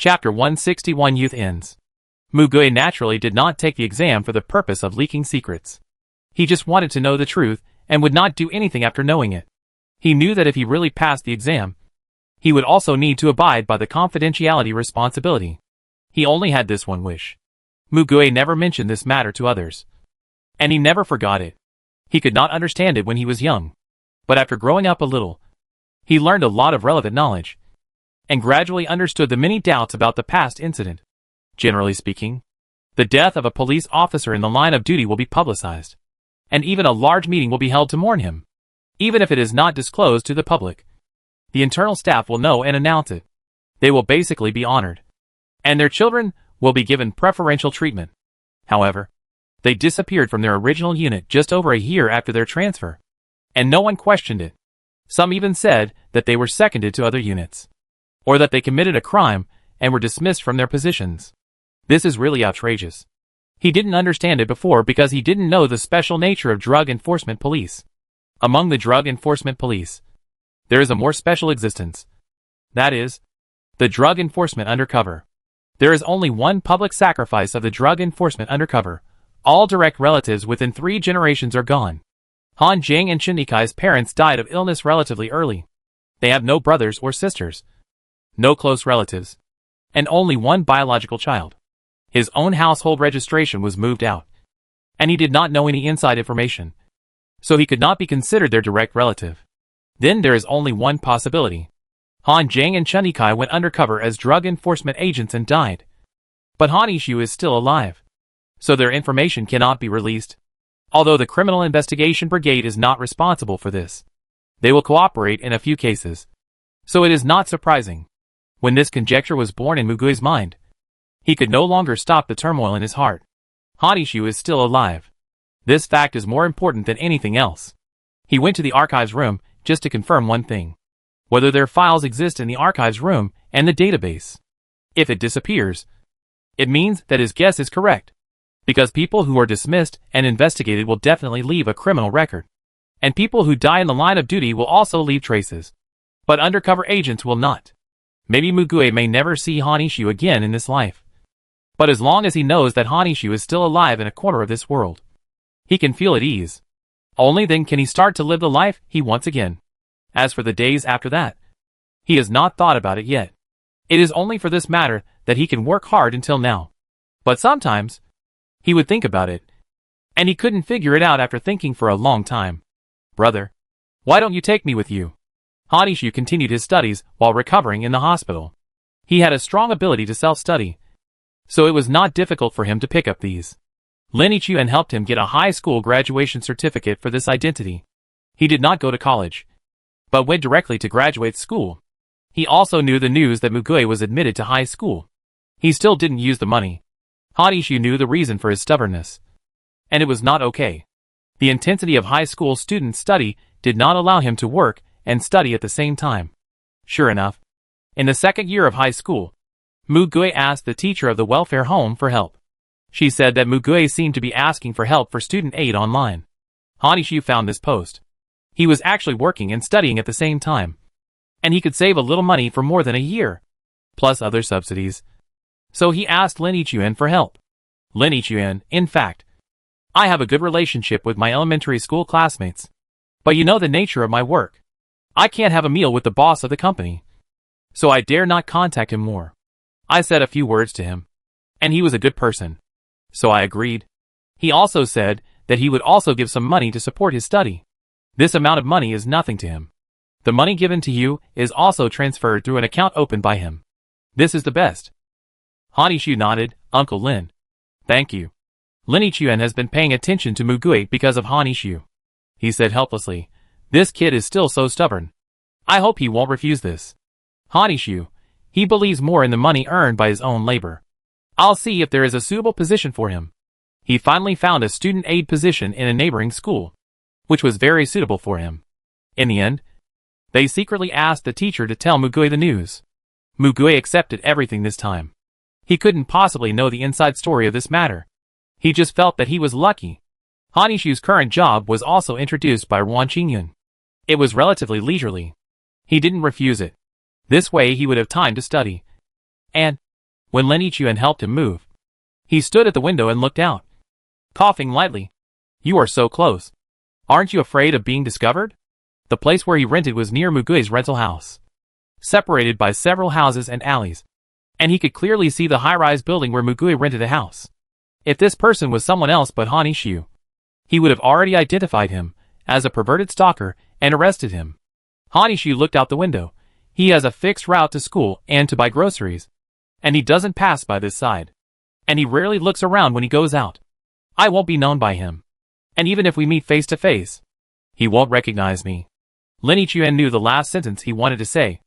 Chapter 161 Youth ends. Mugue naturally did not take the exam for the purpose of leaking secrets. He just wanted to know the truth, and would not do anything after knowing it. He knew that if he really passed the exam, he would also need to abide by the confidentiality responsibility. He only had this one wish. Mugue never mentioned this matter to others. And he never forgot it. He could not understand it when he was young. But after growing up a little, he learned a lot of relevant knowledge, and gradually understood the many doubts about the past incident. Generally speaking, the death of a police officer in the line of duty will be publicized, and even a large meeting will be held to mourn him. Even if it is not disclosed to the public, the internal staff will know and announce it. They will basically be honored, and their children will be given preferential treatment. However, they disappeared from their original unit just over a year after their transfer, and no one questioned it. Some even said that they were seconded to other units, or that they committed a crime and were dismissed from their positions. This is really outrageous. He didn't understand it before because he didn't know the special nature of drug enforcement police. Among the drug enforcement police, there is a more special existence. That is, the drug enforcement undercover. There is only one public sacrifice of the drug enforcement undercover. All direct relatives within 3 generations are gone. Han Jing and Chen Yikai's parents died of illness relatively early. They have no brothers or sisters, no close relatives, and only one biological child. His own household registration was moved out, and he did not know any inside information, so he could not be considered their direct relative. Then there is only one possibility. Han Jing and Chen Yikai went undercover as drug enforcement agents and died. But Han Ishu is still alive, so their information cannot be released. Although the Criminal Investigation Brigade is not responsible for this, they will cooperate in a few cases. So it is not surprising. When this conjecture was born in Mugui's mind, he could no longer stop the turmoil in his heart. Han Ishu is still alive. This fact is more important than anything else. He went to the archives room just to confirm one thing: whether their files exist in the archives room and the database. If it disappears, it means that his guess is correct, because people who are dismissed and investigated will definitely leave a criminal record, and people who die in the line of duty will also leave traces. But undercover agents will not. Maybe Mugue may never see Han Ishu again in this life. But as long as he knows that Han Ishu is still alive in a corner of this world, he can feel at ease. Only then can he start to live the life he wants again. As for the days after that, he has not thought about it yet. It is only for this matter that he can work hard until now. But sometimes, he would think about it, and he couldn't figure it out after thinking for a long time. "Brother, why don't you take me with you?" Han Ishu continued his studies while recovering in the hospital. He had a strong ability to self-study, so it was not difficult for him to pick up these. Lin Ichuen helped him get a high school graduation certificate for this identity. He did not go to college, but went directly to graduate school. He also knew the news that Mugue was admitted to high school. He still didn't use the money. Han Ishu knew the reason for his stubbornness, and it was not okay. The intensity of high school student study did not allow him to work and study at the same time. Sure enough, in the second year of high school, Mugue asked the teacher of the welfare home for help. She said that Mugue seemed to be asking for help for student aid online. Han Ishu found this post. He was actually working and studying at the same time, and he could save a little money for more than a year, plus other subsidies. So he asked Lin Ichuen for help. "Lin Ichuen, in fact, I have a good relationship with my elementary school classmates, but you know the nature of my work. I can't have a meal with the boss of the company, so I dare not contact him more." I said a few words to him, and he was a good person, so I agreed. He also said that he would also give some money to support his study. This amount of money is nothing to him. The money given to you is also transferred through an account opened by him. This is the best. Han Ishu nodded. "Uncle Lin, thank you." Lin Ichuen has been paying attention to Mugue because of Han Ishu. He said helplessly, "This kid is still so stubborn. I hope he won't refuse this." Han Ishu, he believes more in the money earned by his own labor. "I'll see if there is a suitable position for him." He finally found a student aid position in a neighboring school, which was very suitable for him. In the end, they secretly asked the teacher to tell Mugue the news. Mugue accepted everything this time. He couldn't possibly know the inside story of this matter. He just felt that he was lucky. Han Ishu's current job was also introduced by Ruan Qingyun. It was relatively leisurely. He didn't refuse it. This way he would have time to study. And, when Lin Yichuan helped him move. He stood at the window and looked out, coughing lightly. You are so close. Aren't you afraid of being discovered? The place where he rented was near Mugui's rental house, separated by several houses and alleys, and he could clearly see the high-rise building where Mugui rented a house. If this person was someone else but Han Ishiu, he would have already identified him as a perverted stalker and arrested him. Han Ishiu looked out the window. He has a fixed route to school and to buy groceries, and he doesn't pass by this side. And he rarely looks around when he goes out. I won't be known by him. And even if we meet face to face, he won't recognize me. Lin Yichuan knew the last sentence he wanted to say,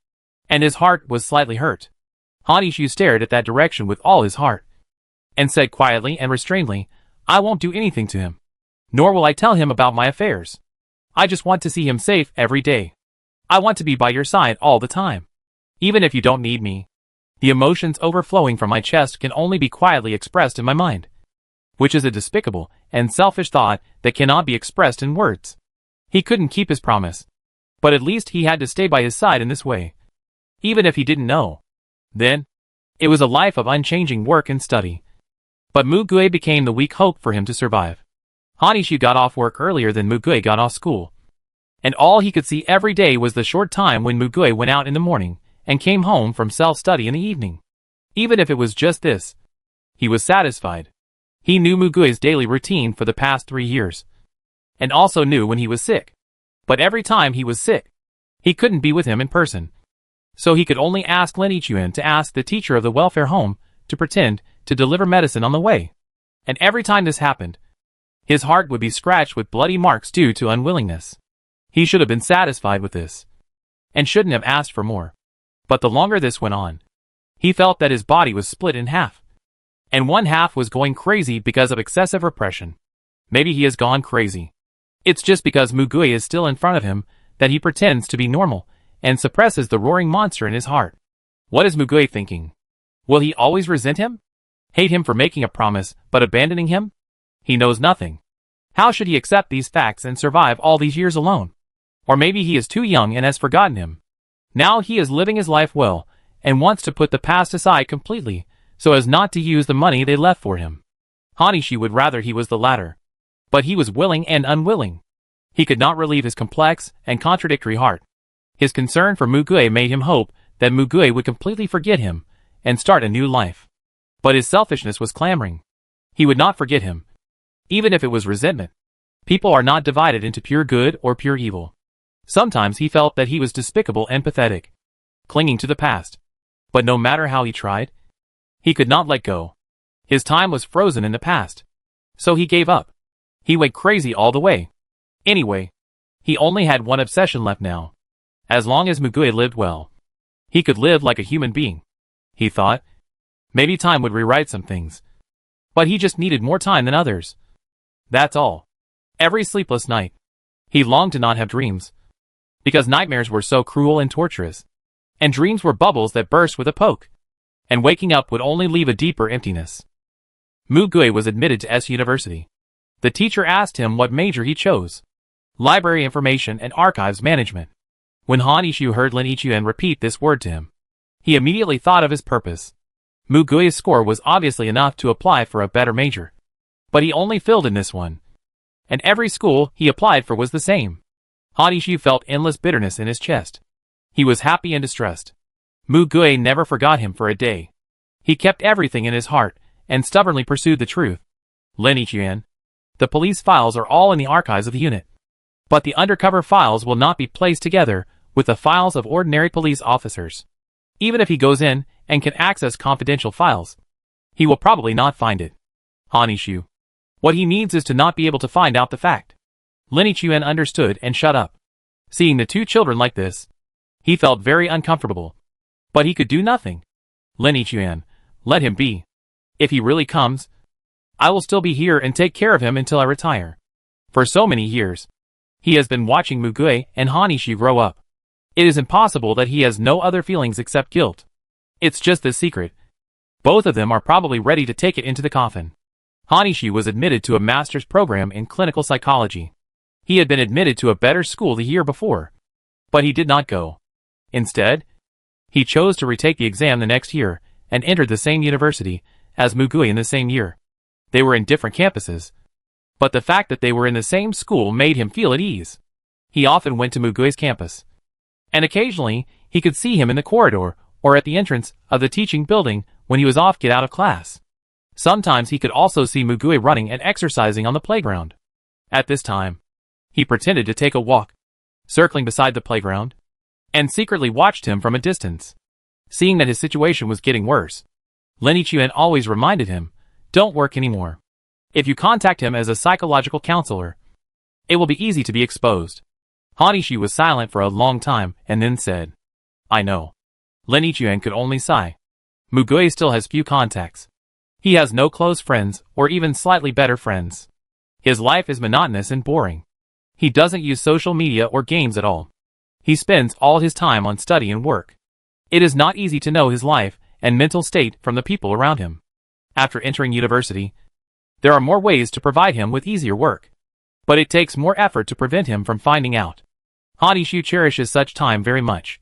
and his heart was slightly hurt. Han Ishiu stared at that direction with all his heart, and said quietly and restrainedly, I won't do anything to him. Nor will I tell him about my affairs. I just want to see him safe every day. I want to be by your side all the time. Even if you don't need me. The emotions overflowing from my chest can only be quietly expressed in my mind, which is a despicable and selfish thought that cannot be expressed in words. He couldn't keep his promise, but at least he had to stay by his side in this way, even if he didn't know. Then, it was a life of unchanging work and study. But Mugui became the weak hope for him to survive. Han Ishiu got off work earlier than Mugui got off school, and all he could see every day was the short time when Mugui went out in the morning and came home from self-study in the evening. Even if it was just this, he was satisfied. He knew Mugui's daily routine for the past 3 years, and also knew when he was sick. But every time he was sick, he couldn't be with him in person. So he could only ask Lin Yichuan to ask the teacher of the welfare home to pretend to deliver medicine on the way. And every time this happened, his heart would be scratched with bloody marks due to unwillingness. He should have been satisfied with this, and shouldn't have asked for more. But the longer this went on, he felt that his body was split in half, and one half was going crazy because of excessive repression. Maybe he has gone crazy. It's just because Mugui is still in front of him that he pretends to be normal and suppresses the roaring monster in his heart. What is Mugui thinking? Will he always resent him? Hate him for making a promise but abandoning him? He knows nothing. How should he accept these facts and survive all these years alone? Or maybe he is too young and has forgotten him. Now he is living his life well, and wants to put the past aside completely, so as not to use the money they left for him. Han Ishiu would rather he was the latter. But he was willing and unwilling. He could not relieve his complex and contradictory heart. His concern for Mugui made him hope that Mugui would completely forget him and start a new life. But his selfishness was clamoring. He would not forget him, even if it was resentment. People are not divided into pure good or pure evil. Sometimes he felt that he was despicable and pathetic, clinging to the past. But no matter how he tried, he could not let go. His time was frozen in the past. So he gave up. He went crazy all the way. Anyway, he only had one obsession left now. As long as Mugui lived well, he could live like a human being. He thought, maybe time would rewrite some things. But he just needed more time than others. That's all. Every sleepless night, he longed to not have dreams, because nightmares were so cruel and torturous, and dreams were bubbles that burst with a poke, and waking up would only leave a deeper emptiness. Mugui was admitted to S University. The teacher asked him what major he chose. Library Information and Archives Management. When Han Ishiu heard Lin Yichuan repeat this word to him, he immediately thought of his purpose. Mugui's score was obviously enough to apply for a better major, but he only filled in this one, and every school he applied for was the same. Han Ishiu felt endless bitterness in his chest. He was happy and distressed. Mugui never forgot him for a day. He kept everything in his heart and stubbornly pursued the truth. Lin Yichuan, the police files are all in the archives of the unit, but the undercover files will not be placed together with the files of ordinary police officers. Even if he goes in and can access confidential files, he will probably not find it. Han Ishiu. What he needs is to not be able to find out the fact. Lin Yichuan understood and shut up. Seeing the two children like this, he felt very uncomfortable. But he could do nothing. Lin Yichuan, let him be. If he really comes, I will still be here and take care of him until I retire. For so many years, he has been watching Mugui and Han Ishiu grow up. It is impossible that he has no other feelings except guilt. It's just this secret. Both of them are probably ready to take it into the coffin. Han Ishiu was admitted to a master's program in clinical psychology. He had been admitted to a better school the year before, but he did not go. Instead, he chose to retake the exam the next year and entered the same university as Mugui in the same year. They were in different campuses, but the fact that they were in the same school made him feel at ease. He often went to Mugui's campus, and occasionally he could see him in the corridor or at the entrance of the teaching building when he was off get out of class. Sometimes he could also see Mugui running and exercising on the playground. At this time, he pretended to take a walk, circling beside the playground, and secretly watched him from a distance. Seeing that his situation was getting worse, Lin Yichuan always reminded him, "Don't work anymore. If you contact him as a psychological counselor, it will be easy to be exposed." Han Yixu was silent for a long time and then said, "I know." Lin Yichuan could only sigh. Mugui still has few contacts. He has no close friends or even slightly better friends. His life is monotonous and boring. He doesn't use social media or games at all. He spends all his time on study and work. It is not easy to know his life and mental state from the people around him. After entering university, there are more ways to provide him with easier work, but it takes more effort to prevent him from finding out. Han Yixu cherishes such time very much,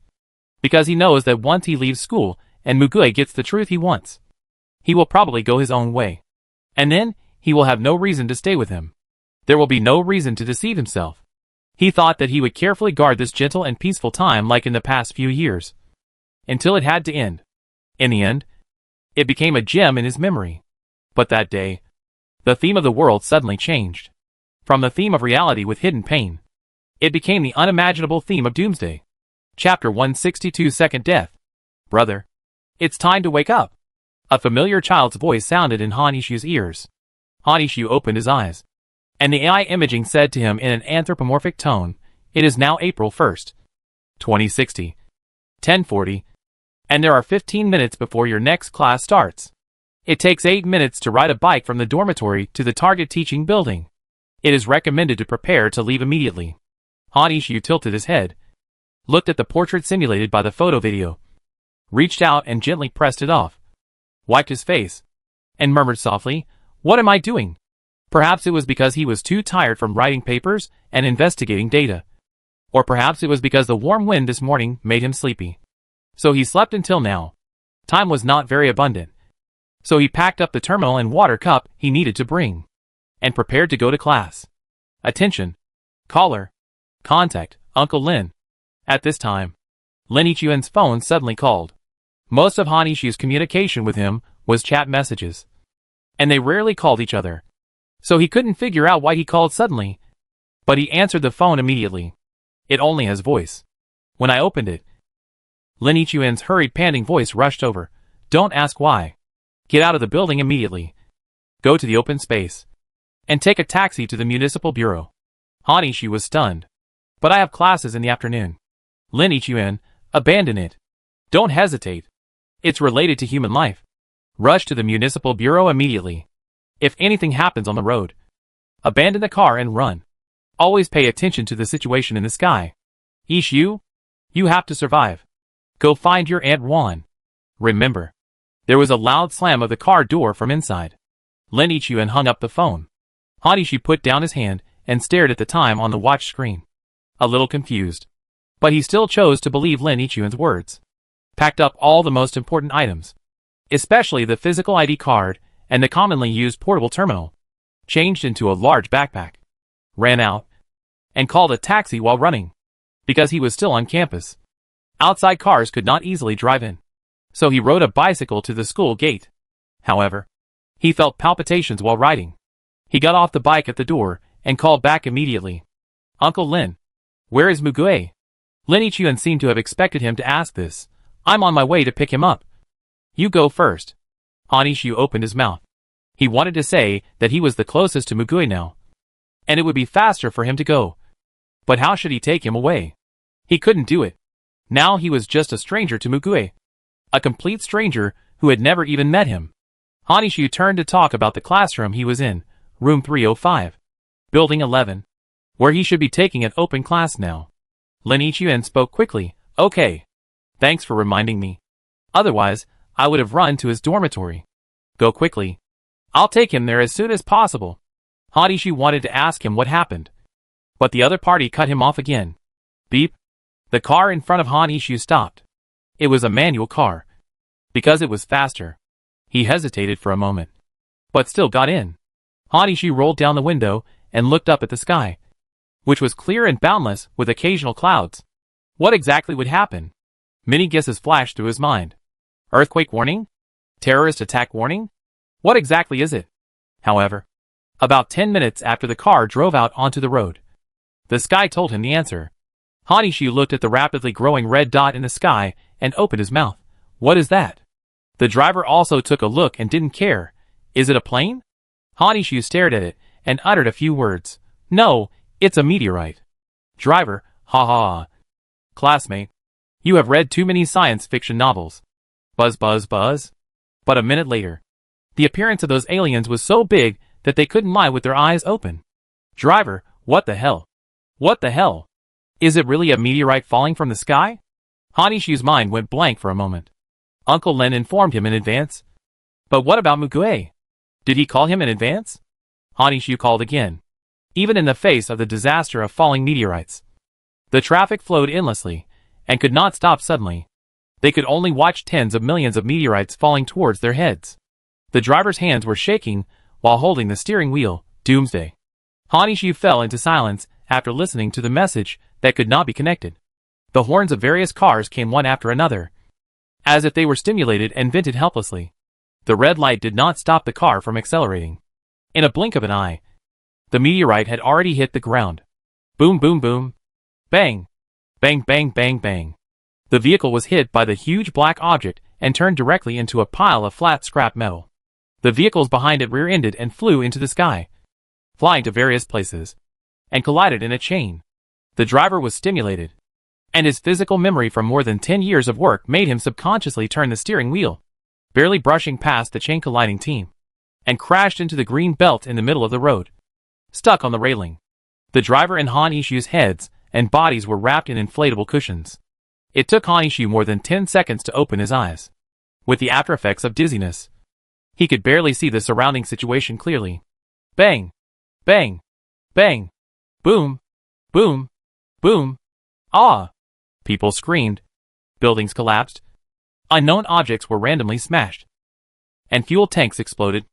because he knows that once he leaves school and Mugui gets the truth he wants, he will probably go his own way, and then he will have no reason to stay with him. There will be no reason to deceive himself. He thought that he would carefully guard this gentle and peaceful time like in the past few years, until it had to end. In the end, it became a gem in his memory. But that day, the theme of the world suddenly changed. From the theme of reality with hidden pain, it became the unimaginable theme of doomsday. Chapter 162 Second Death. "Brother, it's time to wake up." A familiar child's voice sounded in Han Yixu's ears. Han Yixu opened his eyes, and the AI imaging said to him in an anthropomorphic tone, "It is now April 1st, 2060, 10:40, and there are 15 minutes before your next class starts. It takes 8 minutes to ride a bike from the dormitory to the target teaching building. It is recommended to prepare to leave immediately." Han Yixu tilted his head, looked at the portrait simulated by the photo video, reached out and gently pressed it off, wiped his face, and murmured softly, "What am I doing?" Perhaps it was because he was too tired from writing papers and investigating data. Or perhaps it was because the warm wind this morning made him sleepy. So he slept until now. Time was not very abundant. So he packed up the terminal and water cup he needed to bring, and prepared to go to class. Attention! Caller! Contact, Uncle Lin. At this time, Lin Yichuan's phone suddenly called. Most of Han Yixu's communication with him was chat messages, and they rarely called each other. So he couldn't figure out why he called suddenly, but he answered the phone immediately. It only has voice. When I opened it, Lin Yichuan's hurried panting voice rushed over. "Don't ask why. Get out of the building immediately. Go to the open space, and take a taxi to the municipal bureau." Han Yixu was stunned. "But I have classes in the afternoon." "Lin Yichuan, abandon it. Don't hesitate. It's related to human life. Rush to the municipal bureau immediately. If anything happens on the road, abandon the car and run. Always pay attention to the situation in the sky. Yixu, you have to survive. Go find your Aunt Wan. Remember." There was a loud slam of the car door from inside. Lin Yichuan hung up the phone. Han Yixu put down his hand and stared at the time on the watch screen, a little confused. But he still chose to believe Lin Yichuan's words. Packed up all the most important items, especially the physical ID card and the commonly used portable terminal, changed into a large backpack, ran out, and called a taxi while running, because he was still on campus. Outside cars could not easily drive in, so he rode a bicycle to the school gate. However, he felt palpitations while riding. He got off the bike at the door and called back immediately. "Uncle Lin, where is Mugui?" Lin Yichuan seemed to have expected him to ask this. "I'm on my way to pick him up." "You go first." Han Yixu opened his mouth. He wanted to say that he was the closest to Mugui now, and it would be faster for him to go. But how should he take him away? He couldn't do it. Now he was just a stranger to Mugui, a complete stranger who had never even met him. Han Yixu turned to talk about the classroom he was in, room 305, building 11, where he should be taking an open class now. Lin Yichuan spoke quickly. "Okay. Thanks for reminding me. Otherwise, I would have run to his dormitory. Go quickly. I'll take him there as soon as possible." Han Yixu wanted to ask him what happened, but the other party cut him off again. Beep. The car in front of Han Yixu stopped. It was a manual car. because it was faster. He hesitated for a moment, but still got in. Hanishu rolled down the window and looked up at the sky, which was clear and boundless with occasional clouds. What exactly would happen? Many guesses flashed through his mind. Earthquake warning? Terrorist attack warning? What exactly is it? However, about 10 minutes after the car drove out onto the road, the sky told him the answer. Hanishu looked at the rapidly growing red dot in the sky and opened his mouth. What is that? The driver also took a look and didn't care. Is it a plane? Hanishu stared at it and uttered a few words. No, it's a meteorite. Driver, ha ha ha. Classmate, you have read too many science fiction novels. Buzz buzz buzz. But a minute later, the appearance of those aliens was so big that they couldn't lie with their eyes open. Driver, what the hell? What the hell? Is it really a meteorite falling from the sky? Hanishu's mind went blank for a moment. Uncle Len informed him in advance. But what about Mugue? Did he call him in advance? Hanishu called again. Even in the face of the disaster of falling meteorites, the traffic flowed endlessly and could not stop suddenly. They could only watch tens of millions of meteorites falling towards their heads. The driver's hands were shaking while holding the steering wheel. Doomsday. Hanishu fell into silence after listening to the message that could not be connected. The horns of various cars came one after another, as if they were stimulated and vented helplessly. The red light did not stop the car from accelerating. In a blink of an eye, the meteorite had already hit the ground. Boom boom boom. Bang. Bang bang bang bang. The vehicle was hit by the huge black object and turned directly into a pile of flat scrap metal. The vehicles behind it rear-ended and flew into the sky, flying to various places, and collided in a chain. The driver was stimulated, and his physical memory from more than 10 years of work made him subconsciously turn the steering wheel, barely brushing past the chain colliding team, and crashed into the green belt in the middle of the road, stuck on the railing. The driver and Hanishu's heads and bodies were wrapped in inflatable cushions. It took Hanishu more than 10 seconds to open his eyes. With the aftereffects of dizziness, he could barely see the surrounding situation clearly. Bang! Bang! Bang! Boom! Boom! Boom! Ah! People screamed. Buildings collapsed. Unknown objects were randomly smashed. And fuel tanks exploded.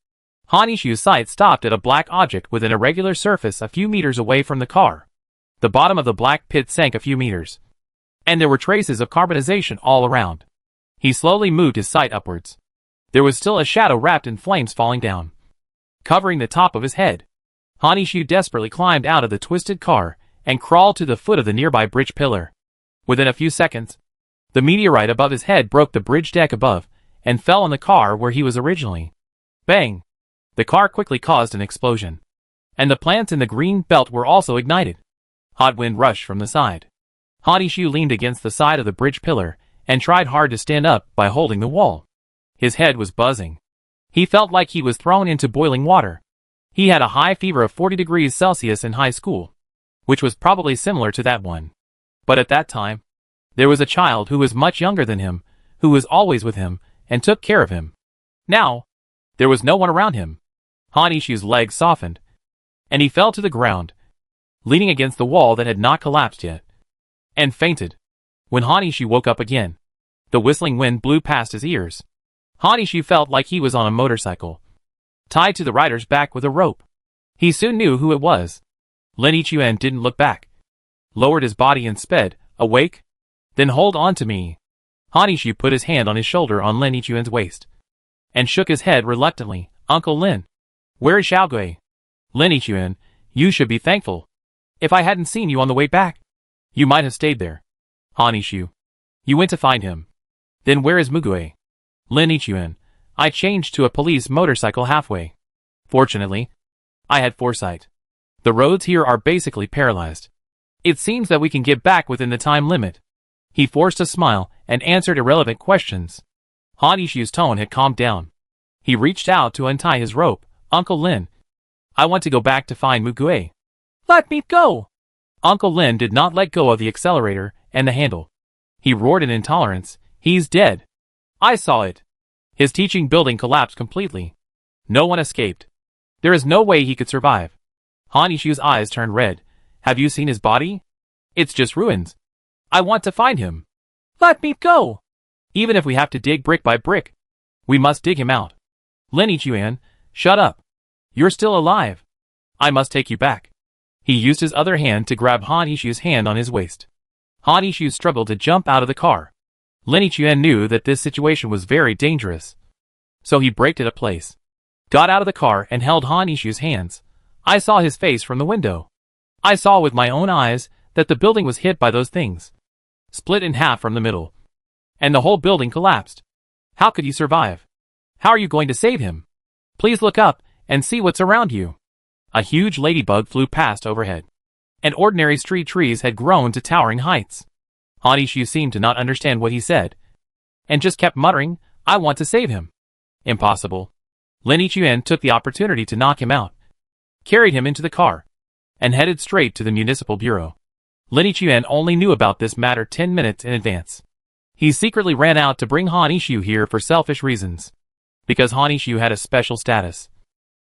Hanishu's sight stopped at a black object with an irregular surface a few meters away from the car. The bottom of the black pit sank a few meters, and there were traces of carbonization all around. He slowly moved his sight upwards. There was still a shadow wrapped in flames falling down, covering the top of his head. Hanishu desperately climbed out of the twisted car and crawled to the foot of the nearby bridge pillar. Within a few seconds, the meteorite above his head broke the bridge deck above and fell on the car where he was originally. Bang! The car quickly caused an explosion, and the plants in the green belt were also ignited. Hot wind rushed from the side. Hanishu leaned against the side of the bridge pillar and tried hard to stand up by holding the wall. His head was buzzing. He felt like he was thrown into boiling water. He had a high fever of 40 degrees Celsius in high school, which was probably similar to that one. But at that time, there was a child who was much younger than him, who was always with him and took care of him. Now, there was no one around him. Hanishu's legs softened, and he fell to the ground, leaning against the wall that had not collapsed yet, and fainted. When Hanishu woke up again, the whistling wind blew past his ears. Hanishu felt like he was on a motorcycle, tied to the rider's back with a rope. He soon knew who it was. Lin Ichuen didn't look back, lowered his body and sped. Awake? Then hold on to me. Hanishu put his hand on his shoulder on Lin Ichuen's waist, and shook his head reluctantly. Uncle Lin. Where is Xiaogui? Lin Ichuen, you should be thankful. If I hadn't seen you on the way back, you might have stayed there. Hanishu. You went to find him. Then where is Mugue? Lin Ichuen. I changed to a police motorcycle halfway. Fortunately, I had foresight. The roads here are basically paralyzed. It seems that we can get back within the time limit. He forced a smile and answered irrelevant questions. Hanishu's tone had calmed down. He reached out to untie his rope. Uncle Lin, I want to go back to find Mugue. Let me go! Uncle Lin did not let go of the accelerator and the handle. He roared in intolerance. He's dead. I saw it. His teaching building collapsed completely. No one escaped. There is no way he could survive. Hanishu's eyes turned red. Have you seen his body? It's just ruins. I want to find him. Let me go! Even if we have to dig brick by brick. We must dig him out. Lin Yichuan, shut up. You're still alive. I must take you back. He used his other hand to grab Han Yishu's hand on his waist. Han Yishu struggled to jump out of the car. Lin Yichuan knew that this situation was very dangerous. So he braked at a place, got out of the car and held Han Yishu's hands. I saw his face from the window. I saw with my own eyes that the building was hit by those things. Split in half from the middle. And the whole building collapsed. How could you survive? How are you going to save him? Please look up and see what's around you. A huge ladybug flew past overhead. And ordinary street trees had grown to towering heights. Han Yishu seemed to not understand what he said, and just kept muttering, I want to save him. Impossible. Lin Yichuan took the opportunity to knock him out, carried him into the car, and headed straight to the municipal bureau. Lin Yichuan only knew about this matter 10 minutes in advance. He secretly ran out to bring Han Yishu here for selfish reasons, because Han Yishu had a special status.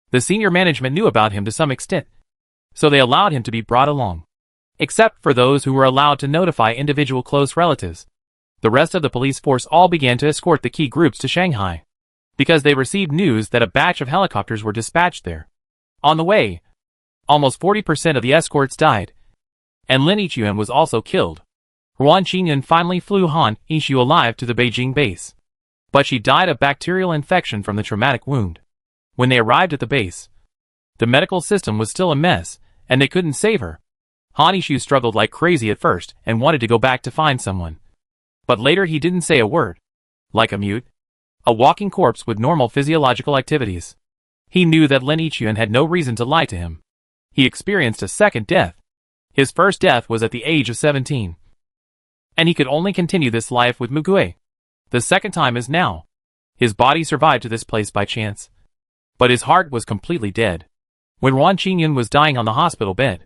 The senior management knew about him to some extent, so they allowed him to be brought along. Except for those who were allowed to notify individual close relatives. The rest of the police force all began to escort the key groups to Shanghai, because they received news that a batch of helicopters were dispatched there. On the way, almost 40% of the escorts died, and Lin Yichuan was also killed. Huan Qingyun finally flew Han Yishu alive to the Beijing base, but she died of bacterial infection from the traumatic wound. When they arrived at the base, the medical system was still a mess, and they couldn't save her. Han Yishu struggled like crazy at first and wanted to go back to find someone. But later he didn't say a word. Like a mute, a walking corpse with normal physiological activities. He knew that Lin Yichuan had no reason to lie to him. He experienced a second death. His first death was at the age of 17. And he could only continue this life with Mugui. The second time is now. His body survived to this place by chance, but his heart was completely dead. When Huan Qingyun was dying on the hospital bed,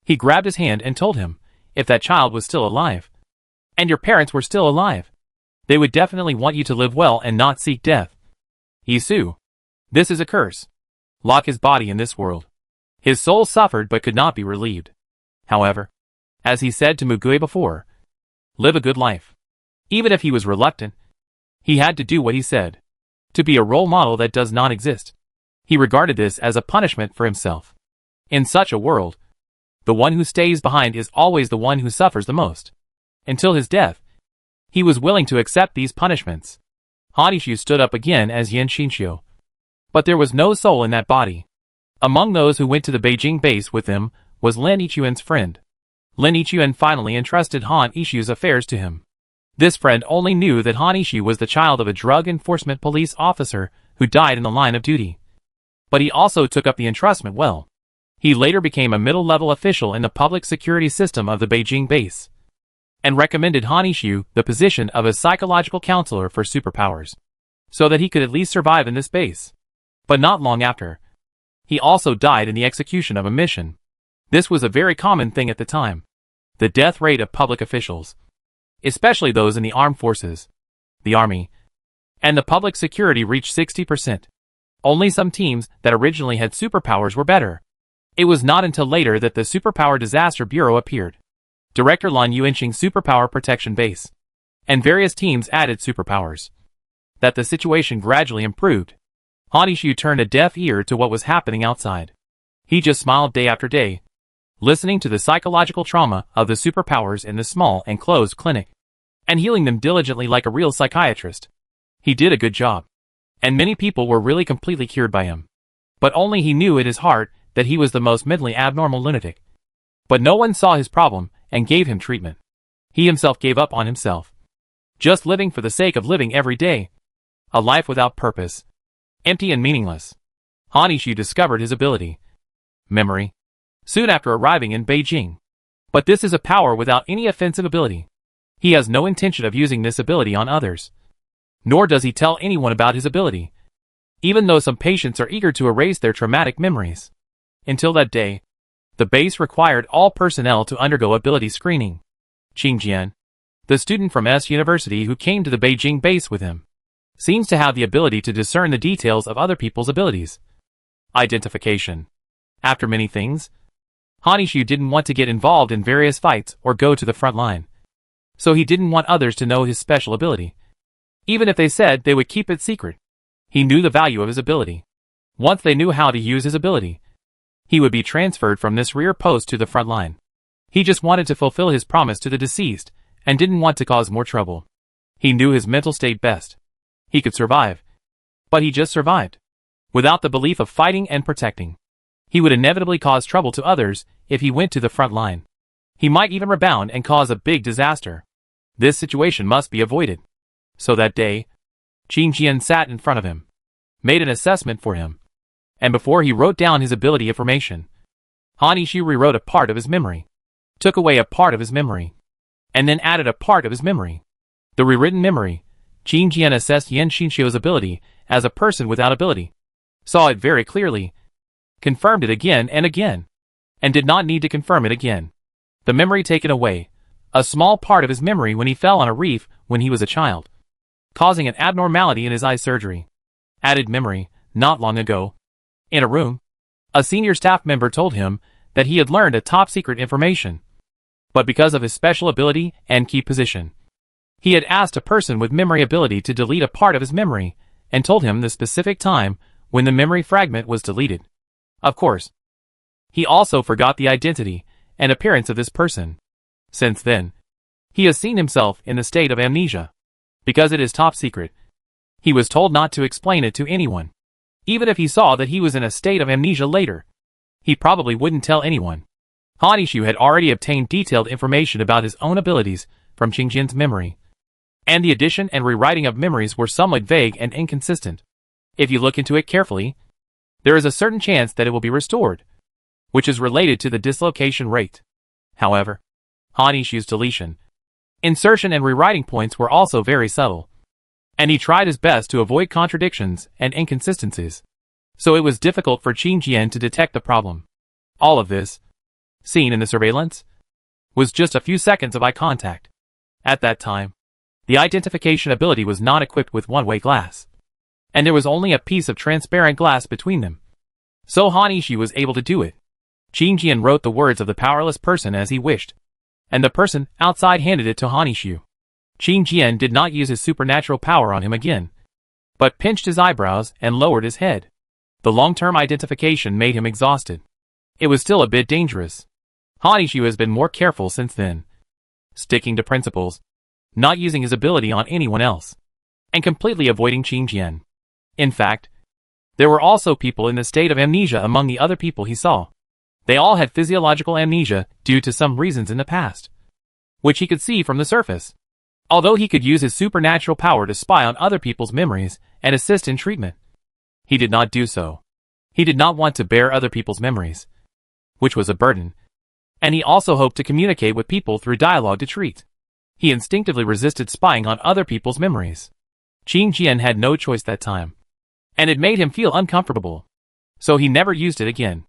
he grabbed his hand and told him, if that child was still alive, and your parents were still alive, they would definitely want you to live well and not seek death. Yisu, this is a curse. Lock his body in this world. His soul suffered but could not be relieved. However, as he said to Mugui before, live a good life. Even if he was reluctant, he had to do what he said. To be a role model that does not exist. He regarded this as a punishment for himself. In such a world, the one who stays behind is always the one who suffers the most. Until his death, he was willing to accept these punishments. Han Yishu stood up again as Yan Xinxiu. But there was no soul in that body. Among those who went to the Beijing base with him was Lin Yichuan's friend. Lin Yichuan finally entrusted Han Yishu's affairs to him. This friend only knew that Han Yishu was the child of a drug enforcement police officer who died in the line of duty. But he also took up the entrustment well. He later became a middle-level official in the public security system of the Beijing base, and recommended Han Yishu the position of a psychological counselor for superpowers, so that he could at least survive in this base. But not long after, he also died in the execution of a mission. This was a very common thing at the time. The death rate of public officials, especially those in the armed forces, the army, and the public security reached 60%. Only some teams that originally had superpowers were better. It was not until later that the Superpower Disaster Bureau appeared. Director Lan Yuanqing's Superpower Protection Base, and various teams added superpowers, that the situation gradually improved. Han Yishu turned a deaf ear to what was happening outside. He just smiled day after day, listening to the psychological trauma of the superpowers in the small and closed clinic, and healing them diligently like a real psychiatrist. He did a good job, and many people were really completely cured by him. But only he knew in his heart that he was the most mentally abnormal lunatic. But no one saw his problem and gave him treatment. He himself gave up on himself, just living for the sake of living every day. A life without purpose, empty and meaningless. Han Yishu discovered his ability, memory, soon after arriving in Beijing. But this is a power without any offensive ability. He has no intention of using this ability on others. Nor does he tell anyone about his ability, even though some patients are eager to erase their traumatic memories. Until that day, the base required all personnel to undergo ability screening. Qing Jian, the student from S University who came to the Beijing base with him, seems to have the ability to discern the details of other people's abilities. Identification. After many things, Han Yishu didn't want to get involved in various fights or go to the front line, so he didn't want others to know his special ability. even if they said they would keep it secret. He knew the value of his ability. Once they knew how to use his ability, he would be transferred from this rear post to the front line. He just wanted to fulfill his promise to the deceased, and didn't want to cause more trouble. He knew his mental state best. He could survive. But he just survived. Without the belief of fighting and protecting. He would inevitably cause trouble to others if he went to the front line. He might even rebound and cause a big disaster. This situation must be avoided. So that day, Qin Jian sat in front of him, made an assessment for him, and before he wrote down his ability information, Han Yixu rewrote a part of his memory, took away a part of his memory, and then added a part of his memory. The rewritten memory, Qin Jian assessed Yan Xinxiu's ability as a person without ability, saw it very clearly, confirmed it again and again, and did not need to confirm it again. The memory taken away, a small part of his memory when he fell on a reef when he was a child, causing an abnormality in his eye surgery. Added memory, not long ago. In a room, a senior staff member told him that he had learned a top-secret information. But because of his special ability and key position, he had asked a person with memory ability to delete a part of his memory and told him the specific time when the memory fragment was deleted. Of course, he also forgot the identity and appearance of this person. Since then, he has seen himself in the state of amnesia. Because it is top secret, he was told not to explain it to anyone. Even if he saw that he was in a state of amnesia later, he probably wouldn't tell anyone. Han Yixu had already obtained detailed information about his own abilities from Qin Jian's memory, and the addition and rewriting of memories were somewhat vague and inconsistent. If you look into it carefully, there is a certain chance that it will be restored, which is related to the dislocation rate. However, Han Yixu's deletion, insertion and rewriting points were also very subtle, and he tried his best to avoid contradictions and inconsistencies, so it was difficult for Qin Jian to detect the problem. All of this, seen in the surveillance, was just a few seconds of eye contact. At that time, the identification ability was not equipped with one-way glass, and there was only a piece of transparent glass between them. So Han Yixu was able to do it. Qin Jian wrote the words of the powerless person as he wished, and the person outside handed it to Han Yixu. Qin Jian did not use his supernatural power on him again, but pinched his eyebrows and lowered his head. The long-term identification made him exhausted. It was still a bit dangerous. Han Yixu has been more careful since then, sticking to principles, not using his ability on anyone else, and completely avoiding Qin Jian. In fact, there were also people in the state of amnesia among the other people he saw. They all had physiological amnesia due to some reasons in the past, which he could see from the surface. Although he could use his supernatural power to spy on other people's memories and assist in treatment, he did not do so. He did not want to bear other people's memories, which was a burden, and he also hoped to communicate with people through dialogue to treat. He instinctively resisted spying on other people's memories. Qin Jian had no choice that time, and it made him feel uncomfortable, so he never used it again.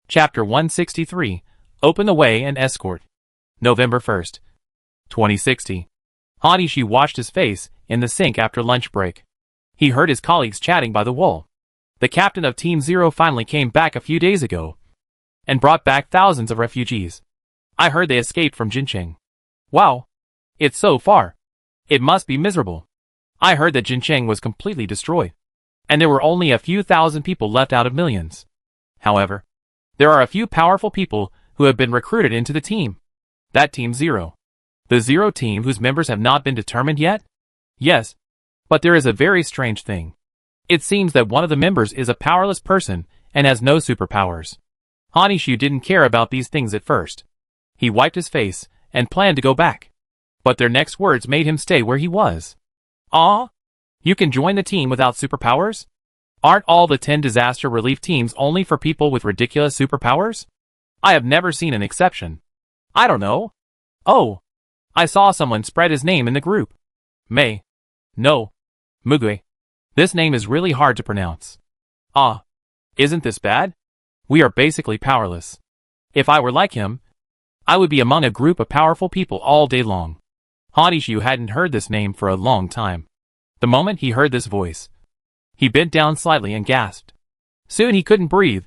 Chapter 163, Open the Way and Escort. November 1st, 2060. Han Yixu washed his face in the sink after lunch break. He heard his colleagues chatting by the wall. The captain of Team Zero finally came back a few days ago, and brought back thousands of refugees. I heard they escaped from Jincheng. Wow. It's so far. It must be miserable. I heard that Jincheng was completely destroyed, and there were only a few thousand people left out of millions. However, there are a few powerful people who have been recruited into the team. That Team Zero. The Zero team whose members have not been determined yet? Yes. But there is a very strange thing. It seems that one of the members is a powerless person and has no superpowers. Han Yixu didn't care about these things at first. He wiped his face and planned to go back. But their next words made him stay where he was. Ah? You can join the team without superpowers? Aren't all the 10 disaster relief teams only for people with ridiculous superpowers? I have never seen an exception. I don't know. Oh. I saw someone spread his name in the group. Mei. No. Mugui. This name is really hard to pronounce. Ah. Isn't this bad? We are basically powerless. If I were like him, I would be among a group of powerful people all day long. Han Yixu hadn't heard this name for a long time. The moment he heard this voice, he bent down slightly and gasped. Soon he couldn't breathe.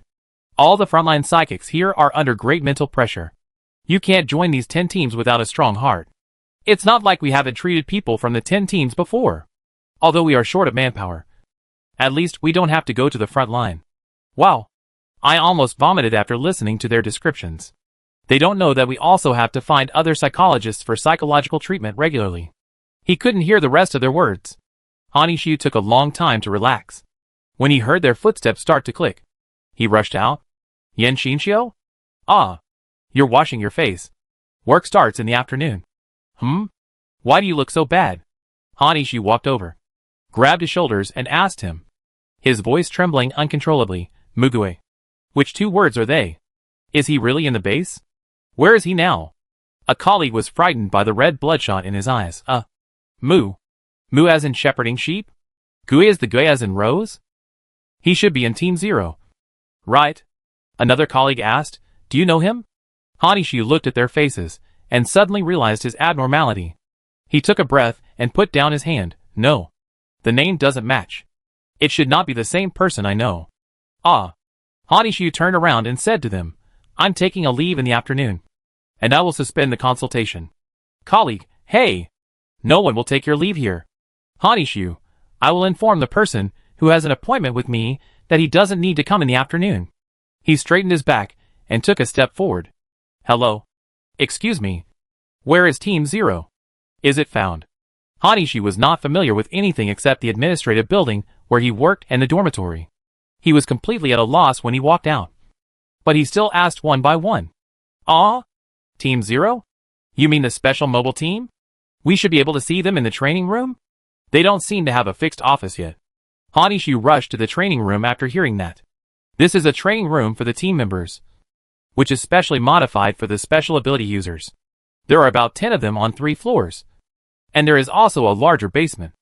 All the frontline psychics here are under great mental pressure. You can't join these 10 teams without a strong heart. It's not like we haven't treated people from the 10 teams before. Although we are short of manpower. At least we don't have to go to the front line. Wow. I almost vomited after listening to their descriptions. They don't know that we also have to find other psychologists for psychological treatment regularly. He couldn't hear the rest of their words. Hanishu took a long time to relax. When he heard their footsteps start to click, he rushed out. Yen Shinshio? Ah. You're washing your face. Work starts in the afternoon. Why do you look so bad? Hanishu walked over, grabbed his shoulders and asked him, his voice trembling uncontrollably, Mugue. Which two words are they? Is he really in the base? Where is he now? A colleague was frightened by the red bloodshot in his eyes. Moo. Moo as in shepherding sheep? Gui is the Gui as in rose? He should be in Team 0. Right. Another colleague asked, do you know him? Hanishu looked at their faces, and suddenly realized his abnormality. He took a breath and put down his hand. No. The name doesn't match. It should not be the same person I know. Ah. Hanishu turned around and said to them, I'm taking a leave in the afternoon. And I will suspend the consultation. Colleague, hey! No one will take your leave here. Hanishu, I will inform the person who has an appointment with me that he doesn't need to come in the afternoon. He straightened his back and took a step forward. Hello? Excuse me. Where is Team 0? Is it found? Hanishu was not familiar with anything except the administrative building where he worked and the dormitory. He was completely at a loss when he walked out. But he still asked one by one. Ah? Team 0? You mean the special mobile team? We should be able to see them in the training room? They don't seem to have a fixed office yet. Hanishu rushed to the training room after hearing that. This is a training room for the team members, which is specially modified for the special ability users. There are about 10 of them on 3 floors. And there is also a larger basement.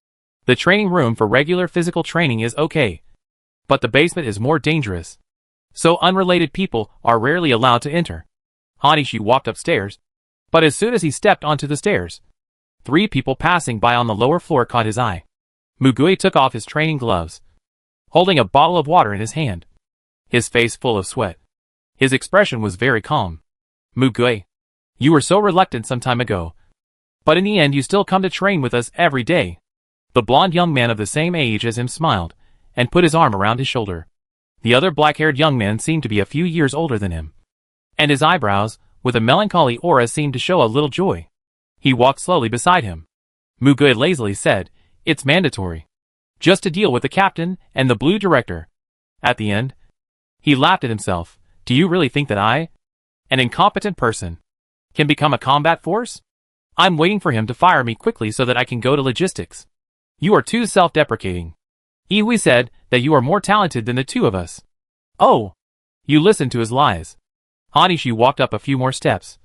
The training room for regular physical training is okay, but the basement is more dangerous. So unrelated people are rarely allowed to enter. Hanishu walked upstairs, but as soon as he stepped onto the stairs, 3 people passing by on the lower floor caught his eye. Mugue took off his training gloves, holding a bottle of water in his hand, his face full of sweat. His expression was very calm. Mugue, you were so reluctant some time ago, but in the end you still come to train with us every day. The blond young man of the same age as him smiled, and put his arm around his shoulder. The other black-haired young man seemed to be a few years older than him, and his eyebrows, with a melancholy aura, seemed to show a little joy. He walked slowly beside him. Mugue lazily said, it's mandatory. Just to deal with the captain and the blue director. At the end, he laughed at himself. Do you really think that I, an incompetent person, can become a combat force? I'm waiting for him to fire me quickly so that I can go to logistics. You are too self-deprecating. Iwi said that you are more talented than the 2 of us. Oh, you listened to his lies. Hanishu walked up a few more steps.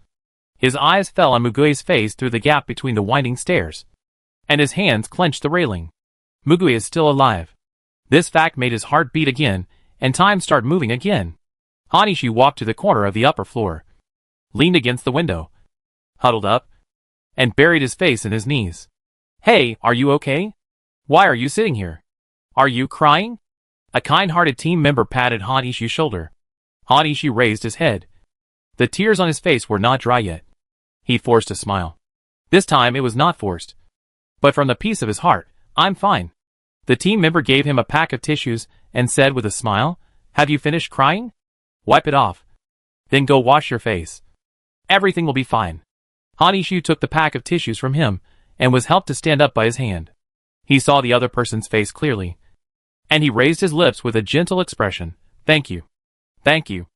His eyes fell on Mugue's face through the gap between the winding stairs, and his hands clenched the railing. Mugue is still alive. This fact made his heart beat again, and time start moving again. Hanishu walked to the corner of the upper floor, leaned against the window, huddled up, and buried his face in his knees. Hey, are you okay? Why are you sitting here? Are you crying? A kind-hearted team member patted Hanishu's shoulder. Hanishu raised his head. The tears on his face were not dry yet. He forced a smile. This time it was not forced, but from the peace of his heart. I'm fine. The team member gave him a pack of tissues and said with a smile, have you finished crying? Wipe it off. Then go wash your face. Everything will be fine. Hanishu took the pack of tissues from him and was helped to stand up by his hand. He saw the other person's face clearly, and he raised his lips with a gentle expression. Thank you. Thank you.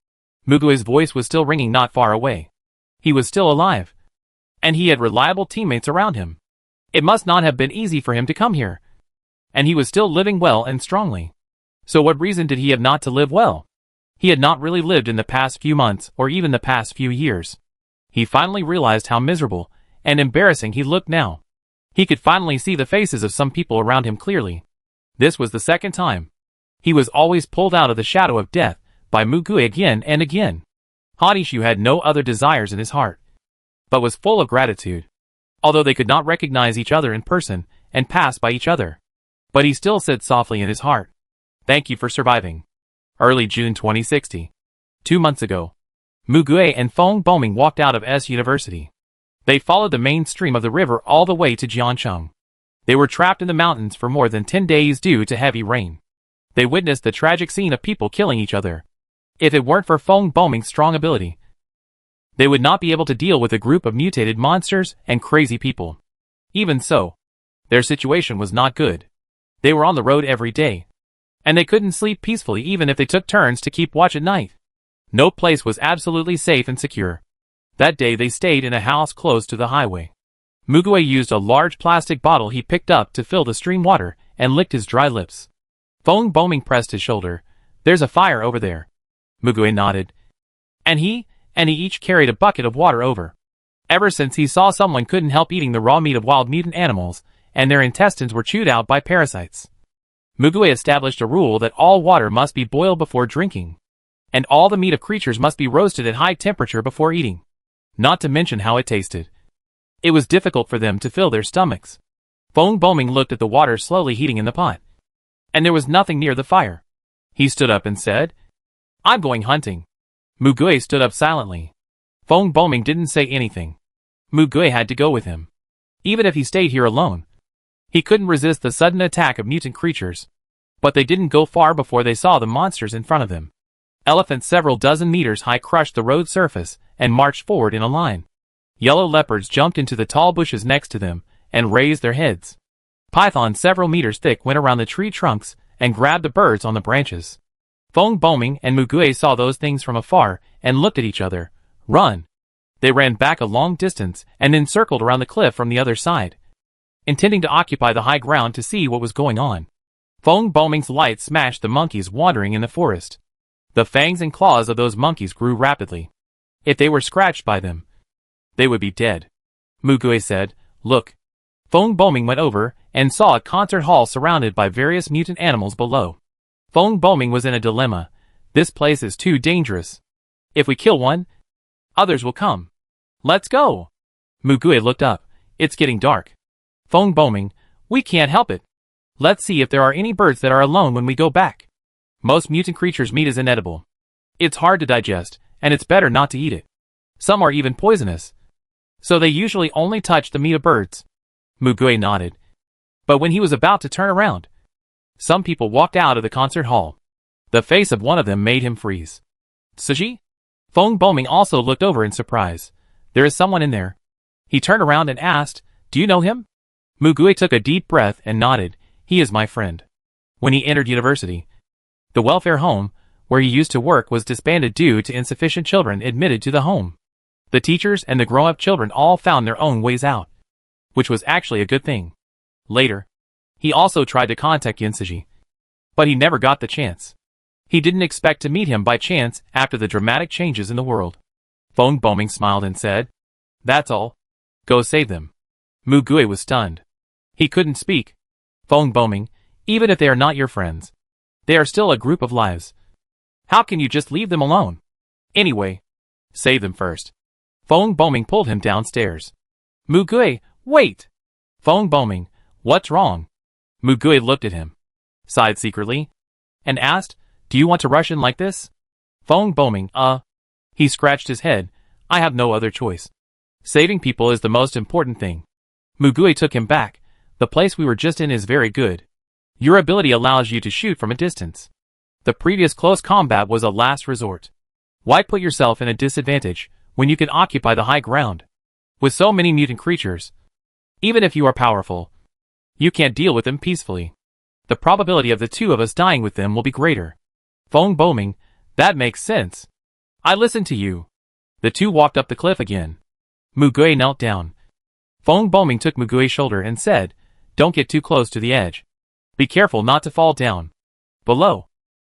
Mugue's voice was still ringing not far away. He was still alive, and he had reliable teammates around him. It must not have been easy for him to come here, and he was still living well and strongly. So what reason did he have not to live well? He had not really lived in the past few months or even the past few years. He finally realized how miserable and embarrassing he looked now. He could finally see the faces of some people around him clearly. This was the second time. He was always pulled out of the shadow of death by Mugue again and again. Hanishu had no other desires in his heart, but was full of gratitude. Although they could not recognize each other in person and pass by each other. But he still said softly in his heart, thank you for surviving. Early June 2060. 2 months ago, Mugue and Feng Boming walked out of S University. They followed the main stream of the river all the way to Jiancheng. They were trapped in the mountains for more than 10 days due to heavy rain. They witnessed the tragic scene of people killing each other. If it weren't for Feng Boming's strong ability, they would not be able to deal with a group of mutated monsters and crazy people. Even so, their situation was not good. They were on the road every day, and they couldn't sleep peacefully even if they took turns to keep watch at night. No place was absolutely safe and secure. That day they stayed in a house close to the highway. Mugue used a large plastic bottle he picked up to fill the stream water and licked his dry lips. Feng Boming pressed his shoulder. "There's a fire over there." Mugue nodded. And he each carried a bucket of water over. Ever since he saw someone couldn't help eating the raw meat of wild mutant animals, and their intestines were chewed out by parasites. Mugue established a rule that all water must be boiled before drinking, and all the meat of creatures must be roasted at high temperature before eating. Not to mention how it tasted. It was difficult for them to fill their stomachs. Feng Boming looked at the water slowly heating in the pot, and there was nothing near the fire. He stood up and said, "I'm going hunting." Mugue stood up silently. Feng Boming didn't say anything. Mugue had to go with him. Even if he stayed here alone, he couldn't resist the sudden attack of mutant creatures. But they didn't go far before they saw the monsters in front of them. Elephants several dozen meters high crushed the road surface and marched forward in a line. Yellow leopards jumped into the tall bushes next to them and raised their heads. Pythons several meters thick went around the tree trunks and grabbed the birds on the branches. Feng Boming and Mugue saw those things from afar and looked at each other. "Run!" They ran back a long distance and then circled around the cliff from the other side, intending to occupy the high ground to see what was going on. Feng Boming's light smashed the monkeys wandering in the forest. The fangs and claws of those monkeys grew rapidly. If they were scratched by them, they would be dead. Mugue said, "Look." Feng Boming went over and saw a concert hall surrounded by various mutant animals below. Feng Boming was in a dilemma. This place is too dangerous. If we kill one, others will come. "Let's go." Mugue looked up. "It's getting dark." Feng Boming, "We can't help it. Let's see if there are any birds that are alone when we go back. Most mutant creatures' meat is inedible. It's hard to digest, and it's better not to eat it. Some are even poisonous, so they usually only touch the meat of birds." Mugue nodded. But when he was about to turn around, some people walked out of the concert hall. The face of one of them made him freeze. "Tsuji?" Feng Boming also looked over in surprise. "There is someone in there." He turned around and asked, "Do you know him?" Mugue took a deep breath and nodded. "He is my friend." When he entered university, the welfare home, where he used to work, was disbanded due to insufficient children admitted to the home. The teachers and the grown-up children all found their own ways out, which was actually a good thing. Later, he also tried to contact Yinsuji, but he never got the chance. He didn't expect to meet him by chance after the dramatic changes in the world. Feng Boming smiled and said, "That's all. Go save them." Mugue was stunned. He couldn't speak. "Feng Boming, even if they are not your friends, they are still a group of lives. How can you just leave them alone? Anyway, save them first." Feng Boming pulled him downstairs. "Mugue, wait!" Feng Boming, "What's wrong?" Mugue looked at him, sighed secretly, and asked, "Do you want to rush in like this?" Feng Boming, He scratched his head. "I have no other choice. Saving people is the most important thing." Mugue took him back. "The place we were just in is very good. Your ability allows you to shoot from a distance. The previous close combat was a last resort. Why put yourself in a disadvantage when you can occupy the high ground? With so many mutant creatures, even if you are powerful, you can't deal with them peacefully. The probability of the two of us dying with them will be greater." Feng Boming, "That makes sense. I listen to you." The two walked up the cliff again. Mugue knelt down. Feng Boming took Mugue's shoulder and said, "Don't get too close to the edge. Be careful not to fall down." Below,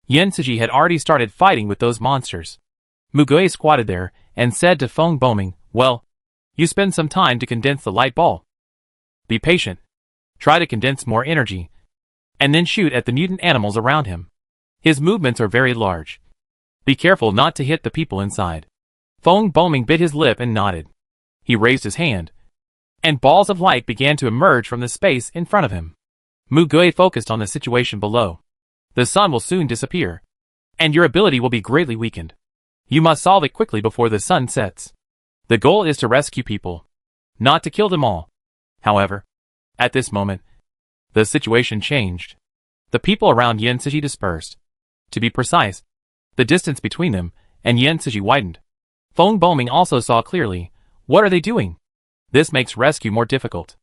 Yinsuji had already started fighting with those monsters. Mugue squatted there and said to Feng Boming, "Well, you spend some time to condense the light ball. Be patient. Try to condense more energy, and then shoot at the mutant animals around him. His movements are very large. Be careful not to hit the people inside." Feng Boming bit his lip and nodded. He raised his hand, and balls of light began to emerge from the space in front of him. Mugue focused on the situation below. "The sun will soon disappear, and your ability will be greatly weakened. You must solve it quickly before the sun sets. The goal is to rescue people, not to kill them all. However, at this moment, The situation changed. The people around Yin Cixi dispersed. To be precise, the distance between them and Yin Cixi widened. Feng Boming also saw clearly. What are they doing? This makes rescue more difficult,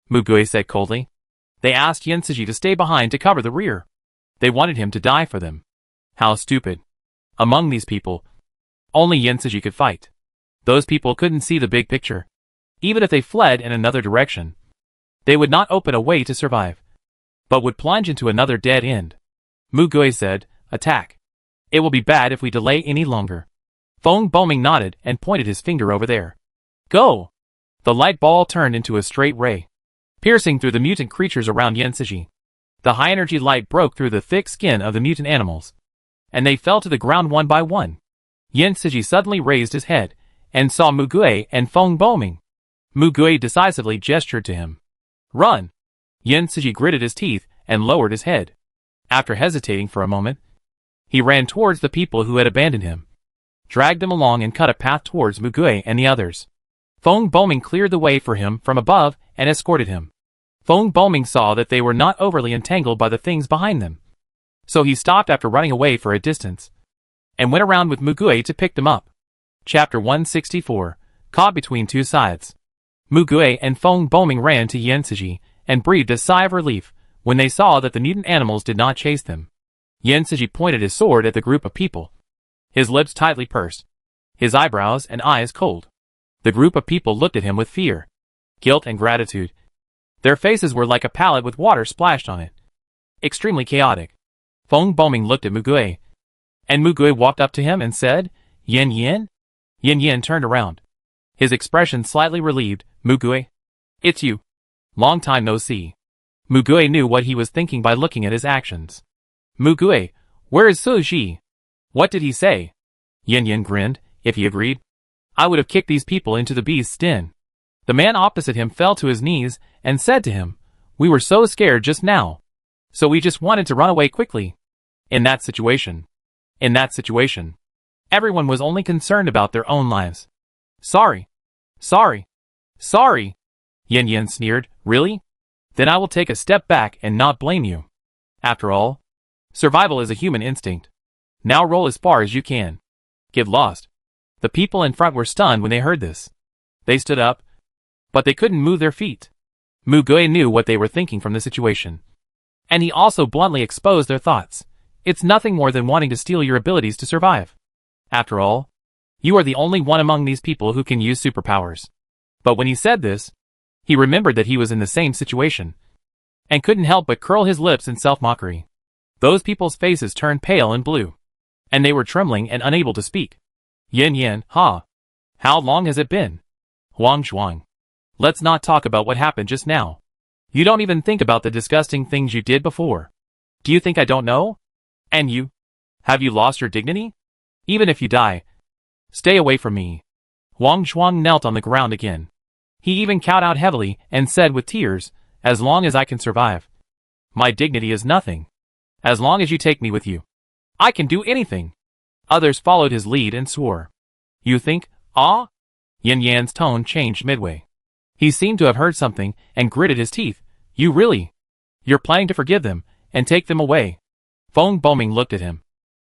Mu Gui said coldly. They asked Yin Cixi to stay behind to cover the rear. They wanted him to die for them. How stupid. Among these people, only Yin Cixi could fight. Those people couldn't see the big picture. Even if they fled in another direction, they would not open a way to survive, but would plunge into another dead end. Mu Gui said, attack. It will be bad if we delay any longer. Feng Boming nodded and pointed his finger over there. Go! The light ball turned into a straight ray, piercing through the mutant creatures around Yin Cixi. The high-energy light broke through the thick skin of the mutant animals, and they fell to the ground one by one. Yin Cixi suddenly raised his head and saw Mu Gui and Feng Boming. Mu Gui decisively gestured to him. Run! Yin Cixi gritted his teeth and lowered his head. After hesitating for a moment, he ran towards the people who had abandoned him, dragged them along and cut a path towards Mu Gui and the others. Feng Boming cleared the way for him from above and escorted him. Feng Boming saw that they were not overly entangled by the things behind them, so he stopped after running away for a distance, and went around with Mu Gui to pick them up. Chapter 164, Caught Between Two Sides. Mu Gui and Feng Boming ran to Yin Cixi and breathed a sigh of relief when they saw that the mutant animals did not chase them. Yin Cixi pointed his sword at the group of people, his lips tightly pursed, his eyebrows and eyes cold. The group of people looked at him with fear, guilt and gratitude. Their faces were like a palette with water splashed on it. Extremely chaotic. Feng Boming looked at Mu Gui, and Mu Gui walked up to him and said, Yin Yin? Yin Yin turned around, his expression slightly relieved. Mu Gui? It's you. Long time no see. Mu Gui knew what he was thinking by looking at his actions. Mu Gui, where is Su Ji? What did he say? Yin Yin grinned. If he agreed, I would have kicked these people into the beast's den. The man opposite him fell to his knees and said to him, we were so scared just now, so we just wanted to run away quickly. In that situation, everyone was only concerned about their own lives. Sorry. Yin Yin sneered. Really? Then I will take a step back and not blame you. After all, survival is a human instinct. Now roll as far as you can. Get lost. The people in front were stunned when they heard this. They stood up, but they couldn't move their feet. Mu Gui knew what they were thinking from the situation, and he also bluntly exposed their thoughts. It's nothing more than wanting to steal your abilities to survive. After all, you are the only one among these people who can use superpowers. But when he said this, he remembered that he was in the same situation, and couldn't help but curl his lips in self-mockery. Those people's faces turned pale and blue, and they were trembling and unable to speak. Yin Yin, ha! How long has it been? Huang Zhuang. Let's not talk about what happened just now. You don't even think about the disgusting things you did before. Do you think I don't know? And you? Have you lost your dignity? Even if you die, stay away from me. Huang Zhuang knelt on the ground again. He even cowed out heavily and said with tears, as long as I can survive, my dignity is nothing. As long as you take me with you, I can do anything. Others followed his lead and swore. You think, ah? Yin Yan's tone changed midway. He seemed to have heard something and gritted his teeth. You're planning to forgive them and take them away. Feng Boming looked at him,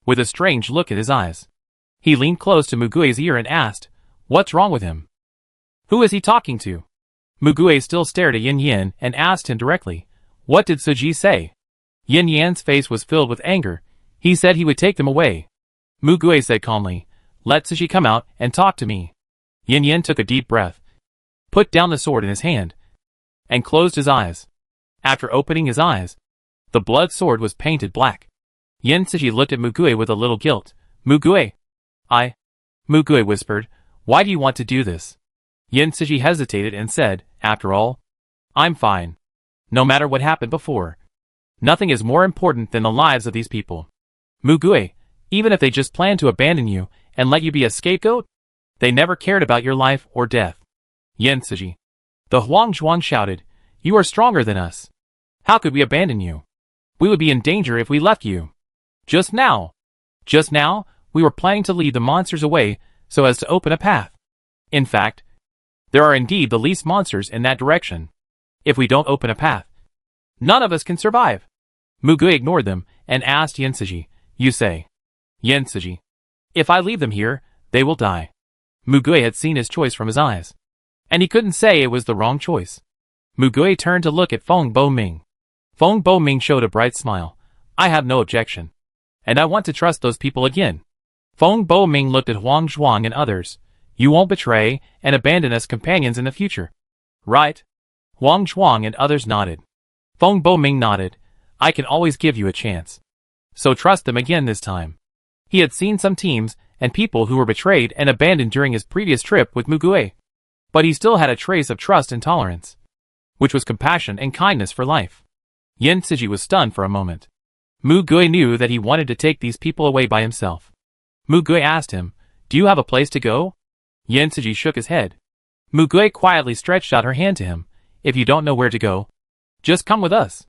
with a strange look in his eyes. He leaned close to Mu Gui's ear and asked, what's wrong with him? Who is he talking to? Mu Gui still stared at Yin Yan and asked him directly, what did Su Ji say? Yin Yan's face was filled with anger. He said he would take them away. Mu Gui said calmly, let Su Ji come out and talk to me. Yin Yan took a deep breath, put down the sword in his hand, and closed his eyes. After opening his eyes, the blood sword was painted black. Yin Cixi looked at Mu Gui with a little guilt. Mu Gui? Mu Gui whispered, why do you want to do this? Yin Cixi hesitated and said, after all, I'm fine. No matter what happened before, nothing is more important than the lives of these people. Mu Gui, even if they just planned to abandon you and let you be a scapegoat, they never cared about your life or death. Yin Cixi. The Huang Zhuang shouted, you are stronger than us. How could we abandon you? We would be in danger if we left you. Just now, we were planning to lead the monsters away so as to open a path. In fact, there are indeed the least monsters in that direction. If we don't open a path, None of us can survive. Mugui ignored them and asked Yensuji, you say. Yensuji. If I leave them here, they will die. Mugui had seen his choice from his eyes. And he couldn't say it was the wrong choice. Mugui turned to look at Feng Bo-ming. Feng Bo-ming showed a bright smile. I have no objection. And I want to trust those people again. Feng Bo-ming looked at Huang Zhuang and others. You won't betray and abandon us companions in the future. Right? Huang Zhuang and others nodded. Feng Bo-ming nodded. I can always give you a chance. So trust them again this time. He had seen some teams and people who were betrayed and abandoned during his previous trip with Mugui. But he still had a trace of trust and tolerance, which was compassion and kindness for life. Yensuji was stunned for a moment. Mugui knew that he wanted to take these people away by himself. Mugui asked him, do you have a place to go? Yensuji shook his head. Mugui quietly stretched out her hand to him. If you don't know where to go, just come with us.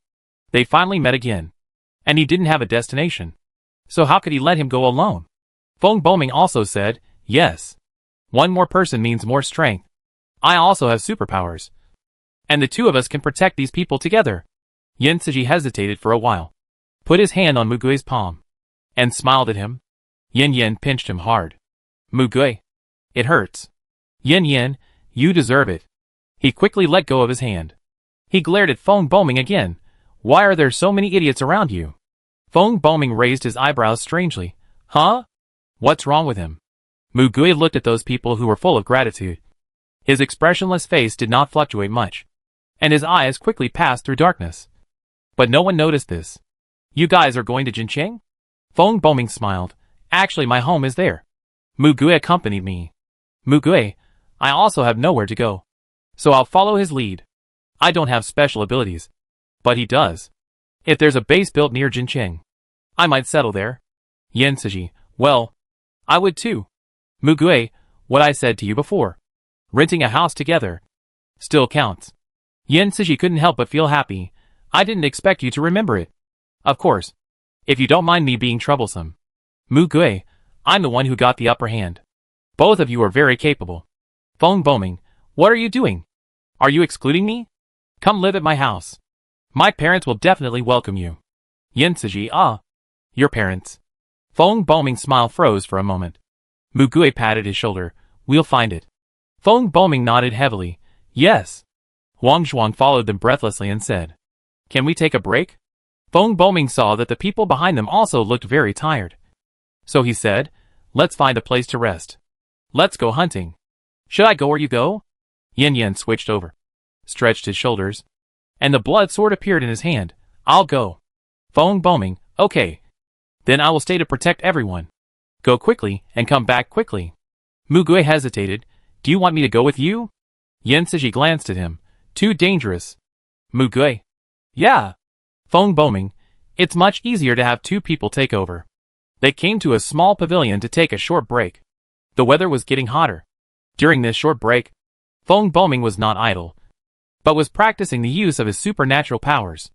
They finally met again. And he didn't have a destination. So how could he let him go alone? Feng Bo-ming also said, yes. One more person means more strength. I also have superpowers. And the two of us can protect these people together. Yensuji hesitated for a while, put his hand on Mugui's palm, and smiled at him. Yin Yin pinched him hard. Mugui. It hurts. Yin Yin, you deserve it. He quickly let go of his hand. He glared at Feng Bo-ming again. Why are there so many idiots around you? Feng Bo-ming raised his eyebrows strangely. Huh? What's wrong with him? Mugui looked at those people who were full of gratitude. His expressionless face did not fluctuate much, and his eyes quickly passed through darkness. But no one noticed this. You guys are going to Jincheng? Feng Bo-ming smiled. Actually, my home is there. Mugui accompanied me. Mugui, I also have nowhere to go. So I'll follow his lead. I don't have special abilities. But he does. If there's a base built near Jincheng, I might settle there. Yensuji, well, I would too. Mugui, what I said to you before. Renting a house together still counts. Yensuji couldn't help but feel happy. I didn't expect you to remember it. Of course. If you don't mind me being troublesome. Mugui, I'm the one who got the upper hand. Both of you are very capable. Feng Bo-ming, what are you doing? Are you excluding me? Come live at my house. My parents will definitely welcome you. Yensuji, your parents. Feng Bo-ming's smile froze for a moment. Mugui patted his shoulder. We'll find it. Feng Bo-ming nodded heavily. Yes. Huang Zhuang followed them breathlessly and said, can we take a break? Feng Bo-ming saw that the people behind them also looked very tired. So he said, let's find a place to rest. Let's go hunting. Should I go or you go? Yin Yin switched over, stretched his shoulders, and the blood sword appeared in his hand. I'll go. Feng Bo-ming, okay. Then I will stay to protect everyone. Go quickly and come back quickly. Mugui hesitated. Do you want me to go with you? Yensuji glanced at him. Too dangerous. Mugui. Yeah. Feng Bo-ming. It's much easier to have two people take over. They came to a small pavilion to take a short break. The weather was getting hotter. During this short break, Feng Bo-ming was not idle, but was practicing the use of his supernatural powers.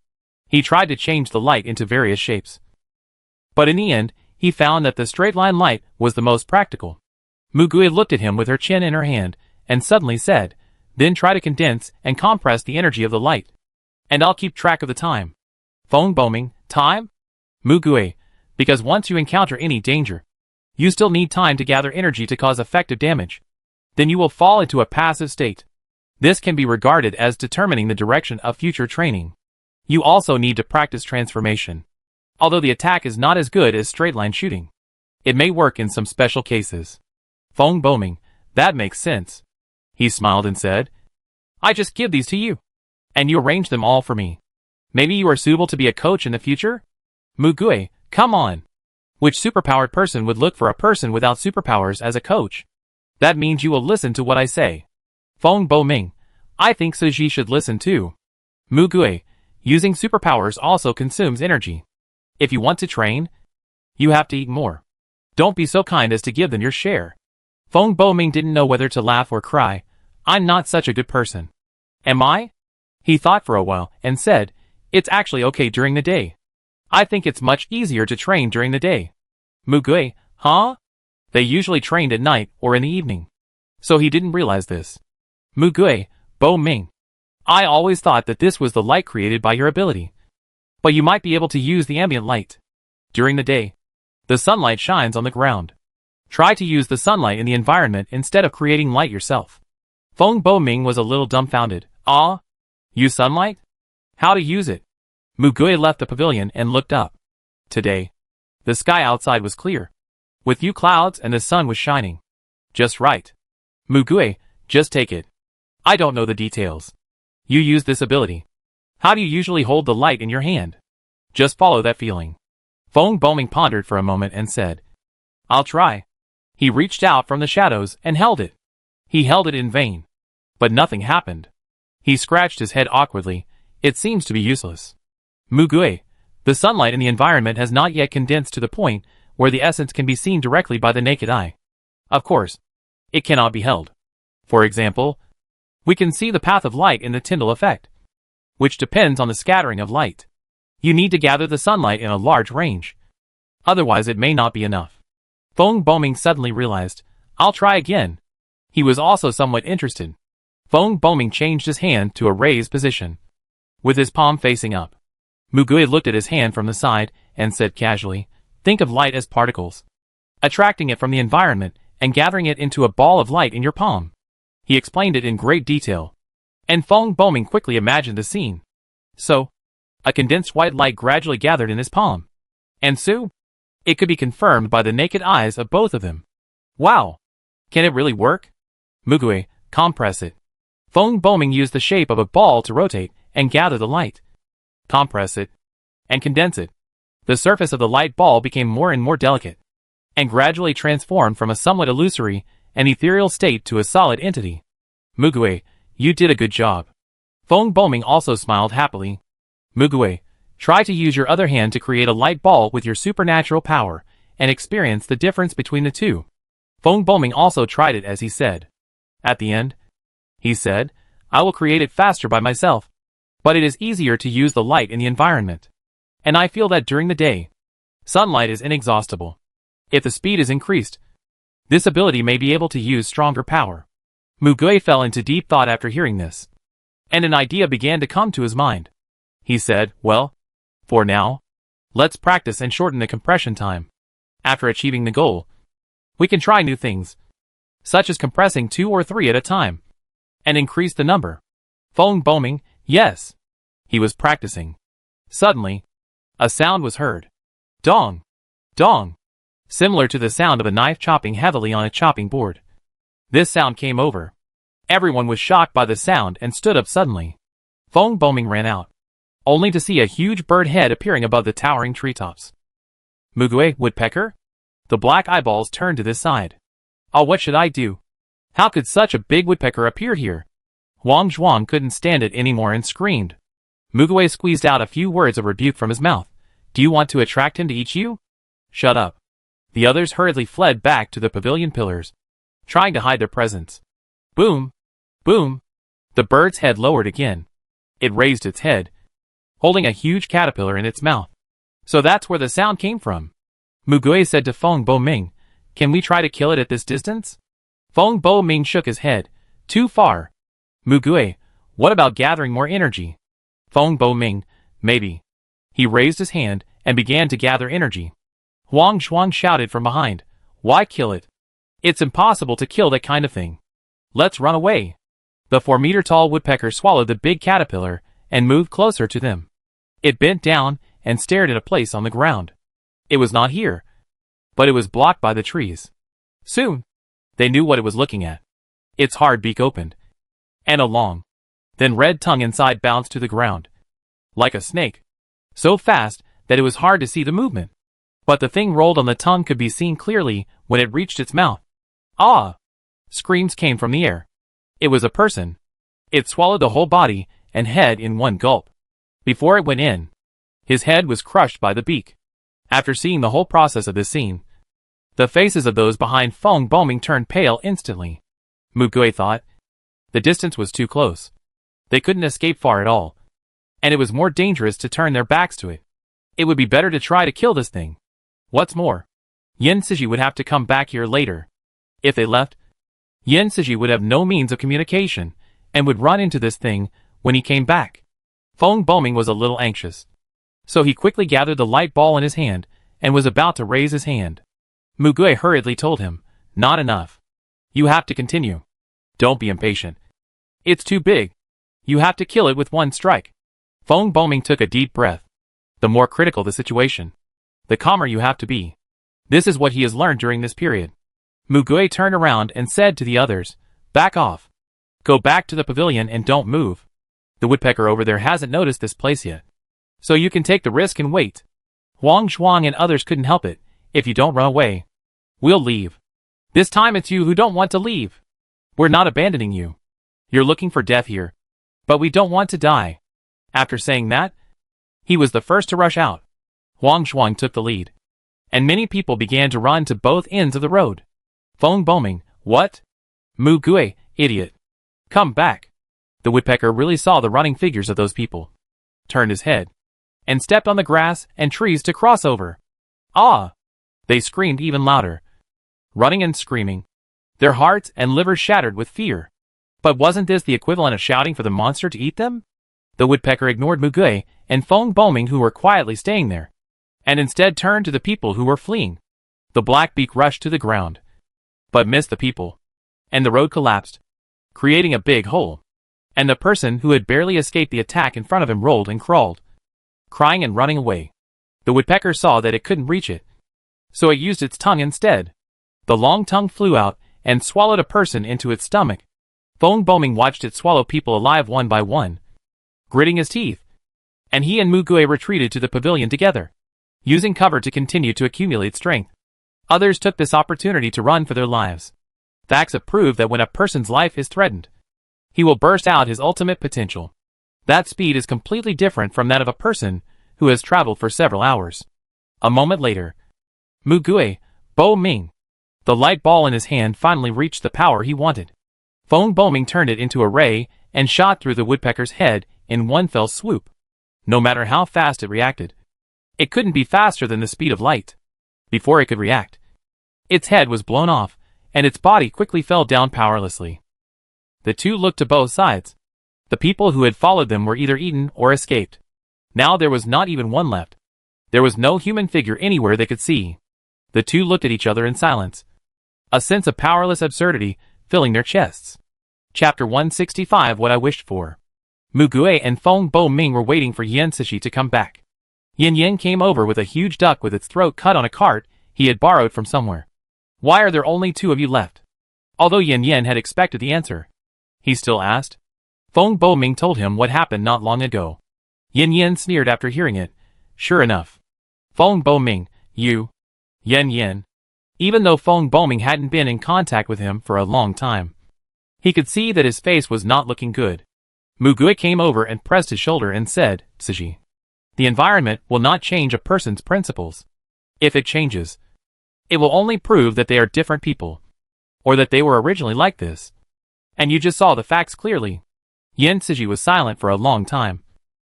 He tried to change the light into various shapes. But in the end, he found that the straight line light was the most practical. Mugui looked at him with her chin in her hand, and suddenly said, then try to condense and compress the energy of the light. And I'll keep track of the time. Feng Bo-ming, time? Mugui, because once you encounter any danger, you still need time to gather energy to cause effective damage. Then you will fall into a passive state. This can be regarded as determining the direction of future training. You also need to practice transformation. Although the attack is not as good as straight-line shooting, it may work in some special cases. Feng Bo-ming, that makes sense. He smiled and said, I just give these to you, and you arrange them all for me. Maybe you are suitable to be a coach in the future? Mugui, come on. Which superpowered person would look for a person without superpowers as a coach? That means you will listen to what I say. Feng Bo-ming, I think Suji should listen too. Mugui, using superpowers also consumes energy. If you want to train, you have to eat more. Don't be so kind as to give them your share. Feng Bo-ming didn't know whether to laugh or cry. I'm not such a good person. Am I? He thought for a while and said, it's actually okay during the day. I think it's much easier to train during the day. Mugui, huh? They usually trained at night or in the evening. So he didn't realize this. Mugui, Bo-ming. I always thought that this was the light created by your ability. But you might be able to use the ambient light. During the day, the sunlight shines on the ground. Try to use the sunlight in the environment instead of creating light yourself. Feng Boming was a little dumbfounded. Ah? Use sunlight? How to use it? Mugui left the pavilion and looked up. Today, the sky outside was clear, with few clouds and the sun was shining. Just right. Mugui, just take it. I don't know the details. You use this ability. How do you usually hold the light in your hand? Just follow that feeling. Feng Boming pondered for a moment and said, I'll try. He reached out from the shadows and held it. He held it in vain. But nothing happened. He scratched his head awkwardly. It seems to be useless. Mugui, the sunlight in the environment has not yet condensed to the point where the essence can be seen directly by the naked eye. Of course, it cannot be held. For example, we can see the path of light in the Tyndall effect, which depends on the scattering of light. You need to gather the sunlight in a large range. Otherwise it may not be enough. Feng Boming suddenly realized, I'll try again. He was also somewhat interested. Feng Boming changed his hand to a raised position, with his palm facing up. Mugui looked at his hand from the side and said casually, think of light as particles, attracting it from the environment and gathering it into a ball of light in your palm. He explained it in great detail, and Feng Boming quickly imagined the scene. So, a condensed white light gradually gathered in his palm. And so, it could be confirmed by the naked eyes of both of them. Wow! Can it really work? Mugui, compress it. Feng Boming used the shape of a ball to rotate and gather the light. Compress it, and condense it. The surface of the light ball became more and more delicate, and gradually transformed from a somewhat illusory and ethereal state to a solid entity. Mugui, you did a good job. Feng Boming also smiled happily. Mugui, try to use your other hand to create a light ball with your supernatural power, and experience the difference between the two. Feng Boming also tried it as he said. At the end, he said, I will create it faster by myself. But it is easier to use the light in the environment. And I feel that during the day, sunlight is inexhaustible. If the speed is increased, this ability may be able to use stronger power. Mugui fell into deep thought after hearing this, and an idea began to come to his mind. He said, well, for now, let's practice and shorten the compression time. After achieving the goal, we can try new things, such as compressing 2 or 3 at a time, and increase the number. Feng Boming, yes. He was practicing. Suddenly, a sound was heard. Dong! Dong! Similar to the sound of a knife chopping heavily on a chopping board. This sound came over. Everyone was shocked by the sound and stood up suddenly. Feng Boming ran out, only to see a huge bird head appearing above the towering treetops. Mugui, woodpecker? The black eyeballs turned to this side. Oh, what should I do? How could such a big woodpecker appear here? Wang Zhuang couldn't stand it anymore and screamed. Mugui squeezed out a few words of rebuke from his mouth. Do you want to attract him to eat you? Shut up. The others hurriedly fled back to the pavilion pillars, trying to hide their presence. Boom! Boom! The bird's head lowered again. It raised its head, holding a huge caterpillar in its mouth. So that's where the sound came from. Mugui said to Feng Boming, can we try to kill it at this distance? Feng Boming shook his head. Too far. Mugui, what about gathering more energy? Feng Boming, maybe. He raised his hand and began to gather energy. Wang Zhuang shouted from behind. Why kill it? It's impossible to kill that kind of thing. Let's run away. The 4-meter-tall woodpecker swallowed the big caterpillar and moved closer to them. It bent down and stared at a place on the ground. It was not here, but it was blocked by the trees. Soon, they knew what it was looking at. Its hard beak opened, and a long, then red tongue inside bounced to the ground, like a snake, so fast that it was hard to see the movement. But the thing rolled on the tongue could be seen clearly when it reached its mouth. Ah! Screams came from the air. It was a person. It swallowed the whole body and head in one gulp. Before it went in, his head was crushed by the beak. After seeing the whole process of this scene, the faces of those behind Feng Boming turned pale instantly. Mugui thought, the distance was too close. They couldn't escape far at all, and it was more dangerous to turn their backs to it. It would be better to try to kill this thing. What's more, Yen Siji would have to come back here later. If they left, Yen Siji would have no means of communication, and would run into this thing when he came back. Feng Boming was a little anxious. So he quickly gathered the light ball in his hand, and was about to raise his hand. Mu Gui hurriedly told him, "Not enough. You have to continue. Don't be impatient. It's too big. You have to kill it with one strike." Feng Boming took a deep breath. The more critical the situation, the calmer you have to be. This is what he has learned during this period. Mu Gui turned around and said to the others, "Back off. Go back to the pavilion and don't move. The woodpecker over there hasn't noticed this place yet. So you can take the risk and wait. Huang Zhuang and others couldn't help it. If you don't run away, we'll leave. This time it's you who don't want to leave. We're not abandoning you. You're looking for death here. But we don't want to die." After saying that, he was the first to rush out. Huang Zhuang took the lead. And many people began to run to both ends of the road. Feng Boming, "What? Mu Gui, idiot. Come back." The woodpecker really saw the running figures of those people, turned his head, and stepped on the grass and trees to cross over. "Ah!" They screamed even louder, running and screaming, their hearts and livers shattered with fear. But wasn't this the equivalent of shouting for the monster to eat them? The woodpecker ignored Mu Gui and Feng Boming, who were quietly staying there, and instead turned to the people who were fleeing. The black beak rushed to the ground, but missed the people, and the road collapsed, creating a big hole. And the person who had barely escaped the attack in front of him rolled and crawled, crying and running away. The woodpecker saw that it couldn't reach it, so it used its tongue instead. The long tongue flew out and swallowed a person into its stomach. Feng Boming watched it swallow people alive one by one, gritting his teeth, and he and Mu Gui retreated to the pavilion together, using cover to continue to accumulate strength. Others took this opportunity to run for their lives. Facts have proved that when a person's life is threatened, he will burst out his ultimate potential. That speed is completely different from that of a person who has traveled for several hours. A moment later, Mu Gui, Bo Ming, the light ball in his hand, finally reached the power he wanted. Feng Boming turned it into a ray and shot through the woodpecker's head in one fell swoop. No matter how fast it reacted, it couldn't be faster than the speed of light. Before it could react, its head was blown off, and its body quickly fell down powerlessly. The two looked to both sides. The people who had followed them were either eaten or escaped. Now there was not even one left. There was no human figure anywhere they could see. The two looked at each other in silence, a sense of powerless absurdity filling their chests. Chapter 165. What I Wished For. Mu Gui and Feng Boming were waiting for Yan Cixi to come back. Yin Yin came over with a huge duck with its throat cut on a cart he had borrowed from somewhere. "Why are there only two of you left?" Although Yin Yin had expected the answer, he still asked. Feng Boming told him what happened not long ago. Yin Yin sneered after hearing it. Sure enough. Feng Boming, you. Yin Yin. Even though Feng Boming hadn't been in contact with him for a long time, he could see that his face was not looking good. Mu Gui came over and pressed his shoulder and said, "Cixi, the environment will not change a person's principles. If it changes, it will only prove that they are different people, or that they were originally like this. And you just saw the facts clearly." Yan Cixi was silent for a long time,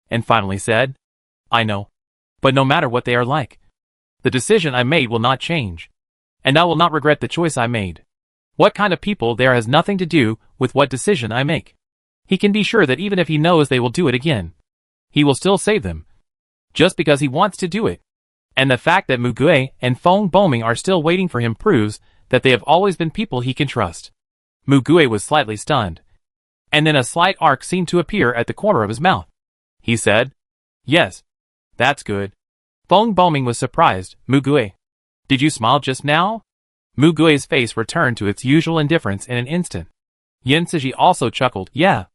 and finally said, "I know. But no matter what they are like, the decision I made will not change, and I will not regret the choice I made. What kind of people they are has nothing to do with what decision I make. He can be sure that even if he knows they will do it again, he will still save them, just because he wants to do it. And the fact that Mu Gui and Feng Boming are still waiting for him proves that they have always been people he can trust." Mu Gui was slightly stunned, and then a slight arc seemed to appear at the corner of his mouth. He said, "Yes, that's good." Feng Boming was surprised. "Mu Gui, did you smile just now?" Mu Gui's face returned to its usual indifference in an instant. Yan Cixi also chuckled. "Yeah,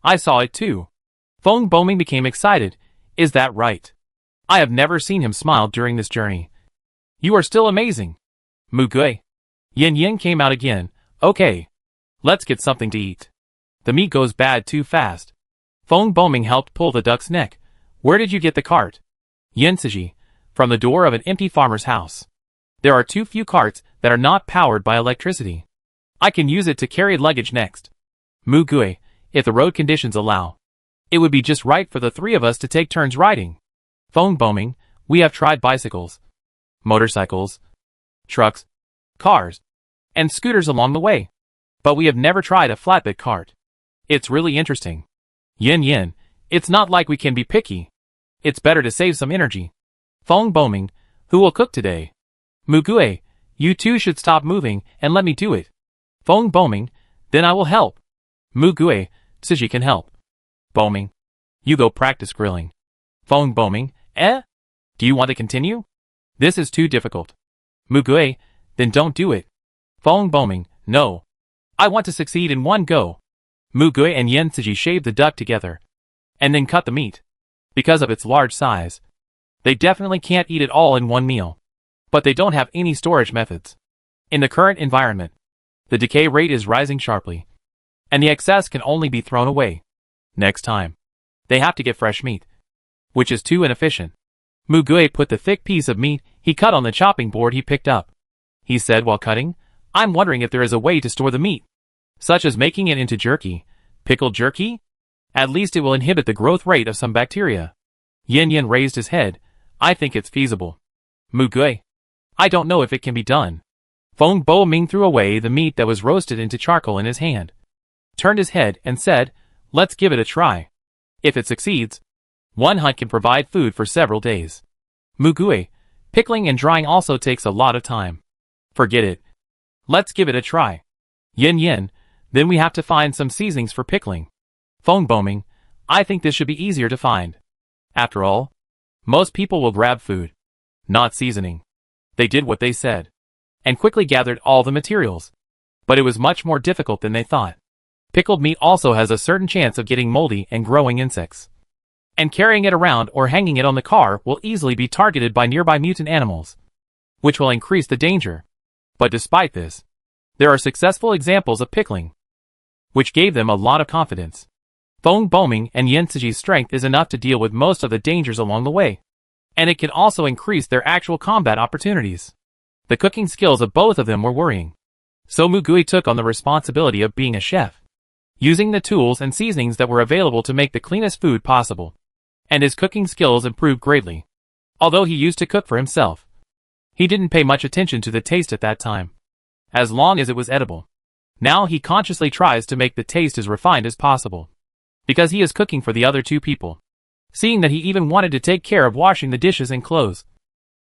I saw it too." Feng Boming became excited. "Is that right? I have never seen him smile during this journey. You are still amazing." Mu Gui. Yin Yin came out again. "Okay, let's get something to eat. The meat goes bad too fast." Feng Boming helped pull the duck's neck. "Where did you get the cart?" Yan Cixi. "From the door of an empty farmer's house. There are too few carts that are not powered by electricity. I can use it to carry luggage next." Mu Gui. "If the road conditions allow, it would be just right for the three of us to take turns riding." Feng Boming. "We have tried bicycles, motorcycles, trucks, cars, and scooters along the way, but we have never tried a flatbed cart. It's really interesting." Yin Yin, it's not like we can be picky. It's better to save some energy. Feng Boming, who will cook today? Mugue, you two should stop moving and let me do it. Feng Boming, then I will help. Mugue, Tsuji can help. Boming, you go practice grilling. Feng Boming, do you want to continue? This is too difficult. Mugue, then don't do it. Feng Boming, no. I want to succeed in one go. Mugue and Yen Tsuji shaved the duck together, and then cut the meat. Because of its large size, they definitely can't eat it all in one meal. But they don't have any storage methods. In the current environment, the decay rate is rising sharply, and the excess can only be thrown away. Next time, they have to get fresh meat, which is too inefficient. Mugue put the thick piece of meat he cut on the chopping board he picked up. He said while cutting, I'm wondering if there is a way to store the meat, such as making it into jerky. Pickled jerky? At least it will inhibit the growth rate of some bacteria. Yin Yin raised his head. I think it's feasible. Mugue, I don't know if it can be done. Feng Boming threw away the meat that was roasted into charcoal in his hand, turned his head and said, let's give it a try. If it succeeds, one hunt can provide food for several days. Mugue, pickling and drying also takes a lot of time. Forget it. Let's give it a try. Yin Yin, then we have to find some seasonings for pickling. Feng Boming, I think this should be easier to find. After all, most people will grab food, not seasoning. They did what they said, and quickly gathered all the materials. But it was much more difficult than they thought. Pickled meat also has a certain chance of getting moldy and growing insects. And carrying it around or hanging it on the car will easily be targeted by nearby mutant animals, which will increase the danger. But despite this, there are successful examples of pickling, which gave them a lot of confidence. Feng Boming and Yen Tsuji's strength is enough to deal with most of the dangers along the way, and it can also increase their actual combat opportunities. The cooking skills of both of them were worrying. So Mugue took on the responsibility of being a chef, using the tools and seasonings that were available to make the cleanest food possible. And his cooking skills improved greatly. Although he used to cook for himself, he didn't pay much attention to the taste at that time, as long as it was edible. Now he consciously tries to make the taste as refined as possible, because he is cooking for the other two people. Seeing that he even wanted to take care of washing the dishes and clothes,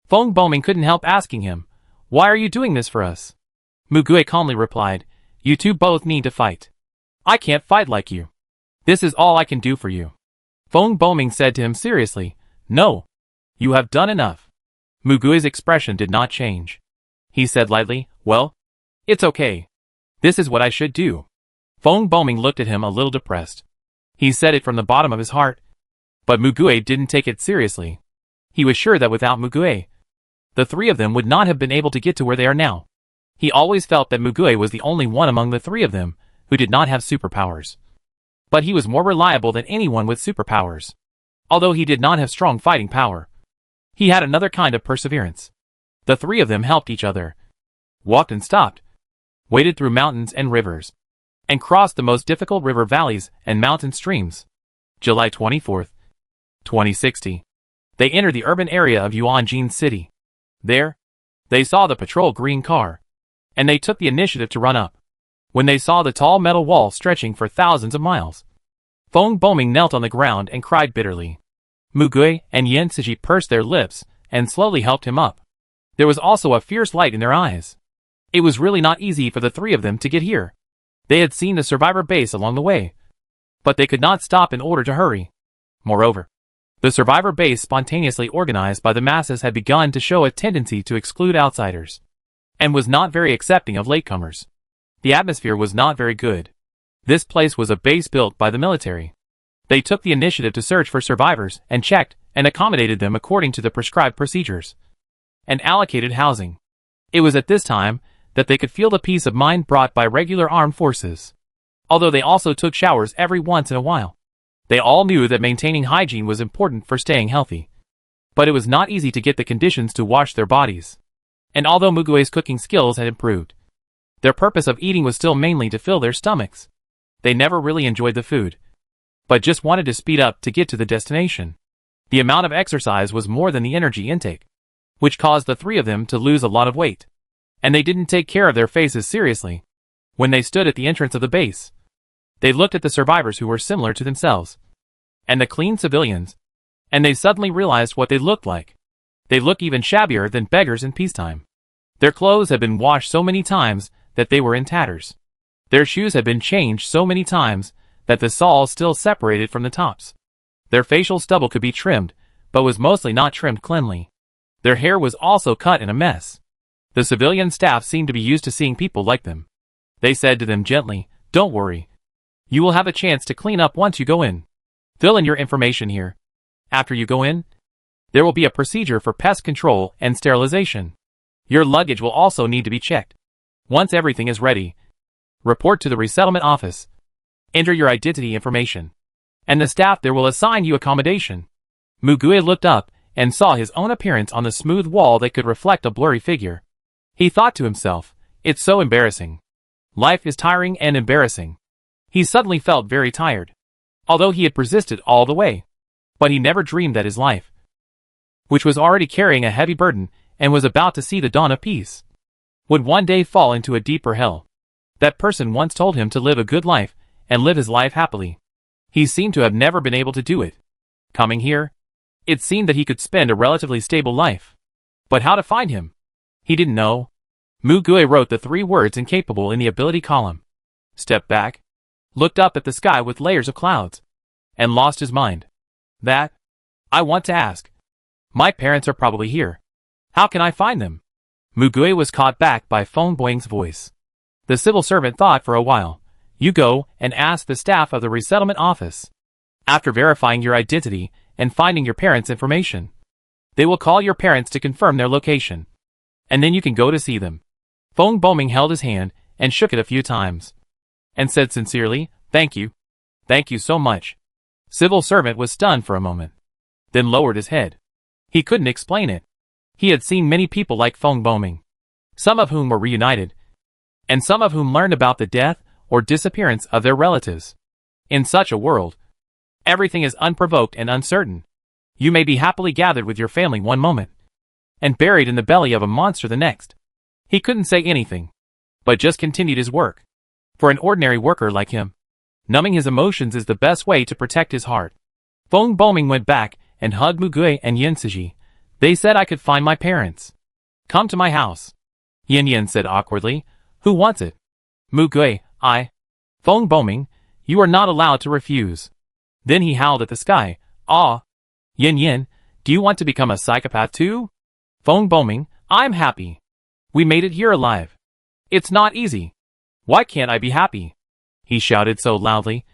Feng Boming couldn't help asking him, why are you doing this for us? Mugue calmly replied, you two both need to fight. I can't fight like you. This is all I can do for you. Feng Boming said to him seriously, no. You have done enough. Mugue's expression did not change. He said lightly, well, it's okay. This is what I should do. Feng Boming looked at him a little depressed. He said it from the bottom of his heart, but Mugue didn't take it seriously. He was sure that without Mugue, the three of them would not have been able to get to where they are now. He always felt that Mugue was the only one among the three of them who did not have superpowers. But he was more reliable than anyone with superpowers. Although he did not have strong fighting power, he had another kind of perseverance. The three of them helped each other, walked and stopped, waded through mountains and rivers, and crossed the most difficult river valleys and mountain streams. July 24th, 2060. They entered the urban area of Yuanjin City. There, they saw the patrol green car, and they took the initiative to run up. When they saw the tall metal wall stretching for thousands of miles, Feng Boming knelt on the ground and cried bitterly. Mugue and Yen Tsuji pursed their lips and slowly helped him up. There was also a fierce light in their eyes. It was really not easy for the three of them to get here. They had seen the survivor base along the way, but they could not stop in order to hurry. Moreover, the survivor base spontaneously organized by the masses had begun to show a tendency to exclude outsiders, and was not very accepting of latecomers. The atmosphere was not very good. This place was a base built by the military. They took the initiative to search for survivors and checked and accommodated them according to the prescribed procedures, and allocated housing. It was at this time that they could feel the peace of mind brought by regular armed forces. Although they also took showers every once in a while. They all knew that maintaining hygiene was important for staying healthy. But it was not easy to get the conditions to wash their bodies. And although Mugue's cooking skills had improved, their purpose of eating was still mainly to fill their stomachs. They never really enjoyed the food, but just wanted to speed up to get to the destination. The amount of exercise was more than the energy intake, which caused the three of them to lose a lot of weight. And they didn't take care of their faces seriously. When they stood at the entrance of the base, they looked at the survivors who were similar to themselves. And the clean civilians. And they suddenly realized what they looked like. They looked even shabbier than beggars in peacetime. Their clothes had been washed so many times that they were in tatters. Their shoes had been changed so many times that the soles still separated from the tops. Their facial stubble could be trimmed, but was mostly not trimmed cleanly. Their hair was also cut in a mess. The civilian staff seemed to be used to seeing people like them. They said to them gently, "Don't worry. You will have a chance to clean up once you go in. Fill in your information here. After you go in, there will be a procedure for pest control and sterilization. Your luggage will also need to be checked. Once everything is ready, report to the resettlement office. Enter your identity information. And the staff there will assign you accommodation." Mugue looked up and saw his own appearance on the smooth wall that could reflect a blurry figure. He thought to himself, "It's so embarrassing. Life is tiring and embarrassing." He suddenly felt very tired, although he had persisted all the way. But he never dreamed that his life, which was already carrying a heavy burden and was about to see the dawn of peace, would one day fall into a deeper hell. That person once told him to live a good life and live his life happily. He seemed to have never been able to do it. Coming here, it seemed that he could spend a relatively stable life. But how to find him? He didn't know. Mugue wrote the 3 words incapable in the ability column. Stepped back, looked up at the sky with layers of clouds, and lost his mind. That? I want to ask. My parents are probably here. How can I find them? Mugue was caught back by Feng Boing's voice. The civil servant thought for a while. You go and ask the staff of the resettlement office. After verifying your identity and finding your parents' information, they will call your parents to confirm their location. And then you can go to see them. Feng Boming held his hand and shook it a few times, and said sincerely, "Thank you. Thank you so much." Civil servant was stunned for a moment, then lowered his head. He couldn't explain it. He had seen many people like Feng Boming, some of whom were reunited, and some of whom learned about the death or disappearance of their relatives. In such a world, everything is unprovoked and uncertain. You may be happily gathered with your family one moment, and buried in the belly of a monster the next. He couldn't say anything, but just continued his work. For an ordinary worker like him, numbing his emotions is the best way to protect his heart. Feng Boming went back and hugged Mugue and Yin Siji. They said I could find my parents. Come to my house. Yin said awkwardly. Who wants it? Mugue, I. Feng Boming, you are not allowed to refuse. Then he howled at the sky. Ah. Yin, do you want to become a psychopath too? Feng Boming, I'm happy. We made it here alive. It's not easy. Why can't I be happy? He shouted so loudly,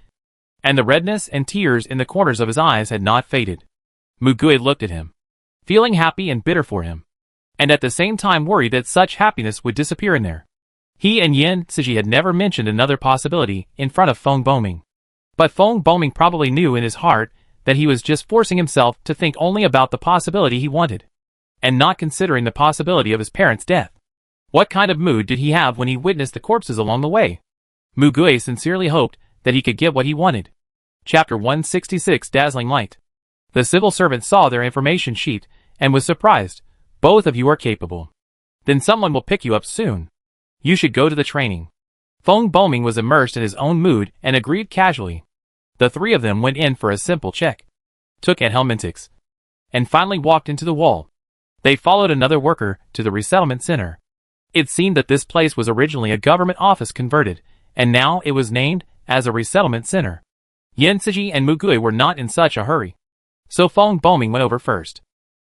and the redness and tears in the corners of his eyes had not faded. Mugue looked at him, feeling happy and bitter for him, and at the same time worried that such happiness would disappear in there. He and Yin Siji had never mentioned another possibility in front of Feng Boming. But Feng Boming probably knew in his heart that he was just forcing himself to think only about the possibility he wanted, and not considering the possibility of his parents' death. What kind of mood did he have when he witnessed the corpses along the way? Mugue sincerely hoped that he could get what he wanted. Chapter 166 Dazzling Light. The civil servant saw their information sheet and was surprised. Both of you are capable. Then someone will pick you up soon. You should go to the training. Feng Boming was immersed in his own mood and agreed casually. The 3 of them went in for a simple check, took anthelmintics, and finally walked into the wall. They followed another worker to the resettlement center. It seemed that this place was originally a government office converted, and now it was named as a resettlement center. Yin Siji and Mugue were not in such a hurry, so Feng Boming went over first.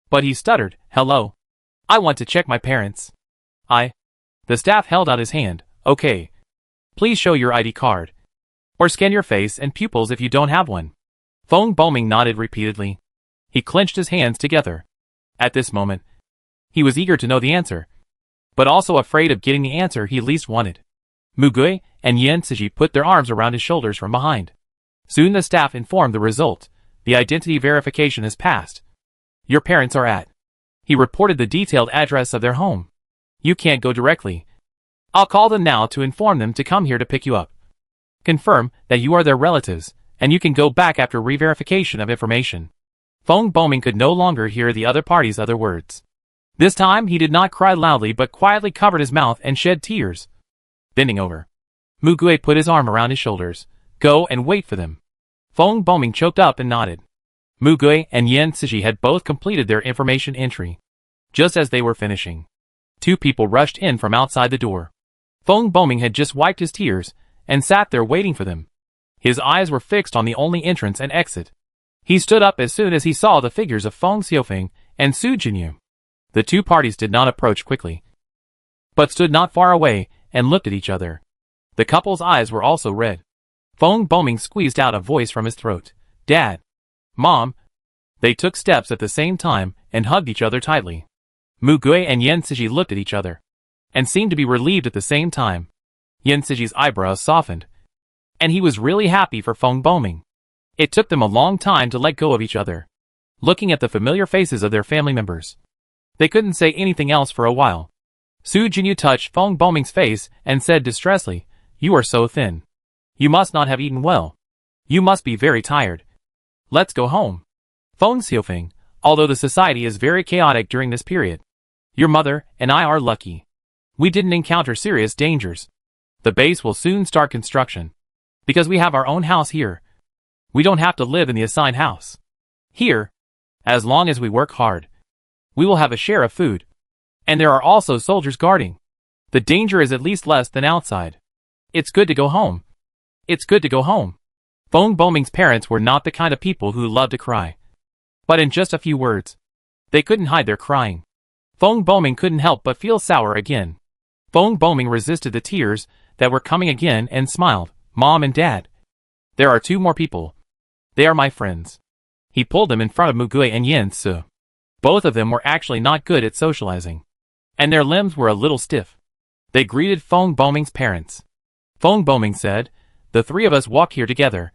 But he stuttered, "Hello. I want to check my parents." The staff held out his hand. "Okay. Please show your ID card. Or scan your face and pupils if you don't have one." Feng Boming nodded repeatedly. He clenched his hands together. At this moment, he was eager to know the answer, but also afraid of getting the answer he least wanted. Mugue and Yin Siji put their arms around his shoulders from behind. Soon the staff informed the result. The identity verification has passed. Your parents are at. He reported the detailed address of their home. You can't go directly. I'll call them now to inform them to come here to pick you up. Confirm that you are their relatives, and you can go back after re-verification of information. Feng Boming could no longer hear the other party's other words. This time he did not cry loudly but quietly covered his mouth and shed tears. Bending over, Mugue put his arm around his shoulders. Go and wait for them. Feng Boming choked up and nodded. Mu Gui and Yan Cixi had both completed their information entry. Just as they were finishing, two people rushed in from outside the door. Feng Boming had just wiped his tears and sat there waiting for them. His eyes were fixed on the only entrance and exit. He stood up as soon as he saw the figures of Feng Xiufeng and Su Jinyu. The two parties did not approach quickly, but stood not far away and looked at each other. The couple's eyes were also red. Feng Boming squeezed out a voice from his throat. Dad. Mom. They took steps at the same time and hugged each other tightly. Mu Gui and Yan Cixi looked at each other and seemed to be relieved at the same time. Yan Cixi's eyebrows softened, and he was really happy for Feng Boming. It took them a long time to let go of each other, looking at the familiar faces of their family members. They couldn't say anything else for a while. Su Jinyu touched Feng Boming's face and said distressedly, "You are so thin. You must not have eaten well. You must be very tired. Let's go home." Feng Xiufeng, although the society is very chaotic during this period, your mother and I are lucky. We didn't encounter serious dangers. The base will soon start construction, because we have our own house here. We don't have to live in the assigned house. Here, as long as we work hard, we will have a share of food. And there are also soldiers guarding. The danger is at least less than outside. It's good to go home. It's good to go home. Feng Boming's parents were not the kind of people who loved to cry. But in just a few words, they couldn't hide their crying. Feng Boming couldn't help but feel sour again. Feng Boming resisted the tears that were coming again and smiled. Mom and Dad. There are two more people. They are my friends. He pulled them in front of Mu Gui and Yan Su. Both of them were actually not good at socializing, and their limbs were a little stiff. They greeted Feng Boming's parents. Feng Boming said, "The three of us walk here together,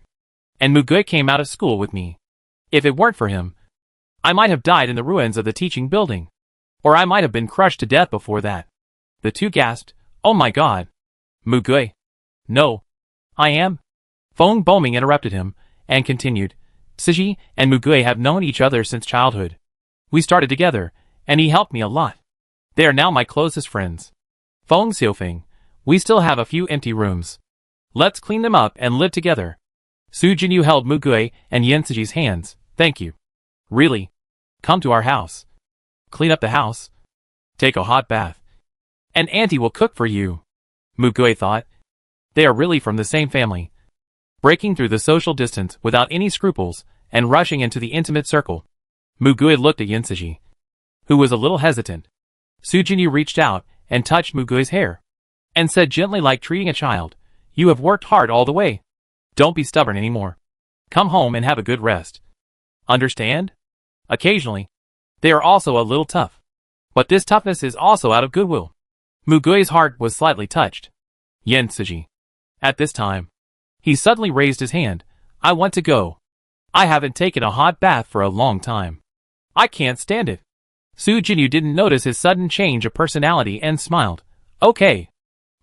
and Mu Gui came out of school with me. If it weren't for him, I might have died in the ruins of the teaching building, or I might have been crushed to death before that." The two gasped, "Oh my God. Mu Gui." "No. I am." Feng Boming interrupted him, and continued, "Cixi and Mu Gui have known each other since childhood. We started together, and he helped me a lot. They are now my closest friends. Feng Xiufeng, we still have a few empty rooms. Let's clean them up and live together." Su Jinyu held Mu Gui and Yan Cixi's hands. "Thank you. Really. Come to our house. Clean up the house. Take a hot bath. And Auntie will cook for you." Mu Gui thought. They are really from the same family. Breaking through the social distance without any scruples and rushing into the intimate circle. Mu Gui looked at Yan Cixi, who was a little hesitant. Su Jinyu reached out and touched Mu Gui's hair, and said gently like treating a child, "You have worked hard all the way. Don't be stubborn anymore. Come home and have a good rest. Understand? Occasionally, they are also a little tough. But this toughness is also out of goodwill." Mu Gui's heart was slightly touched. Yan Cixi. At this time, he suddenly raised his hand. "I want to go. I haven't taken a hot bath for a long time. I can't stand it." Su Jinyu didn't notice his sudden change of personality and smiled. "Okay."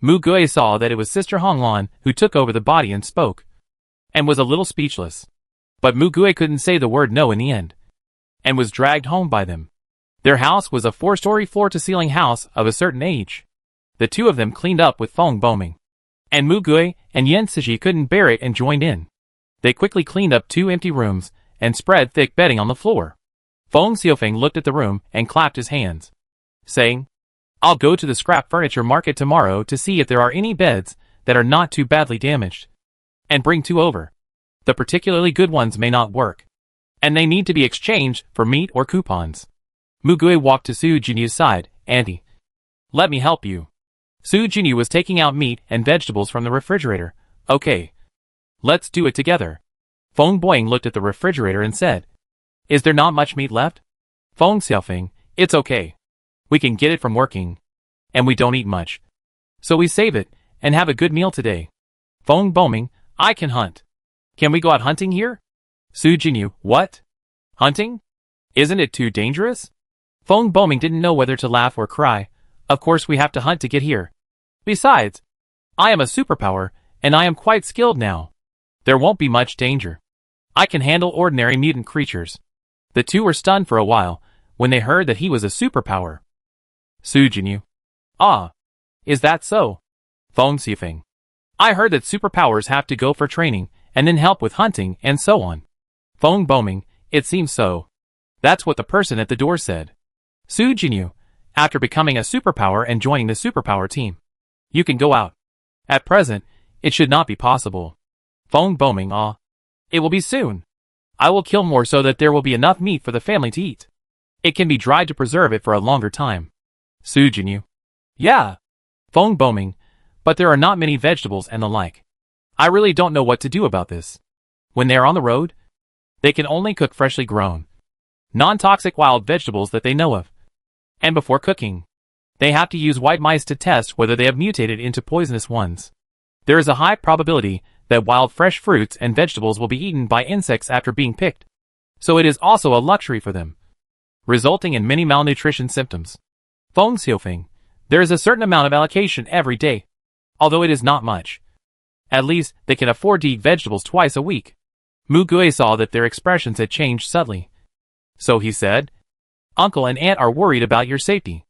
Mu Gui saw that it was Sister Honglan who took over the body and spoke, and was a little speechless. But Mu Gui couldn't say the word no in the end, and was dragged home by them. Their house was a 4-story floor-to-ceiling house of a certain age. The two of them cleaned up with Feng Boming, and Mu Gui and Yan Cixi couldn't bear it and joined in. They quickly cleaned up 2 empty rooms and spread thick bedding on the floor. Feng Xiufeng looked at the room and clapped his hands, saying, "I'll go to the scrap furniture market tomorrow to see if there are any beds that are not too badly damaged, and bring 2 over. The particularly good ones may not work, and they need to be exchanged for meat or coupons." Mu Gui walked to Su Jinyu's side. "Auntie, let me help you." Su Jinyu was taking out meat and vegetables from the refrigerator. "Okay. Let's do it together." Feng Boing looked at the refrigerator and said, "Is there not much meat left?" Feng Xiufeng, "It's okay. We can get it from working, and we don't eat much, so we save it and have a good meal today." Feng Boming, "I can hunt. Can we go out hunting here?" Su Jinyu, "What? Hunting? Isn't it too dangerous?" Feng Boming didn't know whether to laugh or cry. "Of course we have to hunt to get here. Besides, I am a superpower, and I am quite skilled now. There won't be much danger. I can handle ordinary mutant creatures." The two were stunned for a while when they heard that he was a superpower. Su Jinyu, "Ah, is that so?" Feng Xiufeng, "I heard that superpowers have to go for training, and then help with hunting, and so on. Feng Boming, it seems so. That's what the person at the door said. Su Jinyu, after becoming a superpower and joining the superpower team. You can go out. At present, it should not be possible. Feng Boming, it will be soon. I will kill more so that there will be enough meat for the family to eat. It can be dried to preserve it for a longer time. Su Jinyu. Yeah. Feng Boming, but there are not many vegetables and the like. I really don't know what to do about this. When they are on the road, they can only cook freshly grown, non-toxic wild vegetables that they know of. And before cooking, they have to use white mice to test whether they have mutated into poisonous ones. There is a high probability that wild fresh fruits and vegetables will be eaten by insects after being picked. So it is also a luxury for them, resulting in many malnutrition symptoms. Feng Xiaofeng, there is a certain amount of allocation every day, although it is not much. At least, they can afford to eat vegetables twice a week. Mu Gui saw that their expressions had changed subtly. So he said, Uncle and Aunt are worried about your safety.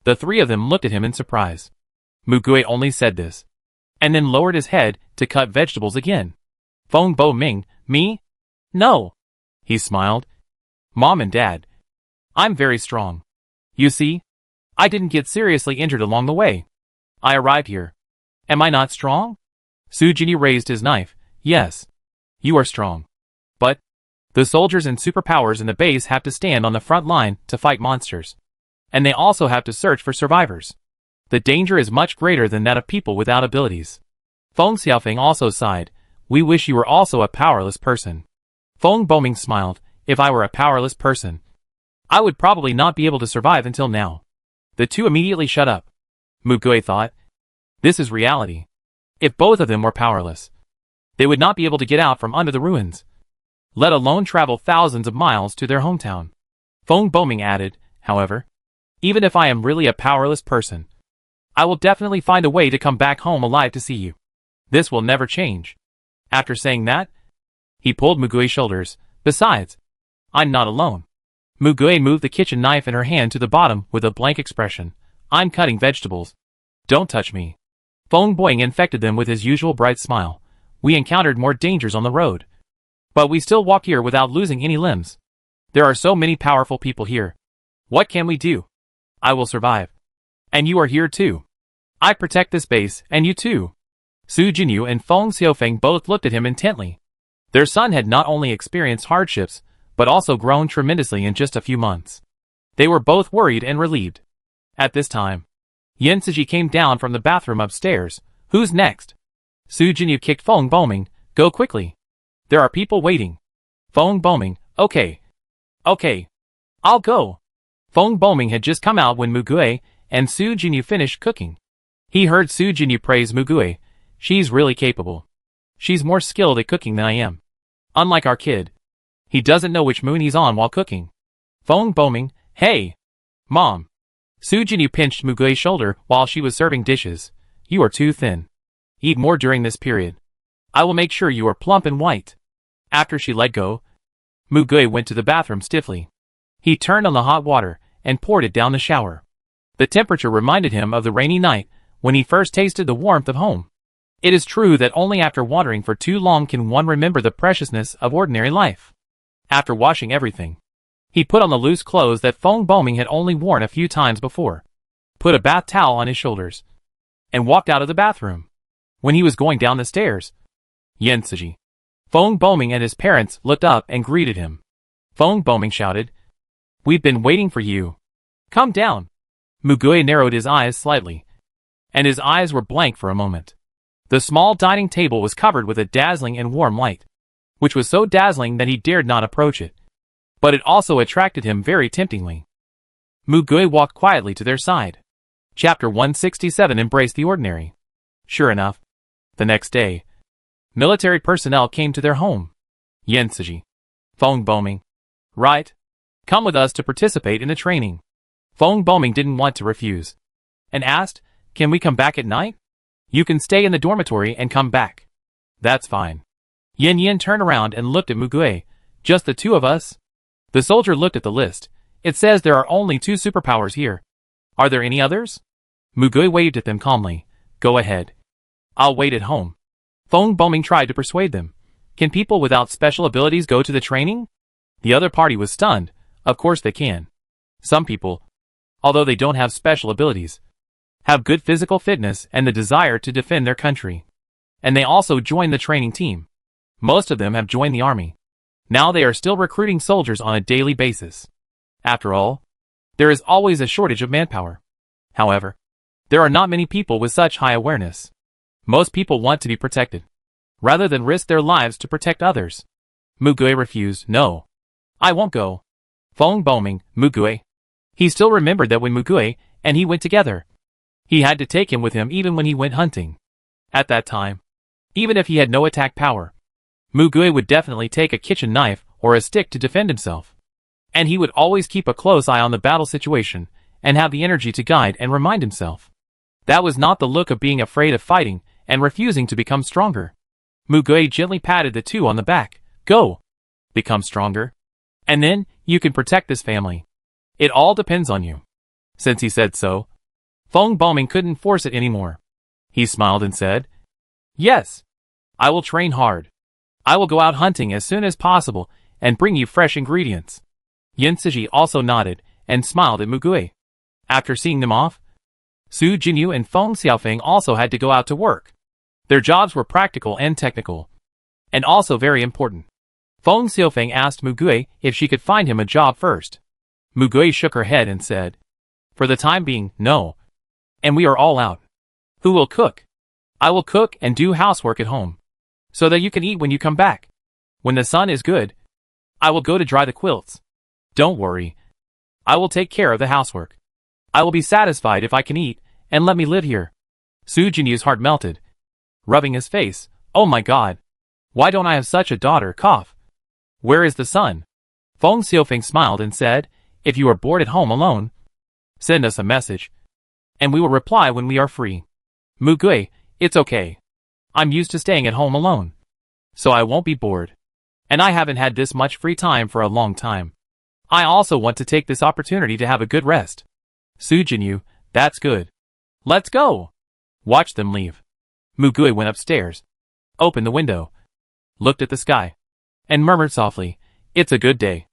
The three of them looked at him in surprise. Mu Gui only said this, and then lowered his head to cut vegetables again. Feng Boming, me? No. He smiled. Mom and Dad, I'm very strong. You see, I didn't get seriously injured along the way. I arrived here. Am I not strong? Su Jinyu raised his knife. Yes. You are strong. But the soldiers and superpowers in the base have to stand on the front line to fight monsters. And they also have to search for survivors. The danger is much greater than that of people without abilities. Feng Xiaofeng also sighed. We wish you were also a powerless person. Feng Boming smiled. If I were a powerless person, I would probably not be able to survive until now. The two immediately shut up. Mu Gui thought, this is reality. If both of them were powerless, they would not be able to get out from under the ruins, let alone travel thousands of miles to their hometown. Feng Boming added, however, even if I am really a powerless person, I will definitely find a way to come back home alive to see you. This will never change. After saying that, he pulled Mu Gui's shoulders. Besides, I'm not alone. Mu Gui moved the kitchen knife in her hand to the bottom with a blank expression. I'm cutting vegetables. Don't touch me. Feng Boing infected them with his usual bright smile. We encountered more dangers on the road, but we still walk here without losing any limbs. There are so many powerful people here. What can we do? I will survive. And you are here too. I protect this base, and you too. Su Jinyu and Feng Xiaofeng both looked at him intently. Their son had not only experienced hardships, but also grown tremendously in just a few months. They were both worried and relieved. At this time, Yen Siji came down from the bathroom upstairs. Who's next? Su Jinyu kicked Feng Boming. Go quickly. There are people waiting. Feng Boming, okay. Okay. I'll go. Feng Boming had just come out when Mu Gui and Su Jinyu finished cooking. He heard Su Jinyu praise Mu Gui. She's really capable. She's more skilled at cooking than I am. Unlike our kid, he doesn't know which moon he's on while cooking. Feng Boming, hey. Mom. Su Jinyu pinched Mu Gui's shoulder while she was serving dishes. You are too thin. Eat more during this period. I will make sure you are plump and white. After she let go, Mu Gui went to the bathroom stiffly. He turned on the hot water and poured it down the shower. The temperature reminded him of the rainy night when he first tasted the warmth of home. It is true that only after wandering for too long can one remember the preciousness of ordinary life. After washing everything, he put on the loose clothes that Feng Boming had only worn a few times before, put a bath towel on his shoulders, and walked out of the bathroom. When he was going down the stairs, Yen Siji, Feng Boming and his parents looked up and greeted him. Feng Boming shouted, We've been waiting for you. Come down. Mu Gui narrowed his eyes slightly, and his eyes were blank for a moment. The small dining table was covered with a dazzling and warm light, which was so dazzling that he dared not approach it. But it also attracted him very temptingly. Mu Gui walked quietly to their side. Chapter 167 embraced the ordinary. Sure enough, the next day, military personnel came to their home. Yen Siji, Feng Boming, right? Come with us to participate in the training. Feng Boming didn't want to refuse, and asked, Can we come back at night? You can stay in the dormitory and come back. That's fine. Yen turned around and looked at Mu Gui. Just the two of us? The soldier looked at the list. It says there are only 2 superpowers here. Are there any others? Mu Gui waved at them calmly. Go ahead. I'll wait at home. Feng Boming tried to persuade them. Can people without special abilities go to the training? The other party was stunned. Of course they can. Some people, although they don't have special abilities, have good physical fitness and the desire to defend their country. And they also join the training team. Most of them have joined the army. Now they are still recruiting soldiers on a daily basis. After all, there is always a shortage of manpower. However, there are not many people with such high awareness. Most people want to be protected, rather than risk their lives to protect others. Mugue refused. No. I won't go. Fong Boming, Mugue. He still remembered that when Mugue and he went together, he had to take him with him even when he went hunting. At that time, even if he had no attack power, Mugue would definitely take a kitchen knife or a stick to defend himself. And he would always keep a close eye on the battle situation and have the energy to guide and remind himself. That was not the look of being afraid of fighting and refusing to become stronger. Mugue gently patted the two on the back. Go. Become stronger. And then, you can protect this family. It all depends on you. Since he said so, Fong Boming couldn't force it anymore. He smiled and said, Yes. I will train hard. I will go out hunting as soon as possible and bring you fresh ingredients. Yin Siji also nodded and smiled at Mugue. After seeing them off, Su Jinyu and Feng Xiaofeng also had to go out to work. Their jobs were practical and technical, and also very important. Feng Xiaofeng asked Mugue if she could find him a job first. Mugue shook her head and said, For the time being, no. And we are all out. Who will cook? I will cook and do housework at home, so that you can eat when you come back. When the sun is good, I will go to dry the quilts. Don't worry. I will take care of the housework. I will be satisfied if I can eat, and let me live here. Su Jinyu's heart melted. Rubbing his face, Oh my god. Why don't I have such a daughter? Cough. Where is the sun? Feng Xiaofeng smiled and said, If you are bored at home alone, send us a message, and we will reply when we are free. Mugue, it's okay. I'm used to staying at home alone, so I won't be bored. And I haven't had this much free time for a long time. I also want to take this opportunity to have a good rest. Su Jinyu, that's good. Let's go. Watch them leave. Mugue went upstairs, opened the window, looked at the sky, and murmured softly, It's a good day.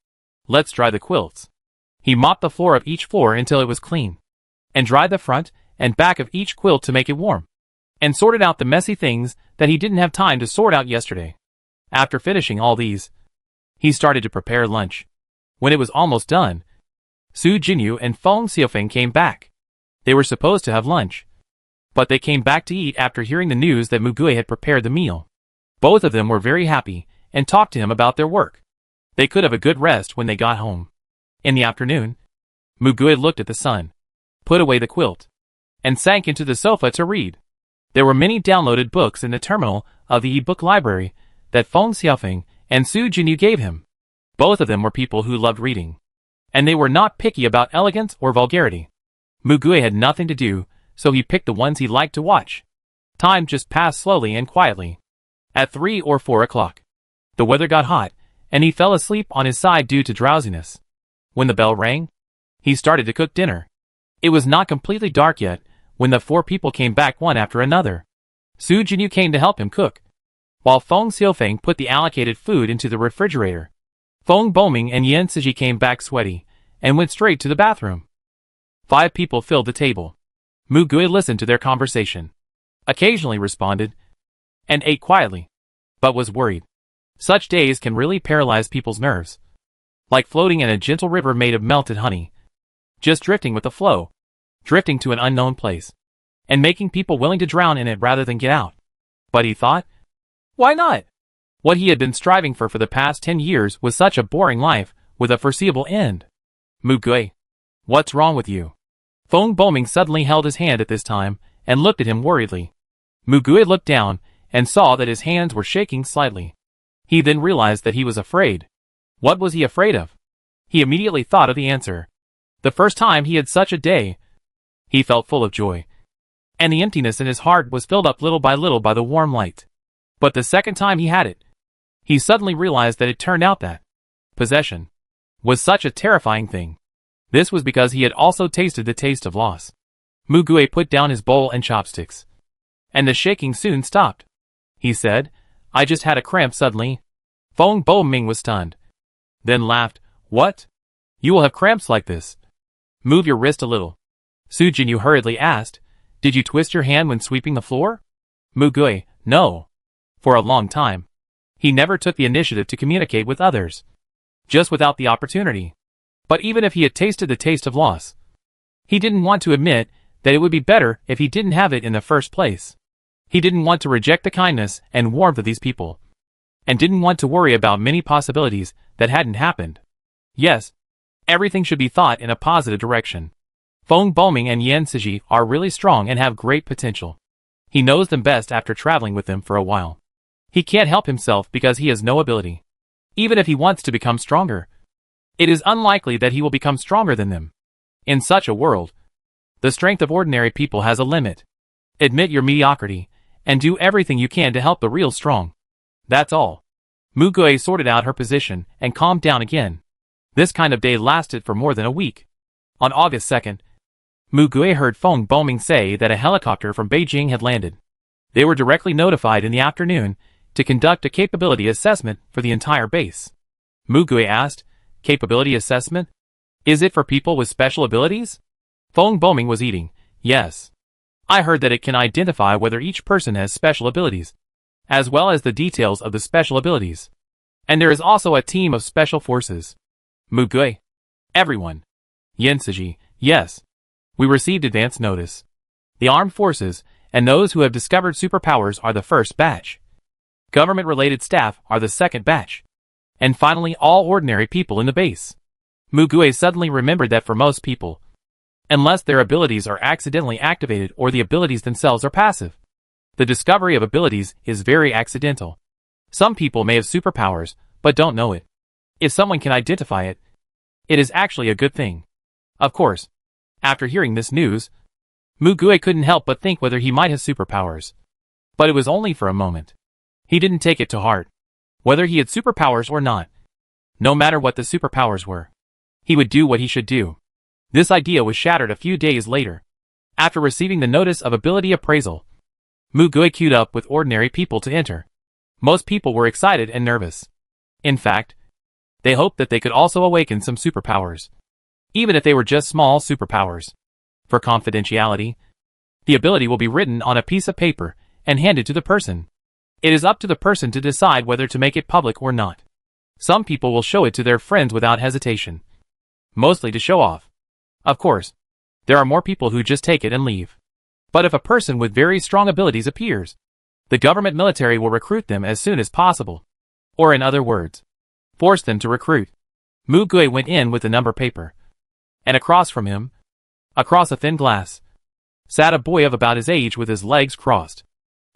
Let's dry the quilts. He mopped the floor of each floor until it was clean, and dried the front and back of each quilt to make it warm, and sorted out the messy things that he didn't have time to sort out yesterday. After finishing all these, he started to prepare lunch. When it was almost done, Su Jinyu and Feng Xiaofeng came back. They were supposed to have lunch, but they came back to eat after hearing the news that Mugue had prepared the meal. Both of them were very happy and talked to him about their work. They could have a good rest when they got home. In the afternoon, Mugue looked at the sun, put away the quilt, and sank into the sofa to read. There were many downloaded books in the terminal of the e-book library that Feng Xiaofeng and Su Jinyu gave him. Both of them were people who loved reading, and they were not picky about elegance or vulgarity. Mugue had nothing to do, so he picked the ones he liked to watch. Time just passed slowly and quietly. At 3 or 4 o'clock, the weather got hot, and he fell asleep on his side due to drowsiness. When the bell rang, he started to cook dinner. It was not completely dark yet when the 4 people came back one after another. Su Jinyu came to help him cook, while Feng Xiaofeng put the allocated food into the refrigerator. Feng Boming and Yin Siji came back sweaty and went straight to the bathroom. 5 people filled the table. Mugue listened to their conversation, occasionally responded, and ate quietly, but was worried. Such days can really paralyze people's nerves. Like floating in a gentle river made of melted honey, just drifting with the flow, drifting to an unknown place, and making people willing to drown in it rather than get out. But he thought, why not? What he had been striving for the past 10 years was such a boring life with a foreseeable end. Mugue, what's wrong with you? Feng Boming suddenly held his hand at this time and looked at him worriedly. Mugue looked down and saw that his hands were shaking slightly. He then realized that he was afraid. What was he afraid of? He immediately thought of the answer. The first time he had such a day, he felt full of joy, and the emptiness in his heart was filled up little by the warm light. But the second time he had it, he suddenly realized that it turned out that possession was such a terrifying thing. This was because he had also tasted the taste of loss. Mugue put down his bowl and chopsticks, and the shaking soon stopped. He said, I just had a cramp suddenly. Feng Boming was stunned. Then laughed. What? You will have cramps like this. Move your wrist a little. Su Jinyu hurriedly asked. Did you twist your hand when sweeping the floor? Mu Gui, no. For a long time. He never took the initiative to communicate with others. Just without the opportunity. But even if he had tasted the taste of loss, he didn't want to admit that it would be better if he didn't have it in the first place. He didn't want to reject the kindness and warmth of these people, and didn't want to worry about many possibilities that hadn't happened. Yes, everything should be thought in a positive direction. Feng Boming and Yan Siji are really strong and have great potential. He knows them best after traveling with them for a while. He can't help himself because he has no ability. Even if he wants to become stronger, it is unlikely that he will become stronger than them. In such a world, the strength of ordinary people has a limit. Admit your mediocrity, and do everything you can to help the real strong. That's all. Mu Gui sorted out her position and calmed down again. This kind of day lasted for more than a week. On August 2nd, Mu Gui heard Feng Boming say that a helicopter from Beijing had landed. They were directly notified in the afternoon to conduct a capability assessment for the entire base. Mu Gui asked, Capability assessment? Is it for people with special abilities? Feng Boming was eating. Yes. I heard that it can identify whether each person has special abilities, as well as the details of the special abilities. And there is also a team of special forces. Mu Gui. Everyone. Yan Siji. Yes. We received advance notice. The armed forces, and those who have discovered superpowers are the first batch. Government-related staff are the second batch. And finally all ordinary people in the base. Mu Gui suddenly remembered that for most people, unless their abilities are accidentally activated or the abilities themselves are passive, the discovery of abilities is very accidental. Some people may have superpowers, but don't know it. If someone can identify it, it is actually a good thing. Of course, after hearing this news, Mu Gui couldn't help but think whether he might have superpowers. But it was only for a moment. He didn't take it to heart, whether he had superpowers or not. No matter what the superpowers were, he would do what he should do. This idea was shattered a few days later. After receiving the notice of ability appraisal, Mu Gui queued up with ordinary people to enter. Most people were excited and nervous. In fact, they hoped that they could also awaken some superpowers, even if they were just small superpowers. For confidentiality, the ability will be written on a piece of paper and handed to the person. It is up to the person to decide whether to make it public or not. Some people will show it to their friends without hesitation, mostly to show off. Of course, there are more people who just take it and leave. But if a person with very strong abilities appears, the government military will recruit them as soon as possible. Or in other words, force them to recruit. Mu Gui went in with the number paper. And across from him, across a thin glass, sat a boy of about his age with his legs crossed.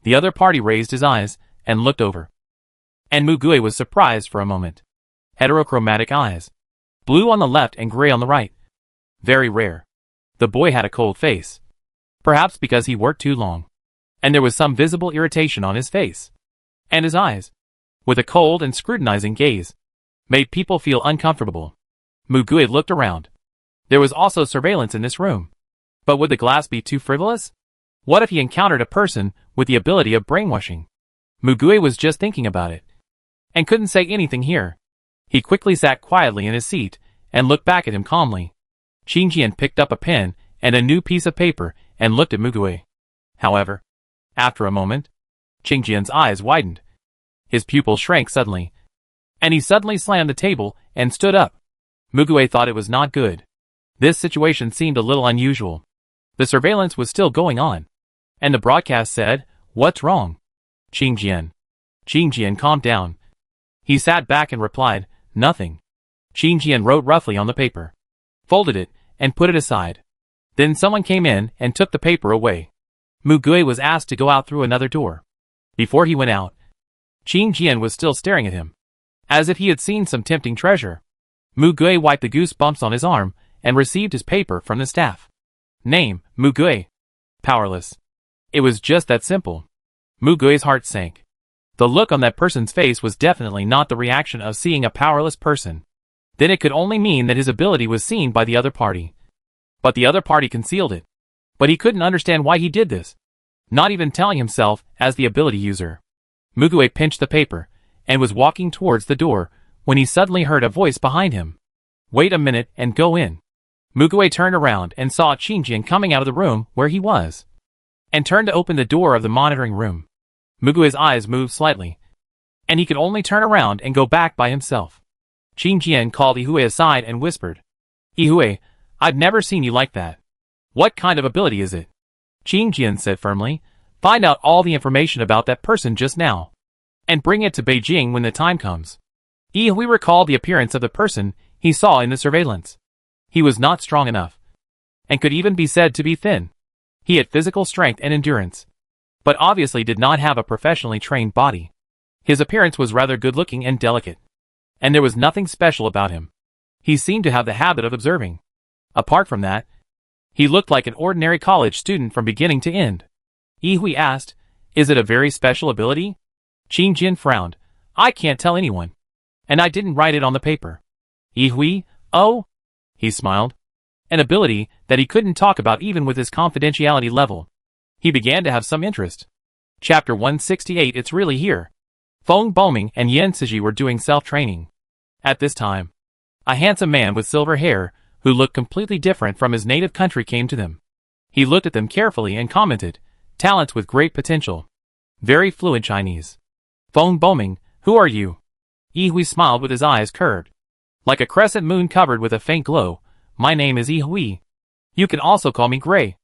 The other party raised his eyes and looked over. And Mu Gui was surprised for a moment. Heterochromatic eyes. Blue on the left and gray on the right. Very rare. The boy had a cold face. Perhaps because he worked too long. And there was some visible irritation on his face. And his eyes, with a cold and scrutinizing gaze, made people feel uncomfortable. Mu Gui looked around. There was also surveillance in this room. But would the glass be too frivolous? What if he encountered a person with the ability of brainwashing? Mu Gui was just thinking about it, and couldn't say anything here. He quickly sat quietly in his seat, and looked back at him calmly. Qingjian picked up a pen and a new piece of paper, and looked at Mu Gui. However, after a moment, Qingjian's eyes widened. His pupil shrank suddenly, and he suddenly slammed the table and stood up. Mu Gui thought it was not good. This situation seemed a little unusual. The surveillance was still going on, and the broadcast said, "What's wrong?" Qingjian. Qingjian calmed down. He sat back and replied, "Nothing." Qingjian wrote roughly on the paper, folded it, and put it aside. Then someone came in and took the paper away. Mu Gui was asked to go out through another door. Before he went out, Qingjian was still staring at him, as if he had seen some tempting treasure. Mu Gui wiped the goosebumps on his arm and received his paper from the staff. Name, Mu Gui. Powerless. It was just that simple. Mu Gui's heart sank. The look on that person's face was definitely not the reaction of seeing a powerless person. Then it could only mean that his ability was seen by the other party. But the other party concealed it. But he couldn't understand why he did this, not even telling himself as the ability user. Mugue pinched the paper, and was walking towards the door, when he suddenly heard a voice behind him. Wait a minute and go in. Mugue turned around and saw Qingjian coming out of the room where he was, and turned to open the door of the monitoring room. Mugue's eyes moved slightly, and he could only turn around and go back by himself. Qingjian called Yihue aside and whispered, Yihue, I've never seen you like that. What kind of ability is it? Qingjian said firmly, find out all the information about that person just now, and bring it to Beijing when the time comes. Yihue recalled the appearance of the person he saw in the surveillance. He was not strong enough, and could even be said to be thin. He had physical strength and endurance, but obviously did not have a professionally trained body. His appearance was rather good-looking and delicate, and there was nothing special about him. He seemed to have the habit of observing. Apart from that, he looked like an ordinary college student from beginning to end. Yihue asked, is it a very special ability? Qingjian frowned. I can't tell anyone, and I didn't write it on the paper. Yihue, oh? He smiled. An ability that he couldn't talk about even with his confidentiality level. He began to have some interest. Chapter 168. It's really here. Feng Boming and Yan Siji were doing self-training. At this time, a handsome man with silver hair, who looked completely different from his native country, came to them. He looked at them carefully and commented, talents with great potential. Very fluent Chinese. Feng Boming, who are you? Yihue smiled with his eyes curved, like a crescent moon covered with a faint glow. My name is Yihue. You can also call me Gray.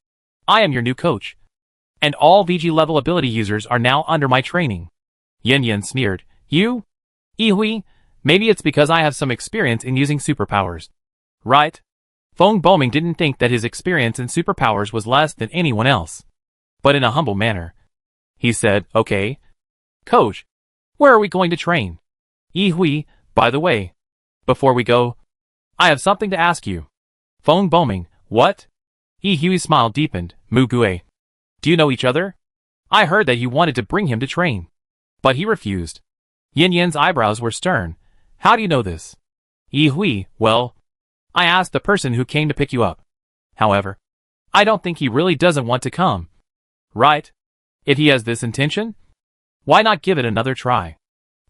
I am your new coach, and all VG level ability users are now under my training. Yan sneered. You? Yihue? Maybe it's because I have some experience in using superpowers. Right? Feng Boming didn't think that his experience in superpowers was less than anyone else. But in a humble manner, he said, okay. Coach, where are we going to train? Yihue, by the way, before we go, I have something to ask you. Feng Boming, what? Yihue's smile deepened. Mugue, do you know each other? I heard that you wanted to bring him to train, but he refused. Yan's eyebrows were stern. How do you know this? Yihue, well, I asked the person who came to pick you up. However, I don't think he really doesn't want to come. Right? If he has this intention, why not give it another try?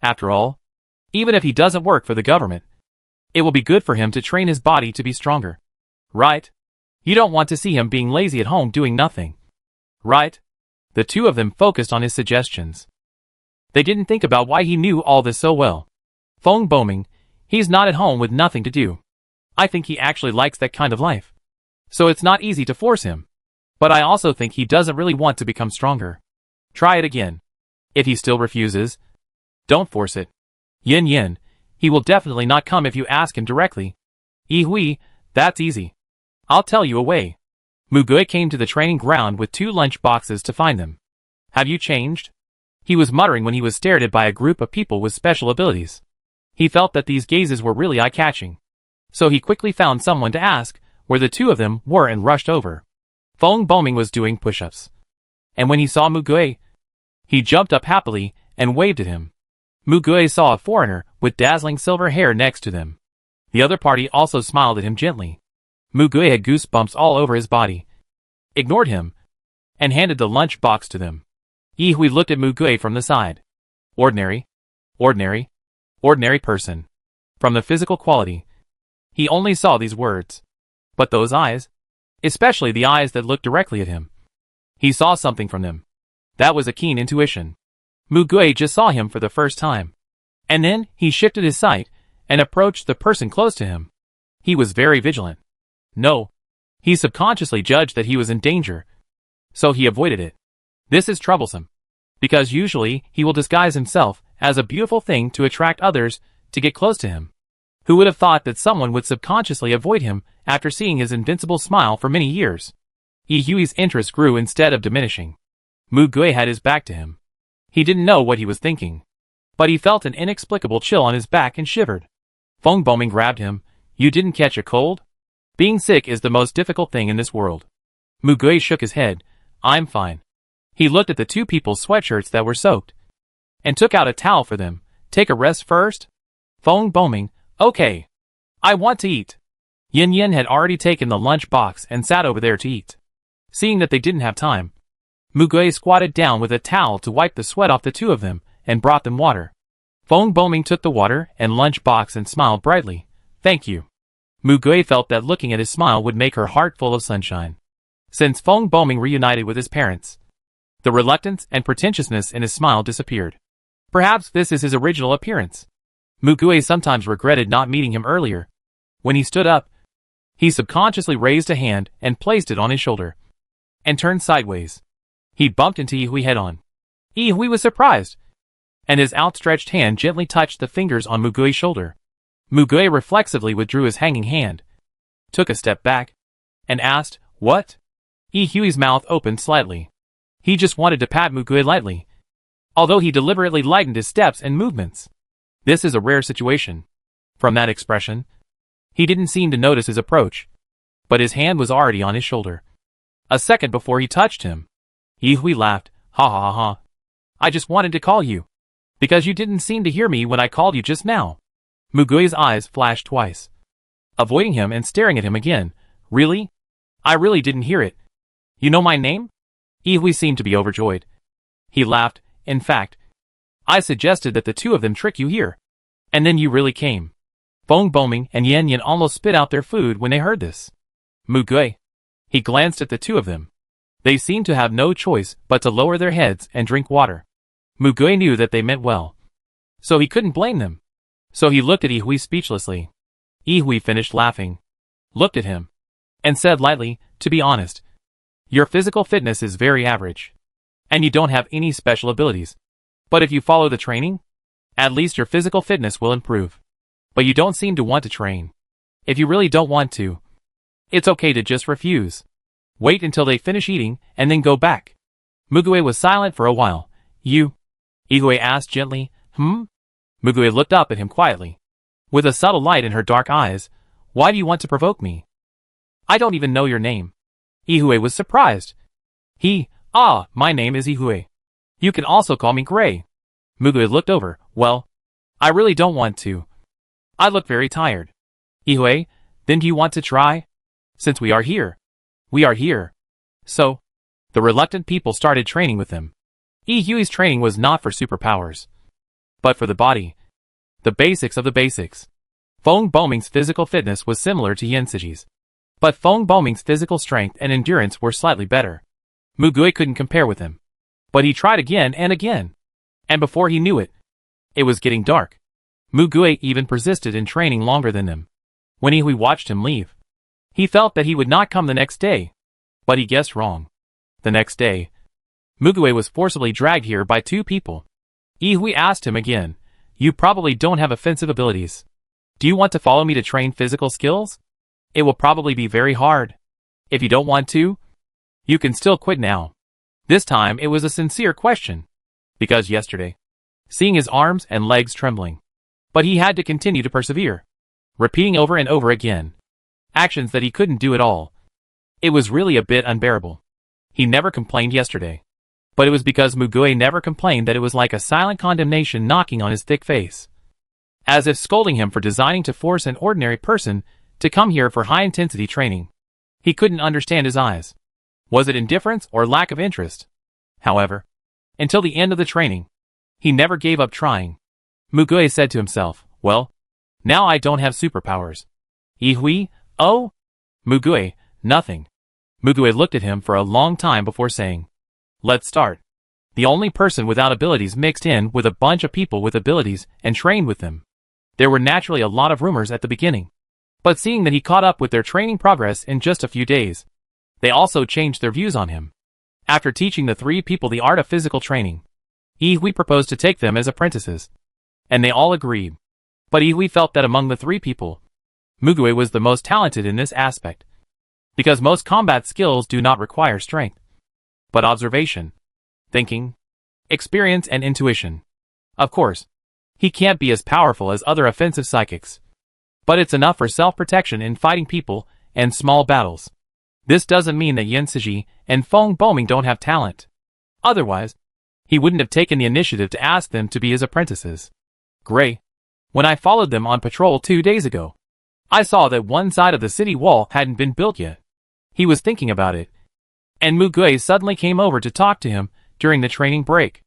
After all, even if he doesn't work for the government, it will be good for him to train his body to be stronger. Right? You don't want to see him being lazy at home doing nothing. Right? The two of them focused on his suggestions. They didn't think about why he knew all this so well. Feng Boming, he's not at home with nothing to do. I think he actually likes that kind of life. So it's not easy to force him. But I also think he doesn't really want to become stronger. Try it again. If he still refuses, don't force it. Yan, he will definitely not come if you ask him directly. Yihue, that's easy. I'll tell you a way. Mugue came to the training ground with 2 lunch boxes to find them. Have you changed? He was muttering when he was stared at by a group of people with special abilities. He felt that these gazes were really eye-catching. So he quickly found someone to ask where the two of them were and rushed over. Feng Boming was doing push-ups, and when he saw Mugue, he jumped up happily and waved at him. Mugue saw a foreigner with dazzling silver hair next to them. The other party also smiled at him gently. Mugue had goosebumps all over his body, ignored him, and handed the lunch box to them. Yihue looked at Mugue from the side. Ordinary person. From the physical quality, he only saw these words. But those eyes, especially the eyes that looked directly at him, he saw something from them. That was a keen intuition. Mugue just saw him for the first time. And then he shifted his sight and approached the person close to him. He was very vigilant. No, he subconsciously judged that he was in danger, so he avoided it. This is troublesome, because usually he will disguise himself as a beautiful thing to attract others to get close to him. Who would have thought that someone would subconsciously avoid him after seeing his invincible smile for many years? Yihue's interest grew instead of diminishing. Mugue had his back to him. He didn't know what he was thinking, but he felt an inexplicable chill on his back and shivered. Feng Boming grabbed him. You didn't catch a cold? Being sick is the most difficult thing in this world. Mugue shook his head. I'm fine. He looked at the two people's sweatshirts that were soaked, and took out a towel for them. Take a rest first? Feng Boming, okay. I want to eat. Yan had already taken the lunch box and sat over there to eat. Seeing that they didn't have time, Mugue squatted down with a towel to wipe the sweat off the two of them and brought them water. Feng Boming took the water and lunch box and smiled brightly. Thank you. Mu Gui felt that looking at his smile would make her heart full of sunshine. Since Feng Boming reunited with his parents, the reluctance and pretentiousness in his smile disappeared. Perhaps this is his original appearance. Mu Gui sometimes regretted not meeting him earlier. When he stood up, he subconsciously raised a hand and placed it on his shoulder, and turned sideways. He bumped into Yihui head-on. Yihui was surprised, and his outstretched hand gently touched the fingers on Mu Gui's shoulder. Mu Gui reflexively withdrew his hanging hand, took a step back, and asked, "What?" Yihui's mouth opened slightly. He just wanted to pat Mu Gui lightly, although he deliberately lightened his steps and movements. This is a rare situation. From that expression, he didn't seem to notice his approach, but his hand was already on his shoulder. A second before he touched him. Yihui laughed. Ha ha ha ha. I just wanted to call you, because you didn't seem to hear me when I called you just now. Mu Gui's eyes flashed twice, avoiding him and staring at him again. Really? I really didn't hear it. You know my name? Yihui seemed to be overjoyed. He laughed. In fact, I suggested that the two of them trick you here, and then you really came. Feng Boming and Yan Yan almost spit out their food when they heard this. Mu Gui. He glanced at the two of them. They seemed to have no choice but to lower their heads and drink water. Mu Gui knew that they meant well, so he couldn't blame them. So he looked at Yihui speechlessly. Yihui finished laughing, looked at him, and said lightly, "To be honest, your physical fitness is very average, and you don't have any special abilities. But if you follow the training, at least your physical fitness will improve. But you don't seem to want to train. If you really don't want to, it's okay to just refuse. Wait until they finish eating and then go back." Mu Gui was silent for a while. You? Yihui asked gently. Mu Gui looked up at him quietly, with a subtle light in her dark eyes. Why do you want to provoke me? I don't even know your name. Yihui was surprised. My name is Yihui. You can also call me Gray. Mu Gui looked over. Well, I really don't want to. I look very tired. Yihui, then do you want to try? Since we are here. We are here. So, the reluctant people started training with him. Yihui's training was not for superpowers, but for the body. The basics of the basics. Feng Boming's physical fitness was similar to Yan Siji's, but Feng Boming's physical strength and endurance were slightly better. Mu Gui couldn't compare with him, but he tried again and again. And before he knew it, it was getting dark. Mu Gui even persisted in training longer than them. When Yihui watched him leave, he felt that he would not come the next day, but he guessed wrong. The next day, Mu Gui was forcibly dragged here by two people. Yihui asked him again, "You probably don't have offensive abilities. Do you want to follow me to train physical skills? It will probably be very hard. If you don't want to, you can still quit now." This time it was a sincere question, because yesterday, seeing his arms and legs trembling, but he had to continue to persevere, repeating over and over again actions that he couldn't do at all. It was really a bit unbearable. He never complained yesterday, but it was because Mu Gui never complained that it was like a silent condemnation knocking on his thick face, as if scolding him for designing to force an ordinary person to come here for high-intensity training. He couldn't understand his eyes. Was it indifference or lack of interest? However, until the end of the training, he never gave up trying. Mu Gui said to himself, well, now I don't have superpowers. Yihui? Oh? Mu Gui, nothing. Mu Gui looked at him for a long time before saying, let's start. The only person without abilities mixed in with a bunch of people with abilities and trained with them. There were naturally a lot of rumors at the beginning, but seeing that he caught up with their training progress in just a few days, they also changed their views on him. After teaching the three people the art of physical training, Yihui proposed to take them as apprentices, and they all agreed. But Yihui felt that among the three people, Mu Gui was the most talented in this aspect, because most combat skills do not require strength, but observation, thinking, experience and intuition. Of course, he can't be as powerful as other offensive psychics, but it's enough for self-protection in fighting people and small battles. This doesn't mean that Yan Siji and Feng Boming don't have talent. Otherwise, he wouldn't have taken the initiative to ask them to be his apprentices. Gray, when I followed them on patrol 2 days ago, I saw that one side of the city wall hadn't been built yet. He was thinking about it, and Mu Gui suddenly came over to talk to him during the training break.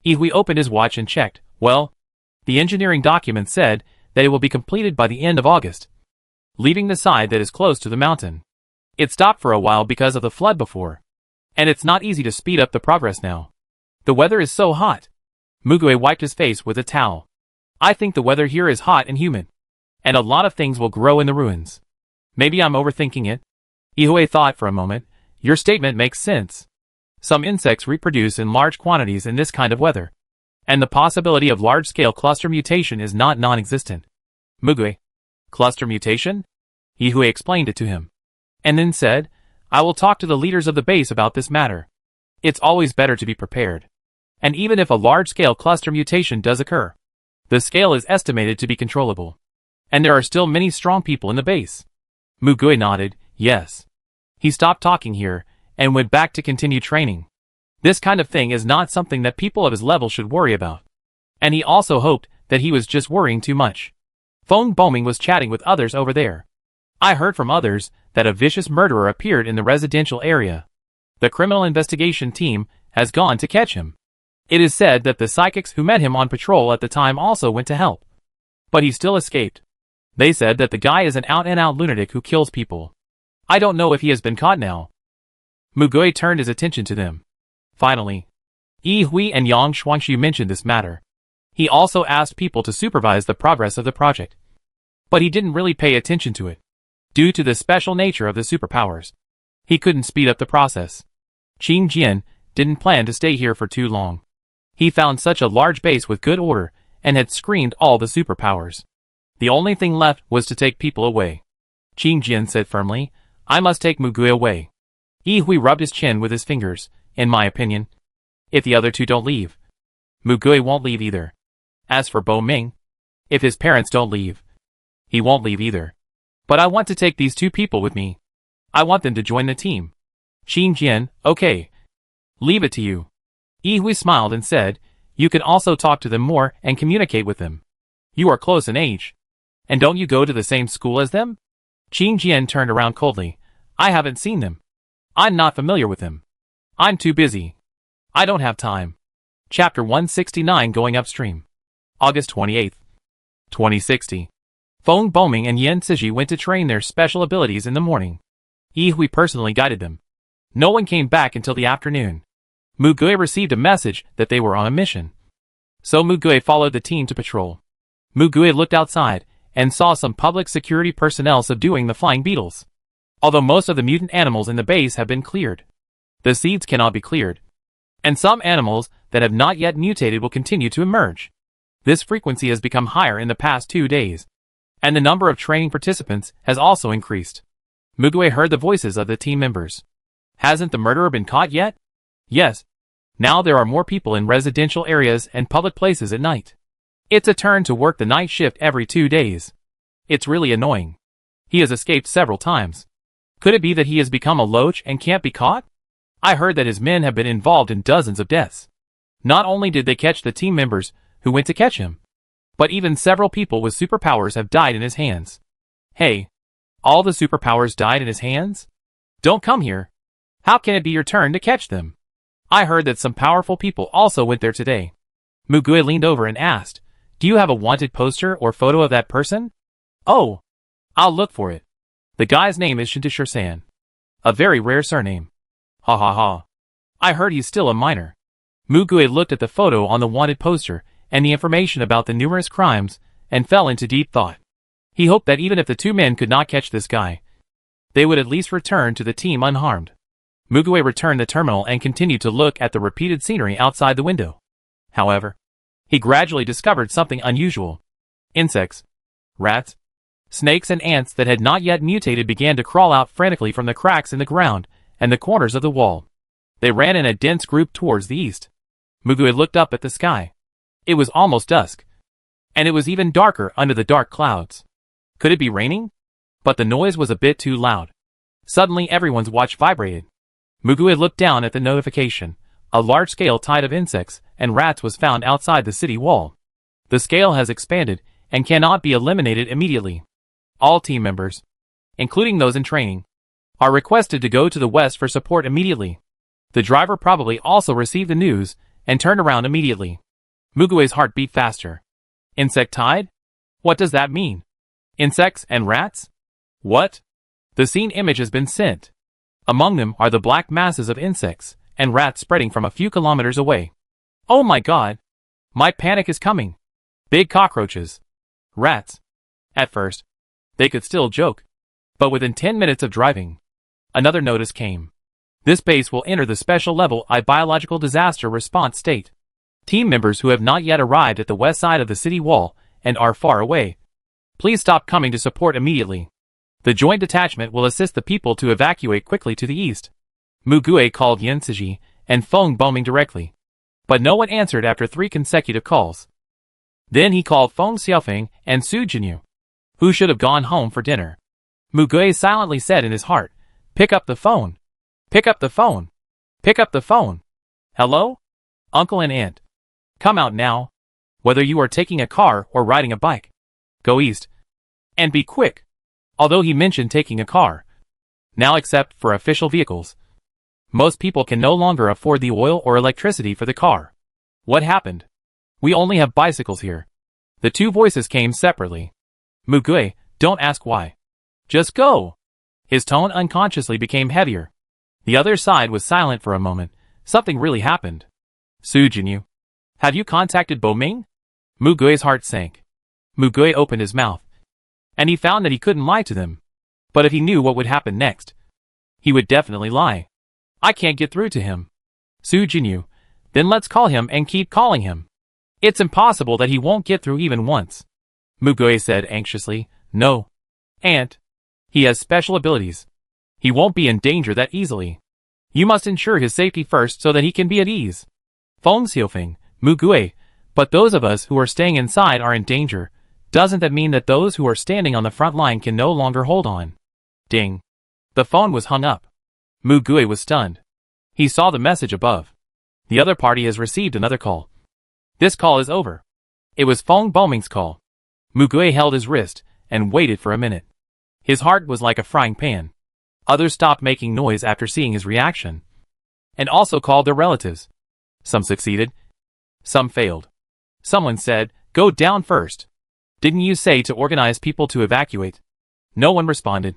Ihui opened his watch and checked. Well, the engineering document said that it will be completed by the end of August, leaving the side that is close to the mountain. It stopped for a while because of the flood before, and it's not easy to speed up the progress now. The weather is so hot. Mugue wiped his face with a towel. I think the weather here is hot and humid, and a lot of things will grow in the ruins. Maybe I'm overthinking it. Ihui thought for a moment. Your statement makes sense. Some insects reproduce in large quantities in this kind of weather, and the possibility of large-scale cluster mutation is not non-existent. Mugue. Cluster mutation? Ihui explained it to him, and then said, I will talk to the leaders of the base about this matter. It's always better to be prepared. And even if a large-scale cluster mutation does occur, the scale is estimated to be controllable. And there are still many strong people in the base. Mugue nodded, yes. He stopped talking here, and went back to continue training. This kind of thing is not something that people of his level should worry about. And he also hoped that he was just worrying too much. Feng Boming was chatting with others over there. I heard from others that a vicious murderer appeared in the residential area. The criminal investigation team has gone to catch him. It is said that the psychics who met him on patrol at the time also went to help. But he still escaped. They said that the guy is an out-and-out lunatic who kills people. I don't know if he has been caught now. Mugue turned his attention to them. Finally, Yi Hui and Yang Shuangshu mentioned this matter. He also asked people to supervise the progress of the project. But he didn't really pay attention to it. Due to the special nature of the superpowers, he couldn't speed up the process. Qing Jian didn't plan to stay here for too long. He found such a large base with good order, and had screened all the superpowers. The only thing left was to take people away. Qing Jian said firmly, I must take Mugue away. Yi Hui rubbed his chin with his fingers. In my opinion, if the other two don't leave, Mugue won't leave either. As for Bo Ming, if his parents don't leave, he won't leave either. But I want to take these two people with me. I want them to join the team. Qing Jian, okay. Leave it to you. Yi Hui smiled and said, you can also talk to them more and communicate with them. You are close in age. And don't you go to the same school as them? Qing Jian turned around coldly. I haven't seen them. I'm not familiar with them. I'm too busy. I don't have time. Chapter 169 Going Upstream. August 28, 2060. Feng Boming and Yan Cixi went to train their special abilities in the morning. Yi Hui personally guided them. No one came back until the afternoon. Mugue received a message that they were on a mission. So Mugue followed the team to patrol. Mugue looked outside and saw some public security personnel subduing the flying beetles. Although most of the mutant animals in the base have been cleared, the seeds cannot be cleared. And some animals that have not yet mutated will continue to emerge. This frequency has become higher in the past 2 days. And the number of training participants has also increased. Mugue heard the voices of the team members. Hasn't the murderer been caught yet? Yes. Now there are more people in residential areas and public places at night. It's a turn to work the night shift every 2 days. It's really annoying. He has escaped several times. Could it be that he has become a loach and can't be caught? I heard that his men have been involved in dozens of deaths. Not only did they catch the team members who went to catch him, but even several people with superpowers have died in his hands. Hey, all the superpowers died in his hands? Don't come here. How can it be your turn to catch them? I heard that some powerful people also went there today. Mugue leaned over and asked, do you have a wanted poster or photo of that person? Oh, I'll look for it. The guy's name is Shintishur-san. A very rare surname. Ha ha ha. I heard he's still a minor. Mugue looked at the photo on the wanted poster and the information about the numerous crimes and fell into deep thought. He hoped that even if the two men could not catch this guy, they would at least return to the team unharmed. Mugue returned the terminal and continued to look at the repeated scenery outside the window. However, he gradually discovered something unusual. Insects, rats, snakes and ants that had not yet mutated began to crawl out frantically from the cracks in the ground and the corners of the wall. They ran in a dense group towards the east. Mugue looked up at the sky. It was almost dusk, and it was even darker under the dark clouds. Could it be raining? But the noise was a bit too loud. Suddenly everyone's watch vibrated. Mugue looked down at the notification. A large-scale tide of insects and rats was found outside the city wall. The scale has expanded and cannot be eliminated immediately. All team members, including those in training, are requested to go to the west for support immediately. The driver probably also received the news and turned around immediately. Mugue's heart beat faster. Insect tide? What does that mean? Insects and rats? What? The scene image has been sent. Among them are the black masses of insects and rats spreading from a few kilometers away. Oh my god! My panic is coming. Big cockroaches. Rats. At first, they could still joke. But within 10 minutes of driving, another notice came. This base will enter the special level I biological disaster response state. Team members who have not yet arrived at the west side of the city wall and are far away, please stop coming to support immediately. The joint detachment will assist the people to evacuate quickly to the east. Mugue called Yensiji and phoned Boming directly. But no one answered after 3 consecutive calls. Then he called Feng Xiaofeng and Su Jinyu, who should have gone home for dinner. Mugue silently said in his heart, "Pick up the phone. Pick up the phone. Pick up the phone. Hello? Uncle and Aunt. Come out now. Whether you are taking a car or riding a bike. Go east. And be quick." Although he mentioned taking a car, now except for official vehicles, most people can no longer afford the oil or electricity for the car. What happened? We only have bicycles here. The 2 voices came separately. Mugue, don't ask why. Just go. His tone unconsciously became heavier. The other side was silent for a moment. Something really happened. Su Jinyu, have you contacted Boming? Mugue's heart sank. Mugue opened his mouth, and he found that he couldn't lie to them. But if he knew what would happen next, he would definitely lie. I can't get through to him. Su Jinyu, then let's call him and keep calling him. It's impossible that he won't get through even once. Mugue said anxiously, No. Aunt. He has special abilities. He won't be in danger that easily. You must ensure his safety first so that he can be at ease. Feng Xiaofeng, Mugue, but those of us who are staying inside are in danger. Doesn't that mean that those who are standing on the front line can no longer hold on? Ding. The phone was hung up. Mugue was stunned. He saw the message above. The other party has received another call. This call is over. It was Feng Boming's call. Mugue held his wrist and waited for a minute. His heart was like a frying pan. Others stopped making noise after seeing his reaction, and also called their relatives. Some succeeded. Some failed. Someone said, "Go down first. Didn't you say to organize people to evacuate?" No one responded.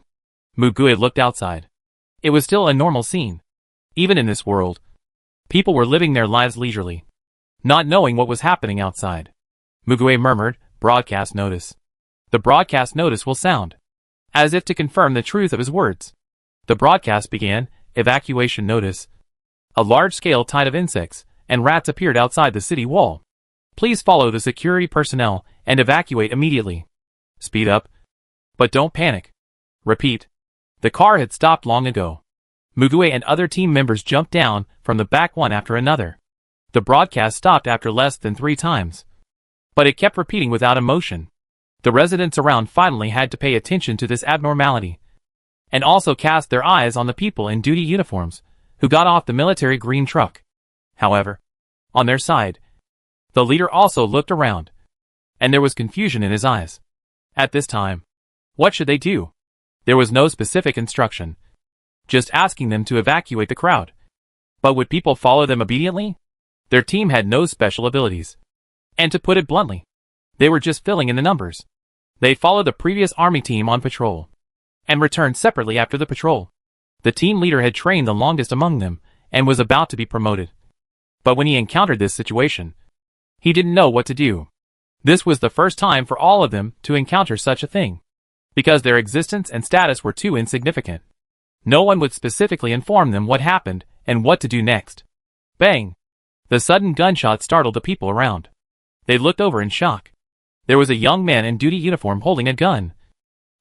Mugue looked outside. It was still a normal scene. Even in this world, people were living their lives leisurely, not knowing what was happening outside. Mugue murmured, "Broadcast notice." The broadcast notice will sound, as if to confirm the truth of his words. The broadcast began, "Evacuation notice." A large-scale tide of insects and rats appeared outside the city wall. Please follow the security personnel and evacuate immediately. Speed up. But don't panic. Repeat. The car had stopped long ago. Mugue and other team members jumped down from the back one after another. The broadcast stopped after less than 3 times. But it kept repeating without emotion. The residents around finally had to pay attention to this abnormality, and also cast their eyes on the people in duty uniforms, who got off the military green truck. However, on their side, the leader also looked around, and there was confusion in his eyes. At this time, what should they do? There was no specific instruction, just asking them to evacuate the crowd. But would people follow them obediently? Their team had no special abilities. And to put it bluntly, they were just filling in the numbers. They followed the previous army team on patrol, and returned separately after the patrol. The team leader had trained the longest among them, and was about to be promoted. But when he encountered this situation, he didn't know what to do. This was the first time for all of them to encounter such a thing, because their existence and status were too insignificant. No one would specifically inform them what happened and what to do next. Bang! The sudden gunshot startled the people around. They looked over in shock. There was a young man in duty uniform holding a gun,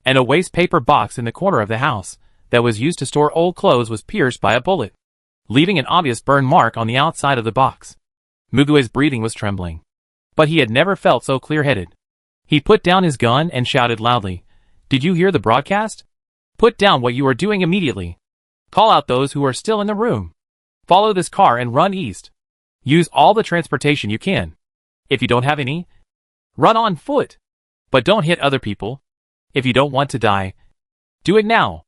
and a waste paper box in the corner of the house that was used to store old clothes was pierced by a bullet, leaving an obvious burn mark on the outside of the box. Mugue's breathing was trembling, but he had never felt so clear-headed. He put down his gun and shouted loudly, "Did you hear the broadcast? Put down what you are doing immediately. Call out those who are still in the room. Follow this car and run east. Use all the transportation you can. If you don't have any, run on foot. But don't hit other people. If you don't want to die, do it now."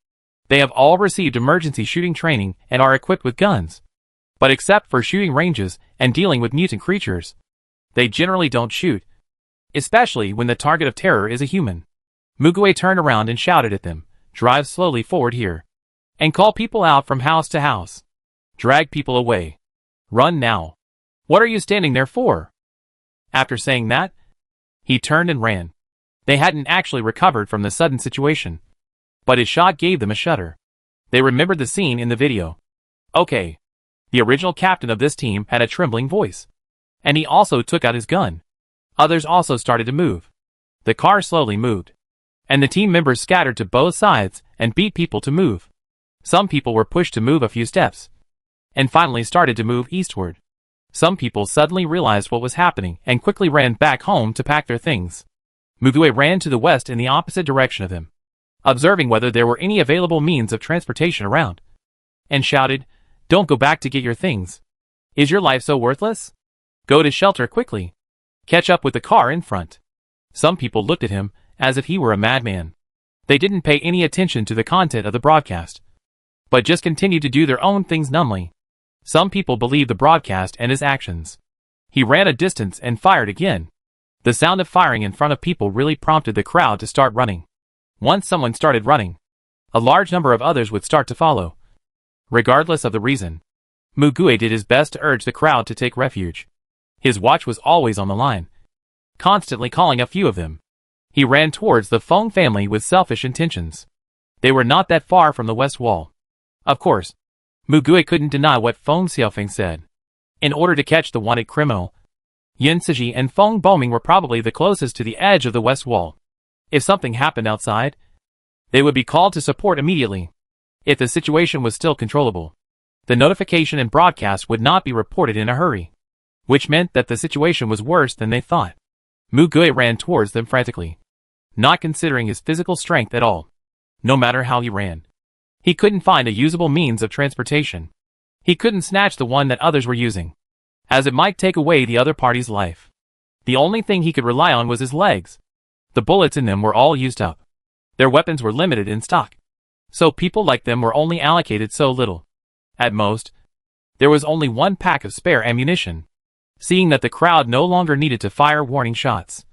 They have all received emergency shooting training and are equipped with guns. But But except for shooting ranges and dealing with mutant creatures, they generally don't shoot, especially when the target of terror is a human. Mugue turned around and shouted at them, "Drive slowly forward here. And call people out from house to house. Drag people away. Run now. What are you standing there for?" After saying that, he turned and ran. They hadn't actually recovered from the sudden situation, but his shot gave them a shudder. They remembered the scene in the video. Okay. The original captain of this team had a trembling voice. And he also took out his gun. Others also started to move. The car slowly moved. And the team members scattered to both sides and beat people to move. Some people were pushed to move a few steps, and finally started to move eastward. Some people suddenly realized what was happening and quickly ran back home to pack their things. Mugue ran to the west in the opposite direction of them, observing whether there were any available means of transportation around, and shouted, "Don't go back to get your things. Is your life so worthless? Go to shelter quickly. Catch up with the car in front." Some people looked at him as if he were a madman. They didn't pay any attention to the content of the broadcast, but just continued to do their own things numbly. Some people believed the broadcast and his actions. He ran a distance and fired again. The sound of firing in front of people really prompted the crowd to start running. Once someone started running, a large number of others would start to follow. Regardless of the reason, Mugue did his best to urge the crowd to take refuge. His watch was always on the line, constantly calling a few of them. He ran towards the Feng family with selfish intentions. They were not that far from the west wall. Of course, Mugue couldn't deny what Feng Xiaofeng said. In order to catch the wanted criminal, Yin Siji and Feng Boming were probably the closest to the edge of the west wall. If something happened outside, they would be called to support immediately. If the situation was still controllable, the notification and broadcast would not be reported in a hurry, which meant that the situation was worse than they thought. Mugue ran towards them frantically, not considering his physical strength at all. No matter how he ran, he couldn't find a usable means of transportation. He couldn't snatch the one that others were using, as it might take away the other party's life. The only thing he could rely on was his legs. The bullets in them were all used up. Their weapons were limited in stock, so people like them were only allocated so little. At most, there was only one pack of spare ammunition. Seeing that the crowd no longer needed to fire warning shots,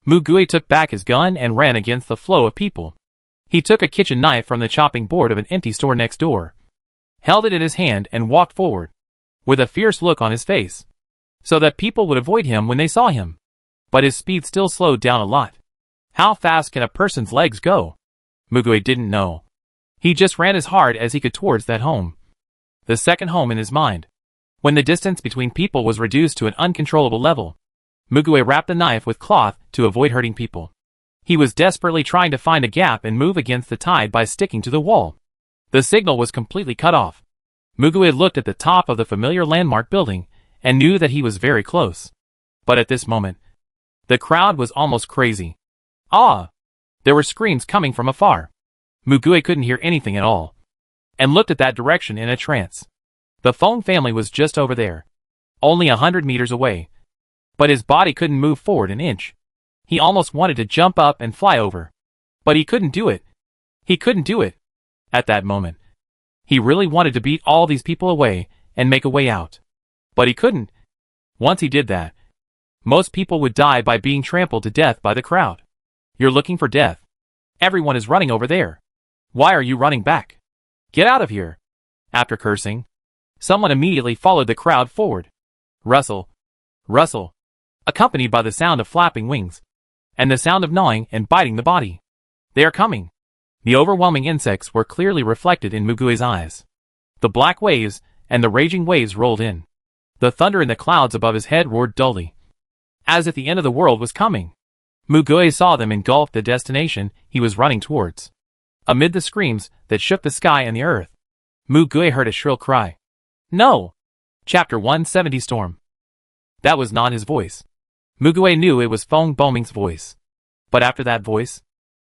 Mugue took back his gun and ran against the flow of people. He took a kitchen knife from the chopping board of an empty store next door, held it in his hand and walked forward, with a fierce look on his face, so that people would avoid him when they saw him. But his speed still slowed down a lot. How fast can a person's legs go? Mugue didn't know. He just ran as hard as he could towards that home, the second home in his mind. When the distance between people was reduced to an uncontrollable level, Mugue wrapped the knife with cloth to avoid hurting people. He was desperately trying to find a gap and move against the tide by sticking to the wall. The signal was completely cut off. Mugue looked at the top of the familiar landmark building and knew that he was very close. But at this moment, the crowd was almost crazy. Ah! There were screams coming from afar. Mugue couldn't hear anything at all, and looked at that direction in a trance. The Feng family was just over there, only 100 meters away, but his body couldn't move forward an inch. He almost wanted to jump up and fly over, but he couldn't do it. He couldn't do it. At that moment, he really wanted to beat all these people away and make a way out, but he couldn't. Once he did that, most people would die by being trampled to death by the crowd. You're looking for death. Everyone is running over there. Why are you running back? Get out of here. After cursing, someone immediately followed the crowd forward. Rustle, rustle, accompanied by the sound of flapping wings, and the sound of gnawing and biting the body. They are coming. The overwhelming insects were clearly reflected in Mugue's eyes. The black waves and the raging waves rolled in. The thunder in the clouds above his head roared dully, as if the end of the world was coming. Mugue saw them engulf the destination he was running towards. Amid the screams that shook the sky and the earth, Mugue heard a shrill cry. No! Chapter 170 Storm. That was not his voice. Mugue knew it was Feng Boming's voice. But after that voice,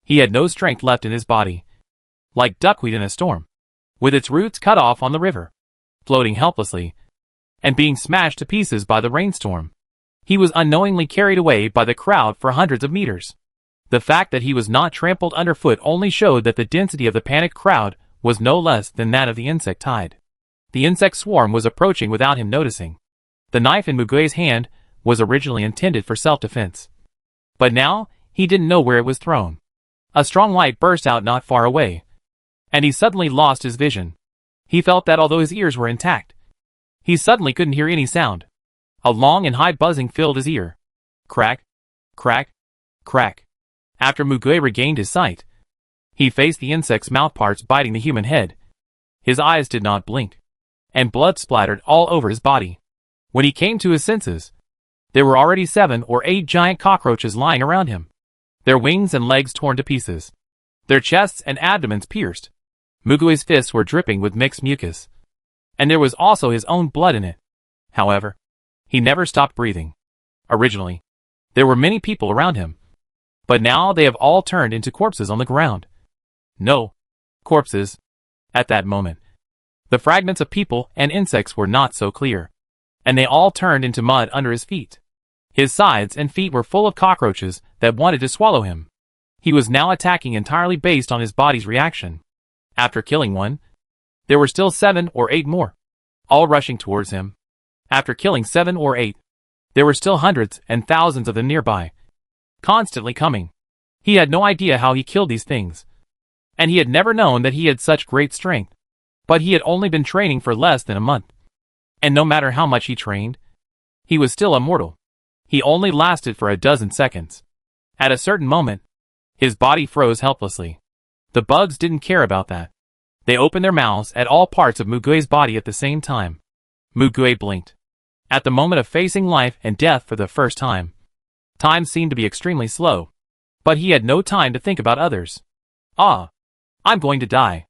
he had no strength left in his body. Like duckweed in a storm, with its roots cut off on the river, floating helplessly, and being smashed to pieces by the rainstorm. He was unknowingly carried away by the crowd for hundreds of meters. The fact that he was not trampled underfoot only showed that the density of the panicked crowd was no less than that of the insect tide. The insect swarm was approaching without him noticing. The knife in Mugui's hand was originally intended for self-defense. But now, he didn't know where it was thrown. A strong light burst out not far away. And he suddenly lost his vision. He felt that although his ears were intact, he suddenly couldn't hear any sound. A long and high buzzing filled his ear. Crack, crack, crack. After Mugui regained his sight, he faced the insect's mouthparts biting the human head. His eyes did not blink, and blood splattered all over his body. When he came to his senses, there were already 7 or 8 giant cockroaches lying around him, their wings and legs torn to pieces, their chests and abdomens pierced. Mugui's fists were dripping with mixed mucus, and there was also his own blood in it. However, he never stopped breathing. Originally, there were many people around him, but now they have all turned into corpses on the ground. No, corpses. At that moment, the fragments of people and insects were not so clear, and they all turned into mud under his feet. His sides and feet were full of cockroaches that wanted to swallow him. He was now attacking entirely based on his body's reaction. After killing one, there were still 7 or 8 more, all rushing towards him. After killing 7 or 8, there were still hundreds and thousands of them nearby, constantly coming. He had no idea how he killed these things, and he had never known that he had such great strength. But he had only been training for less than a month, and no matter how much he trained, he was still immortal. He only lasted for a dozen seconds. At a certain moment, his body froze helplessly. The bugs didn't care about that. They opened their mouths at all parts of Mugui's body at the same time. Mugui blinked. At the moment of facing life and death for the first time, time seemed to be extremely slow. But he had no time to think about others. Ah, I'm going to die.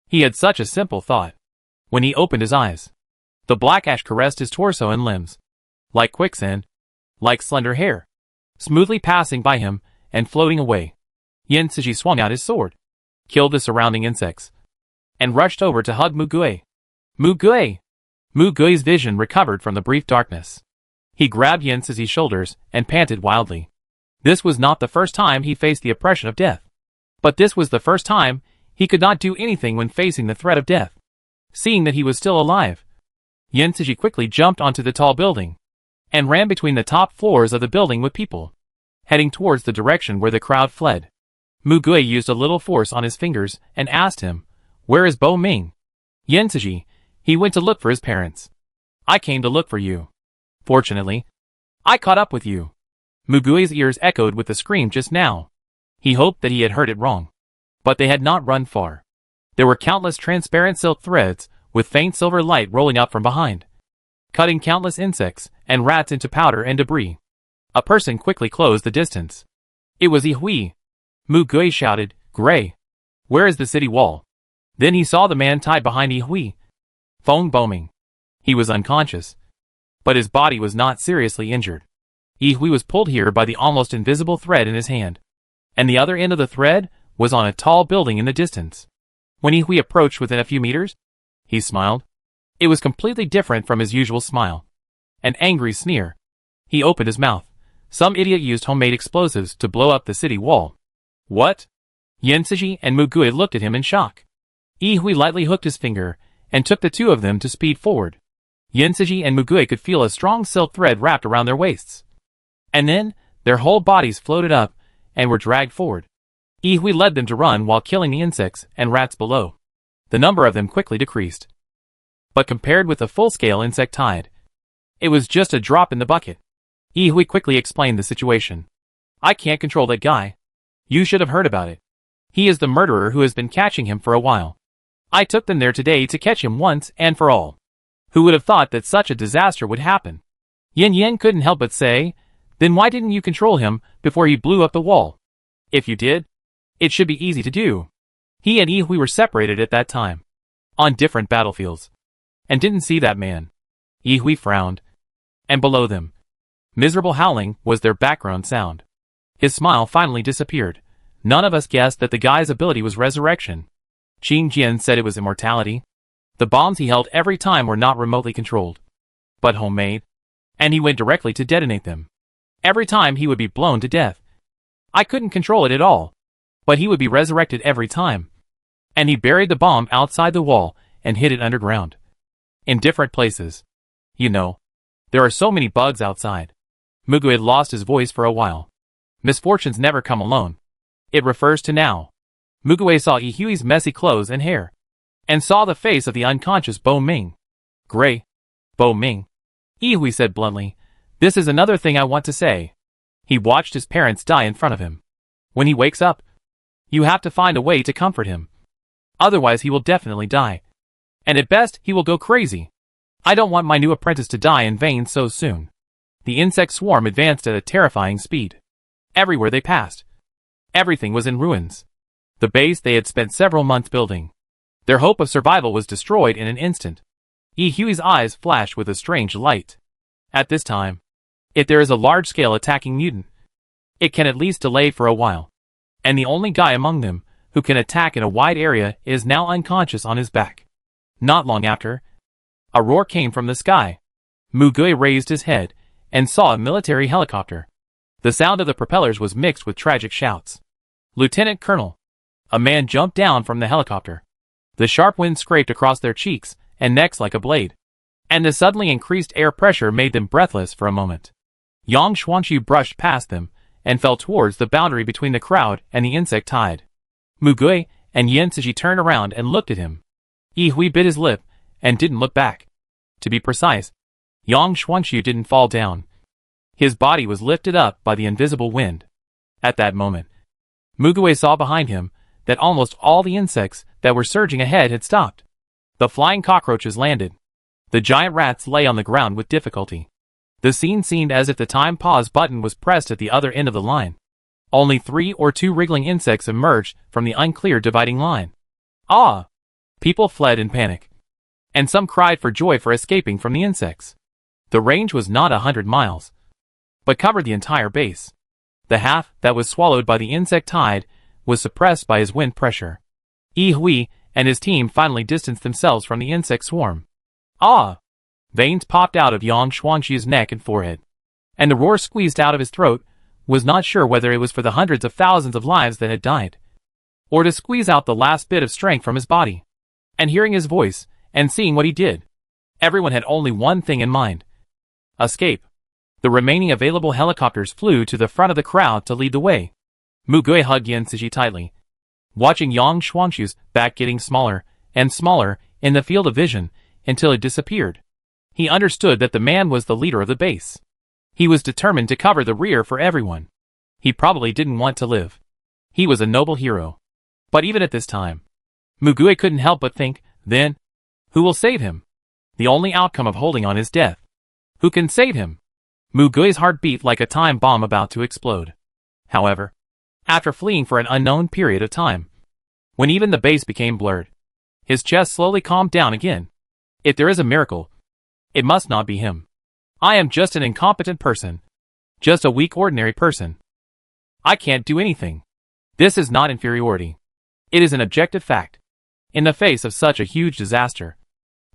He had such a simple thought. When he opened his eyes, the black ash caressed his torso and limbs, like quicksand, like slender hair, smoothly passing by him and floating away. Yen Siji swung out his sword, killed the surrounding insects, and rushed over to hug Mugui. Mugui! Mugui's vision recovered from the brief darkness. He grabbed Yen Siji's shoulders and panted wildly. This was not the first time he faced the oppression of death, but this was the first time he could not do anything when facing the threat of death. Seeing that he was still alive, Yen Siji quickly jumped onto the tall building and ran between the top floors of the building with people, heading towards the direction where the crowd fled. Mugui used a little force on his fingers and asked him, "Where is Bo Ming?" "Yen Siji, he went to look for his parents. I came to look for you. Fortunately, I caught up with you." Mugui's ears echoed with the scream just now. He hoped that he had heard it wrong. But they had not run far. There were countless transparent silk threads with faint silver light rolling up from behind, cutting countless insects and rats into powder and debris. A person quickly closed the distance. It was Yihui. Mugui shouted, "Gray, where is the city wall?" Then he saw the man tied behind Yihui. Feng Boming. He was unconscious, but his body was not seriously injured. Yihui was pulled here by the almost invisible thread in his hand, and the other end of the thread was on a tall building in the distance. When Yihui approached within a few meters, he smiled. It was completely different from his usual smile. An angry sneer. He opened his mouth. Some idiot used homemade explosives to blow up the city wall. What? Yen Siji and Mugui looked at him in shock. Yihui lightly hooked his finger and took the two of them to speed forward. Yen Siji and Mugui could feel a strong silk thread wrapped around their waists. And then, their whole bodies floated up and were dragged forward. Yihui led them to run while killing the insects and rats below. The number of them quickly decreased. But compared with the full-scale insect tide, it was just a drop in the bucket. Yihui quickly explained the situation. "I can't control that guy. You should have heard about it. He is the murderer who has been catching him for a while. I took them there today to catch him once and for all. Who would have thought that such a disaster would happen?" Yen Yen couldn't help but say, "Then why didn't you control him before he blew up the wall? If you did, it should be easy to do." He and Yihui were separated at that time, on different battlefields, and didn't see that man. Yihui frowned, and below them, miserable howling was their background sound. His smile finally disappeared. None of us guessed that the guy's ability was resurrection. Qing Jian said it was immortality. The bombs he held every time were not remotely controlled, but homemade, and he went directly to detonate them. Every time he would be blown to death. I couldn't control it at all, but he would be resurrected every time. And he buried the bomb outside the wall and hid it underground. In different places. You know. There are so many bugs outside. Mugu had lost his voice for a while. Misfortunes never come alone. It refers to now. Muguay saw Ihui's messy clothes and hair. And saw the face of the unconscious Bo Ming. Gray. Bo Ming. Ihui said bluntly, "This is another thing I want to say." He watched his parents die in front of him. When he wakes up, you have to find a way to comfort him. Otherwise he will definitely die. And at best, he will go crazy. I don't want my new apprentice to die in vain so soon. The insect swarm advanced at a terrifying speed. Everywhere they passed, everything was in ruins. The base they had spent several months building. Their hope of survival was destroyed in an instant. Ihui's eyes flashed with a strange light. At this time, if there is a large-scale attacking mutant, it can at least delay for a while. And the only guy among them who can attack in a wide area is now unconscious on his back. Not long after, a roar came from the sky. Muguay raised his head and saw a military helicopter. The sound of the propellers was mixed with tragic shouts. "Lieutenant Colonel!" A man jumped down from the helicopter. The sharp wind scraped across their cheeks and necks like a blade, and the suddenly increased air pressure made them breathless for a moment. Yang Xuanxu brushed past them and fell towards the boundary between the crowd and the insect tide. Muguay and Yan Cixi turned around and looked at him. Yihui bit his lip and didn't look back. To be precise, Yang Xuanxu didn't fall down. His body was lifted up by the invisible wind. At that moment, Muguay saw behind him that almost all the insects that were surging ahead had stopped. The flying cockroaches landed. The giant rats lay on the ground with difficulty. The scene seemed as if the time pause button was pressed at the other end of the line. Only 3 or 2 wriggling insects emerged from the unclear dividing line. Ah! People fled in panic. And some cried for joy for escaping from the insects. The range was not 100 miles, but covered the entire base. The half that was swallowed by the insect tide was suppressed by his wind pressure. Yihui and his team finally distanced themselves from the insect swarm. Ah! Veins popped out of Yang Xuanxu's neck and forehead, and the roar squeezed out of his throat was not sure whether it was for the hundreds of thousands of lives that had died, or to squeeze out the last bit of strength from his body. And hearing his voice, and seeing what he did, everyone had only one thing in mind. Escape. The remaining available helicopters flew to the front of the crowd to lead the way. Muguay hugged Yan Cixi tightly, watching Yang Xuanxu's back getting smaller and smaller in the field of vision until it disappeared. He understood that the man was the leader of the base. He was determined to cover the rear for everyone. He probably didn't want to live. He was a noble hero. But even at this time, Muguay couldn't help but think, then, who will save him? The only outcome of holding on is death. Who can save him? Muguy's heart beat like a time bomb about to explode. However, after fleeing for an unknown period of time, when even the base became blurred, his chest slowly calmed down again. If there is a miracle, it must not be him. I am just an incompetent person. Just a weak ordinary person. I can't do anything. This is not inferiority. It is an objective fact. In the face of such a huge disaster,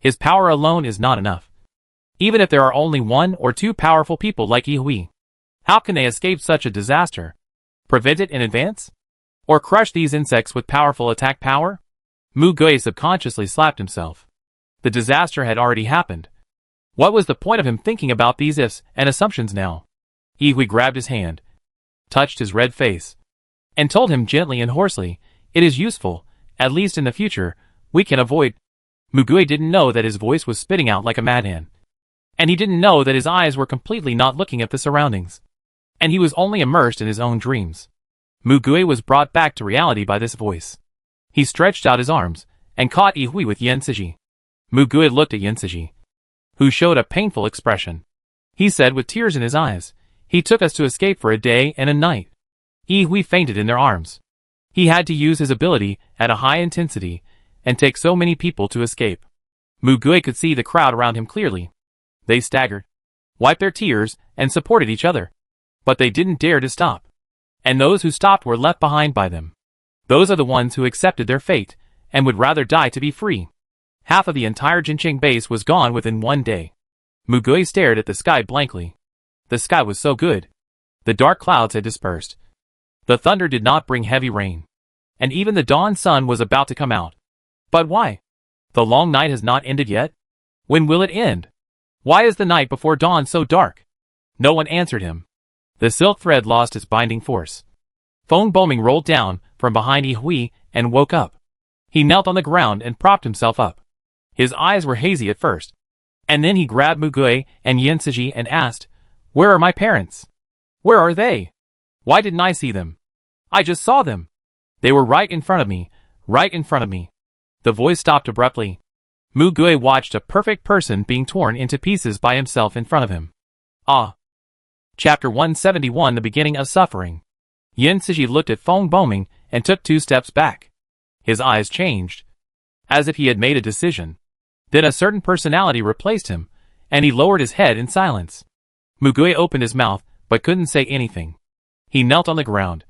his power alone is not enough. Even if there are only 1 or 2 powerful people like Yihui, how can they escape such a disaster? Prevent it in advance? Or crush these insects with powerful attack power? Muguay subconsciously slapped himself. The disaster had already happened. What was the point of him thinking about these ifs and assumptions now? Yihui grabbed his hand, touched his red face, and told him gently and hoarsely, "It is useful, at least in the future, we can avoid." Muguay didn't know that his voice was spitting out like a madman. And he didn't know that his eyes were completely not looking at the surroundings. And he was only immersed in his own dreams. Muguay was brought back to reality by this voice. He stretched out his arms and caught Yihui with Yan Cixi. Muguay looked at Yan Cixi, who showed a painful expression. He said with tears in his eyes, "He took us to escape for a day and a night." Yihui fainted in their arms. He had to use his ability at a high intensity and take so many people to escape. Muguay could see the crowd around him clearly. They staggered, wiped their tears, and supported each other. But they didn't dare to stop. And those who stopped were left behind by them. Those are the ones who accepted their fate, and would rather die to be free. Half of the entire Jinqing base was gone within one day. Muguay stared at the sky blankly. The sky was so good. The dark clouds had dispersed. The thunder did not bring heavy rain. And even the dawn sun was about to come out. But why? The long night has not ended yet? When will it end? Why is the night before dawn so dark? No one answered him. The silk thread lost its binding force. Feng Boming rolled down from behind Yi and woke up. He knelt on the ground and propped himself up. His eyes were hazy at first. And then he grabbed Mugui and Yin Siji and asked, "Where are my parents? Where are they? Why didn't I see them? I just saw them. They were right in front of me, right in front of me." The voice stopped abruptly. Mugui watched a perfect person being torn into pieces by himself in front of him. Ah. Chapter 171, The Beginning of Suffering. Yin Siji looked at Feng Boming and took 2 steps back. His eyes changed, as if he had made a decision. Then a certain personality replaced him, and he lowered his head in silence. Mugui opened his mouth, but couldn't say anything. He knelt on the ground,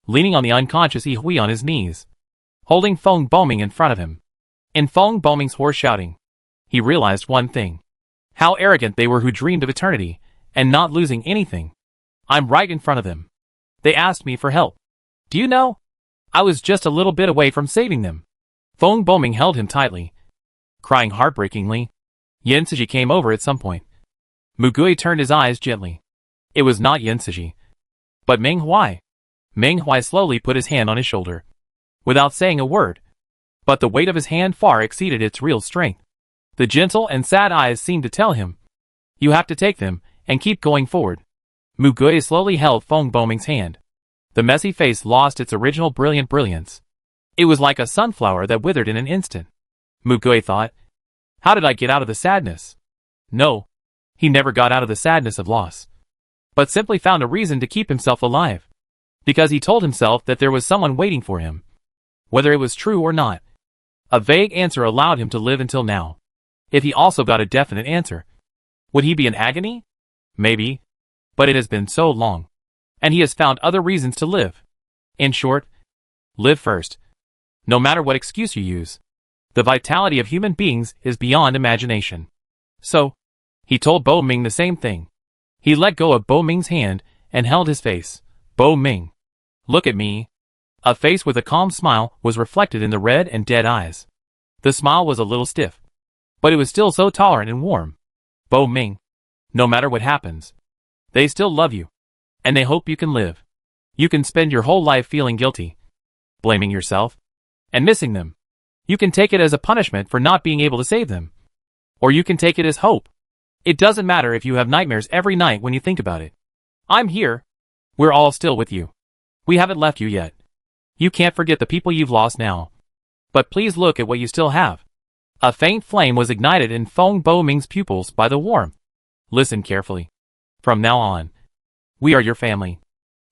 leaning on the unconscious Yi on his knees, holding Feng Boming in front of him. In Feng Boming's hoarse shouting, he realized one thing. How arrogant they were who dreamed of eternity, and not losing anything. I'm right in front of them. They asked me for help. Do you know? I was just a little bit away from saving them. Feng Boming held him tightly, crying heartbreakingly. Yin Siji came over at some point. Mugui turned his eyes gently. It was not Yin Siji, but Meng Huai. Meng Huai slowly put his hand on his shoulder, without saying a word. But the weight of his hand far exceeded its real strength. The gentle and sad eyes seemed to tell him, "You have to take them, and keep going forward." Mugui slowly held Feng Boming's hand. The messy face lost its original brilliant brilliance. It was like a sunflower that withered in an instant. Mugui thought, how did I get out of the sadness? No, he never got out of the sadness of loss, but simply found a reason to keep himself alive. Because he told himself that there was someone waiting for him. Whether it was true or not, a vague answer allowed him to live until now. If he also got a definite answer, would he be in agony? Maybe. But it has been so long. And he has found other reasons to live. In short, live first. No matter what excuse you use. The vitality of human beings is beyond imagination. So, he told Bo Ming the same thing. He let go of Bo Ming's hand and held his face. Bo Ming, look at me. A face with a calm smile was reflected in the red and dead eyes. The smile was a little stiff, but it was still so tolerant and warm. Bo Ming, no matter what happens, they still love you, and they hope you can live. You can spend your whole life feeling guilty, blaming yourself, and missing them. You can take it as a punishment for not being able to save them. Or you can take it as hope. It doesn't matter if you have nightmares every night when you think about it. I'm here. We're all still with you. We haven't left you yet. You can't forget the people you've lost now. But please look at what you still have. A faint flame was ignited in Feng Boming's pupils by the warmth. Listen carefully. From now on, we are your family.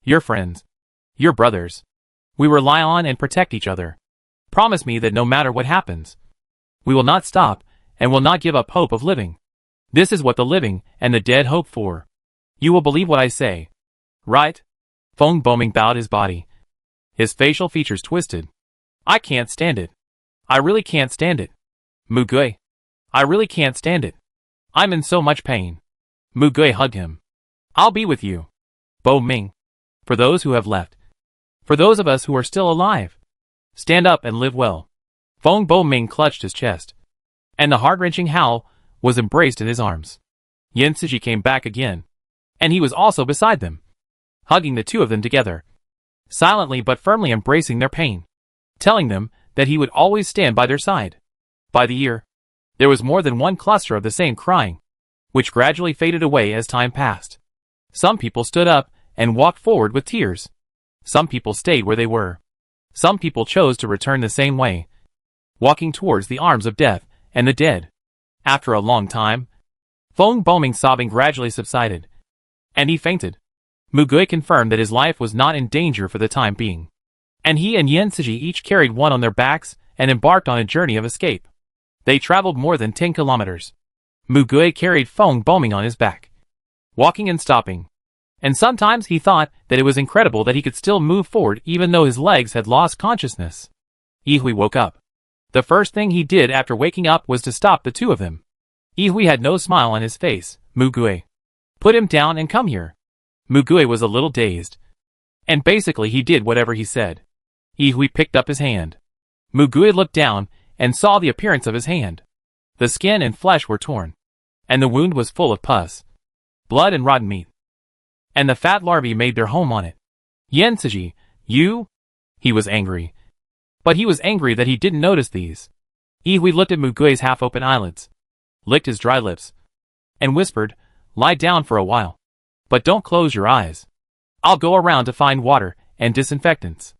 Your friends. Your brothers. We rely on and protect each other. Promise me that no matter what happens, we will not stop and will not give up hope of living. This is what the living and the dead hope for. You will believe what I say. Right? Feng Boming bowed his body. His facial features twisted. I can't stand it. I really can't stand it. Mugui. I really can't stand it. I'm in so much pain. Mugui hugged him. I'll be with you. Bo Ming. For those who have left. For those of us who are still alive. Stand up and live well. Feng Boming clutched his chest. And the heart-wrenching howl was embraced in his arms. Yin Siji came back again. And he was also beside them, hugging the two of them together, silently but firmly embracing their pain, telling them that he would always stand by their side. By the ear, there was more than one cluster of the same crying, which gradually faded away as time passed. Some people stood up and walked forward with tears. Some people stayed where they were. Some people chose to return the same way, walking towards the arms of death and the dead. After a long time, Feng Boming's sobbing gradually subsided, and he fainted. Mugui confirmed that his life was not in danger for the time being, and he and Yin Siji each carried one on their backs and embarked on a journey of escape. They traveled more than 10 kilometers. Mugui carried Feng Boming on his back, walking and stopping, and sometimes he thought that it was incredible that he could still move forward even though his legs had lost consciousness. Yihui woke up. The first thing he did after waking up was to stop the two of them. Yihui had no smile on his face. Mugui, put him down and come here. Mugui was a little dazed, and basically he did whatever he said. Yihui picked up his hand. Mugui looked down and saw the appearance of his hand. The skin and flesh were torn, and the wound was full of pus, blood and rotten meat. And the fat larvae made their home on it. Yensuji, you? He was angry. But he was angry that he didn't notice these. Ihui looked at Mugui's half-open eyelids, licked his dry lips, and whispered, lie down for a while. But don't close your eyes. I'll go around to find water and disinfectants.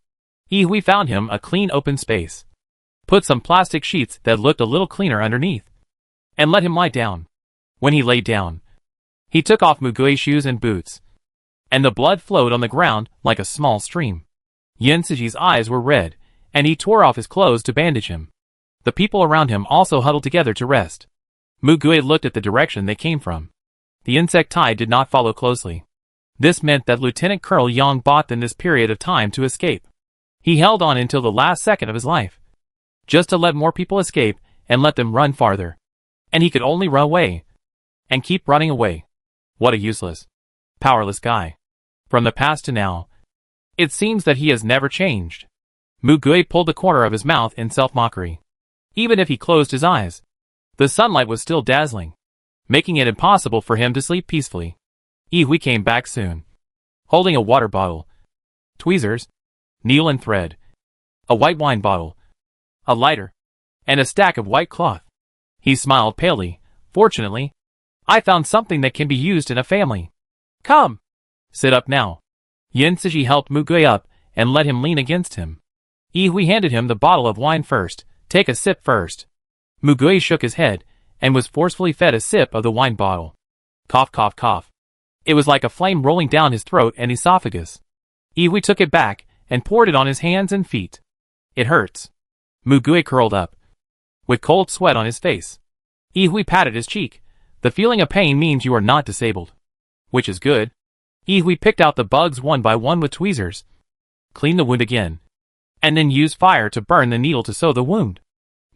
Ihui found him a clean open space, put some plastic sheets that looked a little cleaner underneath, and let him lie down. When he lay down, he took off Mugui's shoes and boots, and the blood flowed on the ground like a small stream. Yensuji's eyes were red, and he tore off his clothes to bandage him. The people around him also huddled together to rest. Mugui looked at the direction they came from. The insect tide did not follow closely. This meant that Lieutenant Colonel Yang bought them this period of time to escape. He held on until the last second of his life, just to let more people escape and let them run farther. And he could only run away, and keep running away. What a useless, powerless guy. From the past to now, it seems that he has never changed. Mugui pulled the corner of his mouth in self-mockery. Even if he closed his eyes, the sunlight was still dazzling, making it impossible for him to sleep peacefully. Ihui came back soon, holding a water bottle, tweezers, needle and thread, a white wine bottle, a lighter, and a stack of white cloth. He smiled palely. Fortunately, I found something that can be used in a family. Come! Sit up now. Yensuji helped Mugui up and let him lean against him. Ihui handed him the bottle of wine first. Take a sip first. Mugui shook his head and was forcefully fed a sip of the wine bottle. Cough, cough, cough. It was like a flame rolling down his throat and esophagus. Ihui took it back and poured it on his hands and feet. It hurts. Mugui curled up, with cold sweat on his face. Ihui patted his cheek. The feeling of pain means you are not disabled, which is good. Ihui picked out the bugs one by one with tweezers, cleaned the wound again, and then used fire to burn the needle to sew the wound.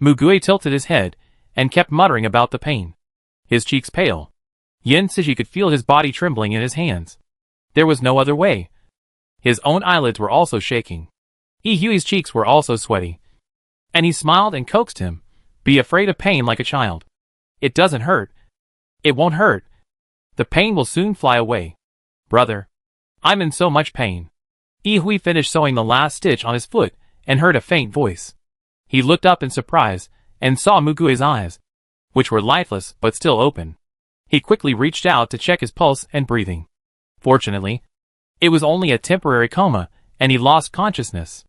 Mugui tilted his head and kept muttering about the pain, his cheeks pale. Yensuji could feel his body trembling in his hands. There was no other way. His own eyelids were also shaking. Ihui's cheeks were also sweaty. And he smiled and coaxed him. Be afraid of pain like a child. It doesn't hurt. It won't hurt. The pain will soon fly away. Brother, I'm in so much pain. Ihui finished sewing the last stitch on his foot and heard a faint voice. He looked up in surprise and saw Mugui's eyes, which were lifeless but still open. He quickly reached out to check his pulse and breathing. Fortunately, it was only a temporary coma, and he lost consciousness.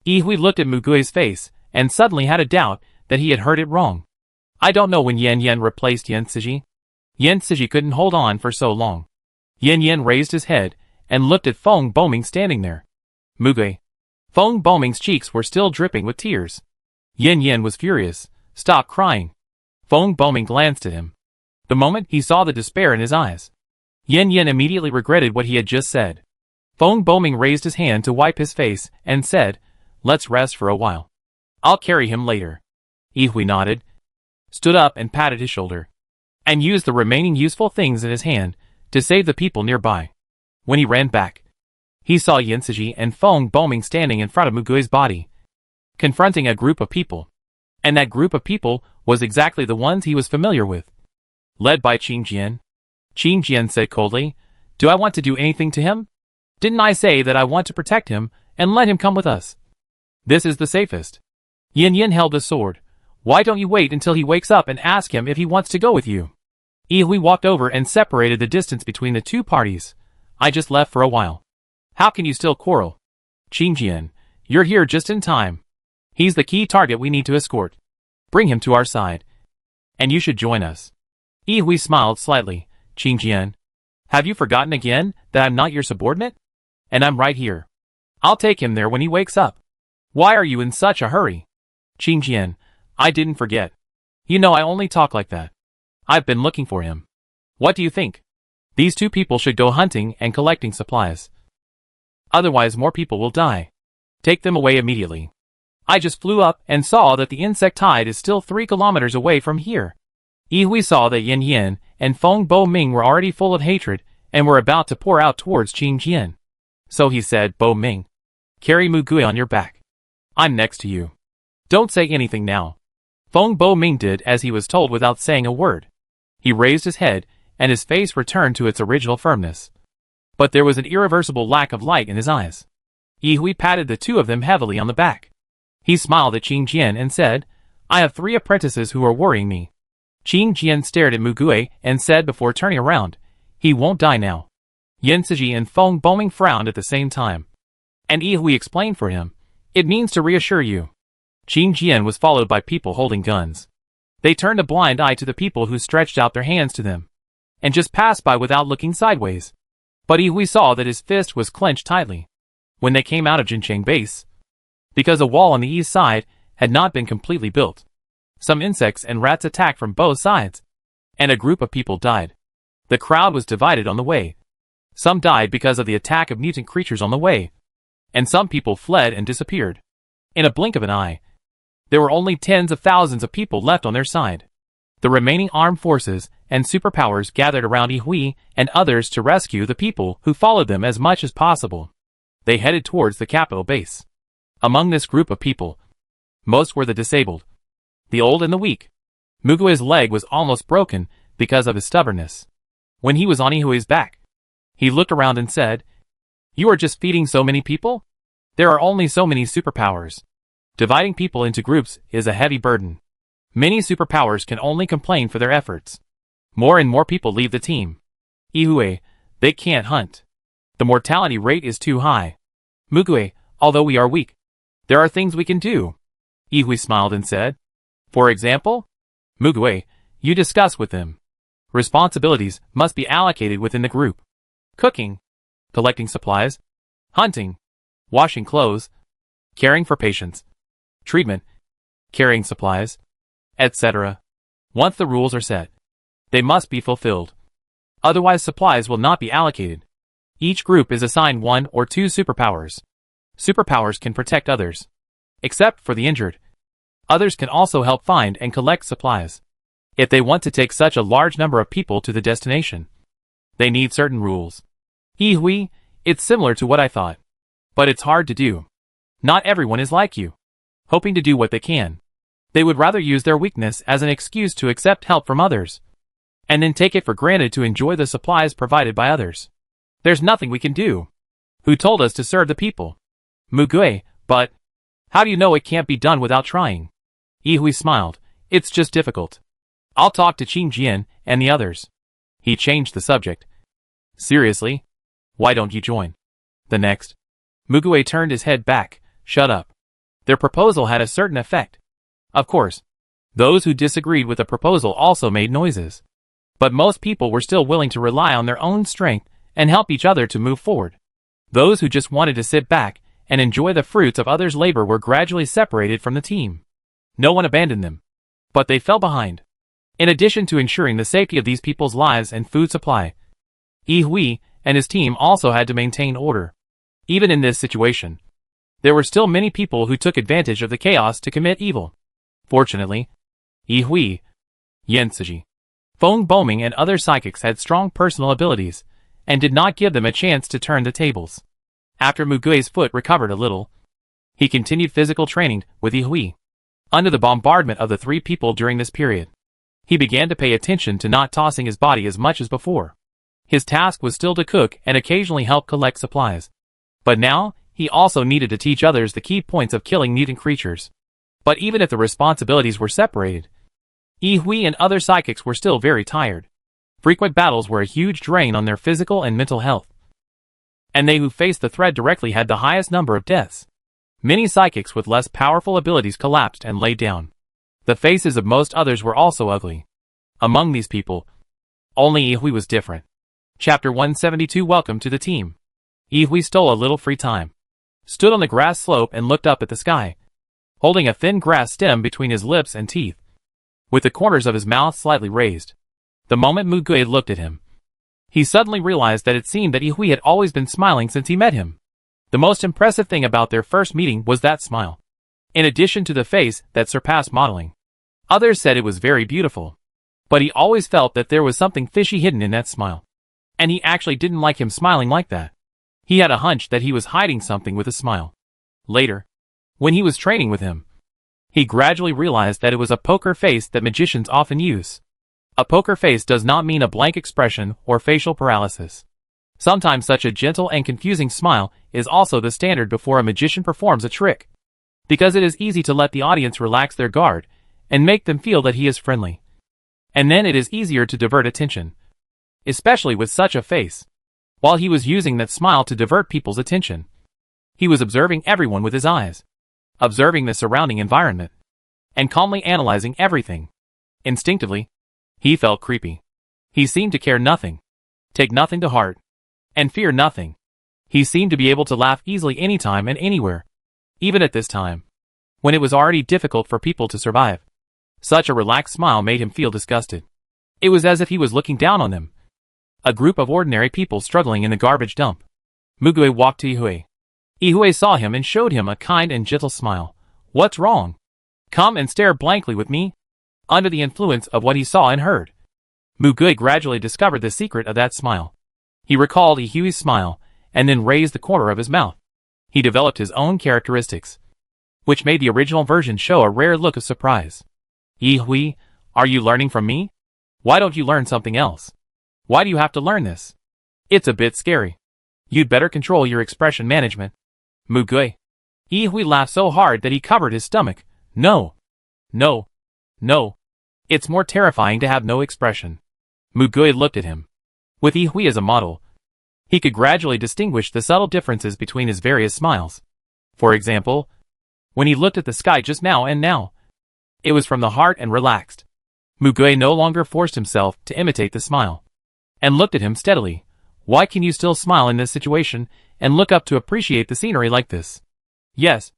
Ihui looked at Mugui's face and suddenly had a doubt that he had heard it wrong. I don't know when Yen Yen replaced Yensuji. Yensuji couldn't hold on for so long. Yen Yen raised his head and looked at Feng Boming standing there. Mugui. Feng Boming's cheeks were still dripping with tears. Yen Yen was furious. Stop crying. Feng Boming glanced at him. The moment he saw the despair in his eyes, Yen Yen immediately regretted what he had just said. Feng Boming raised his hand to wipe his face and said, let's rest for a while. I'll carry him later. Ihui nodded, stood up and patted his shoulder, and used the remaining useful things in his hand to save the people nearby. When he ran back, he saw Yensuji and Feng Boming standing in front of Mugui's body, confronting a group of people. And that group of people was exactly the ones he was familiar with. Led by Qingjian. Qingjian said coldly, do I want to do anything to him? Didn't I say that I want to protect him and let him come with us? This is the safest. Yen Yen held his sword. Why don't you wait until he wakes up and ask him if he wants to go with you? Ihui walked over and separated the distance between the two parties. I just left for a while. How can you still quarrel? Qingjian, you're here just in time. He's the key target we need to escort. Bring him to our side. And you should join us. Ihui smiled slightly. Qingjian, have you forgotten again that I'm not your subordinate? And I'm right here. I'll take him there when he wakes up. Why are you in such a hurry? Qingjian, I didn't forget. You know I only talk like that. I've been looking for him. What do you think? These two people should go hunting and collecting supplies. Otherwise more people will die. Take them away immediately. I just flew up and saw that the insect tide is still 3 kilometers away from here. Ihui saw that Yen Yen and Feng Boming were already full of hatred and were about to pour out towards Qingjian. So he said, Boming, carry Mugui on your back. I'm next to you. Don't say anything now. Feng Bo-ming did as he was told without saying a word. He raised his head, and his face returned to its original firmness. But there was an irreversible lack of light in his eyes. Yi Hui patted the two of them heavily on the back. He smiled at Qing Jian and said, "I have 3 apprentices who are worrying me." Qing Jian stared at Mugue and said before turning around, "He won't die now." Yin Siji and Feng Bo-ming frowned at the same time. And Yi Hui explained for him, "It means to reassure you." Qing Jian was followed by people holding guns. They turned a blind eye to the people who stretched out their hands to them, and just passed by without looking sideways. But Yi Hui saw that his fist was clenched tightly. When they came out of Jincheng Base, because a wall on the east side had not been completely built, some insects and rats attacked from both sides, and a group of people died. The crowd was divided on the way. Some died because of the attack of mutant creatures on the way, and some people fled and disappeared. In a blink of an eye, there were only tens of thousands of people left on their side. The remaining armed forces and superpowers gathered around Yi Hui and others to rescue the people who followed them as much as possible. They headed towards the capital base. Among this group of people, most were the disabled, the old and the weak. Mugue's leg was almost broken because of his stubbornness. When he was on Yi Hui's back, he looked around and said, "You are just feeding so many people? There are only so many superpowers. Dividing people into groups is a heavy burden. Many superpowers can only complain for their efforts. More and more people leave the team. Yi Hui, they can't hunt. The mortality rate is too high. Mugue, although we are weak, there are things we can do." Yi Hui smiled and said, "For example?" "Mugue, you discuss with them. Responsibilities must be allocated within the group. Cooking, collecting supplies, hunting, washing clothes, caring for patients, treatment, carrying supplies, etc. Once the rules are set, they must be fulfilled. Otherwise supplies will not be allocated. Each group is assigned 1 or 2 superpowers. Superpowers can protect others, except for the injured. Others can also help find and collect supplies. If they want to take such a large number of people to the destination, they need certain rules. Yi Hui, it's similar to what I thought. But it's hard to do. Not everyone is like you, hoping to do what they can. They would rather use their weakness as an excuse to accept help from others, and then take it for granted to enjoy the supplies provided by others. There's nothing we can do. Who told us to serve the people? Mugue, but how do you know it can't be done without trying? Yi Hui smiled. It's just difficult. I'll talk to Qing Jian and the others. He changed the subject. Seriously? Why don't you join? The next. Mugue turned his head back. Shut up. Their proposal had a certain effect. Of course, those who disagreed with the proposal also made noises. But most people were still willing to rely on their own strength and help each other to move forward. Those who just wanted to sit back and enjoy the fruits of others' labor were gradually separated from the team. No one abandoned them, but they fell behind. In addition to ensuring the safety of these people's lives and food supply, Yi Hui and his team also had to maintain order. Even in this situation, there were still many people who took advantage of the chaos to commit evil. Fortunately, Yi Hui, Yin Siji, Feng Bo-ming and other psychics had strong personal abilities and did not give them a chance to turn the tables. After Mugue's foot recovered a little, he continued physical training with Yi Hui. Under the bombardment of the 3 people during this period, he began to pay attention to not tossing his body as much as before. His task was still to cook and occasionally help collect supplies. But now, he also needed to teach others the key points of killing mutant creatures. But even if the responsibilities were separated, Yi Hui and other psychics were still very tired. Frequent battles were a huge drain on their physical and mental health. And they who faced the threat directly had the highest number of deaths. Many psychics with less powerful abilities collapsed and lay down. The faces of most others were also ugly. Among these people, only Yi Hui was different. Chapter 172. Welcome to the team. Yi Hui stole a little free time, stood on the grass slope and looked up at the sky, holding a thin grass stem between his lips and teeth, with the corners of his mouth slightly raised. The moment Mugue looked at him, he suddenly realized that it seemed that Yi Hui had always been smiling since he met him. The most impressive thing about their first meeting was that smile. In addition to the face that surpassed modeling, others said it was very beautiful. But he always felt that there was something fishy hidden in that smile. And he actually didn't like him smiling like that. He had a hunch that he was hiding something with a smile. Later, when he was training with him, He gradually realized that it was a poker face that magicians often use. A poker face does not mean a blank expression or facial paralysis. Sometimes such a gentle and confusing smile is also the standard before a magician performs a trick, because it is easy to let the audience relax their guard and make them feel that he is friendly. And then it is easier to divert attention, especially with such a face. While he was using that smile to divert people's attention, he was observing everyone with his eyes, observing the surrounding environment, and calmly analyzing everything. Instinctively, he felt creepy. He seemed to care nothing, take nothing to heart, and fear nothing. He seemed to be able to laugh easily anytime and anywhere, even at this time, when it was already difficult for people to survive. Such a relaxed smile made him feel disgusted. It was as if he was looking down on them, a group of ordinary people struggling in the garbage dump. Mugue walked to Ihue. Ihue saw him and showed him a kind and gentle smile. "What's wrong? Come and stare blankly with me?" Under the influence of what he saw and heard, Mugue gradually discovered the secret of that smile. He recalled Ihue's smile, and then raised the corner of his mouth. He developed his own characteristics, which made the original version show a rare look of surprise. "Ihue, are you learning from me? Why don't you learn something else? Why do you have to learn this? It's a bit scary. You'd better control your expression management." Mugue. Ihue laughed so hard that he covered his stomach. No. No. No. It's more terrifying to have no expression." Mugue looked at him. With Ihue as a model, he could gradually distinguish the subtle differences between his various smiles. For example, when he looked at the sky just now and now, it was from the heart and relaxed. Mugue no longer forced himself to imitate the smile, and looked at him steadily. "Why can you still smile in this situation and look up to appreciate the scenery like this?" Yes,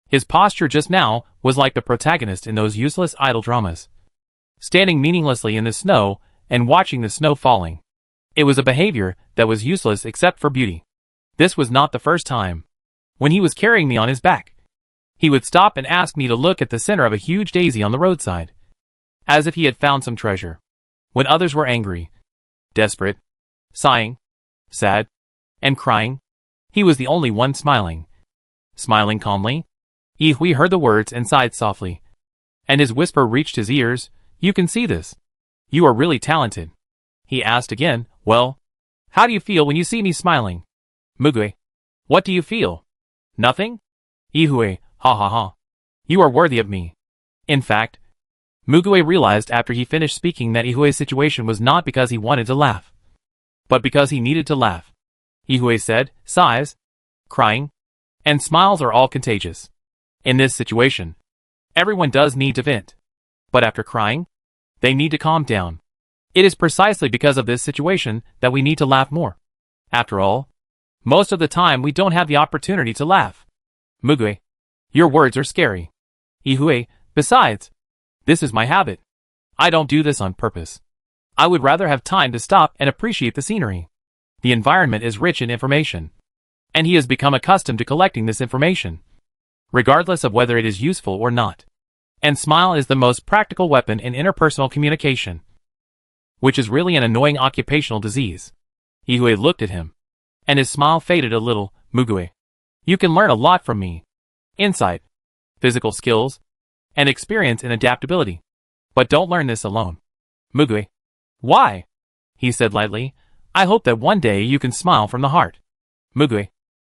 his posture just now was like the protagonist in those useless idle dramas, standing meaninglessly in the snow and watching the snow falling. It was a behavior that was useless except for beauty. This was not the first time. When he was carrying me on his back, he would stop and ask me to look at the center of a huge daisy on the roadside, as if he had found some treasure. When others were angry, desperate, sighing, sad, and crying, he was the only one smiling. Smiling calmly, Ihue heard the words and sighed softly, and his whisper reached his ears. "You can see this. You are really talented." He asked again, "Well, how do you feel when you see me smiling?" Mugue. "What do you feel?" "Nothing?" Ihue. "Ha ha ha. You are worthy of me." In fact, Mugue realized after he finished speaking that Ihue's situation was not because he wanted to laugh, but because he needed to laugh. Ihue said, "Sighs, crying, and smiles are all contagious. In this situation, everyone does need to vent. But after crying, they need to calm down. It is precisely because of this situation that we need to laugh more. After all, most of the time we don't have the opportunity to laugh." Mugue. "Your words are scary." Ihue. "Besides, this is my habit. I don't do this on purpose. I would rather have time to stop and appreciate the scenery. The environment is rich in information, and he has become accustomed to collecting this information, regardless of whether it is useful or not. And smile is the most practical weapon in interpersonal communication, which is really an annoying occupational disease." Ihue looked at him, and his smile faded a little. "Mugue, you can learn a lot from me. Insight, physical skills, and experience in adaptability. But don't learn this alone." Mugue. "Why?" he said lightly. "I hope that one day you can smile from the heart." Mugue.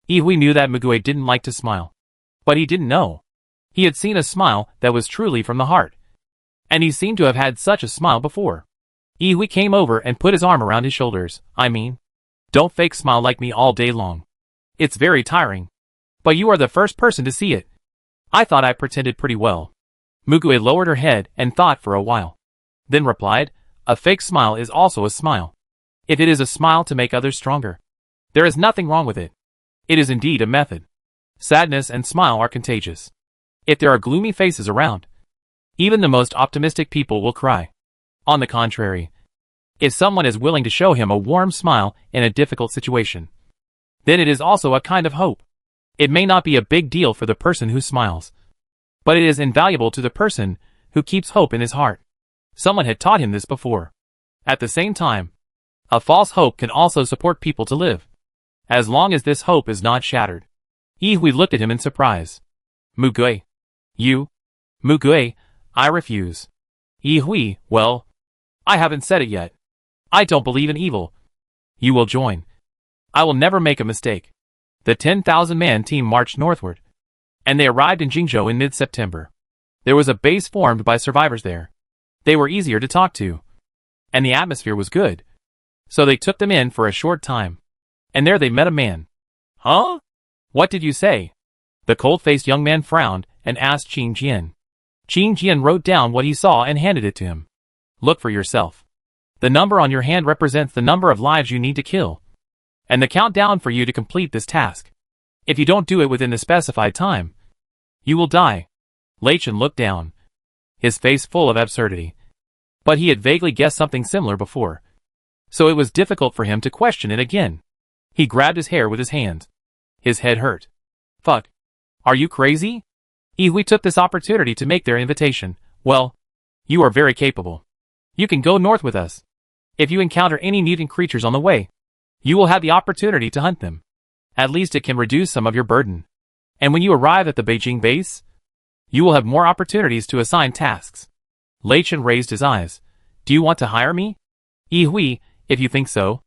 Ihue knew that Mugue didn't like to smile, but he didn't know. He had seen a smile that was truly from the heart, and he seemed to have had such a smile before. Ihue came over and put his arm around his shoulders. "I mean, don't fake smile like me all day long. It's very tiring. But you are the first person to see it. I thought I pretended pretty well." Mugue lowered her head and thought for a while, then replied, "A fake smile is also a smile. If it is a smile to make others stronger, there is nothing wrong with it. It is indeed a method. Sadness and smile are contagious. If there are gloomy faces around, even the most optimistic people will cry. On the contrary, if someone is willing to show him a warm smile in a difficult situation, then it is also a kind of hope. It may not be a big deal for the person who smiles, but it is invaluable to the person who keeps hope in his heart." Someone had taught him this before. At the same time, a false hope can also support people to live, as long as this hope is not shattered. Ihue looked at him in surprise. "Mugue. You? Mugui, I refuse. Yi Hui, well, I haven't said it yet. I don't believe in evil. You will join. I will never make a mistake. The 10,000-man team marched northward, and they arrived in Jingzhou in mid-September. There was a base formed by survivors there. They were easier to talk to, and the atmosphere was good. So they took them in for a short time, and there they met a man. Huh? What did you say? The cold-faced young man frowned and asked Qing Jian. Qing Jian wrote down what he saw and handed it to him. Look for yourself. The number on your hand represents the number of lives you need to kill, and the countdown for you to complete this task. If you don't do it within the specified time, you will die. Lei Chen looked down, his face full of absurdity. But he had vaguely guessed something similar before, so it was difficult for him to question it again. He grabbed his hair with his hands. His head hurt. Fuck. Are you crazy? Yi Hui took this opportunity to make their invitation. Well, you are very capable. You can go north with us. If you encounter any mutant creatures on the way, you will have the opportunity to hunt them. At least it can reduce some of your burden. And when you arrive at the Beijing base, you will have more opportunities to assign tasks. Lei Chen raised his eyes. Do you want to hire me? Yi Hui, if you think so.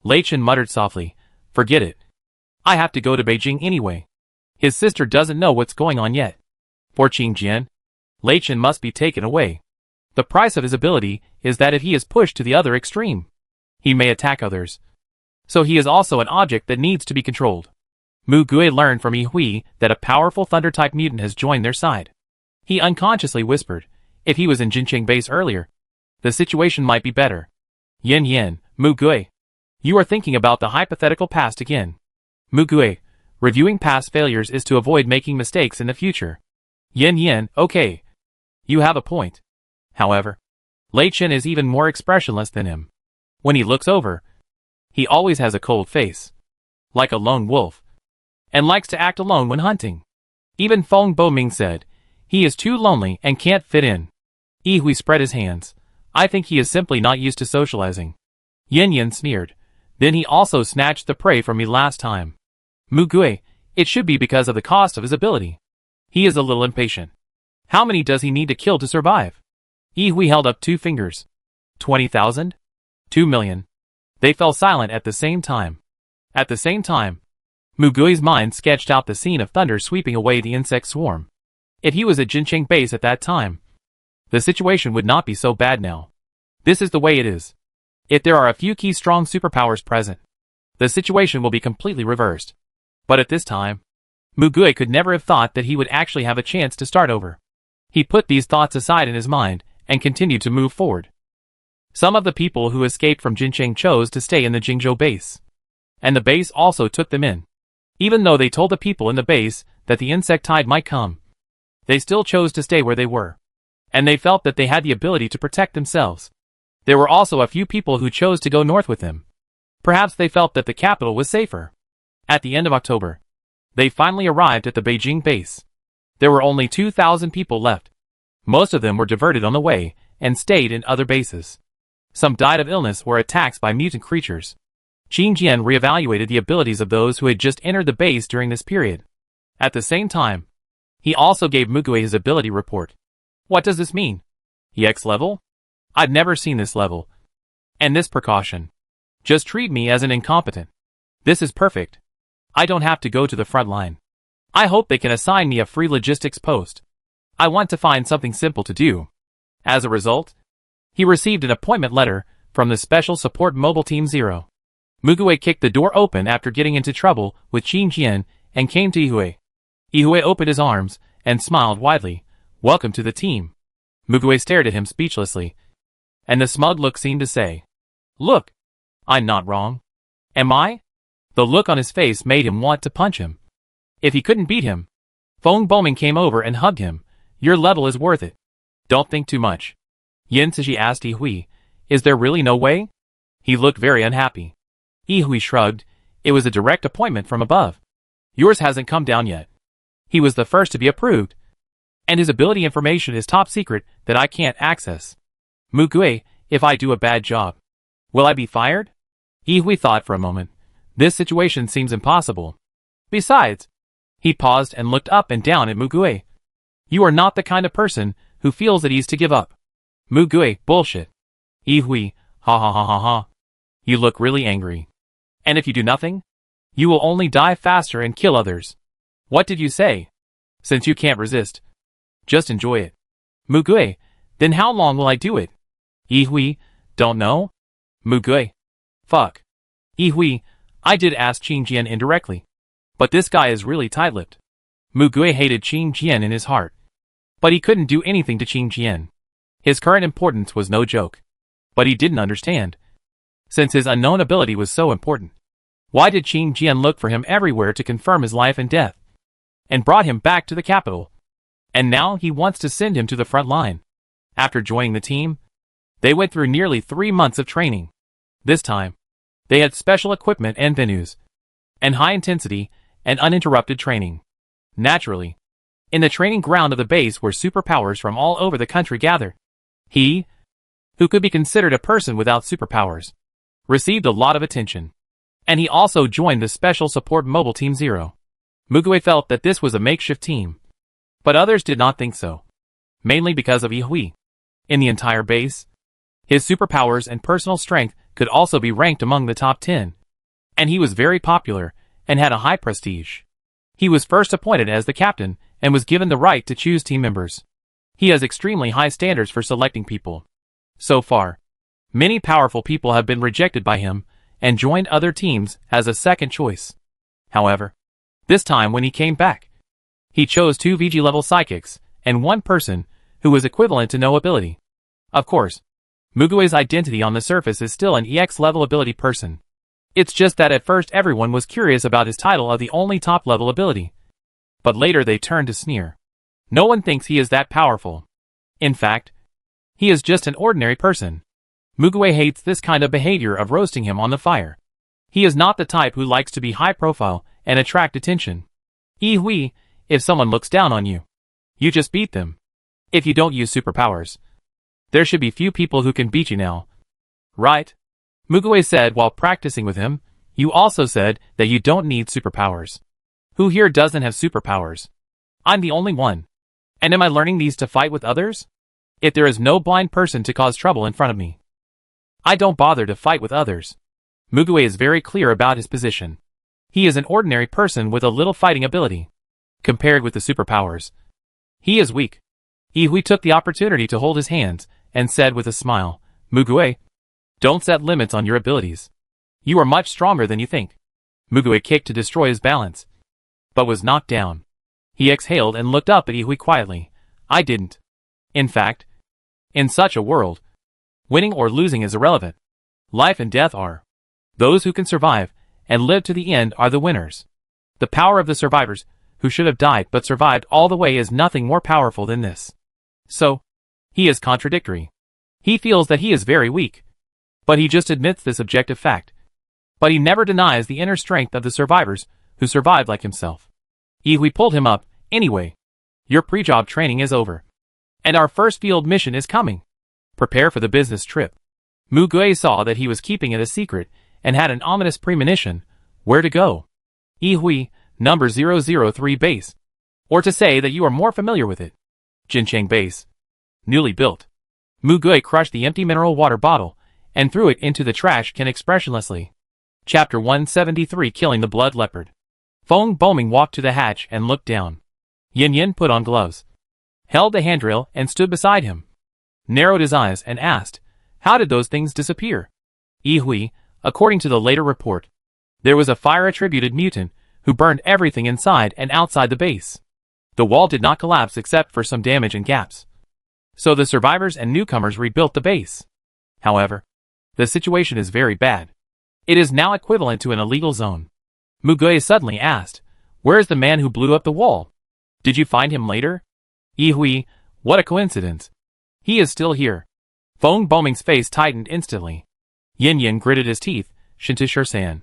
Lei Chen muttered softly. Forget it. I have to go to Beijing anyway. His sister doesn't know what's going on yet. For Qing Jian, Lei Chen must be taken away. The price of his ability is that if he is pushed to the other extreme, he may attack others. So he is also an object that needs to be controlled. Mu Gui learned from Yi Hui that a powerful thunder-type mutant has joined their side. He unconsciously whispered, if he was in Jincheng base earlier, the situation might be better. Yin Yin, Mu Gui. You are thinking about the hypothetical past again. Mu Gui, reviewing past failures is to avoid making mistakes in the future. Yin Yin, okay. You have a point. However, Lei Chen is even more expressionless than him. When he looks over, he always has a cold face, like a lone wolf, and likes to act alone when hunting. Even Feng Boming said, he is too lonely and can't fit in. Yi Hui spread his hands. I think he is simply not used to socializing. Yin Yin sneered. Then he also snatched the prey from me last time. Mu Gui, it should be because of the cost of his ability. He is a little impatient. How many does he need to kill to survive? Yi Hui held up 2 fingers. 20,000? 2 million. They fell silent at the same time. At the same time, Mu Gui's mind sketched out the scene of thunder sweeping away the insect swarm. If he was at Jincheng base at that time, the situation would not be so bad now. This is the way it is. If there are a few key strong superpowers present, the situation will be completely reversed. But at this time, Mu Gui could never have thought that he would actually have a chance to start over. He put these thoughts aside in his mind and continued to move forward. Some of the people who escaped from Jincheng chose to stay in the Jingzhou base, and the base also took them in. Even though they told the people in the base that the insect tide might come, they still chose to stay where they were, and they felt that they had the ability to protect themselves. There were also a few people who chose to go north with them. Perhaps they felt that the capital was safer. At the end of October, they finally arrived at the Beijing base. There were only 2,000 people left. Most of them were diverted on the way and stayed in other bases. Some died of illness or attacks by mutant creatures. Qing Jian reevaluated the abilities of those who had just entered the base during this period. At the same time, he also gave Mu Gui his ability report. What does this mean? EX level? I've never seen this level. And this precaution. Just treat me as an incompetent. This is perfect. I don't have to go to the front line. I hope they can assign me a free logistics post. I want to find something simple to do. As a result, he received an appointment letter from the Special Support Mobile Team 0. Mu Gui kicked the door open after getting into trouble with Qing Jian and came to Yi Hui. Yi Hui opened his arms and smiled widely. Welcome to the team. Mu Gui stared at him speechlessly, and the smug look seemed to say, look, I'm not wrong. Am I? The look on his face made him want to punch him. If he couldn't beat him, Feng Boming came over and hugged him. Your level is worth it. Don't think too much. Yin Cixi asked Yi Hui, is there really no way? He looked very unhappy. Yi Hui shrugged. It was a direct appointment from above. Yours hasn't come down yet. He was the first to be approved, and his ability information is top secret that I can't access. Mu Gui, if I do a bad job, will I be fired? Yi Hui thought for a moment. This situation seems impossible. Besides, he paused and looked up and down at Mu Gui. You are not the kind of person who feels at ease to give up. Mu Gui, bullshit. Yi Hui, ha ha ha ha ha. You look really angry. And if you do nothing, you will only die faster and kill others. What did you say? Since you can't resist, just enjoy it. Mu Gui, then how long will I do it? Yi Hui, don't know. Mu Gui. Fuck. Yi Hui, I did ask Qin Jian indirectly. But this guy is really tight-lipped. Mu Gui hated Qin Jian in his heart. But he couldn't do anything to Qin Jian. His current importance was no joke. But he didn't understand. Since his unknown ability was so important, why did Qin Jian look for him everywhere to confirm his life and death? And brought him back to the capital. And now he wants to send him to the front line. After joining the team, they went through nearly 3 months of training. This time, they had special equipment and venues, and high-intensity and uninterrupted training. Naturally, in the training ground of the base were superpowers from all over the country gathered. He, who could be considered a person without superpowers, received a lot of attention. And he also joined the Special Support Mobile Team Zero. Mu Gui felt that this was a makeshift team. But others did not think so. Mainly because of Yi Hui. In the entire base, his superpowers and personal strength could also be ranked among the top 10. And he was very popular and had a high prestige. He was first appointed as the captain and was given the right to choose team members. He has extremely high standards for selecting people. So far, many powerful people have been rejected by him and joined other teams as a second choice. However, this time when he came back, he chose 2 VG-level psychics and 1 person who was equivalent to no ability. Of course, Mu Gui's identity on the surface is still an EX-level ability person. It's just that at first everyone was curious about his title of the only top-level ability. But later they turned to sneer. No one thinks he is that powerful. In fact, he is just an ordinary person. Mu Gui hates this kind of behavior of roasting him on the fire. He is not the type who likes to be high-profile and attract attention. Yi Hui, if someone looks down on you, you just beat them. If you don't use superpowers, there should be few people who can beat you now. Right? Mu Gui said while practicing with him. You also said that you don't need superpowers. Who here doesn't have superpowers? I'm the only one. And am I learning these to fight with others? If there is no blind person to cause trouble in front of me, I don't bother to fight with others. Mu Gui is very clear about his position. He is an ordinary person with a little fighting ability. Compared with the superpowers, he is weak. Yi Hui took the opportunity to hold his hands and said with a smile, Mu Gui, don't set limits on your abilities. You are much stronger than you think. Mu Gui kicked to destroy his balance, but was knocked down. He exhaled and looked up at Yi Hui quietly. I didn't. In fact, in such a world, winning or losing is irrelevant. Life and death are. Those who can survive and live to the end are the winners. The power of the survivors, who should have died but survived all the way, is nothing more powerful than this. So, he is contradictory. He feels that he is very weak. But he just admits this objective fact. But he never denies the inner strength of the survivors who survived like himself. Yi Hui pulled him up. Anyway, your pre-job training is over. And our first field mission is coming. Prepare for the business trip. Mu Gui saw that he was keeping it a secret and had an ominous premonition. Where to go? Yi Hui, number 003 base. Or to say that you are more familiar with it. Jincheng base. Newly built. Mu Gui crushed the empty mineral water bottle and threw it into the trash can expressionlessly. Chapter 173, Killing the Blood Leopard. Feng Boming walked to the hatch and looked down. Yin Yin put on gloves, held the handrail and stood beside him. Narrowed his eyes and asked, how did those things disappear? Yi Hui, according to the later report, there was a fire-attributed mutant who burned everything inside and outside the base. The wall did not collapse except for some damage and gaps. So the survivors and newcomers rebuilt the base. However, the situation is very bad. It is now equivalent to an illegal zone. Mu Gui suddenly asked, where is the man who blew up the wall? Did you find him later? Yi Hui, what a coincidence. He is still here. Feng Boming's face tightened instantly. Yin Yin gritted his teeth. Shintisher-san.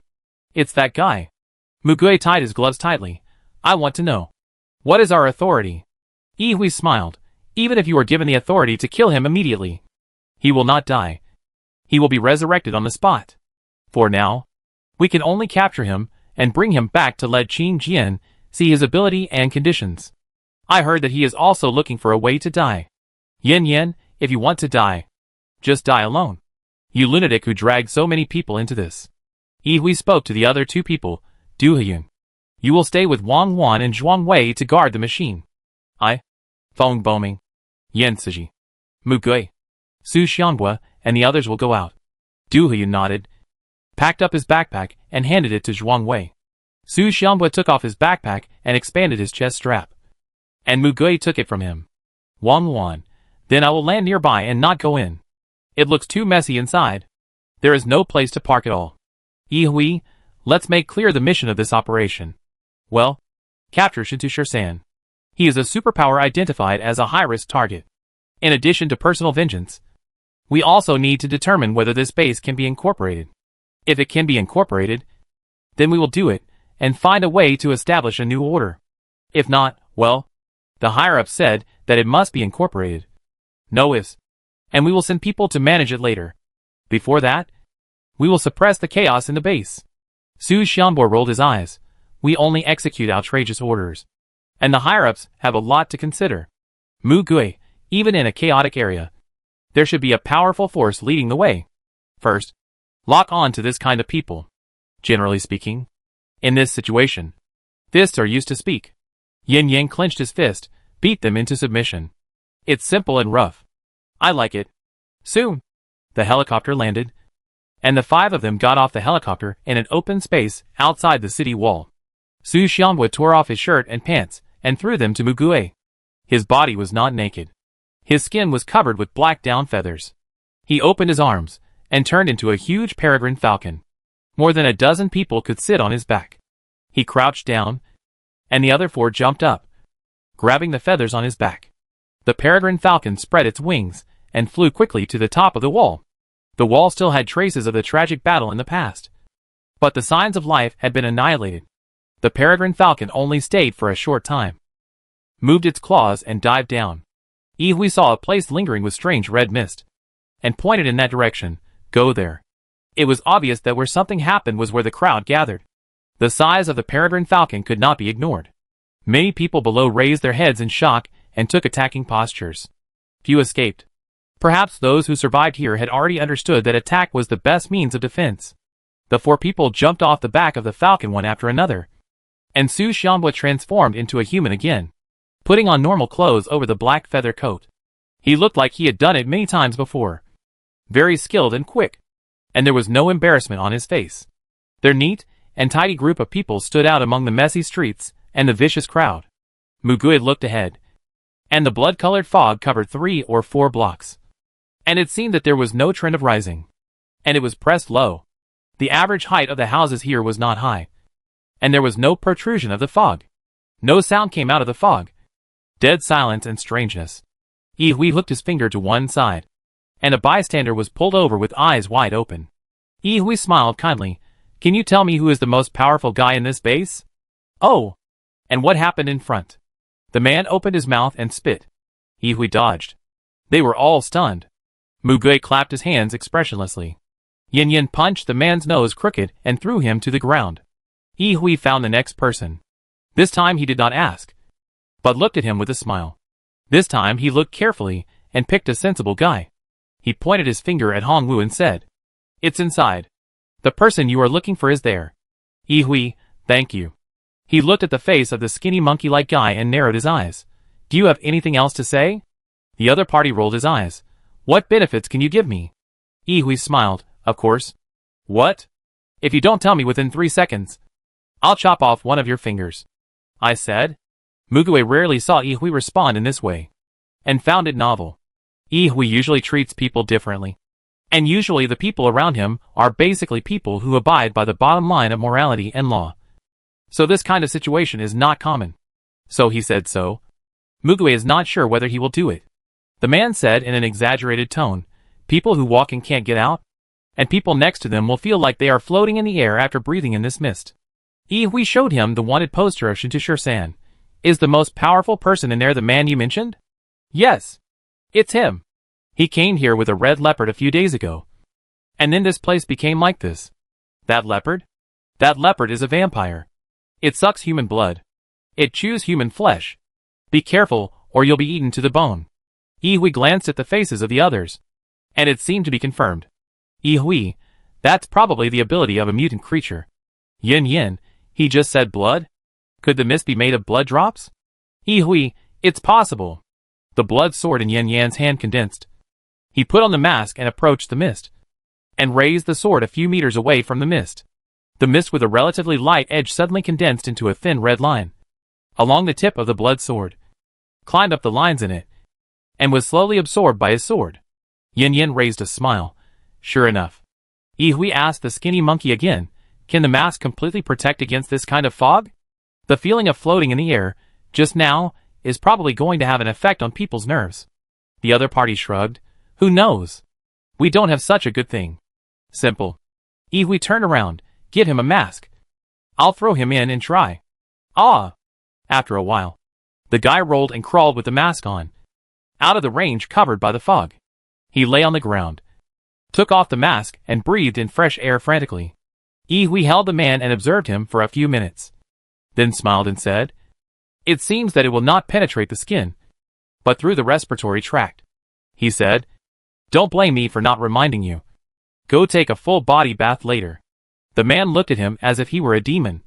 It's that guy. Mu Gui tied his gloves tightly. I want to know. What is our authority? Yi Hui smiled. Even if you are given the authority to kill him immediately, he will not die. He will be resurrected on the spot. For now, we can only capture him and bring him back to let Qin Jian see his ability and conditions. I heard that he is also looking for a way to die. Yin Yin, if you want to die, just die alone. You lunatic who dragged so many people into this. Yi Hui spoke to the other two people, Du Heyun. You will stay with Wang Wan and Zhuang Wei to guard the machine. I, Feng Boming, Yan Siji, Mu Gui, Su Xianghua, and the others will go out. Du Heyun nodded, packed up his backpack, and handed it to Zhuang Wei. Su Xianghua took off his backpack and expanded his chest strap. And Mu Gui took it from him. Wang Wan, then I will land nearby and not go in. It looks too messy inside. There is no place to park at all. Yi Hui, let's make clear the mission of this operation. Well, capture Shintu Shursan. He is a superpower identified as a high-risk target. In addition to personal vengeance, we also need to determine whether this base can be incorporated. If it can be incorporated, then we will do it, and find a way to establish a new order. If not, well, the higher-ups said that it must be incorporated. No ifs. And we will send people to manage it later. Before that, we will suppress the chaos in the base. Su Xianbo rolled his eyes. We only execute outrageous orders. And the higher-ups have a lot to consider. Mu Gui, even in a chaotic area, there should be a powerful force leading the way. First, lock on to this kind of people. Generally speaking, in this situation, fists are used to speak. Yin Yang clenched his fist, beat them into submission. It's simple and rough. I like it. Soon, the helicopter landed, and the five of them got off the helicopter in an open space outside the city wall. Su Xianghua tore off his shirt and pants and threw them to Mu Gui. His body was not naked. His skin was covered with black down feathers. He opened his arms and turned into a huge peregrine falcon. More than a dozen people could sit on his back. He crouched down, and the other four jumped up, grabbing the feathers on his back. The peregrine falcon spread its wings and flew quickly to the top of the wall. The wall still had traces of the tragic battle in the past, but the signs of life had been annihilated. The peregrine falcon only stayed for a short time, moved its claws and dived down. Yi Hui saw a place lingering with strange red mist, and pointed in that direction. Go there. It was obvious that where something happened was where the crowd gathered. The size of the peregrine falcon could not be ignored. Many people below raised their heads in shock and took attacking postures. Few escaped. Perhaps those who survived here had already understood that attack was the best means of defense. The four people jumped off the back of the falcon one after another, and Su Xianghua transformed into a human again, putting on normal clothes over the black feather coat. He looked like he had done it many times before. Very skilled and quick, and there was no embarrassment on his face. Their neat and tidy group of people stood out among the messy streets and the vicious crowd. Mu Gui looked ahead, and the blood-colored fog covered 3 or 4 blocks. And it seemed that there was no trend of rising, and it was pressed low. The average height of the houses here was not high, and there was no protrusion of the fog. No sound came out of the fog. Dead silence and strangeness. Yi Hui hooked his finger to one side, and a bystander was pulled over with eyes wide open. Yi Hui smiled kindly. Can you tell me who is the most powerful guy in this base? Oh, and what happened in front? The man opened his mouth and spit. Yi Hui dodged. They were all stunned. Mu Gui clapped his hands expressionlessly. Yin Yin punched the man's nose crooked and threw him to the ground. Yi Hui found the next person. This time he did not ask, but looked at him with a smile. This time he looked carefully and picked a sensible guy. He pointed his finger at Hong Wu and said, It's inside. The person you are looking for is there. Yi Hui, thank you. He looked at the face of the skinny monkey-like guy and narrowed his eyes. Do you have anything else to say? The other party rolled his eyes. What benefits can you give me? Yi Hui smiled, of course. What? If you don't tell me within 3 seconds, I'll chop off one of your fingers. I said. Mu Gui rarely saw Yi Hui respond in this way, and found it novel. Yi Hui usually treats people differently, and usually the people around him are basically people who abide by the bottom line of morality and law. So this kind of situation is not common. So he said so. Mu Gui is not sure whether he will do it. The man said in an exaggerated tone, people who walk and can't get out, and people next to them will feel like they are floating in the air after breathing in this mist. Yi Hui showed him the wanted poster of Shintu Shursan. Is the most powerful person in there the man you mentioned? Yes. It's him. He came here with a red leopard a few days ago. And then this place became like this. That leopard? That leopard is a vampire. It sucks human blood. It chews human flesh. Be careful, or you'll be eaten to the bone. Yi glanced at the faces of the others, and it seemed to be confirmed. Yi, that's probably the ability of a mutant creature. Yin, he just said blood? Could the mist be made of blood drops? Yi, it's possible. The blood sword in Yin Yan's hand condensed. He put on the mask and approached the mist, and raised the sword a few meters away from the mist. The mist with a relatively light edge suddenly condensed into a thin red line along the tip of the blood sword, climbed up the lines in it, and was slowly absorbed by his sword. Yin raised a smile. Sure enough. Yi asked the skinny monkey again, can the mask completely protect against this kind of fog? The feeling of floating in the air, just now, is probably going to have an effect on people's nerves. The other party shrugged. Who knows? We don't have such a good thing. Simple. Yi turned around. Give him a mask. I'll throw him in and try. Ah! After a while, the guy rolled and crawled with the mask on, out of the range covered by the fog. He lay on the ground, took off the mask, and breathed in fresh air frantically. Yi held the man and observed him for a few minutes, then smiled and said, it seems that it will not penetrate the skin, but through the respiratory tract. He said, don't blame me for not reminding you. Go take a full body bath later. The man looked at him as if he were a demon,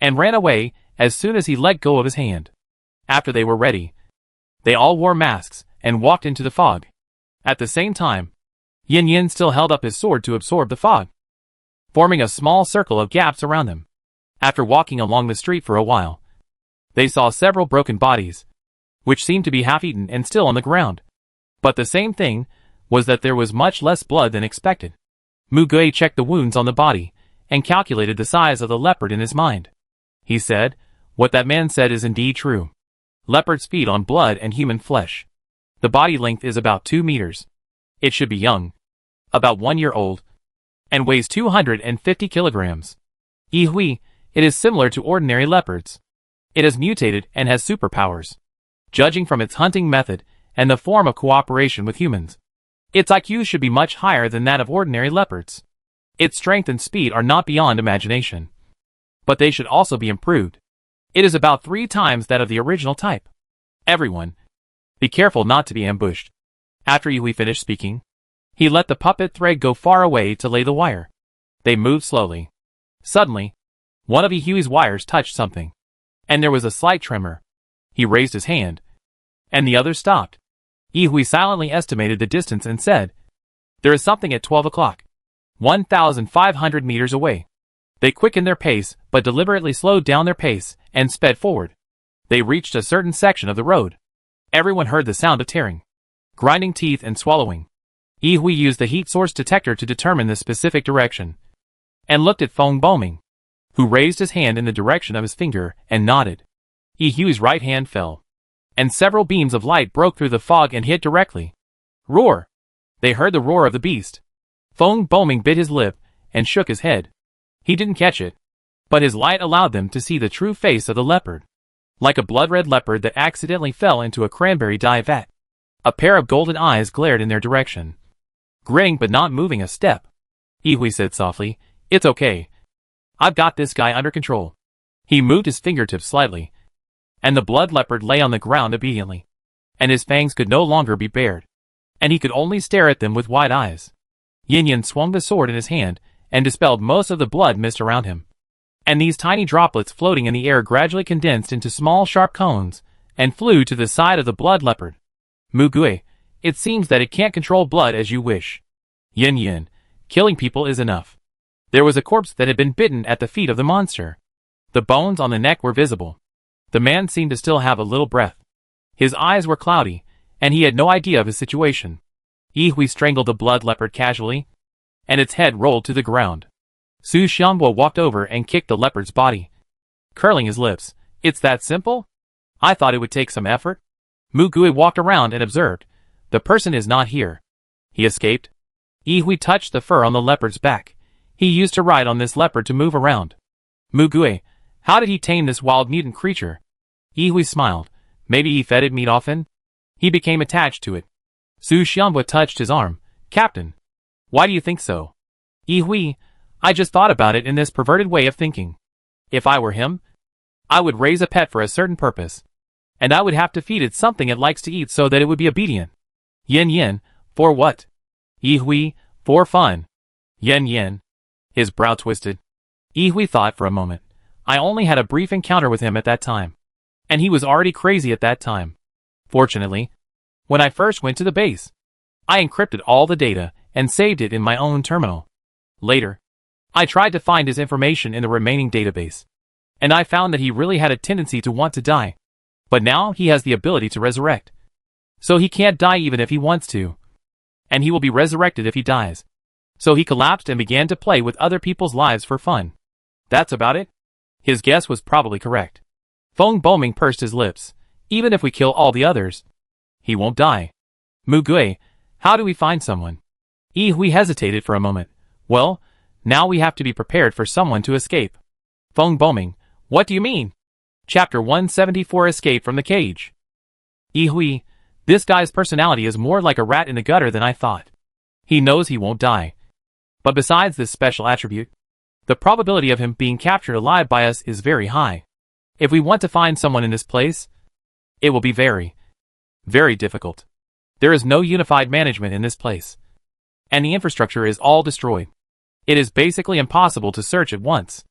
and ran away as soon as he let go of his hand. After they were ready, they all wore masks and walked into the fog. At the same time, Yin still held up his sword to absorb the fog, forming a small circle of gaps around them. After walking along the street for a while, they saw several broken bodies, which seemed to be half-eaten and still on the ground. But the same thing was that there was much less blood than expected. Mugue checked the wounds on the body and calculated the size of the leopard in his mind. He said, what that man said is indeed true. Leopards feed on blood and human flesh. The body length is about 2 meters. It should be young, about 1 year old, and weighs 250 kilograms. Yi, it is similar to ordinary leopards. It has mutated and has superpowers, judging from its hunting method and the form of cooperation with humans. Its IQ should be much higher than that of ordinary leopards. Its strength and speed are not beyond imagination, but they should also be improved. It is about 3 times that of the original type. Everyone, be careful not to be ambushed. After Yi finished speaking, he let the puppet thread go far away to lay the wire. They moved slowly. Suddenly, one of Yi's wires touched something, and there was a slight tremor. He raised his hand, and the other stopped. Yi silently estimated the distance and said, there is something at 12 o'clock, 1,500 meters away. They quickened their pace, but deliberately slowed down their pace, and sped forward. They reached a certain section of the road. Everyone heard the sound of tearing, grinding teeth and swallowing. Yi used the heat source detector to determine the specific direction, and looked at Feng Boming, who raised his hand in the direction of his finger and nodded. Yi's right hand fell, and several beams of light broke through the fog and hit directly. Roar! They heard the roar of the beast. Feng Boming bit his lip and shook his head. He didn't catch it, but his light allowed them to see the true face of the leopard. Like a blood-red leopard that accidentally fell into a cranberry dye vat. A pair of golden eyes glared in their direction, grinning but not moving a step. Yi said softly, it's okay. I've got this guy under control. He moved his fingertips slightly, and the blood leopard lay on the ground obediently, and his fangs could no longer be bared, and he could only stare at them with wide eyes. Yin swung the sword in his hand and dispelled most of the blood mist around him, and these tiny droplets floating in the air gradually condensed into small sharp cones and flew to the side of the blood leopard. Mugue, it seems that it can't control blood as you wish. Yin, killing people is enough. There was a corpse that had been bitten at the feet of the monster. The bones on the neck were visible. The man seemed to still have a little breath. His eyes were cloudy, and he had no idea of his situation. Yi strangled the blood leopard casually, and its head rolled to the ground. Su Xianbo walked over and kicked the leopard's body, curling his lips. It's that simple? I thought it would take some effort. Mugue walked around and observed. The person is not here. He escaped. Yi touched the fur on the leopard's back. He used to ride on this leopard to move around. Mugue, how did he tame this wild mutant creature? Yi smiled. Maybe he fed it meat often? He became attached to it. Su Xianbo touched his arm. Captain. Why do you think so? Yi, I just thought about it in this perverted way of thinking. If I were him, I would raise a pet for a certain purpose, and I would have to feed it something it likes to eat so that it would be obedient. Yin yin, for what? Yi Hui, for fun. Yin yin. His brow twisted. Yi Hui thought for a moment. I only had a brief encounter with him at that time. And he was already crazy at that time. Fortunately, when I first went to the base, I encrypted all the data and saved it in my own terminal. Later, I tried to find his information in the remaining database, and I found that he really had a tendency to want to die. But now he has the ability to resurrect. So he can't die even if he wants to. And he will be resurrected if he dies. So he collapsed and began to play with other people's lives for fun. That's about it. His guess was probably correct. Feng Boming pursed his lips. Even if we kill all the others, he won't die. Mu Gui, how do we find someone? Yi Hui hesitated for a moment. Well, now we have to be prepared for someone to escape. Feng Boming, what do you mean? Chapter 174 Escape from the Cage. Yi Hui, this guy's personality is more like a rat in the gutter than I thought. He knows he won't die. But besides this special attribute, the probability of him being captured alive by us is very high. If we want to find someone in this place, it will be very, very difficult. There is no unified management in this place. And the infrastructure is all destroyed. It is basically impossible to search at once.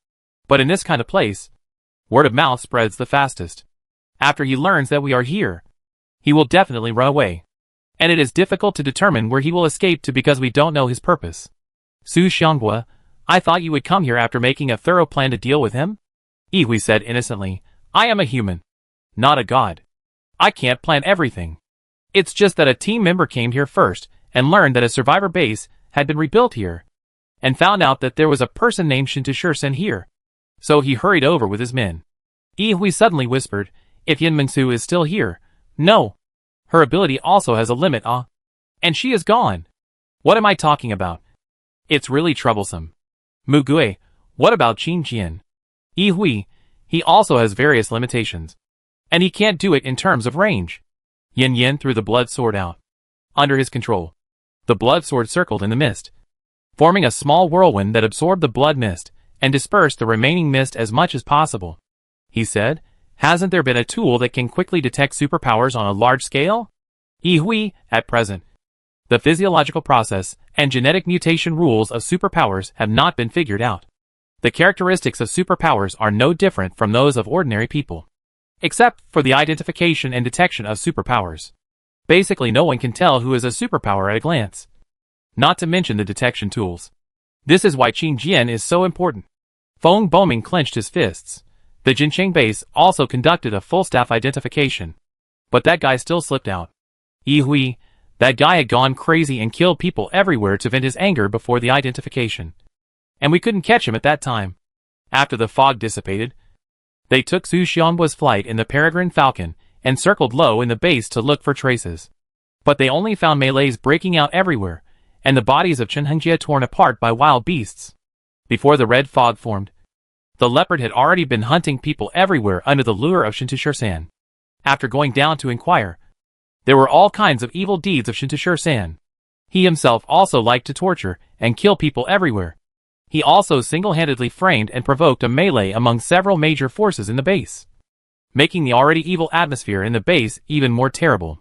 But in this kind of place, word of mouth spreads the fastest. After he learns that we are here, he will definitely run away. And it is difficult to determine where he will escape to because we don't know his purpose. Su Xianghua, I thought you would come here after making a thorough plan to deal with him? Yi Hui said innocently, I am a human, not a god. I can't plan everything. It's just that a team member came here first and learned that a survivor base had been rebuilt here, and found out that there was a person named Shintushursen here. So he hurried over with his men. Yi Hui suddenly whispered, if Yin Mingsu is still here, no. Her ability also has a limit, and she is gone. What am I talking about? It's really troublesome. Mu Gui, what about Qin Jian? Yi Hui, he also has various limitations. And he can't do it in terms of range. Yin Yin threw the blood sword out. Under his control, the blood sword circled in the mist, forming a small whirlwind that absorbed the blood mist and dispersed the remaining mist as much as possible. He said, hasn't there been a tool that can quickly detect superpowers on a large scale? Yi Hui, at present, the physiological process and genetic mutation rules of superpowers have not been figured out. The characteristics of superpowers are no different from those of ordinary people, except for the identification and detection of superpowers. Basically, no one can tell who is a superpower at a glance. Not to mention the detection tools. This is why Qin Jian is so important. Feng Boming clenched his fists. The Jincheng base also conducted a full staff identification. But that guy still slipped out. Yi Hui, that guy had gone crazy and killed people everywhere to vent his anger before the identification. And we couldn't catch him at that time. After the fog dissipated, they took Su Xianhua's flight in the Peregrine Falcon and circled low in the base to look for traces. But they only found melees breaking out everywhere, and the bodies of Chen Hengjie torn apart by wild beasts. Before the red fog formed, the leopard had already been hunting people everywhere under the lure of Shintushursan. After going down to inquire, there were all kinds of evil deeds of Shintushursan. He himself also liked to torture and kill people everywhere. He also single-handedly framed and provoked a melee among several major forces in the base, making the already evil atmosphere in the base even more terrible.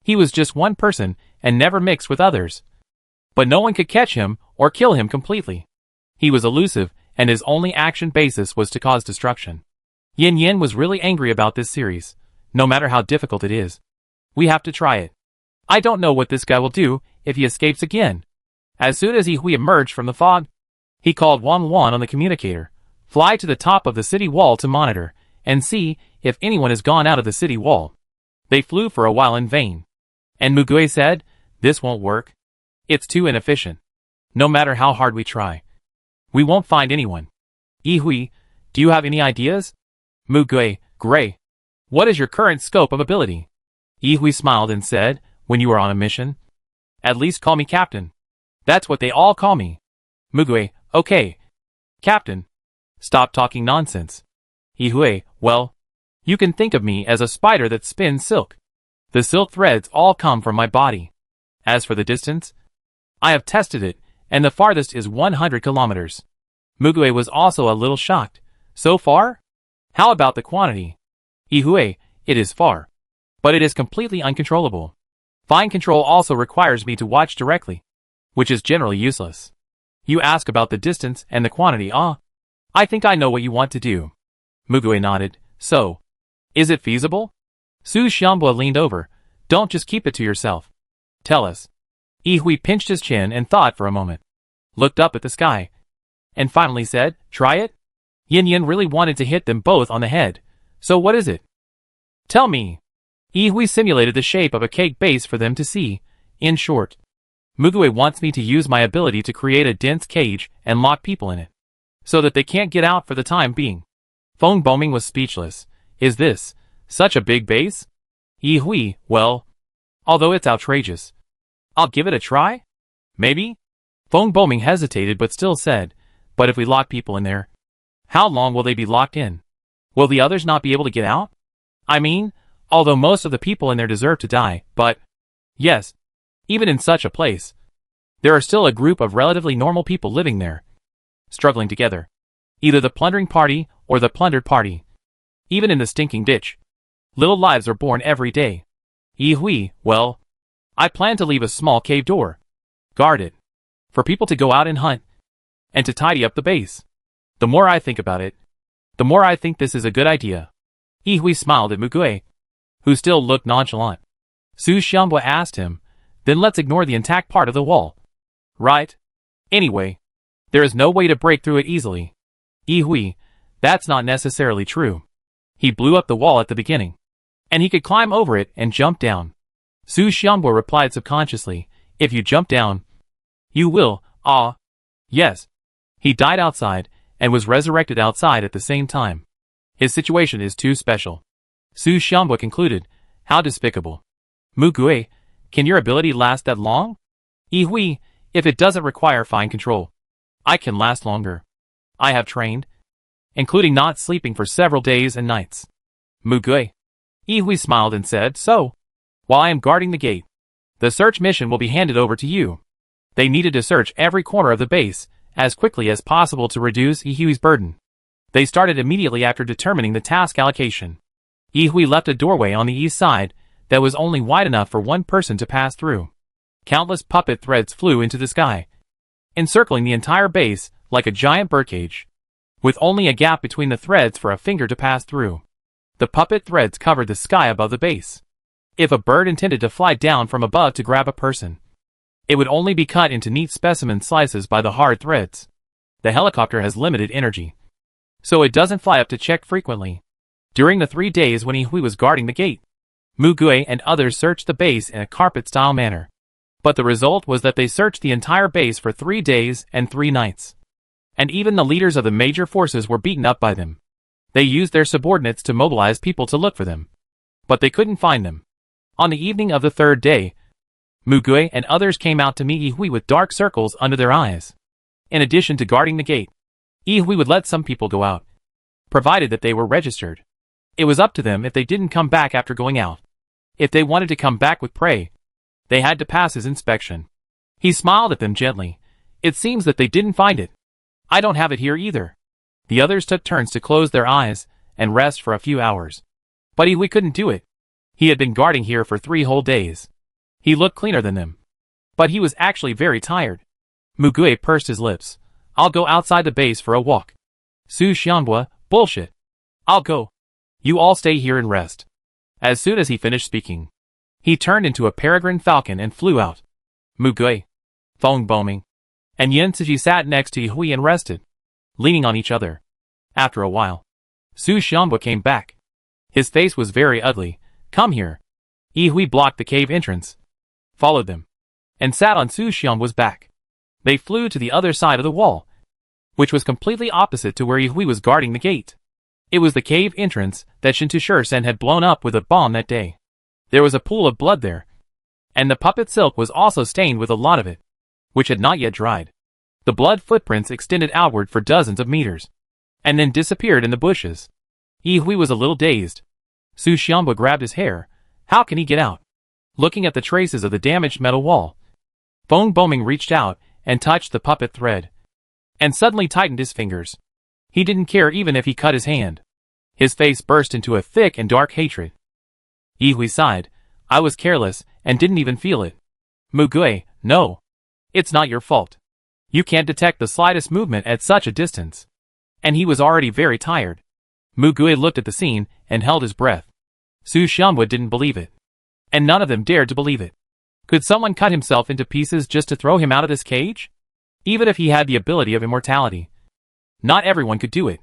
He was just one person and never mixed with others. But no one could catch him or kill him completely. He was elusive, and his only action basis was to cause destruction. Yin Yin was really angry about this series, no matter how difficult it is. We have to try it. I don't know what this guy will do if he escapes again. As soon as Yi Hui emerged from the fog, he called Wang Wan on the communicator. Fly to the top of the city wall to monitor, and see if anyone has gone out of the city wall. They flew for a while in vain. And Mu Gui said, this won't work. It's too inefficient. No matter how hard we try, we won't find anyone. Yi Hui, do you have any ideas? Mu Gui, Gray. What is your current scope of ability? Yi Hui smiled and said, when you are on a mission, at least call me Captain. That's what they all call me. Mu Gui, okay. Captain. Stop talking nonsense. Yi Hui, well, you can think of me as a spider that spins silk. The silk threads all come from my body. As for the distance, I have tested it, and the farthest is 100 kilometers. Mu Gui was also a little shocked. So far? How about the quantity? Yi Hui, it is far. but it is completely uncontrollable. Fine control also requires me to watch directly, which is generally useless. You ask about the distance and the quantity. I think I know what you want to do. Mugue nodded. So, is it feasible? Su Xianbo leaned over. Don't just keep it to yourself. Tell us. Yihui pinched his chin and thought for a moment, looked up at the sky, and finally said, try it? Yin Yin really wanted to hit them both on the head. So what is it? Tell me. Yihui simulated the shape of a cake base for them to see. In short, Mugue wants me to use my ability to create a dense cage and lock people in it, so that they can't get out for the time being. Feng Boming was speechless. Is this such a big base? Yihui, well, although it's outrageous, I'll give it a try? Maybe? Feng Boming hesitated but still said, but if we lock people in there, how long will they be locked in? Will the others not be able to get out? I mean, although most of the people in there deserve to die, but yes, even in such a place, there are still a group of relatively normal people living there, struggling together. Either the plundering party or the plundered party. Even in the stinking ditch, little lives are born every day. Yihui, well, I plan to leave a small cave door, guarded, for people to go out and hunt, and to tidy up the base. The more I think about it, the more I think this is a good idea. Yihui smiled at Mugue, who still looked nonchalant. Su Xianbo asked him, then let's ignore the intact part of the wall. Right? Anyway, there is no way to break through it easily. Yihui, that's not necessarily true. He blew up the wall at the beginning, and he could climb over it and jump down. Su Xianbo replied subconsciously, if you jump down, you will, yes. He died outside, and was resurrected outside at the same time. His situation is too special. Su Xianbo concluded, how despicable. Mugue, can your ability last that long? Yihui, if it doesn't require fine control, I can last longer. I have trained, including not sleeping for several days and nights. Mugue. Yihui smiled and said, so, while I am guarding the gate, the search mission will be handed over to you. They needed to search every corner of the base, as quickly as possible to reduce Yihui's burden. They started immediately after determining the task allocation. Yihui left a doorway on the east side that was only wide enough for one person to pass through. Countless puppet threads flew into the sky, encircling the entire base like a giant birdcage, with only a gap between the threads for a finger to pass through. The puppet threads covered the sky above the base. If a bird intended to fly down from above to grab a person, it would only be cut into neat specimen slices by the hard threads. The helicopter has limited energy, so it doesn't fly up to check frequently. During the 3 days when Yihui was guarding the gate, Mugue and others searched the base in a carpet-style manner. But the result was that they searched the entire base for 3 days and 3 nights. And even the leaders of the major forces were beaten up by them. They used their subordinates to mobilize people to look for them, but they couldn't find them. On the evening of the 3rd day, Mugue and others came out to meet Yihui with dark circles under their eyes. In addition to guarding the gate, Yihui would let some people go out, provided that they were registered. It was up to them if they didn't come back after going out. If they wanted to come back with prey, they had to pass his inspection. He smiled at them gently. It seems that they didn't find it. I don't have it here either. The others took turns to close their eyes and rest for a few hours. But Yihui couldn't do it. He had been guarding here for 3 whole days. He looked cleaner than them, but he was actually very tired. Mugue pursed his lips. I'll go outside the base for a walk. Su Xianbo, bullshit. I'll go. You all stay here and rest. As soon as he finished speaking, he turned into a peregrine falcon and flew out. Mugue, Feng Boming, and Yin Ciji sat next to Yihui and rested, leaning on each other. After a while, Su Xianbo came back. His face was very ugly. Come here. Yihui blocked the cave entrance, followed them, and sat on Su Xianbo's back. They flew to the other side of the wall, which was completely opposite to where Yihui was guarding the gate. It was the cave entrance that Shintushirsen had blown up with a bomb that day. There was a pool of blood there, and the puppet silk was also stained with a lot of it, which had not yet dried. The blood footprints extended outward for dozens of meters, and then disappeared in the bushes. Yihui was a little dazed. Su Xianbo grabbed his hair. How can he get out? Looking at the traces of the damaged metal wall, Feng Boming reached out and touched the puppet thread, and suddenly tightened his fingers. He didn't care even if he cut his hand. His face burst into a thick and dark hatred. Yi sighed. I was careless, and didn't even feel it. Mugui, no. It's not your fault. You can't detect the slightest movement at such a distance. And he was already very tired. Mugui looked at the scene, and held his breath. Su Xianhua didn't believe it. And none of them dared to believe it. Could someone cut himself into pieces just to throw him out of this cage? Even if he had the ability of immortality. Not everyone could do it.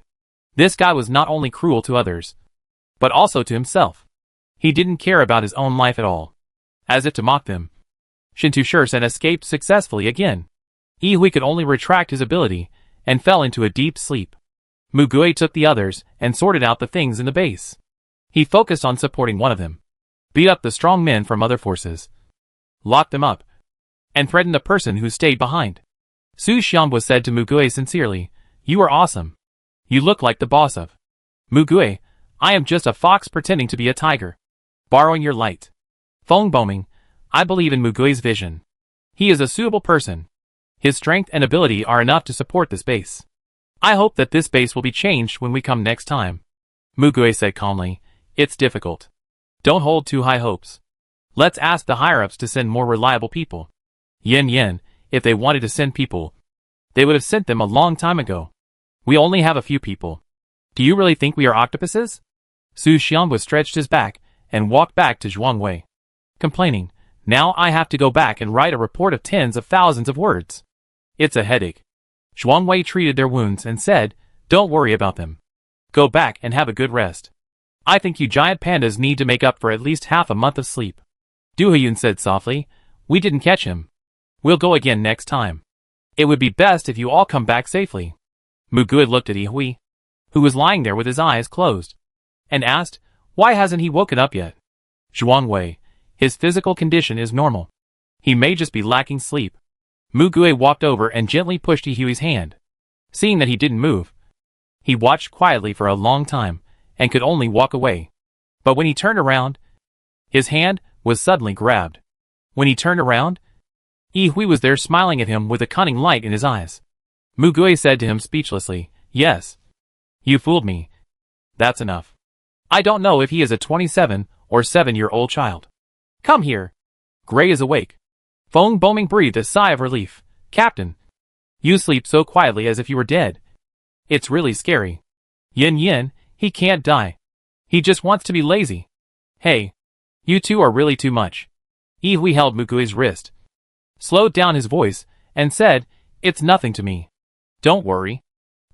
This guy was not only cruel to others, but also to himself. He didn't care about his own life at all. As if to mock them. Shintushersen escaped successfully again. Yi could only retract his ability, and fell into a deep sleep. Mugui took the others, and sorted out the things in the base. He focused on supporting one of them. Beat up the strong men from other forces. Locked them up. And threatened the person who stayed behind. Su Xianhua said to Mugui sincerely, You are awesome. You look like the boss of. Mugui, I am just a fox pretending to be a tiger. Borrowing your light. Feng I believe in Mugui's vision. He is a suitable person. His strength and ability are enough to support this base. I hope that this base will be changed when we come next time. Mugui said calmly, It's difficult. Don't hold too high hopes. Let's ask the higher-ups to send more reliable people. Yen, if they wanted to send people, they would have sent them a long time ago. We only have a few people. Do you really think we are octopuses? Su Xianhua stretched his back, and walked back to Zhuangwei. Complaining, Now I have to go back and write a report of tens of thousands of words. It's a headache. Zhuangwei treated their wounds and said, Don't worry about them. Go back and have a good rest. I think you giant pandas need to make up for at least half a month of sleep. Duhayun said softly, We didn't catch him. We'll go again next time. It would be best if you all come back safely. Mugui looked at Yi, who was lying there with his eyes closed, and asked, Why hasn't he woken up yet? Zhuangwei, his physical condition is normal. He may just be lacking sleep. Mugui walked over and gently pushed Yihui's hand. Seeing that he didn't move, he watched quietly for a long time, and could only walk away. But when he turned around, his hand was suddenly grabbed. When he turned around, Yihui was there smiling at him with a cunning light in his eyes. Mugui said to him speechlessly, Yes. You fooled me. That's enough. I don't know if he is a 27 or 7-year-old child. Come here. Gray is awake. Feng Boming breathed a sigh of relief. Captain. You sleep so quietly as if you were dead. It's really scary. Yin, he can't die. He just wants to be lazy. Hey. You two are really too much. Yihui held Mugui's wrist, slowed down his voice, and said, It's nothing to me. Don't worry.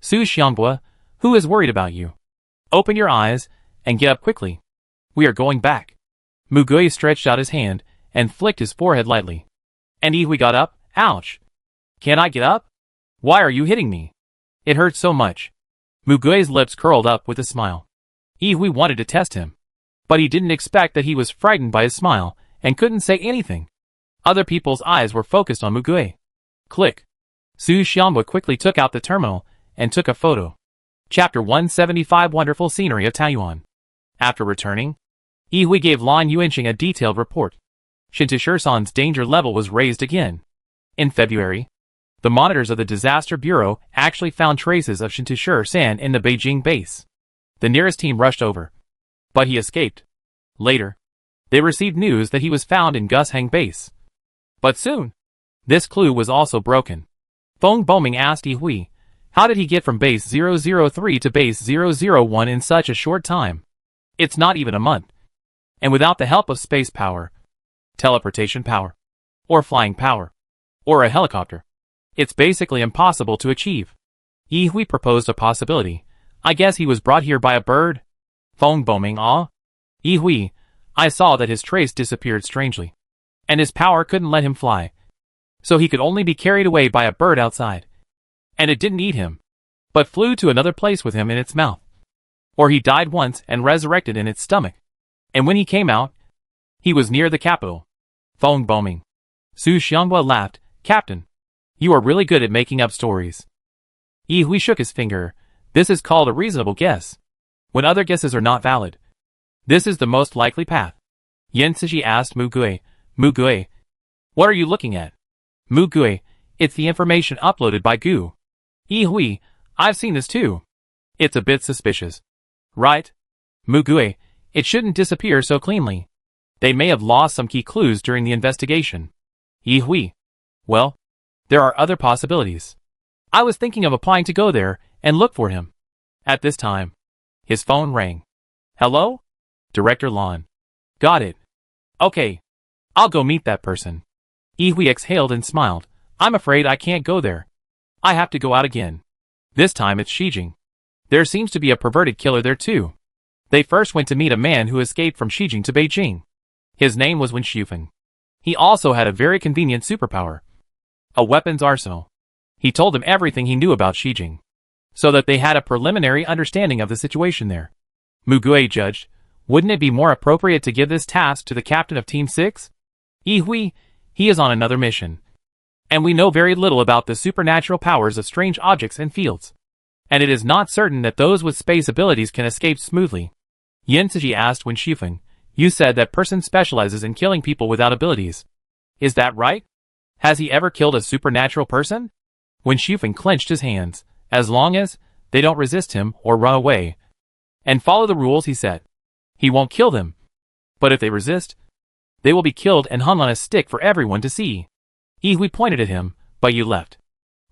Su Xianhua, who is worried about you? Open your eyes, and get up quickly. We are going back. Mugui stretched out his hand, and flicked his forehead lightly. And Yihui got up. Ouch. Can I get up? Why are you hitting me? It hurts so much. Mugui's lips curled up with a smile. Yihui wanted to test him, but he didn't expect that he was frightened by his smile, and couldn't say anything. Other people's eyes were focused on Mugui. Click. Su Xianhua quickly took out the terminal, and took a photo. Chapter 175 Wonderful Scenery of Taiyuan. After returning, Yihui gave Lan Yuanxing a detailed report. Shintushersan's danger level was raised again. In February, the monitors of the Disaster Bureau actually found traces of Shintushersan in the Beijing base. The nearest team rushed over, but he escaped. Later, they received news that he was found in Gusheng base. But soon, this clue was also broken. Feng Boming asked Yihui, How did he get from base 003 to base 001 in such a short time? It's not even a month. And without the help of space power, teleportation power, or flying power, or a helicopter, it's basically impossible to achieve. Yihui proposed a possibility. I guess he was brought here by a bird? Feng Boming, Yihui, I saw that his trace disappeared strangely, and his power couldn't let him fly. So he could only be carried away by a bird outside. And it didn't eat him, but flew to another place with him in its mouth. Or he died once and resurrected in its stomach. And when he came out, he was near the capital. Feng Boming. Su Xianhua laughed. Captain, you are really good at making up stories. Yihui shook his finger. This is called a reasonable guess. When other guesses are not valid, this is the most likely path. Yen Cixi asked Mugui, what are you looking at? Mugui, it's the information uploaded by Gu. Yihui, I've seen this too. It's a bit suspicious. Right? Mugui, it shouldn't disappear so cleanly. They may have lost some key clues during the investigation. Yi Hui. Well, there are other possibilities. I was thinking of applying to go there and look for him. At this time, his phone rang. Hello? Director Lon. Got it. Okay. I'll go meet that person. Yi Hui exhaled and smiled. I'm afraid I can't go there. I have to go out again. This time it's Shijing. There seems to be a perverted killer there too. They first went to meet a man who escaped from Shijing to Beijing. His name was Wen Shufeng. He also had a very convenient superpower. A weapons arsenal. He told them everything he knew about Shijing, so that they had a preliminary understanding of the situation there. Mugue judged, wouldn't it be more appropriate to give this task to the captain of Team 6? Yi Hui, he is on another mission. And we know very little about the supernatural powers of strange objects and fields. And it is not certain that those with space abilities can escape smoothly. Yin Siji asked Wen Shufeng, you said that person specializes in killing people without abilities. Is that right? Has he ever killed a supernatural person? Wen Shufeng clenched his hands. As long as they don't resist him or run away and follow the rules, he said, he won't kill them. But if they resist, they will be killed and hung on a stick for everyone to see. Yi Hui pointed at him, but you left.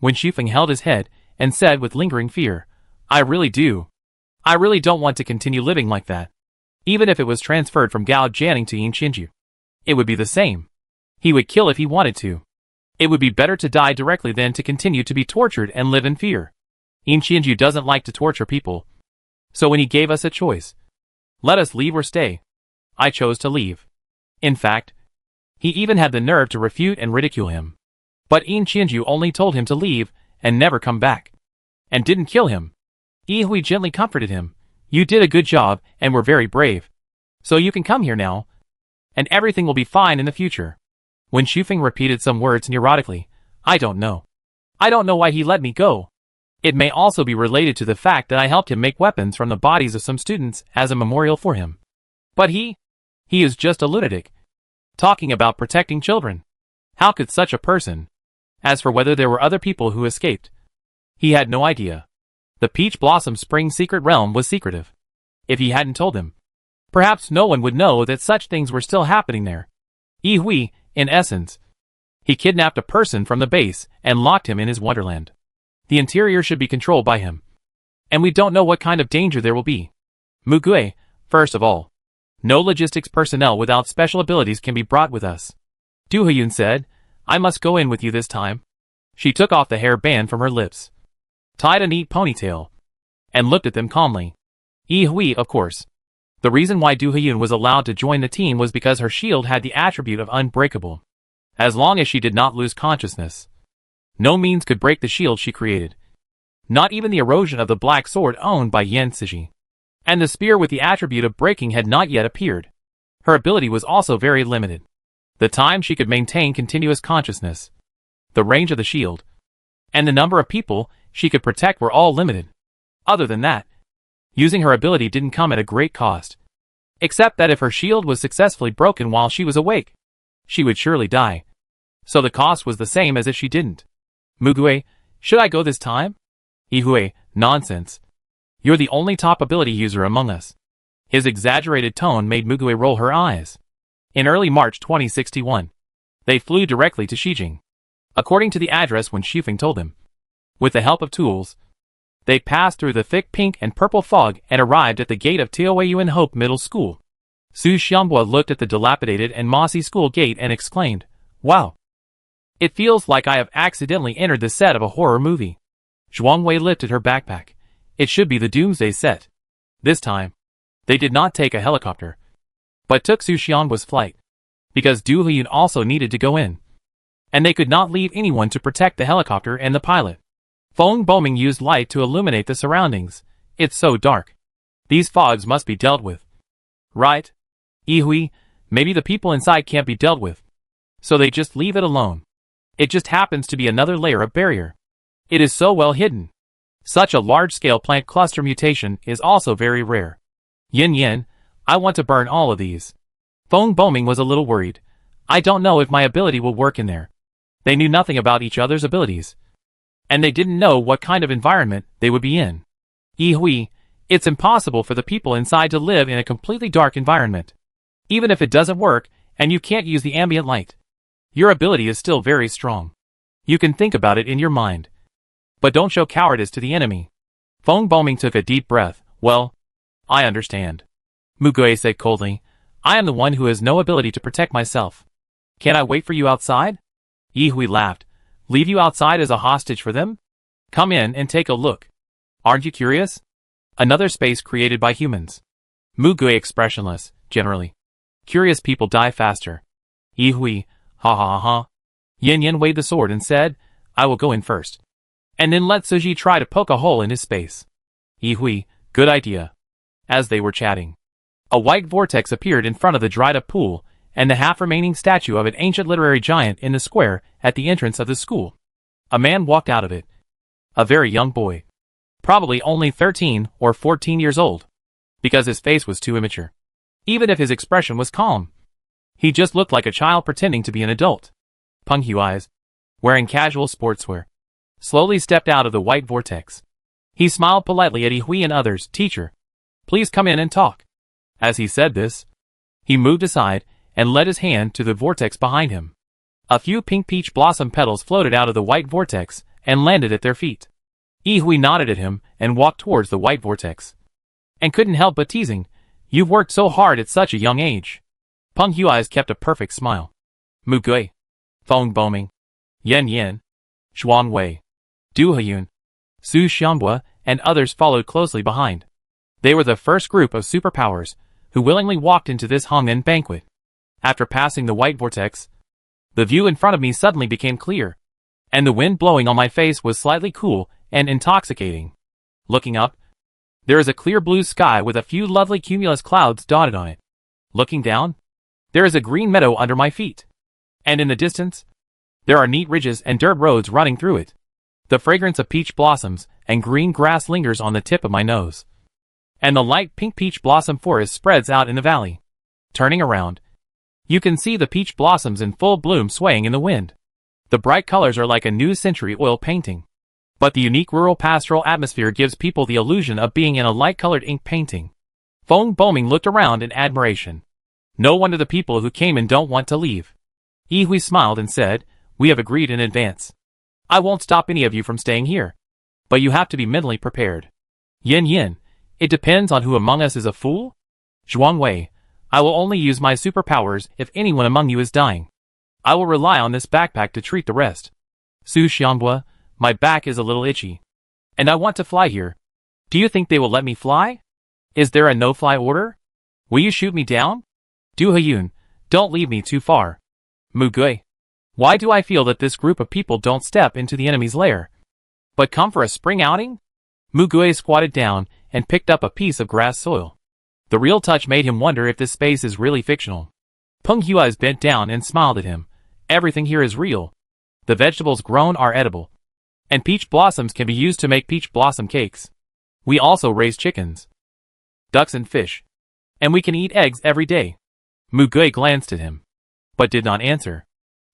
Wen Shufeng held his head and said with lingering fear, I really don't want to continue living like that. Even if it was transferred from Gao Jianing to Yin Qinju, it would be the same. He would kill if he wanted to. It would be better to die directly than to continue to be tortured and live in fear. Yin Qinju doesn't like to torture people. So when he gave us a choice, let us leave or stay, I chose to leave. In fact, he even had the nerve to refute and ridicule him. But Yin Qinju only told him to leave and never come back. And didn't kill him. Yi Hui gently comforted him. You did a good job and were very brave. So you can come here now. And everything will be fine in the future. Wen Shufeng repeated some words neurotically. I don't know. I don't know why he let me go. It may also be related to the fact that I helped him make weapons from the bodies of some students as a memorial for him. But he is just a lunatic. Talking about protecting children. How could such a person? As for whether there were other people who escaped, he had no idea. The Peach Blossom Spring secret realm was secretive. If he hadn't told him, perhaps no one would know that such things were still happening there. Yi Hui, in essence, he kidnapped a person from the base and locked him in his wonderland. The interior should be controlled by him. And we don't know what kind of danger there will be. Mugue, first of all, no logistics personnel without special abilities can be brought with us. Du Huyun said, I must go in with you this time. She took off the hair band from her lips, tied a neat ponytail, and looked at them calmly. Yi Hui, of course. The reason why Du Huyun was allowed to join the team was because her shield had the attribute of unbreakable. As long as she did not lose consciousness, no means could break the shield she created. Not even the erosion of the black sword owned by Yin Siji. And the spear with the attribute of breaking had not yet appeared. Her ability was also very limited. The time she could maintain continuous consciousness, the range of the shield, and the number of people she could protect were all limited. Other than that, using her ability didn't come at a great cost. Except that if her shield was successfully broken while she was awake, she would surely die. So the cost was the same as if she didn't. Mugue, should I go this time? Yi Hui, nonsense. You're the only top ability user among us. His exaggerated tone made Mugue roll her eyes. In early March 2061, they flew directly to Shijing, according to the address Wen Shufeng told him. With the help of tools, they passed through the thick pink and purple fog and arrived at the gate of Toyuan Hope Middle School. Su Xianghua looked at the dilapidated and mossy school gate and exclaimed, Wow! It feels like I have accidentally entered the set of a horror movie. Zhuangwei lifted her backpack. It should be the Doomsday set. This time, they did not take a helicopter, but took Su Xianghua's flight, because Du Huyun also needed to go in. And they could not leave anyone to protect the helicopter and the pilot. Feng Boming used light to illuminate the surroundings. It's so dark. These fogs must be dealt with. Right? Yi Hui, maybe the people inside can't be dealt with. So they just leave it alone. It just happens to be another layer of barrier. It is so well hidden. Such a large-scale plant cluster mutation is also very rare. Yin Yin, I want to burn all of these. Feng Boming was a little worried. I don't know if my ability will work in there. They knew nothing about each other's abilities. And they didn't know what kind of environment they would be in. Yi Hui, it's impossible for the people inside to live in a completely dark environment. Even if it doesn't work, and you can't use the ambient light, your ability is still very strong. You can think about it in your mind. But don't show cowardice to the enemy. Feng Boming took a deep breath. Well, I understand. Mugue said coldly. I am the one who has no ability to protect myself. Can I wait for you outside? Yi Hui laughed. Leave you outside as a hostage for them? Come in and take a look. Aren't you curious? Another space created by humans. Mugue expressionless, generally. Curious people die faster. Yi Hui, ha ha ha. Yin Yin weighed the sword and said, I will go in first. And then let Suji try to poke a hole in his space. Yi Hui, good idea. As they were chatting, a white vortex appeared in front of the dried-up pool, and the half-remaining statue of an ancient literary giant in the square at the entrance of the school. A man walked out of it. A very young boy. Probably only 13 or 14 years old. Because his face was too immature. Even if his expression was calm. He just looked like a child pretending to be an adult. Peng Huai's, wearing casual sportswear, slowly stepped out of the white vortex. He smiled politely at Yi Hui and others. Teacher, please come in and talk. As he said this, he moved aside and led his hand to the vortex behind him. A few pink peach blossom petals floated out of the white vortex and landed at their feet. Yi Hui nodded at him and walked towards the white vortex. And couldn't help but teasing, you've worked so hard at such a young age. Peng Huai's kept a perfect smile. Mu Gui, Feng Boming, Yen Yin, Xuan Wei, Du Heyun, Su Xianbua, and others followed closely behind. They were the first group of superpowers who willingly walked into this Hongmen banquet. After passing the white vortex, the view in front of me suddenly became clear, and the wind blowing on my face was slightly cool and intoxicating. Looking up, there is a clear blue sky with a few lovely cumulus clouds dotted on it. Looking down, there is a green meadow under my feet. And in the distance, there are neat ridges and dirt roads running through it. The fragrance of peach blossoms and green grass lingers on the tip of my nose. And the light pink peach blossom forest spreads out in the valley. Turning around, you can see the peach blossoms in full bloom swaying in the wind. The bright colors are like a new century oil painting. But the unique rural pastoral atmosphere gives people the illusion of being in a light-colored ink painting. Feng Boming looked around in admiration. No wonder the people who came in don't want to leave. Yi Hui smiled and said, we have agreed in advance. I won't stop any of you from staying here. But you have to be mentally prepared. Yin Yin, it depends on who among us is a fool? Zhuang Wei, I will only use my superpowers if anyone among you is dying. I will rely on this backpack to treat the rest. Su Xianbua, my back is a little itchy. And I want to fly here. Do you think they will let me fly? Is there a no-fly order? Will you shoot me down? Du Heyun, don't leave me too far. Mu Gui, why do I feel that this group of people don't step into the enemy's lair, but come for a spring outing? Mu Gui squatted down and picked up a piece of grass soil. The real touch made him wonder if this space is really fictional. Peng Huai's bent down and smiled at him. Everything here is real. The vegetables grown are edible. And peach blossoms can be used to make peach blossom cakes. We also raise chickens, ducks and fish. And we can eat eggs every day. Mu Gui glanced at him, but did not answer.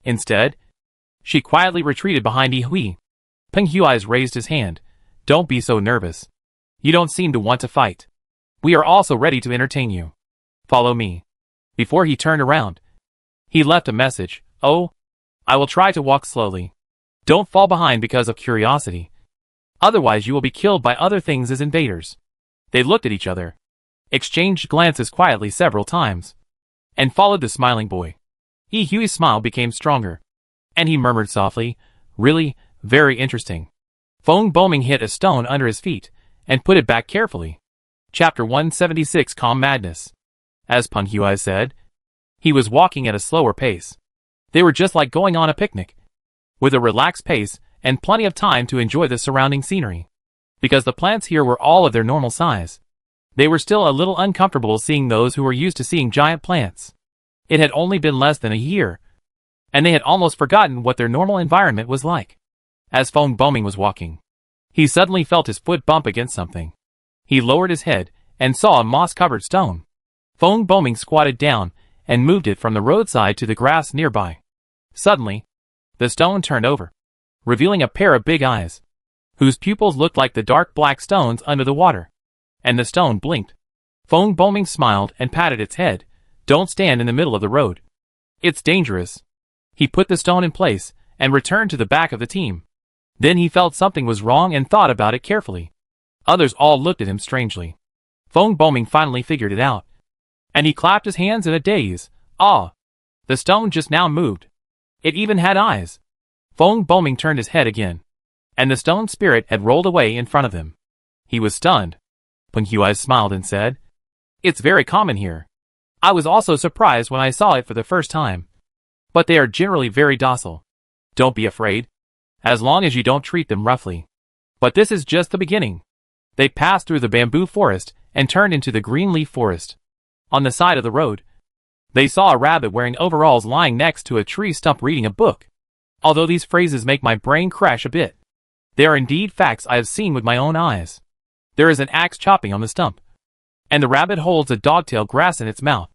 Instead, she quietly retreated behind Yi Hui. Peng Huai's raised his hand. Don't be so nervous. You don't seem to want to fight. We are also ready to entertain you. Follow me. Before he turned around, he left a message. Oh, I will try to walk slowly. Don't fall behind because of curiosity. Otherwise you will be killed by other things as invaders. They looked at each other, exchanged glances quietly several times, and followed the smiling boy. Yi Hui's smile became stronger, and he murmured softly, really, very interesting. Feng Boming hit a stone under his feet, and put it back carefully. Chapter 176 Calm Madness. As Peng Huai said, he was walking at a slower pace. They were just like going on a picnic, with a relaxed pace and plenty of time to enjoy the surrounding scenery. Because the plants here were all of their normal size, they were still a little uncomfortable seeing those who were used to seeing giant plants. It had only been less than a year, and they had almost forgotten what their normal environment was like. As Feng Boming was walking, he suddenly felt his foot bump against something. He lowered his head and saw a moss-covered stone. Feng Boming squatted down and moved it from the roadside to the grass nearby. Suddenly, the stone turned over, revealing a pair of big eyes, whose pupils looked like the dark black stones under the water. And the stone blinked. Feng Boming smiled and patted its head. Don't stand in the middle of the road. It's dangerous. He put the stone in place and returned to the back of the team. Then he felt something was wrong and thought about it carefully. Others all looked at him strangely. Feng Boming finally figured it out. And he clapped his hands in a daze. Ah! The stone just now moved. It even had eyes. Feng Boming turned his head again. And the stone spirit had rolled away in front of him. He was stunned. Peng Huai smiled and said, "It's very common here. I was also surprised when I saw it for the first time. But they are generally very docile. Don't be afraid. As long as you don't treat them roughly. But this is just the beginning." They passed through the bamboo forest and turned into the green leaf forest. On the side of the road, they saw a rabbit wearing overalls lying next to a tree stump reading a book. Although these phrases make my brain crash a bit, they are indeed facts I have seen with my own eyes. There is an axe chopping on the stump, and the rabbit holds a dogtail grass in its mouth.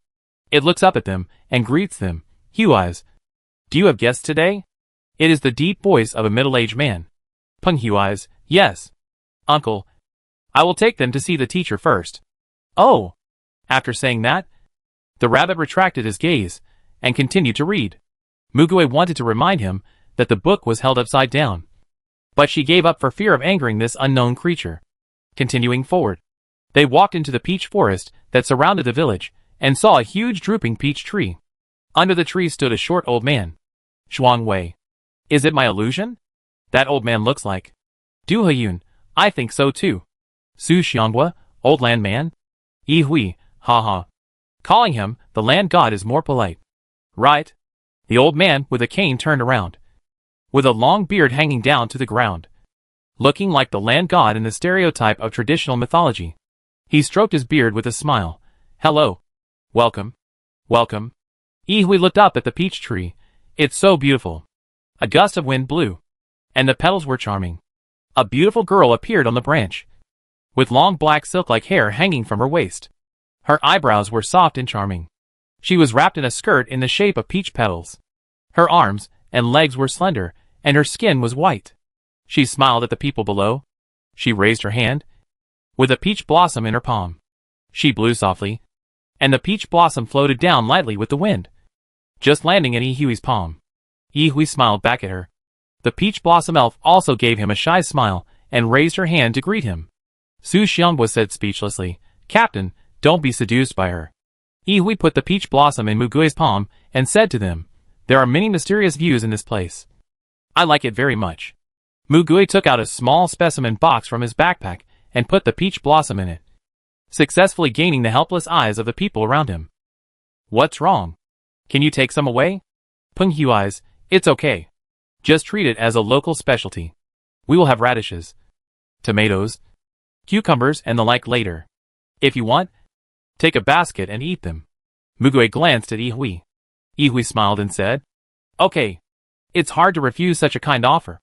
It looks up at them and greets them. "Huais, do you have guests today?" It is the deep voice of a middle-aged man. Peng Huais, "Yes, uncle. I will take them to see the teacher first." "Oh." After saying that, the rabbit retracted his gaze and continued to read. Mugui wanted to remind him that the book was held upside down, but she gave up for fear of angering this unknown creature. Continuing forward, they walked into the peach forest that surrounded the village and saw a huge drooping peach tree. Under the tree stood a short old man. Shuang Wei. Is it my illusion? That old man looks like Du Heyun. I think so too. Su Xianghua, old land man? Yi Hui, haha. Calling him the land god is more polite. Right? The old man with a cane turned around, with a long beard hanging down to the ground, looking like the land god in the stereotype of traditional mythology. He stroked his beard with a smile. "Hello. Welcome. Welcome." Yi Hui looked up at the peach tree. "It's so beautiful." A gust of wind blew, and the petals were charming. A beautiful girl appeared on the branch, with long black silk-like hair hanging from her waist. Her eyebrows were soft and charming. She was wrapped in a skirt in the shape of peach petals. Her arms and legs were slender, and her skin was white. She smiled at the people below. She raised her hand, with a peach blossom in her palm. She blew softly, and the peach blossom floated down lightly with the wind, just landing in Yi Hui's palm. Yi Hui smiled back at her. The peach blossom elf also gave him a shy smile and raised her hand to greet him. Su Xianghua said speechlessly, "Captain, don't be seduced by her." Yi Hui put the peach blossom in Mugui's palm and said to them, "There are many mysterious views in this place. I like it very much." Mugui took out a small specimen box from his backpack and put the peach blossom in it, successfully gaining the helpless eyes of the people around him. "What's wrong? Can you take some away?" Peng Huai's, "It's okay. Just treat it as a local specialty. We will have radishes, tomatoes, cucumbers and the like later. If you want, take a basket and eat them." Mugui glanced at Yi Hui. Yi Hui smiled and said, "Okay. It's hard to refuse such a kind offer.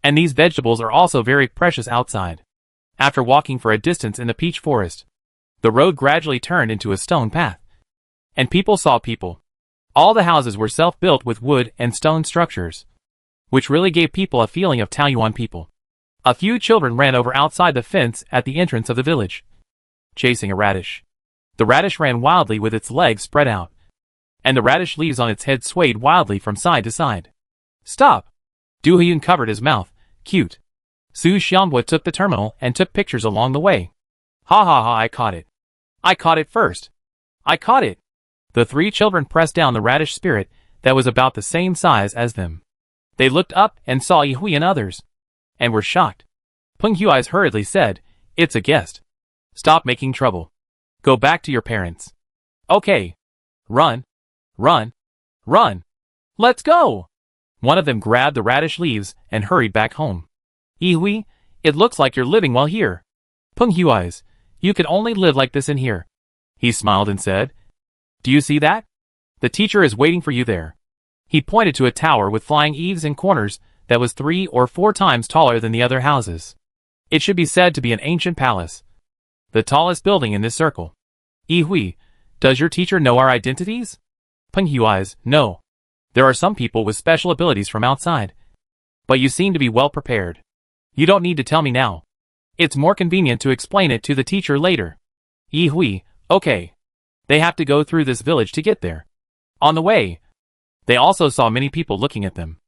And these vegetables are also very precious outside." After walking for a distance in the peach forest, the road gradually turned into a stone path. And people saw people. All the houses were self-built with wood and stone structures, which really gave people a feeling of Taoyuan people. A few children ran over outside the fence at the entrance of the village, chasing a radish. The radish ran wildly with its legs spread out, and the radish leaves on its head swayed wildly from side to side. "Stop!" Du Heyun covered his mouth. "Cute." Su Xianghua took the terminal and took pictures along the way. "Ha ha ha, I caught it. I caught it first. I caught it." The three children pressed down the radish spirit that was about the same size as them. They looked up and saw Yi Hui and others, and were shocked. Peng Huai's hurriedly said, "It's a guest. Stop making trouble. Go back to your parents." "Okay. Run. Run. Run. Let's go." One of them grabbed the radish leaves and hurried back home. "Yi Hui, it looks like you're living well here." Peng Huai's, "You can only live like this in here." He smiled and said, "Do you see that? The teacher is waiting for you there." He pointed to a tower with flying eaves and corners that was 3 or 4 times taller than the other houses. It should be said to be an ancient palace, the tallest building in this circle. "Yi Hui, does your teacher know our identities?" Peng Huai's, "No. There are some people with special abilities from outside. But you seem to be well prepared. You don't need to tell me now. It's more convenient to explain it to the teacher later." Yi Hui, "Okay." They have to go through this village to get there. On the way, they also saw many people looking at them.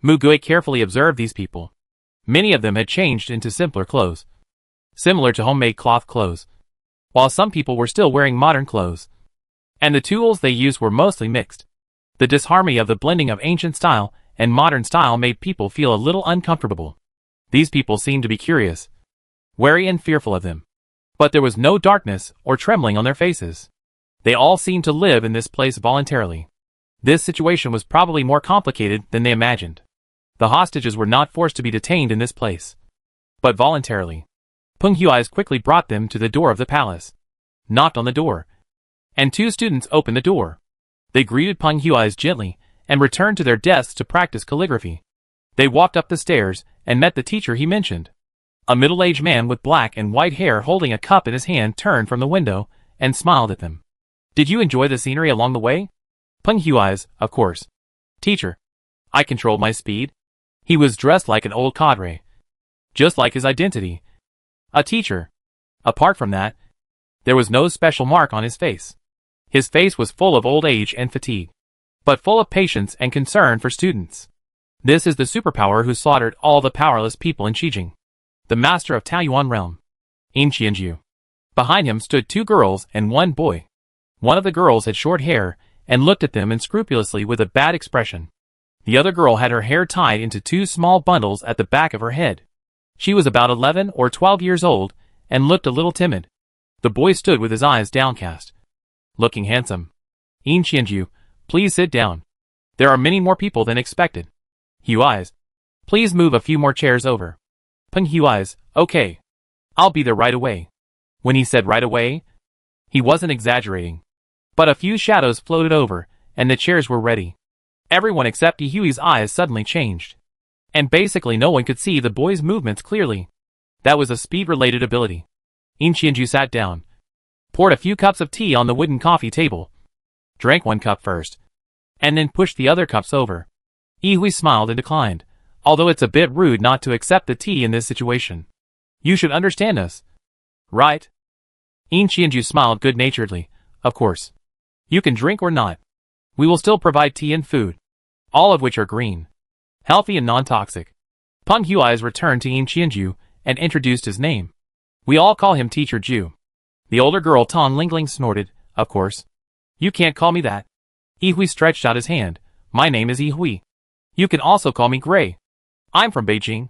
Mugui carefully observed these people. Many of them had changed into simpler clothes, similar to homemade cloth clothes, while some people were still wearing modern clothes. And the tools they used were mostly mixed. The disharmony of the blending of ancient style and modern style made people feel a little uncomfortable. These people seemed to be curious, wary and fearful of them. But there was no darkness or trembling on their faces. They all seemed to live in this place voluntarily. This situation was probably more complicated than they imagined. The hostages were not forced to be detained in this place, but voluntarily. Peng Huai's quickly brought them to the door of the palace, knocked on the door, and 2 students opened the door. They greeted Peng Huai's gently and returned to their desks to practice calligraphy. They walked up the stairs and met the teacher he mentioned. A middle-aged man with black and white hair holding a cup in his hand turned from the window and smiled at them. Did you enjoy the scenery along the way? Peng Huai's, of course. Teacher. I controlled my speed. He was dressed like an old cadre, just like his identity. A teacher. Apart from that, there was no special mark on his face. His face was full of old age and fatigue, but full of patience and concern for students. This is the superpower who slaughtered all the powerless people in Xijing, the master of Taoyuan realm, Yin Qianju. Behind him stood 2 girls and 1 boy. One of the girls had short hair and looked at them unscrupulously with a bad expression. The other girl had her hair tied into 2 small bundles at the back of her head. She was about 11 or 12 years old and looked a little timid. The boy stood with his eyes downcast, looking handsome. Yin Qianju, please sit down. There are many more people than expected. Huai's, please move a few more chairs over. Peng Huai's, okay. I'll be there right away. When he said right away, he wasn't exaggerating. But a few shadows floated over, and the chairs were ready. Everyone except Yihui's eyes suddenly changed. And basically no one could see the boy's movements clearly. That was a speed-related ability. Yin Qianju sat down, poured a few cups of tea on the wooden coffee table, drank 1 cup first, and then pushed the other cups over. Yihui smiled and declined, although it's a bit rude not to accept the tea in this situation. You should understand us. Right? Yin Qianju smiled good-naturedly. Of course. You can drink or not. We will still provide tea and food, all of which are green, healthy and non-toxic. Peng Huai's returned to Yin Qianju and introduced his name. We all call him Teacher Ju. The older girl Tong Lingling snorted, of course. You can't call me that. Yihui stretched out his hand. My name is Yihui. You can also call me Gray. I'm from Beijing,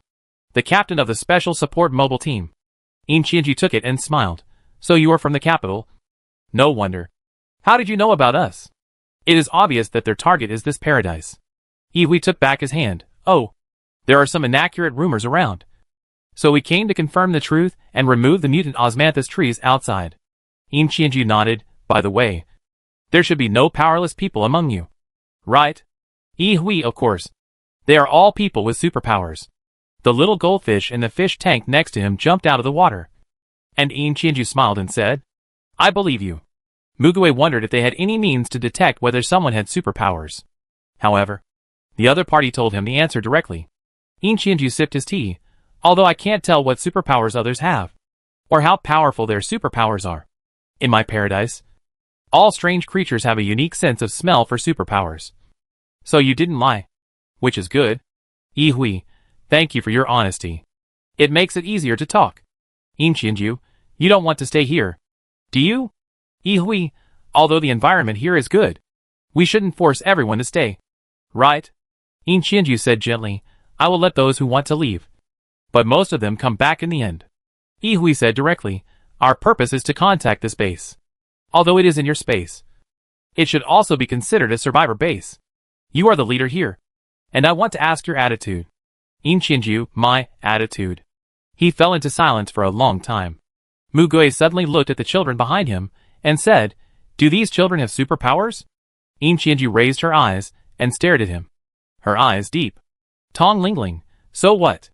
the captain of the Special Support Mobile Team. Yin Qianju took it and smiled. So you are from the capital? No wonder. How did you know about us? It is obvious that their target is this paradise. Yihui took back his hand. Oh, there are some inaccurate rumors around. So we came to confirm the truth and remove the mutant osmanthus trees outside. Yin Qianju nodded. By the way, there should be no powerless people among you. Right? Yihui, of course. They are all people with superpowers. The little goldfish in the fish tank next to him jumped out of the water. And Yin Qianju smiled and said, I believe you. Mugui wondered if they had any means to detect whether someone had superpowers. However, the other party told him the answer directly. Yin Qianju sipped his tea, although I can't tell what superpowers others have, or how powerful their superpowers are. In my paradise, all strange creatures have a unique sense of smell for superpowers. So you didn't lie, which is good. Yihui, thank you for your honesty. It makes it easier to talk. Yin Qianju, you don't want to stay here, do you? Yihui, although the environment here is good, we shouldn't force everyone to stay. Right? Yin Qianju said gently, I will let those who want to leave. But most of them come back in the end. Yihui said directly, our purpose is to contact this base. Although it is in your space, it should also be considered a survivor base. You are the leader here, and I want to ask your attitude. Yin Qianju, my attitude. He fell into silence for a long time. Mugui suddenly looked at the children behind him and said, do these children have superpowers? Yin Qianju raised her eyes and stared at him. Her eyes deep. Tong Lingling, so what?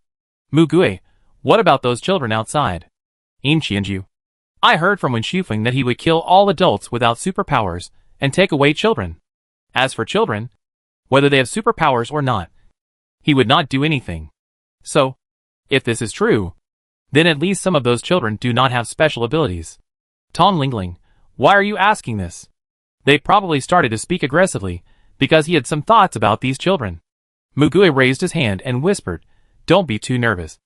Mugui, what about those children outside? Yin Qianju, I heard from Wen Shufeng that he would kill all adults without superpowers and take away children. As for children, whether they have superpowers or not, he would not do anything. So, if this is true, then at least some of those children do not have special abilities. Tong Lingling, Why are you asking this? They probably started to speak aggressively, because he had some thoughts about these children. Mugui raised his hand and whispered, "Don't be too nervous.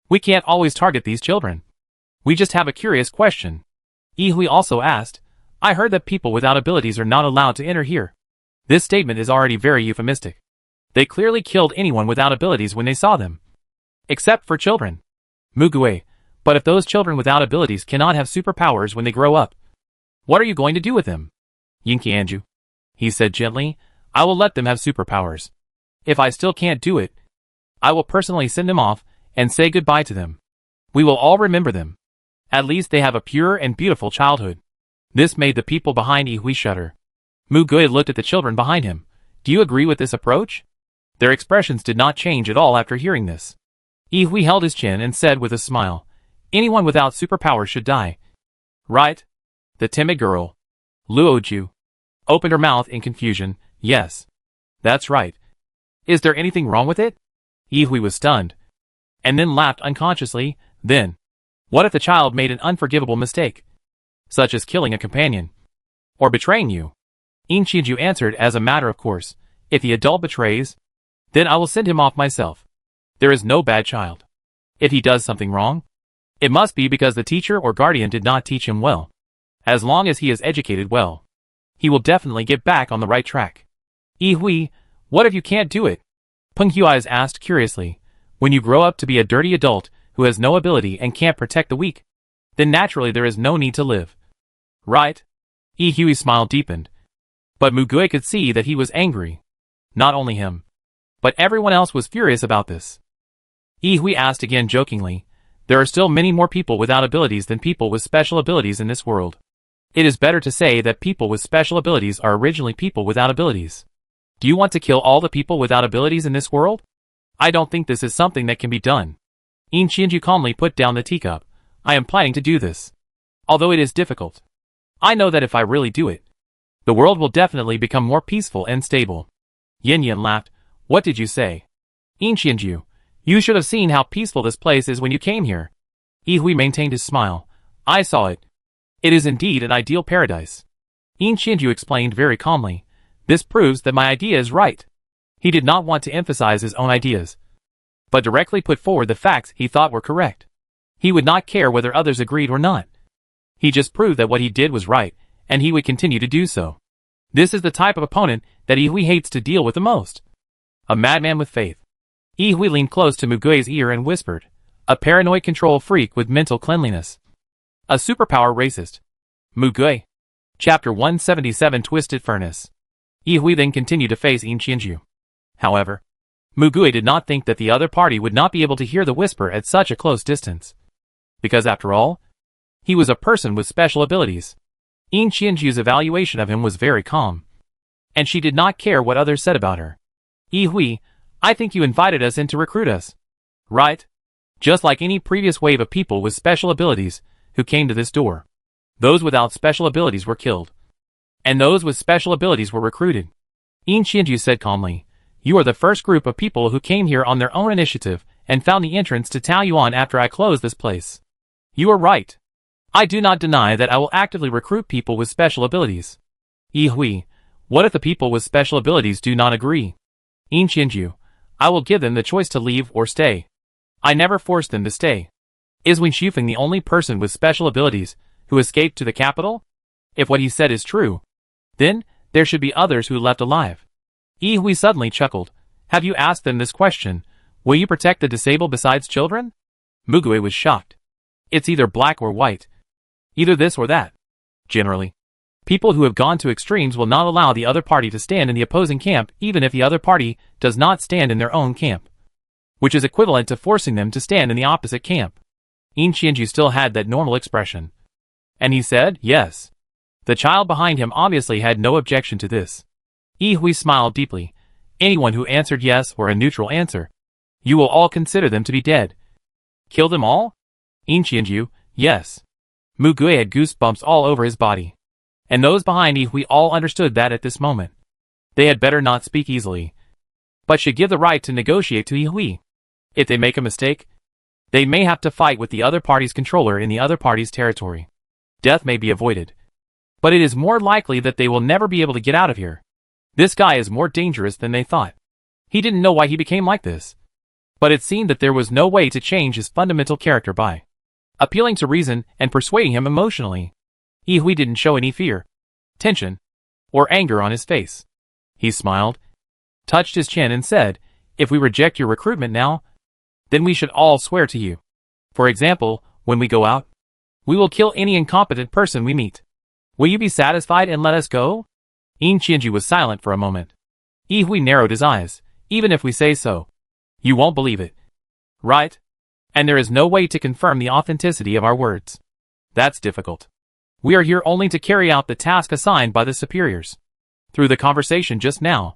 We can't always target these children. We just have a curious question." Ihui also asked, "I heard that people without abilities are not allowed to enter here." This statement is already very euphemistic. They clearly killed anyone without abilities when they saw them. Except for children. Mugui, but if those children without abilities cannot have superpowers when they grow up, what are you going to do with them? Yinki Anju, he said gently, I will let them have superpowers. If I still can't do it, I will personally send them off and say goodbye to them. We will all remember them. At least they have a pure and beautiful childhood. This made the people behind Ihui shudder. Mugui looked at the children behind him. Do you agree with this approach? Their expressions did not change at all after hearing this. Ihui held his chin and said with a smile, anyone without superpowers should die. Right? The timid girl, Luoju, opened her mouth in confusion. Yes. That's right. Is there anything wrong with it? Ihui was stunned. And then laughed unconsciously. Then, what if the child made an unforgivable mistake? Such as killing a companion. Or betraying you? Inchiju answered as a matter of course. If the adult betrays, then I will send him off myself. There is no bad child. If he does something wrong, it must be because the teacher or guardian did not teach him well. As long as he is educated well, he will definitely get back on the right track. Ihui, what if you can't do it? Peng Hui's asked curiously. When you grow up to be a dirty adult who has no ability and can't protect the weak, then naturally there is no need to live. Right? Ihui's smile deepened. But Mugui could see that he was angry. Not only him, but everyone else was furious about this. Ihui asked again jokingly, there are still many more people without abilities than people with special abilities in this world. It is better to say that people with special abilities are originally people without abilities. Do you want to kill all the people without abilities in this world? I don't think this is something that can be done. Inchinju calmly put down the teacup. I am planning to do this. Although it is difficult. I know that if I really do it, the world will definitely become more peaceful and stable. Yin Yin laughed. What did you say? Inchinju, you should have seen how peaceful this place is when you came here. Ihui maintained his smile. I saw it. It is indeed an ideal paradise. Inchinju explained very calmly. This proves that my idea is right. He did not want to emphasize his own ideas, but directly put forward the facts he thought were correct. He would not care whether others agreed or not. He just proved that what he did was right, and he would continue to do so. This is the type of opponent that Ihui hates to deal with the most. A madman with faith. Ihui leaned close to Mugui's ear and whispered, a paranoid control freak with mental cleanliness. A superpower racist. Mugui. Chapter 177 Twisted Furnace. Ihui then continued to face Inchinju. However, Mugui did not think that the other party would not be able to hear the whisper at such a close distance. Because after all, he was a person with special abilities. Inchinju's evaluation of him was very calm. And she did not care what others said about her. Ihui, I think you invited us in to recruit us. Right? Just like any previous wave of people with special abilities who came to this door. Those without special abilities were killed. And those with special abilities were recruited. Inchinju said calmly, you are the first group of people who came here on their own initiative and found the entrance to Taoyuan after I closed this place. You are right. I do not deny that I will actively recruit people with special abilities. Ihui, what if the people with special abilities do not agree? Inchinju, I will give them the choice to leave or stay. I never forced them to stay. Is Wen Shufeng the only person with special abilities who escaped to the capital? If what he said is true, then there should be others who left alive. Ihui suddenly chuckled. Have you asked them this question? Will you protect the disabled besides children? Mugui was shocked. It's either black or white. Either this or that. Generally, people who have gone to extremes will not allow the other party to stand in the opposing camp even if the other party does not stand in their own camp. Which is equivalent to forcing them to stand in the opposite camp. Inchinju still had that normal expression. And he said, yes. The child behind him obviously had no objection to this. Ihui smiled deeply. Anyone who answered yes or a neutral answer, you will all consider them to be dead. Kill them all? Inchinju, yes. Mugui had goosebumps all over his body. And those behind Ihui all understood that at this moment. They had better not speak easily, but should give the right to negotiate to Ihui. If they make a mistake, they may have to fight with the other party's controller in the other party's territory. Death may be avoided, But it is more likely that they will never be able to get out of here. This guy is more dangerous than they thought. He didn't know why he became like this. But it seemed that there was no way to change his fundamental character by appealing to reason and persuading him emotionally. Hui didn't show any fear, tension, or anger on his face. He smiled, touched his chin and said, "If we reject your recruitment now, then we should all swear to you. For example, when we go out, we will kill any incompetent person we meet. Will you be satisfied and let us go?" Qianju was silent for a moment. Hui narrowed his eyes. "Even if we say so, you won't believe it, right? And there is no way to confirm the authenticity of our words. That's difficult. We are here only to carry out the task assigned by the superiors. Through the conversation just now,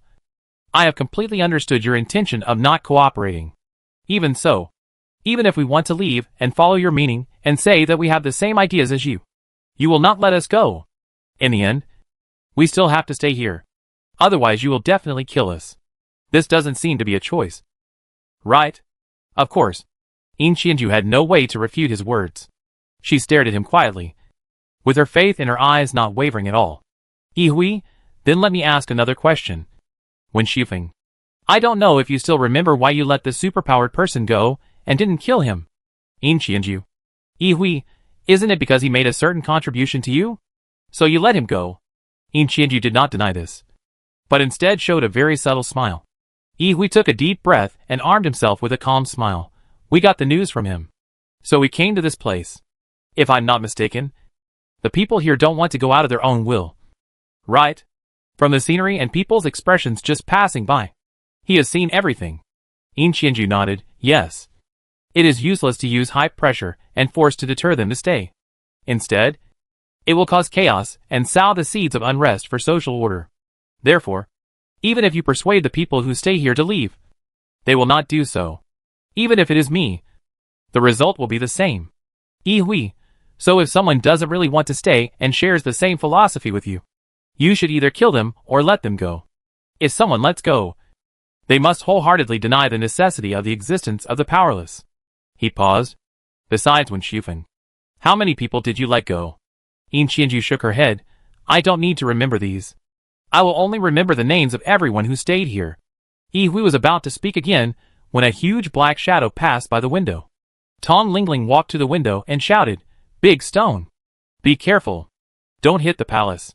I have completely understood your intention of not cooperating. Even so, even if we want to leave and follow your meaning and say that we have the same ideas as you will not let us go. In the end, we still have to stay here. Otherwise you will definitely kill us. This doesn't seem to be a choice. Right? Of course. Qianju had no way to refute his words. She stared at him quietly, with her faith in her eyes not wavering at all. Hui, then let me ask another question. When Shufeng, I don't know if you still remember why you let the superpowered person go and didn't kill him. Qianju. Hui, isn't it because he made a certain contribution to you? So you let him go. Qianju did not deny this, but instead showed a very subtle smile. Hui took a deep breath and armed himself with a calm smile. We got the news from him. So we came to this place. If I'm not mistaken, the people here don't want to go out of their own will. Right? From the scenery and people's expressions just passing by. He has seen everything. Qianju nodded, yes. It is useless to use high pressure and force to deter them to stay. Instead, it will cause chaos and sow the seeds of unrest for social order. Therefore, even if you persuade the people who stay here to leave, they will not do so. Even if it is me, the result will be the same. Hui, so if someone doesn't really want to stay and shares the same philosophy with you, you should either kill them or let them go. If someone lets go, they must wholeheartedly deny the necessity of the existence of the powerless. He paused. Besides when Shufeng, how many people did you let go? Qianju shook her head. I don't need to remember these. I will only remember the names of everyone who stayed here. Hui was about to speak again when a huge black shadow passed by the window. Tong Lingling walked to the window and shouted, Big stone! Be careful! Don't hit the palace.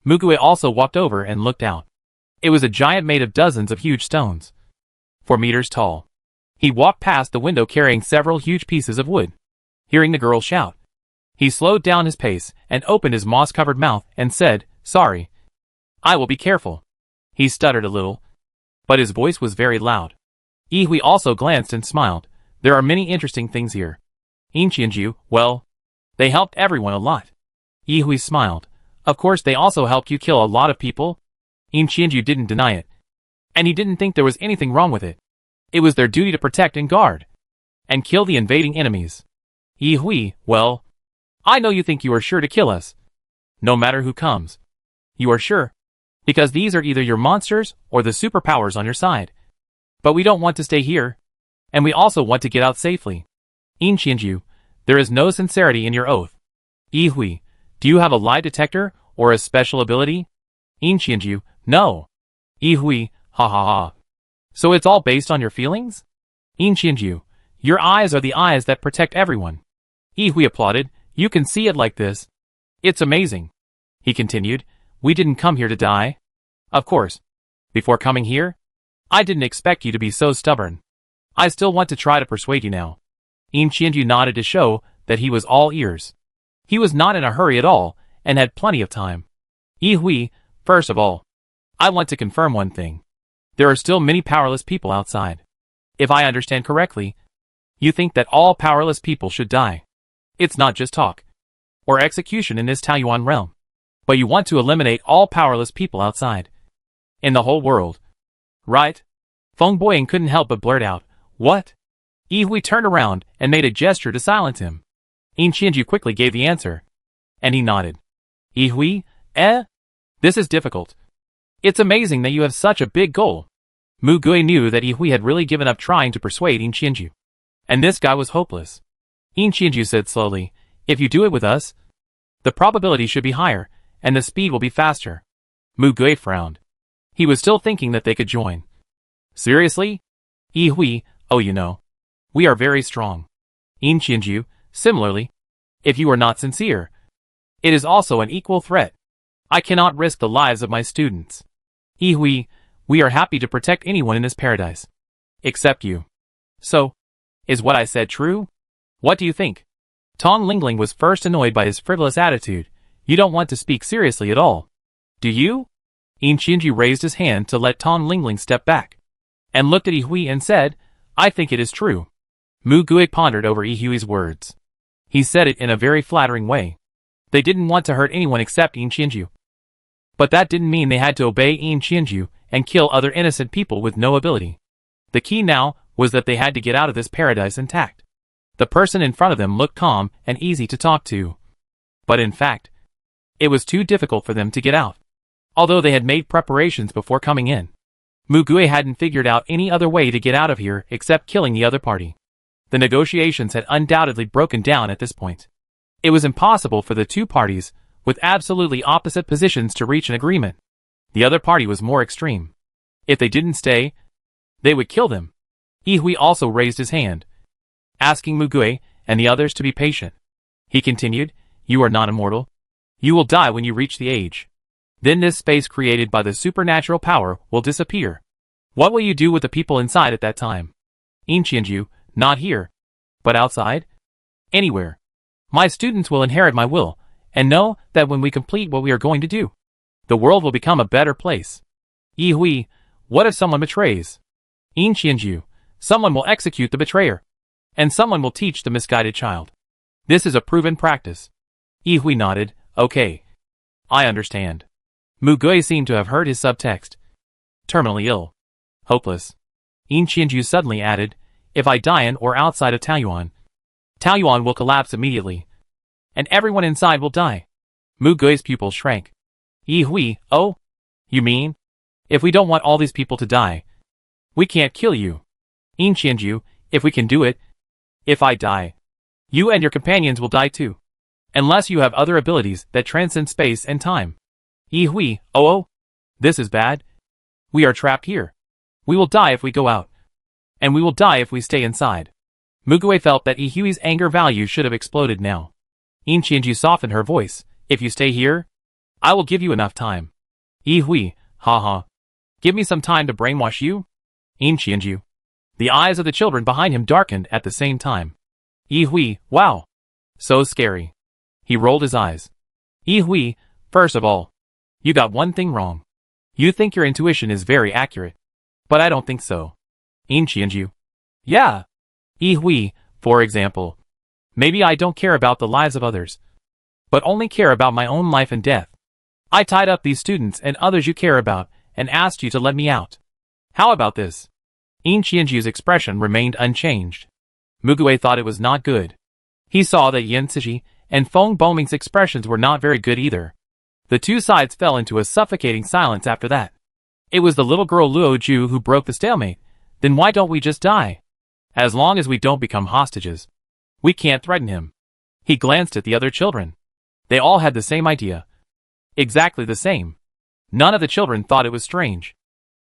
Mugue also walked over and looked out. It was a giant made of dozens of huge stones, 4 meters tall. He walked past the window carrying several huge pieces of wood. Hearing the girl shout, he slowed down his pace and opened his moss-covered mouth and said, Sorry. I will be careful. He stuttered a little, but his voice was very loud. Hui also glanced and smiled. There are many interesting things here. Qianju, well, they helped everyone a lot. Hui smiled. Of course they also helped you kill a lot of people. Qianju didn't deny it. And he didn't think there was anything wrong with it. It was their duty to protect and guard, and kill the invading enemies. Hui, well, I know you think you are sure to kill us. No matter who comes. You are sure? Because these are either your monsters or the superpowers on your side. But we don't want to stay here. And we also want to get out safely. Qianju, there is no sincerity in your oath. Hui, do you have a lie detector or a special ability? Qianju, no. Hui, ha ha ha. So it's all based on your feelings? Qianju, your eyes are the eyes that protect everyone. Hui applauded. You can see it like this. It's amazing. He continued, we didn't come here to die. Of course. Before coming here, I didn't expect you to be so stubborn. I still want to try to persuade you now. Qianju nodded to show that he was all ears. He was not in a hurry at all, and had plenty of time. Hui, first of all, I want to confirm one thing. There are still many powerless people outside. If I understand correctly, you think that all powerless people should die. It's not just talk or execution in this Taiyuan realm, but you want to eliminate all powerless people outside. In the whole world. Right? Feng Boying couldn't help but blurt out, What? Hui turned around and made a gesture to silence him. Qianju quickly gave the answer, and he nodded. Hui, this is difficult. It's amazing that you have such a big goal. Mu Gui knew that Hui had really given up trying to persuade Qianju, and this guy was hopeless. Qianju said slowly, If you do it with us, the probability should be higher, and the speed will be faster. Mu Gui frowned. He was still thinking that they could join. Seriously? Yi Hui, oh you know. We are very strong. In Qianju, similarly. If you are not sincere, it is also an equal threat. I cannot risk the lives of my students. Yi Hui, we are happy to protect anyone in this paradise. Except you. So, is what I said true? What do you think? Tong Lingling was first annoyed by his frivolous attitude. You don't want to speak seriously at all. Do you? In Qianju raised his hand to let Tong Lingling step back, and looked at Yi Hui and said, I think it is true. Mu Gui pondered over Yi Hui's words. He said it in a very flattering way. They didn't want to hurt anyone except In Qianju. But that didn't mean they had to obey In Qianju and kill other innocent people with no ability. The key now was that they had to get out of this paradise intact. The person in front of them looked calm and easy to talk to. But in fact, it was too difficult for them to get out. Although they had made preparations before coming in, Mu Gui hadn't figured out any other way to get out of here except killing the other party. The negotiations had undoubtedly broken down at this point. It was impossible for the two parties, with absolutely opposite positions, to reach an agreement. The other party was more extreme. If they didn't stay, they would kill them. Yi Hui also raised his hand, asking Mu Gui and the others to be patient. He continued, you are not immortal. You will die when you reach the age. Then this space created by the supernatural power will disappear. What will you do with the people inside at that time? In Qianju, not here, but outside? Anywhere. My students will inherit my will, and know that when we complete what we are going to do, the world will become a better place. Yi Hui, what if someone betrays? In Qianju, someone will execute the betrayer, and someone will teach the misguided child. This is a proven practice. Yi Hui nodded, okay. I understand. Mu Gui seemed to have heard his subtext. Terminally ill. Hopeless. In Qianju suddenly added, if I die in or outside of Taoyuan, Taoyuan will collapse immediately, and everyone inside will die. Mu Gui's pupils shrank. Yi Hui, oh? You mean? If we don't want all these people to die, we can't kill you. In Qianju, if we can do it, if I die, you and your companions will die too. Unless you have other abilities that transcend space and time. Yi Hui, oh, this is bad. We are trapped here. We will die if we go out. And we will die if we stay inside. Mu Gui felt that Yi Hui's anger value should have exploded now. In Qianju softened her voice. If you stay here, I will give you enough time. Yi Hui, haha. Give me some time to brainwash you? In Qianju. The eyes of the children behind him darkened at the same time. Yi Hui, wow. So scary. He rolled his eyes. Yi Hui, first of all, you got one thing wrong. You think your intuition is very accurate. But I don't think so. In Qianju. Yeah. Yi Hui, for example. Maybe I don't care about the lives of others, but only care about my own life and death. I tied up these students and others you care about, and asked you to let me out. How about this? In Qianju's expression remained unchanged. Mu Gui thought it was not good. He saw that Yin Cixi and Feng Boming's expressions were not very good either. The two sides fell into a suffocating silence after that. It was the little girl Luo Ju who broke the stalemate. Then why don't we just die? As long as we don't become hostages. We can't threaten him. He glanced at the other children. They all had the same idea. Exactly the same. None of the children thought it was strange.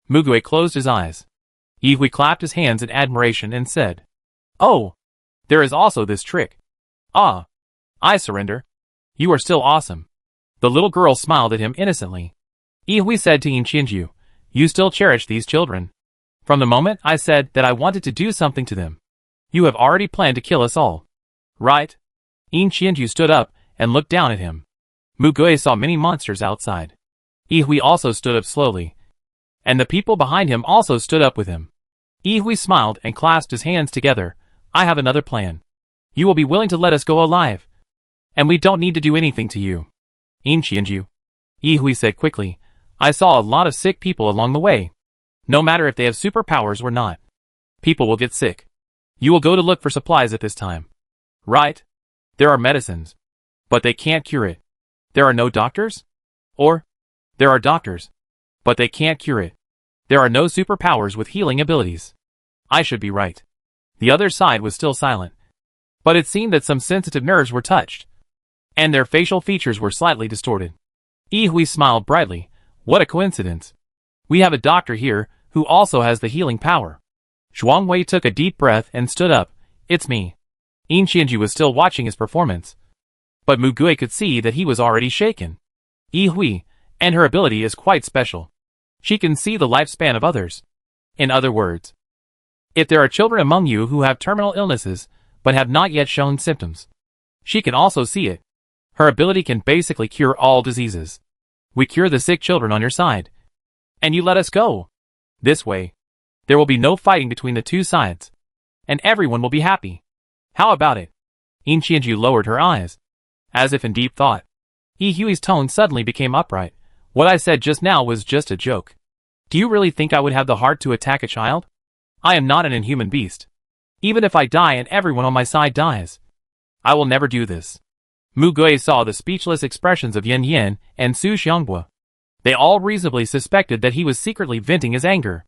Mu Gui closed his eyes. Yi Hui clapped his hands in admiration and said, oh, there is also this trick. Ah, I surrender. You are still awesome. The little girl smiled at him innocently. Yi Hui said to In Qianju, you still cherish these children. From the moment I said that I wanted to do something to them, you have already planned to kill us all. Right? In Qianju stood up and looked down at him. Mu Gui saw many monsters outside. Yi Hui also stood up slowly, and the people behind him also stood up with him. Yi Hui smiled and clasped his hands together. I have another plan. You will be willing to let us go alive, and we don't need to do anything to you. In Qianju. Yi Hui said quickly, I saw a lot of sick people along the way. No matter if they have superpowers or not. People will get sick. You will go to look for supplies at this time. Right? There are medicines. But they can't cure it. There are no doctors? Or, there are doctors. But they can't cure it. There are no superpowers with healing abilities. I should be right. The other side was still silent. But it seemed that some sensitive nerves were touched, and their facial features were slightly distorted. Yi Hui smiled brightly. What a coincidence. We have a doctor here who also has the healing power. Zhuang Wei took a deep breath and stood up. It's me. Yin Qianju was still watching his performance. But Mu Gui could see that he was already shaken. Yi Hui, and her ability is quite special. She can see the lifespan of others. In other words, if there are children among you who have terminal illnesses but have not yet shown symptoms, she can also see it. Her ability can basically cure all diseases. We cure the sick children on your side. And you let us go. This way, there will be no fighting between the two sides. And everyone will be happy. How about it? Yin Qianju lowered her eyes, as if in deep thought. Yi Hui's tone suddenly became upright. What I said just now was just a joke. Do you really think I would have the heart to attack a child? I am not an inhuman beast. Even if I die and everyone on my side dies, I will never do this. Mu Gui saw the speechless expressions of Yan Yan and Su Xianghua. They all reasonably suspected that he was secretly venting his anger.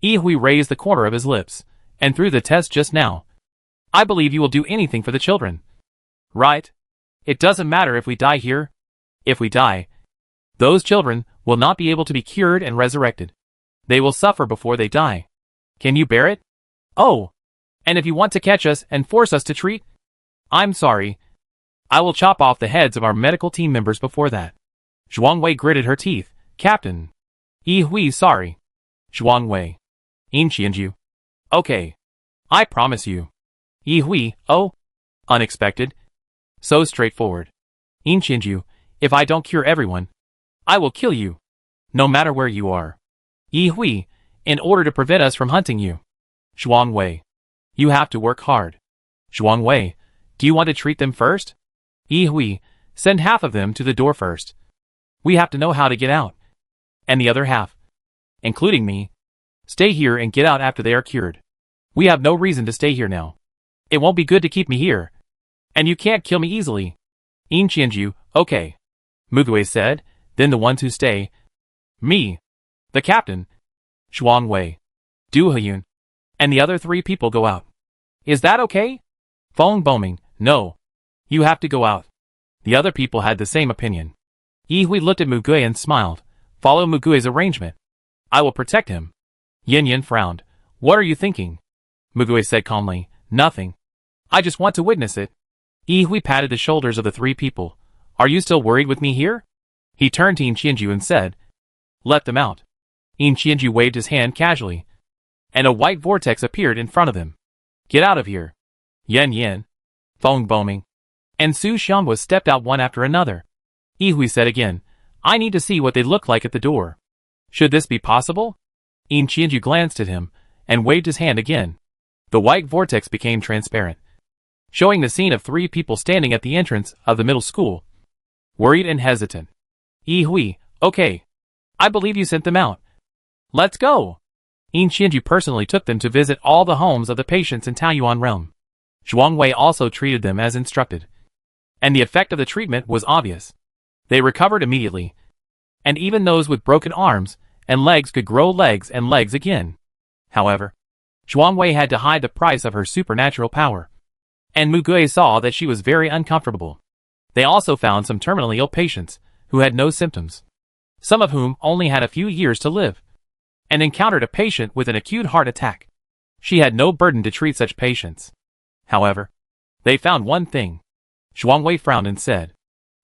Yi Hui raised the corner of his lips, and through the test just now, I believe you will do anything for the children. Right? It doesn't matter if we die here. If we die, those children will not be able to be cured and resurrected. They will suffer before they die. Can you bear it? Oh, and if you want to catch us and force us to treat, I'm sorry. I will chop off the heads of our medical team members before that. Zhuang Wei gritted her teeth. Captain. Yi Hui, sorry. Zhuang Wei. Yin Qianju. Okay. I promise you. Yi Hui, oh. Unexpected. So straightforward. Yin Qianju, if I don't cure everyone, I will kill you. No matter where you are. Yi Hui, in order to prevent us from hunting you. Zhuang Wei. You have to work hard. Zhuang Wei, do you want to treat them first? Yi Hui, send half of them to the door first. We have to know how to get out. And the other half, including me, stay here and get out after they are cured. We have no reason to stay here now. It won't be good to keep me here. And you can't kill me easily. Yin Qianju, okay. Mu Gui said, then the ones who stay. Me. The captain. Zhuang Wei. Du Heyun. And the other 3 people go out. Is that okay? Feng Boming, no. You have to go out. The other people had the same opinion. Yi Hui looked at Mu Gui and smiled. Follow Mu Gui's arrangement. I will protect him. Yin Yin frowned. What are you thinking? Mu Gui said calmly. Nothing. I just want to witness it. Yi Hui patted the shoulders of the 3 people. Are you still worried with me here? He turned to Yin Qianju and said, let them out. Yin Qianju waved his hand casually, and a white vortex appeared in front of him. Get out of here. Yan Yan, Feng Boming, and Su Xianghua stepped out one after another. Yi Hui said again, I need to see what they look like at the door. Should this be possible? Yin Qianju glanced at him, and waved his hand again. The white vortex became transparent, showing the scene of 3 people standing at the entrance of the middle school, worried and hesitant. Yi Hui, okay. I believe you sent them out. Let's go. Yin Qianju personally took them to visit all the homes of the patients in Taoyuan realm. Zhuang Wei also treated them as instructed. And the effect of the treatment was obvious. They recovered immediately. And even those with broken arms and legs could grow legs and legs again. However, Zhuang Wei had to hide the price of her supernatural power. And Mu Gui saw that she was very uncomfortable. They also found some terminally ill patients who had no symptoms, some of whom only had a few years to live, and encountered a patient with an acute heart attack. She had no burden to treat such patients. However, they found one thing. Zhuang Wei frowned and said,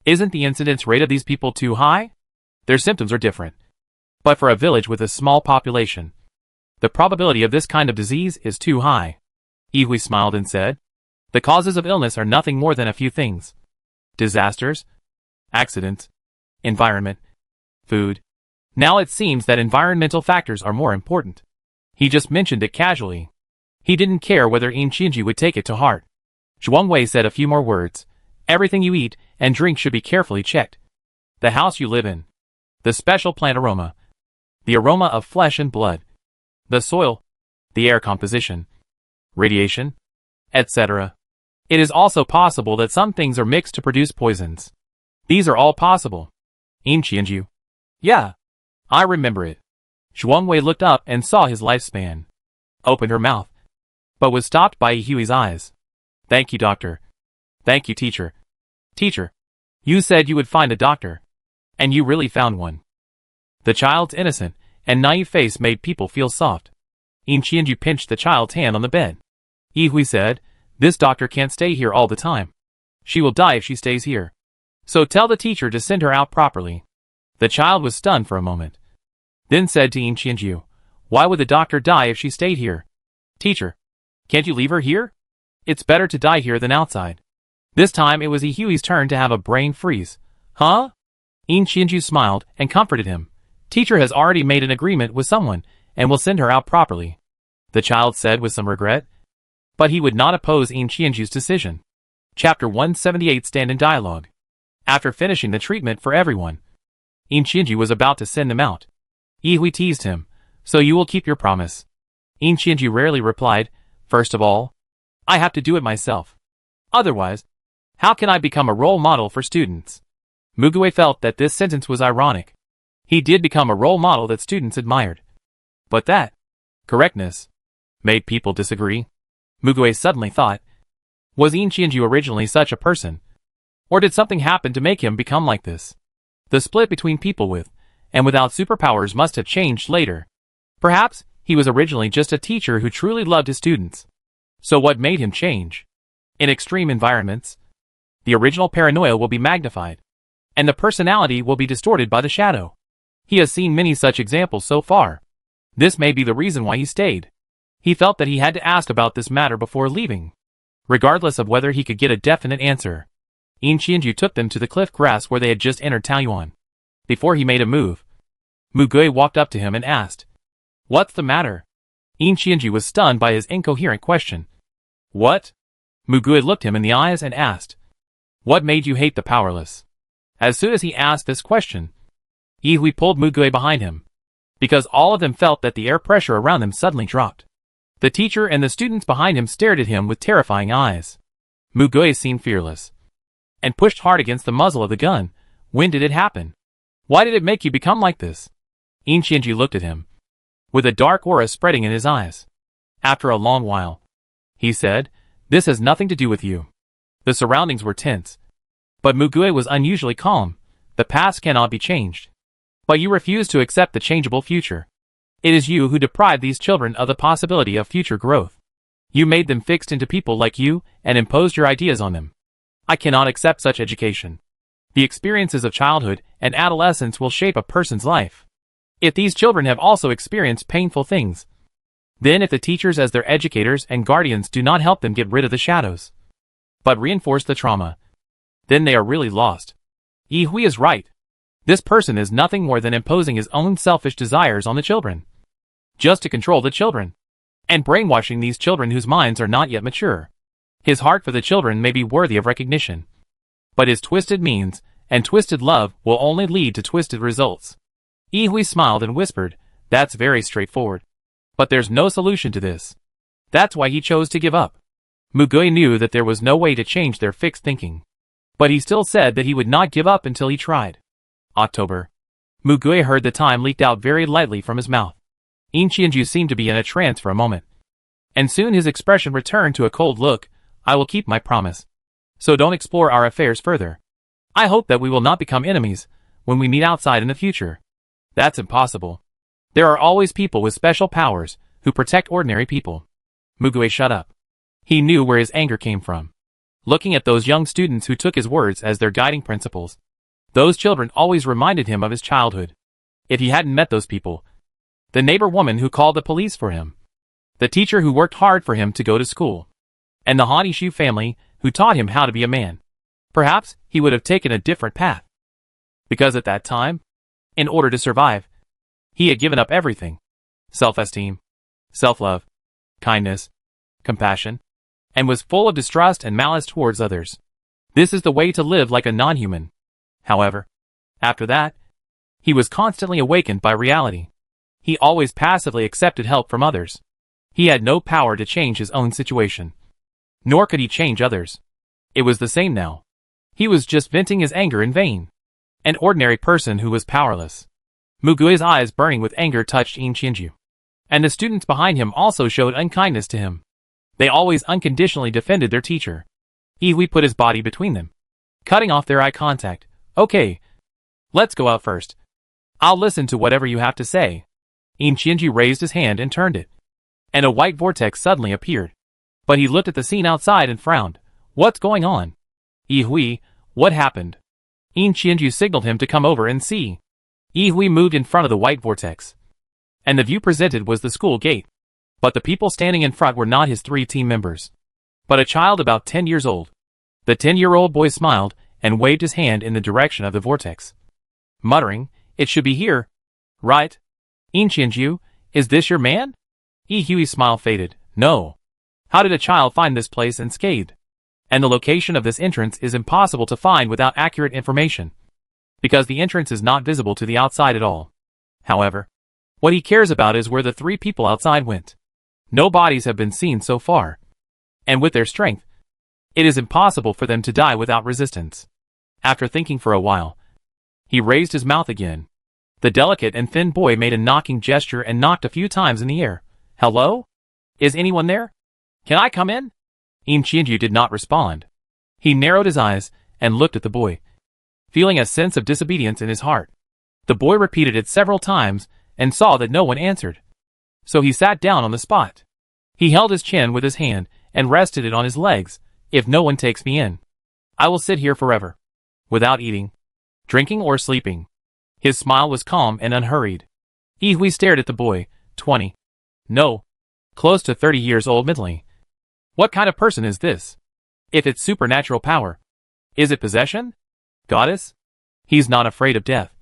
isn't the incidence rate of these people too high? Their symptoms are different. But for a village with a small population, the probability of this kind of disease is too high. Yi Hui smiled and said, the causes of illness are nothing more than a few things. Disasters, accidents, environment, food. Now it seems that environmental factors are more important. He just mentioned it casually. He didn't care whether Yin Qianju would take it to heart. Zhuang Wei said a few more words. Everything you eat and drink should be carefully checked. The house you live in, the special plant aroma, the aroma of flesh and blood, the soil, the air composition, radiation, etc. It is also possible that some things are mixed to produce poisons. These are all possible. Yin Qianju. Yeah. I remember it. Zhuang Wei looked up and saw his lifespan. Opened her mouth, but was stopped by Yi Hui's eyes. Thank you, doctor. Thank you, teacher. Teacher, you said you would find a doctor. And you really found one. The child's innocent and naive face made people feel soft. In Qianju pinched the child's hand on the bed. Yi Hui said, "This doctor can't stay here all the time. She will die if she stays here. So tell the teacher to send her out properly." The child was stunned for a moment. Then said to In Qianju, "Why would the doctor die if she stayed here? Teacher, can't you leave her here? It's better to die here than outside." This time it was Yi Hui's turn to have a brain freeze. Huh? In Qianju smiled and comforted him. Teacher has already made an agreement with someone and will send her out properly, the child said with some regret. But he would not oppose In Qianju's decision. Chapter 178 Stand in Dialogue. After finishing the treatment for everyone, In Qianju was about to send them out. Yi Hui teased him, "So you will keep your promise?" In Qianju rarely replied, "First of all, I have to do it myself. Otherwise, how can I become a role model for students?" Mugue felt that this sentence was ironic. He did become a role model that students admired. But that correctness made people disagree. Mugue suddenly thought, was In Qianju originally such a person? Or did something happen to make him become like this? The split between people with and without superpowers must have changed later. Perhaps he was originally just a teacher who truly loved his students. So what made him change? In extreme environments, the original paranoia will be magnified, and the personality will be distorted by the shadow. He has seen many such examples so far. This may be the reason why he stayed. He felt that he had to ask about this matter before leaving, regardless of whether he could get a definite answer. In Qianju took them to the cliff grass where they had just entered Taoyuan. Before he made a move, Mugue walked up to him and asked, "What's the matter?" In Qianju was stunned by his incoherent question. "What?" Mugue looked him in the eyes and asked, "What made you hate the powerless?" As soon as he asked this question, Yi Hui pulled Mugue behind him, because all of them felt that the air pressure around them suddenly dropped. The teacher and the students behind him stared at him with terrifying eyes. Mugue seemed fearless, and pushed hard against the muzzle of the gun. "When did it happen? Why did it make you become like this?" In Qianju looked at him, with a dark aura spreading in his eyes. After a long while, he said, "This has nothing to do with you." The surroundings were tense, but Mugue was unusually calm. "The past cannot be changed. But you refuse to accept the changeable future. It is you who deprived these children of the possibility of future growth. You made them fixed into people like you and imposed your ideas on them. I cannot accept such education. The experiences of childhood and adolescence will shape a person's life. If these children have also experienced painful things, then if the teachers as their educators and guardians do not help them get rid of the shadows, but reinforce the trauma, then they are really lost. Yi Hui is right. This person is nothing more than imposing his own selfish desires on the children, just to control the children, and brainwashing these children whose minds are not yet mature. His heart for the children may be worthy of recognition, but his twisted means and twisted love will only lead to twisted results." Yi Hui smiled and whispered, "That's very straightforward. But there's no solution to this. That's why he chose to give up." Mugue knew that there was no way to change their fixed thinking, but he still said that he would not give up until he tried. October. Mugue heard the time leaked out very lightly from his mouth. In Qianju seemed to be in a trance for a moment, and soon his expression returned to a cold look. "I will keep my promise. So don't explore our affairs further. I hope that we will not become enemies when we meet outside in the future." "That's impossible. There are always people with special powers who protect ordinary people." Mugue shut up. He knew where his anger came from. Looking at those young students who took his words as their guiding principles, those children always reminded him of his childhood. If he hadn't met those people, the neighbor woman who called the police for him, the teacher who worked hard for him to go to school, and the Han Ishu family who taught him how to be a man, perhaps he would have taken a different path. Because at that time, in order to survive, he had given up everything: self-esteem, self-love, kindness, compassion, and was full of distrust and malice towards others. This is the way to live like a non-human. However, after that, he was constantly awakened by reality. He always passively accepted help from others. He had no power to change his own situation, nor could he change others. It was the same now. He was just venting his anger in vain. An ordinary person who was powerless. Mugue's eyes burning with anger touched In Qianju, and the students behind him also showed unkindness to him. They always unconditionally defended their teacher. Yi Hui put his body between them, cutting off their eye contact. "Okay, Let's go out first. I'll listen to whatever you have to say. Qianju raised his hand and turned it, and a white vortex suddenly appeared. But he looked at the scene outside and frowned. What's going on? Hui, what happened? Qianju signaled him to come over and see. Hui moved in front of the white vortex, and the view presented was the school gate. But the people standing in front were not his 3 team members, but a child about 10 years old. The 10-year-old boy smiled and waved his hand in the direction of the vortex, muttering, "It should be here. Right? Qianju, is this your man?" Hui's smile faded. "No. How did a child find this place unscathed? And the location of this entrance is impossible to find without accurate information, because the entrance is not visible to the outside at all. However, what he cares about is where the 3 people outside went. No bodies have been seen so far, and with their strength, it is impossible for them to die without resistance." After thinking for a while, he raised his mouth again. The delicate and thin boy made a knocking gesture and knocked a few times in the air. "Hello? Is anyone there? Can I come in?" Qianju did not respond. He narrowed his eyes and looked at the boy, feeling a sense of disobedience in his heart. The boy repeated it several times and saw that no one answered, so he sat down on the spot. He held his chin with his hand and rested it on his legs. "If no one takes me in, I will sit here forever, without eating, drinking or sleeping." His smile was calm and unhurried. Hui stared at the boy, 20. No, close to 30 years old mentally. What kind of person is this? If it's supernatural power, is it possession? Goddess? He's not afraid of death.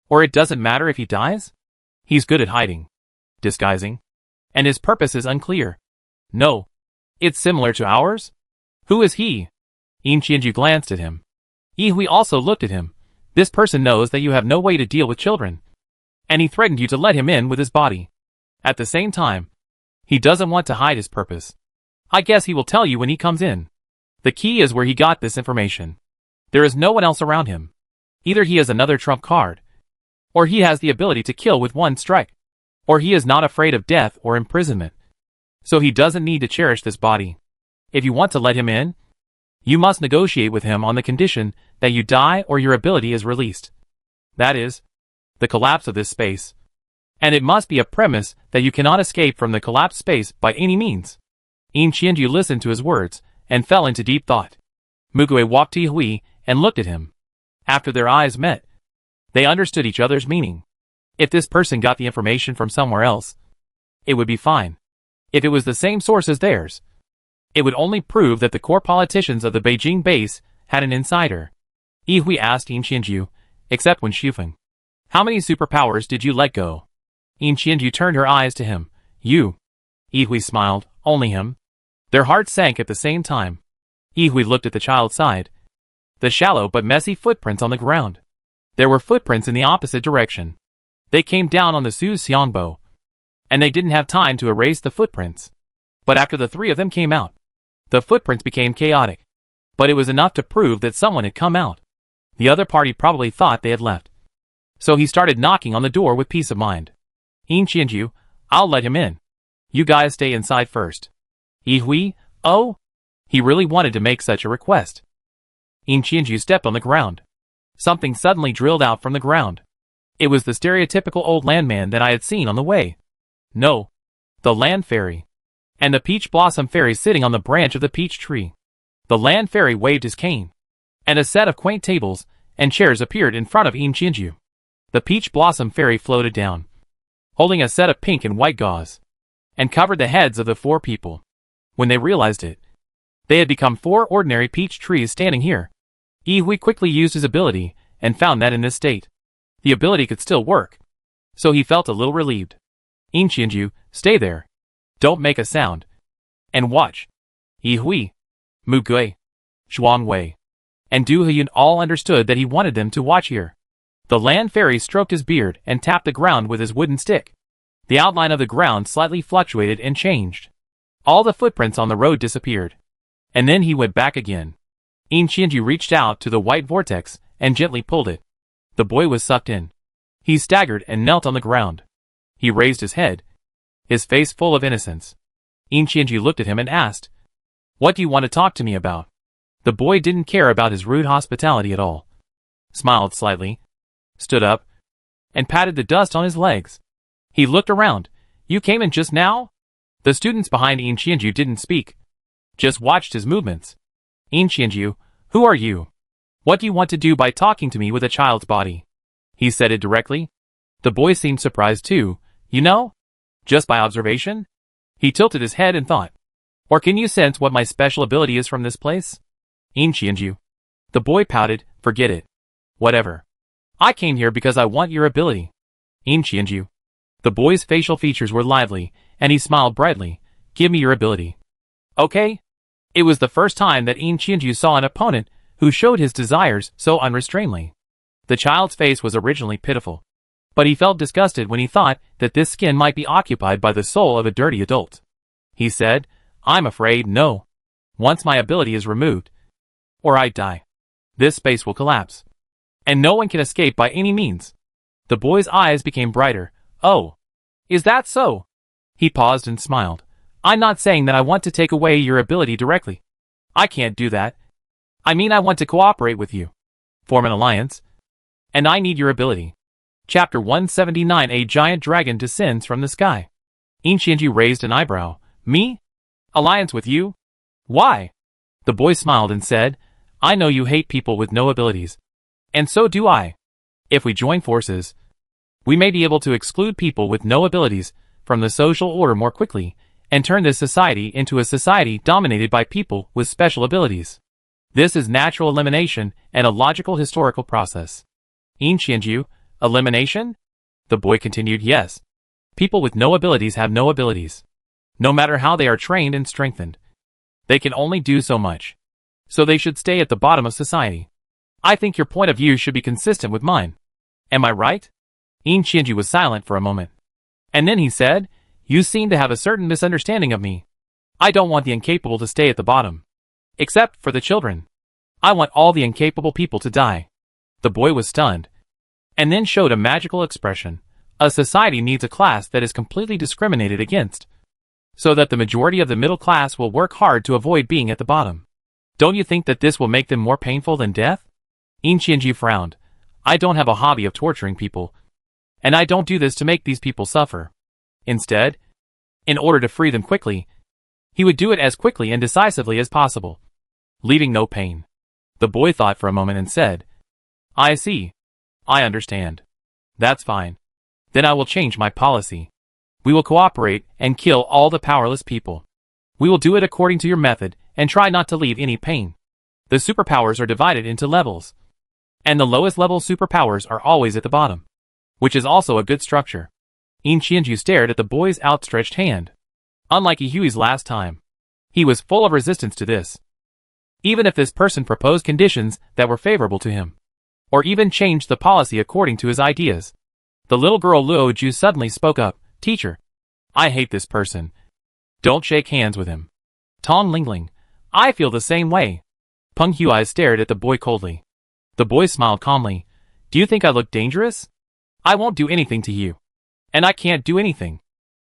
Or it doesn't matter if he dies? He's good at hiding, disguising, and his purpose is unclear. No, it's similar to ours? Who is he? Qianju glanced at him. Hui also looked at him. This person knows that you have no way to deal with children, and he threatened you to let him in with his body. At the same time, he doesn't want to hide his purpose. I guess he will tell you when he comes in. The key is where he got this information. There is no one else around him. Either he has another trump card, or he has the ability to kill with one strike, or he is not afraid of death or imprisonment. So he doesn't need to cherish this body. If you want to let him in, you must negotiate with him on the condition that you die or your ability is released. That is, the collapse of this space. And it must be a premise that you cannot escape from the collapsed space by any means. Qianju listened to his words and fell into deep thought. Mugue walked to Hui and looked at him. After their eyes met, they understood each other's meaning. If this person got the information from somewhere else, it would be fine. If it was the same source as theirs, it would only prove that the core politicians of the Beijing base had an insider. Hui asked Qianju, except when Shufeng. How many superpowers did you let go? Qianju turned her eyes to him. You. Hui smiled. Only him. Their hearts sank at the same time. Hui looked at the child's side. The shallow but messy footprints on the ground. There were footprints in the opposite direction. They came down on the Su's Xiangbo, and they didn't have time to erase the footprints. But after the 3 of them came out, the footprints became chaotic. But it was enough to prove that someone had come out. The other party probably thought they had left. So he started knocking on the door with peace of mind. Qianju, I'll let him in. You guys stay inside first. Hui, oh? He really wanted to make such a request. Qianju stepped on the ground. Something suddenly drilled out from the ground. It was the stereotypical old landman that I had seen on the way. No, the land fairy. And the peach blossom fairy sitting on the branch of the peach tree. The land fairy waved his cane, and a set of quaint tables and chairs appeared in front of Qianju. The peach blossom fairy floated down, holding a set of pink and white gauze, and covered the heads of the 4 people. When they realized it, they had become 4 ordinary peach trees standing here. Hui quickly used his ability and found that in this state, the ability could still work. So he felt a little relieved. Qianju, stay there. Don't make a sound. And watch. Hui, Mugue, Zhuangwei, and Du Huyun all understood that he wanted them to watch here. The land fairy stroked his beard and tapped the ground with his wooden stick. The outline of the ground slightly fluctuated and changed. All the footprints on the road disappeared. And then he went back again. Qianju reached out to the white vortex and gently pulled it. The boy was sucked in. He staggered and knelt on the ground. He raised his head, his face full of innocence. Qianju looked at him and asked, What do you want to talk to me about? The boy didn't care about his rude hospitality at all. Smiled slightly. stood up, and patted the dust on his legs. He looked around. You came in just now? The students behind Yin Qianju didn't speak, just watched his movements. Yin Qianju, who are you? What do you want to do by talking to me with a child's body? He said it directly. The boy seemed surprised too. You know? Just by observation? He tilted his head and thought. Or can you sense what my special ability is from this place? Yin Qianju. The boy pouted. Forget it. Whatever. I came here because I want your ability. Yin Qianju. The boy's facial features were lively, and he smiled brightly. Give me your ability. Okay? It was the first time that Yin Qianju saw an opponent who showed his desires so unrestrainedly. The child's face was originally pitiful, but he felt disgusted when he thought that this skin might be occupied by the soul of a dirty adult. He said, I'm afraid no. Once my ability is removed, or I die, this space will collapse, and no one can escape by any means. The boy's eyes became brighter. Oh, is that so? He paused and smiled. I'm not saying that I want to take away your ability directly. I can't do that. I mean I want to cooperate with you. Form an alliance. And I need your ability. Chapter 179. A giant dragon descends from the sky. Yin Qianju raised an eyebrow. Me? Alliance with you? Why? The boy smiled and said, I know you hate people with no abilities. And so do I. If we join forces, we may be able to exclude people with no abilities from the social order more quickly, and turn this society into a society dominated by people with special abilities. This is natural elimination and a logical historical process. Yin Qianju, elimination? The boy continued, yes. People with no abilities have no abilities. No matter how they are trained and strengthened, they can only do so much. So they should stay at the bottom of society. I think your point of view should be consistent with mine. Am I right? Yin Qianju was silent for a moment. And then he said, you seem to have a certain misunderstanding of me. I don't want the incapable to stay at the bottom. Except for the children. I want all the incapable people to die. The boy was stunned, and then showed a magical expression. A society needs a class that is completely discriminated against, so that the majority of the middle class will work hard to avoid being at the bottom. Don't you think that this will make them more painful than death? Yin Qianju frowned. I don't have a hobby of torturing people, and I don't do this to make these people suffer. Instead, in order to free them quickly, he would do it as quickly and decisively as possible, leaving no pain. The boy thought for a moment and said, I see. I understand. That's fine. Then I will change my policy. We will cooperate and kill all the powerless people. We will do it according to your method and try not to leave any pain. The superpowers are divided into levels, and the lowest level superpowers are always at the bottom, which is also a good structure. Yin Qianju stared at the boy's outstretched hand. Unlike Hui's last time, he was full of resistance to this. Even if this person proposed conditions that were favorable to him, or even changed the policy according to his ideas. The little girl Luo Ju suddenly spoke up. Teacher, I hate this person. Don't shake hands with him. Tong Lingling, I feel the same way. Peng Hui stared at the boy coldly. The boy smiled calmly. Do you think I look dangerous? I won't do anything to you. And I can't do anything.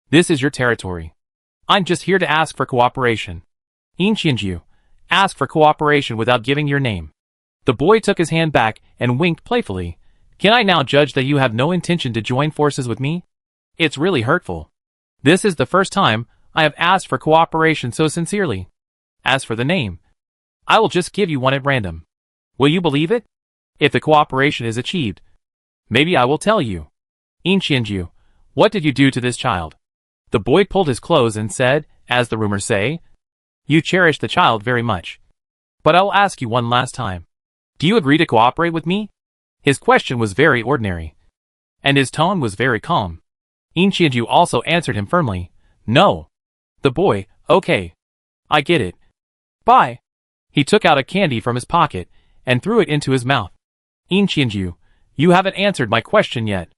This is your territory. I'm just here to ask for cooperation. Yin Qianju, ask for cooperation without giving your name. The boy took his hand back and winked playfully. Can I now judge that you have no intention to join forces with me? It's really hurtful. This is the first time I have asked for cooperation so sincerely. As for the name, I will just give you one at random. Will you believe it? If the cooperation is achieved, maybe I will tell you. Yin Qianju, what did you do to this child? The boy pulled his clothes and said, as the rumors say, you cherish the child very much. But I will ask you one last time. Do you agree to cooperate with me? His question was very ordinary, and his tone was very calm. Yin Qianju also answered him firmly. No. The boy, okay. I get it. Bye. He took out a candy from his pocket and threw it into his mouth. Yin Qianju, you haven't answered my question yet.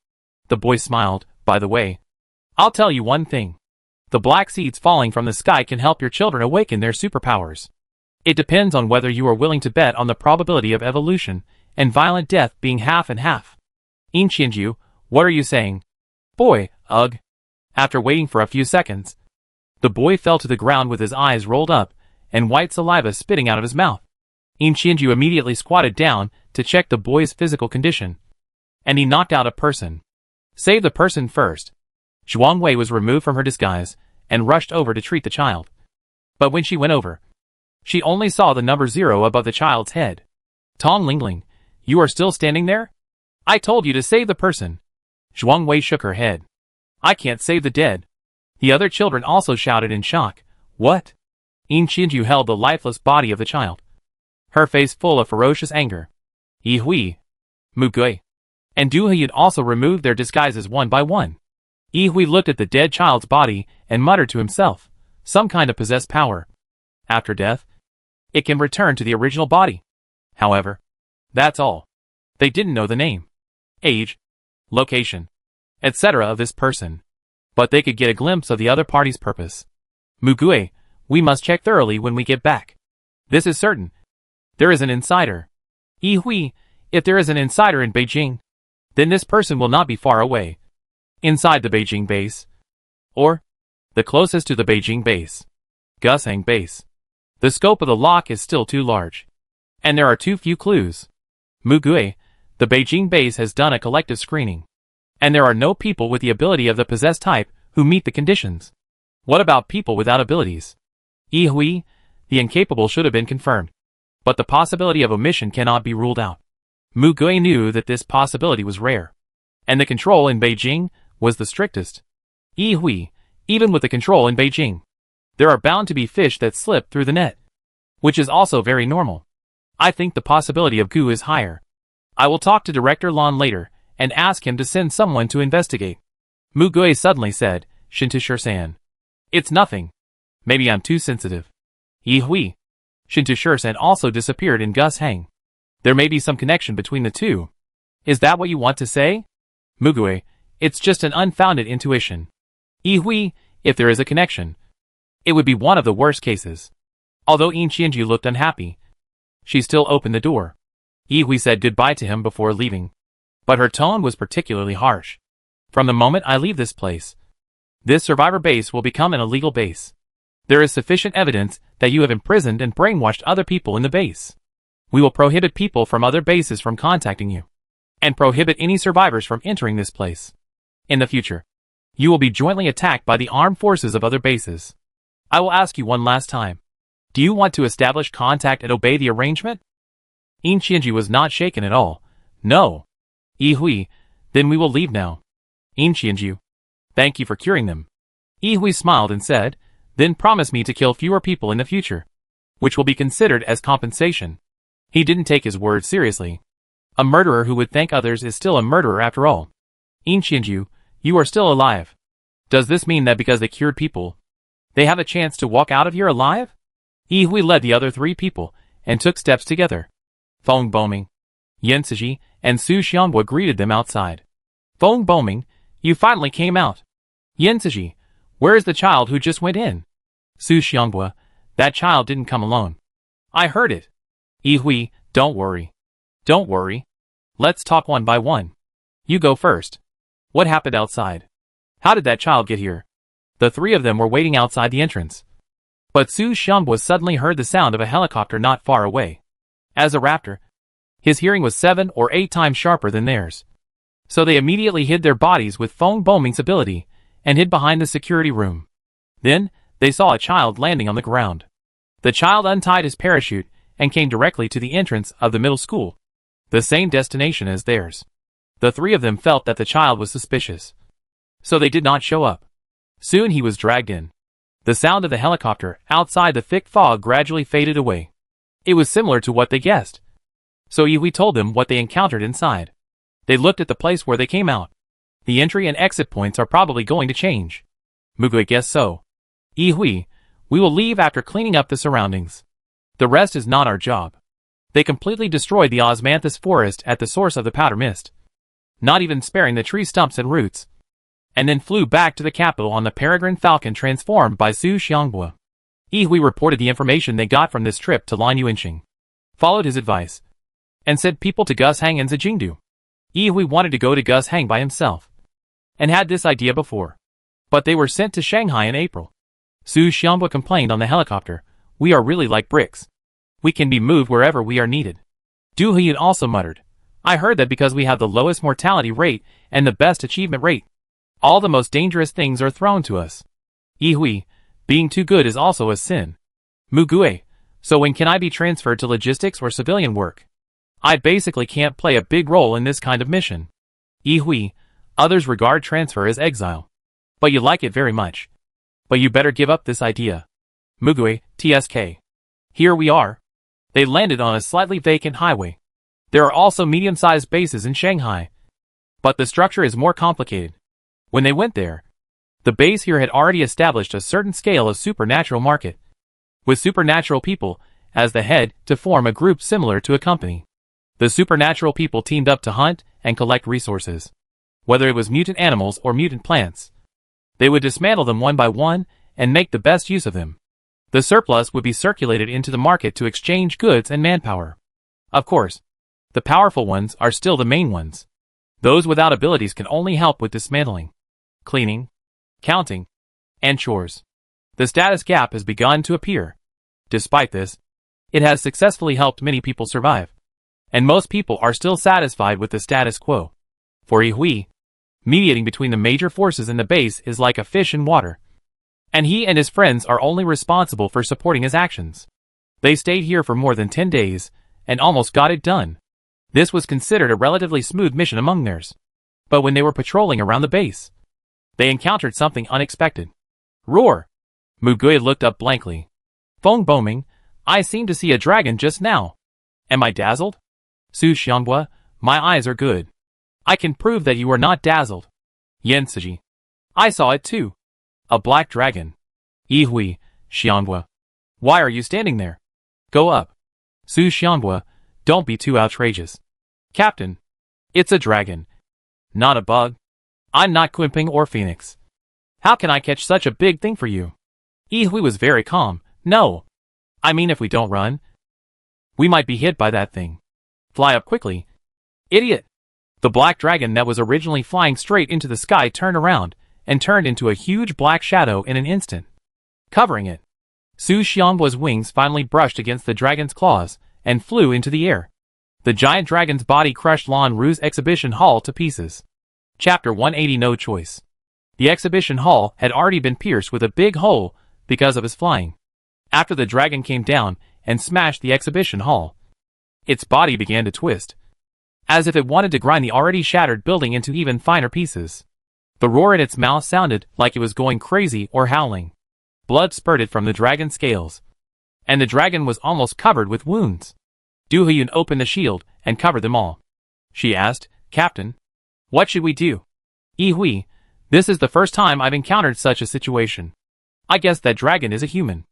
The boy smiled. By the way, I'll tell you one thing. The black seeds falling from the sky can help your children awaken their superpowers. It depends on whether you are willing to bet on the probability of evolution and violent death being half and half. Yin Qianju, what are you saying? Boy, ugh. After waiting for a few seconds, the boy fell to the ground with his eyes rolled up and white saliva spitting out of his mouth. Yin Qianju immediately squatted down to check the boy's physical condition. and he knocked out a person. Save the person first. Zhuang Wei was removed from her disguise and rushed over to treat the child. But when she went over, she only saw the number 0 above the child's head. Tong Lingling, you are still standing there? I told you to save the person. Zhuang Wei shook her head. I can't save the dead. The other children also shouted in shock. What? Yin Qianju held the lifeless body of the child, her face full of ferocious anger. Yi Hui, Mu Gui, and Du Hui had also removed their disguises one by one. Yi Hui looked at the dead child's body and muttered to himself, some kind of possessed power. After death, it can return to the original body. However, that's all. They didn't know the name, age, location, etc. of this person, but they could get a glimpse of the other party's purpose. Mu Gui, we must check thoroughly when we get back. This is certain. There is an insider. Yi Hui, if there is an insider in Beijing, then this person will not be far away. Inside the Beijing base. Or, the closest to the Beijing base. Gusheng base. The scope of the lock is still too large. And there are too few clues. Mu Gui, the Beijing base has done a collective screening. And there are no people with the ability of the possessed type who meet the conditions. What about people without abilities? Yi Hui, the incapable should have been confirmed. But the possibility of omission cannot be ruled out. Mu Gui knew that this possibility was rare. And the control in Beijing was the strictest. Yi Hui, even with the control in Beijing, there are bound to be fish that slip through the net. Which is also very normal. I think the possibility of Gu is higher. I will talk to Director Lan later, and ask him to send someone to investigate. Mu Gui suddenly said, Shintushir-san. It's nothing. Maybe I'm too sensitive. Yi Hui. Shintushir-san also disappeared in Gusheng. There may be some connection between the two. Is that what you want to say? Mu Gui, it's just an unfounded intuition. Yi Hui, if there is a connection, it would be one of the worst cases. Although Yin Qianju looked unhappy, she still opened the door. Yi Hui said goodbye to him before leaving. But her tone was particularly harsh. From the moment I leave this place, this survivor base will become an illegal base. There is sufficient evidence that you have imprisoned and brainwashed other people in the base. We will prohibit people from other bases from contacting you, and prohibit any survivors from entering this place. In the future, you will be jointly attacked by the armed forces of other bases. I will ask you one last time. Do you want to establish contact and obey the arrangement? Yin Qianju was not shaken at all. No. Yi Hui, then we will leave now. Yin Qianju, thank you for curing them. Yi Hui smiled and said, then promise me to kill fewer people in the future, which will be considered as compensation. He didn't take his word seriously. A murderer who would thank others is still a murderer after all. Yin Qianju, you are still alive. Does this mean that because they cured people, they have a chance to walk out of here alive? Yi Hui led the other 3 people, and took steps together. Feng Boming, Yan Siji, and Su Xianghua greeted them outside. Feng Boming, you finally came out. Yan Siji, where is the child who just went in? Su Xianghua, that child didn't come alone. I heard it. Yi Hui, don't worry. Don't worry. Let's talk one by one. You go first. What happened outside? How did that child get here? The 3 of them were waiting outside the entrance. But Su Xianghua suddenly heard the sound of a helicopter not far away. As a raptor, his hearing was 7 or 8 times sharper than theirs. So they immediately hid their bodies with Feng Boming's ability, and hid behind the security room. Then, they saw a child landing on the ground. The child untied his parachute, and came directly to the entrance of the middle school. The same destination as theirs. The 3 of them felt that the child was suspicious. So they did not show up. Soon he was dragged in. The sound of the helicopter outside the thick fog gradually faded away. It was similar to what they guessed. So Yi Hui told them what they encountered inside. They looked at the place where they came out. The entry and exit points are probably going to change. Mu Gui guessed so. Yi Hui, we will leave after cleaning up the surroundings. The rest is not our job. They completely destroyed the osmanthus forest at the source of the powder mist, not even sparing the tree stumps and roots, and then flew back to the capital on the peregrine falcon transformed by Su Xianghua. Yi Hui reported the information they got from this trip to Lan Yuanxing, followed his advice, and sent people to Gusheng and Zijingdu. Yi Hui wanted to go to Gusheng by himself, and had this idea before, but they were sent to Shanghai in April. Su Xianghua complained on the helicopter, we are really like bricks. We can be moved wherever we are needed. Du Hui also muttered, I heard that because we have the lowest mortality rate and the best achievement rate, all the most dangerous things are thrown to us. Ihui, being too good is also a sin. Mugue, so when can I be transferred to logistics or civilian work? I basically can't play a big role in this kind of mission. Ihui, others regard transfer as exile. But you like it very much. But you better give up this idea. Mugue, TSK. Here we are. They landed on a slightly vacant highway. There are also medium-sized bases in Shanghai. But the structure is more complicated. When they went there, the base here had already established a certain scale of supernatural market, with supernatural people as the head to form a group similar to a company. The supernatural people teamed up to hunt and collect resources. Whether it was mutant animals or mutant plants, they would dismantle them one by one and make the best use of them. The surplus would be circulated into the market to exchange goods and manpower. Of course, the powerful ones are still the main ones. Those without abilities can only help with dismantling, cleaning, counting, and chores. The status gap has begun to appear. Despite this, it has successfully helped many people survive. And most people are still satisfied with the status quo. For Ihui, mediating between the major forces in the base is like a fish in water. And he and his friends are only responsible for supporting his actions. They stayed here for more than 10 days, and almost got it done. This was considered a relatively smooth mission among theirs. But when they were patrolling around the base, they encountered something unexpected. Roar! Mugue looked up blankly. Feng Boming, I seem to see a dragon just now. Am I dazzled? Su Xianghua, my eyes are good. I can prove that you are not dazzled. Yen Siji. I saw it too. A black dragon. Ihui, Xianghua. Why are you standing there? Go up. Su Xianghua, don't be too outrageous. Captain. It's a dragon. Not a bug. I'm not Quimping or Phoenix. How can I catch such a big thing for you? Ihui was very calm. No. I mean if we don't run, we might be hit by that thing. Fly up quickly. Idiot. The black dragon that was originally flying straight into the sky turned around and turned into a huge black shadow in an instant, covering it. Su Xianghua's wings finally brushed against the dragon's claws and flew into the air. The giant dragon's body crushed Lan Ru's exhibition hall to pieces. Chapter 180 No Choice. The exhibition hall had already been pierced with a big hole because of his flying. After the dragon came down and smashed the exhibition hall, its body began to twist, as if it wanted to grind the already shattered building into even finer pieces. The roar in its mouth sounded like it was going crazy or howling. Blood spurted from the dragon's scales, and the dragon was almost covered with wounds. Du Huyun opened the shield and covered them all. She asked, Captain, what should we do? Ihui, this is the first time I've encountered such a situation. I guess that dragon is a human.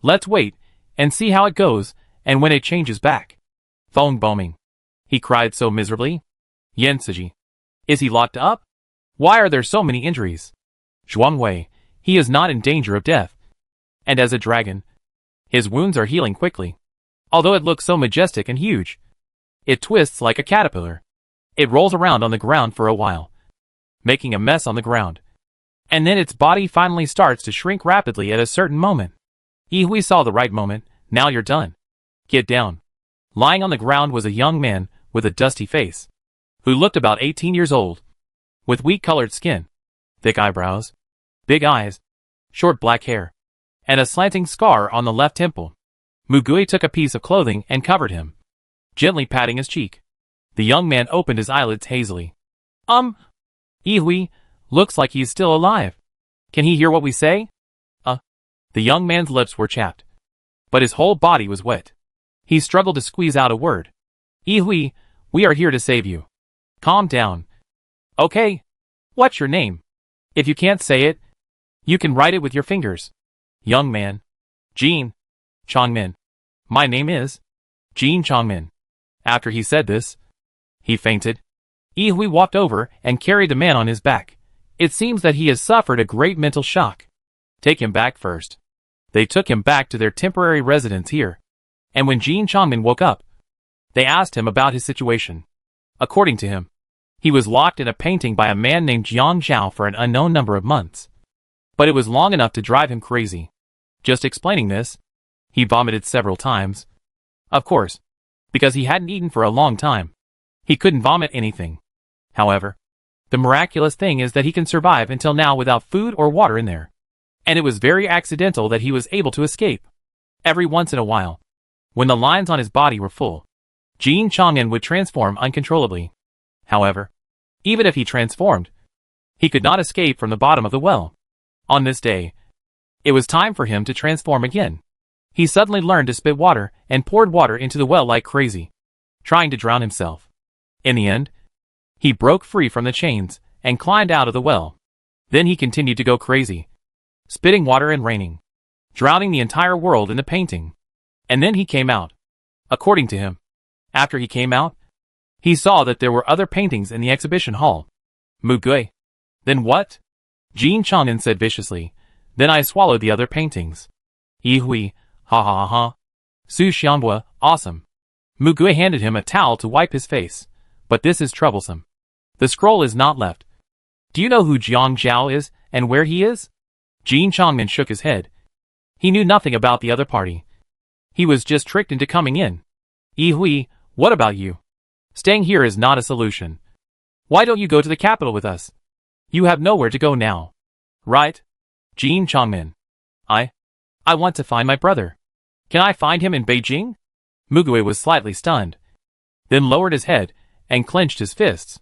Let's wait and see how it goes and when it changes back. Feng Boming. He cried so miserably. Yen Siji. Is he locked up? Why are there so many injuries? Zhuang Wei. He is not in danger of death. And as a dragon, his wounds are healing quickly. Although it looks so majestic and huge, it twists like a caterpillar. It rolls around on the ground for a while, making a mess on the ground. And then its body finally starts to shrink rapidly at a certain moment. Ihui saw the right moment. Now you're done. Get down. Lying on the ground was a young man with a dusty face, who looked about 18 years old, with wheat-colored skin, thick eyebrows, big eyes, short black hair, and a slanting scar on the left temple. Mugui took a piece of clothing and covered him, gently patting his cheek. The young man opened his eyelids hazily. Ihui, looks like he's still alive. Can he hear what we say? The young man's lips were chapped, but his whole body was wet. He struggled to squeeze out a word. Ihui, we are here to save you. Calm down. Okay. What's your name? If you can't say it, you can write it with your fingers. Young man. Jean Chongmin. My name is Jean Chongmin. After he said this, he fainted. Ihui walked over and carried the man on his back. It seems that he has suffered a great mental shock. Take him back first. They took him back to their temporary residence here. And when Jean Chongmin woke up, they asked him about his situation. According to him, he was locked in a painting by a man named Jiang Zhao for an unknown number of months. But it was long enough to drive him crazy. Just explaining this, he vomited several times. Of course, because he hadn't eaten for a long time. He couldn't vomit anything. However, the miraculous thing is that he can survive until now without food or water in there. And it was very accidental that he was able to escape. Every once in a while, when the lines on his body were full, Jin Chang'an would transform uncontrollably. However, even if he transformed, he could not escape from the bottom of the well. On this day, it was time for him to transform again. He suddenly learned to spit water and poured water into the well like crazy, trying to drown himself. In the end, he broke free from the chains and climbed out of the well. Then he continued to go crazy, spitting water and raining, drowning the entire world in the painting. And then he came out. According to him, after he came out, he saw that there were other paintings in the exhibition hall. Mugui. Then what? Jin Chang'an said viciously. Then I swallowed the other paintings. Yihui, ha ha ha ha. Su Xianghua, awesome. Mugui handed him a towel to wipe his face. But this is troublesome. The scroll is not left. Do you know who Jiang Zhao is and where he is? Jin Chang'an shook his head. He knew nothing about the other party. He was just tricked into coming in. Yihui, what about you? Staying here is not a solution. Why don't you go to the capital with us? You have nowhere to go now. Right? Jin Chang'an. I want to find my brother. Can I find him in Beijing? Mugui was slightly stunned, then lowered his head and clenched his fists.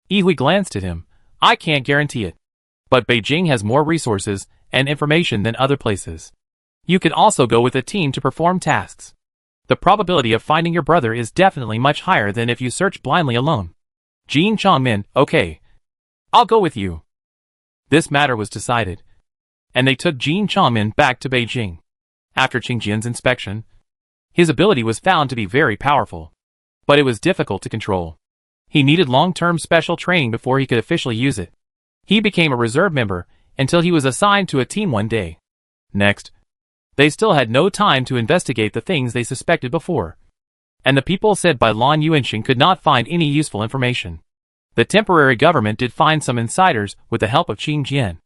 Yihui glanced at him. I can't guarantee it. But Beijing has more resources and information than other places. You can also go with a team to perform tasks. The probability of finding your brother is definitely much higher than if you search blindly alone. Jin Chang'an, okay. I'll go with you. This matter was decided, and they took Jin Chang'an back to Beijing. After Qingjian's inspection, his ability was found to be very powerful, but it was difficult to control. He needed long-term special training before he could officially use it. He became a reserve member until he was assigned to a team one day. Next, they still had no time to investigate the things they suspected before. And the people said by Lan Yuanxing could not find any useful information. The temporary government did find some insiders with the help of Qingjian.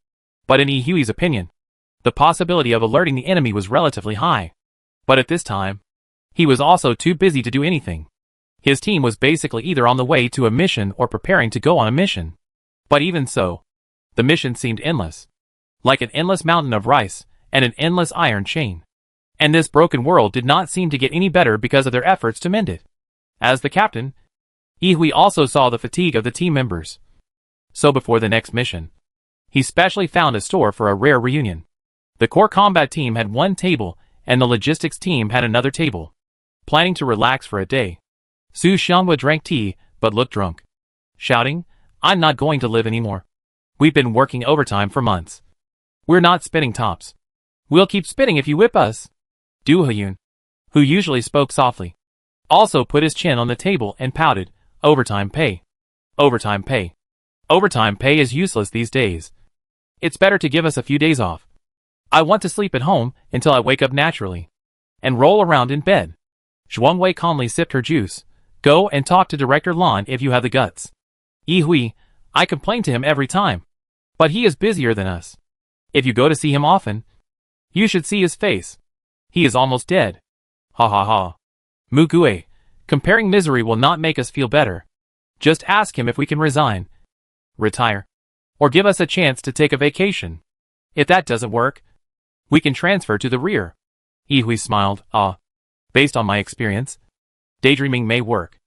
But in Yihui's opinion, the possibility of alerting the enemy was relatively high. But at this time, he was also too busy to do anything. His team was basically either on the way to a mission or preparing to go on a mission. But even so, the mission seemed endless. Like an endless mountain of rice and an endless iron chain. And this broken world did not seem to get any better because of their efforts to mend it. As the captain, Yihui also saw the fatigue of the team members. So before the next mission, he specially found a store for a rare reunion. The core combat team had one table and the logistics team had another table, planning to relax for a day. Su Xianghua drank tea but looked drunk, shouting, I'm not going to live anymore. We've been working overtime for months. We're not spitting tops. We'll keep spitting if you whip us. Du Heyun, who usually spoke softly, also put his chin on the table and pouted, overtime pay. Overtime pay. Overtime pay is useless these days. It's better to give us a few days off. I want to sleep at home until I wake up naturally. And roll around in bed. Zhuangwei calmly sipped her juice. Go and talk to Director Lan if you have the guts. Yihui, I complain to him every time. But he is busier than us. If you go to see him often, you should see his face. He is almost dead. Ha ha ha. Mugui, comparing misery will not make us feel better. Just ask him if we can resign, retire, or give us a chance to take a vacation. If that doesn't work, we can transfer to the rear. Yihui smiled. Based on my experience, daydreaming may work.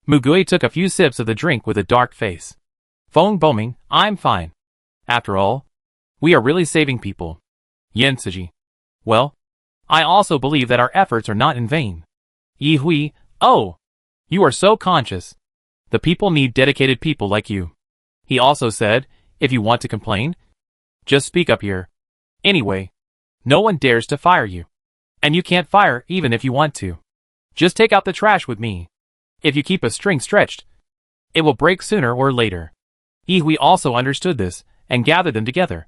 Mugui took a few sips of the drink with a dark face. Feng Boming, I'm fine. After all, we are really saving people. Yen Siji. Well, I also believe that our efforts are not in vain. Yihui, oh, you are so conscious. The people need dedicated people like you. He also said, if you want to complain, just speak up here. Anyway, no one dares to fire you. And you can't fire even if you want to. Just take out the trash with me. If you keep a string stretched, it will break sooner or later. Yihui also understood this and gathered them together.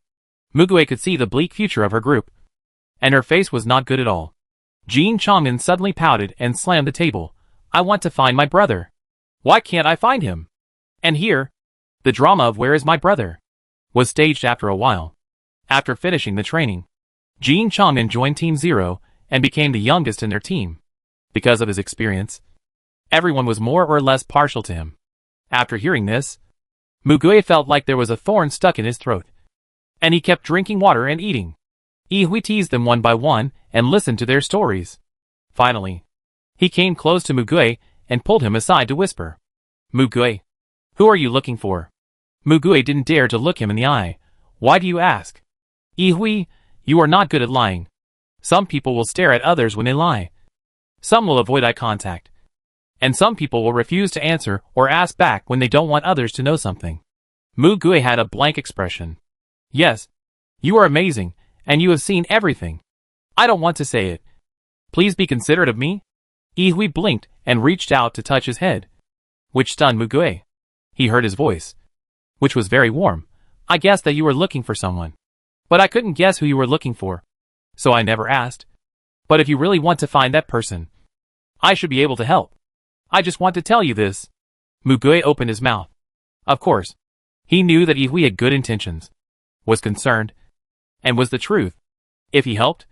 Mugui could see the bleak future of her group, and her face was not good at all. Jin Chang'an suddenly pouted and slammed the table. I want to find my brother. Why can't I find him? And here, the drama of Where is my brother? Was staged after a while. After finishing the training, Jin Chang'an joined Team Zero and became the youngest in their team. Because of his experience, everyone was more or less partial to him. After hearing this, Mugue felt like there was a thorn stuck in his throat. And he kept drinking water and eating. Ihui teased them one by one and listened to their stories. Finally, he came close to Mugue and pulled him aside to whisper. Mugue, who are you looking for? Mugue didn't dare to look him in the eye. Why do you ask? Ihui, you are not good at lying. Some people will stare at others when they lie. Some will avoid eye contact. And some people will refuse to answer or ask back when they don't want others to know something. Mugue had a blank expression. Yes, you are amazing, and you have seen everything. I don't want to say it. Please be considerate of me. Ihui blinked and reached out to touch his head, which stunned Mugue. He heard his voice, which was very warm. I guessed that you were looking for someone. But I couldn't guess who you were looking for. So I never asked. But if you really want to find that person, I should be able to help. I just want to tell you this. Mugue opened his mouth. Of course, he knew that Ihui had good intentions, was concerned, and was the truth. If he helped,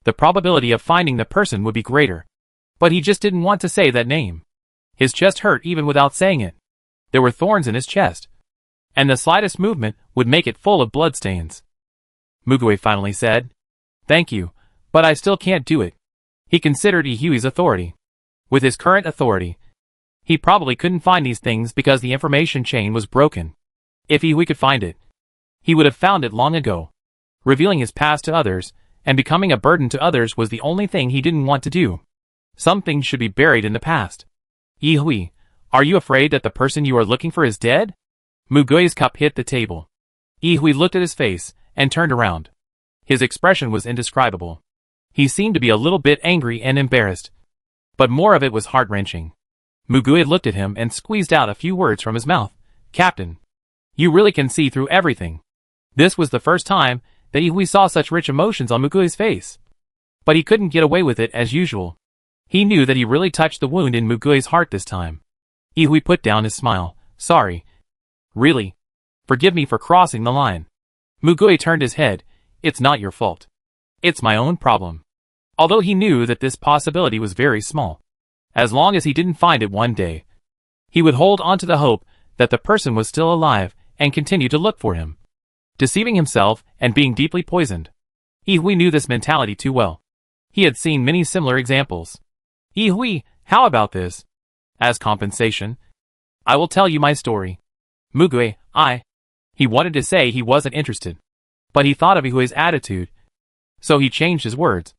the probability of finding the person would be greater. But he just didn't want to say that name. His chest hurt even without saying it. There were thorns in his chest, and the slightest movement would make it full of bloodstains. Mugue finally said, Thank you, but I still can't do it. He considered Ihui's authority. With his current authority, he probably couldn't find these things because the information chain was broken. If Ihui could find it, he would have found it long ago. Revealing his past to others and becoming a burden to others was the only thing he didn't want to do. Some things should be buried in the past. Ihui, are you afraid that the person you are looking for is dead? Mugue's cup hit the table. Ihui looked at his face and turned around. His expression was indescribable. He seemed to be a little bit angry and embarrassed, but more of it was heart-wrenching. Mugue looked at him and squeezed out a few words from his mouth. Captain, you really can see through everything. This was the first time that Ihui saw such rich emotions on Mugue's face. But he couldn't get away with it as usual. He knew that he really touched the wound in Mugue's heart this time. Ihui put down his smile. Sorry. Really. Forgive me for crossing the line. Mugue turned his head. It's not your fault. It's my own problem. Although he knew that this possibility was very small. As long as he didn't find it one day, he would hold on to the hope that the person was still alive and continue to look for him. Deceiving himself and being deeply poisoned. Ihui knew this mentality too well. He had seen many similar examples. Ihui, how about this? As compensation, I will tell you my story. Mugue, He wanted to say he wasn't interested, but he thought of Ihui's attitude, so he changed his words.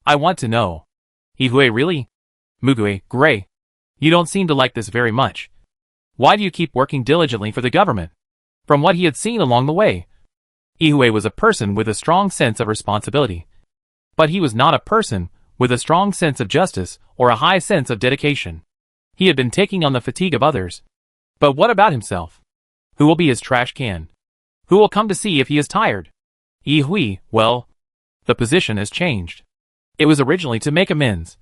I want to know. Ihui, really? Mugue, Gray. You don't seem to like this very much. Why do you keep working diligently for the government? From what he had seen along the way, Ihui was a person with a strong sense of responsibility. But he was not a person with a strong sense of justice or a high sense of dedication. He had been taking on the fatigue of others. But what about himself? Who will be his trash can? Who will come to see if he is tired? Ihui, well, the position has changed. It was originally to make amends.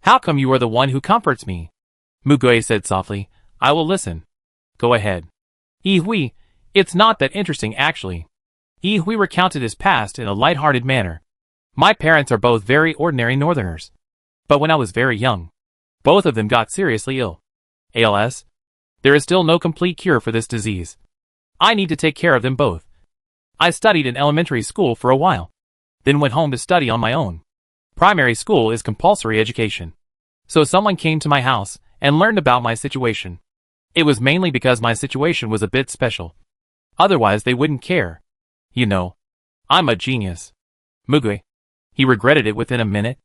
How come you are the one who comforts me? Mugue said softly, I will listen. Go ahead. Ihui, it's not that interesting actually. Ihui recounted his past in a light-hearted manner. My parents are both very ordinary northerners. But when I was very young, both of them got seriously ill. ALS? There is still no complete cure for this disease. I need to take care of them both. I studied in elementary school for a while, then went home to study on my own. Primary school is compulsory education. So someone came to my house and learned about my situation. It was mainly because my situation was a bit special. Otherwise they wouldn't care. You know, I'm a genius. Mugue. He regretted it within a minute.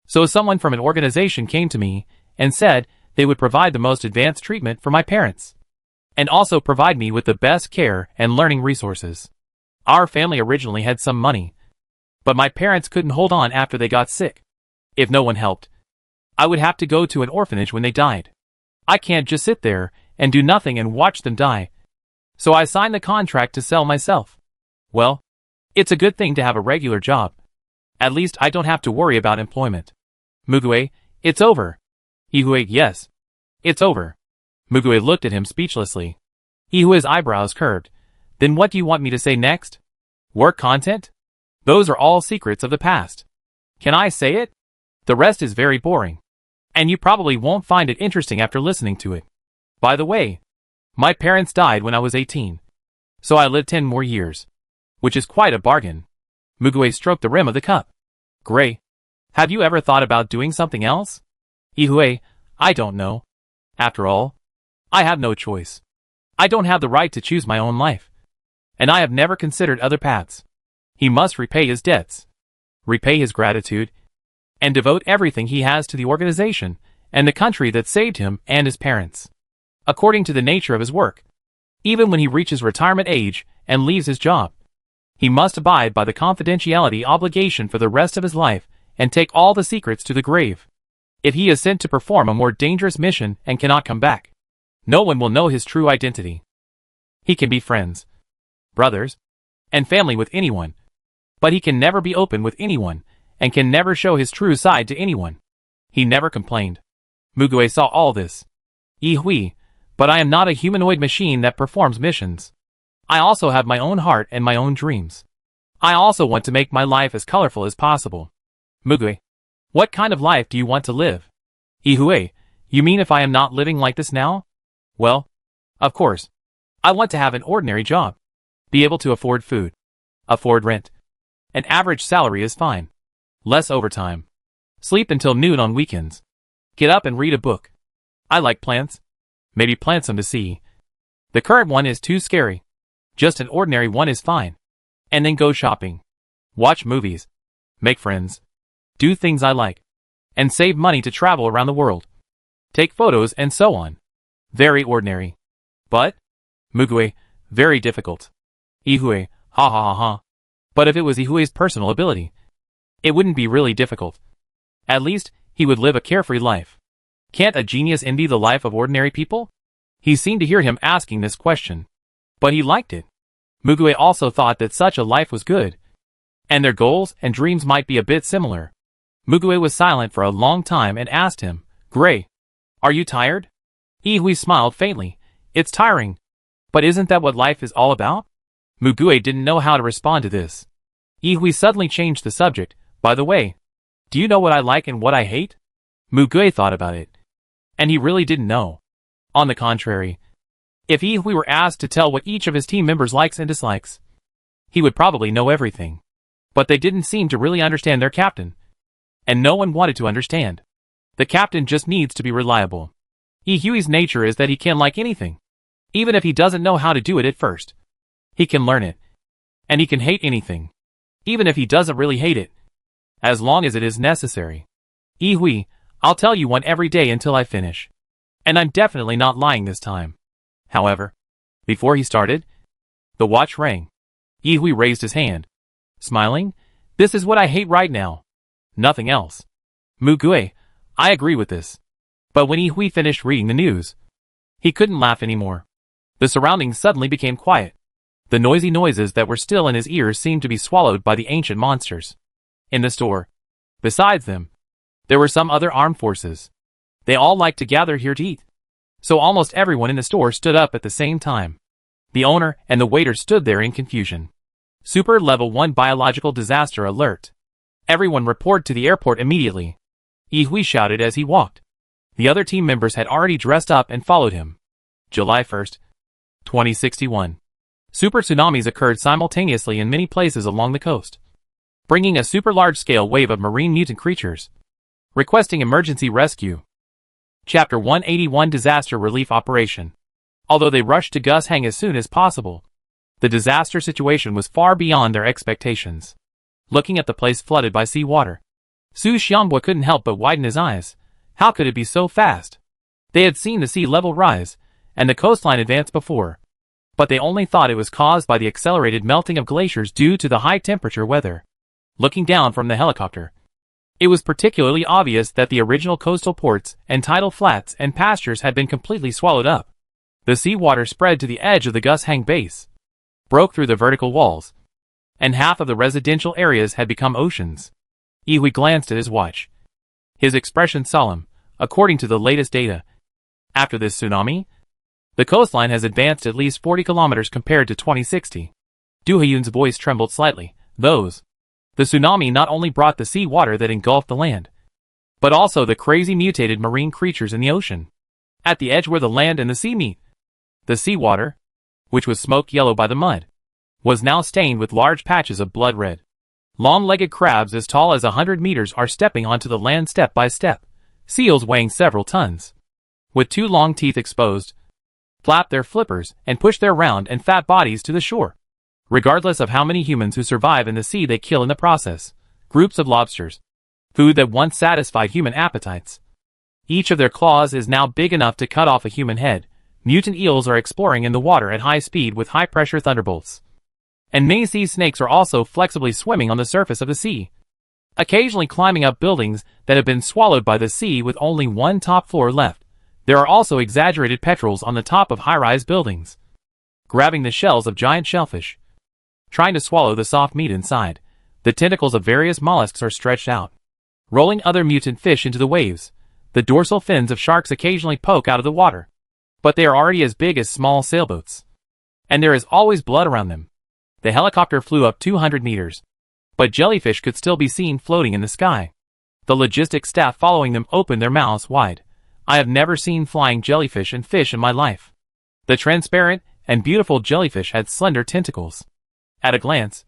So someone from an organization came to me and said they would provide the most advanced treatment for my parents, and also provide me with the best care and learning resources. Our family originally had some money, but my parents couldn't hold on after they got sick. If no one helped, I would have to go to an orphanage when they died. I can't just sit there and do nothing and watch them die. So I signed the contract to sell myself. Well, it's a good thing to have a regular job. At least I don't have to worry about employment. Mugue, it's over. Ihui, yes. It's over. Mugue looked at him speechlessly. Ihui's eyebrows curved. Then what do you want me to say next? Work content? Those are all secrets of the past. Can I say it? The rest is very boring. And you probably won't find it interesting after listening to it. By the way, My parents died when I was 18. So I lived 10 more years. Which is quite a bargain. Mugue stroked the rim of the cup. Gray. Have you ever thought about doing something else? Ihue, I don't know. After all, I have no choice. I don't have the right to choose my own life. And I have never considered other paths. He must repay his debts, repay his gratitude, and devote everything he has to the organization and the country that saved him and his parents. According to the nature of his work, even when he reaches retirement age and leaves his job, he must abide by the confidentiality obligation for the rest of his life and take all the secrets to the grave. If he is sent to perform a more dangerous mission and cannot come back, no one will know his true identity. He can be friends, brothers, and family with anyone, but he can never be open with anyone and can never show his true side to anyone. He never complained. Mugue saw all this. Ihui, but I am not a humanoid machine that performs missions. I also have my own heart and my own dreams. I also want to make my life as colorful as possible. Mugue, what kind of life do you want to live? Ihue, you mean if I am not living like this now? Well, of course. I want to have an ordinary job. Be able to afford food. Afford rent. An average salary is fine. Less overtime. Sleep until noon on weekends. Get up and read a book. I like plants. Maybe plant some to see. The current one is too scary. Just an ordinary one is fine. And then go shopping. Watch movies. Make friends. Do things I like. And save money to travel around the world. Take photos and so on. Very ordinary. But? Mugue, very difficult. Ihue, ha ha ha ha. But if it was Ihue's personal ability, it wouldn't be really difficult. At least, he would live a carefree life. Can't a genius envy the life of ordinary people? He seemed to hear him asking this question. But he liked it. Mugue also thought that such a life was good. And their goals and dreams might be a bit similar. Mugue was silent for a long time and asked him, Gray, are you tired? Ihui smiled faintly. It's tiring. But isn't that what life is all about? Mugue didn't know how to respond to this. Ihui suddenly changed the subject. By the way, do you know what I like and what I hate? Mugue thought about it. And he really didn't know. On the contrary, if Ihui were asked to tell what each of his team members likes and dislikes, he would probably know everything. But they didn't seem to really understand their captain. And no one wanted to understand. The captain just needs to be reliable. Ihui's nature is that he can like anything. Even if he doesn't know how to do it at first. He can learn it. And he can hate anything. Even if he doesn't really hate it. As long as it is necessary. Ihui, I'll tell you one every day until I finish. And I'm definitely not lying this time. However, before he started, the watch rang. Ihui raised his hand. Smiling, this is what I hate right now. Nothing else. Mugue, I agree with this. But when Ihui finished reading the news, he couldn't laugh anymore. The surroundings suddenly became quiet. The noisy noises that were still in his ears seemed to be swallowed by the ancient monsters. In the store, besides them, there were some other armed forces. They all liked to gather here to eat. So almost everyone in the store stood up at the same time. The owner and the waiter stood there in confusion. Super Level 1 Biological Disaster Alert. Everyone report to the airport immediately. Ihui shouted as he walked. The other team members had already dressed up and followed him. July 1st, 2061. Super tsunamis occurred simultaneously in many places along the coast, bringing a super large-scale wave of marine mutant creatures, requesting emergency rescue. Chapter 181 Disaster Relief Operation. Although they rushed to Gushang as soon as possible, the disaster situation was far beyond their expectations. Looking at the place flooded by seawater, Su Xianbua couldn't help but widen his eyes. How could it be so fast? They had seen the sea level rise, and the coastline advance before, but they only thought it was caused by the accelerated melting of glaciers due to the high-temperature weather. Looking down from the helicopter, it was particularly obvious that the original coastal ports and tidal flats and pastures had been completely swallowed up. The seawater spread to the edge of the Gushang base, broke through the vertical walls, and half of the residential areas had become oceans. Ihui glanced at his watch. His expression solemn, according to the latest data. After this tsunami, the coastline has advanced at least 40 kilometers compared to 2060. Du Hyun's voice trembled slightly. The tsunami not only brought the sea water that engulfed the land, but also the crazy mutated marine creatures in the ocean. At the edge where the land and the sea meet, The seawater, which was smoke yellow by the mud, was now stained with large patches of blood red. Long-legged crabs as tall as 100 meters are stepping onto the land step by step. Seals weighing several tons, with 2 long teeth exposed, flap their flippers and push their round and fat bodies to the shore. Regardless of how many humans who survive in the sea they kill in the process. Groups of lobsters, food that once satisfied human appetites. Each of their claws is now big enough to cut off a human head. Mutant eels are exploring in the water at high speed with high-pressure thunderbolts. And many sea snakes are also flexibly swimming on the surface of the sea, occasionally climbing up buildings that have been swallowed by the sea with only one top floor left. There are also exaggerated petrels on the top of high-rise buildings, grabbing the shells of giant shellfish, trying to swallow the soft meat inside. The tentacles of various mollusks are stretched out, rolling other mutant fish into the waves. The dorsal fins of sharks occasionally poke out of the water, but they are already as big as small sailboats, and there is always blood around them. The helicopter flew up 200 meters, but jellyfish could still be seen floating in the sky. The logistics staff following them opened their mouths wide. I have never seen flying jellyfish and fish in my life. The transparent and beautiful jellyfish had slender tentacles. At a glance,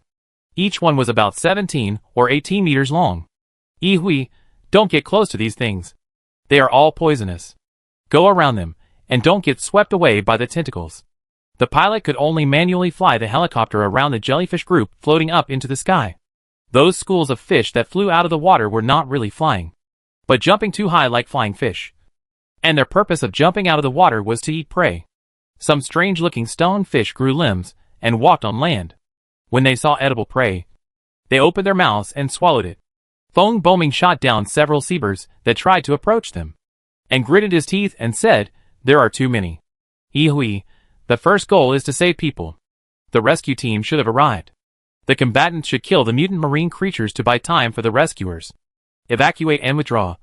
each one was about 17 or 18 meters long. Ihui, don't get close to these things. They are all poisonous. Go around them, and don't get swept away by the tentacles. The pilot could only manually fly the helicopter around the jellyfish group floating up into the sky. Those schools of fish that flew out of the water were not really flying, but jumping too high like flying fish. And their purpose of jumping out of the water was to eat prey. Some strange-looking stone fish grew limbs and walked on land. When they saw edible prey, they opened their mouths and swallowed it. Fong Boming shot down several seabirds that tried to approach them, and gritted his teeth and said, "There are too many. Ihui, the first goal is to save people. The rescue team should have arrived. The combatants should kill the mutant marine creatures to buy time for the rescuers. Evacuate and withdraw,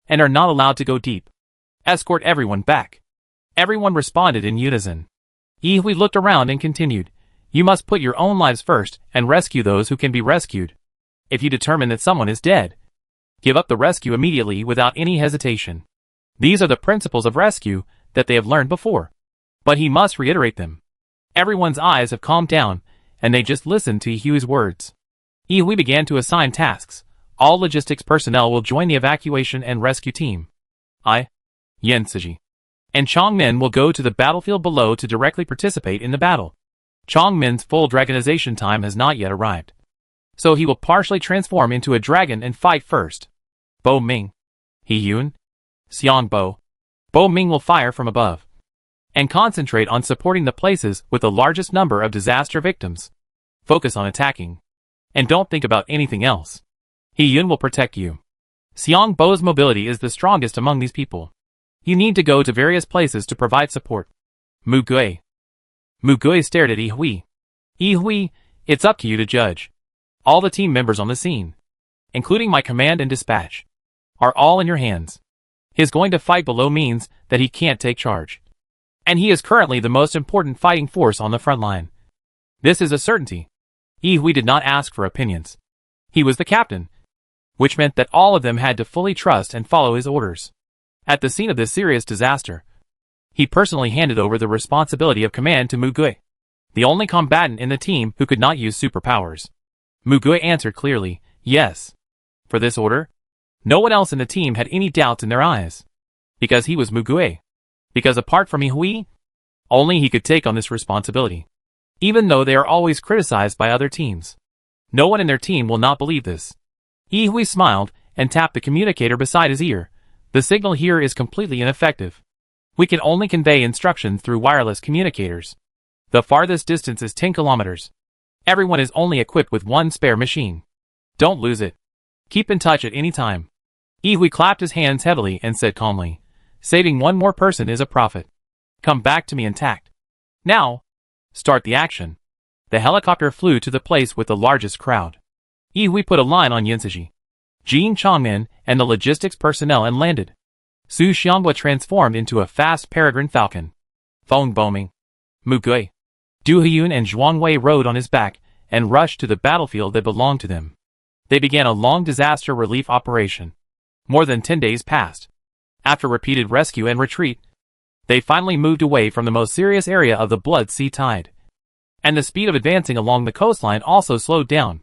and are not allowed to go deep. Escort everyone back." Everyone responded in unison. Ihui looked around and continued, "You must put your own lives first and rescue those who can be rescued. If you determine that someone is dead, give up the rescue immediately without any hesitation." These are the principles of rescue that they have learned before, but he must reiterate them. Everyone's eyes have calmed down, and they just listened to Ihui's words. Ihui began to assign tasks. All logistics personnel will join the evacuation and rescue team. Yensiji, and Chongmin will go to the battlefield below to directly participate in the battle. Chongmin's full dragonization time has not yet arrived, so he will partially transform into a dragon and fight first. Bo Ming, Hiyun, Xiang Bo. Bo Ming will fire from above and concentrate on supporting the places with the largest number of disaster victims. Focus on attacking, and don't think about anything else. Hiyun will protect you. Xiang Bo's mobility is the strongest among these people. You need to go to various places to provide support. Mu Gui stared at Ihui. Ihui, it's up to you to judge. All the team members on the scene, including my command and dispatch, are all in your hands. His going to fight below means that he can't take charge, and he is currently the most important fighting force on the front line. This is a certainty. Ihui did not ask for opinions. He was the captain, which meant that all of them had to fully trust and follow his orders. At the scene of this serious disaster, he personally handed over the responsibility of command to Mu Gui, the only combatant in the team who could not use superpowers. Mu Gui answered clearly, yes. For this order, no one else in the team had any doubts in their eyes. Because he was Mu Gui. Because apart from Ihui, only he could take on this responsibility. Even though they are always criticized by other teams, no one in their team will not believe this. Ihui smiled and tapped the communicator beside his ear. The signal here is completely ineffective. We can only convey instructions through wireless communicators. The farthest distance is 10 kilometers. Everyone is only equipped with one spare machine. Don't lose it. Keep in touch at any time. Ihui clapped his hands heavily and said calmly, saving one more person is a profit. Come back to me intact. Now, start the action. The helicopter flew to the place with the largest crowd. Ihui put a line on Yensiji, Jin Chongmin, and the logistics personnel and landed. Su Xianghua transformed into a fast peregrine falcon. Fong Boming, Mu Gui, Du Hiyun and Zhuang Wei rode on his back and rushed to the battlefield that belonged to them. They began a long disaster relief operation. More than 10 days passed. After repeated rescue and retreat, They finally moved away from the most serious area of the Blood Sea tide. And the speed of advancing along the coastline also slowed down.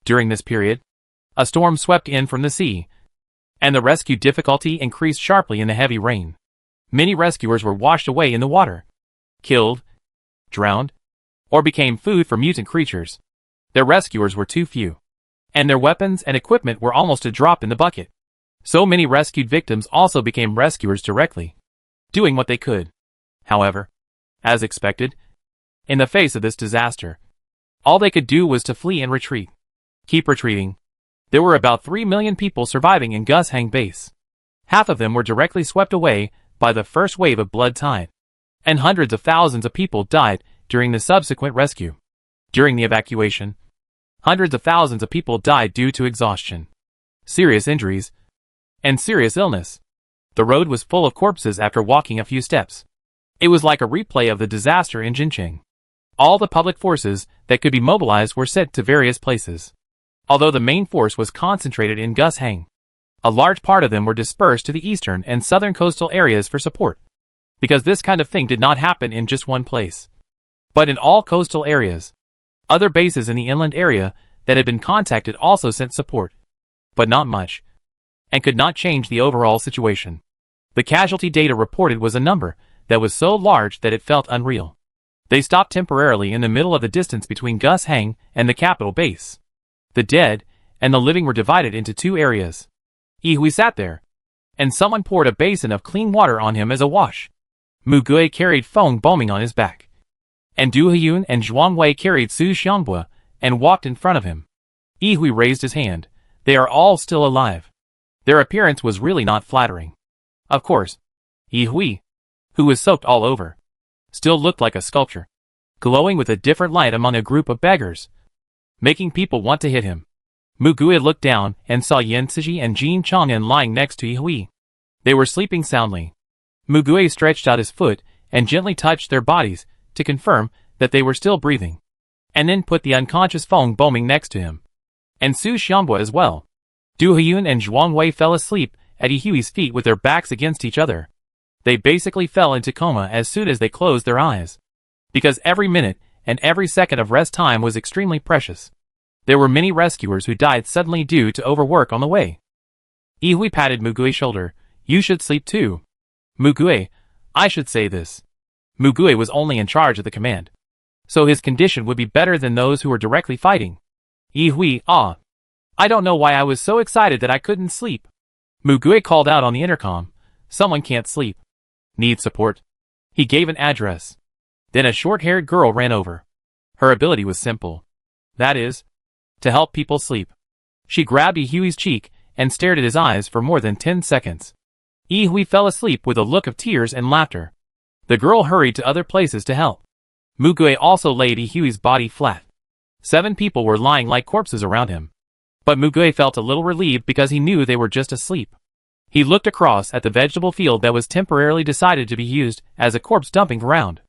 During this period, a storm swept in from the sea, and the rescue difficulty increased sharply in the heavy rain. Many rescuers were washed away in the water, killed, drowned, or became food for mutant creatures. Their rescuers were too few, and their weapons and equipment were almost a drop in the bucket. So many rescued victims also became rescuers directly, doing what they could. However, as expected, in the face of this disaster, all they could do was to flee and retreat. Keep retreating. There were about 3 million people surviving in Gus Hang Base. Half of them were directly swept away by the first wave of blood tide, and hundreds of thousands of people died during the subsequent rescue. During the evacuation, hundreds of thousands of people died due to exhaustion, serious injuries, and serious illness. The road was full of corpses after walking a few steps. It was like a replay of the disaster in Jincheng. All the public forces that could be mobilized were sent to various places. Although the main force was concentrated in Gus Hang, a large part of them were dispersed to the eastern and southern coastal areas for support. Because this kind of thing did not happen in just one place, but in all coastal areas. Other bases in the inland area that had been contacted also sent support, but not much, and could not change the overall situation. The casualty data reported was a number that was so large that it felt unreal. They stopped temporarily in the middle of the distance between Gus Hang and the capital base. The dead and the living were divided into two areas. Yihui sat there, and someone poured a basin of clean water on him as a wash. Mu Gui carried Feng Boming on his back, and Du Heyun and Zhuang Wei carried Su Xiangbua and walked in front of him. Yihui raised his hand. They are all still alive. Their appearance was really not flattering. Of course, Yihui, who was soaked all over, still looked like a sculpture, glowing with a different light among a group of beggars, making people want to hit him. Mu Gui looked down and saw Yan Cixi and Jin Chang'an lying next to Yihui. They were sleeping soundly. Mu Gui stretched out his foot and gently touched their bodies to confirm that they were still breathing, and then put the unconscious Feng Boming next to him, and Su Xiangbua as well. Du Heyun and Zhuang Wei fell asleep at Yihui's feet with their backs against each other. They basically fell into coma as soon as they closed their eyes, because every minute and every second of rest time was extremely precious. There were many rescuers who died suddenly due to overwork on the way. Yihui patted Mu Gui's shoulder. You should sleep too. Mu Gui, I should say this. Mu Gui was only in charge of the command, so his condition would be better than those who were directly fighting. Yihui, I don't know why I was so excited that I couldn't sleep. Mu Gui called out on the intercom. Someone can't sleep. Need support. He gave an address. Then a short-haired girl ran over. Her ability was simple. That is, to help people sleep. She grabbed Yihui's cheek and stared at his eyes for more than 10 seconds. Yihui fell asleep with a look of tears and laughter. The girl hurried to other places to help. Mu Gui also laid Yihui's body flat. 7 people were lying like corpses around him. But Mu Gui felt a little relieved because he knew they were just asleep. He looked across at the vegetable field that was temporarily decided to be used as a corpse dumping ground.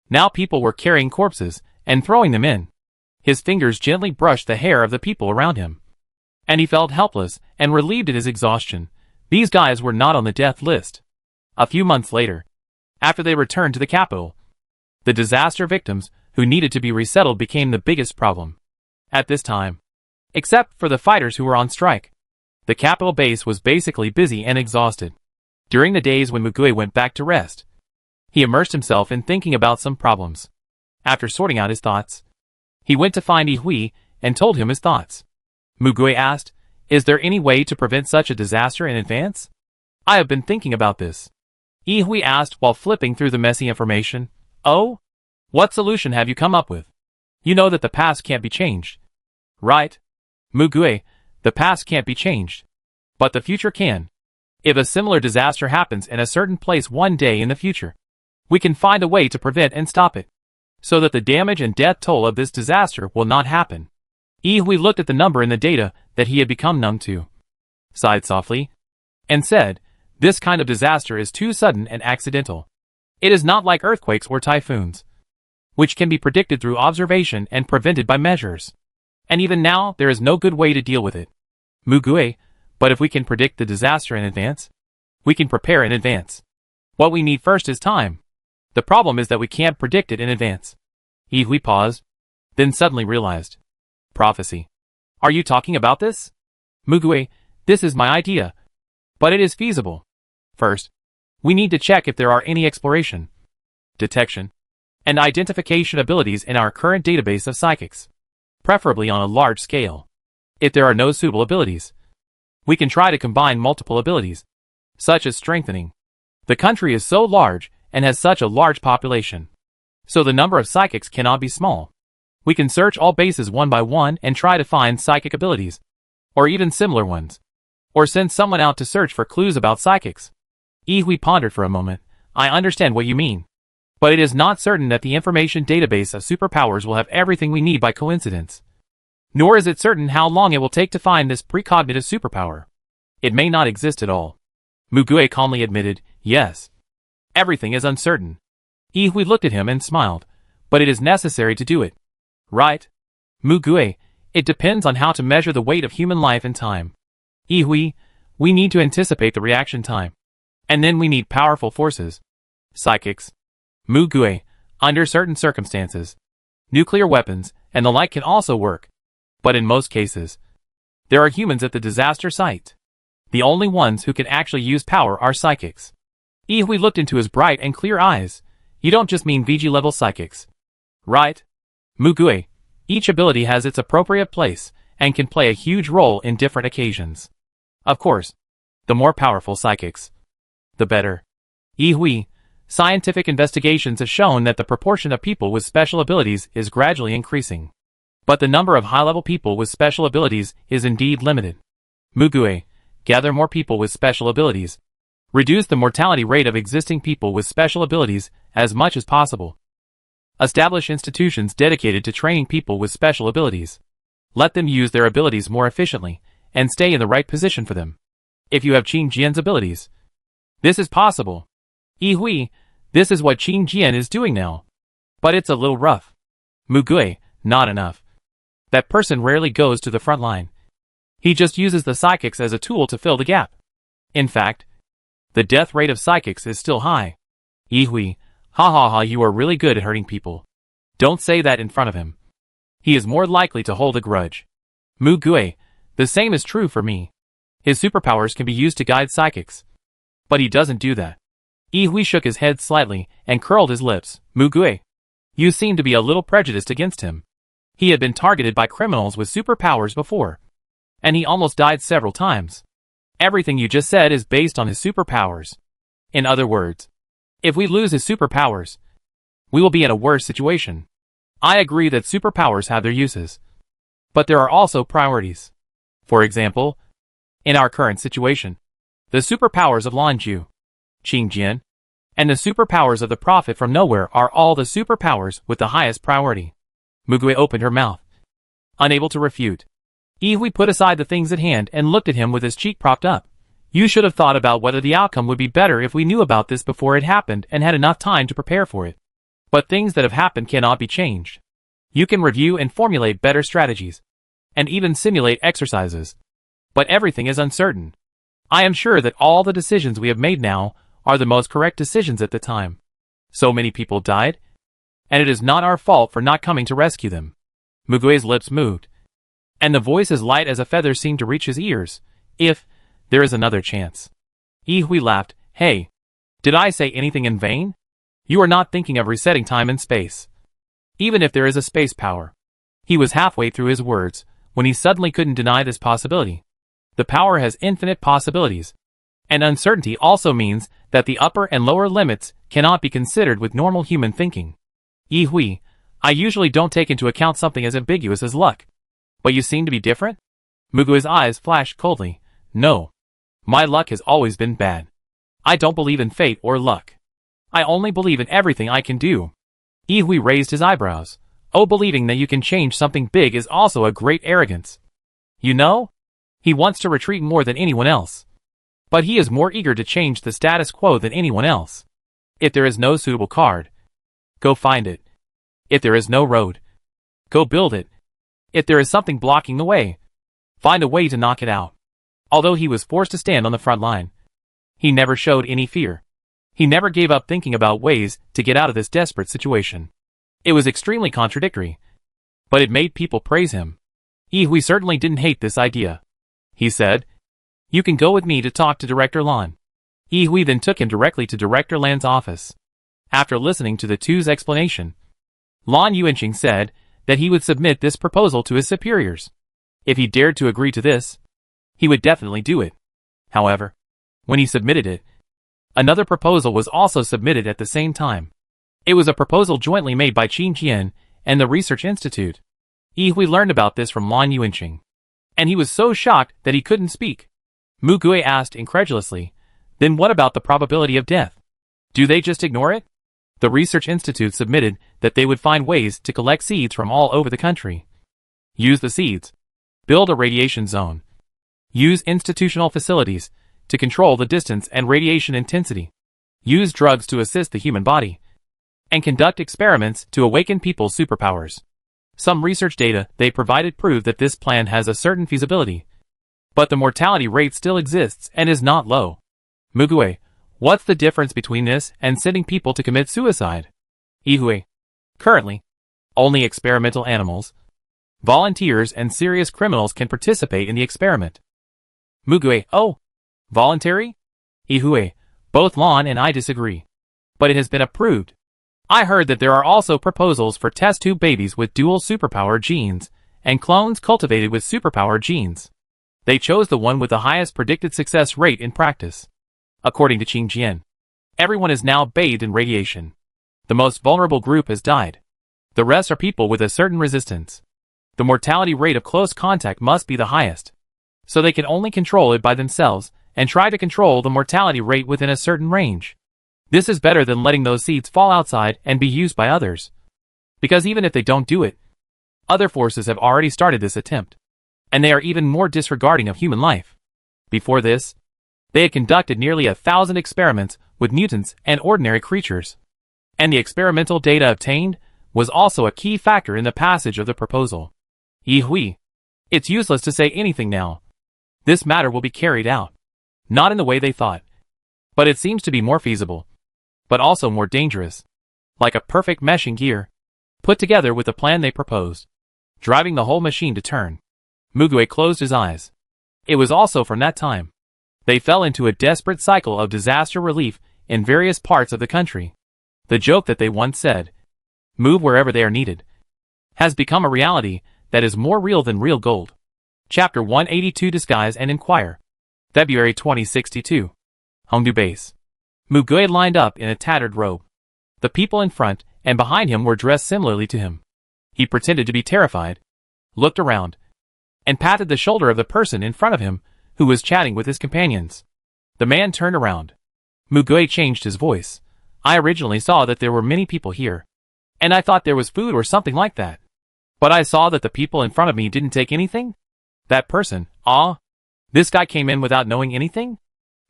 Now people were carrying corpses and throwing them in. His fingers gently brushed the hair of the people around him, and he felt helpless and relieved at his exhaustion. These guys were not on the death list. A few months later, after they returned to the capital, the disaster victims who needed to be resettled became the biggest problem. At this time, except for the fighters who were on strike, the capital base was basically busy and exhausted. During the days when Mu Gui went back to rest, he immersed himself in thinking about some problems. After sorting out his thoughts, he went to find Yihui and told him his thoughts. Mu Gui asked, Is there any way to prevent such a disaster in advance? I have been thinking about this. Yihui asked while flipping through the messy information. Oh? What solution have you come up with? You know that the past can't be changed, right? Mu Gui, the past can't be changed, but the future can. If a similar disaster happens in a certain place one day in the future, we can find a way to prevent and stop it, so that the damage and death toll of this disaster will not happen. Yihui looked at the number in the data that he had become numb to, sighed softly, and said, This kind of disaster is too sudden and accidental. It is not like earthquakes or typhoons, which can be predicted through observation and prevented by measures. And even now, there is no good way to deal with it. Mu Gui, but if we can predict the disaster in advance, we can prepare in advance. What we need first is time. The problem is that we can't predict it in advance. Hui paused, then suddenly realized. Prophecy. Are you talking about this? Mugue, this is my idea. But it is feasible. First, we need to check if there are any exploration, detection, and identification abilities in our current database of psychics, preferably on a large scale. If there are no suitable abilities, we can try to combine multiple abilities, such as strengthening. The country is so large and has such a large population, so the number of psychics cannot be small. We can search all bases one by one and try to find psychic abilities, or even similar ones, or send someone out to search for clues about psychics. Hui pondered for a moment. I understand what you mean, but it is not certain that the information database of superpowers will have everything we need by coincidence. Nor is it certain how long it will take to find this precognitive superpower. It may not exist at all. Mugue calmly admitted, yes. Everything is uncertain. Hui looked at him and smiled, but it is necessary to do it. Right? Mugue, it depends on how to measure the weight of human life and time. Hui, we need to anticipate the reaction time. And then we need powerful forces. Psychics. Mugue, under certain circumstances. Nuclear weapons and the like can also work. But in most cases, there are humans at the disaster site. The only ones who can actually use power are psychics. Hui looked into his bright and clear eyes. You don't just mean VG-level psychics, right? Mugue, each ability has its appropriate place and can play a huge role in different occasions. Of course, the more powerful psychics, the better. Hui, scientific investigations have shown that the proportion of people with special abilities is gradually increasing. But the number of high-level people with special abilities is indeed limited. Mugue, gather more people with special abilities. Reduce the mortality rate of existing people with special abilities as much as possible. Establish institutions dedicated to training people with special abilities. Let them use their abilities more efficiently, and stay in the right position for them. If you have Qing Jian's abilities, this is possible. Hui, this is what Qing Jian is doing now. But it's a little rough. Mugue, not enough. That person rarely goes to the front line. He just uses the psychics as a tool to fill the gap. In fact, the death rate of psychics is still high. Hui, ha ha ha, you are really good at hurting people. Don't say that in front of him. He is more likely to hold a grudge. Mugue, the same is true for me. His superpowers can be used to guide psychics. But he doesn't do that. Hui shook his head slightly and curled his lips. Mugue, you seem to be a little prejudiced against him. He had been targeted by criminals with superpowers before, and he almost died several times. Everything you just said is based on his superpowers. In other words, if we lose his superpowers, we will be in a worse situation. I agree that superpowers have their uses, but there are also priorities. For example, in our current situation, the superpowers of Lanju, Qing Jian, and the superpowers of the Prophet from Nowhere are all the superpowers with the highest priority. Mugue opened her mouth, unable to refute. Hui put aside the things at hand and looked at him with his cheek propped up. You should have thought about whether the outcome would be better if we knew about this before it happened and had enough time to prepare for it. But things that have happened cannot be changed. You can review and formulate better strategies, and even simulate exercises. But everything is uncertain. I am sure that all the decisions we have made now are the most correct decisions at the time. So many people died, and it is not our fault for not coming to rescue them. Mugue's lips moved, and the voice as light as a feather seemed to reach his ears. If there is another chance. Hui laughed. Hey, did I say anything in vain? You are not thinking of resetting time and space. Even if there is a space power. He was halfway through his words when he suddenly couldn't deny this possibility. The power has infinite possibilities. And uncertainty also means that the upper and lower limits cannot be considered with normal human thinking. Hui, I usually don't take into account something as ambiguous as luck. But you seem to be different? Mugue's eyes flashed coldly. No. My luck has always been bad. I don't believe in fate or luck. I only believe in everything I can do. Hui raised his eyebrows. Oh, believing that you can change something big is also a great arrogance. You know? He wants to retreat more than anyone else. But he is more eager to change the status quo than anyone else. If there is no suitable card, go find it. If there is no road, go build it. If there is something blocking the way, find a way to knock it out. Although he was forced to stand on the front line, he never showed any fear. He never gave up thinking about ways to get out of this desperate situation. It was extremely contradictory, but it made people praise him. Hui certainly didn't hate this idea. He said, "You can go with me to talk to Director Lan." Hui then took him directly to Director Lan's office. After listening to the two's explanation, Lan Yuanqing said that he would submit this proposal to his superiors. If he dared to agree to this, he would definitely do it. However, when he submitted it, another proposal was also submitted at the same time. It was a proposal jointly made by Qin Jian and the Research Institute. Hui learned about this from Lan Yuanqing, and he was so shocked that he couldn't speak. Mu Gui asked incredulously, "Then what about the probability of death? Do they just ignore it?" The Research Institute submitted that they would find ways to collect seeds from all over the country. Use the seeds. Build a radiation zone. Use institutional facilities to control the distance and radiation intensity. Use drugs to assist the human body. And conduct experiments to awaken people's superpowers. Some research data they provided prove that this plan has a certain feasibility. But the mortality rate still exists and is not low. Mugue, what's the difference between this and sending people to commit suicide? Hui. Currently, only experimental animals, volunteers and serious criminals can participate in the experiment. Mugue, oh, voluntary? Hui, both Lan and I disagree. But it has been approved. I heard that there are also proposals for test tube babies with dual superpower genes and clones cultivated with superpower genes. They chose the one with the highest predicted success rate in practice. According to Qin Jian, everyone is now bathed in radiation. The most vulnerable group has died. The rest are people with a certain resistance. The mortality rate of close contact must be the highest. So they can only control it by themselves and try to control the mortality rate within a certain range. This is better than letting those seeds fall outside and be used by others. Because even if they don't do it, other forces have already started this attempt. And they are even more disregarding of human life. Before this, they had conducted nearly 1,000 experiments with mutants and ordinary creatures. And the experimental data obtained was also a key factor in the passage of the proposal. Hui, it's useless to say anything now. This matter will be carried out. Not in the way they thought. But it seems to be more feasible. But also more dangerous. Like a perfect meshing gear, put together with the plan they proposed, driving the whole machine to turn. Mugue closed his eyes. It was also from that time. They fell into a desperate cycle of disaster relief in various parts of the country. The joke that they once said, "Move wherever they are needed," has become a reality that is more real than real gold. Chapter 182 Disguise and Inquire. February 2062. Hongdu Base. Mugue lined up in a tattered robe. The people in front and behind him were dressed similarly to him. He pretended to be terrified, looked around, and patted the shoulder of the person in front of him who was chatting with his companions. The man turned around. Mugue changed his voice. "I originally saw that there were many people here, and I thought there was food or something like that. But I saw that the people in front of me didn't take anything? That person, this guy came in without knowing anything?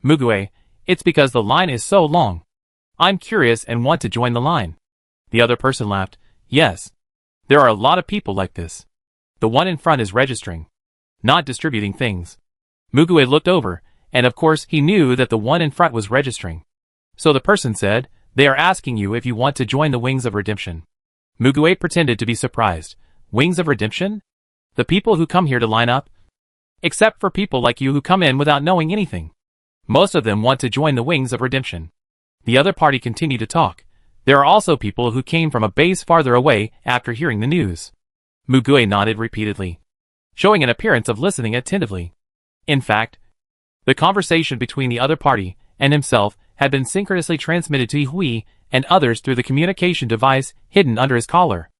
Mugue, it's because the line is so long. I'm curious and want to join the line." The other person laughed. "Yes. There are a lot of people like this. The one in front is registering, not distributing things." Mugue looked over, and of course he knew that the one in front was registering. So the person said, "They are asking you if you want to join the Wings of Redemption." Mugue pretended to be surprised. "Wings of Redemption? The people who come here to line up? Except for people like you who come in without knowing anything. Most of them want to join the Wings of Redemption." The other party continued to talk. There are also people who came from a base farther away after hearing the news. Mugue nodded repeatedly, showing an appearance of listening attentively. In fact, the conversation between the other party and himself had been synchronously transmitted to Hui and others through the communication device hidden under his collar.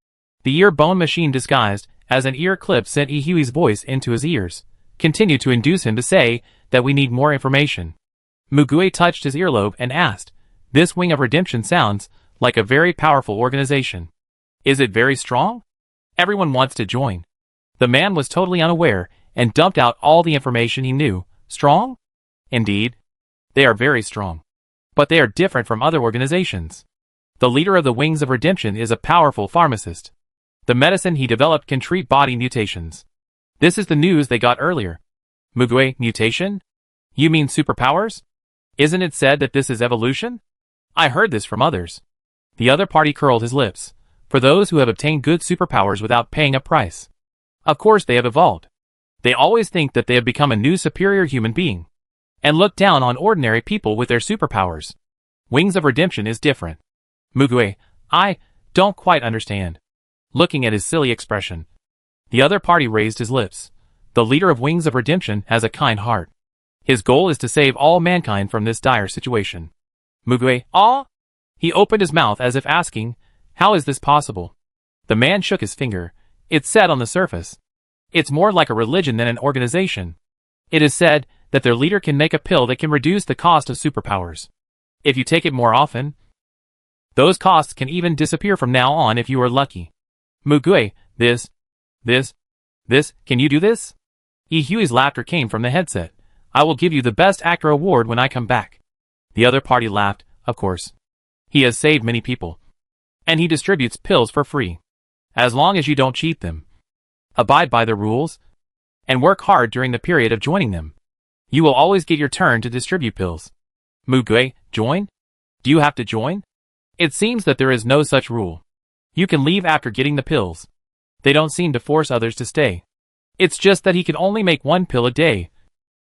The ear bone machine disguised as an ear clip sent Hui's voice into his ears, continued to induce him to say that we need more information. Mugue touched his earlobe and asked, "This Wing of Redemption sounds like a very powerful organization. Is it very strong? Everyone wants to join." The man was totally unaware and dumped out all the information he knew. Strong? Indeed. They are very strong. But they are different from other organizations. The leader of the Wings of Redemption is a powerful pharmacist. The medicine he developed can treat body mutations. This is the news they got earlier. Mugue, mutation? You mean superpowers? Isn't it said that this is evolution? I heard this from others. The other party curled his lips. For those who have obtained good superpowers without paying a price. Of course they have evolved. They always think that they have become a new superior human being. And look down on ordinary people with their superpowers. Wings of Redemption is different. Mugue, I don't quite understand. Looking at his silly expression. The other party raised his lips. The leader of Wings of Redemption has a kind heart. His goal is to save all mankind from this dire situation. Mugue, ah? He opened his mouth as if asking, how is this possible? The man shook his finger. It's said on the surface. It's more like a religion than an organization. It is said that their leader can make a pill that can reduce the cost of superpowers. If you take it more often, those costs can even disappear from now on if you are lucky. Mugue, this, can you do this? Huey's laughter came from the headset. I will give you the Best Actor award when I come back. The other party laughed, of course. He has saved many people. And he distributes pills for free. As long as you don't cheat them. Abide by the rules. And work hard during the period of joining them. You will always get your turn to distribute pills. Mugue, join? Do you have to join? It seems that there is no such rule. You can leave after getting the pills. They don't seem to force others to stay. It's just that he can only make one pill a day.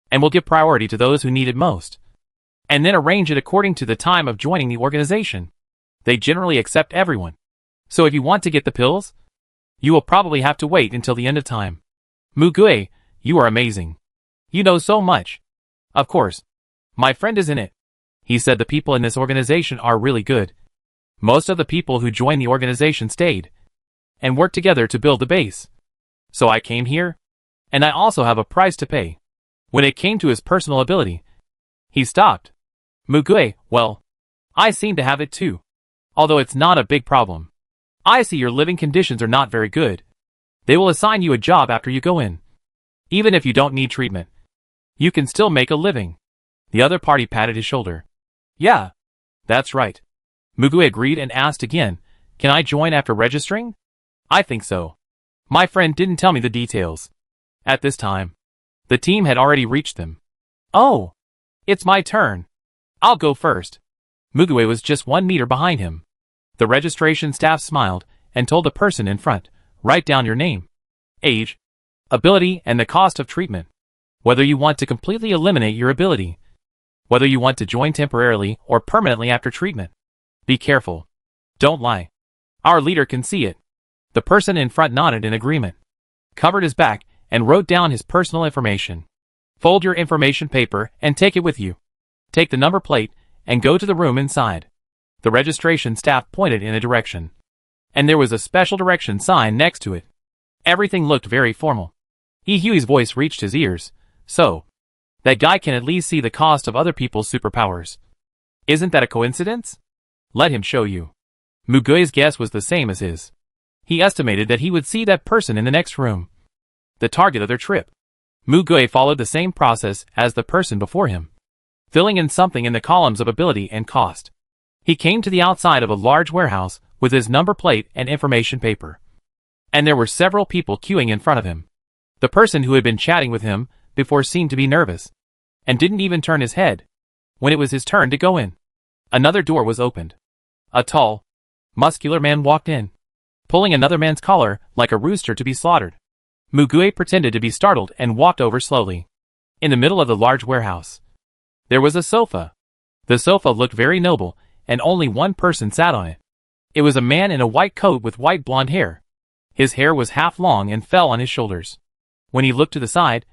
And will give priority to those who need it most. And then arrange it according to the time of joining the organization. They generally accept everyone. So if you want to get the pills, you will probably have to wait until the end of time. Mugue, you are amazing. You know so much. Of course. My friend is in it. He said the people in this organization are really good. Most of the people who joined the organization stayed. And worked together to build the base. So I came here. And I also have a price to pay. When it came to his personal ability, he stopped. Mugue, well, I seem to have it too. Although it's not a big problem. I see your living conditions are not very good. They will assign you a job after you go in. Even if you don't need treatment. You can still make a living. The other party patted his shoulder. Yeah, that's right. Mugue agreed and asked again, can I join after registering? I think so. My friend didn't tell me the details. At this time, the team had already reached them. Oh, it's my turn. I'll go first. Mugue was just 1 meter behind him. The registration staff smiled and told the person in front, write down your name, age, ability, and the cost of treatment. Whether you want to completely eliminate your ability. Whether you want to join temporarily or permanently after treatment. Be careful. Don't lie. Our leader can see it. The person in front nodded in agreement, covered his back, and wrote down his personal information. Fold your information paper and take it with you. Take the number plate and go to the room inside. The registration staff pointed in a direction. And there was a special direction sign next to it. Everything looked very formal. Huey's voice reached his ears. So, that guy can at least see the cost of other people's superpowers. Isn't that a coincidence? Let him show you. Mugue's guess was the same as his. He estimated that he would see that person in the next room. The target of their trip. Mugue followed the same process as the person before him, filling in something in the columns of ability and cost. He came to the outside of a large warehouse with his number plate and information paper. And there were several people queuing in front of him. The person who had been chatting with him before seemed to be nervous, and didn't even turn his head when it was his turn to go in. Another door was opened. A tall, muscular man walked in, pulling another man's collar like a rooster to be slaughtered. Mugue pretended to be startled and walked over slowly. In the middle of the large warehouse, there was a sofa. The sofa looked very noble, and only one person sat on it. It was a man in a white coat with white blonde hair. His hair was half long and fell on his shoulders. When he looked to the side,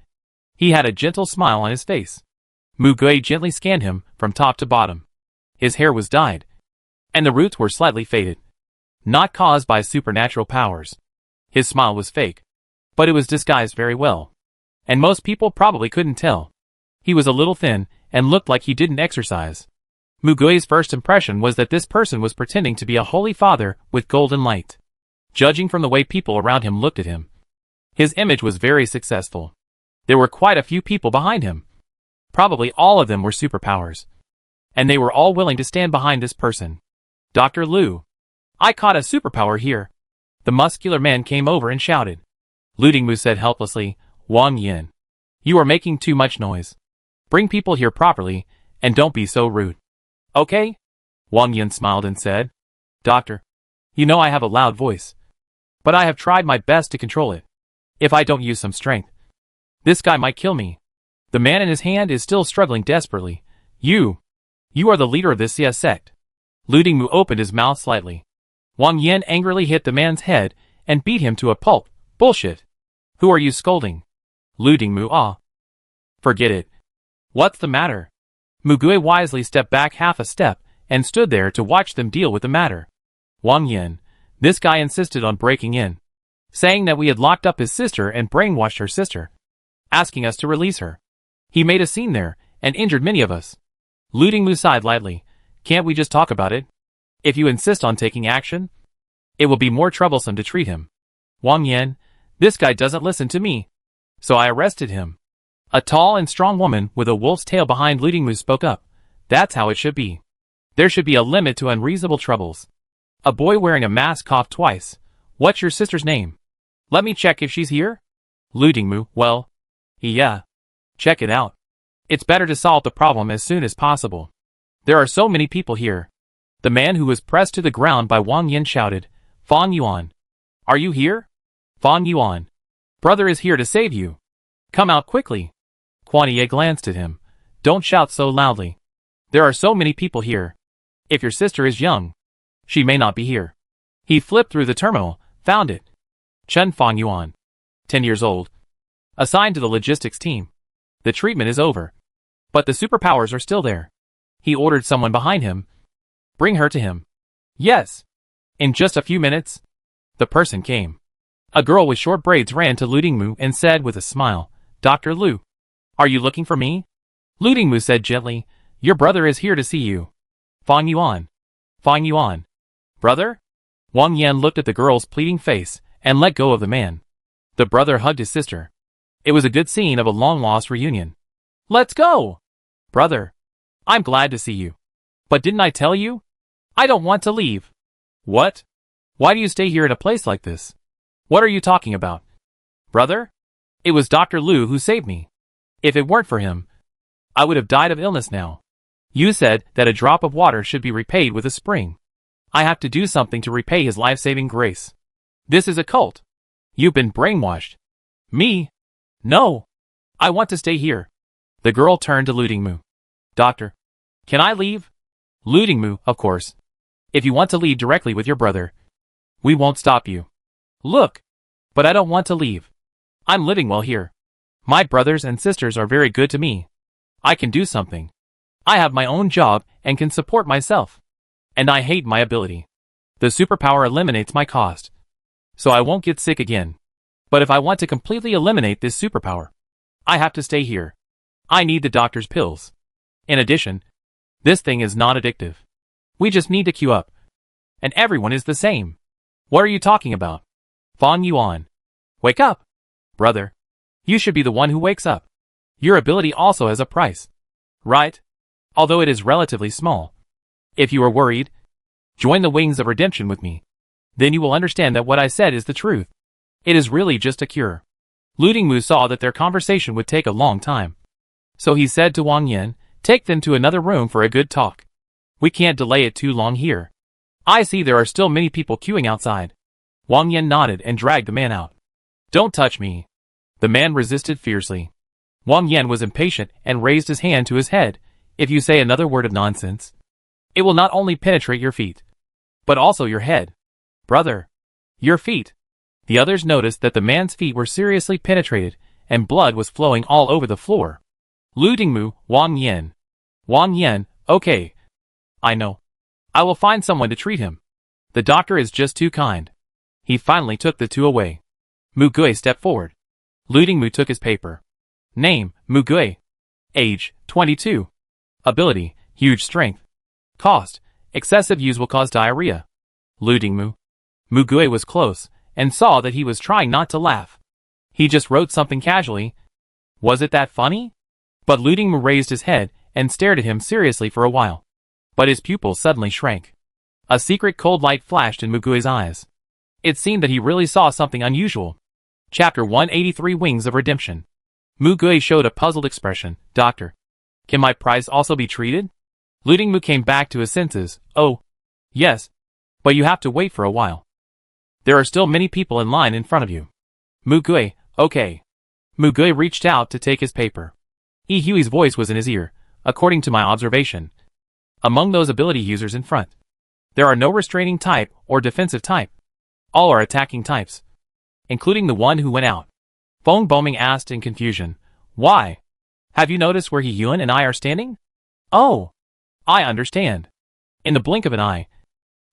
he had a gentle smile on his face. Mugue gently scanned him from top to bottom. His hair was dyed, and the roots were slightly faded, not caused by supernatural powers. His smile was fake, but it was disguised very well, and most people probably couldn't tell. He was a little thin and looked like he didn't exercise. Mugue's first impression was that this person was pretending to be a holy father with golden light. Judging from the way people around him looked at him, his image was very successful. There were quite a few people behind him. Probably all of them were superpowers. And they were all willing to stand behind this person. Dr. Liu. I caught a superpower here. The muscular man came over and shouted. Lu Dingmu said helplessly, Wang Yin. You are making too much noise. Bring people here properly, and don't be so rude. Okay? Wang Yin smiled and said, Doctor, you know I have a loud voice. But I have tried my best to control it. If I don't use some strength, this guy might kill me. The man in his hand is still struggling desperately. You are the leader of this CS sect. Lu Dingmu opened his mouth slightly. Wang Yin angrily hit the man's head and beat him to a pulp. Bullshit. Who are you scolding? Lu Dingmu. Forget it. What's the matter? Mu Gui wisely stepped back half a step and stood there to watch them deal with the matter. Wang Yin, this guy insisted on breaking in, saying that we had locked up his sister and brainwashed her sister, asking us to release her. He made a scene there and injured many of us. Lu Dingmu sighed lightly. Can't we just talk about it? If you insist on taking action, it will be more troublesome to treat him. Wang Yin, this guy doesn't listen to me. So I arrested him. A tall and strong woman with a wolf's tail behind Lu Dingmu spoke up. That's how it should be. There should be a limit to unreasonable troubles. A boy wearing a mask coughed twice. What's your sister's name? Let me check if she's here. Lu Dingmu, well, yeah. Check it out. It's better to solve the problem as soon as possible. There are so many people here. The man who was pressed to the ground by Wang Yin shouted, Fan Yuan. Are you here? Fan Yuan. Brother is here to save you. Come out quickly. Kuan Ye glanced at him. Don't shout so loudly. There are so many people here. If your sister is young, she may not be here. He flipped through the terminal, found it. Chen Fan Yuan. 10 years old. Assigned to the logistics team. The treatment is over. But the superpowers are still there. He ordered someone behind him. Bring her to him. Yes. In just a few minutes, the person came. A girl with short braids ran to Lu Dingmu and said with a smile, Dr. Lu, are you looking for me? Lu Dingmu said gently, your brother is here to see you. Fan Yuan. Fan Yuan. Brother? Wang Yan looked at the girl's pleading face and let go of the man. The brother hugged his sister. It was a good scene of a long-lost reunion. Let's go! Brother. I'm glad to see you. But didn't I tell you? I don't want to leave. What? Why do you stay here in a place like this? What are you talking about? Brother? It was Dr. Lu who saved me. If it weren't for him, I would have died of illness now. You said that a drop of water should be repaid with a spring. I have to do something to repay his life-saving grace. This is a cult. You've been brainwashed. Me? No. I want to stay here. The girl turned to Lu Dingmu. Doctor, can I leave? Lu Dingmu, of course. If you want to leave directly with your brother, we won't stop you. Look, but I don't want to leave. I'm living well here. My brothers and sisters are very good to me. I can do something. I have my own job and can support myself. And I hate my ability. The superpower eliminates my cost. So I won't get sick again. But if I want to completely eliminate this superpower, I have to stay here. I need the doctor's pills. In addition, this thing is not addictive. We just need to queue up. And everyone is the same. What are you talking about? Fan Yuan. Wake up. Brother. You should be the one who wakes up. Your ability also has a price. Right? Although it is relatively small. If you are worried, join the Wings of Redemption with me. Then you will understand that what I said is the truth. It is really just a cure. Lu Dingmu saw that their conversation would take a long time. So he said to Wang Yin, take them to another room for a good talk. We can't delay it too long here. I see there are still many people queuing outside. Wang Yin nodded and dragged the man out. Don't touch me. The man resisted fiercely. Wang Yin was impatient and raised his hand to his head. If you say another word of nonsense, it will not only penetrate your feet, but also your head. Brother. Your feet. The others noticed that the man's feet were seriously penetrated, and blood was flowing all over the floor. Lu Dingmu, Wang Yin. Wang Yin, okay. I know. I will find someone to treat him. The doctor is just too kind. He finally took the two away. Mu Gui stepped forward. Lu Dingmu took his paper. Name, Mu Gui. Age, 22. Ability, huge strength. Cost, excessive use will cause diarrhea. Lu Dingmu. Mu Gui was close, and saw that he was trying not to laugh. He just wrote something casually. Was it that funny? But Lu Dingmu raised his head and stared at him seriously for a while. But his pupils suddenly shrank. A secret cold light flashed in Mu Gui's eyes. It seemed that he really saw something unusual. Chapter 183 Wings of Redemption. Mu Gui showed a puzzled expression. Doctor, can my price also be treated? Looting Mu came back to his senses. Oh, yes. But you have to wait for a while. There are still many people in line in front of you. Mu Gui, okay. Mu Gui reached out to take his paper. Yi Hui's voice was in his ear, according to my observation. Among those ability users in front, there are no restraining type or defensive type. All are attacking types, including the one who went out. Feng Boming asked in confusion. Why? Have you noticed where He Yuan and I are standing? Oh, I understand. In the blink of an eye,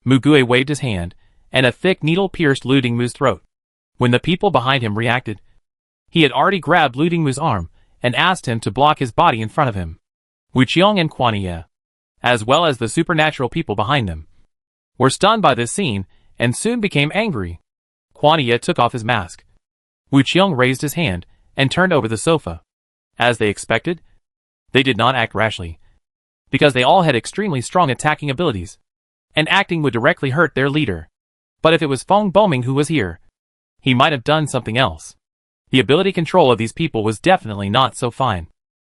Mu Gui waved his hand, and a thick needle pierced Looting Mu's throat. When the people behind him reacted, he had already grabbed Looting Mu's arm and asked him to block his body in front of him. Wu Qiong and Kuan Ye, as well as the supernatural people behind them, were stunned by this scene and soon became angry. Kuan Ye took off his mask. Wu Qiong raised his hand and turned over the sofa. As they expected, they did not act rashly, because they all had extremely strong attacking abilities, and acting would directly hurt their leader. But if it was Feng Boming who was here, he might have done something else. The ability control of these people was definitely not so fine.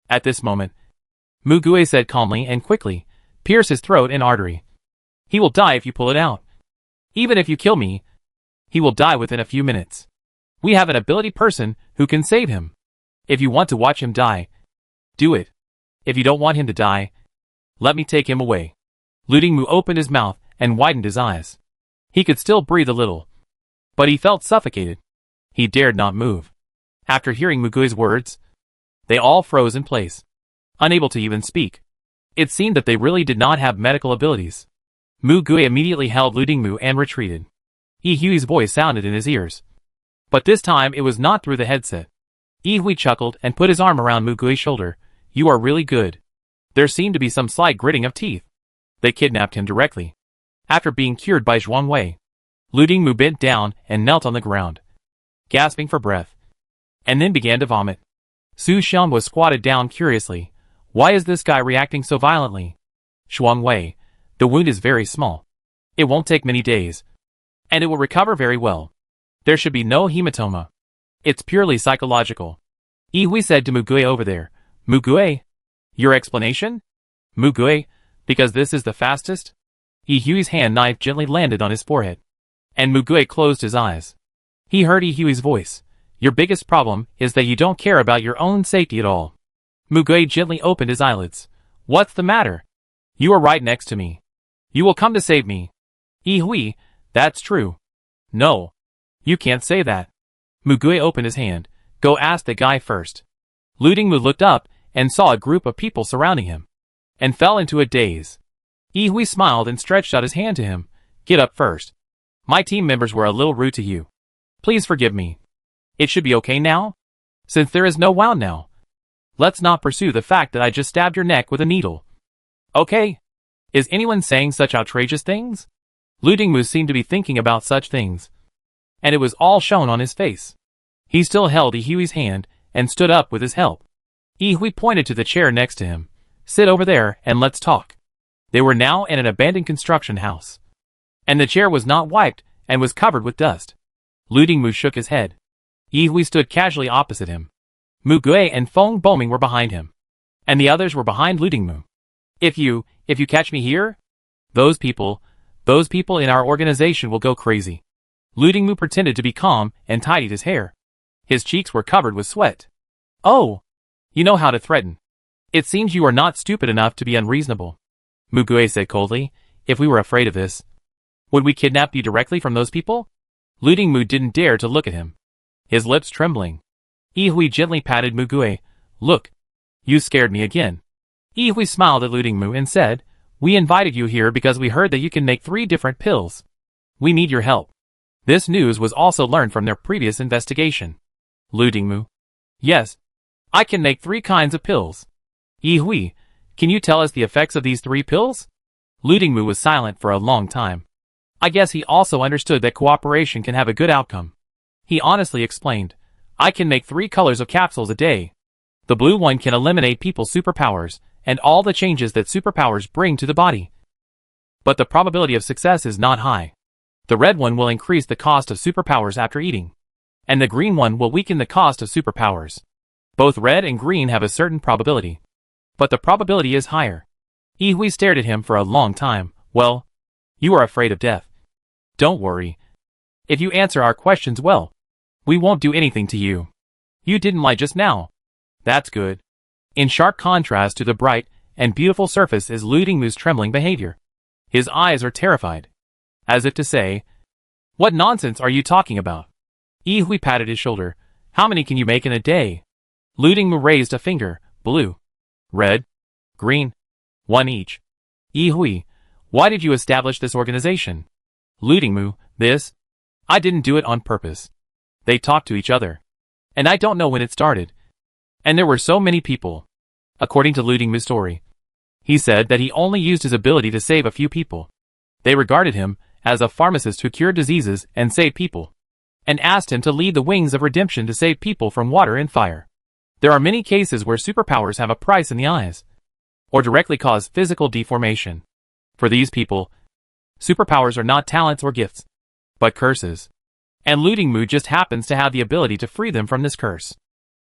At this moment, Mu Gui said calmly and quickly, pierce his throat and artery. He will die if you pull it out. Even if you kill me, he will die within a few minutes. We have an ability person who can save him. If you want to watch him die, do it. If you don't want him to die, let me take him away. Looting Mu opened his mouth and widened his eyes. He could still breathe a little, but he felt suffocated. He dared not move. After hearing Mu Gui's words, they all froze in place, unable to even speak. It seemed that they really did not have medical abilities. Mu Gui immediately held Looting Mu and retreated. Yi Hui's voice sounded in his ears, but this time it was not through the headset. Yi Hui chuckled and put his arm around Mu Gui's shoulder. You are really good. There seemed to be some slight gritting of teeth. They kidnapped him directly. After being cured by Zhuang Wei, Looting Mu bent down and knelt on the ground, gasping for breath, and then began to vomit. Su Xian was squatted down curiously. Why is this guy reacting so violently? Zhuang Wei, the wound is very small. It won't take many days, and it will recover very well. There should be no hematoma. It's purely psychological. Yi Hui said to Mu Gui over there. Mu Gui? Your explanation? Mu Gui, because this is the fastest? Yi Hui's hand knife gently landed on his forehead, and Mu Gui closed his eyes. He heard Yi Hui's voice. Your biggest problem is that you don't care about your own safety at all. Mu Gui gently opened his eyelids. What's the matter? You are right next to me. You will come to save me. Yi Hui, that's true. No. You can't say that. Mu Gui opened his hand. Go ask the guy first. Looting Mu looked up and saw a group of people surrounding him, and fell into a daze. Yi Hui smiled and stretched out his hand to him. Get up first. My team members were a little rude to you. Please forgive me. It should be okay now? Since there is no wound now, let's not pursue the fact that I just stabbed your neck with a needle. Okay? Is anyone saying such outrageous things? Looting Mu seemed to be thinking about such things, and it was all shown on his face. He still held Yi Hui's hand and stood up with his help. Yi Hui pointed to the chair next to him. Sit over there and let's talk. They were now in an abandoned construction house, and the chair was not wiped and was covered with dust. Looting Mu shook his head. Yi Hui stood casually opposite him. Mu Gui and Feng Boming were behind him, and the others were behind Looting Mu. If you catch me here, those people in our organization will go crazy. Looting Mu pretended to be calm and tidied his hair. His cheeks were covered with sweat. Oh, you know how to threaten. It seems you are not stupid enough to be unreasonable. Mu Gui said coldly. If we were afraid of this, would we kidnap you directly from those people? Looting Mu didn't dare to look at him, his lips trembling. Yi Hui gently patted Mu Gui. Look, you scared me again. Yi Hui smiled at Looting Mu and said, we invited you here because we heard that you can make 3 different pills. We need your help. This news was also learned from their previous investigation. Looting Mu. Yes, I can make 3 kinds of pills. Yi Hui, can you tell us the effects of these 3 pills? Looting Mu was silent for a long time. I guess he also understood that cooperation can have a good outcome. He honestly explained, I can make 3 colors of capsules a day. The blue one can eliminate people's superpowers and all the changes that superpowers bring to the body. But the probability of success is not high. The red one will increase the cost of superpowers after eating, and the green one will weaken the cost of superpowers. Both red and green have a certain probability, but the probability is higher. Yi Hui stared at him for a long time. Well, you are afraid of death. Don't worry. If you answer our questions well, we won't do anything to you. You didn't lie just now. That's good. In sharp contrast to the bright and beautiful surface is Lu Dingmu's trembling behavior. His eyes are terrified. As if to say, what nonsense are you talking about? Yi Hui patted his shoulder. How many can you make in a day? Lu Dingmu raised a finger. Blue, red, green, one each. Yi Hui, why did you establish this organization? Lu Dingmu, this? I didn't do it on purpose. They talked to each other. And I don't know when it started. And there were so many people. According to Lu Dingmu's story, he said that he only used his ability to save a few people. They regarded him as a pharmacist who cured diseases and saved people, and asked him to lead the wings of redemption to save people from water and fire. There are many cases where superpowers have a price in the eyes, or directly cause physical deformation. For these people, superpowers are not talents or gifts, but curses. And Lu Dingmu just happens to have the ability to free them from this curse.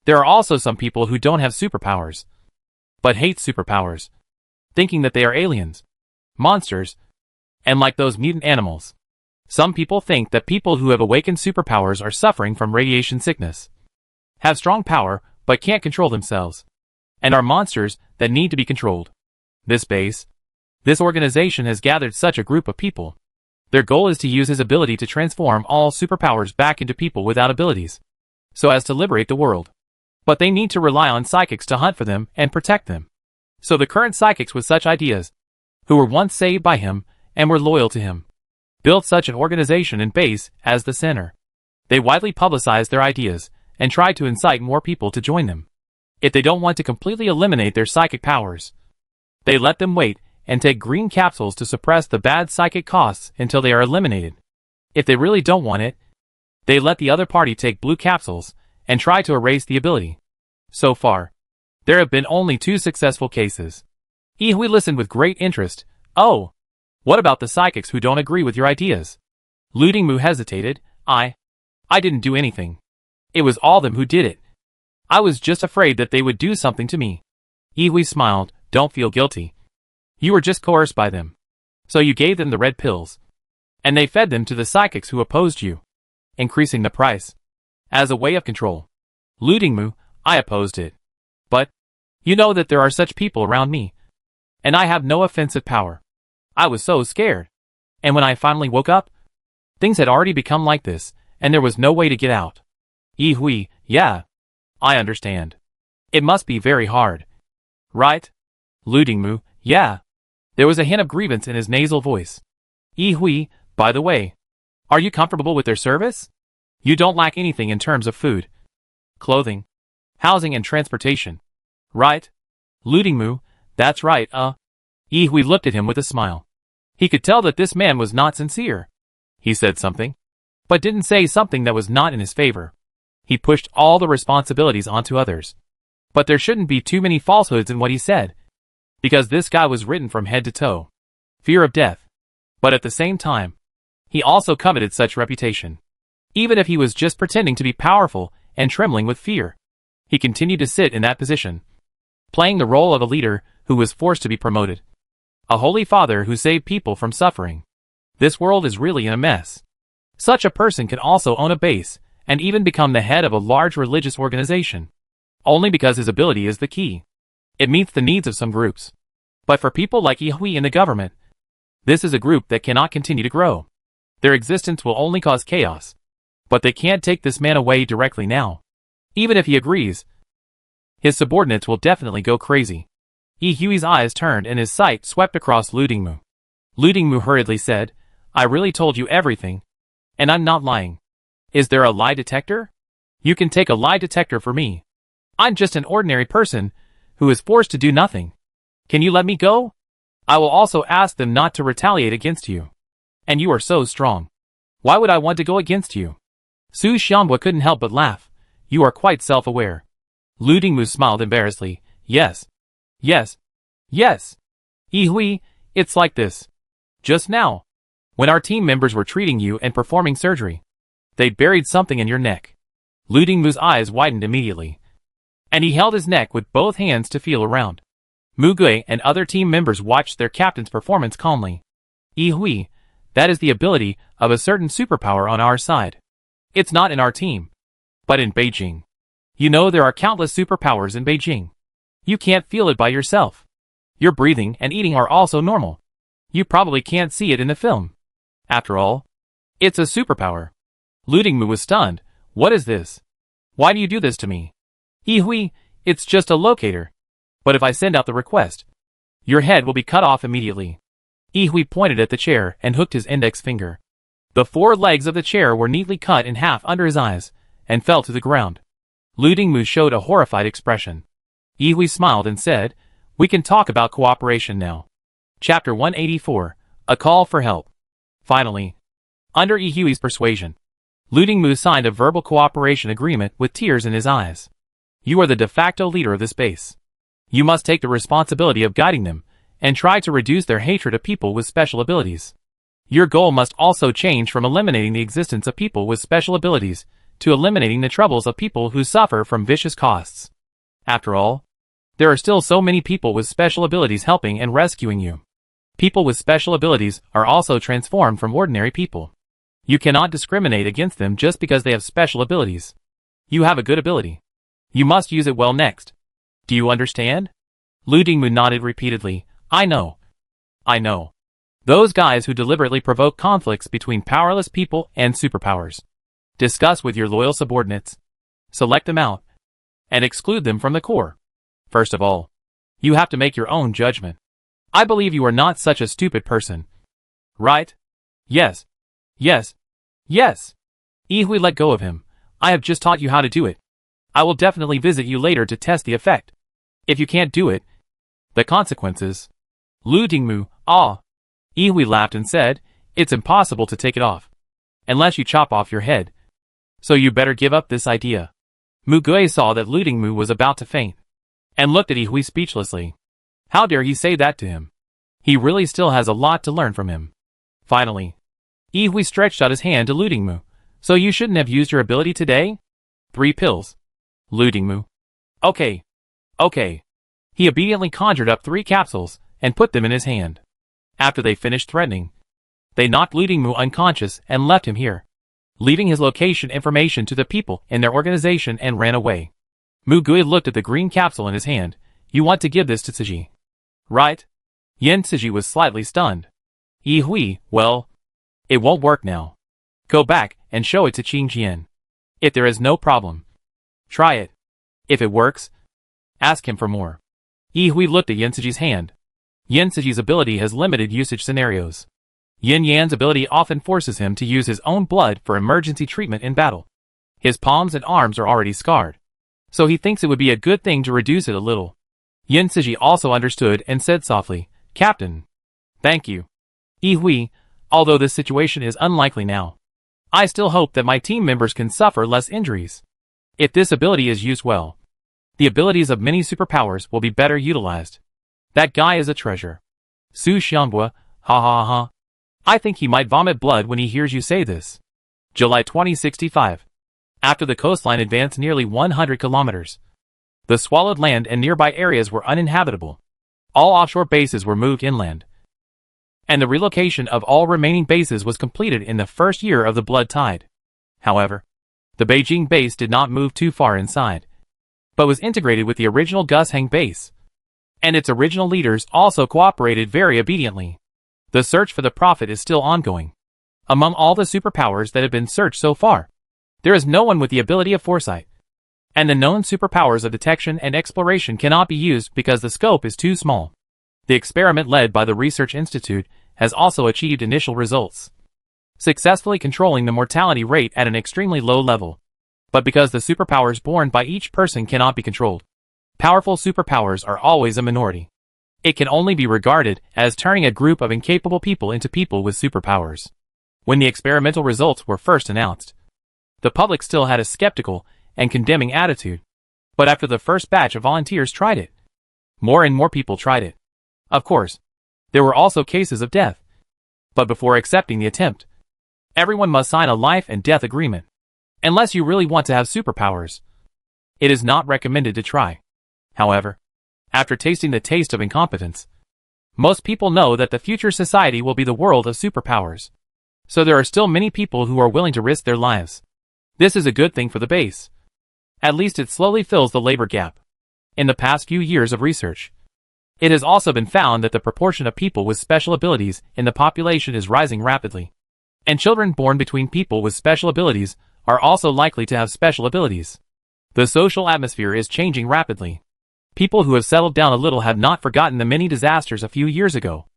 There are also some people who don't have superpowers, but hate superpowers, thinking that they are aliens, monsters, and like those mutant animals. Some people think that people who have awakened superpowers are suffering from radiation sickness, have strong power but can't control themselves, and are monsters that need to be controlled. This organization has gathered such a group of people. Their goal is to use his ability to transform all superpowers back into people without abilities, so as to liberate the world. But they need to rely on psychics to hunt for them and protect them. So the current psychics with such ideas, who were once saved by him and were loyal to him, built such an organization and base as the center. They widely publicized their ideas and tried to incite more people to join them. If they don't want to completely eliminate their psychic powers, they let them wait and take green capsules to suppress the bad psychic costs until they are eliminated. If they really don't want it, they let the other party take blue capsules and try to erase the ability. So far, there have been only 2 successful cases. Yi Hui listened with great interest. Oh, what about the psychics who don't agree with your ideas? Lu Dingmu hesitated. I didn't do anything. It was all them who did it. I was just afraid that they would do something to me. Yi Hui smiled. Don't feel guilty. You were just coerced by them. So you gave them the red pills, and they fed them to the psychics who opposed you, increasing the price, as a way of control. Lu Dingmu, I opposed it. But, you know that there are such people around me, and I have no offensive power. I was so scared. And when I finally woke up, things had already become like this, and there was no way to get out. Yi Hui, yeah. I understand. It must be very hard. Right? Lu Dingmu, yeah. There was a hint of grievance in his nasal voice. Yi Hui, by the way, are you comfortable with their service? You don't lack anything in terms of food, clothing, housing and transportation, right? Lu Dingmu, that's right, Yi Hui looked at him with a smile. He could tell that this man was not sincere. He said something, but didn't say something that was not in his favor. He pushed all the responsibilities onto others. But there shouldn't be too many falsehoods in what he said, because this guy was written from head to toe. Fear of death. But at the same time, he also coveted such reputation. Even if he was just pretending to be powerful and trembling with fear, he continued to sit in that position, playing the role of a leader who was forced to be promoted. A holy father who saved people from suffering. This world is really in a mess. Such a person can also own a base and even become the head of a large religious organization, only because his ability is the key. It meets the needs of some groups. But for people like Yi Hui in the government, this is a group that cannot continue to grow. Their existence will only cause chaos. But they can't take this man away directly now. Even if he agrees, his subordinates will definitely go crazy. Yi Hui's eyes turned and his sight swept across Lu Dingmu. Lu Dingmu hurriedly said, I really told you everything, and I'm not lying. Is there a lie detector? You can take a lie detector for me. I'm just an ordinary person who is forced to do nothing. Can you let me go? I will also ask them not to retaliate against you. And you are so strong. Why would I want to go against you? Su Xianhua couldn't help but laugh. You are quite self-aware. Lu Dingmu smiled embarrassedly. Yes. Yes. Yes. Yi Hui, it's like this. Just now, when our team members were treating you and performing surgery, they'd buried something in your neck. Lu Dingmu's eyes widened immediately, and he held his neck with both hands to feel around. Mugui and other team members watched their captain's performance calmly. Hui, that is the ability of a certain superpower on our side. It's not in our team, but in Beijing. You know there are countless superpowers in Beijing. You can't feel it by yourself. Your breathing and eating are also normal. You probably can't see it in the film. After all, it's a superpower. Lu Dingmu was stunned. What is this? Why do you do this to me? Hui, it's just a locator. But if I send out the request, your head will be cut off immediately. Hui pointed at the chair and hooked his index finger. The 4 legs of the chair were neatly cut in half under his eyes and fell to the ground. Lu Dingmu showed a horrified expression. Hui smiled and said, "We can talk about cooperation now." Chapter 184, A Call for Help. Finally, under Hui's persuasion, Lu Dingmu signed a verbal cooperation agreement with tears in his eyes. You are the de facto leader of this base. You must take the responsibility of guiding them and try to reduce their hatred of people with special abilities. Your goal must also change from eliminating the existence of people with special abilities to eliminating the troubles of people who suffer from vicious costs. After all, there are still so many people with special abilities helping and rescuing you. People with special abilities are also transformed from ordinary people. You cannot discriminate against them just because they have special abilities. You have a good ability. You must use it well next. Do you understand? Lu Dingmu nodded repeatedly. I know. I know. Those guys who deliberately provoke conflicts between powerless people and superpowers. Discuss with your loyal subordinates. Select them out. And exclude them from the Corps. First of all, you have to make your own judgment. I believe you are not such a stupid person. Right? Yes. Yes. Yes. Hui let go of him. I have just taught you how to do it. I will definitely visit you later to test the effect. If you can't do it, the consequences. Lu Dingmu, Hui laughed and said, it's impossible to take it off. Unless you chop off your head. So you better give up this idea. Mugui saw that Lu Dingmu was about to faint, and looked at Hui speechlessly. How dare he say that to him? He really still has a lot to learn from him. Finally, Hui stretched out his hand to Lu Dingmu. So you shouldn't have used your ability today? 3 pills. Lu Dingmu. Okay. Okay. He obediently conjured up 3 capsules and put them in his hand. After they finished threatening, they knocked Lu Dingmu unconscious and left him here, leaving his location information to the people in their organization and ran away. Mugui looked at the green capsule in his hand. You want to give this to Tsuji, right? Yen Tsuji was slightly stunned. Hui, well, it won't work now. Go back and show it to Qing Jian. If there is no problem, try it. If it works, ask him for more. Hui looked at Yen Tsuji's hand. Yen Tsuji's ability has limited usage scenarios. Yin Yan's ability often forces him to use his own blood for emergency treatment in battle. His palms and arms are already scarred, so he thinks it would be a good thing to reduce it a little. Yen Tsuji also understood and said softly, Captain. Thank you. Hui, although this situation is unlikely now, I still hope that my team members can suffer less injuries. If this ability is used well, the abilities of many superpowers will be better utilized. That guy is a treasure. Su Xianbua, ha ha ha. I think he might vomit blood when he hears you say this. July 2065. After the coastline advanced nearly 100 kilometers, the swallowed land and nearby areas were uninhabitable. All offshore bases were moved inland, and the relocation of all remaining bases was completed in the first year of the blood tide. However, the Beijing base did not move too far inside, but was integrated with the original Gusheng base, and its original leaders also cooperated very obediently. The search for the prophet is still ongoing. Among all the superpowers that have been searched so far, there is no one with the ability of foresight, and the known superpowers of detection and exploration cannot be used because the scope is too small. The experiment led by the Research Institute has also achieved initial results, successfully controlling the mortality rate at an extremely low level. But because the superpowers born by each person cannot be controlled, powerful superpowers are always a minority. It can only be regarded as turning a group of incapable people into people with superpowers. When the experimental results were first announced, the public still had a skeptical and condemning attitude. But after the first batch of volunteers tried it, more and more people tried it. Of course, there were also cases of death. But before accepting the attempt, everyone must sign a life and death agreement. Unless you really want to have superpowers, it is not recommended to try. However, After tasting the taste of incompetence, most people know that the future society will be the world of superpowers. So there are still many people who are willing to risk their lives. This is a good thing for the base. At least it slowly fills the labor gap. In the past few years of research, it has also been found that the proportion of people with special abilities in the population is rising rapidly. And children born between people with special abilities are also likely to have special abilities. The social atmosphere is changing rapidly. People who have settled down a little have not forgotten the many disasters a few years ago.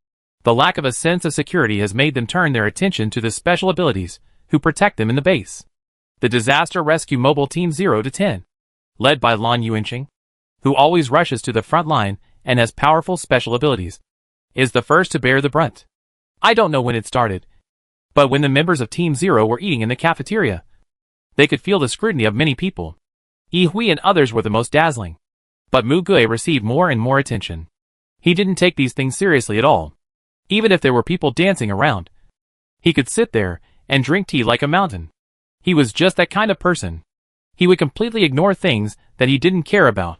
The lack of a sense of security has made them turn their attention to the special abilities who protect them in the base. The Disaster Rescue Mobile Team 0 to 10, led by Lan Yuanqing, who always rushes to the front line and has powerful special abilities, is the first to bear the brunt. I don't know when it started, but when the members of Team 0 were eating in the cafeteria, they could feel the scrutiny of many people. Yi Hui and others were the most dazzling. But Mu Gui received more and more attention. He didn't take these things seriously at all. Even if there were people dancing around, he could sit there and drink tea like a mountain. He was just that kind of person. He would completely ignore things that he didn't care about.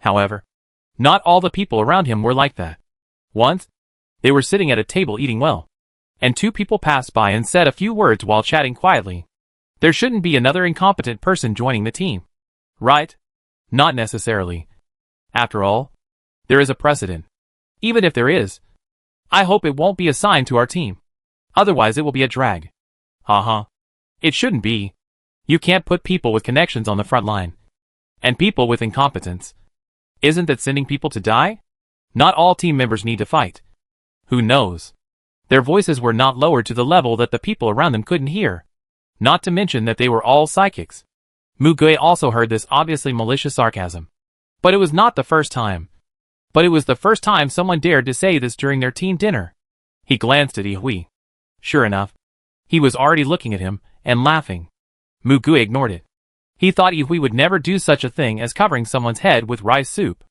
However, not all the people around him were like that. Once, they were sitting at a table eating well, and two people passed by and said a few words while chatting quietly. There shouldn't be another incompetent person joining the team, right? Not necessarily. After all, there is a precedent. Even if there is, I hope it won't be assigned to our team. Otherwise it will be a drag. Haha. It shouldn't be. You can't put people with connections on the front line. And people with incompetence. Isn't that sending people to die? Not all team members need to fight. Who knows? Their voices were not lowered to the level that the people around them couldn't hear. Not to mention that they were all psychics. Mu Gui also heard this obviously malicious sarcasm. But it was not the first time. But it was the first time someone dared to say this during their team dinner. He glanced at Yi Hui. Sure enough, he was already looking at him and laughing. Mu Gui ignored it. He thought Yi Hui would never do such a thing as covering someone's head with rice soup.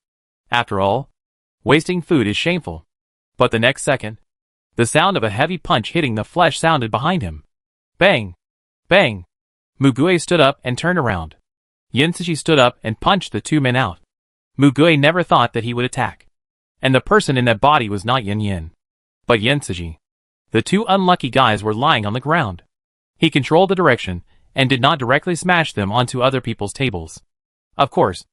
After all, wasting food is shameful. But the next second, the sound of a heavy punch hitting the flesh sounded behind him. Bang! Bang! Mu Gui stood up and turned around. Yin Cixi stood up and punched the two men out. Mu Gui never thought that he would attack. And the person in that body was not Yin, but Yin Cixi. The two unlucky guys were lying on the ground. He controlled the direction, and did not directly smash them onto other people's tables. Of course,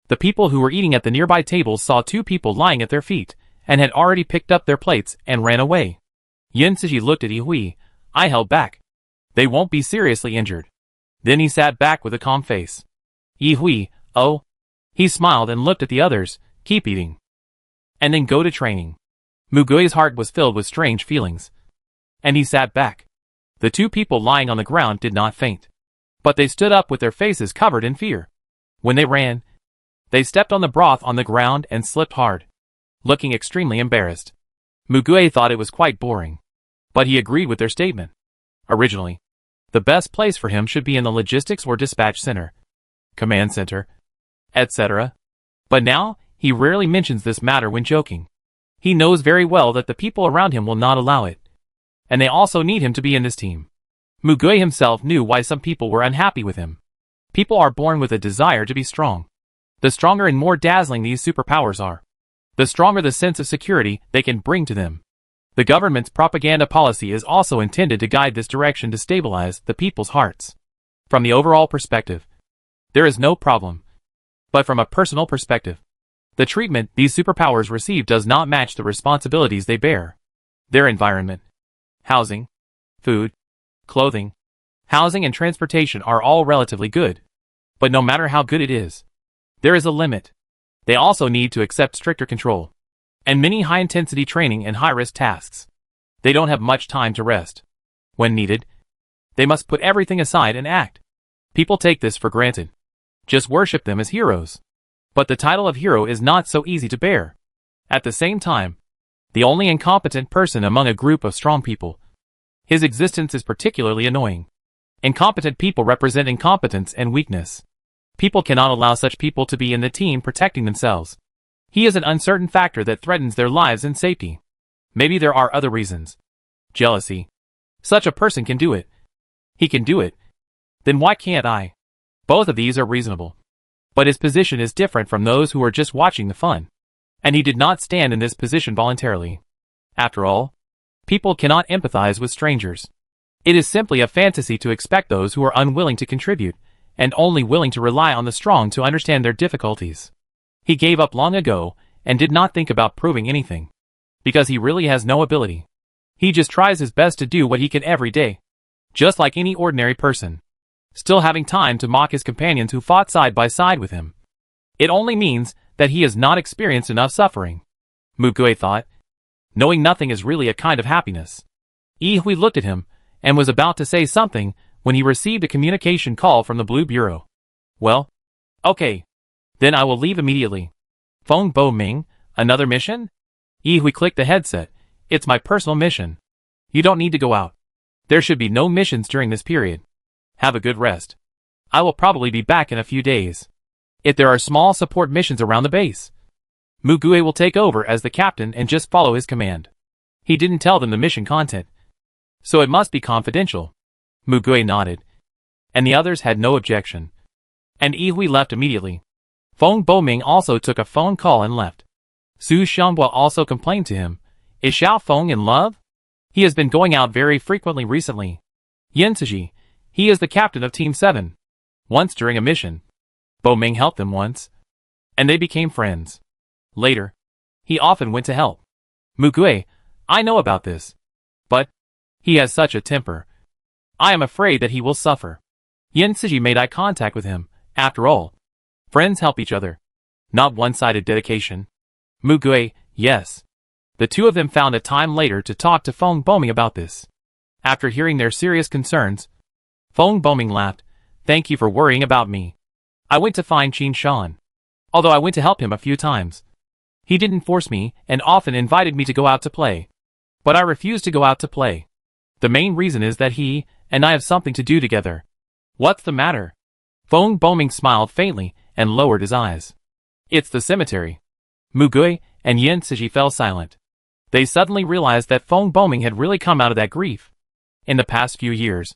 the people who were eating at the nearby tables saw two people lying at their feet, and had already picked up their plates and ran away. Yin Cixi looked at Yi Hui. I held back. They won't be seriously injured. Then he sat back with a calm face. Yi Hui, oh. He smiled and looked at the others. Keep eating. And then go to training. Mu Gui's heart was filled with strange feelings. And he sat back. The two people lying on the ground did not faint. But they stood up with their faces covered in fear. When they ran, they stepped on the broth on the ground and slipped hard, looking extremely embarrassed. Mu Gui thought it was quite boring. But he agreed with their statement. Originally, the best place for him should be in the logistics or dispatch center, command center, etc. But now, he rarely mentions this matter when joking. He knows very well that the people around him will not allow it. And they also need him to be in this team. Mu Gui himself knew why some people were unhappy with him. People are born with a desire to be strong. The stronger and more dazzling these superpowers are, the stronger the sense of security they can bring to them. The government's propaganda policy is also intended to guide this direction to stabilize the people's hearts. From the overall perspective, there is no problem. But from a personal perspective, the treatment these superpowers receive does not match the responsibilities they bear. Their environment, housing, food, clothing, housing and transportation are all relatively good. But no matter how good it is, there is a limit. They also need to accept stricter control, and many high-intensity training and high-risk tasks. They don't have much time to rest. When needed, they must put everything aside and act. People take this for granted. Just worship them as heroes. But the title of hero is not so easy to bear. At the same time, the only incompetent person among a group of strong people, his existence is particularly annoying. Incompetent people represent incompetence and weakness. People cannot allow such people to be in the team protecting themselves. He is an uncertain factor that threatens their lives and safety. Maybe there are other reasons. Jealousy. Such a person can do it. He can do it. Then why can't I? Both of these are reasonable. But his position is different from those who are just watching the fun. And he did not stand in this position voluntarily. After all, people cannot empathize with strangers. It is simply a fantasy to expect those who are unwilling to contribute, and only willing to rely on the strong to understand their difficulties. He gave up long ago, and did not think about proving anything. Because he really has no ability. He just tries his best to do what he can every day. Just like any ordinary person. Still having time to mock his companions who fought side by side with him. It only means that he has not experienced enough suffering. Mugue thought. Knowing nothing is really a kind of happiness. Ihui looked at him, and was about to say something, when he received a communication call from the Blue Bureau. Well, okay. Then I will leave immediately. Feng Bo Ming, another mission? Ihui clicked the headset. It's my personal mission. You don't need to go out. There should be no missions during this period. Have a good rest. I will probably be back in a few days. If there are small support missions around the base, Mugue will take over as the captain and just follow his command. He didn't tell them the mission content, so it must be confidential. Mugue nodded, and the others had no objection. And Ihui left immediately. Feng Boming also took a phone call and left. Su Xianghua also complained to him. Is Xiao Feng in love? He has been going out very frequently recently. Yin Cixi, he is the captain of Team 7. Once during a mission, Boming helped them once, and they became friends. Later, he often went to help. Mugue, I know about this. But, he has such a temper. I am afraid that he will suffer. Yin Cixi made eye contact with him. After all, friends help each other. Not one-sided dedication. Mugue, yes. The two of them found a time later to talk to Feng Boming about this. After hearing their serious concerns, Feng Boming laughed. Thank you for worrying about me. I went to find Qin Shan. Although I went to help him a few times. He didn't force me and often invited me to go out to play. But I refused to go out to play. The main reason is that he and I have something to do together. What's the matter? Feng Boming smiled faintly and lowered his eyes. It's the cemetery. Mugue and Yin Cixi fell silent. They suddenly realized that Feng Boming had really come out of that grief. In the past few years,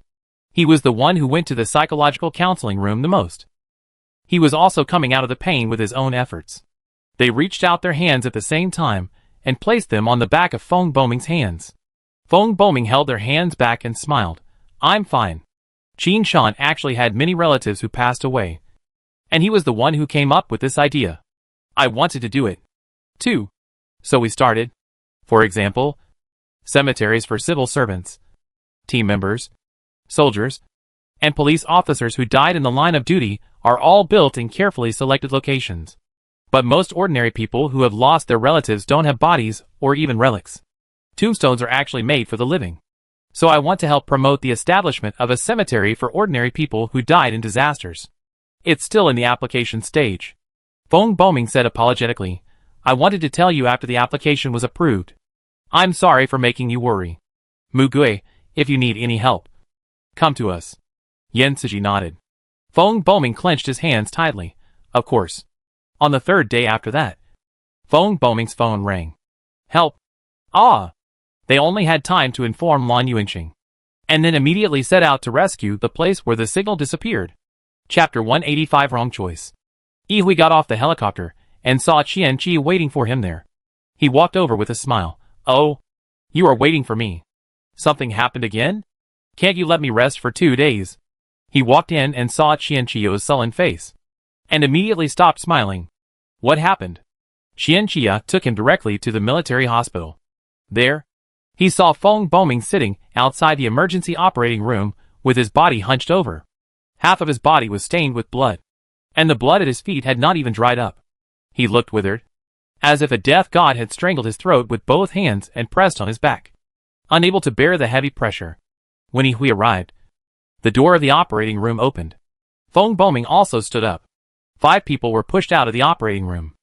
he was the one who went to the psychological counseling room the most. He was also coming out of the pain with his own efforts. They reached out their hands at the same time and placed them on the back of Feng Boming's hands. Feng Boming held their hands back and smiled. I'm fine. Qin Shan actually had many relatives who passed away. And he was the one who came up with this idea. I wanted to do it, too. So we started. For example, cemeteries for civil servants, team members, soldiers, and police officers who died in the line of duty are all built in carefully selected locations. But most ordinary people who have lost their relatives don't have bodies or even relics. Tombstones are actually made for the living. So I want to help promote the establishment of a cemetery for ordinary people who died in disasters. It's still in the application stage. Feng Boming said apologetically, I wanted to tell you after the application was approved. I'm sorry for making you worry. Mugue, if you need any help, come to us. Yin Cixi nodded. Feng Boming clenched his hands tightly. Of course. On the third day after that, Feng Boming's phone rang. Help. Ah! They only had time to inform Lan Yuanqing, and then immediately set out to rescue the place where the signal disappeared. Chapter 185 Wrong Choice. Ihui got off the helicopter and saw Qian Qi waiting for him there. He walked over with a smile. Oh, you are waiting for me. Something happened again? Can't you let me rest for 2 days? He walked in and saw Qian Qi's sullen face, and immediately stopped smiling. What happened? Qian Qi took him directly to the military hospital. There, he saw Feng Boming sitting outside the emergency operating room with his body hunched over. Half of his body was stained with blood, and the blood at his feet had not even dried up. He looked withered, as if a death god had strangled his throat with both hands and pressed on his back, unable to bear the heavy pressure. When Ihui arrived, the door of the operating room opened. Feng Boming also stood up. 5 people were pushed out of the operating room.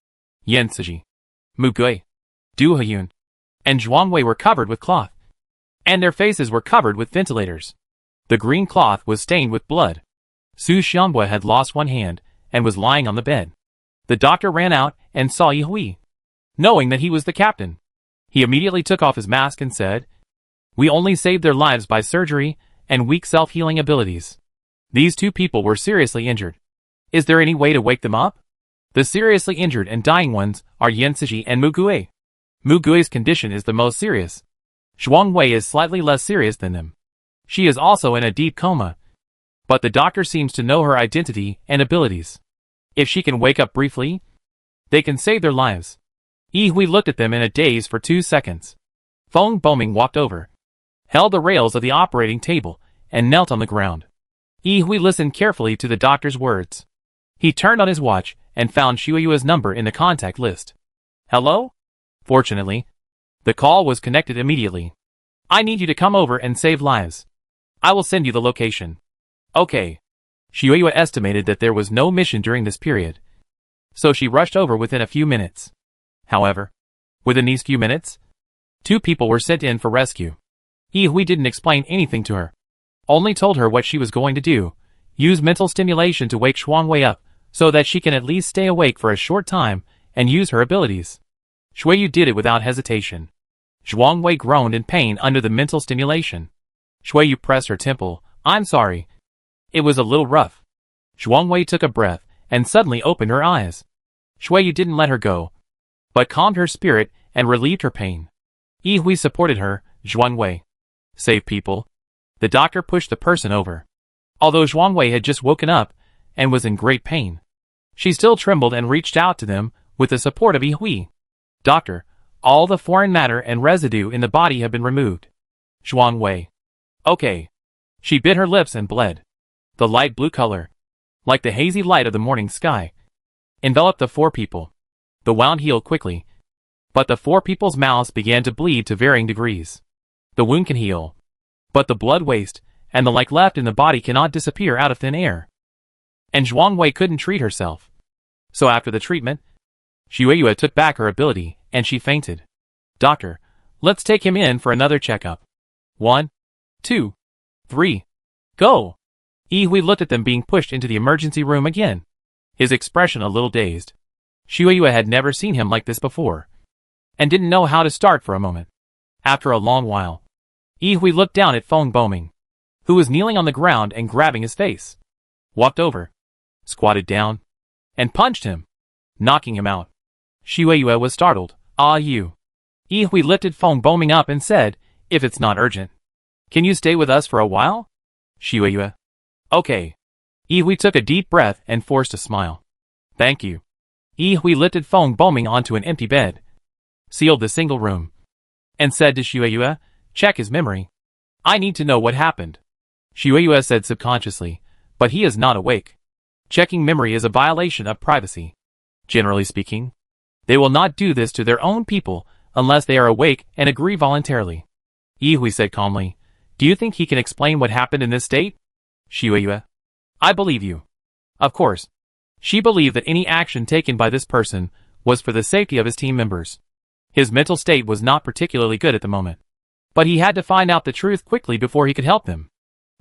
Yin Cixi, Mugui, Du Huyun, and Zhuang Wei were covered with cloth, and their faces were covered with ventilators. The green cloth was stained with blood. Su Xianghua had lost one hand and was lying on the bed. The doctor ran out and saw Ihui. Knowing that he was the captain, he immediately took off his mask and said, We only saved their lives by surgery and weak self-healing abilities. These 2 people were seriously injured. Is there any way to wake them up? The seriously injured and dying ones are Yensiji and Mugue. Mugue's condition is the most serious. Zhuangwei is slightly less serious than them. She is also in a deep coma. But the doctor seems to know her identity and abilities. If she can wake up briefly, they can save their lives. Yi Hui looked at them in a daze for 2 seconds. Feng Boming walked over, held the rails of the operating table, and knelt on the ground. Yi Hui listened carefully to the doctor's words. He turned on his watch and found Shueyue's number in the contact list. Hello? Fortunately, the call was connected immediately. I need you to come over and save lives. I will send you the location. Okay. Shueyue estimated that there was no mission during this period, so she rushed over within a few minutes. However, within these few minutes, 2 people were sent in for rescue. Yi Hui didn't explain anything to her, only told her what she was going to do, use mental stimulation to wake Zhuangwei up, so that she can at least stay awake for a short time and use her abilities. Shueyu did it without hesitation. Zhuangwei groaned in pain under the mental stimulation. Shueyu pressed her temple. I'm sorry. It was a little rough. Zhuangwei took a breath and suddenly opened her eyes. Shueyu didn't let her go, but calmed her spirit and relieved her pain. Yi Hui supported her. Zhuangwei, save people. The doctor pushed the person over. Although Zhuangwei had just woken up and was in great pain, she still trembled and reached out to them with the support of Yi Hui. Doctor, all the foreign matter and residue in the body have been removed. Zhuangwei. Okay. She bit her lips and bled. The light blue color, like the hazy light of the morning sky, enveloped the 4 people. The wound healed quickly, but the 4 people's mouths began to bleed to varying degrees. The wound can heal, but the blood waste and the like left in the body cannot disappear out of thin air. And Zhuangwei couldn't treat herself. So after the treatment, Shueyue took back her ability, and she fainted. Doctor, let's take him in for another checkup. 1, 2, 3, go! Yi Hui looked at them being pushed into the emergency room again, his expression a little dazed. Shueyue had never seen him like this before, and didn't know how to start for a moment. After a long while, Yi Hui looked down at Feng Boming, who was kneeling on the ground and grabbing his face, walked over, squatted down, and punched him, knocking him out. Shueyue was startled. Ah, you. Yi Hui lifted Feng Boming up and said, if it's not urgent, can you stay with us for a while? Shueyue. Okay. Yi Hui took a deep breath and forced a smile. Thank you. Yi Hui lifted Feng Boming onto an empty bed, sealed the single room, and said to Shueyue, check his memory. I need to know what happened. Shueyue said subconsciously, but he is not awake. Checking memory is a violation of privacy. Generally speaking, they will not do this to their own people unless they are awake and agree voluntarily. Yi Hui said calmly, do you think he can explain what happened in this state? Shueyue. I believe you. Of course. She believed that any action taken by this person was for the safety of his team members. His mental state was not particularly good at the moment, but he had to find out the truth quickly before he could help them.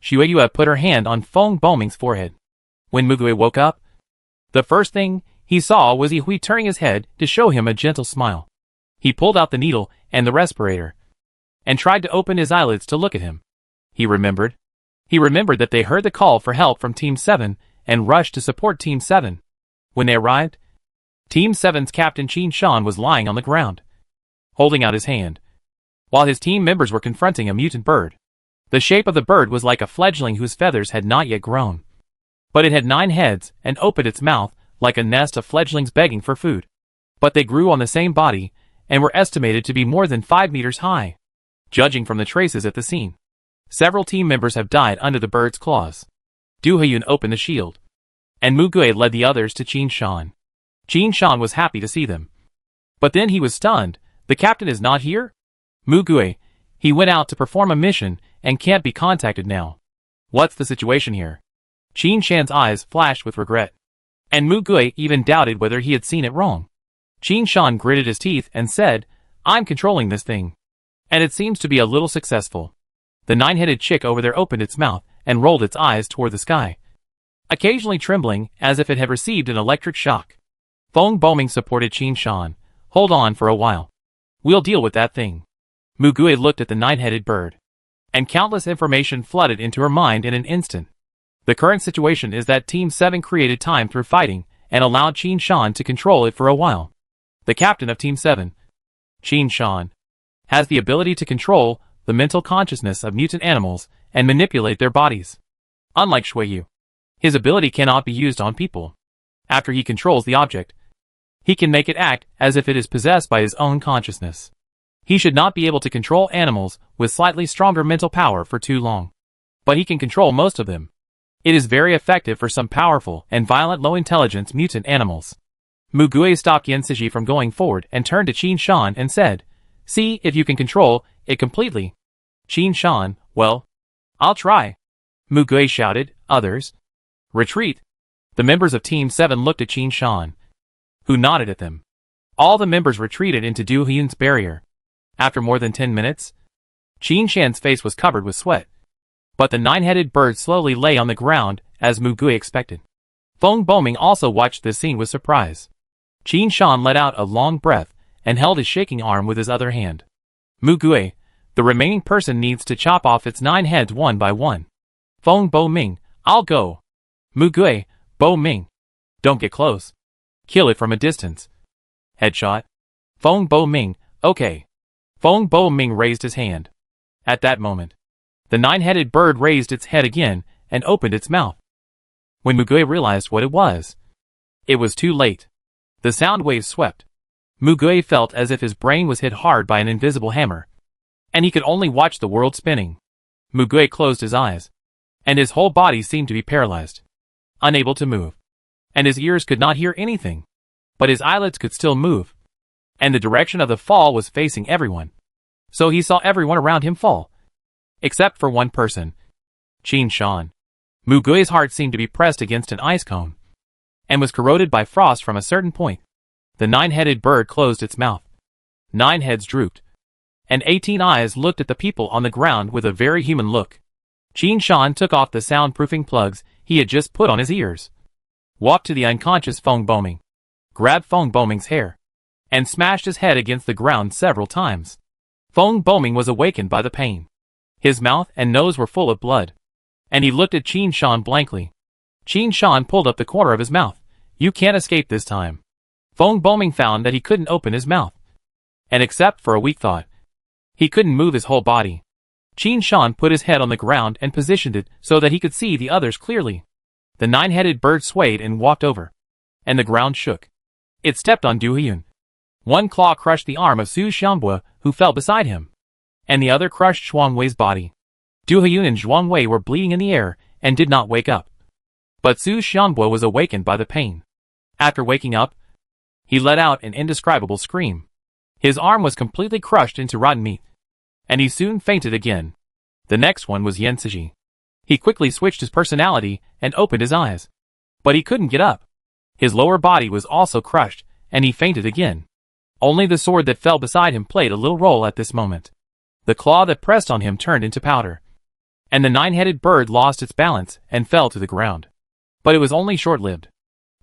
Shueyue put her hand on Feng Boming's forehead. When Mugue woke up, the first thing he saw was Yi Hui turning his head to show him a gentle smile. He pulled out the needle and the respirator, and tried to open his eyelids to look at him. He remembered that they heard the call for help from Team 7 and rushed to support Team 7. When they arrived, Team 7's captain Qin Shan was lying on the ground, holding out his hand, while his team members were confronting a mutant bird. The shape of the bird was like a fledgling whose feathers had not yet grown, but it had 9 heads and opened its mouth like a nest of fledglings begging for food. But they grew on the same body and were estimated to be more than 5 meters high. Judging from the traces at the scene, several team members have died under the bird's claws. Du Huyun opened the shield, and Mugue led the others to Qin Shan. Qin Shan was happy to see them, but then he was stunned. The captain is not here? Mugue, he went out to perform a mission and can't be contacted now. What's the situation here? Qin Shan's eyes flashed with regret, and Mugue even doubted whether he had seen it wrong. Qin Shan gritted his teeth and said, I'm controlling this thing, and it seems to be a little successful. The 9-headed chick over there opened its mouth and rolled its eyes toward the sky, occasionally trembling as if it had received an electric shock. Feng Boming supported Qin Shan. Hold on for a while. We'll deal with that thing. Mugue looked at the 9-headed bird, and countless information flooded into her mind in an instant. The current situation is that Team 7 created time through fighting and allowed Qin Shan to control it for a while. The captain of Team 7, Qin Shan, has the ability to control the mental consciousness of mutant animals and manipulate their bodies. Unlike Shuiyu, his ability cannot be used on people. After he controls the object, he can make it act as if it is possessed by his own consciousness. He should not be able to control animals with slightly stronger mental power for too long. But he can control most of them. It is very effective for some powerful and violent low-intelligence mutant animals. Mugui stopped Yensuji from going forward and turned to Qin Shan and said, "See if you can control it completely." Qin Shan, "Well, I'll try." Mugui shouted, "Others, retreat." The members of Team 7 looked at Qin Shan, who nodded at them. All the members retreated into Du Hyun's barrier. After more than 10 minutes, Qin Shan's face was covered with sweat. But the nine-headed bird slowly lay on the ground, as Mugui expected. Feng Boming also watched this scene with surprise. Qin Shan let out a long breath and held his shaking arm with his other hand. "Mugui, the remaining person needs to chop off its 9 heads one by one." "Feng Boming, I'll go." "Mugui, Boming, don't get close. Kill it from a distance." "Headshot." "Feng Boming, okay." Feng Boming raised his hand. At that moment, the 9-headed bird raised its head again and opened its mouth. When Mugui realized what it was too late. The sound waves swept. Mugui felt as if his brain was hit hard by an invisible hammer, and he could only watch the world spinning. Mugui closed his eyes, and his whole body seemed to be paralyzed, unable to move, and his ears could not hear anything, but his eyelids could still move, and the direction of the fall was facing everyone. So he saw everyone around him fall, except for one person, Qin Shan. Mugui's heart seemed to be pressed against an ice cone, and was corroded by frost from a certain point. The 9-headed bird closed its mouth. 9 heads drooped, and 18 eyes looked at the people on the ground with a very human look. Qin Shan took off the soundproofing plugs he had just put on his ears, walked to the unconscious Feng Boming, grabbed Feng Boming's hair, and smashed his head against the ground several times. Feng Boming was awakened by the pain. His mouth and nose were full of blood, and he looked at Qin Shan blankly. Qin Shan pulled up the corner of his mouth. "You can't escape this time." Feng Boming found that he couldn't open his mouth, and except for a weak thought, he couldn't move his whole body. Qin Shan put his head on the ground and positioned it so that he could see the others clearly. The 9-headed bird swayed and walked over, and the ground shook. It stepped on Du Hyun. One claw crushed the arm of Su Xiangbue, who fell beside him, and the other crushed Zhuang Wei's body. Du Hyun and Zhuang Wei were bleeding in the air and did not wake up. But Su Xiangbue was awakened by the pain. After waking up, he let out an indescribable scream. His arm was completely crushed into rotten meat, and he soon fainted again. The next one was Yensuji. He quickly switched his personality and opened his eyes. But he couldn't get up. His lower body was also crushed, and he fainted again. Only the sword that fell beside him played a little role at this moment. The claw that pressed on him turned into powder, and the 9-headed bird lost its balance and fell to the ground. But it was only short-lived.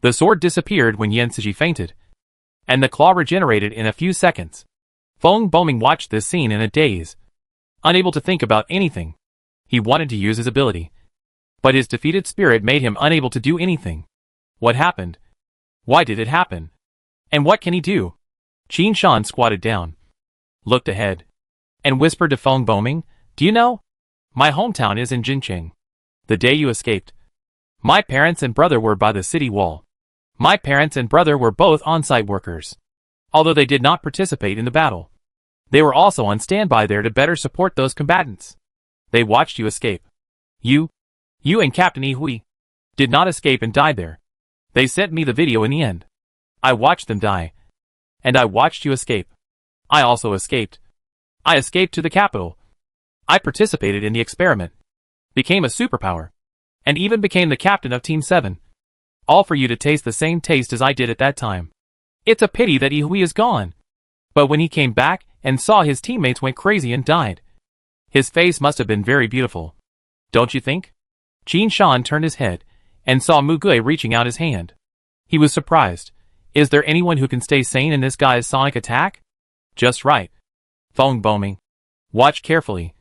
The sword disappeared when Yensuji fainted, and the claw regenerated in a few seconds. Feng Boming watched this scene in a daze, unable to think about anything. He wanted to use his ability, but his defeated spirit made him unable to do anything. What happened? Why did it happen? And what can he do? Qin Shan squatted down, looked ahead, and whispered to Feng Boming, "Do you know? My hometown is in Jinqing. The day you escaped, my parents and brother were by the city wall. My parents and brother were both on-site workers. Although they did not participate in the battle, they were also on standby there to better support those combatants. They watched you escape. You and Captain Yi Hui did not escape and died there. They sent me the video in the end. I watched them die, and I watched you escape. I also escaped. I escaped to the capital. I participated in the experiment, became a superpower, and even became the captain of Team 7. All for you to taste the same taste as I did at that time. It's a pity that Yi Hui is gone." But when he came back and saw his teammates went crazy and died, his face must have been very beautiful. Don't you think? Qin Shan turned his head and saw Mugui reaching out his hand. He was surprised. Is there anyone who can stay sane in this guy's sonic attack? Just right. Feng Boming, watch carefully.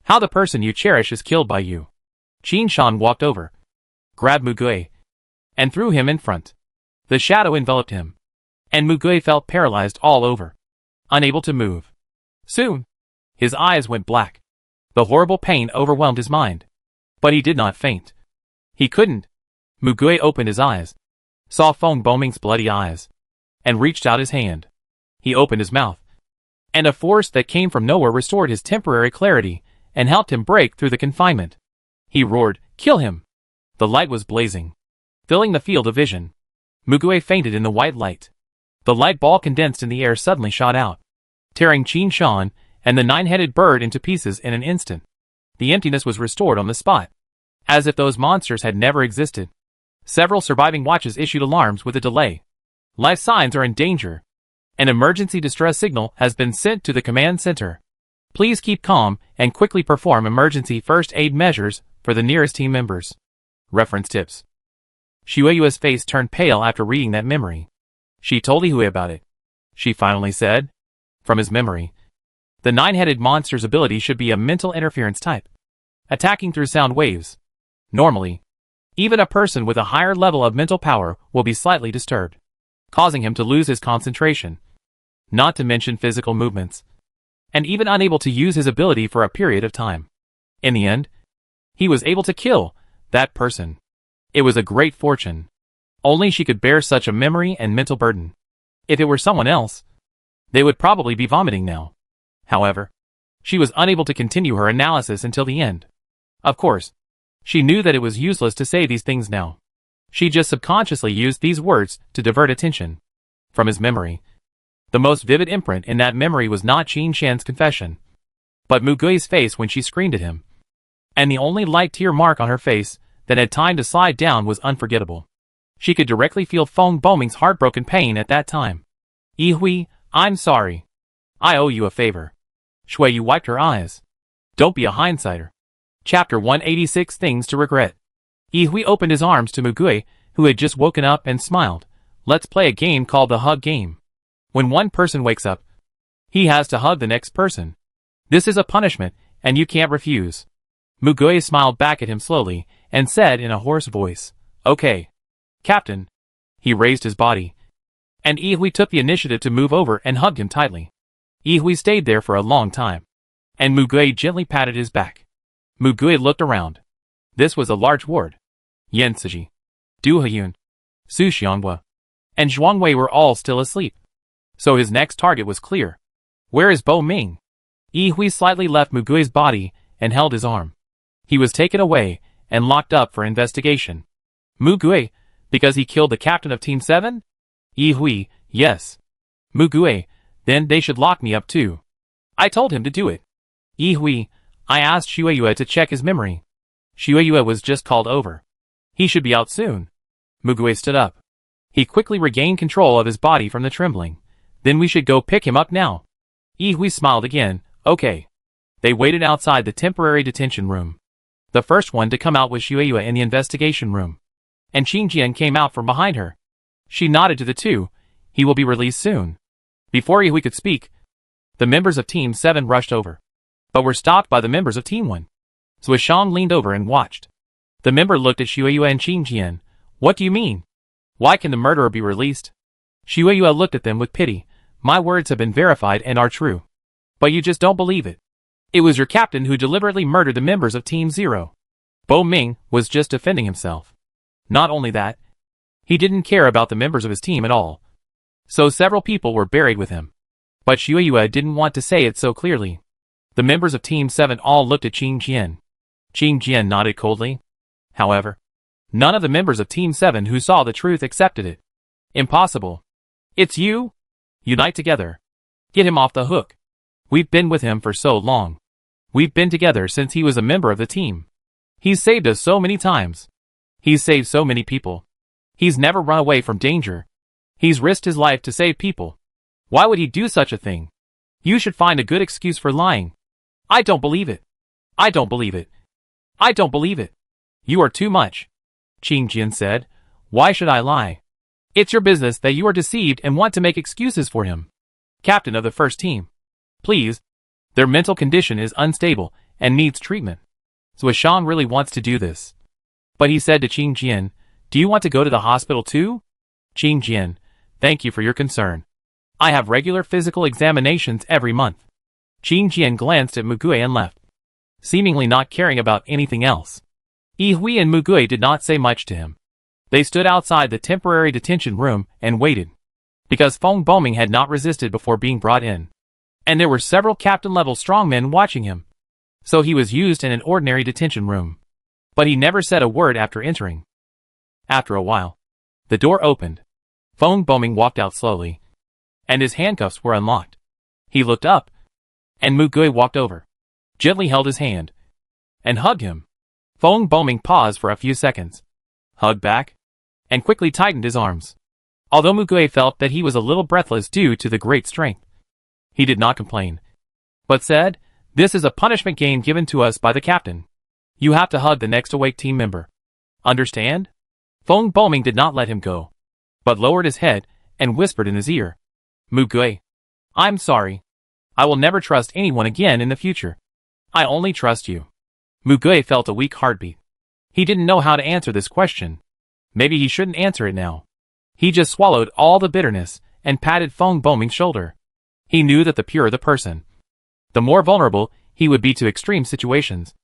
How the person you cherish is killed by you. Qin Shan walked over, grabbed Mugui, and threw him in front. The shadow enveloped him, and Mugui felt paralyzed all over, unable to move. Soon, his eyes went black. The horrible pain overwhelmed his mind. But he did not faint. He couldn't. Mugui opened his eyes, saw Feng Boming's bloody eyes, and reached out his hand. He opened his mouth, and a force that came from nowhere restored his temporary clarity and helped him break through the confinement. He roared, "Kill him!" The light was blazing, filling the field of vision. Mugui fainted in the white light. The light ball condensed in the air suddenly shot out, tearing Qin Shan and the nine-headed bird into pieces in an instant. The emptiness was restored on the spot, as if those monsters had never existed. Several surviving watches issued alarms with a delay. Life signs are in danger. An emergency distress signal has been sent to the command center. Please keep calm and quickly perform emergency first aid measures for the nearest team members. Reference tips. Xueyue's face turned pale after reading that memory. She told Yihui about it. She finally said. From his memory, the nine-headed monster's ability should be a mental interference type, attacking through sound waves. Normally, even a person with a higher level of mental power will be slightly disturbed, causing him to lose his concentration, not to mention physical movements, and even unable to use his ability for a period of time. In the end, he was able to kill that person. It was a great fortune. Only she could bear such a memory and mental burden. If it were someone else, they would probably be vomiting now. However, she was unable to continue her analysis until the end. Of course, she knew that it was useless to say these things now. She just subconsciously used these words to divert attention from his memory. The most vivid imprint in that memory was not Qin Shan's confession, but Mugui's face when she screamed at him. And the only light tear mark on her face that had time to slide down was unforgettable. She could directly feel Feng Boming's heartbroken pain at that time. Yihui, I'm sorry. I owe you a favor. Xueyu wiped her eyes. Don't be a hindsighter. Chapter 186 Things to Regret. Yihui opened his arms to Mugui, who had just woken up, and smiled. Let's play a game called the hug game. When one person wakes up, he has to hug the next person. This is a punishment, and you can't refuse. Mugui smiled back at him slowly, and said in a hoarse voice, Okay, Captain. He raised his body, and Yihui took the initiative to move over and hugged him tightly. Yihui stayed there for a long time, and Mugui gently patted his back. Mugui looked around. This was a large ward. Yan Siji, Du Heyun, Su Xianghua, and Zhuangwei were all still asleep. So his next target was clear. Where is Bo Ming? Yihui slightly left Mugui's body and held his arm. He was taken away and locked up for investigation. Mugui, because he killed the captain of Team 7? Yihui, yes. Mugui, then they should lock me up too. I told him to do it. Yihui, I asked Xueyue to check his memory. Xueyue was just called over. He should be out soon. Mugui stood up. He quickly regained control of his body from the trembling. Then we should go pick him up now. Yihui smiled again. Okay. They waited outside the temporary detention room. The first one to come out was Xueyue in the investigation room, and Qin Jian came out from behind her. She nodded to the two. He will be released soon. Before Yihui could speak, the members of Team 7 rushed over, but were stopped by the members of Team 1. Zuishang leaned over and watched. The member looked at Xueyue and Qin Jian. What do you mean? Why can the murderer be released? Xueyue looked at them with pity. My words have been verified and are true. But you just don't believe it. It was your captain who deliberately murdered the members of Team 0. Bo Ming was just defending himself. Not only that, he didn't care about the members of his team at all. So several people were buried with him. But Xueyue didn't want to say it so clearly. The members of Team 7 all looked at Qin Jian. Qin Jian nodded coldly. However, none of the members of Team 7 who saw the truth accepted it. Impossible. It's you? Unite together. Get him off the hook. We've been with him for so long. We've been together since he was a member of the team. He's saved us so many times. He's saved so many people. He's never run away from danger. He's risked his life to save people. Why would he do such a thing? You should find a good excuse for lying. I don't believe it. I don't believe it. I don't believe it. You are too much. Qin Jian said. Why should I lie? It's your business that you are deceived and want to make excuses for him. Captain of the first team. Please. Their mental condition is unstable and needs treatment. Zuishang really wants to do this. But he said to Qin Jian, do you want to go to the hospital too? Qing Jian, thank you for your concern. I have regular physical examinations every month. Qing Jian glanced at Mugui and left, seemingly not caring about anything else. Yi Hui and Mugui did not say much to him. They stood outside the temporary detention room and waited, because Feng Boming had not resisted before being brought in, and there were several captain-level strongmen watching him, so he was used in an ordinary detention room. But he never said a word after entering. After a while, the door opened. Feng Boming walked out slowly, and his handcuffs were unlocked. He looked up, and Mugui walked over, gently held his hand, and hugged him. Feng Boming paused for a few seconds, hugged back, and quickly tightened his arms. Although Mugui felt that he was a little breathless due to the great strength, he did not complain, but said, "This is a punishment game given to us by the captain. You have to hug the next awake team member. Understand?" Feng Boming did not let him go, but lowered his head and whispered in his ear, "Mugui, I'm sorry. I will never trust anyone again in the future. I only trust you." Mugui felt a weak heartbeat. He didn't know how to answer this question. Maybe he shouldn't answer it now. He just swallowed all the bitterness and patted Feng Boming's shoulder. He knew that the purer the person, the more vulnerable he would be to extreme situations,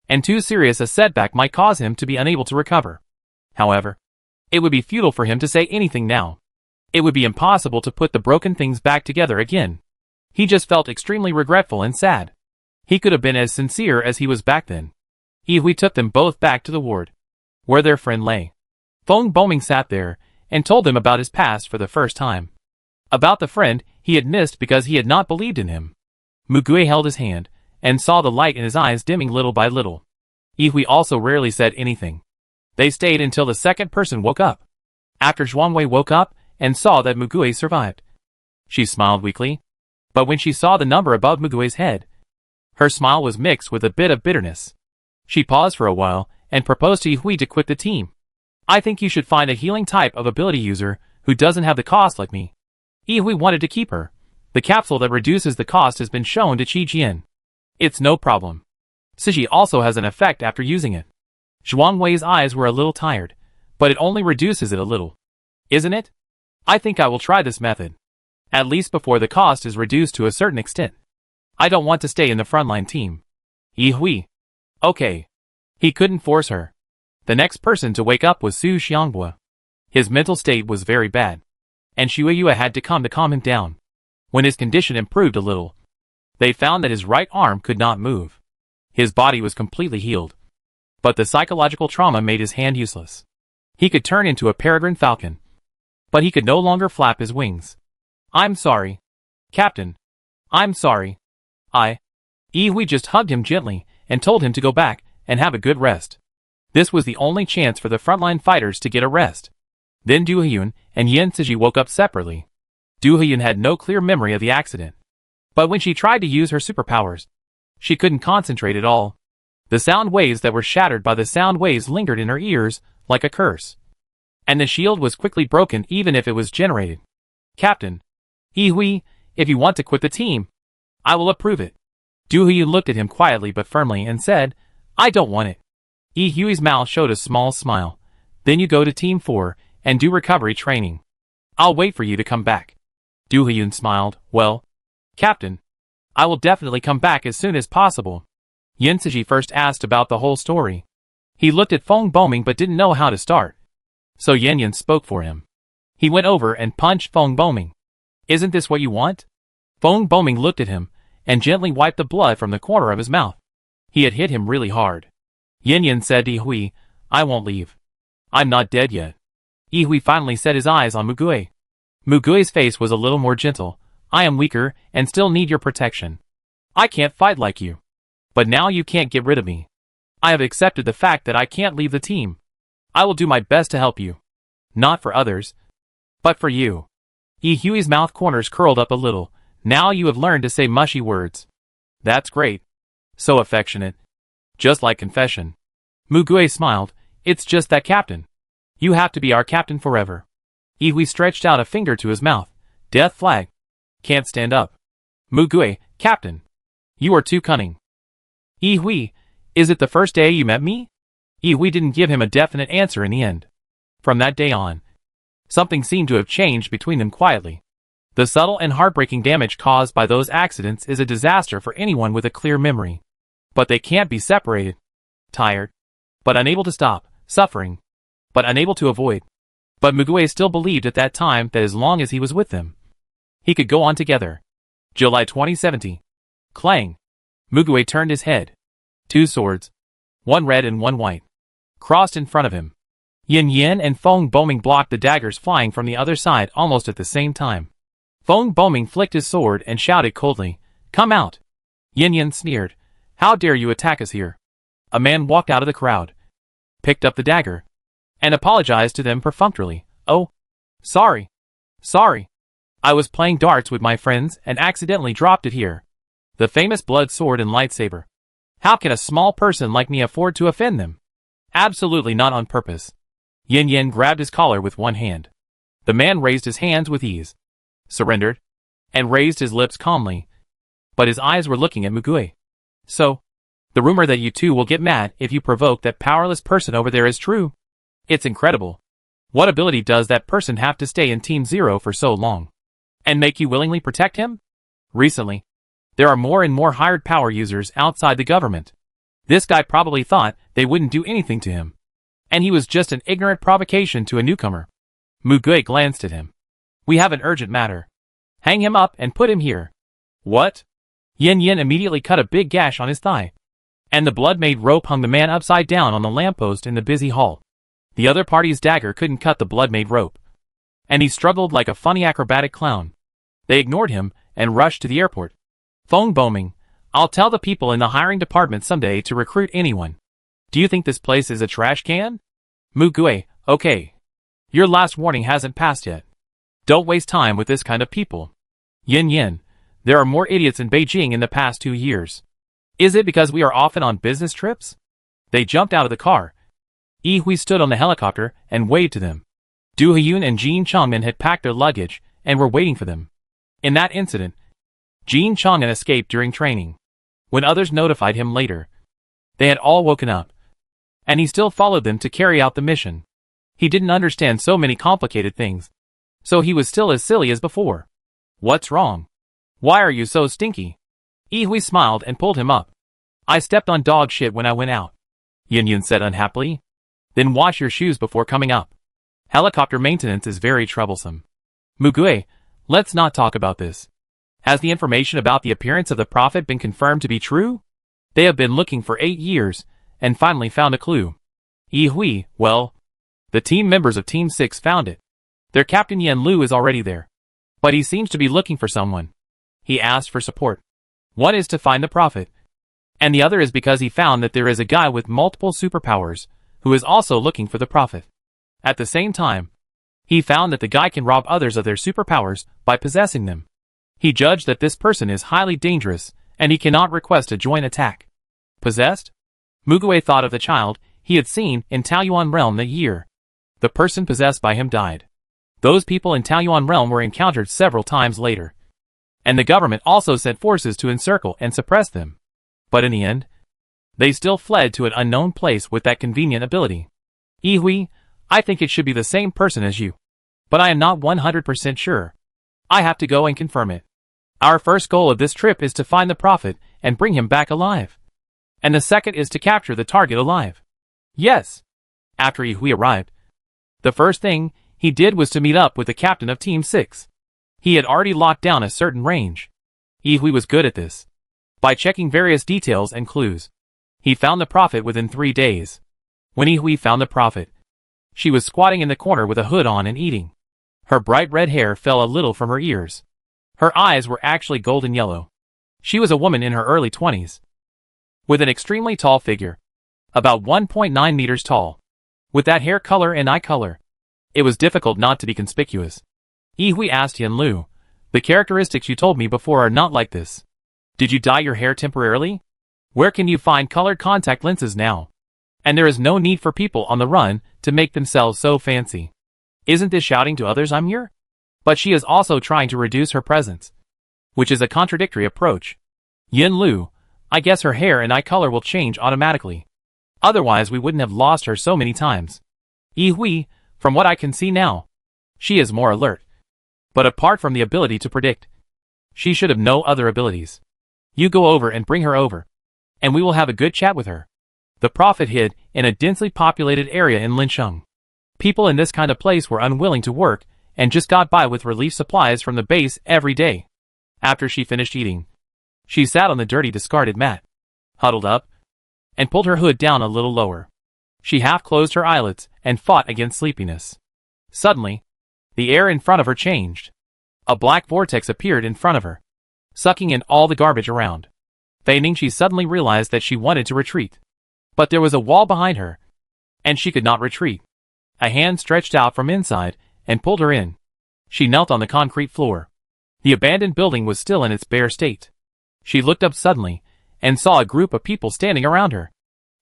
and too serious a setback might cause him to be unable to recover. However, it would be futile for him to say anything now. It would be impossible to put the broken things back together again. He just felt extremely regretful and sad. He could have been as sincere as he was back then. Yi Hui took them both back to the ward, where their friend lay. Feng Boming sat there and told them about his past for the first time. About the friend he had missed because he had not believed in him. Mugui held his hand and saw the light in his eyes dimming little by little. Yi Hui also rarely said anything. They stayed until the second person woke up. After Zhuangwei woke up and saw that Mugui survived, she smiled weakly. But when she saw the number above Mugui's head, her smile was mixed with a bit of bitterness. She paused for a while and proposed to Yi Hui to quit the team. "I think you should find a healing type of ability user who doesn't have the cost like me." Yi Hui wanted to keep her. The capsule that reduces the cost has been shown to Qi Jian. It's no problem. Siji also has an effect after using it. Zhuangwei's eyes were a little tired, but it only reduces it a little. Isn't it? I think I will try this method. At least before the cost is reduced to a certain extent. I don't want to stay in the frontline team. Yi Hui. Okay. He couldn't force her. The next person to wake up was Su Xianghua. His mental state was very bad, and Xue Yue had to come to calm him down. When his condition improved a little, they found that his right arm could not move. His body was completely healed, but the psychological trauma made his hand useless. He could turn into a peregrine falcon, but he could no longer flap his wings. "I'm sorry, Captain. I'm sorry. Yi Hui just hugged him gently and told him to go back and have a good rest. This was the only chance for the frontline fighters to get a rest. Then Du Heyun and Yan Siji woke up separately. Du Heyun had no clear memory of the accident, but when she tried to use her superpowers, she couldn't concentrate at all. The sound waves that were shattered by the sound waves lingered in her ears like a curse, and the shield was quickly broken even if it was generated. "Captain, Yi Hui, if you want to quit the team, I will approve it." Du Heyun looked at him quietly but firmly and said, "I don't want it." Yi Hui's mouth showed a small smile. "Then you go to Team 4 and do recovery training. I'll wait for you to come back." Du Heyun smiled. "Well, Captain, I will definitely come back as soon as possible." Yan Siji first asked about the whole story. He looked at Feng Boming but didn't know how to start, so Yan Yan spoke for him. He went over and punched Feng Boming. "Isn't this what you want?" Feng Boming looked at him and gently wiped the blood from the corner of his mouth. He had hit him really hard. Yan Yan said to Yi Hui, "I won't leave. I'm not dead yet." Yi Hui finally set his eyes on Mugui. Mugui's face was a little more gentle. "I am weaker and still need your protection. I can't fight like you. But now you can't get rid of me. I have accepted the fact that I can't leave the team. I will do my best to help you. Not for others, but for you." Yi Hui's mouth corners curled up a little. "Now you have learned to say mushy words. That's great. So affectionate. Just like confession." Mugui smiled. "It's just that, Captain. You have to be our captain forever." Yi Hui stretched out a finger to his mouth. "Death flag. Can't stand up." Mugui, "Captain, you are too cunning." "Yi Hui, is it the first day you met me?" Yi Hui didn't give him a definite answer in the end. From that day on, Something seemed to have changed between them quietly. The subtle and heartbreaking damage caused by those accidents is a disaster for anyone with a clear memory. But they can't be separated. Tired, but unable to stop, suffering, but unable to avoid. But Mugue still believed at that time that as long as he was with them, he could go on together. July 2070. Clang. Mugue turned his head. 2 swords, one red and one white, crossed in front of him. Yin Yin and Feng Boming blocked the daggers flying from the other side almost at the same time. Feng Boming flicked his sword and shouted coldly, "Come out!" Yin Yin sneered, "How dare you attack us here?" A man walked out of the crowd, picked up the dagger, and apologized to them perfunctorily. "Oh, sorry. I was playing darts with my friends and accidentally dropped it here. The famous blood sword and lightsaber. How can a small person like me afford to offend them? Absolutely not on purpose." Yin Yin grabbed his collar with one hand. The man raised his hands with ease, surrendered, and raised his lips calmly. But his eyes were looking at Mugue. "So, the rumor that you two will get mad if you provoke that powerless person over there is true? It's incredible. What ability does that person have to stay in Team Zero for so long? And make you willingly protect him? Recently, there are more and more hired power users outside the government. This guy probably thought they wouldn't do anything to him. And he was just an ignorant provocation to a newcomer." Mugue glanced at him. "We have an urgent matter. Hang him up and put him here." "What?" Yin Yin immediately cut a big gash on his thigh, and the blood-made rope hung the man upside down on the lamppost in the busy hall. The other party's dagger couldn't cut the blood-made rope, and he struggled like a funny acrobatic clown. They ignored him and rushed to the airport. "Feng Boming, I'll tell the people in the hiring department someday to recruit anyone. Do you think this place is a trash can?" Mugue, "Okay. Your last warning hasn't passed yet. Don't waste time with this kind of people." Yin Yin, "There are more idiots in Beijing in the past 2 years. Is it because we are often on business trips?" They jumped out of the car. Yi Hui stood on the helicopter and waved to them. Du Huyun and Jin Chongman had packed their luggage and were waiting for them. In that incident, Jin Chongman escaped during training. When others notified him later, they had all woken up, and he still followed them to carry out the mission. He didn't understand so many complicated things, so he was still as silly as before. "What's wrong? Why are you so stinky?" Yi Hui smiled and pulled him up. "I stepped on dog shit when I went out," Yin Yin said unhappily. "Then wash your shoes before coming up. Helicopter maintenance is very troublesome." Mugue, "Let's not talk about this. Has the information about the appearance of the prophet been confirmed to be true? They have been looking for 8 years, and finally found a clue." Yi Hui, "Well, the team members of Team 6 found it. Their captain Yan Lu is already there. But he seems to be looking for someone. He asked for support. One is to find the prophet, and the other is because he found that there is a guy with multiple superpowers who is also looking for the prophet. At the same time, he found that the guy can rob others of their superpowers by possessing them. He judged that this person is highly dangerous, and he cannot request a joint attack." Possessed? Mugue thought of the child he had seen in Taoyuan Realm that year. The person possessed by him died. Those people in Taoyuan Realm were encountered several times later, and the government also sent forces to encircle and suppress them. But in the end, they still fled to an unknown place with that convenient ability. "Yi Hui, I think it should be the same person as you, but I am not 100% sure. I have to go and confirm it. Our first goal of this trip is to find the prophet and bring him back alive. And the second is to capture the target alive." "Yes." After Yi Hui arrived, the first thing he did was to meet up with the captain of Team 6. He had already locked down a certain range. Yi Hui was good at this. By checking various details and clues, he found the prophet within 3 days. When Yi Hui found the prophet, she was squatting in the corner with a hood on and eating. Her bright red hair fell a little from her ears. Her eyes were actually golden yellow. She was a woman in her early 20s, with an extremely tall figure, about 1.9 meters tall. With that hair color and eye color, it was difficult not to be conspicuous. Yi Hui asked Yan Lu, "The characteristics you told me before are not like this. Did you dye your hair temporarily? Where can you find colored contact lenses now? And there is no need for people on the run to make themselves so fancy. Isn't this shouting to others I'm here?" But she is also trying to reduce her presence, which is a contradictory approach. "Yin Lu, I guess her hair and eye color will change automatically. Otherwise we wouldn't have lost her so many times." "Yi Hui, from what I can see now, She is more alert. But apart from the ability to predict, she should have no other abilities. You go over and bring her over, and we will have a good chat with her. The prophet hid in a densely populated area in Linsheng. People in this kind of place were unwilling to work and just got by with relief supplies from the base every day. After she finished eating, she sat on the dirty discarded mat, huddled up, and pulled her hood down a little lower. She half closed her eyelids and fought against sleepiness. Suddenly, the air in front of her changed. A black vortex appeared in front of her, sucking in all the garbage around. Feigning, she suddenly realized that she wanted to retreat. But there was a wall behind her, and she could not retreat. A hand stretched out from inside and pulled her in. She knelt on the concrete floor. The abandoned building was still in its bare state. She looked up suddenly and saw a group of people standing around her.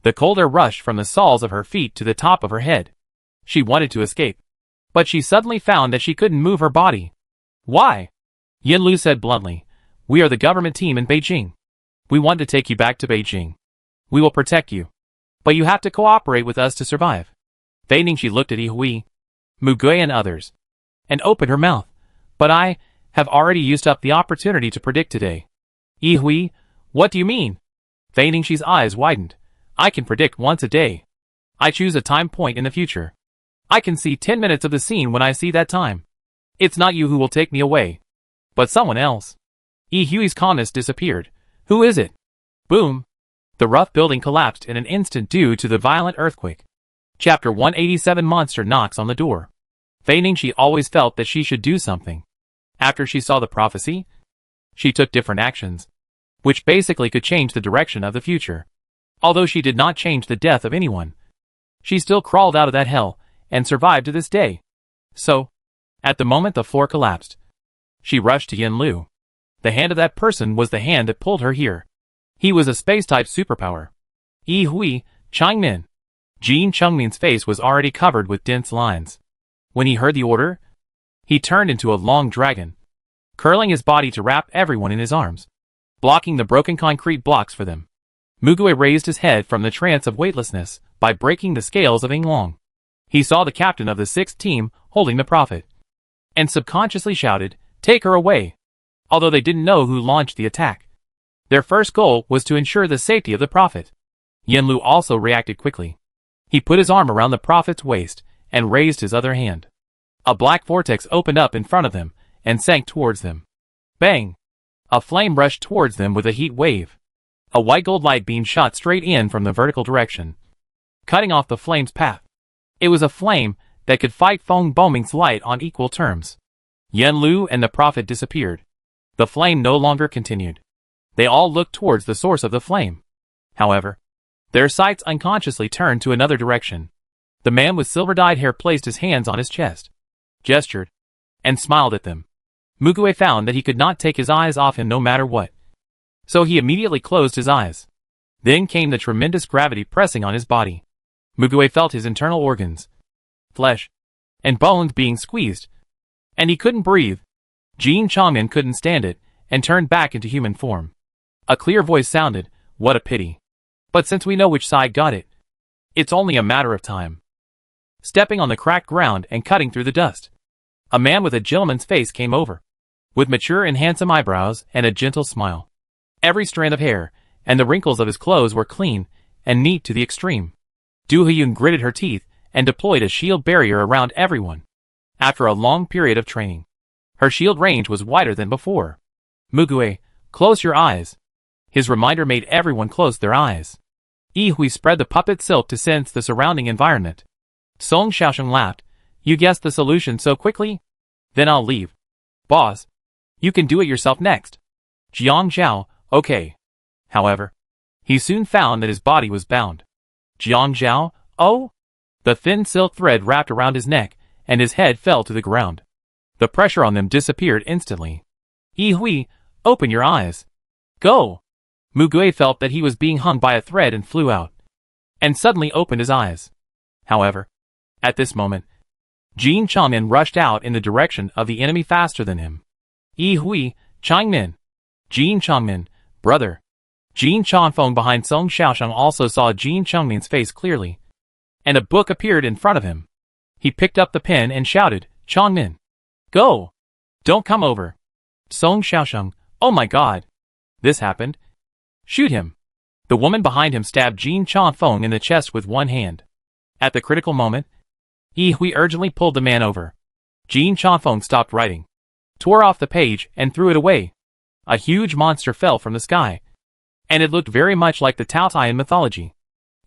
The cold air rushed from the soles of her feet to the top of her head. She wanted to escape, but she suddenly found that she couldn't move her body. Why? Yin Lu said bluntly. We are the government team in Beijing. We want to take you back to Beijing. We will protect you. But you have to cooperate with us to survive. Feigning, she looked at Yi Hui, Mu Gui and others, and opened her mouth. But I have already used up the opportunity to predict today. Yi Hui, what do you mean? Feigning, she's eyes widened. I can predict once a day. I choose a time point in the future. I can see 10 minutes of the scene when I see that time. It's not you who will take me away, but someone else. Yi Hui's calmness disappeared. Who is it? Boom. The rough building collapsed in an instant due to the violent earthquake. Chapter 187. Monster knocks on the door. Feigning, she always felt that she should do something. After she saw the prophecy, she took different actions, which basically could change the direction of the future. Although she did not change the death of anyone, she still crawled out of that hell and survived to this day. So, at the moment the floor collapsed, she rushed to Yin Lu. The hand of that person was the hand that pulled her here. He was a space-type superpower. Yi Hui, Changmin. Jin Chengmin's face was already covered with dense lines. When he heard the order, he turned into a long dragon, curling his body to wrap everyone in his arms, blocking the broken concrete blocks for them. Mugui raised his head from the trance of weightlessness by breaking the scales of Yinglong. He saw the captain of the 6th team holding the prophet, and subconsciously shouted, "Take her away!" Although they didn't know who launched the attack, their first goal was to ensure the safety of the prophet. Yin Lu also reacted quickly. He put his arm around the prophet's waist and raised his other hand. A black vortex opened up in front of them and sank towards them. Bang! A flame rushed towards them with a heat wave. A white gold light beam shot straight in from the vertical direction, cutting off the flame's path. It was a flame that could fight Feng Boming's light on equal terms. Yin Lu and the prophet disappeared. The flame no longer continued. They all looked towards the source of the flame. However, their sights unconsciously turned to another direction. The man with silver-dyed hair placed his hands on his chest, gestured, and smiled at them. Mugui found that he could not take his eyes off him no matter what, so he immediately closed his eyes. Then came the tremendous gravity pressing on his body. Mugui felt his internal organs, flesh, and bones being squeezed, and he couldn't breathe. Jin Changmin couldn't stand it and turned back into human form. A clear voice sounded, "What a pity. But since we know which side got it, it's only a matter of time." Stepping on the cracked ground and cutting through the dust, a man with a gentleman's face came over, with mature and handsome eyebrows and a gentle smile. Every strand of hair and the wrinkles of his clothes were clean and neat to the extreme. Du Huyun gritted her teeth and deployed a shield barrier around everyone. After a long period of training, her shield range was wider than before. Mugui, close your eyes. His reminder made everyone close their eyes. Yi Hui spread the puppet silk to sense the surrounding environment. Song Xiaosheng laughed. You guessed the solution so quickly? Then I'll leave. Boss, you can do it yourself next. Jiang Zhao, okay. However, he soon found that his body was bound. Jiang Zhao, oh? The thin silk thread wrapped around his neck, and his head fell to the ground. The pressure on them disappeared instantly. Yi Hui, open your eyes. Go! Mugui felt that he was being hung by a thread and flew out, and suddenly opened his eyes. However, at this moment, Jin Changmin rushed out in the direction of the enemy faster than him. Yi Hui, Changmin. Jin Changmin, brother. Jin Changfeng behind Song Xiaosheng also saw Jin Changmin's face clearly, and a book appeared in front of him. He picked up the pen and shouted, Chongmin. Go! Don't come over. Song Xiaosheng. Oh my god. This happened. Shoot him. The woman behind him stabbed Jin Chongfeng in the chest with one hand. At the critical moment, Yi Hui urgently pulled the man over. Jin Chongfeng stopped writing, tore off the page, and threw it away. A huge monster fell from the sky, and it looked very much like the Taotai mythology.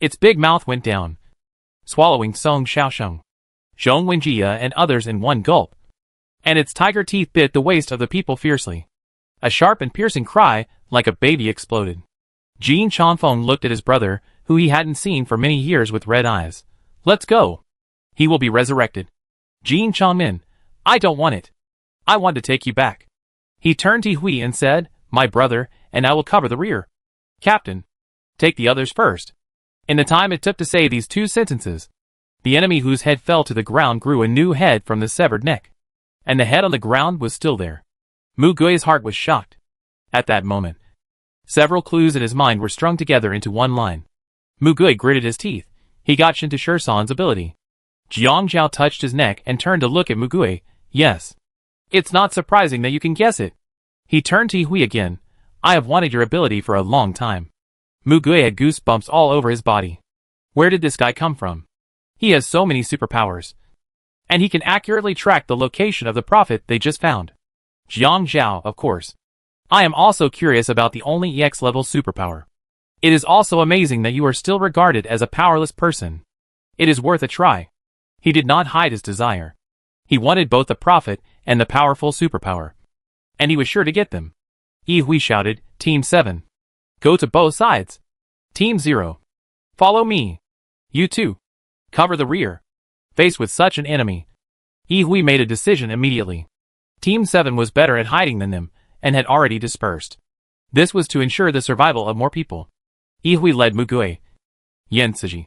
Its big mouth went down, swallowing Song Xiaosheng, Zhong Wenjia and others in one gulp, and its tiger teeth bit the waist of the people fiercely. A sharp and piercing cry, like a baby, exploded. Jin Chongfeng looked at his brother, who he hadn't seen for many years, with red eyes. Let's go. He will be resurrected. Jin Chongmin, I don't want it. I want to take you back. He turned to Hui and said, my brother, and I will cover the rear. Captain, take the others first. In the time it took to say these two sentences, the enemy whose head fell to the ground grew a new head from the severed neck. And the head on the ground was still there. Mu Gui's heart was shocked. At that moment, several clues in his mind were strung together into one line. Mu Gui gritted his teeth. He got Shin Shersan's ability. Jiang Zhao touched his neck and turned to look at Mu Gui. Yes. It's not surprising that you can guess it. He turned to Hui again. I have wanted your ability for a long time. Mu Gui had goosebumps all over his body. Where did this guy come from? He has so many superpowers. And he can accurately track the location of the prophet they just found. Jiang Zhao, of course. I am also curious about the only EX level superpower. It is also amazing that you are still regarded as a powerless person. It is worth a try. He did not hide his desire. He wanted both the prophet and the powerful superpower. And he was sure to get them. Yi Hui shouted, Team 7. Go to both sides. Team 0. Follow me. You too. Cover the rear. Faced with such an enemy, Yi Hui made a decision immediately. Team 7 was better at hiding than them, and had already dispersed. This was to ensure the survival of more people. Yi Hui led Mu Gui, Yan Siji,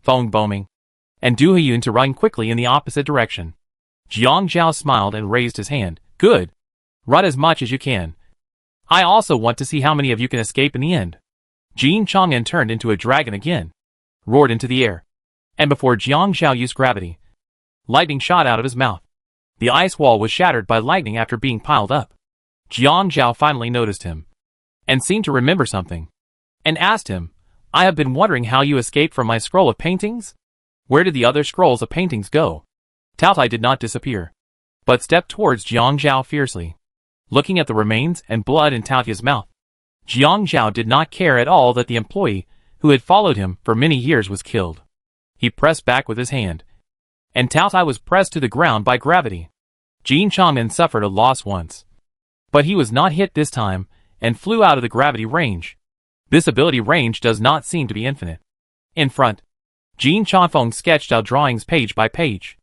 Feng Boming, and Du Huyun to run quickly in the opposite direction. Jiang Zhao smiled and raised his hand. Good. Run as much as you can. I also want to see how many of you can escape in the end. Jin Chong'an turned into a dragon again, roared into the air, and before Jiang Zhao used gravity, lightning shot out of his mouth. The ice wall was shattered by lightning after being piled up. Jiang Zhao finally noticed him, and seemed to remember something, and asked him, I have been wondering how you escaped from my scroll of paintings? Where did the other scrolls of paintings go? Taotai did not disappear, but stepped towards Jiang Zhao fiercely, looking at the remains and blood in Taotai's mouth. Jiang Zhao did not care at all that the employee who had followed him for many years was killed. He pressed back with his hand, and Taotai was pressed to the ground by gravity. Jin Chong'an suffered a loss once, but he was not hit this time, and flew out of the gravity range. This ability range does not seem to be infinite. In front, Jin Chongfeng sketched out drawings page by page,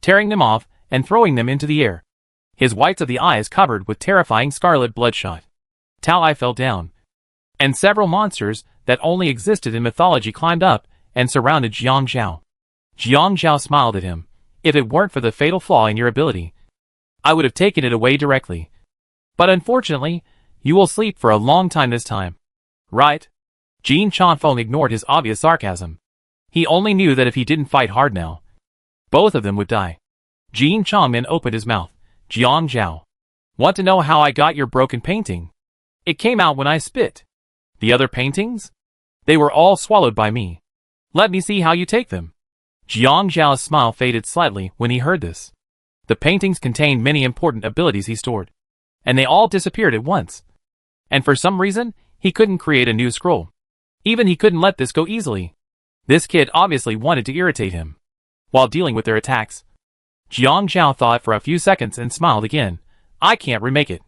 tearing them off and throwing them into the air, his whites of the eyes covered with terrifying scarlet bloodshot. Taotai fell down, and several monsters that only existed in mythology climbed up and surrounded Jiang Zhao. Jiang Zhao smiled at him. If it weren't for the fatal flaw in your ability, I would have taken it away directly. But unfortunately, you will sleep for a long time this time. Right? Jin Chongfeng ignored his obvious sarcasm. He only knew that if he didn't fight hard now, both of them would die. Jin Chongmin opened his mouth. Jiang Zhao. Want to know how I got your broken painting? It came out when I spit. The other paintings? They were all swallowed by me. Let me see how you take them. Jiang Zhao's smile faded slightly when he heard this. The paintings contained many important abilities he stored, and they all disappeared at once. And for some reason, he couldn't create a new scroll. Even he couldn't let this go easily. This kid obviously wanted to irritate him. While dealing with their attacks, Jiang Zhao thought for a few seconds and smiled again. I can't remake it.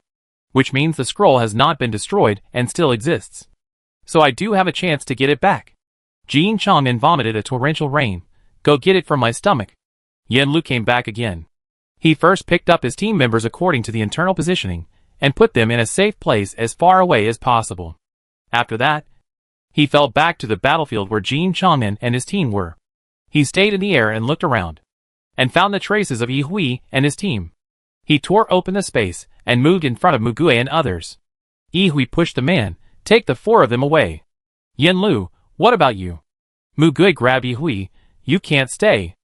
Which means the scroll has not been destroyed and still exists. So I do have a chance to get it back. Jin Chong'an vomited a torrential rain. Go get it from my stomach. Yan Lu came back again. He first picked up his team members according to the internal positioning, and put them in a safe place as far away as possible. After that, he fell back to the battlefield where Jin Chong'an and his team were. He stayed in the air and looked around, and found the traces of Yi Hui and his team. He tore open the space, and moved in front of Mu Gui and others. Yi Hui pushed the man. Take the 4 of them away. Yan Lu, what about you? Mu Gui grabbed Yi Hui. You can't stay.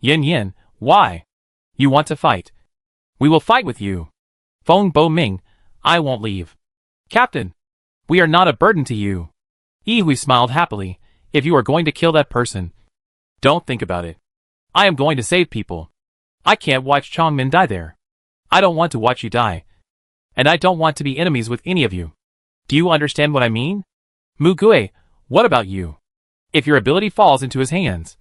Yin Yin, why? You want to fight? We will fight with you. Feng Bo Ming, I won't leave. Captain, we are not a burden to you. Yi Hui smiled happily. If you are going to kill that person, don't think about it. I am going to save people. I can't watch Chongmin die there. I don't want to watch you die. And I don't want to be enemies with any of you. Do you understand what I mean? Mu Gui, what about you? If your ability falls into his hands,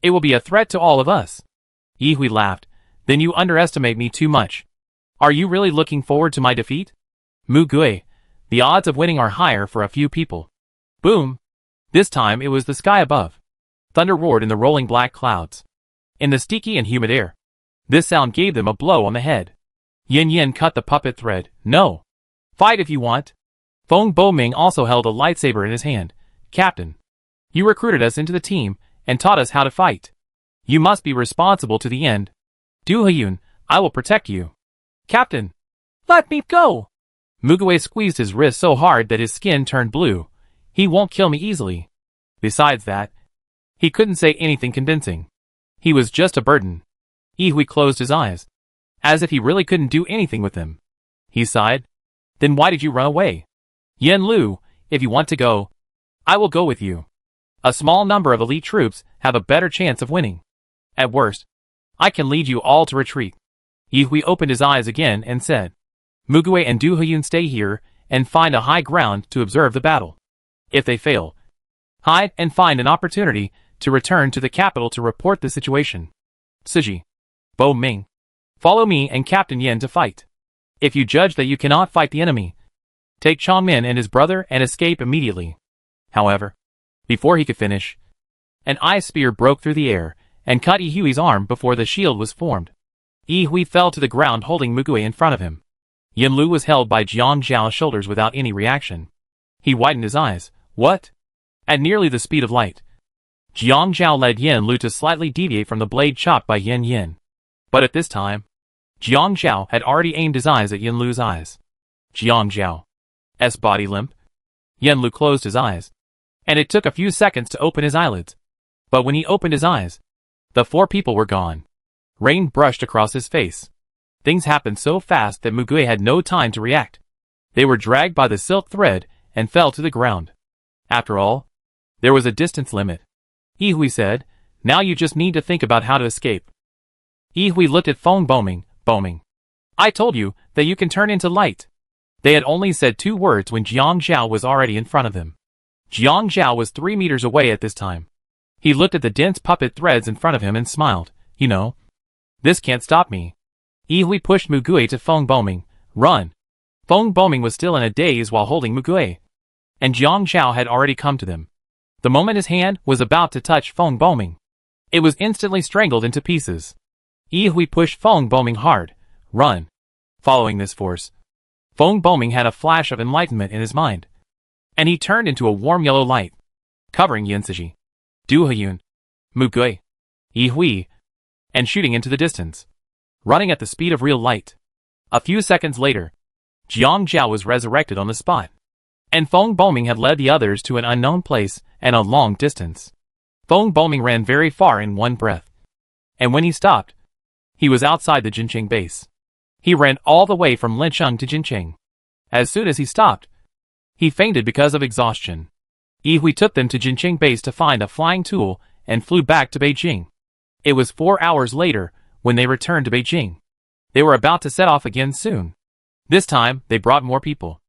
it will be a threat to all of us. Yi Hui laughed. Then you underestimate me too much. Are you really looking forward to my defeat? Mu Gui, the odds of winning are higher for a few people. Boom! This time it was the sky above. Thunder roared in the rolling black clouds. In the sticky and humid air. This sound gave them a blow on the head. Yin Yin cut the puppet thread. No. Fight if you want. Feng Bo Ming also held a lightsaber in his hand. Captain, you recruited us into the team and taught us how to fight. You must be responsible to the end. Du Heyun, I will protect you. Captain, let me go. Mugwei squeezed his wrist so hard that his skin turned blue. He won't kill me easily. Besides that, he couldn't say anything convincing. He was just a burden. Yi Hui closed his eyes, as if he really couldn't do anything with him. He sighed. Then why did you run away? Yen Lu, if you want to go, I will go with you. A small number of elite troops have a better chance of winning. At worst, I can lead you all to retreat. Yi Hui opened his eyes again and said, Mugwei and Du Heyun stay here and find a high ground to observe the battle. If they fail, hide and find an opportunity to return to the capital to report the situation. Siji, Bo Ming, follow me and Captain Yen to fight. If you judge that you cannot fight the enemy, take Chongmin and his brother and escape immediately. However, before he could finish, an ice spear broke through the air and cut Yi Hui's arm before the shield was formed. Yi Hui fell to the ground holding Mugwei in front of him. Yin Lu was held by Jiang Zhao's shoulders without any reaction. He widened his eyes. What? At nearly the speed of light, Jiang Zhao led Yin Lu to slightly deviate from the blade chopped by Yin Yin. But at this time, Jiang Zhao had already aimed his eyes at Yin Lu's eyes. Jiang Zhao's body limp. Yin Lu closed his eyes, and it took a few seconds to open his eyelids. But when he opened his eyes, the four people were gone. Rain brushed across his face. Things happened so fast that Mugwei had no time to react. They were dragged by the silk thread and fell to the ground. After all, there was a distance limit. Yi Hui said, now you just need to think about how to escape. Yi Hui looked at Feng Bo Ming. I told you that you can turn into light. They had only said 2 words when Jiang Zhao was already in front of him. Jiang Zhao was 3 meters away at this time. He looked at the dense puppet threads in front of him and smiled. You know, this can't stop me. Yi Hui pushed Mugwei to Feng Bo Ming. Run! Feng Bo Ming was still in a daze while holding Mugwei, and Jiang Zhao had already come to them. The moment his hand was about to touch Feng Bo Ming, it was instantly strangled into pieces. Yi Hui pushed Feng Bo Ming hard. Run! Following this force, Feng Bo Ming had a flash of enlightenment in his mind, and he turned into a warm yellow light, covering Yin Siji, Du Heyun, Mugwei, Yi Hui, and shooting into the distance, running at the speed of real light. A few seconds later, Jiang Zhao was resurrected on the spot, and Feng Bo Ming had led the others to an unknown place and a long distance. Feng Bo Ming ran very far in one breath, and when he stopped, he was outside the Jincheng base. He ran all the way from Lincheng to Jincheng. As soon as he stopped, he fainted because of exhaustion. Yi Hui took them to Jincheng base to find a flying tool and flew back to Beijing. It was 4 hours later when they returned to Beijing. They were about to set off again soon. This time, they brought more people.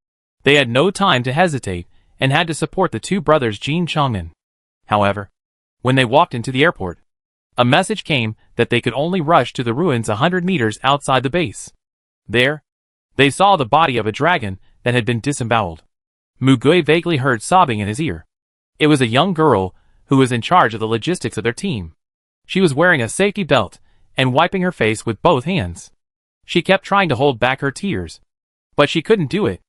They had no time to hesitate and had to support the 2 brothers Jin Chongmin. However, when they walked into the airport, a message came that they could only rush to the ruins 100 meters outside the base. There, they saw the body of a dragon that had been disemboweled. Mugwei vaguely heard sobbing in his ear. It was a young girl who was in charge of the logistics of their team. She was wearing a safety belt and wiping her face with both hands. She kept trying to hold back her tears, but she couldn't do it.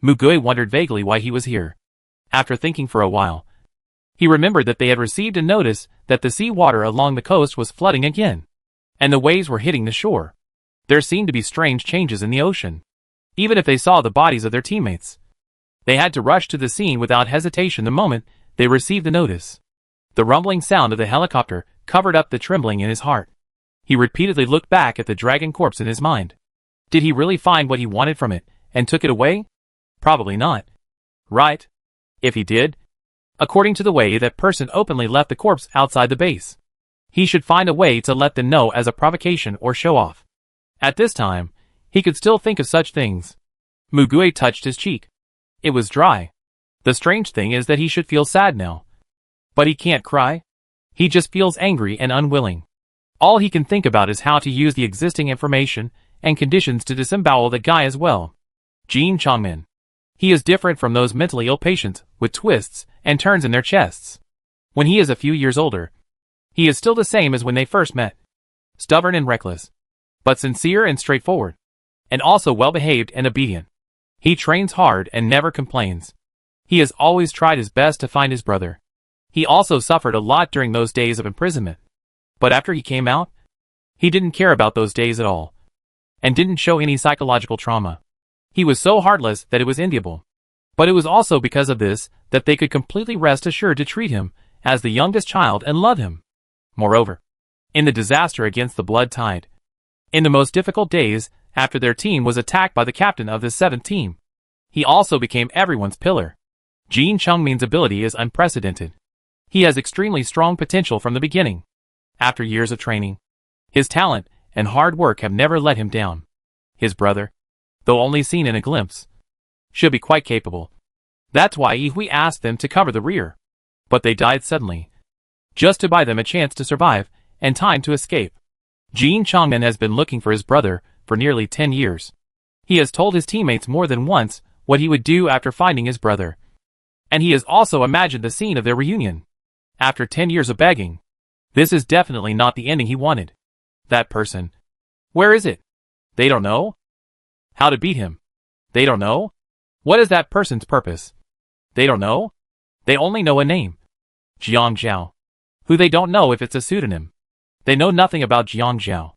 Mugwei wondered vaguely why he was here. After thinking for a while, he remembered that they had received a notice that the sea water along the coast was flooding again, and the waves were hitting the shore. There seemed to be strange changes in the ocean. Even if they saw the bodies of their teammates, they had to rush to the scene without hesitation the moment they received the notice. The rumbling sound of the helicopter covered up the trembling in his heart. He repeatedly looked back at the dragon corpse in his mind. Did he really find what he wanted from it, and took it away? Probably not. Right? If he did, according to the way that person openly left the corpse outside the base, he should find a way to let them know as a provocation or show off. At this time, he could still think of such things. Mugue touched his cheek. It was dry. The strange thing is that he should feel sad now. But he can't cry. He just feels angry and unwilling. All he can think about is how to use the existing information and conditions to disembowel the guy as well. Jin Changmin. He is different from those mentally ill patients with twists and turns in their chests. When he is a few years older, he is still the same as when they first met. Stubborn and reckless, but sincere and straightforward, and also well-behaved and obedient. He trains hard and never complains. He has always tried his best to find his brother. He also suffered a lot during those days of imprisonment. But after he came out, he didn't care about those days at all, and didn't show any psychological trauma. He was so heartless that it was enviable. But it was also because of this that they could completely rest assured to treat him as the youngest child and love him. Moreover, in the disaster against the Blood Tide, in the most difficult days after their team was attacked by the captain of the 7th team, he also became everyone's pillar. Jin Changmin's ability is unprecedented. He has extremely strong potential from the beginning. After years of training, his talent and hard work have never let him down. His brother, though only seen in a glimpse, should be quite capable. That's why Yihui asked them to cover the rear. But they died suddenly, just to buy them a chance to survive and time to escape. Jin Changmin has been looking for his brother for nearly 10 years. He has told his teammates more than once what he would do after finding his brother. And he has also imagined the scene of their reunion. After 10 years of begging, this is definitely not the ending he wanted. That person. Where is it? They don't know? How to beat him? They don't know? What is that person's purpose? They don't know? They only know a name. Jiang Zhao. Who they don't know if it's a pseudonym. They know nothing about Jiang Zhao.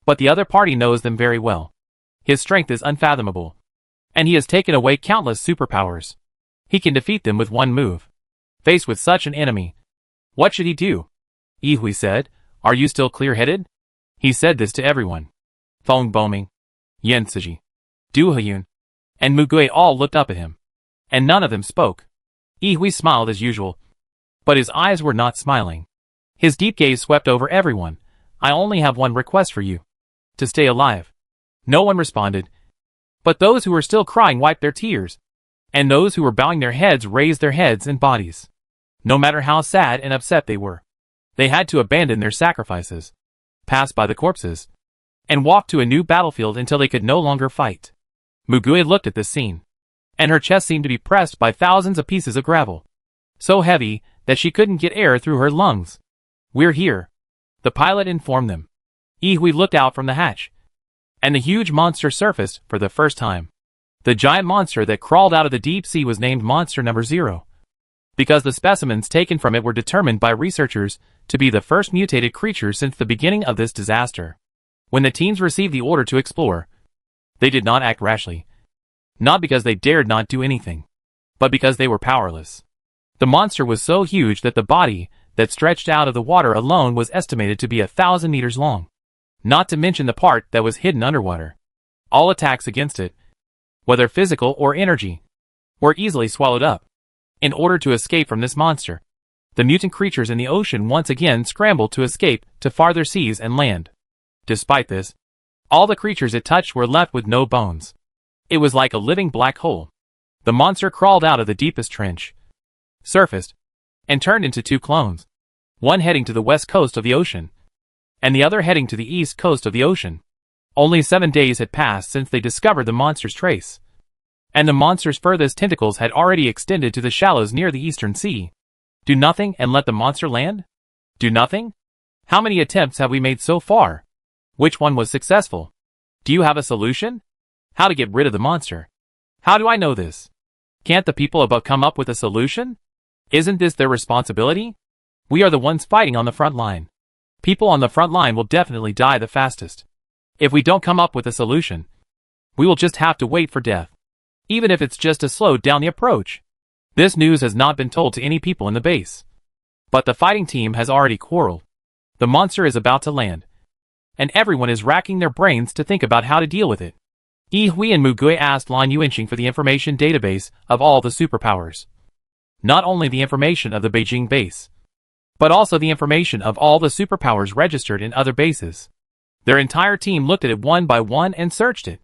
But the other party knows them very well. His strength is unfathomable. And he has taken away countless superpowers. He can defeat them with one move. Faced with such an enemy, what should he do? Yihui said, "Are you still clear-headed?" He said this to everyone. Feng Boming, Yan Siji, Du Heyun, and Mugue all looked up at him. And none of them spoke. Yihui smiled as usual. But his eyes were not smiling. His deep gaze swept over everyone. "I only have one request for you. To stay alive." No one responded. But those who were still crying wiped their tears. And those who were bowing their heads raised their heads and bodies. No matter how sad and upset they were, they had to abandon their sacrifices, pass by the corpses, and walk to a new battlefield until they could no longer fight. Mugue looked at this scene, and her chest seemed to be pressed by thousands of pieces of gravel, so heavy that she couldn't get air through her lungs. "We're here," the pilot informed them. Yihui looked out from the hatch, and the huge monster surfaced for the first time. The giant monster that crawled out of the deep sea was named Monster Number 0, because the specimens taken from it were determined by researchers to be the first mutated creature since the beginning of this disaster. When the teams received the order to explore, they did not act rashly. Not because they dared not do anything, but because they were powerless. The monster was so huge that the body that stretched out of the water alone was estimated to be 1,000 meters long. Not to mention the part that was hidden underwater. All attacks against it, whether physical or energy, were easily swallowed up. In order to escape from this monster, the mutant creatures in the ocean once again scrambled to escape to farther seas and land. Despite this, all the creatures it touched were left with no bones. It was like a living black hole. The monster crawled out of the deepest trench, surfaced, and turned into two clones, one heading to the west coast of the ocean, and the other heading to the east coast of the ocean. Only 7 days had passed since they discovered the monster's trace, and the monster's furthest tentacles had already extended to the shallows near the eastern sea. Do nothing and let the monster land? Do nothing? How many attempts have we made so far? Which one was successful? Do you have a solution? How to get rid of the monster? How do I know this? Can't the people above come up with a solution? Isn't this their responsibility? We are the ones fighting on the front line. People on the front line will definitely die the fastest. If we don't come up with a solution, we will just have to wait for death. Even if it's just to slow down the approach. This news has not been told to any people in the base. But the fighting team has already quarreled. The monster is about to land. and everyone is racking their brains to think about how to deal with it. Yi Hui and Mu Gui asked Lan Yuanqing for the information database of all the superpowers. Not only the information of the Beijing base, but also the information of all the superpowers registered in other bases. Their entire team looked at it one by one and searched it.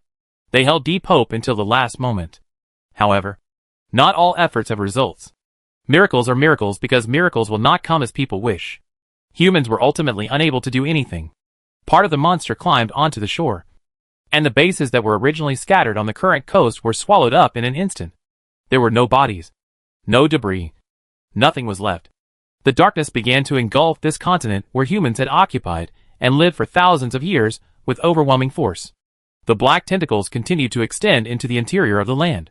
They held deep hope until the last moment. However, not all efforts have results. Miracles are miracles because miracles will not come as people wish. Humans were ultimately unable to do anything. Part of the monster climbed onto the shore, and the bases that were originally scattered on the current coast were swallowed up in an instant. There were no bodies, no debris. Nothing was left. The darkness began to engulf this continent where humans had occupied and lived for thousands of years with overwhelming force. The black tentacles continued to extend into the interior of the land,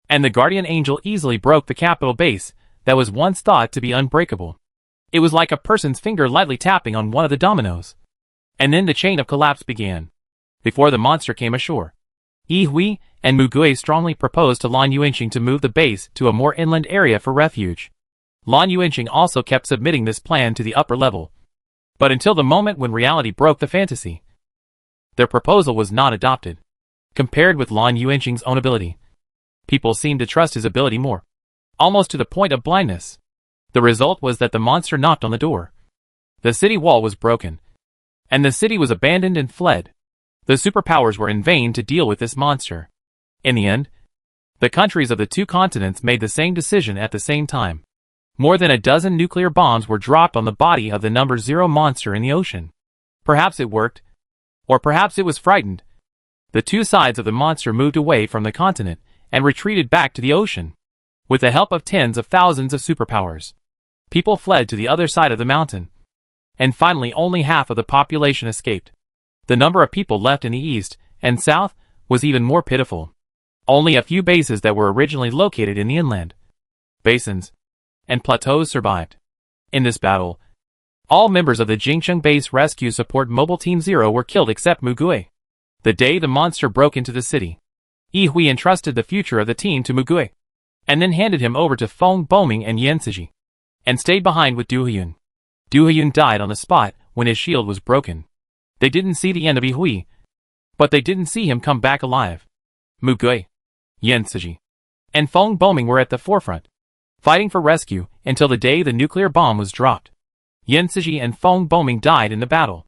and the guardian angel easily broke the capital base that was once thought to be unbreakable. It was like a person's finger lightly tapping on one of the dominoes. And then the chain of collapse began. Before the monster came ashore, Yi Hui and Mu Gui strongly proposed to Lan Yuanqing to move the base to a more inland area for refuge. Lan Yuanqing also kept submitting this plan to the upper level. But until the moment when reality broke the fantasy, their proposal was not adopted. Compared with Lan Yuanqing's own ability, people seemed to trust his ability more, almost to the point of blindness. The result was that the monster knocked on the door. The city wall was broken, and the city was abandoned and fled. The superpowers were in vain to deal with this monster. In the end, the countries of the two continents made the same decision at the same time. More than a dozen nuclear bombs were dropped on the body of the number 0 monster in the ocean. Perhaps it worked, or perhaps it was frightened. The two sides of the monster moved away from the continent and retreated back to the ocean. With the help of tens of thousands of superpowers, people fled to the other side of the mountain. And finally only half of the population escaped. The number of people left in the east and south was even more pitiful. Only a few bases that were originally located in the inland basins and plateaus survived. In this battle, all members of the Jingcheng Base Rescue Support Mobile Team 0 were killed except Mu Gui. The day the monster broke into the city, Yi Hui entrusted the future of the team to Mu Gui, and then handed him over to Feng Boming and Yan Siji, and stayed behind with Du Huyun. Du Huyun died on the spot when his shield was broken. They didn't see the end of Yi Hui, but they didn't see him come back alive. Mu Gui, Yan Siji, and Feng Boming were at the forefront, fighting for rescue until the day the nuclear bomb was dropped. Yan Siji and Feng Boming died in the battle.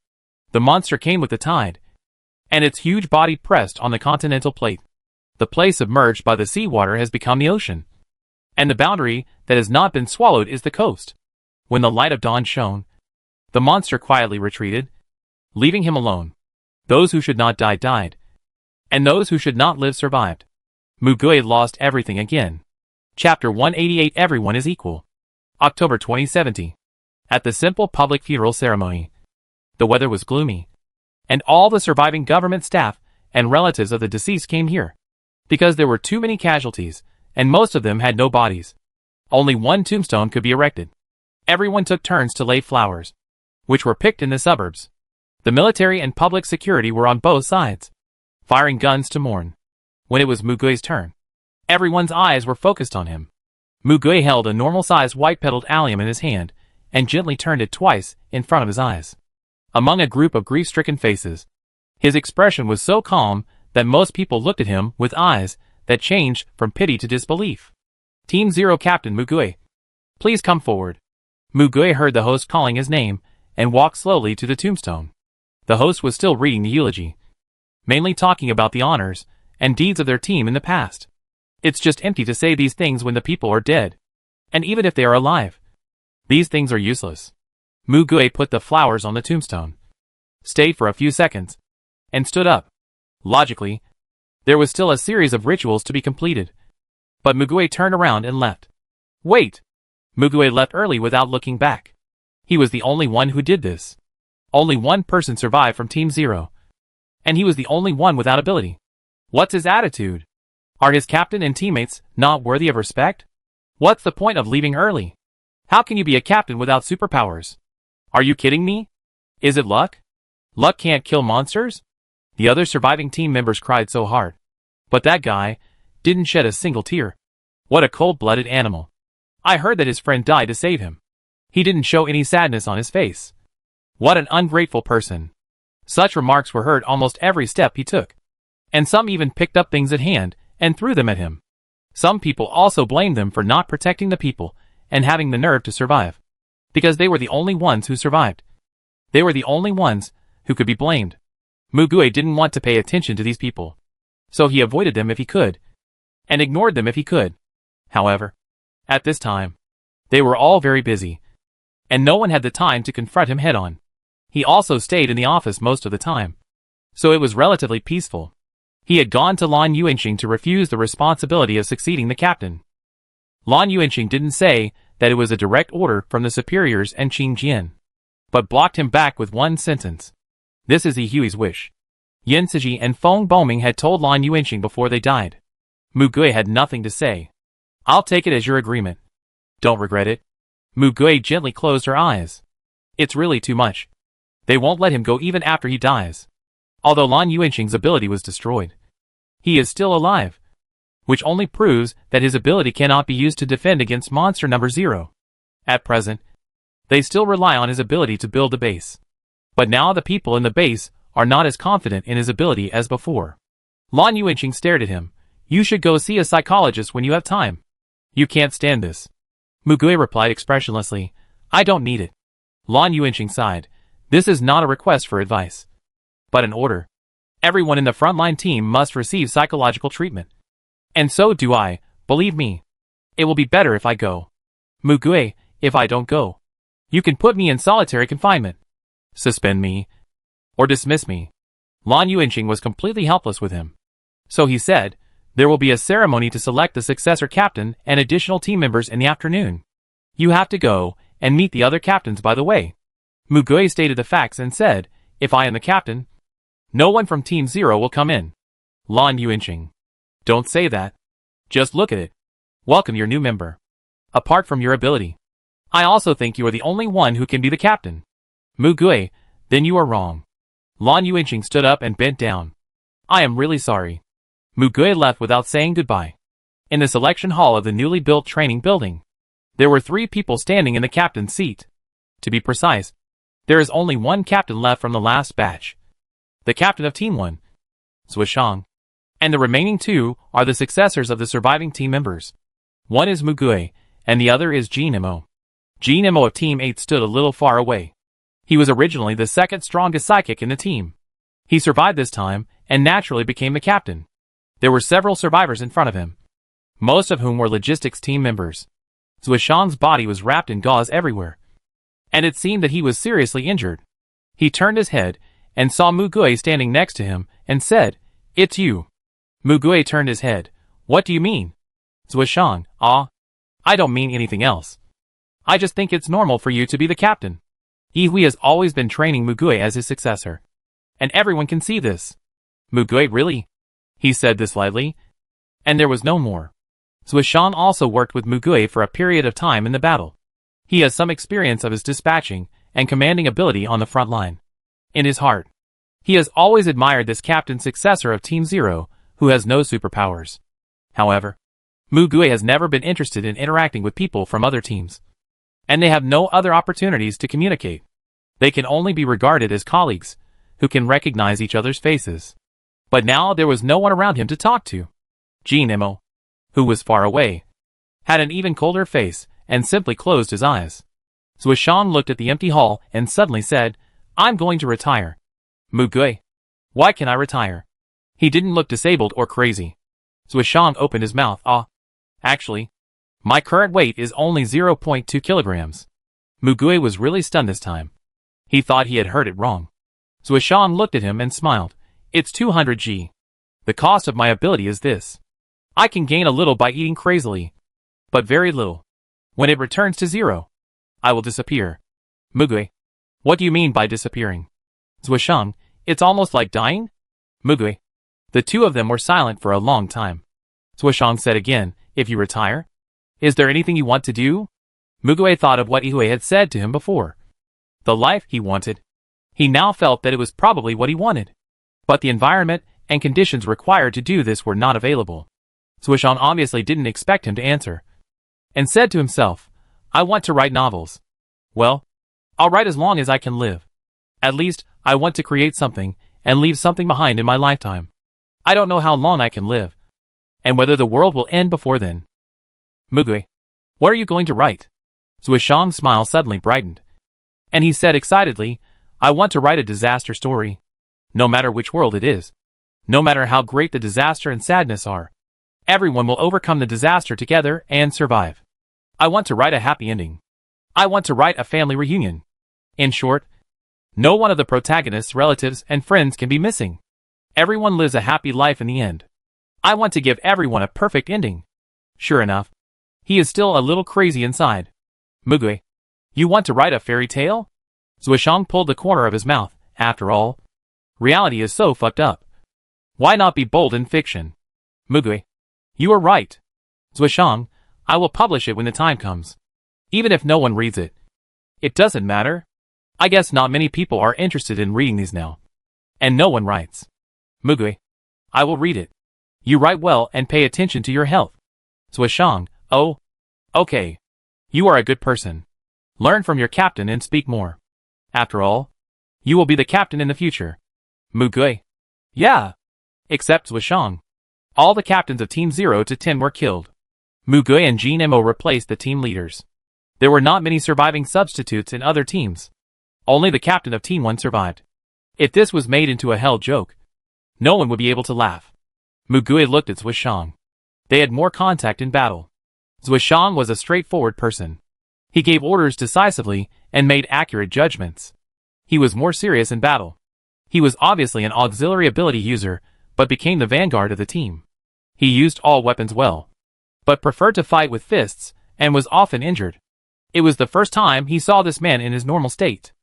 The monster came with the tide, and its huge body pressed on the continental plate. The place submerged by the seawater has become the ocean, and the boundary that has not been swallowed is the coast. When the light of dawn shone, the monster quietly retreated, leaving him alone. Those who should not die died, and those who should not live survived. Mu Gui lost everything again. Chapter 188 Everyone is Equal. October 2070. At the simple public funeral ceremony, the weather was gloomy, and all the surviving government staff and relatives of the deceased came here, because there were too many casualties, and most of them had no bodies. Only one tombstone could be erected. Everyone took turns to lay flowers, which were picked in the suburbs. The military and public security were on both sides, firing guns to mourn. When it was Mu Gui's turn, everyone's eyes were focused on him. Mu Gui held a normal-sized white-petaled allium in his hand and gently turned it twice in front of his eyes. Among a group of grief-stricken faces, his expression was so calm that most people looked at him with eyes that changed from pity to disbelief. Team 0 Captain Mu Gui, please come forward. Mu Gui heard the host calling his name and walked slowly to the tombstone. The host was still reading the eulogy, mainly talking about the honors and deeds of their team in the past. It's just empty to say these things when the people are dead. And even if they are alive, these things are useless. Mu Gui put the flowers on the tombstone, stayed for a few seconds, and stood up. Logically, there was still a series of rituals to be completed. But Mu Gui turned around and left. Wait! Mu Gui left early without looking back. He was the only one who did this. Only one person survived from Team 0. And he was the only one without ability. What's his attitude? Are his captain and teammates not worthy of respect? What's the point of leaving early? How can you be a captain without superpowers? Are you kidding me? Is it luck? Luck can't kill monsters? The other surviving team members cried so hard. But that guy didn't shed a single tear. What a cold-blooded animal. I heard that his friend died to save him. He didn't show any sadness on his face. What an ungrateful person. Such remarks were heard almost every step he took. And some even picked up things at hand and threw them at him. Some people also blamed them for not protecting the people and having the nerve to survive. Because they were the only ones who survived. They were the only ones who could be blamed. Mugue didn't want to pay attention to these people. So he avoided them if he could, and ignored them if he could. However, at this time, they were all very busy, and no one had the time to confront him head-on. He also stayed in the office most of the time, so it was relatively peaceful. He had gone to Lan Yuanxing to refuse the responsibility of succeeding the captain. Lan Yuanxing didn't say that it was a direct order from the superiors and Qin Jian, but blocked him back with one sentence. This is Yi Hui's wish. Yin Siji and Feng Boming had told Lan Yuanxing before they died. Mugue had nothing to say. I'll take it as your agreement. Don't regret it. Mugue gently closed her eyes. It's really too much. They won't let him go even after he dies. Although Lan Yuanxing's ability was destroyed, he is still alive, which only proves that his ability cannot be used to defend against monster number 0. At present, they still rely on his ability to build a base. But now the people in the base are not as confident in his ability as before. Lan Yuanxing stared at him. You should go see a psychologist when you have time. You can't stand this. Mugue replied expressionlessly. I don't need it. Lan Yuanxing sighed. This is not a request for advice, but an order. Everyone in the frontline team must receive psychological treatment. And so do I, believe me. It will be better if I go. Mugue, if I don't go, you can put me in solitary confinement. Suspend me. Or dismiss me. Lan Yuanxing was completely helpless with him. So he said, there will be a ceremony to select the successor captain and additional team members in the afternoon. You have to go and meet the other captains by the way. Mugue stated the facts and said, if I am the captain, no one from Team 0 will come in. Lan Yuanxing. Don't say that. Just look at it. Welcome your new member. Apart from your ability, I also think you are the only one who can be the captain. Mugue, then you are wrong. Lan Yuanxing stood up and bent down. I am really sorry. Mugue left without saying goodbye. In the selection hall of the newly built training building, there were 3 people standing in the captain's seat. To be precise, there is only one captain left from the last batch. The captain of Team 1, Zuishang, and the remaining 2 are the successors of the surviving team members. One is Mugue, and the other is Jin Imo. Jin Imo of Team 8 stood a little far away. He was originally the second strongest psychic in the team. He survived this time, and naturally became the captain. There were several survivors in front of him, most of whom were logistics team members. Zuishang's body was wrapped in gauze everywhere, and it seemed that he was seriously injured. He turned his head, and saw Mugue standing next to him, and said, It's you. Mugue turned his head. What do you mean? Zuishang, I don't mean anything else. I just think it's normal for you to be the captain. Yi Hui has always been training Mugue as his successor, and everyone can see this. Mugue really? He said this lightly, and there was no more. Zuishang also worked with Mugue for a period of time in the battle. He has some experience of his dispatching and commanding ability on the front line. In his heart, he has always admired this captain successor of Team 0, who has no superpowers. However, Mugue has never been interested in interacting with people from other teams, and they have no other opportunities to communicate. They can only be regarded as colleagues, who can recognize each other's faces. But now there was no one around him to talk to. Jin Imo, who was far away, had an even colder face and simply closed his eyes. Zuishang looked at the empty hall and suddenly said, I'm going to retire. Mugue, why can I retire? He didn't look disabled or crazy. Zuishang opened his mouth. Actually, my current weight is only 0.2 kilograms. Mugue was really stunned this time. He thought he had heard it wrong. Zuishang looked at him and smiled. It's 200 G. The cost of my ability is this. I can gain a little by eating crazily, but very little. When it returns to 0, I will disappear. Mugue, what do you mean by disappearing? Zuishang, it's almost like dying? Mugue. The two of them were silent for a long time. Zuishang said again, if you retire, is there anything you want to do? Mugue thought of what Yi Hui had said to him before. The life he wanted. He now felt that it was probably what he wanted. But the environment and conditions required to do this were not available. Zuishang obviously didn't expect him to answer, and said to himself, I want to write novels. Well, I'll write as long as I can live. At least, I want to create something, and leave something behind in my lifetime. I don't know how long I can live, and whether the world will end before then. Mugui, what are you going to write? Zuishang's smile suddenly brightened, and he said excitedly, I want to write a disaster story. No matter which world it is. No matter how great the disaster and sadness are. Everyone will overcome the disaster together and survive. I want to write a happy ending. I want to write a family reunion. In short, no one of the protagonists' relatives and friends can be missing. Everyone lives a happy life in the end. I want to give everyone a perfect ending. Sure enough, he is still a little crazy inside. Mugui, you want to write a fairy tale? Zuishang pulled the corner of his mouth. After all, reality is so fucked up. Why not be bold in fiction? Mugui, you are right. Zuishang, I will publish it when the time comes. Even if no one reads it. It doesn't matter. I guess not many people are interested in reading these now. And no one writes. Mugui, I will read it. You write well and pay attention to your health. Zuishang, oh. Okay. You are a good person. Learn from your captain and speak more. After all, you will be the captain in the future. Mugui. Yeah. Except Zuishang. All the captains of Team 0 to 10 were killed. Mugui and Jin Mo replaced the team leaders. There were not many surviving substitutes in other teams. Only the captain of Team 1 survived. If this was made into a hell joke, no one would be able to laugh. Mugui looked at Zuishang. They had more contact in battle. Zuishang was a straightforward person. He gave orders decisively and made accurate judgments. He was more serious in battle. He was obviously an auxiliary ability user, but became the vanguard of the team. He used all weapons well, but preferred to fight with fists, and was often injured. It was the first time he saw this man in his normal state.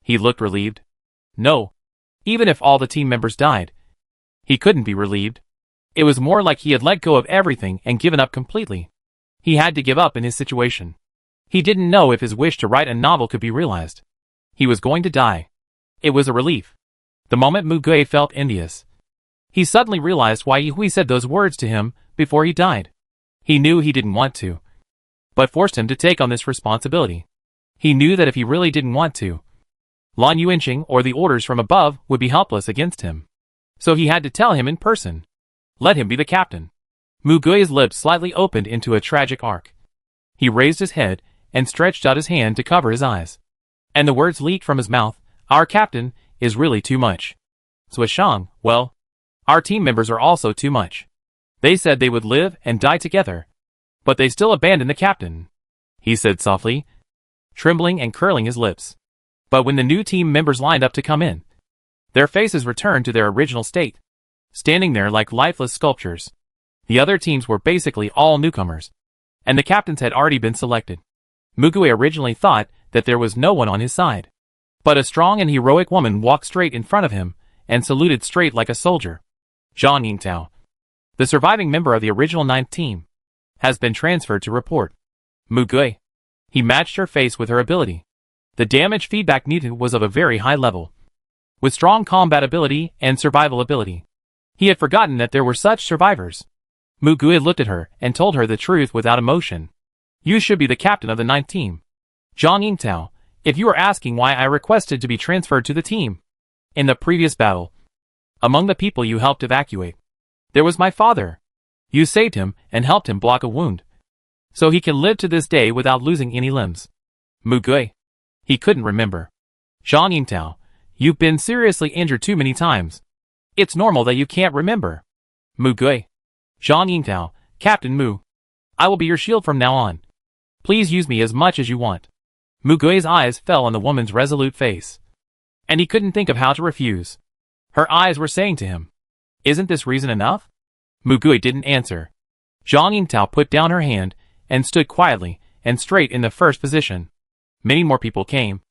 He looked relieved. No. Even if all the team members died, he couldn't be relieved. It was more like he had let go of everything and given up completely. He had to give up in his situation. He didn't know if his wish to write a novel could be realized. He was going to die. It was a relief. The moment Mugui felt envious, he suddenly realized why Hui said those words to him before he died. He knew he didn't want to, but forced him to take on this responsibility. He knew that if he really didn't want to, Lan Yuanqing or the orders from above would be helpless against him. So he had to tell him in person. Let him be the captain. Mugui's lips slightly opened into a tragic arc. He raised his head and stretched out his hand to cover his eyes. And the words leaked from his mouth, our captain is really too much. Zuishang, well, our team members are also too much. They said they would live and die together, but they still abandoned the captain, he said softly, trembling and curling his lips. But when the new team members lined up to come in, their faces returned to their original state, standing there like lifeless sculptures. The other teams were basically all newcomers, and the captains had already been selected. Mugui originally thought that there was no one on his side. But a strong and heroic woman walked straight in front of him and saluted straight like a soldier. Zhang Yingtao, the surviving member of the original 9th team, has been transferred to report. Mugui. He matched her face with her ability. The damage feedback needed was of a very high level, with strong combat ability and survival ability. He had forgotten that there were such survivors. Mugui looked at her and told her the truth without emotion. You should be the captain of the 9th team. Zhang Yingtao, if you are asking why I requested to be transferred to the team. In the previous battle, among the people you helped evacuate, there was my father. You saved him and helped him block a wound, so he can live to this day without losing any limbs. Mugui. He couldn't remember. Zhang Yingtao, you've been seriously injured too many times. It's normal that you can't remember. Mugui. Zhang Yingtao, Captain Mu. I will be your shield from now on. Please use me as much as you want. Mugui's eyes fell on the woman's resolute face, and he couldn't think of how to refuse. Her eyes were saying to him, isn't this reason enough? Mugui didn't answer. Zhang Yingtao put down her hand and stood quietly and straight in the first position. Many more people came.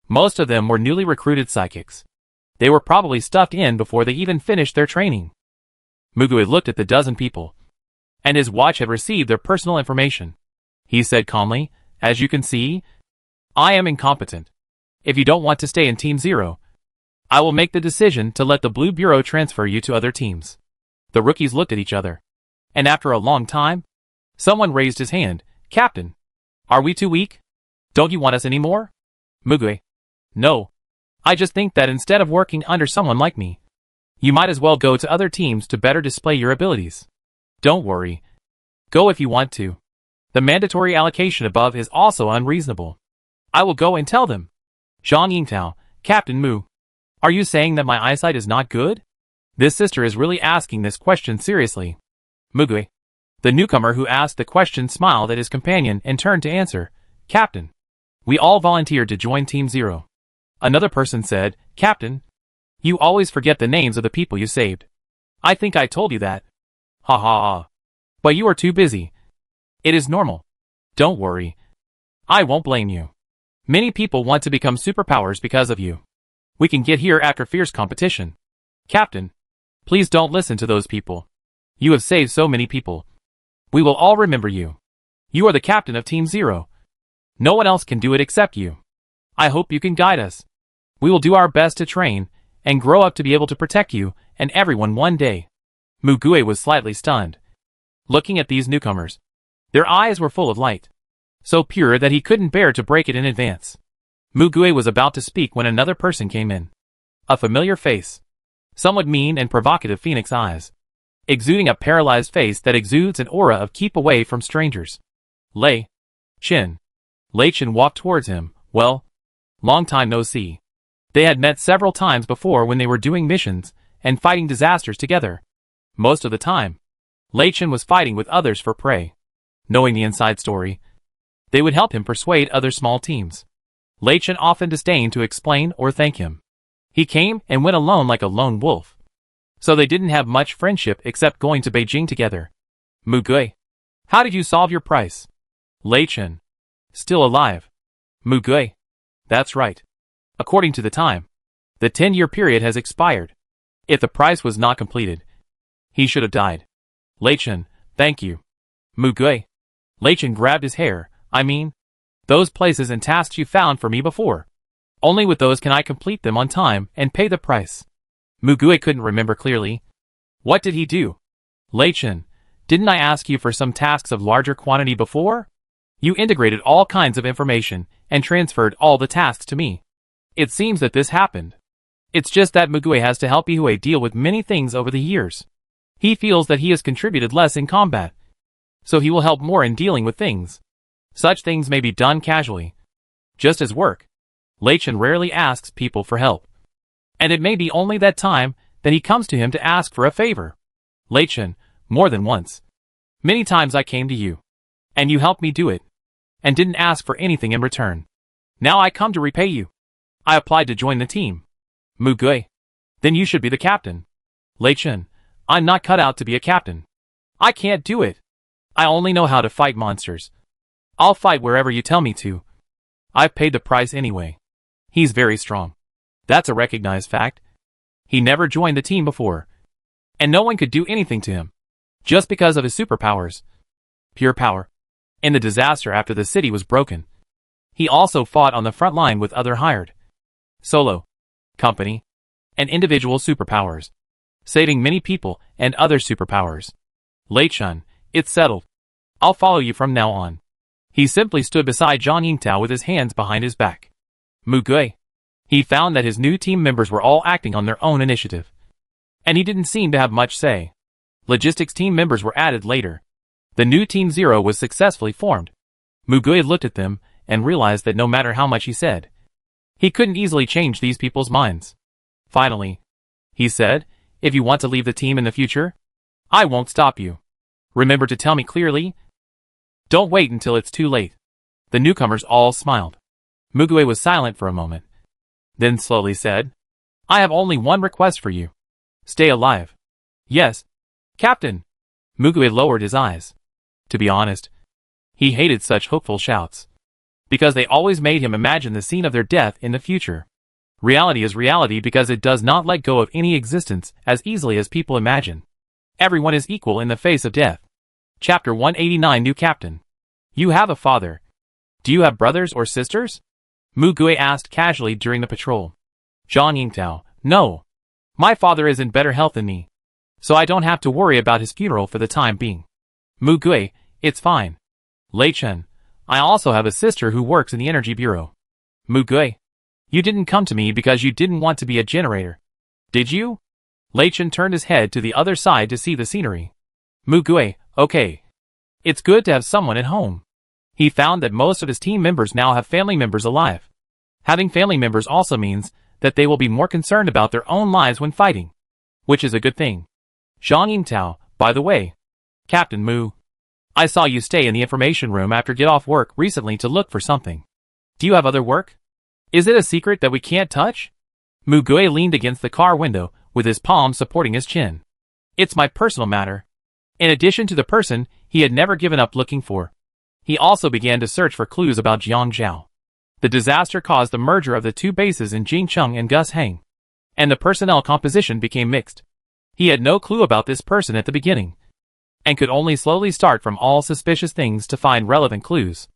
Most of them were newly recruited psychics. They were probably stuffed in before they even finished their training. Mugui looked at the dozen people, and his watch had received their personal information. He said calmly, as you can see, I am incompetent. If you don't want to stay in Team 0, I will make the decision to let the Blue Bureau transfer you to other teams. The rookies looked at each other, and after a long time, someone raised his hand. Captain, are we too weak? Don't you want us anymore? Mugui. No. I just think that instead of working under someone like me, you might as well go to other teams to better display your abilities. Don't worry. Go if you want to. The mandatory allocation above is also unreasonable. I will go and tell them. Zhang Yingtao, Captain Mu. Are you saying that my eyesight is not good? This sister is really asking this question seriously. Mugui. The newcomer who asked the question smiled at his companion and turned to answer. Captain. We all volunteered to join Team Zero. Another person said, Captain. You always forget the names of the people you saved. I think I told you that. Ha ha ha. But you are too busy. It is normal. Don't worry. I won't blame you. Many people want to become superpowers because of you. We can get here after fierce competition. Captain. Please don't listen to those people. You have saved so many people. We will all remember you. You are the captain of Team Zero. No one else can do it except you. I hope you can guide us. We will do our best to train and grow up to be able to protect you and everyone one day. Mugui was slightly stunned. Looking at these newcomers. Their eyes were full of light. So pure that he couldn't bear to break it in advance. Mugui was about to speak when another person came in. A familiar face. Somewhat mean and provocative phoenix eyes. Exuding a paralyzed face that exudes an aura of keep away from strangers. Lei Chen. Lei Chen walked towards him. Well, long time no see. They had met several times before when they were doing missions and fighting disasters together. Most of the time, Lei Chen was fighting with others for prey. Knowing the inside story, they would help him persuade other small teams. Lei Chen often disdained to explain or thank him. He came and went alone like a lone wolf. So they didn't have much friendship except going to Beijing together. Mugui. How did you solve your price? Lei Chen. Still alive. Mugui. That's right. According to the time, the 10-year period has expired. If the price was not completed, he should have died. Lei Chen, thank you. Mugui. Lei Chen grabbed his hair. I mean, those places and tasks you found for me before. Only with those can I complete them on time and pay the price. Mugui couldn't remember clearly. What did he do? Lei Chen, didn't I ask you for some tasks of larger quantity before? You integrated all kinds of information and transferred all the tasks to me. It seems that this happened. It's just that Mugui has to help Yue deal with many things over the years. He feels that he has contributed less in combat, so he will help more in dealing with things. Such things may be done casually. Just as work. Lei Chen rarely asks people for help. And it may be only that time that he comes to him to ask for a favor. Lei Chen, more than once. Many times I came to you. And you helped me do it. And didn't ask for anything in return. Now I come to repay you. I applied to join the team. Mugui. Then you should be the captain. Lei Chen, I'm not cut out to be a captain. I can't do it. I only know how to fight monsters. I'll fight wherever you tell me to. I've paid the price anyway. He's very strong. That's a recognized fact. He never joined the team before. And no one could do anything to him. Just because of his superpowers. Pure power. In the disaster after the city was broken. He also fought on the front line with other hired. Solo. Company. And individual superpowers. Saving many people and other superpowers. Lei Chen, it's settled. I'll follow you from now on. He simply stood beside Zhang Yingtao with his hands behind his back. Mugui. He found that his new team members were all acting on their own initiative. And he didn't seem to have much say. Logistics team members were added later. The new Team Zero was successfully formed. Mugui looked at them and realized that no matter how much he said, he couldn't easily change these people's minds. Finally, he said, if you want to leave the team in the future, I won't stop you. Remember to tell me clearly. Don't wait until it's too late. The newcomers all smiled. Mugui was silent for a moment. Then slowly said, I have only one request for you. Stay alive. Yes. Captain. Mugui lowered his eyes. To be honest, he hated such hopeful shouts. Because they always made him imagine the scene of their death in the future. Reality is reality because it does not let go of any existence as easily as people imagine. Everyone is equal in the face of death. Chapter 189 New Captain. You have a father. Do you have brothers or sisters? Mugui asked casually during the patrol. Zhang Yingtao, no. My father is in better health than me. So I don't have to worry about his funeral for the time being. Mugui, it's fine. Lei Chen, I also have a sister who works in the Energy Bureau. Mugui. You didn't come to me because you didn't want to be a generator. Did you? Lei Chen turned his head to the other side to see the scenery. Mugui, okay. It's good to have someone at home. He found that most of his team members now have family members alive. Having family members also means that they will be more concerned about their own lives when fighting, which is a good thing. Zhang Yingtao, by the way. Captain Mu. I saw you stay in the information room after get off work recently to look for something. Do you have other work? Is it a secret that we can't touch? Mu Gui leaned against the car window with his palm supporting his chin. It's my personal matter. In addition to the person he had never given up looking for, he also began to search for clues about Jiang Zhao. The disaster caused the merger of the two bases in Jingcheng and Gusheng, and the personnel composition became mixed. He had no clue about this person at the beginning, and could only slowly start from all suspicious things to find relevant clues.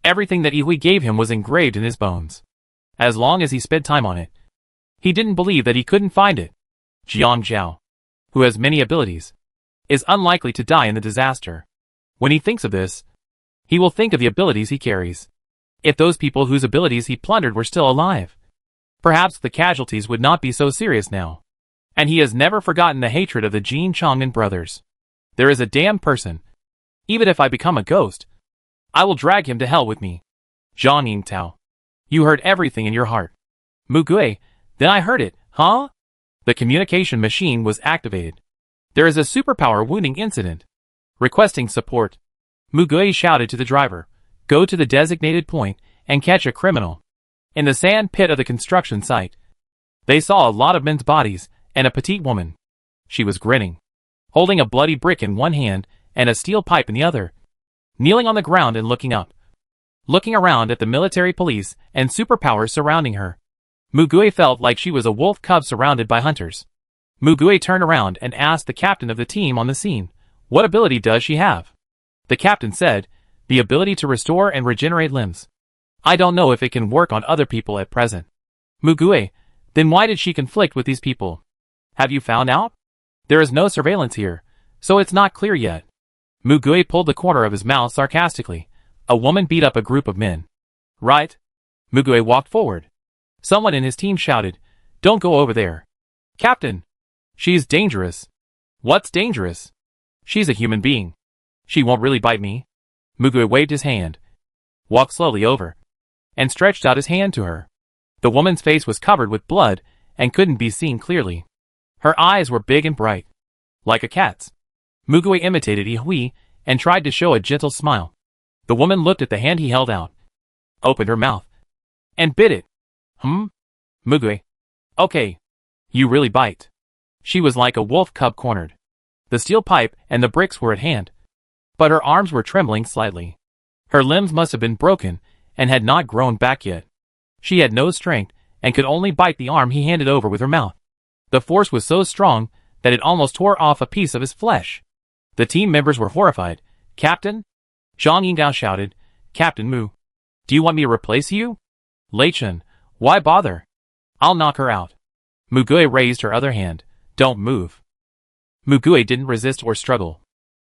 Everything that Yihui gave him was engraved in his bones. As long as he spent time on it, he didn't believe that he couldn't find it. Jiang Zhao, who has many abilities, is unlikely to die in the disaster. When he thinks of this, he will think of the abilities he carries. If those people whose abilities he plundered were still alive, perhaps the casualties would not be so serious now. And he has never forgotten the hatred of the Jin Chang'an brothers. There is a damn person. Even if I become a ghost, I will drag him to hell with me. Zhang Yingtao. You heard everything in your heart. Mu Gui, then I heard it, huh? The communication machine was activated. There is a superpower wounding incident. Requesting support. Mu Gui shouted to the driver. Go to the designated point and catch a criminal. In the sand pit of the construction site, they saw a lot of men's bodies and a petite woman. She was grinning, holding a bloody brick in one hand and a steel pipe in the other, kneeling on the ground and looking up, looking around at the military police and superpowers surrounding her. Mu Gui felt like she was a wolf cub surrounded by hunters. Mu Gui turned around and asked the captain of the team on the scene, what ability does she have? The captain said, the ability to restore and regenerate limbs. I don't know if it can work on other people at present. Mu Gui, then why did she conflict with these people? Have you found out? There is no surveillance here, so it's not clear yet. Mu Gui pulled the corner of his mouth sarcastically. A woman beat up a group of men. Right? Mu Gui walked forward. Someone in his team shouted, don't go over there. Captain! She's dangerous. What's dangerous? She's a human being. She won't really bite me. Mu Gui waved his hand, walked slowly over, and stretched out his hand to her. The woman's face was covered with blood and couldn't be seen clearly. Her eyes were big and bright, like a cat's. Mu Gui imitated Yihui and tried to show a gentle smile. The woman looked at the hand he held out, opened her mouth, and bit it. Mu Gui. Okay. You really bite. She was like a wolf cub cornered. The steel pipe and the bricks were at hand, but her arms were trembling slightly. Her limbs must have been broken and had not grown back yet. She had no strength and could only bite the arm he handed over with her mouth. The force was so strong that it almost tore off a piece of his flesh. The team members were horrified. Captain? Zhang Yingtao shouted. Captain Mu. Do you want me to replace you? Lei Chen. Why bother? I'll knock her out. Mu Gui raised her other hand. Don't move. Mu Gui didn't resist or struggle,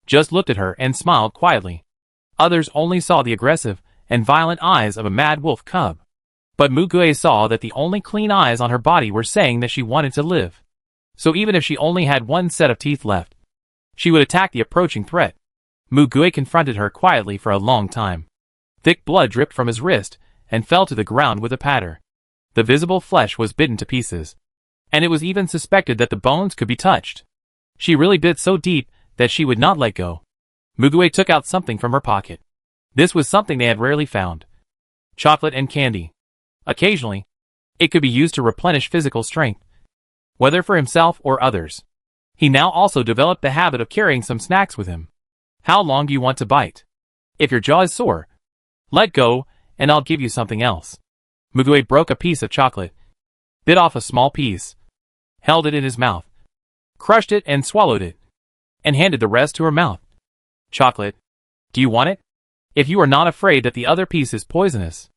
just looked at her and smiled quietly. Others only saw the aggressive and violent eyes of a mad wolf cub. But Mu Gui saw that the only clean eyes on her body were saying that she wanted to live. So even if she only had one set of teeth left, she would attack the approaching threat. Mu Gui confronted her quietly for a long time. Thick blood dripped from his wrist and fell to the ground with a patter. The visible flesh was bitten to pieces, and it was even suspected that the bones could be touched. She really bit so deep that she would not let go. Mu Gui took out something from her pocket. This was something they had rarely found. Chocolate and candy. Occasionally, it could be used to replenish physical strength, whether for himself or others. He now also developed the habit of carrying some snacks with him. How long do you want to bite? If your jaw is sore, let go and I'll give you something else. Mu Gui broke a piece of chocolate, bit off a small piece, held it in his mouth, crushed it and swallowed it, and handed the rest to her mouth. Chocolate. Do you want it? If you are not afraid that the other piece is poisonous.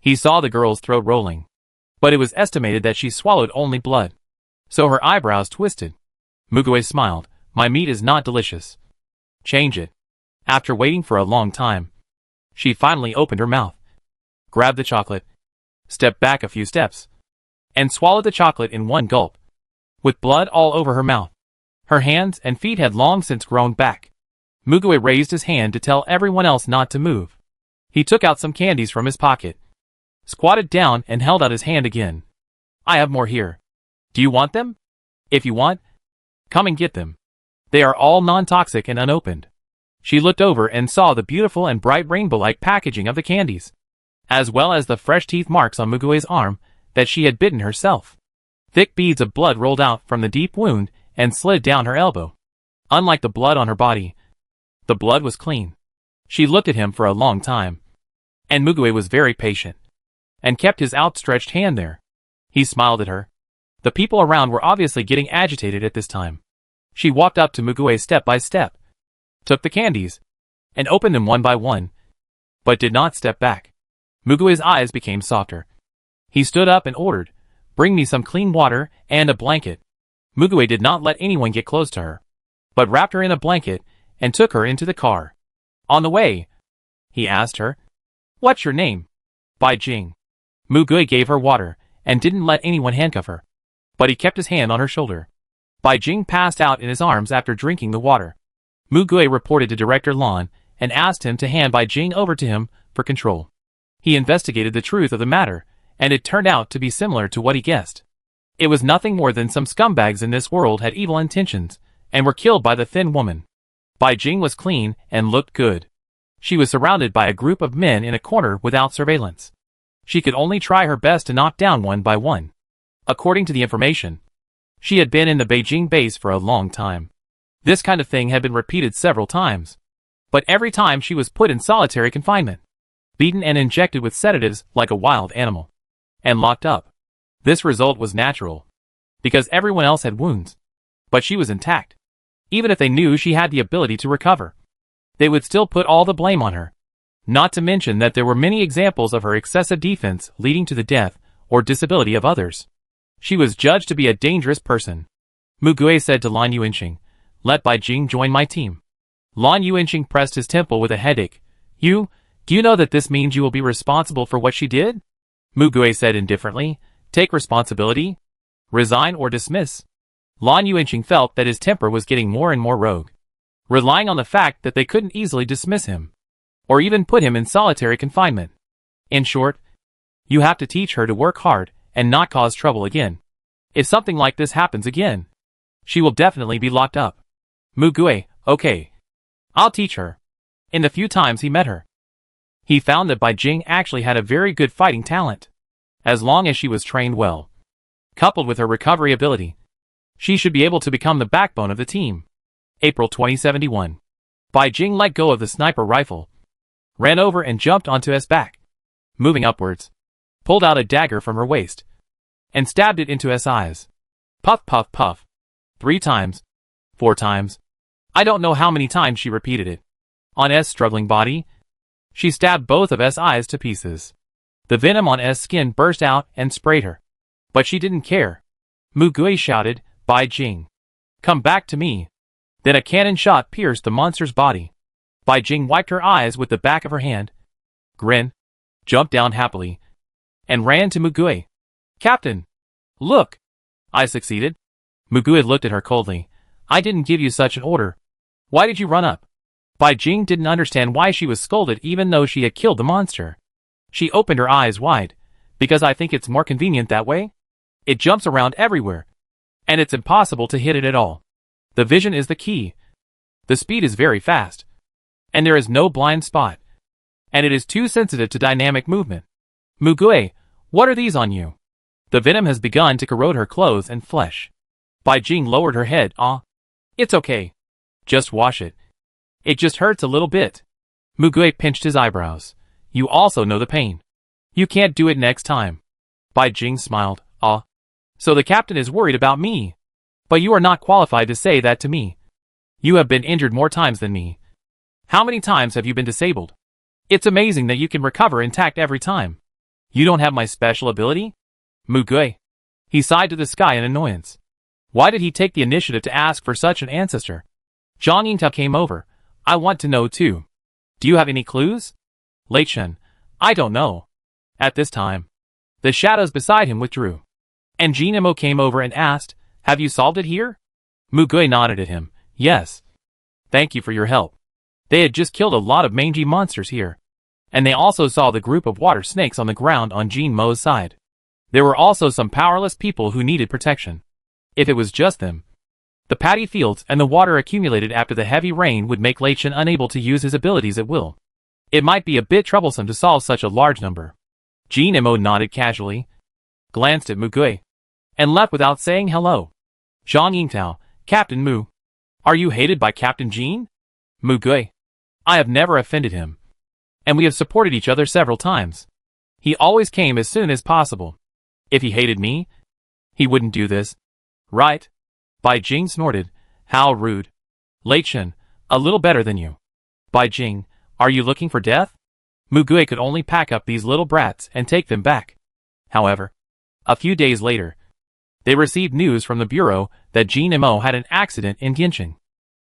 He saw the girl's throat rolling, but it was estimated that she swallowed only blood, so her eyebrows twisted. Mu Gui smiled. My meat is not delicious. Change it. After waiting for a long time, she finally opened her mouth, grabbed the chocolate, stepped back a few steps, and swallowed the chocolate in one gulp, with blood all over her mouth. Her hands and feet had long since grown back. Mugue raised his hand to tell everyone else not to move. He took out some candies from his pocket, squatted down and held out his hand again. I have more here. Do you want them? If you want, come and get them. They are all non-toxic and unopened. She looked over and saw the beautiful and bright rainbow-like packaging of the candies, as well as the fresh teeth marks on Mugue's arm that she had bitten herself. Thick beads of blood rolled out from the deep wound and slid down her elbow. Unlike the blood on her body, the blood was clean. She looked at him for a long time, and Mugue was very patient, and kept his outstretched hand there. He smiled at her. The people around were obviously getting agitated at this time. She walked up to Mugue step by step, took the candies, and opened them one by one, but did not step back. Mugue's eyes became softer. He stood up and ordered, "Bring me some clean water and a blanket." Mugue did not let anyone get close to her, but wrapped her in a blanket and took her into the car. On the way, he asked her, "What's your name?" "Bai Jing." Mugue gave her water and didn't let anyone handcuff her, but he kept his hand on her shoulder. Bai Jing passed out in his arms after drinking the water. Mugue reported to Director Lan and asked him to hand Bai Jing over to him for control. He investigated the truth of the matter, and it turned out to be similar to what he guessed. It was nothing more than some scumbags in this world had evil intentions, and were killed by the thin woman. Bai Jing was clean and looked good. She was surrounded by a group of men in a corner without surveillance. She could only try her best to knock down one by one. According to the information, she had been in the Beijing base for a long time. This kind of thing had been repeated several times, but every time she was put in solitary confinement, beaten and injected with sedatives like a wild animal, and locked up. This result was natural, because everyone else had wounds, but she was intact. Even if they knew she had the ability to recover, they would still put all the blame on her. Not to mention that there were many examples of her excessive defense leading to the death or disability of others. She was judged to be a dangerous person. Mugue said to Lan Yuanqing, "Let Bai Jing join my team." Lan Yuanqing pressed his temple with a headache. Do you know that this means you will be responsible for what she did?" Mugue said indifferently, "Take responsibility? Resign or dismiss?" Lan Yuanqing felt that his temper was getting more and more rogue, relying on the fact that they couldn't easily dismiss him, or even put him in solitary confinement. In short, you have to teach her to work hard and not cause trouble again. If something like this happens again, she will definitely be locked up. Mugue, okay. I'll teach her. In the few times he met her, he found that Bai Jing actually had a very good fighting talent. As long as she was trained well, coupled with her recovery ability, she should be able to become the backbone of the team. April 2071. Bai Jing let go of the sniper rifle, ran over and jumped onto S back. Moving upwards, pulled out a dagger from her waist, and stabbed it into S eyes. Puff puff puff. 3 times. 4 times. I don't know how many times she repeated it. On S' struggling body, she stabbed both of S eyes to pieces. The venom on S skin burst out and sprayed her. But she didn't care. Mugue shouted, "Bai Jing, come back to me." Then a cannon shot pierced the monster's body. Bai Jing wiped her eyes with the back of her hand, grinned, jumped down happily, and ran to Mugue. "Captain! Look! I succeeded." Mugue looked at her coldly. "I didn't give you such an order. Why did you run up?" Bai Jing didn't understand why she was scolded even though she had killed the monster. She opened her eyes wide, "Because I think it's more convenient that way. It jumps around everywhere, and it's impossible to hit it at all. The vision is the key. The speed is very fast, and there is no blind spot, and it is too sensitive to dynamic movement. Mugue, what are these on you?" The venom has begun to corrode her clothes and flesh. Bai Jing lowered her head. It's okay. Just wash it. It just hurts a little bit." Mugue pinched his eyebrows. "You also know the pain. You can't do it next time." Bai Jing smiled. So the captain is worried about me. But you are not qualified to say that to me. You have been injured more times than me. How many times have you been disabled? It's amazing that you can recover intact every time. You don't have my special ability?" Mugue. He sighed to the sky in annoyance. Why did he take the initiative to ask for such an ancestor? Zhang Yingtao came over. "I want to know too. Do you have any clues?" Lei Chen. "I don't know. At this time. The shadows beside him withdrew. And Jinmo came over and asked, "Have you solved it here?" Mugui nodded at him. "Yes. Thank you for your help." They had just killed a lot of mangy monsters here. And they also saw the group of water snakes on the ground on Jinmo's side. There were also some powerless people who needed protection. If it was just them, the paddy fields and the water accumulated after the heavy rain would make Lei Chen unable to use his abilities at will. It might be a bit troublesome to solve such a large number. Jinmo nodded casually, glanced at Mugui, and left without saying hello. Zhang Yingtao, "Captain Mu. Are you hated by Captain Jin?" Mugui, "I have never offended him. And we have supported each other several times. He always came as soon as possible. If he hated me, he wouldn't do this. Right?" Bai Jing snorted. "How rude. Lei Chen, a little better than you." Bai Jing, "Are you looking for death?" Mugui could only pack up these little brats and take them back. However, a few days later, they received news from the bureau that Jinmo had an accident in Genshin,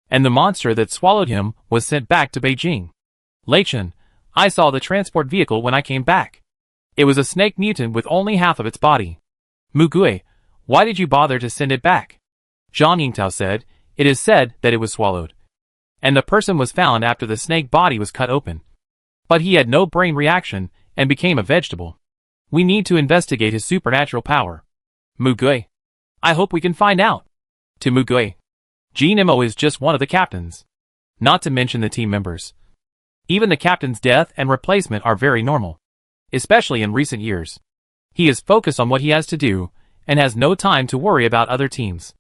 and the monster that swallowed him was sent back to Beijing. "Lei Chen, I saw the transport vehicle when I came back. It was a snake mutant with only half of its body." Mugui, "Why did you bother to send it back?" Zhang Yingtao said, "It is said that it was swallowed. And the person was found after the snake body was cut open. But he had no brain reaction and became a vegetable. We need to investigate his supernatural power." Mugui, "I hope we can find out." To Mugui, Jinmo is just one of the captains. Not to mention the team members. Even the captain's death and replacement are very normal. Especially in recent years. He is focused on what he has to do, and has no time to worry about other teams.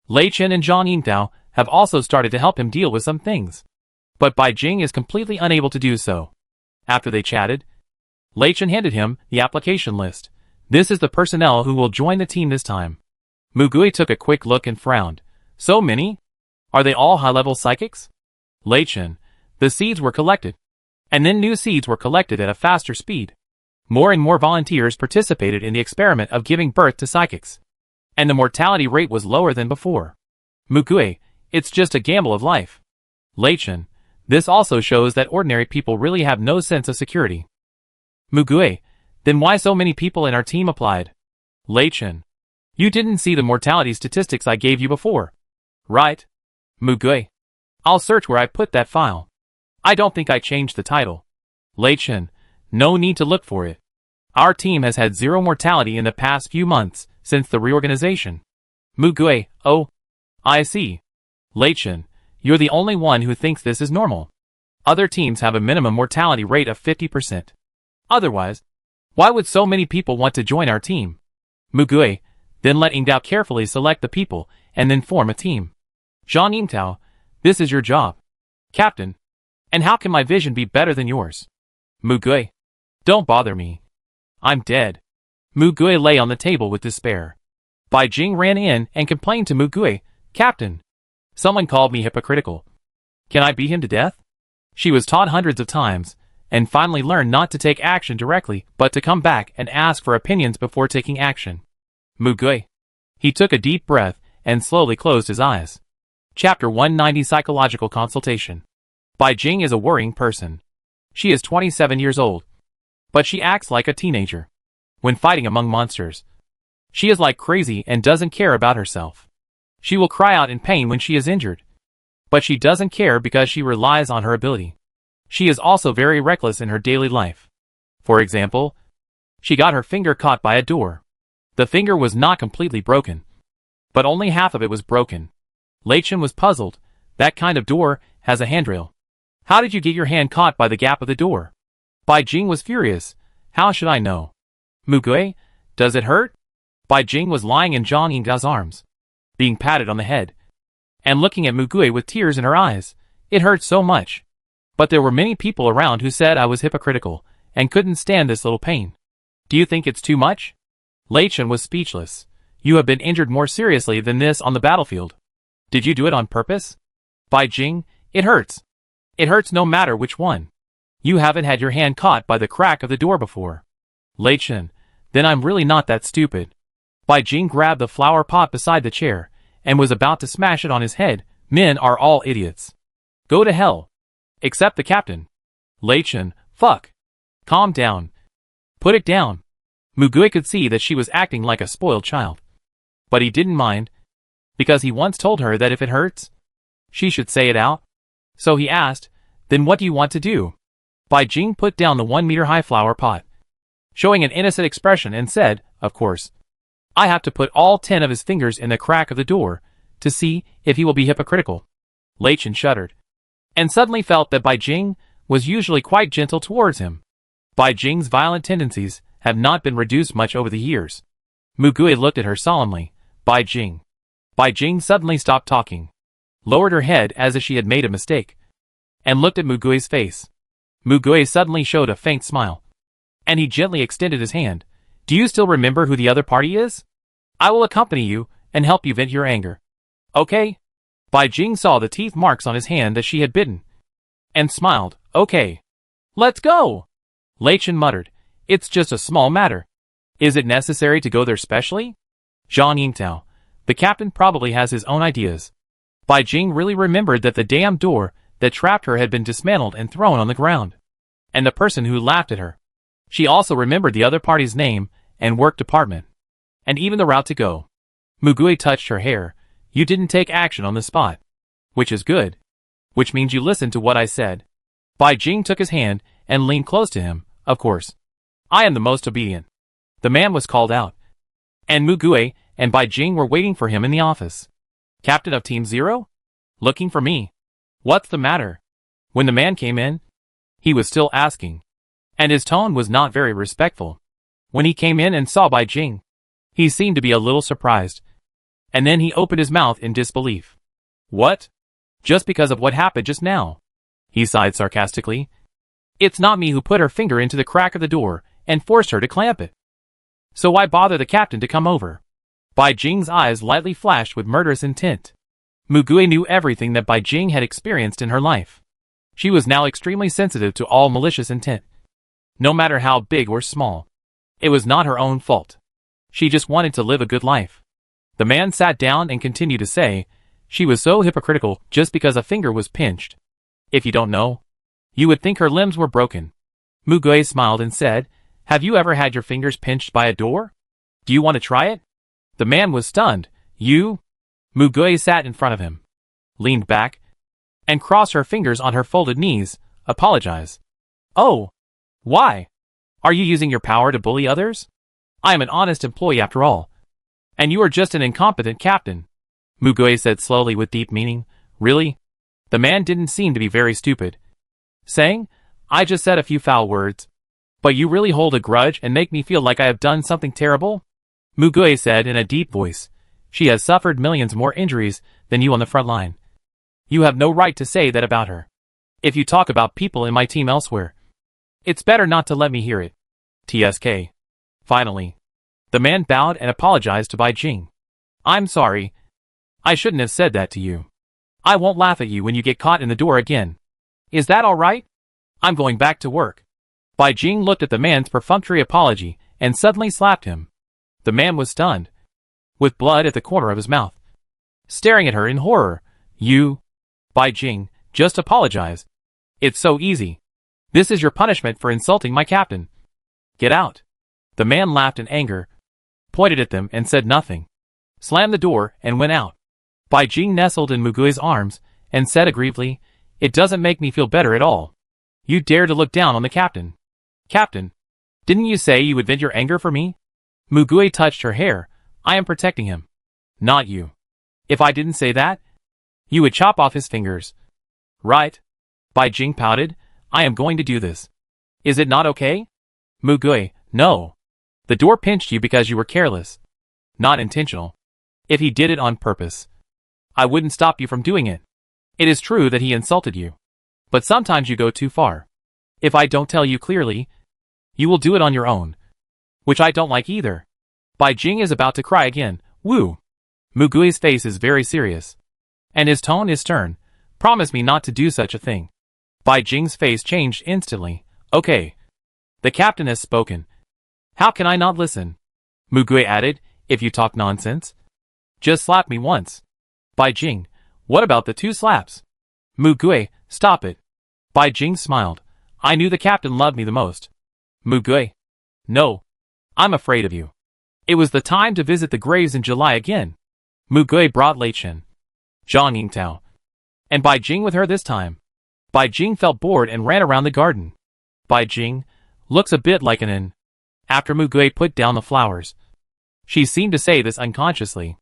Lei Chen and Zhang Yingtao have also started to help him deal with some things. But Bai Jing is completely unable to do so. After they chatted, Lei Chen handed him the application list. "This is the personnel who will join the team this time." Mugui took a quick look and frowned. "So many? Are they all high-level psychics?" Lei Chen, "The seeds were collected. And then new seeds were collected at a faster speed. More and more volunteers participated in the experiment of giving birth to psychics. And the mortality rate was lower than before." Mugui, "It's just a gamble of life." Lei Chen, "This also shows that ordinary people really have no sense of security." Mugui, "Then why so many people in our team applied?" Lei Chen, "You didn't see the mortality statistics I gave you before, right?" Mugui, "I'll search where I put that file. I don't think I changed the title." Lei Chen, "No need to look for it. Our team has had zero mortality in the past few months since the reorganization." Mugui, "Oh, I see." Lei Chen, "You're the only one who thinks this is normal. Other teams have a minimum mortality rate of 50%. Otherwise, why would so many people want to join our team?" Mugui, "Then let Yingtao carefully select the people and then form a team." Zhang Yingtao, "This is your job, Captain. And how can my vision be better than yours?" Mugui, "Don't bother me. I'm dead." Mugui lay on the table with despair. Bai Jing ran in and complained to Mugui, "Captain, someone called me hypocritical. Can I beat him to death?" She was taught hundreds of times, and finally learned not to take action directly but to come back and ask for opinions before taking action. Mugui. He took a deep breath and slowly closed his eyes. Chapter 190 Psychological Consultation. Bai Jing is a worrying person. She is 27 years old. But she acts like a teenager. When fighting among monsters, she is like crazy and doesn't care about herself. She will cry out in pain when she is injured. But she doesn't care because she relies on her ability. She is also very reckless in her daily life. For example, she got her finger caught by a door. The finger was not completely broken, but only half of it was broken. Lei Chen was puzzled. That kind of door has a handrail. How did you get your hand caught by the gap of the door? Bai Jing was furious. How should I know? Mugui, does it hurt? Bai Jing was lying in Zhang Yingtao's arms, being patted on the head, and looking at Mugui with tears in her eyes. It hurt so much. But there were many people around who said I was hypocritical, and couldn't stand this little pain. Do you think it's too much? Lei Chen was speechless. You have been injured more seriously than this on the battlefield. Did you do it on purpose? Bai Jing, it hurts. It hurts no matter which one. You haven't had your hand caught by the crack of the door before. Lei Chen, then I'm really not that stupid. Bai Jing grabbed the flower pot beside the chair, and was about to smash it on his head. Men are all idiots. Go to hell. Except the captain. Lei Chen, fuck. Calm down. Put it down. Mugui could see that she was acting like a spoiled child. But he didn't mind, because he once told her that if it hurts, she should say it out. So he asked, "Then what do you want to do?" Bai Jing put down the 1-meter-high flower pot, showing an innocent expression, and said, "Of course. I have to put all 10 of his fingers in the crack of the door, to see if he will be hypocritical." Lei Chen shuddered, and suddenly felt that Bai Jing was usually quite gentle towards him. Bai Jing's violent tendencies have not been reduced much over the years. Mugui looked at her solemnly. Bai Jing. Bai Jing suddenly stopped talking, lowered her head as if she had made a mistake, and looked at Mugui's face. Mugui suddenly showed a faint smile, and he gently extended his hand. "Do you still remember who the other party is? I will accompany you and help you vent your anger. Okay?" Bai Jing saw the teeth marks on his hand that she had bitten, and smiled. "Okay. Let's go." Lei Chen muttered, "It's just a small matter. Is it necessary to go there specially?" Zhang Yingtao, the captain, probably has his own ideas. Bai Jing really remembered that the damn door that trapped her had been dismantled and thrown on the ground, and the person who laughed at her. She also remembered the other party's name and work department, and even the route to go. Mugui touched her hair. "You didn't take action on the spot, which is good. Which means you listened to what I said." Bai Jing took his hand and leaned close to him. "Of course. I am the most obedient." The man was called out, and Mugui and Bai Jing were waiting for him in the office. "Captain of Team Zero? Looking for me? What's the matter?" When the man came in, he was still asking, and his tone was not very respectful. When he came in and saw Bai Jing, he seemed to be a little surprised, and then he opened his mouth in disbelief. "What? Just because of what happened just now?" He sighed sarcastically. "It's not me who put her finger into the crack of the door and forced her to clamp it. So why bother the captain to come over?" Bai Jing's eyes lightly flashed with murderous intent. Mugui knew everything that Bai Jing had experienced in her life. She was now extremely sensitive to all malicious intent, no matter how big or small. It was not her own fault. She just wanted to live a good life. The man sat down and continued to say, "She was so hypocritical just because a finger was pinched. If you don't know, you would think her limbs were broken." Mugui smiled and said, "Have you ever had your fingers pinched by a door? Do you want to try it?" The man was stunned. "You?" Mugui sat in front of him, leaned back, and crossed her fingers on her folded knees. "Apologize." "Oh. Why? Are you using your power to bully others? I am an honest employee after all. And you are just an incompetent captain." Mugui said slowly with deep meaning. "Really?" The man didn't seem to be very stupid, saying, "I just said a few foul words. But you really hold a grudge and make me feel like I have done something terrible?" Mugui said in a deep voice, "She has suffered millions more injuries than you on the front line. You have no right to say that about her. If you talk about people in my team elsewhere, it's better not to let me hear it." TSK. Finally, the man bowed and apologized to Bai Jing. "I'm sorry. I shouldn't have said that to you. I won't laugh at you when you get caught in the door again. Is that all right? I'm going back to work." Bai Jing looked at the man's perfunctory apology and suddenly slapped him. The man was stunned, with blood at the corner of his mouth, staring at her in horror. "You?" "Bai Jing, just apologize. It's so easy. This is your punishment for insulting my captain. Get out." The man laughed in anger, pointed at them and said nothing, slammed the door and went out. Bai Jing nestled in Mugui's arms and said aggrievedly, "It doesn't make me feel better at all. You dare to look down on the captain. Captain, didn't you say you would vent your anger for me?" Mugui touched her hair. "I am protecting him, not you. If I didn't say that, you would chop off his fingers." "Right." Bai Jing pouted. "I am going to do this. Is it not okay?" Mugui, "No. The door pinched you because you were careless. Not intentional. If he did it on purpose, I wouldn't stop you from doing it. It is true that he insulted you, but sometimes you go too far. If I don't tell you clearly, you will do it on your own, which I don't like either." Bai Jing is about to cry again. "Woo." Mugui's face is very serious, and his tone is stern. "Promise me not to do such a thing." Bai Jing's face changed instantly. "Okay. The captain has spoken. How can I not listen?" Mugui added, "If you talk nonsense, just slap me once." Bai Jing, "What about the 2 slaps?" Mugui, "Stop it." Bai Jing smiled. "I knew the captain loved me the most." Mugui, "No. I'm afraid of you. It was the time to visit the graves in July again. Mu Gui brought Lei Chen, Zhang Yingtao, and Bai Jing with her this time. Bai Jing felt bored and ran around the garden. Bai Jing looks a bit like an inn. After Mu Gui put down the flowers, she seemed to say this unconsciously.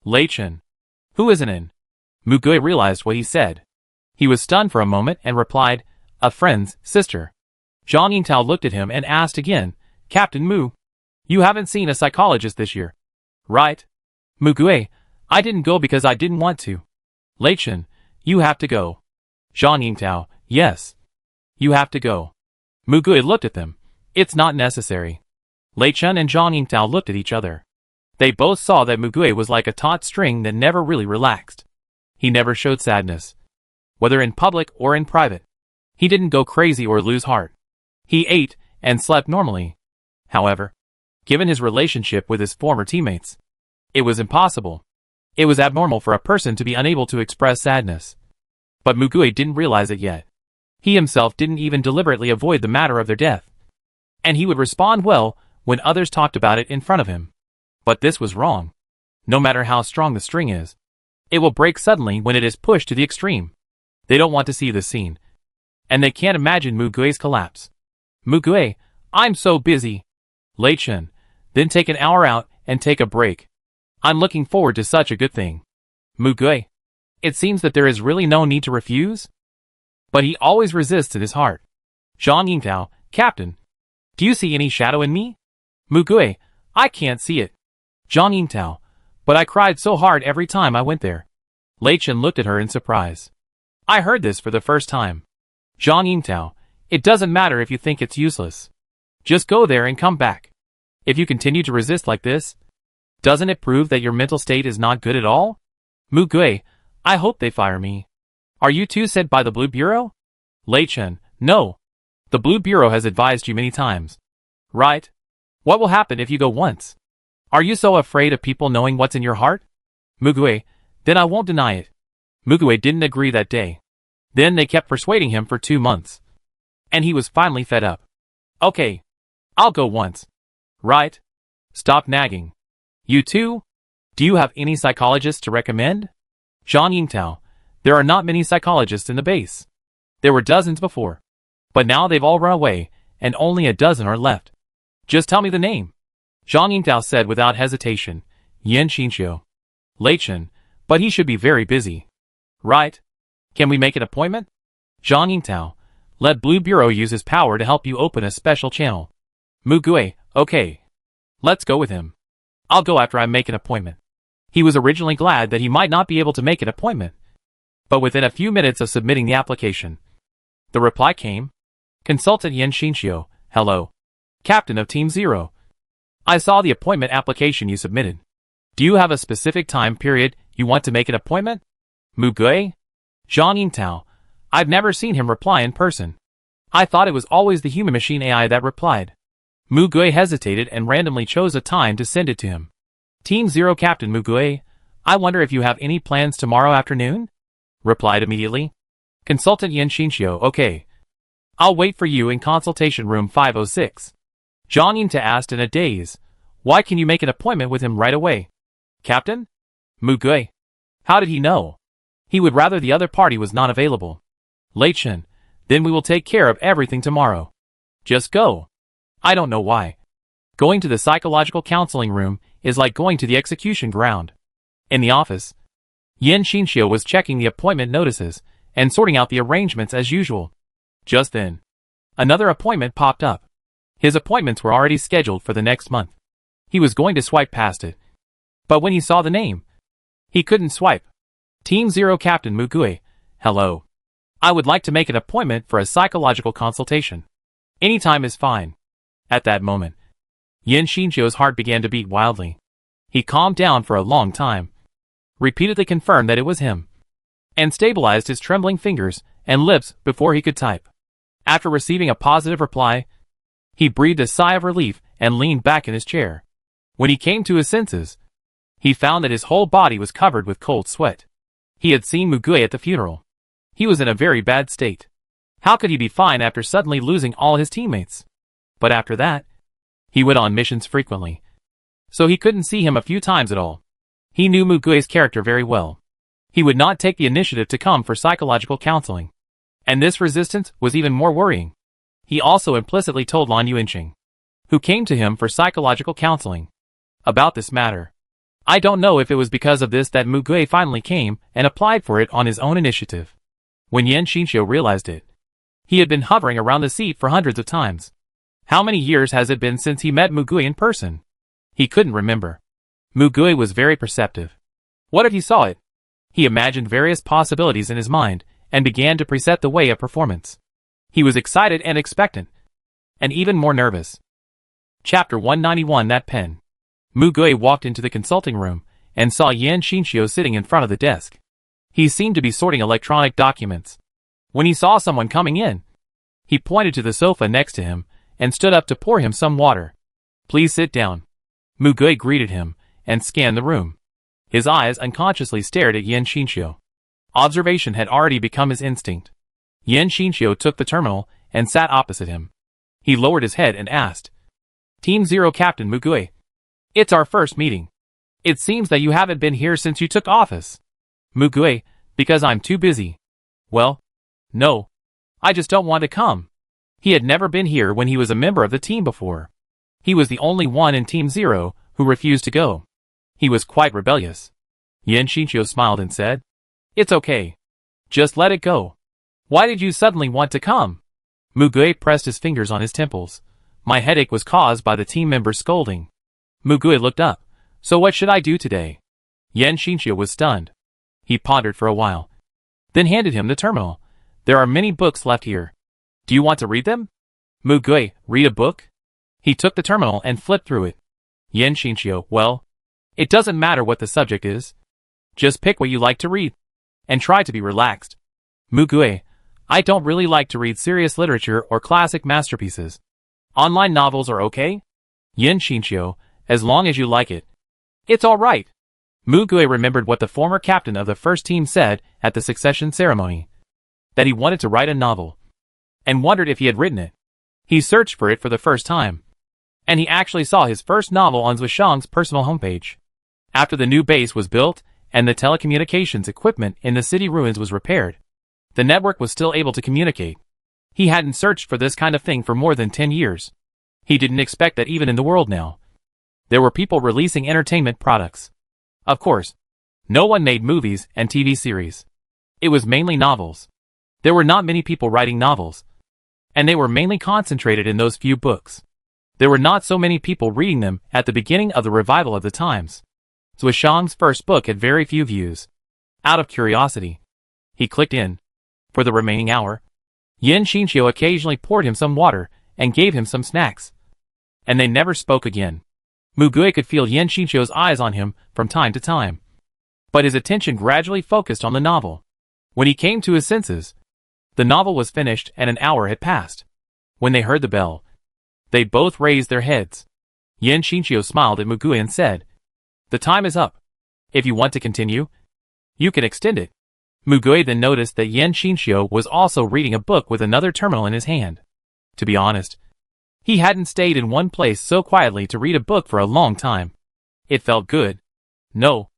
Lei Chen, who is an inn? Mu Gui realized what he said. He was stunned for a moment and replied, a friend's sister. Zhang Yingtao looked at him and asked again, Captain Mu, you haven't seen a psychologist this year, right? Mu Gui, I didn't go because I didn't want to. Lei Chen, you have to go. Zhang Yingtao, yes. You have to go. Mu Gui looked at them. It's not necessary. Lei Chen and Zhang Yingtao looked at each other. They both saw that Mu Gui was like a taut string that never really relaxed. He never showed sadness, whether in public or in private. He didn't go crazy or lose heart. He ate and slept normally. However, given his relationship with his former teammates, it was impossible. It was abnormal for a person to be unable to express sadness. But Mu Gui didn't realize it yet. He himself didn't even deliberately avoid the matter of their death. And he would respond well when others talked about it in front of him. But this was wrong. No matter how strong the string is, it will break suddenly when it is pushed to the extreme. They don't want to see this scene. And they can't imagine Mu Gui's collapse. Mu Gui, I'm so busy. Lei Chen, then take an hour out and take a break. I'm looking forward to such a good thing. Mu Gui, it seems that there is really no need to refuse. But he always resists in his heart. Zhang Yingtao, Captain, do you see any shadow in me? Mu Gui, I can't see it. Zhang Yingtao, but I cried so hard every time I went there. Lei Chen looked at her in surprise. I heard this for the first time. Zhang Yingtao, it doesn't matter if you think it's useless. Just go there and come back. If you continue to resist like this, doesn't it prove that your mental state is not good at all? Mu Gui, I hope they fire me. Are you too sent by the Blue Bureau? Lei Chen, no. The Blue Bureau has advised you many times. Right? What will happen if you go once? Are you so afraid of people knowing what's in your heart? Mu Gui, then I won't deny it. Mu Gui didn't agree that day. Then they kept persuading him for 2 months. And he was finally fed up. Okay. I'll go once. Right? Stop nagging. You too? Do you have any psychologists to recommend? Zhang Yingtao, there are not many psychologists in the base. There were dozens before. But now they've all run away, and only a dozen are left. Just tell me the name. Zhang Yingtao said without hesitation, Yan Xinxiu. Lei Chen, but he should be very busy. Right? Can we make an appointment? Zhang Yingtao, let Blue Bureau use his power to help you open a special channel. Mu Gui, okay. Let's go with him. I'll go after I make an appointment. He was originally glad that he might not be able to make an appointment. But within a few minutes of submitting the application, the reply came. Consultant Yan Xinxiu, hello. Captain of Team 0. I saw the appointment application you submitted. Do you have a specific time period you want to make an appointment? Mu Gui? Zhang Yingtao, I've never seen him reply in person. I thought it was always the human machine AI that replied. Mu Gui hesitated and randomly chose a time to send it to him. Team 0 Captain Mu Gui, I wonder if you have any plans tomorrow afternoon? Replied immediately. Consultant Yan Xinxiu, okay. I'll wait for you in consultation room 506. Zhang Yingtao asked in a daze. Why can you make an appointment with him right away? Captain? Mu Gui. How did he know? He would rather the other party was not available. Lei Chen, then we will take care of everything tomorrow. Just go. I don't know why. Going to the psychological counseling room is like going to the execution ground. In the office, Yan Xinxiu was checking the appointment notices and sorting out the arrangements as usual. Just then, another appointment popped up. His appointments were already scheduled for the next month. He was going to swipe past it. But when he saw the name, he couldn't swipe. Team 0 Captain Mu Gui, hello. I would like to make an appointment for a psychological consultation. Any time is fine. At that moment, Yan Xinxiu's heart began to beat wildly. He calmed down for a long time, repeatedly confirmed that it was him, and stabilized his trembling fingers and lips before he could type. After receiving a positive reply, he breathed a sigh of relief and leaned back in his chair. When he came to his senses, he found that his whole body was covered with cold sweat. He had seen Mu Gui at the funeral. He was in a very bad state. How could he be fine after suddenly losing all his teammates? But after that, He went on missions frequently, so he couldn't see him a few times at all. He knew Mugui's character very well. He would not take the initiative to come for psychological counseling. And this resistance was even more worrying. He also implicitly told Lan Yuanqing, who came to him for psychological counseling, about this matter. I don't know if it was because of this that Mugui finally came and applied for it on his own initiative. When Yan Xinxiu realized it, he had been hovering around the seat for hundreds of times. How many years has it been since he met Mugui in person? He couldn't remember. Mugui was very perceptive. What if he saw it? He imagined various possibilities in his mind and began to preset the way of performance. He was excited and expectant, and even more nervous. Chapter 191 That Pen. Mugui walked into the consulting room and saw Yan Xinxiu sitting in front of the desk. He seemed to be sorting electronic documents. When he saw someone coming in, he pointed to the sofa next to him and stood up to pour him some water. Please sit down. Mugui greeted him and scanned the room. His eyes unconsciously stared at Yan Xinxiu. Observation had already become his instinct. Yan Xinxiu took the terminal and sat opposite him. He lowered his head and asked, Team Zero Captain Mugui. It's our first meeting. It seems that you haven't been here since you took office. Mugui, because I'm too busy. Well, no. I just don't want to come. He had never been here when he was a member of the team before. He was the only one in Team Zero who refused to go. He was quite rebellious. Yan Xinxiu smiled and said, It's okay. Just let it go. Why did you suddenly want to come? Mugui pressed his fingers on his temples. My headache was caused by the team members scolding. Mugui looked up. So what should I do today? Yan Xinxiu was stunned. He pondered for a while, then handed him the terminal. There are many books left here. Do you want to read them? Mugui, read a book? He took the terminal and flipped through it. Yan Xinxiu, well, it doesn't matter what the subject is. Just pick what you like to read, and try to be relaxed. Mugui, I don't really like to read serious literature or classic masterpieces. Online novels are okay? Yan Xinxiu, as long as you like it. It's all right. Mugui remembered what the former captain of the first team said at the succession ceremony, that he wanted to write a novel, and wondered if he had written it. He searched for it for the first time, and he actually saw his first novel on Zhuishang's personal homepage. After the new base was built and the telecommunications equipment in the city ruins was repaired, the network was still able to communicate. He hadn't searched for this kind of thing for more than 10 years. He didn't expect that even in the world now, there were people releasing entertainment products. Of course, no one made movies and TV series. It was mainly novels. There were not many people writing novels, and they were mainly concentrated in those few books. There were not so many people reading them at the beginning of the revival of the times. Zhuishang's first book had very few views. Out of curiosity, he clicked in. For the remaining hour, Yan Xinxiu occasionally poured him some water and gave him some snacks. And they never spoke again. Mugui could feel Yan Xinxiu's eyes on him from time to time, but his attention gradually focused on the novel. When he came to his senses, the novel was finished and an hour had passed. When they heard the bell, they both raised their heads. Yan Xinxiu smiled at Mugui and said, The time is up. If you want to continue, you can extend it. Mugui then noticed that Yan Xinxiu was also reading a book with another terminal in his hand. To be honest, he hadn't stayed in one place so quietly to read a book for a long time. It felt good. No,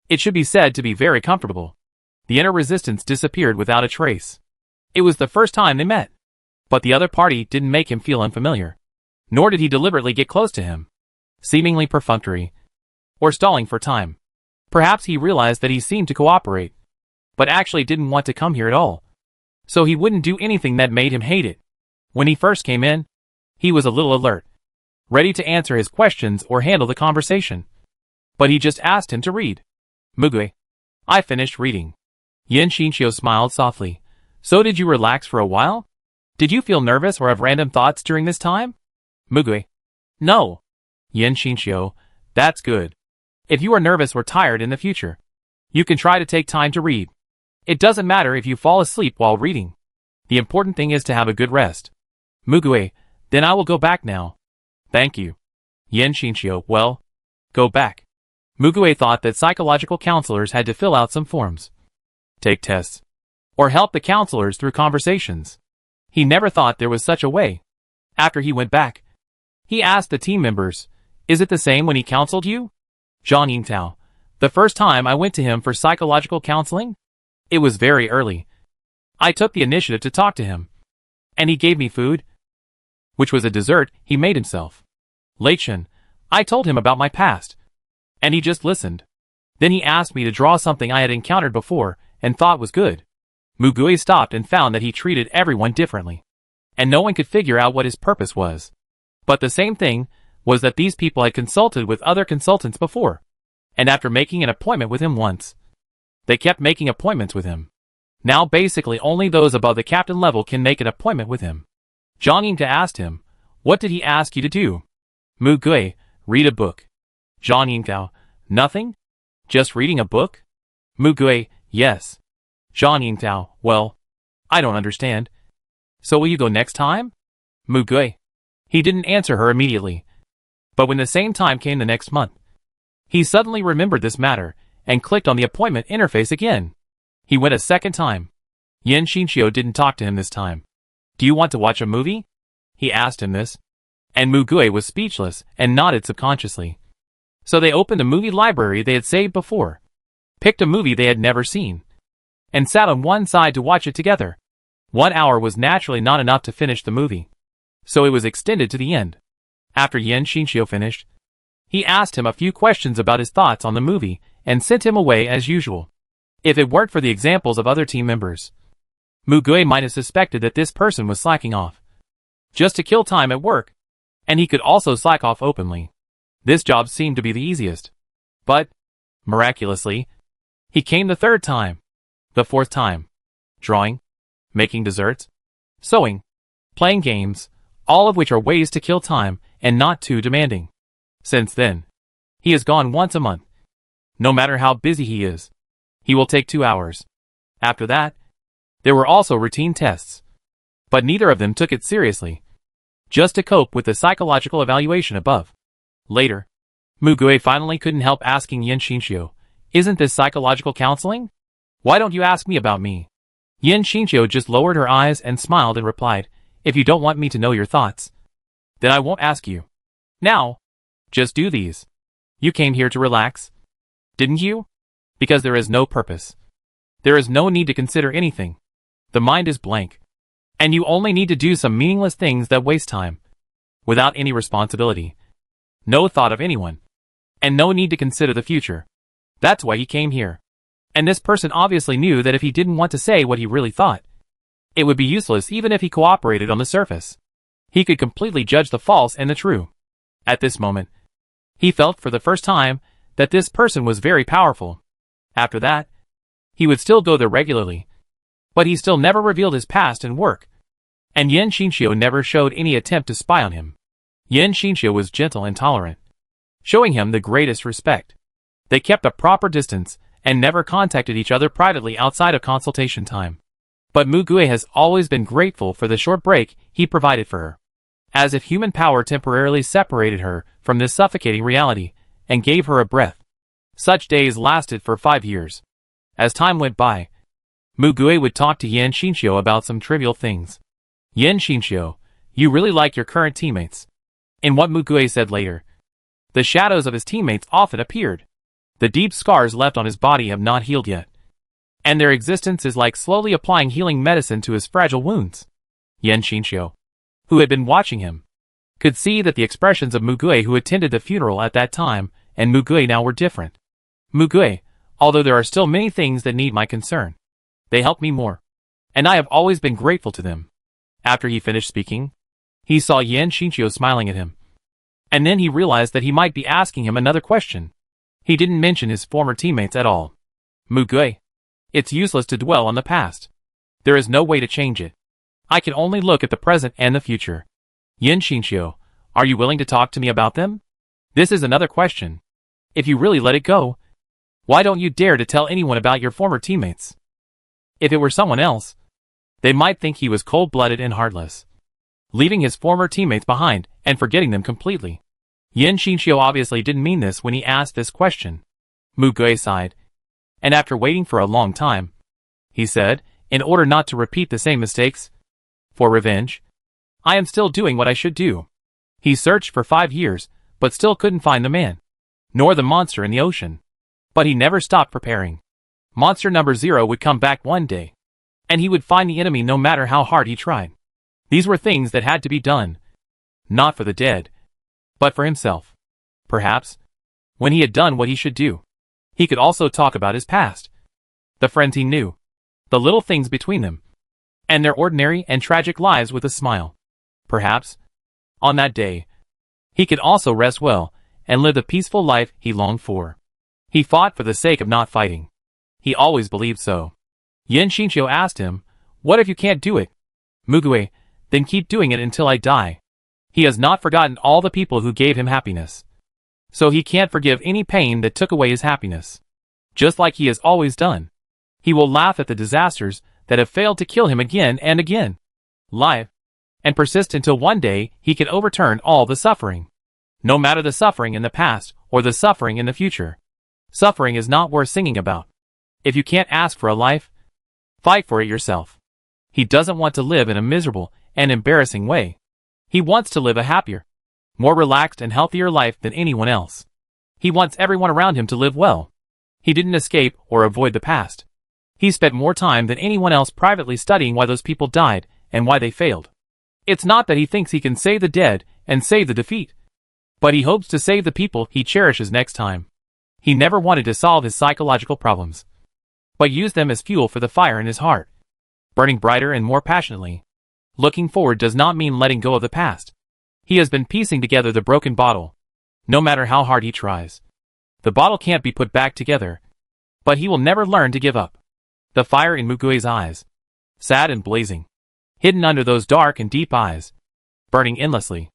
it should be said to be very comfortable. The inner resistance disappeared without a trace. It was the first time they met. But the other party didn't make him feel unfamiliar. Nor did he deliberately get close to him, seemingly perfunctory, or stalling for time. Perhaps he realized that he seemed to cooperate, but actually didn't want to come here at all. So he wouldn't do anything that made him hate it. When he first came in, he was a little alert, ready to answer his questions or handle the conversation. But he just asked him to read. Mugui, I finished reading. Yan Xinxiu smiled softly. So did you relax for a while? Did you feel nervous or have random thoughts during this time? Mugui, no. Yan Xinxiu, that's good. If you are nervous or tired in the future, you can try to take time to read. It doesn't matter if you fall asleep while reading. The important thing is to have a good rest. Mugui, then I will go back now. Thank you. Yan Xinxiu, well, go back. Mugui thought that psychological counselors had to fill out some forms, take tests, or help the counselors through conversations. He never thought there was such a way. After he went back, He asked the team members, "Is it the same when he counseled you?" Zhang Yingtao. The first time I went to him for psychological counseling? It was very early. I took the initiative to talk to him. And he gave me food, which was a dessert he made himself. Leichen. I told him about my past. And he just listened. Then he asked me to draw something I had encountered before and thought was good. Mugui stopped and found that he treated everyone differently. And no one could figure out what his purpose was. But the same thing was that these people had consulted with other consultants before. And after making an appointment with him once, they kept making appointments with him. Now basically only those above the captain level can make an appointment with him. Zhang Yingta asked him, "What did he ask you to do?" Mugui, "Read a book." Zhang Yingtao, "Nothing? Just reading a book?" Mugui, "Yes." Zhang Yingtao, "Well, I don't understand. So will you go next time?" Mugui. He didn't answer her immediately. But when the same time came the next month, he suddenly remembered this matter and clicked on the appointment interface again. He went a second time. Yan Xinxiu didn't talk to him this time. "Do you want to watch a movie?" He asked him this. And Mugui was speechless and nodded subconsciously. So they opened a movie library they had saved before, picked a movie they had never seen, and sat on one side to watch it together. 1 hour was naturally not enough to finish the movie, so it was extended to the end. After Yan Xinxiu finished, he asked him a few questions about his thoughts on the movie and sent him away as usual. If it weren't for the examples of other team members, Mugui might have suspected that this person was slacking off, just to kill time at work, and he could also slack off openly. This job seemed to be the easiest. But, miraculously, he came the third time, the fourth time, drawing, making desserts, sewing, playing games, all of which are ways to kill time and not too demanding. Since then, he has gone once a month. No matter how busy he is, he will take 2 hours. After that, there were also routine tests. But neither of them took it seriously, just to cope with the psychological evaluation above. Later, Mugui finally couldn't help asking Yan Xinxiu, "Isn't this psychological counseling? Why don't you ask me about me?" Yan Xinxiu just lowered her eyes and smiled and replied, "If you don't want me to know your thoughts, then I won't ask you. Now, just do these. You came here to relax, didn't you? Because there is no purpose. There is no need to consider anything. The mind is blank. And you only need to do some meaningless things that waste time, without any responsibility. No thought of anyone. And no need to consider the future. That's why he came here." And this person obviously knew that if he didn't want to say what he really thought, it would be useless even if he cooperated on the surface. He could completely judge the false and the true. At this moment, he felt for the first time that this person was very powerful. After that, he would still go there regularly. But he still never revealed his past and work. And Yan Xinxiu never showed any attempt to spy on him. Yan Xinxiu was gentle and tolerant, showing him the greatest respect. They kept a proper distance and never contacted each other privately outside of consultation time. But Mugui has always been grateful for the short break he provided for her, as if human power temporarily separated her from this suffocating reality and gave her a breath. Such days lasted for 5 years. As time went by, Mugui would talk to Yan Xinxiu about some trivial things. "Yan Xinxiu, you really like your current teammates." In what Mugui said later, the shadows of his teammates often appeared. The deep scars left on his body have not healed yet, and their existence is like slowly applying healing medicine to his fragile wounds. Yan Xinxiu, who had been watching him, could see that the expressions of Mugui who attended the funeral at that time and Mugui now were different. "Mugui, although there are still many things that need my concern, they help me more, and I have always been grateful to them." After he finished speaking, he saw Yan Xinxiu smiling at him. And then he realized that he might be asking him another question. He didn't mention his former teammates at all. "Mugui, it's useless to dwell on the past. There is no way to change it. I can only look at the present and the future. Yan Xinxiu, are you willing to talk to me about them? This is another question. If you really let it go, why don't you dare to tell anyone about your former teammates? If it were someone else, they might think he was cold-blooded and heartless, leaving his former teammates behind and forgetting them completely." Yan Xinxiu obviously didn't mean this when he asked this question. Mugui sighed, and after waiting for a long time, he said, in order not to repeat the same mistakes, "For revenge, I am still doing what I should do. He searched for 5 years, but still couldn't find the man, nor the monster in the ocean. But he never stopped preparing. Monster number 0 would come back one day, and he would find the enemy no matter how hard he tried. These were things that had to be done, not for the dead, but for himself. Perhaps, when he had done what he should do, he could also talk about his past, the friends he knew, the little things between them, and their ordinary and tragic lives with a smile. Perhaps, on that day, he could also rest well and live the peaceful life he longed for. He fought for the sake of not fighting. He always believed so. Yin Xinqiu asked him, "What if you can't do it?" "Mugue, then keep doing it until I die." He has not forgotten all the people who gave him happiness, so he can't forgive any pain that took away his happiness. Just like he has always done, he will laugh at the disasters that have failed to kill him again and again. Live and persist until one day he can overturn all the suffering. No matter the suffering in the past or the suffering in the future. Suffering is not worth singing about. If you can't ask for a life, fight for it yourself. He doesn't want to live in a miserable and embarrassing way. He wants to live a happier, more relaxed and healthier life than anyone else. He wants everyone around him to live well. He didn't escape or avoid the past. He spent more time than anyone else privately studying why those people died and why they failed. It's not that he thinks he can save the dead and save the defeat, but he hopes to save the people he cherishes next time. He never wanted to solve his psychological problems, but used them as fuel for the fire in his heart, burning brighter and more passionately. Looking forward does not mean letting go of the past. He has been piecing together the broken bottle, no matter how hard he tries. The bottle can't be put back together, but he will never learn to give up. The fire in Mugui's eyes, sad and blazing, hidden under those dark and deep eyes, burning endlessly.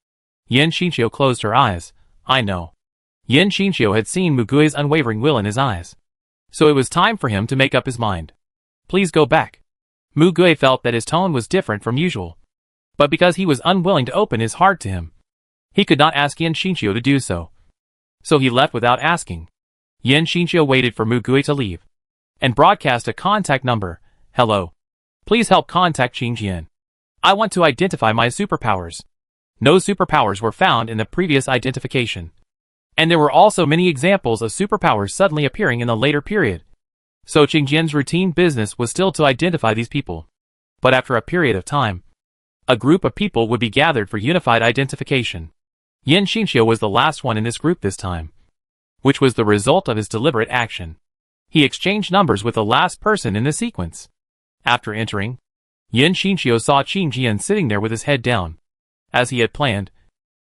Yin Xinqiu closed her eyes. I know. Yin Xinqiu had seen Mugui's unwavering will in his eyes, so it was time for him to make up his mind. Please go back. Mugui felt that his tone was different from usual, but because he was unwilling to open his heart to him, he could not ask Yin Xinqiu to do so. So he left without asking. Yin Xinqiu waited for Mugui to leave, and broadcast a contact number. Hello. Please help contact Qingjian. I want to identify my superpowers. No superpowers were found in the previous identification, and there were also many examples of superpowers suddenly appearing in the later period. So Qingjian's routine business was still to identify these people. But after a period of time, a group of people would be gathered for unified identification. Yin Xinqiu was the last one in this group this time, which was the result of his deliberate action. He exchanged numbers with the last person in the sequence. After entering, Yin Xinqiu saw Qingjian sitting there with his head down. As he had planned,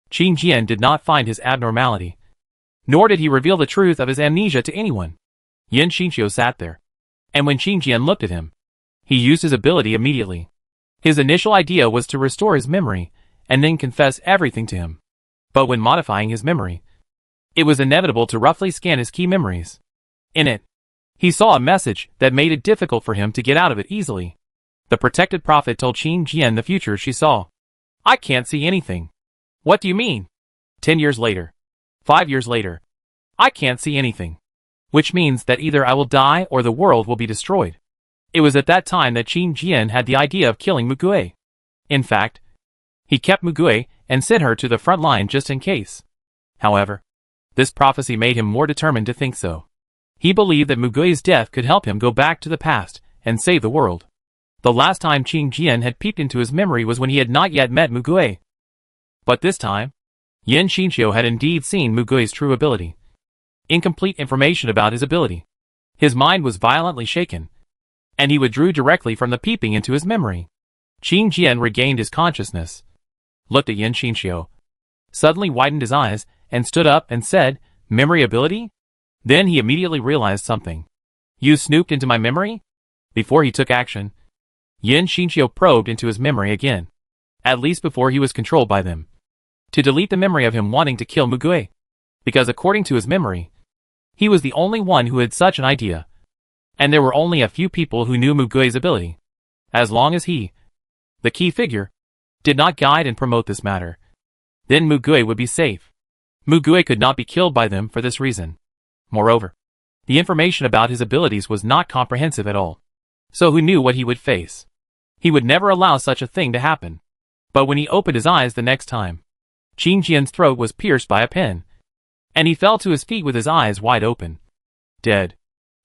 Qingjian did not find his abnormality, nor did he reveal the truth of his amnesia to anyone. Yin Xinqiu sat there, and when Qingjian looked at him, he used his ability immediately. His initial idea was to restore his memory, and then confess everything to him. But when modifying his memory, it was inevitable to roughly scan his key memories. In it, he saw a message that made it difficult for him to get out of it easily. The protected prophet told Qingjian the future she saw. I can't see anything. What do you mean? 10 years later. 5 years later. I can't see anything. Which means that either I will die or the world will be destroyed. It was at that time that Qingjian had the idea of killing Mugui. In fact, he kept Mugui and sent her to the front line just in case. However, this prophecy made him more determined to think so. He believed that Mugui's death could help him go back to the past and save the world. The last time Qingjian had peeped into his memory was when he had not yet met Mugui. But this time, Yin Xinqiu had indeed seen Mugui's true ability. Incomplete information about his ability. His mind was violently shaken, and he withdrew directly from the peeping into his memory. Qingjian regained his consciousness, looked at Yin Xinqiu, suddenly widened his eyes, and stood up and said, Memory ability? Then he immediately realized something. You snooped into my memory? Before he took action, Yin Xinqiu probed into his memory again, at least before he was controlled by them, to delete the memory of him wanting to kill Mugui. Because according to his memory, he was the only one who had such an idea, and there were only a few people who knew Mugui's ability. As long as he, the key figure, did not guide and promote this matter, then Mugui would be safe. Mugui could not be killed by them for this reason. Moreover, the information about his abilities was not comprehensive at all. So who knew what he would face? He would never allow such a thing to happen. But when he opened his eyes the next time, Qing Jian's throat was pierced by a pin, and he fell to his feet with his eyes wide open. Dead.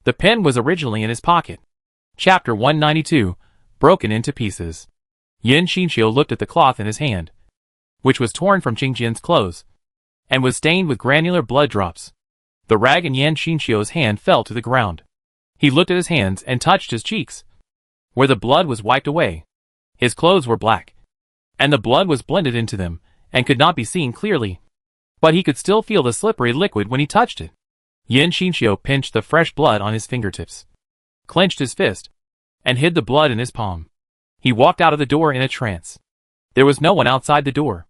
The pin was originally in his pocket. Chapter 192, Broken into Pieces. Yan Xinqiu looked at the cloth in his hand, which was torn from Qing Jian's clothes, and was stained with granular blood drops. The rag in Yan Xinqiu's hand fell to the ground. He looked at his hands and touched his cheeks, where the blood was wiped away. His clothes were black, and the blood was blended into them, and could not be seen clearly. But he could still feel the slippery liquid when he touched it. Yan Xinqiu pinched the fresh blood on his fingertips, clenched his fist, and hid the blood in his palm. He walked out of the door in a trance. There was no one outside the door.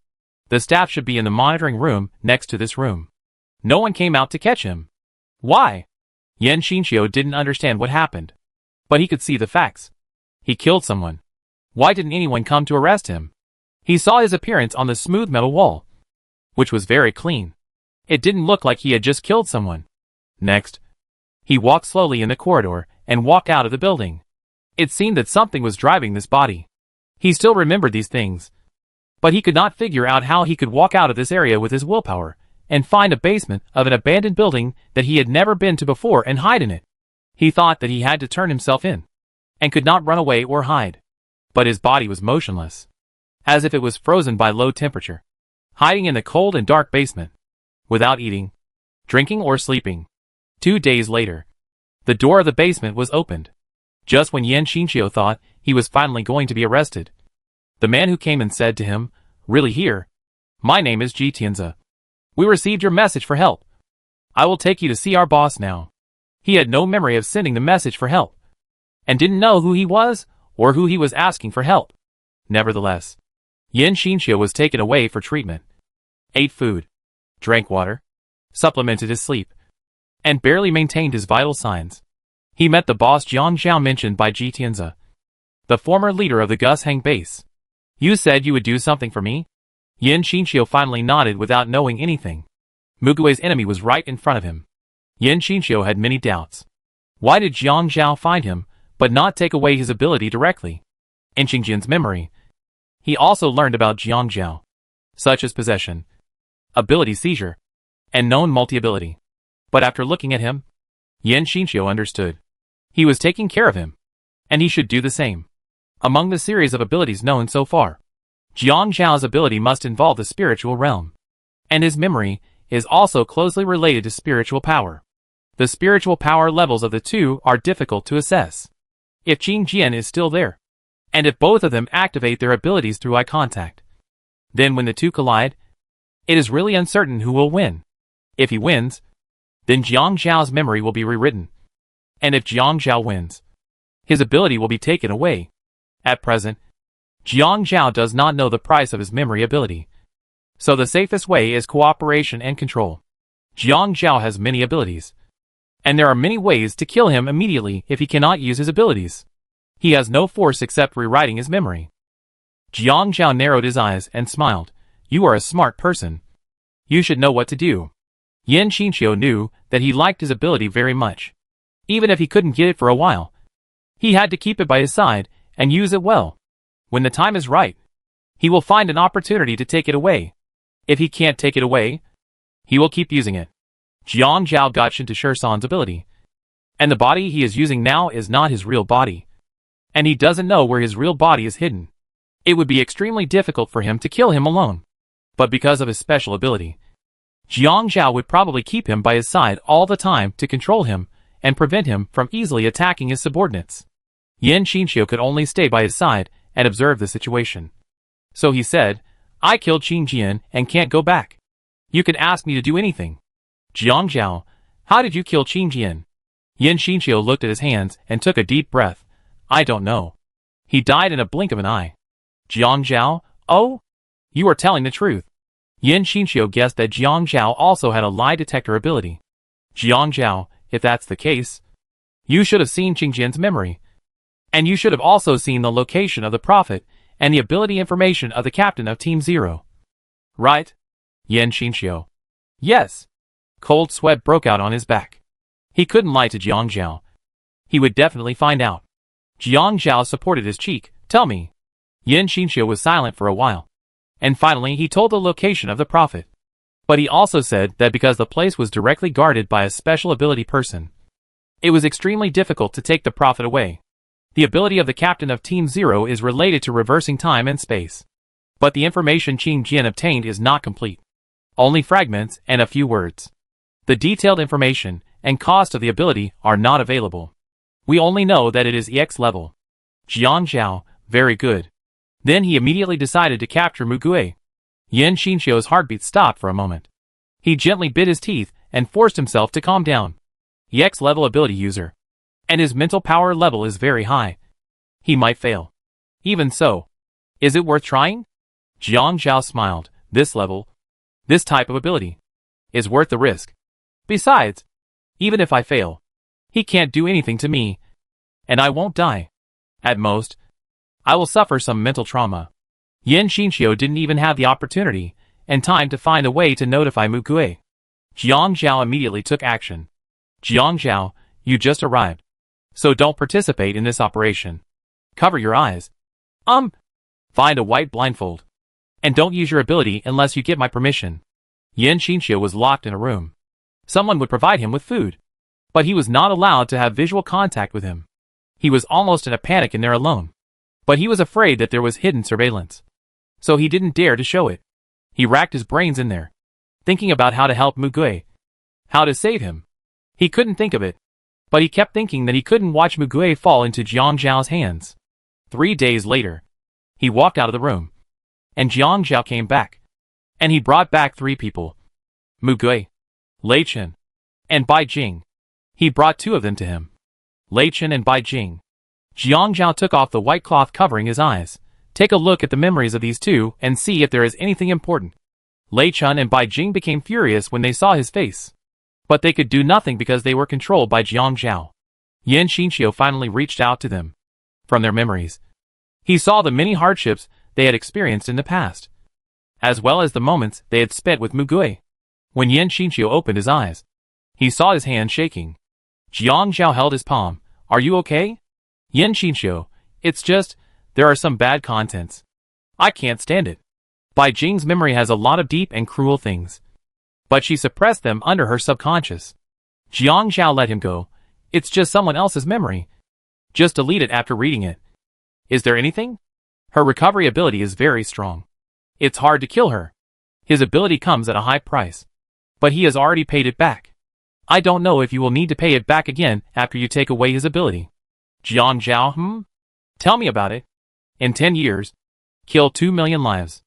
The staff should be in the monitoring room next to this room. No one came out to catch him. Why? Yan Xinqiu didn't understand what happened, but he could see the facts. He killed someone. Why didn't anyone come to arrest him? He saw his appearance on the smooth metal wall, which was very clean. It didn't look like he had just killed someone. Next, he walked slowly in the corridor and walked out of the building. It seemed that something was driving this body. He still remembered these things, but he could not figure out how he could walk out of this area with his willpower and find a basement of an abandoned building that he had never been to before and hide in it. He thought that he had to turn himself in and could not run away or hide. But his body was motionless, as if it was frozen by low temperature, hiding in the cold and dark basement, without eating, drinking, or sleeping. 2 days later, the door of the basement was opened. Just when Yan Xinqiu thought he was finally going to be arrested, the man who came and said to him, "Really here? My name is Ji Tianzi. We received your message for help. I will take you to see our boss now." He had no memory of sending the message for help, and didn't know who he was or who he was asking for help. Nevertheless, Yan Xinqiu was taken away for treatment, ate food, drank water, supplemented his sleep, and barely maintained his vital signs. He met the boss Jiang Zhao mentioned by Ji Tianzi, the former leader of the Gusheng base. "You said you would do something for me?" Yan Xinqiu finally nodded without knowing anything. Mugui's enemy was right in front of him. Yan Xinqiu had many doubts. Why did Jiang Zhao find him, but not take away his ability directly? In Qing Jian's memory, he also learned about Jiang Zhao, such as possession, ability seizure, and known multi-ability. But after looking at him, Yan Xinqiu understood. He was taking care of him, and he should do the same. Among the series of abilities known so far, Jiang Zhao's ability must involve the spiritual realm, and his memory is also closely related to spiritual power. The spiritual power levels of the two are difficult to assess. If Qing Jian is still there, and if both of them activate their abilities through eye contact, then when the two collide, it is really uncertain who will win. If he wins, then Jiang Zhao's memory will be rewritten, and if Jiang Zhao wins, his ability will be taken away. At present, Jiang Zhao does not know the price of his memory ability, so the safest way is cooperation and control. Jiang Zhao has many abilities, and there are many ways to kill him immediately if he cannot use his abilities. He has no force except rewriting his memory. Jiang Zhao narrowed his eyes and smiled. "You are a smart person. You should know what to do." Yan Xinqiu knew that he liked his ability very much. Even if he couldn't get it for a while, he had to keep it by his side and use it well. When the time is right, he will find an opportunity to take it away. If he can't take it away, he will keep using it. Jiang Zhao got into Shirsan's ability, and the body he is using now is not his real body, and he doesn't know where his real body is hidden. It would be extremely difficult for him to kill him alone, but because of his special ability, Jiang Zhao would probably keep him by his side all the time to control him and prevent him from easily attacking his subordinates. Yan Xinqiu could only stay by his side and observe the situation. So he said, "I killed Qing Jian and can't go back. You can ask me to do anything." "Jiang Zhao, how did you kill Qing Jian?" Yan Xinqiu looked at his hands and took a deep breath. "I don't know. He died in a blink of an eye." "Jiang Zhao, oh? You are telling the truth." Yan Xinqiu guessed that Jiang Zhao also had a lie detector ability. "Jiang Zhao, if that's the case, you should have seen Qing Jian's memory. And you should have also seen the location of the prophet and the ability information of the captain of Team Zero." "Right?" Yan Xinqiu. "Yes." Cold sweat broke out on his back. He couldn't lie to Jiang Zhao. He would definitely find out. Jiang Zhao supported his cheek. "Tell me." Yan Xinqiu was silent for a while. And finally he told the location of the prophet. But he also said that because the place was directly guarded by a special ability person, it was extremely difficult to take the prophet away. The ability of the captain of Team Zero is related to reversing time and space. But the information Qing Jian obtained is not complete. Only fragments and a few words. The detailed information and cost of the ability are not available. We only know that it is EX level. Jiang Zhao, very good. Then he immediately decided to capture Mugue. Yan Xinxiu's heartbeat stopped for a moment. He gently bit his teeth and forced himself to calm down. EX level ability user. And his mental power level is very high. He might fail. Even so, is it worth trying? Jiang Zhao smiled. This level, this type of ability, is worth the risk. Besides, even if I fail, he can't do anything to me, and I won't die. At most, I will suffer some mental trauma. Yan Xinxiu didn't even have the opportunity and time to find a way to notify Mugue. Jiang Zhao immediately took action. Jiang Zhao, you just arrived, so don't participate in this operation. Cover your eyes. Find a white blindfold. And don't use your ability unless you get my permission. Yan Xinxiu was locked in a room. Someone would provide him with food, but he was not allowed to have visual contact with him. He was almost in a panic in there alone. But he was afraid that there was hidden surveillance. So he didn't dare to show it. He racked his brains in there, thinking about how to help Mugue. How to save him. He couldn't think of it. But he kept thinking that he couldn't watch Mugue fall into Jiang Zhao's hands. 3 days later, he walked out of the room. And Jiang Zhao came back. And he brought back 3 people. Mugue, Lei Chen, and Bai Jing. He brought 2 of them to him. Lei Chen and Bai Jing. Jiang Zhao took off the white cloth covering his eyes. Take a look at the memories of these 2 and see if there is anything important. Lei Chen and Bai Jing became furious when they saw his face. But they could do nothing because they were controlled by Jiang Zhao. Yan Xinxiu finally reached out to them. From their memories, he saw the many hardships they had experienced in the past, as well as the moments they had spent with Mugue. When Yan Xinxiu opened his eyes, he saw his hand shaking. Jiang Zhao held his palm. Are you okay? Yan Xinxiu, it's just, there are some bad contents. I can't stand it. Bai Jing's memory has a lot of deep and cruel things, but she suppressed them under her subconscious. Jiang Zhao let him go. It's just someone else's memory. Just delete it after reading it. Is there anything? Her recovery ability is very strong. It's hard to kill her. His ability comes at a high price. But he has already paid it back. I don't know if you will need to pay it back again after you take away his ability. Jiang Zhao, Tell me about it. In 10 years, kill 2 million lives.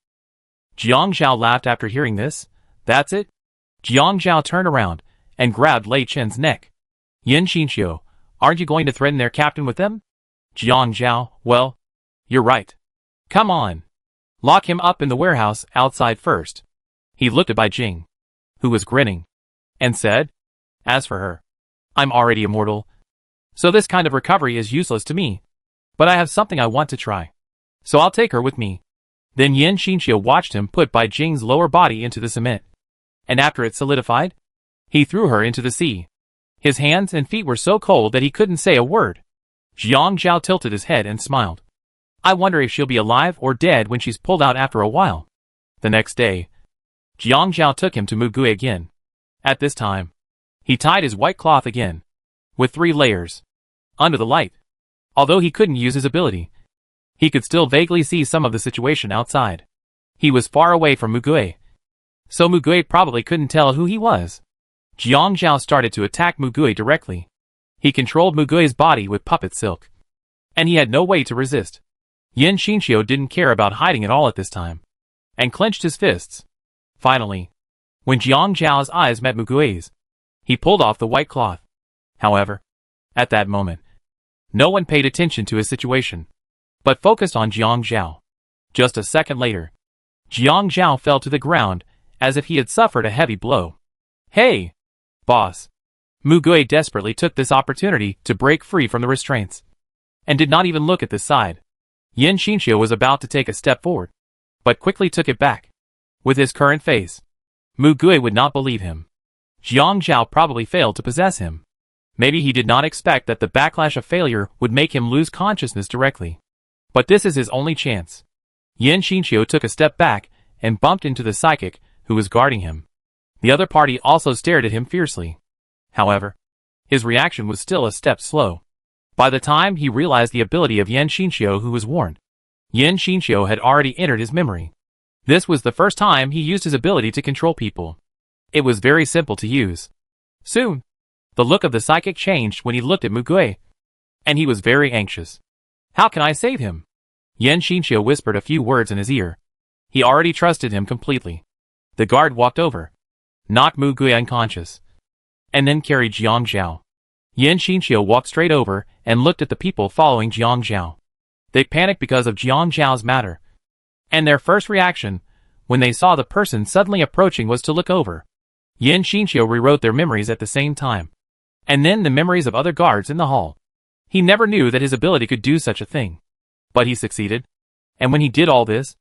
Jiang Zhao laughed after hearing this. That's it? Jiang Zhao turned around and grabbed Lei Chen's neck. Yan Xinxiu, aren't you going to threaten their captain with them? Jiang Zhao, well, you're right. Come on. Lock him up in the warehouse outside first. He looked at Bai Jing, who was grinning, and said, as for her, I'm already immortal, so this kind of recovery is useless to me. But I have something I want to try, so I'll take her with me. Then Yan Xinxiu watched him put Bai Jing's lower body into the cement, and after it solidified, he threw her into the sea. His hands and feet were so cold that he couldn't say a word. Jiang Zhao tilted his head and smiled. I wonder if she'll be alive or dead when she's pulled out after a while. The next day, Jiang Zhao took him to Mugue again. At this time, he tied his white cloth again, with 3 layers, under the light. Although he couldn't use his ability, he could still vaguely see some of the situation outside. He was far away from Mugue, so Mugue probably couldn't tell who he was. Jiang Zhao started to attack Mugue directly. He controlled Mugue's body with puppet silk, and he had no way to resist. Yan Xinxiu didn't care about hiding at all at this time, and clenched his fists. Finally, when Jiang Zhao's eyes met Mugue's, he pulled off the white cloth. However, at that moment, no one paid attention to his situation, but focused on Jiang Zhao. Just a second later, Jiang Zhao fell to the ground as if he had suffered a heavy blow. Hey, boss! Mugue desperately took this opportunity to break free from the restraints, and did not even look at this side. Yan Xinxiu was about to take a step forward, but quickly took it back. With his current face, Mugue would not believe him. Jiang Zhao probably failed to possess him. Maybe he did not expect that the backlash of failure would make him lose consciousness directly. But this is his only chance. Yan Xinxiu took a step back and bumped into the psychic, who was guarding him. The other party also stared at him fiercely. However, his reaction was still a step slow. By the time he realized the ability of Yan Xinxiu, who was warned, Yan Xinxiu had already entered his memory. This was the first time he used his ability to control people. It was very simple to use. Soon, the look of the psychic changed when he looked at Mu Gui, and he was very anxious. How can I save him? Yan Xinxiu whispered a few words in his ear. He already trusted him completely. The guard walked over, knocked Mu Gui unconscious, and then carried Jiang Zhao. Yan Xinxiu walked straight over and looked at the people following Jiang Zhao. They panicked because of Jiang Zhao's matter, and their first reaction, when they saw the person suddenly approaching, was to look over. Yan Xinxiu rewrote their memories at the same time, and then the memories of other guards in the hall. He never knew that his ability could do such a thing. But he succeeded, and when he did all this,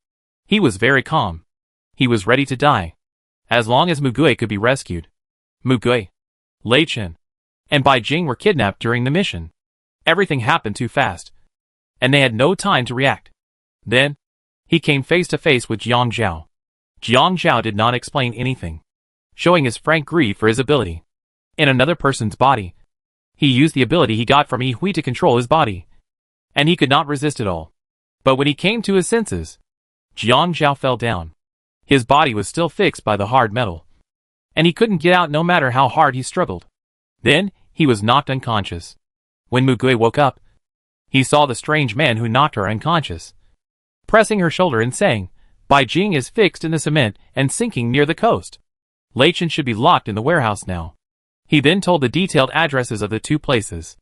he was very calm. He was ready to die, as long as Mu Gui could be rescued. Mu Gui, Lei Chen, and Bai Jing were kidnapped during the mission. Everything happened too fast, and they had no time to react. Then, he came face to face with Jiang Zhao. Jiang Zhao did not explain anything, showing his frank grief for his ability. In another person's body, he used the ability he got from Yi Hui to control his body, and he could not resist it all. But when he came to his senses, Jiang Zhao fell down. His body was still fixed by the hard metal, and he couldn't get out no matter how hard he struggled. Then, he was knocked unconscious. When Mu Gui woke up, he saw the strange man who knocked her unconscious, pressing her shoulder and saying, Bai Jing is fixed in the cement and sinking near the coast. Lei Chen should be locked in the warehouse now. He then told the detailed addresses of the two places.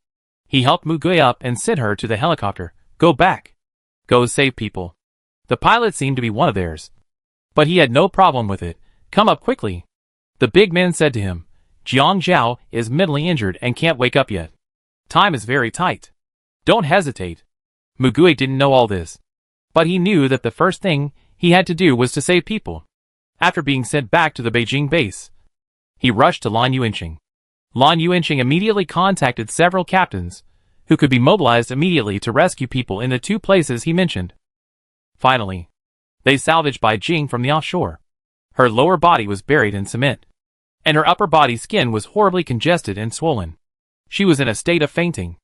He helped Mu Gui up and sent her to the helicopter. Go back. Go save people. The pilot seemed to be one of theirs, but he had no problem with it. Come up quickly. The big man said to him, Jiang Zhao is mentally injured and can't wake up yet. Time is very tight. Don't hesitate. Mu Gui didn't know all this, but he knew that the first thing he had to do was to save people. After being sent back to the Beijing base, he rushed to Lan Yuanqing. Lan Yuanqing immediately contacted several captains, who could be mobilized immediately to rescue people in the two places he mentioned. Finally, they salvaged Bai Jing from the offshore. Her lower body was buried in cement, and her upper body skin was horribly congested and swollen. She was in a state of fainting.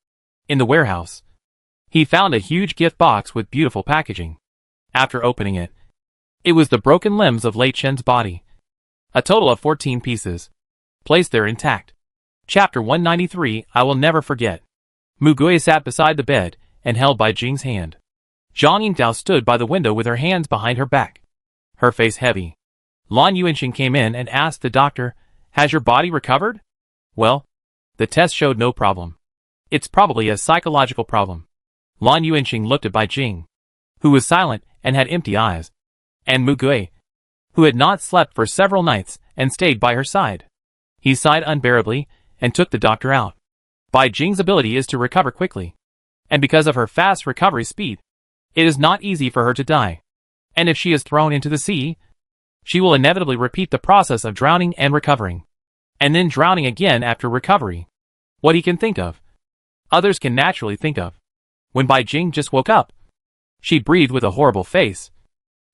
In the warehouse, he found a huge gift box with beautiful packaging. After opening it, it was the broken limbs of Lei Chen's body. A total of 14 pieces, placed there intact. Chapter 193, I Will Never Forget. Mu Gui sat beside the bed and held Bai Jing's hand. Zhang Yingdao stood by the window with her hands behind her back, her face heavy. Lan Yuanqing came in and asked the doctor, Has your body recovered? Well, the test showed no problem. It's probably a psychological problem. Lan Yuanqing looked at Bai Jing, who was silent and had empty eyes, and Mu Gui, who had not slept for several nights and stayed by her side. He sighed unbearably and took the doctor out. Bai Jing's ability is to recover quickly, and because of her fast recovery speed, it is not easy for her to die. And if she is thrown into the sea, she will inevitably repeat the process of drowning and recovering, and then drowning again after recovery. What he can think of, others can naturally think of. When Bai Jing just woke up, she breathed with a horrible face,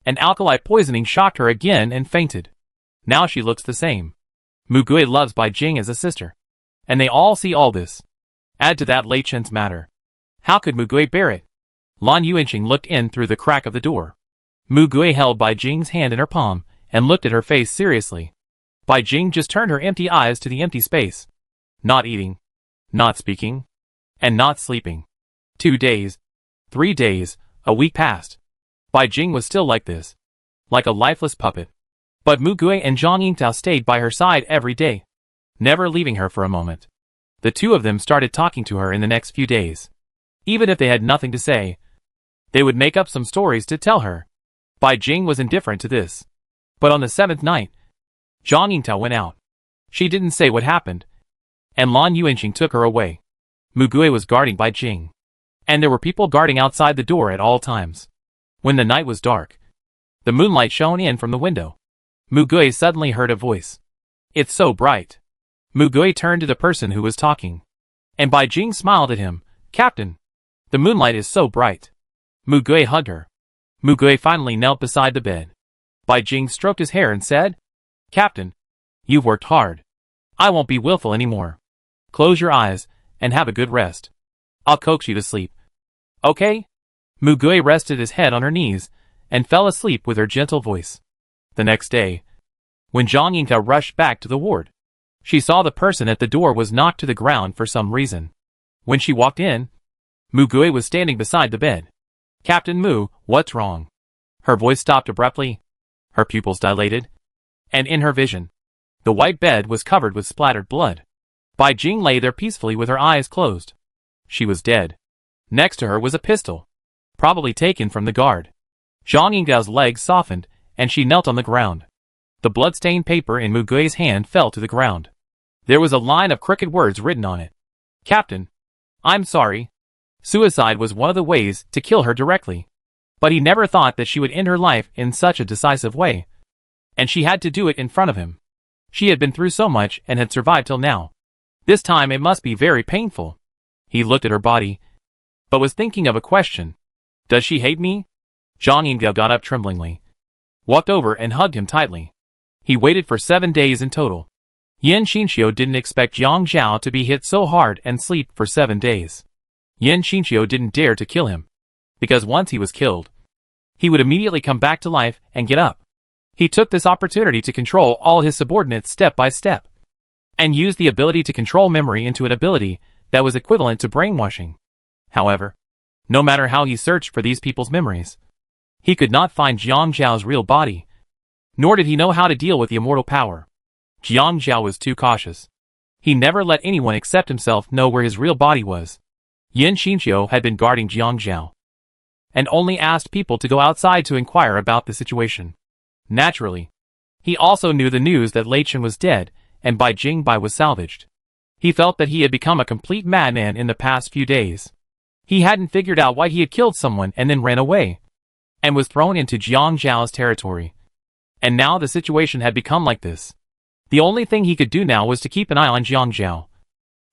and alkali poisoning shocked her again and fainted. Now she looks the same. Mu Gui loves Bai Jing as a sister, and they all see all this. Add to that Lei Chen's matter. How could Mu Gui bear it? Lan Yuanqing looked in through the crack of the door. Mu Gui held Bai Jing's hand in her palm and looked at her face seriously. Bai Jing just turned her empty eyes to the empty space. Not eating, not speaking, and not sleeping. 2 days, 3 days, a week passed. Bai Jing was still like this, like a lifeless puppet. But Mu Gui and Zhang Yingdao stayed by her side every day, never leaving her for a moment. The two of them started talking to her in the next few days. Even if they had nothing to say, they would make up some stories to tell her. Bai Jing was indifferent to this. But on the 7th night, Zhang Yingdao went out. She didn't say what happened, and Lan Yuanqing took her away. Mu Gui was guarding Bai Jing, and there were people guarding outside the door at all times. When the night was dark, the moonlight shone in from the window. Mu Gui suddenly heard a voice. It's so bright. Mu Gui turned to the person who was talking, and Bai Jing smiled at him. Captain, the moonlight is so bright. Mu Gui hugged her. Mu Gui finally knelt beside the bed. Bai Jing stroked his hair and said, "Captain, you've worked hard. I won't be willful anymore. Close your eyes and have a good rest. I'll coax you to sleep. Okay?" Mu Gui rested his head on her knees and fell asleep with her gentle voice. The next day, when Zhang Yingta rushed back to the ward, she saw the person at the door was knocked to the ground for some reason. When she walked in, Mu Gui was standing beside the bed. "Captain Mu, what's wrong?" Her voice stopped abruptly. Her pupils dilated, and in her vision, the white bed was covered with splattered blood. Bai Jing lay there peacefully with her eyes closed. She was dead. Next to her was a pistol, probably taken from the guard. Zhang Yingdao's legs softened, and she knelt on the ground. The blood-stained paper in Mu Gui's hand fell to the ground. There was a line of crooked words written on it. "Captain, I'm sorry. Suicide was one of the ways to kill her directly. But he never thought that she would end her life in such a decisive way. And she had to do it in front of him. She had been through so much and had survived till now. This time it must be very painful." He looked at her body, but was thinking of a question. "Does she hate me?" Zhang Yingdao got up tremblingly, walked over and hugged him tightly. He waited for 7 days in total. Yan Xinxiu didn't expect Jiang Zhao to be hit so hard and sleep for 7 days. Yan Xinxiu didn't dare to kill him, because once he was killed, he would immediately come back to life and get up. He took this opportunity to control all his subordinates step by step, and used the ability to control memory into an ability that was equivalent to brainwashing. However, no matter how he searched for these people's memories, he could not find Jiang Zhao's real body, nor did he know how to deal with the immortal power. Jiang Zhao was too cautious. He never let anyone except himself know where his real body was. Yan Xinxiu had been guarding Jiang Zhao, and only asked people to go outside to inquire about the situation. Naturally, he also knew the news that Lei Chen was dead and Bai Jingbai was salvaged. He felt that he had become a complete madman in the past few days. He hadn't figured out why he had killed someone and then ran away, and was thrown into Jiang Zhao's territory. And now the situation had become like this. The only thing he could do now was to keep an eye on Jiang Zhao,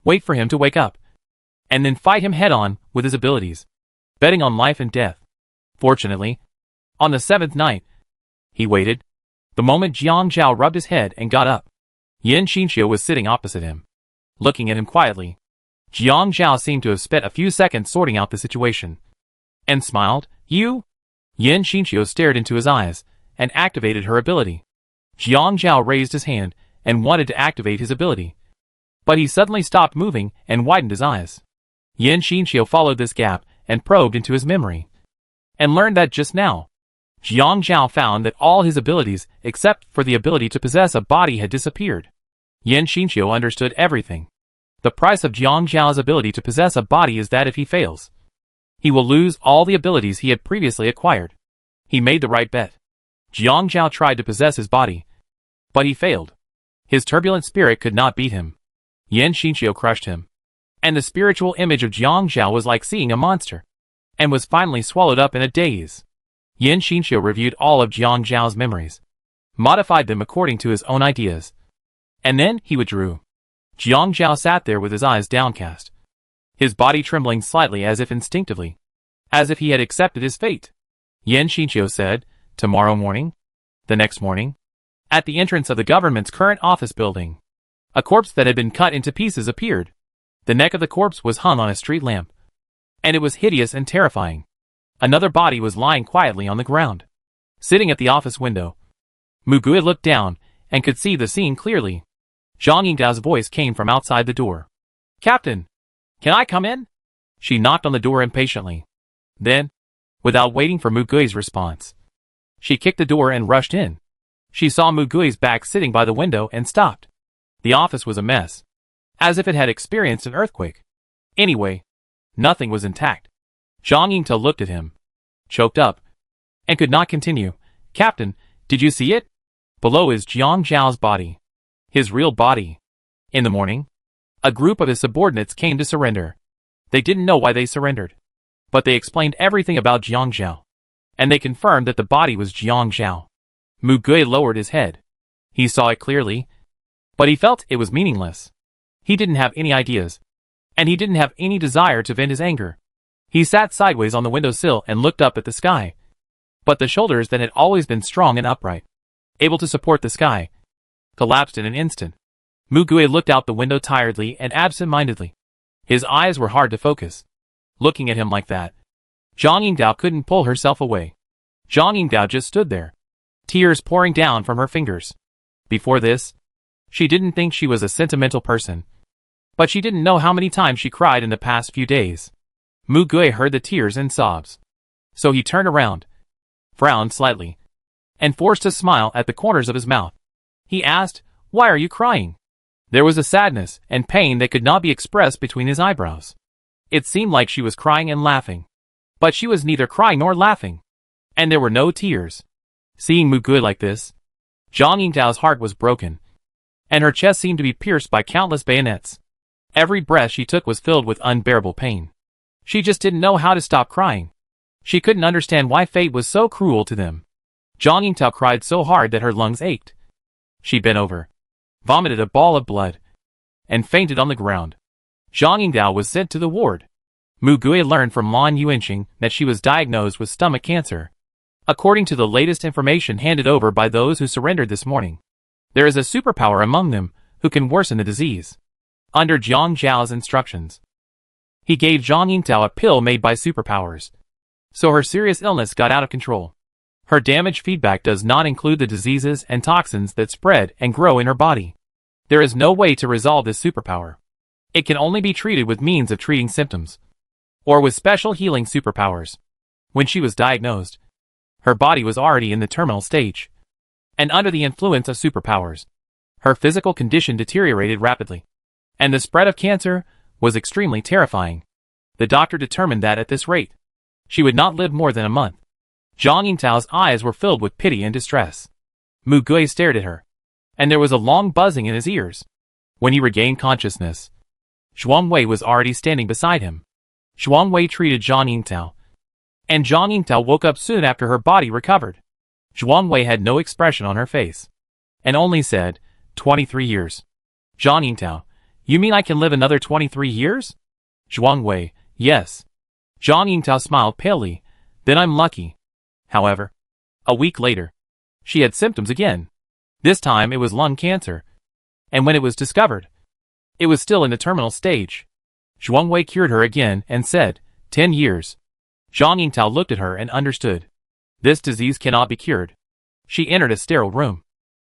wait for him to wake up, and then fight him head-on with his abilities, betting on life and death. Fortunately, on the 7th night, he waited. The moment Jiang Zhao rubbed his head and got up, Yan Xinxiu was sitting opposite him, looking at him quietly. Jiang Zhao seemed to have spent a few seconds sorting out the situation, and smiled. "You?" Yan Xinxiu stared into his eyes, and activated her ability. Jiang Zhao raised his hand, and wanted to activate his ability. But he suddenly stopped moving, and widened his eyes. Yan Xinxiu followed this gap, and probed into his memory, and learned that just now, Jiang Zhao found that all his abilities, except for the ability to possess a body, had disappeared. Yan Xinxiu understood everything. The price of Jiang Zhao's ability to possess a body is that if he fails, he will lose all the abilities he had previously acquired. He made the right bet. Jiang Zhao tried to possess his body, but he failed. His turbulent spirit could not beat him. Yan Xinxiu crushed him, and the spiritual image of Jiang Zhao was like seeing a monster, and was finally swallowed up in a daze. Yan Xinxiu reviewed all of Jiang Zhao's memories, modified them according to his own ideas, and then he withdrew. Jiang Zhao sat there with his eyes downcast, his body trembling slightly as if instinctively, as if he had accepted his fate. Yan Xinxiu said, "Tomorrow morning?" The next morning, at the entrance of the government's current office building, a corpse that had been cut into pieces appeared. The neck of the corpse was hung on a street lamp, and it was hideous and terrifying. Another body was lying quietly on the ground, sitting at the office window. Mu Gui looked down, and could see the scene clearly. Zhang Yingdao's voice came from outside the door. "Captain, can I come in?" She knocked on the door impatiently. Then, without waiting for Mu Gui's response, she kicked the door and rushed in. She saw Mu Gui's back sitting by the window and stopped. The office was a mess, as if it had experienced an earthquake. Anyway, nothing was intact. Zhang Yingta looked at him, choked up, and could not continue. "Captain, did you see it? Below is Jiang Zhao's body. His real body." In the morning, a group of his subordinates came to surrender. They didn't know why they surrendered, but they explained everything about Jiang Zhao, and they confirmed that the body was Jiang Zhao. Mu Gui lowered his head. He saw it clearly, but he felt it was meaningless. He didn't have any ideas, and he didn't have any desire to vent his anger. He sat sideways on the windowsill and looked up at the sky. But the shoulders that had always been strong and upright, able to support the sky, collapsed in an instant. Mugue looked out the window tiredly and absent-mindedly. His eyes were hard to focus. Looking at him like that, Zhang Yingdao couldn't pull herself away. Zhang Yingdao just stood there, tears pouring down from her fingers. Before this, she didn't think she was a sentimental person, but she didn't know how many times she cried in the past few days. Mugue heard the tears and sobs. So he turned around, frowned slightly, and forced a smile at the corners of his mouth. He asked, "Why are you crying?" There was a sadness and pain that could not be expressed between his eyebrows. It seemed like she was crying and laughing, but she was neither crying nor laughing, and there were no tears. Seeing Mugue like this, Zhang Yingdao's heart was broken, and her chest seemed to be pierced by countless bayonets. Every breath she took was filled with unbearable pain. She just didn't know how to stop crying. She couldn't understand why fate was so cruel to them. Zhang Yingdao cried so hard that her lungs ached. She bent over, vomited a ball of blood, and fainted on the ground. Zhang Yingdao was sent to the ward. Mugue learned from Lan Yuanxing that she was diagnosed with stomach cancer. According to the latest information handed over by those who surrendered this morning, there is a superpower among them who can worsen the disease. Under Jiang Zhao's instructions, he gave Zhang Yingdao a pill made by superpowers, so her serious illness got out of control. Her damage feedback does not include the diseases and toxins that spread and grow in her body. There is no way to resolve this superpower. It can only be treated with means of treating symptoms, or with special healing superpowers. When she was diagnosed, her body was already in the terminal stage, and under the influence of superpowers, her physical condition deteriorated rapidly, and the spread of cancer was extremely terrifying. The doctor determined that at this rate, she would not live more than a month. Zhang Yingdao's eyes were filled with pity and distress. Mugue stared at her, and there was a long buzzing in his ears. When he regained consciousness, Zhuangwei was already standing beside him. Zhuangwei treated Zhang Yingdao, and Zhang Yingdao woke up soon after her body recovered. Zhuangwei had no expression on her face, and only said, 23 years. Zhang Yingdao, you mean I can live another 23 years? Zhuangwei, yes. Zhang Yingdao smiled palely, then I'm lucky. However, a week later, she had symptoms again. This time it was lung cancer, and when it was discovered, it was still in the terminal stage. Zhuangwei cured her again and said, 10 years. Zhang Yingdao looked at her and understood. This disease cannot be cured. She entered a sterile room,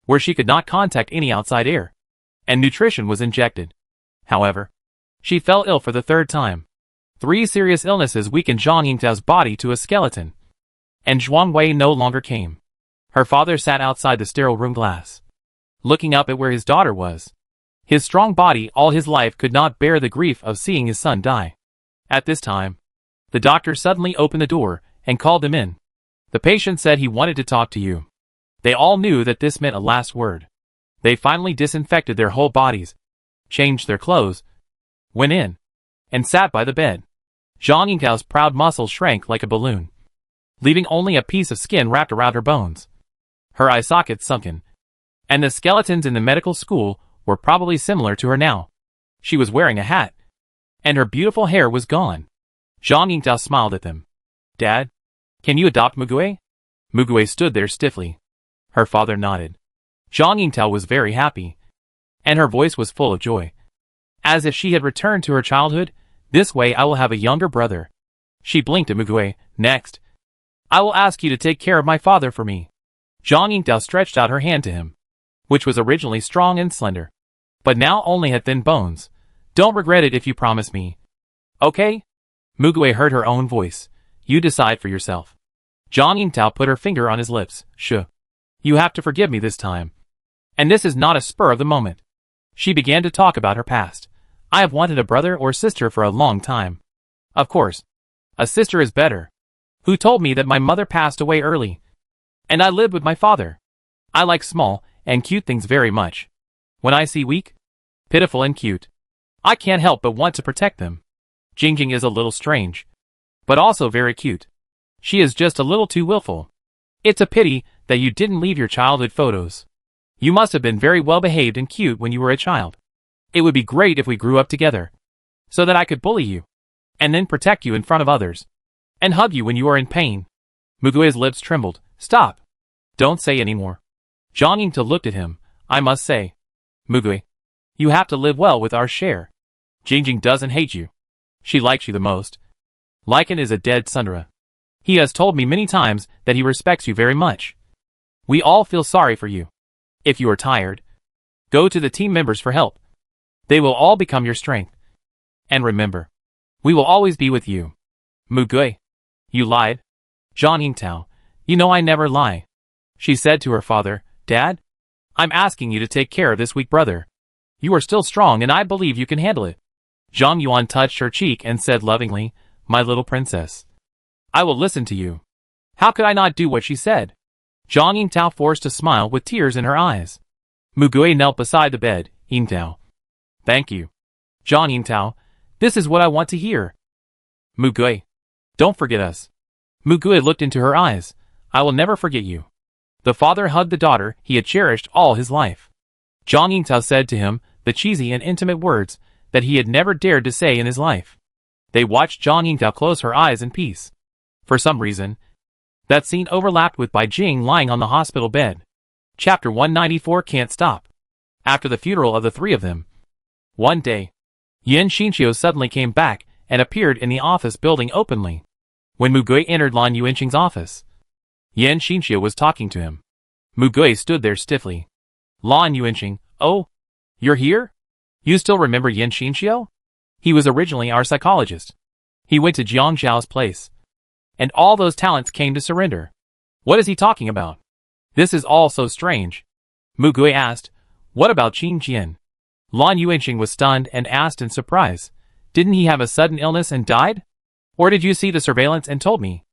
where she could not contact any outside air, and nutrition was injected. However, she fell ill for the third time. 3 serious illnesses weakened Zhang Yingdao's body to a skeleton, and Zhuangwei no longer came. Her father sat outside the sterile room glass, looking up at where his daughter was. His strong body all his life could not bear the grief of seeing his son die. At this time, the doctor suddenly opened the door and called them in. The patient said he wanted to talk to you. They all knew that this meant a last word. They finally disinfected their whole bodies, changed their clothes, went in, and sat by the bed. Zhang Yingdao's proud muscles shrank like a balloon, leaving only a piece of skin wrapped around her bones. Her eye sockets sunken, and the skeletons in the medical school were probably similar to her now. She was wearing a hat, and her beautiful hair was gone. Zhang Yingdao smiled at them. Dad, can you adopt Mugue? Mugue stood there stiffly. Her father nodded. Zhang Yingdao was very happy, and her voice was full of joy. As if she had returned to her childhood, this way I will have a younger brother. She blinked at Mugue. Next, I will ask you to take care of my father for me. Zhang Yingdao stretched out her hand to him, which was originally strong and slender, but now only had thin bones. Don't regret it if you promise me. Okay? Mugue heard her own voice. You decide for yourself. Zhang Yingdao put her finger on his lips. Shh. You have to forgive me this time. And this is not a spur of the moment. She began to talk about her past. I have wanted a brother or sister for a long time. Of course, a sister is better. Who told me that my mother passed away early, and I lived with my father. I like small and cute things very much. When I see weak, pitiful and cute, I can't help but want to protect them. Jingjing is a little strange, but also very cute. She is just a little too willful. It's a pity that you didn't leave your childhood photos. You must have been very well behaved and cute when you were a child. It would be great if we grew up together, so that I could bully you, and then protect you in front of others, and hug you when you are in pain. Mugui's lips trembled. Stop. Don't say any more. Zhang Yingtao looked at him. I must say. Mugui, you have to live well with our share. Jingjing doesn't hate you. She likes you the most. Lycan is a dead Sundara. He has told me many times that he respects you very much. We all feel sorry for you. If you are tired, go to the team members for help. They will all become your strength. And remember, we will always be with you. Mugui, you lied. Zhang Yingtao, you know I never lie. She said to her father, Dad, I'm asking you to take care of this weak brother. You are still strong and I believe you can handle it. Zhang Yuan touched her cheek and said lovingly, My little princess. I will listen to you. How could I not do what she said? Zhang Yingtao forced a smile with tears in her eyes. Mugui knelt beside the bed. Yingtao. Thank you. Zhang Yingtao, this is what I want to hear. Mugui. Don't forget us. Mugui looked into her eyes. I will never forget you. The father hugged the daughter he had cherished all his life. Zhang Yingtao said to him the cheesy and intimate words that he had never dared to say in his life. They watched Zhang Yingtao close her eyes in peace. For some reason, that scene overlapped with Bai Jing lying on the hospital bed. Chapter 194 Can't Stop. After the funeral of the three of them. One day, Yan Xinqiu suddenly came back and appeared in the office building openly. When Mugui entered Lan Yuanqing's office, Yan Xinqiu was talking to him. Mugui stood there stiffly. Lan Yuanqing, oh, you're here? You still remember Yan Xinqiu? He was originally our psychologist. He went to Jiang Zhao's place. And all those talents came to surrender. What is he talking about? This is all so strange. Mugui asked, What about Qin Jian? Lan Yuanqing was stunned and asked in surprise, Didn't he have a sudden illness and died? Or did you see the surveillance and told me?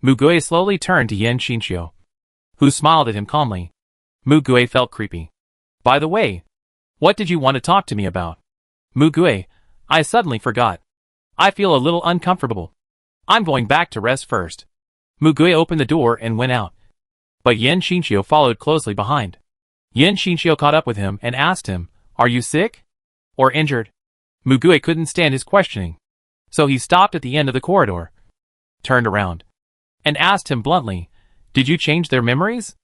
Mugui slowly turned to Yan Xinqiu, who smiled at him calmly. Mugui felt creepy. By the way, what did you want to talk to me about? Mugui, I suddenly forgot. I feel a little uncomfortable. I'm going back to rest first. Mugui opened the door and went out. But Yan Xinqiu followed closely behind. Yan Xinqiu caught up with him and asked him, Are you sick? Or injured? Mugui couldn't stand his questioning. So he stopped at the end of the corridor, turned around, and asked him bluntly, Did you change their memories?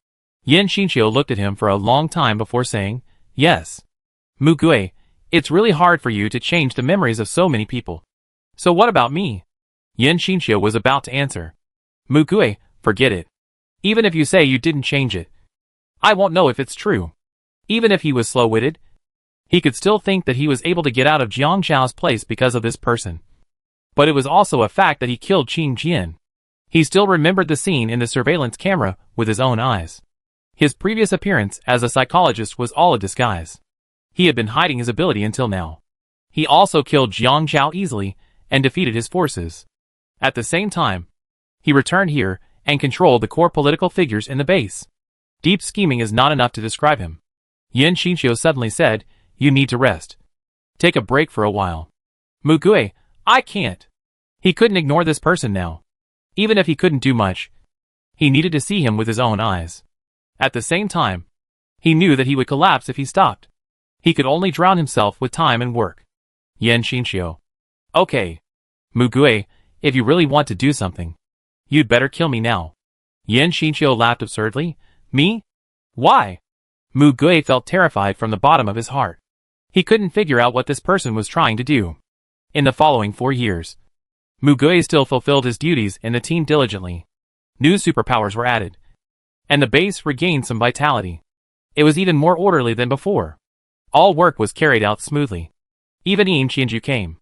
Yan Xinqiu looked at him for a long time before saying, Yes. Mugui, it's really hard for you to change the memories of so many people. So what about me? Yan Xinqiu was about to answer. Mugui, forget it. Even if you say you didn't change it, I won't know if it's true. Even if he was slow-witted, he could still think that he was able to get out of Jiang Zhao's place because of this person. But it was also a fact that he killed Qin Jian. He still remembered the scene in the surveillance camera with his own eyes. His previous appearance as a psychologist was all a disguise. He had been hiding his ability until now. He also killed Jiang Zhao easily and defeated his forces. At the same time, he returned here and controlled the core political figures in the base. Deep scheming is not enough to describe him. Yan Xinqiu suddenly said, You need to rest. Take a break for a while. Mugui, I can't. He couldn't ignore this person now. Even if he couldn't do much, he needed to see him with his own eyes. At the same time, he knew that he would collapse if he stopped. He could only drown himself with time and work. Yan Xinqiu. Okay. Mugui, if you really want to do something, you'd better kill me now. Yan Xinqiu laughed absurdly. Me? Why? Mugui felt terrified from the bottom of his heart. He couldn't figure out what this person was trying to do. In the following 4 years, Mugui still fulfilled his duties in the team diligently. New superpowers were added, and the base regained some vitality. It was even more orderly than before. All work was carried out smoothly. Even Yin Qianju came.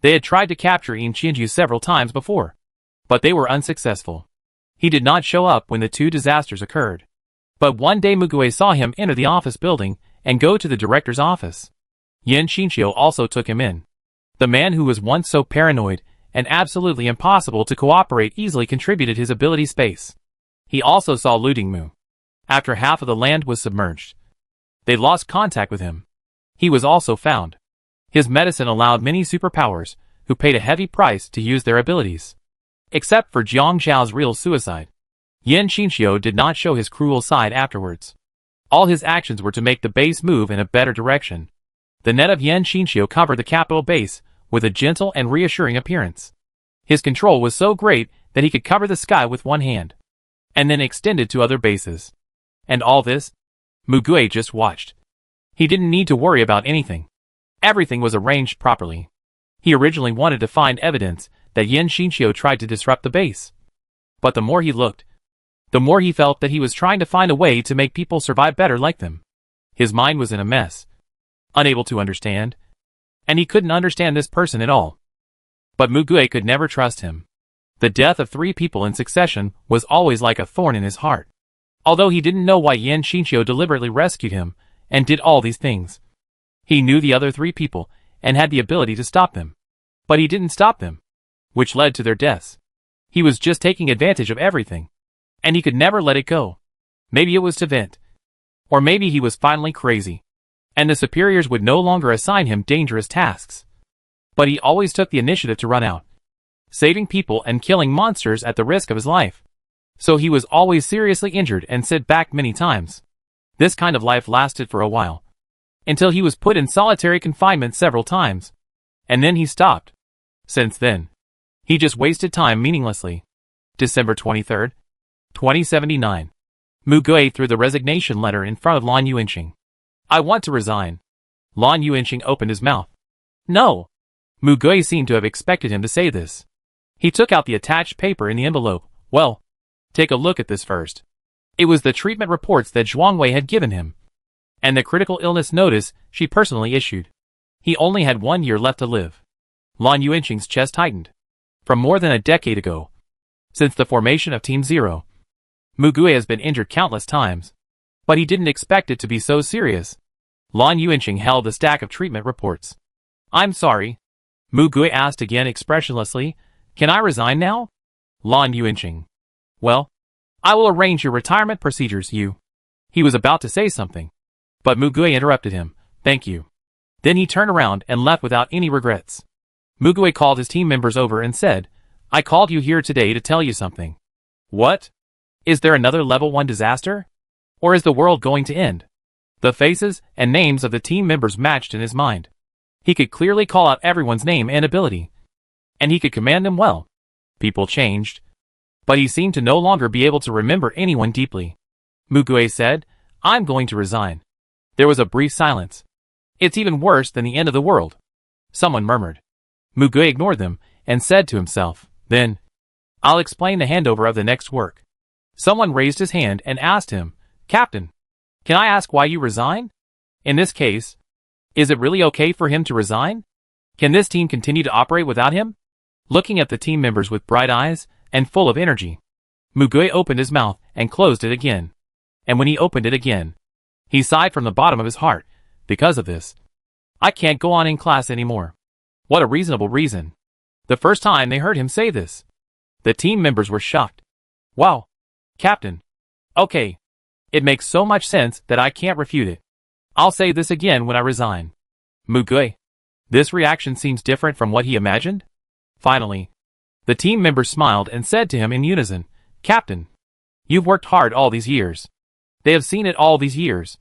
They had tried to capture Yin Qianju several times before, but they were unsuccessful. He did not show up when the two disasters occurred. But one day Mugui saw him enter the office building and go to the director's office. Yan Xinqiu also took him in. The man who was once so paranoid and absolutely impossible to cooperate easily contributed his ability space. He also saw Lu Dingmu. After half of the land was submerged, they lost contact with him. He was also found. His medicine allowed many superpowers who paid a heavy price to use their abilities. Except for Jiang Zhao's real suicide. Yan Xinqiu did not show his cruel side afterwards. All his actions were to make the base move in a better direction. The net of Yan Xinqiu covered the capital base with a gentle and reassuring appearance. His control was so great that he could cover the sky with one hand. and then extended to other bases. And all this? Mugue just watched. He didn't need to worry about anything. Everything was arranged properly. He originally wanted to find evidence that Yin Xinqiu tried to disrupt the base. But the more he looked, the more he felt that he was trying to find a way to make people survive better like them. His mind was in a mess, unable to understand, and he couldn't understand this person at all. But Mugue could never trust him. The death of 3 people in succession was always like a thorn in his heart. Although he didn't know why Yin Xinqiu deliberately rescued him and did all these things. He knew the other 3 people and had the ability to stop them. But he didn't stop them, which led to their deaths. He was just taking advantage of everything, and he could never let it go. Maybe it was to vent. Or maybe he was finally crazy, and the superiors would no longer assign him dangerous tasks. But he always took the initiative to run out, saving people and killing monsters at the risk of his life. So he was always seriously injured and sent back many times. This kind of life lasted for a while, until he was put in solitary confinement several times. And then he stopped. Since then, he just wasted time meaninglessly. December 23, 2079. Mugue threw the resignation letter in front of Lan Yuanqing. I want to resign. Lan Yuanqing opened his mouth. No. Mugue seemed to have expected him to say this. He took out the attached paper in the envelope. Well, take a look at this first. It was the treatment reports that Zhuangwei had given him, and the critical illness notice she personally issued. He only had 1 year left to live. Lan Yuanqing's chest tightened. From more than a decade ago, since the formation of Team Zero, Mugue has been injured countless times, but he didn't expect it to be so serious. Lan Yuanqing held the stack of treatment reports. I'm sorry. Mugue asked again expressionlessly. Can I resign now? Lan Yuanqing. Well, I will arrange your retirement procedures, you. He was about to say something, but Mugue interrupted him. Thank you. Then he turned around and left without any regrets. Mugue called his team members over and said, I called you here today to tell you something. What? Is there another level 1 disaster? Or is the world going to end? The faces and names of the team members matched in his mind. He could clearly call out everyone's name and ability, and he could command them well. People changed, but he seemed to no longer be able to remember anyone deeply. Mugue said, I'm going to resign. There was a brief silence. It's even worse than the end of the world. Someone murmured. Mugue ignored them and said to himself, then, I'll explain the handover of the next work. Someone raised his hand and asked him, Captain, can I ask why you resign? In this case, is it really okay for him to resign? Can this team continue to operate without him? Looking at the team members with bright eyes and full of energy, Mugue opened his mouth and closed it again. And when he opened it again, he sighed from the bottom of his heart. Because of this, I can't go on in class anymore. What a reasonable reason. The first time they heard him say this, the team members were shocked. Wow. Captain. Okay. It makes so much sense that I can't refute it. I'll say this again when I resign. Mugue. This reaction seems different from what he imagined. Finally, the team members smiled and said to him in unison, Captain, you've worked hard all these years. They have seen it all these years.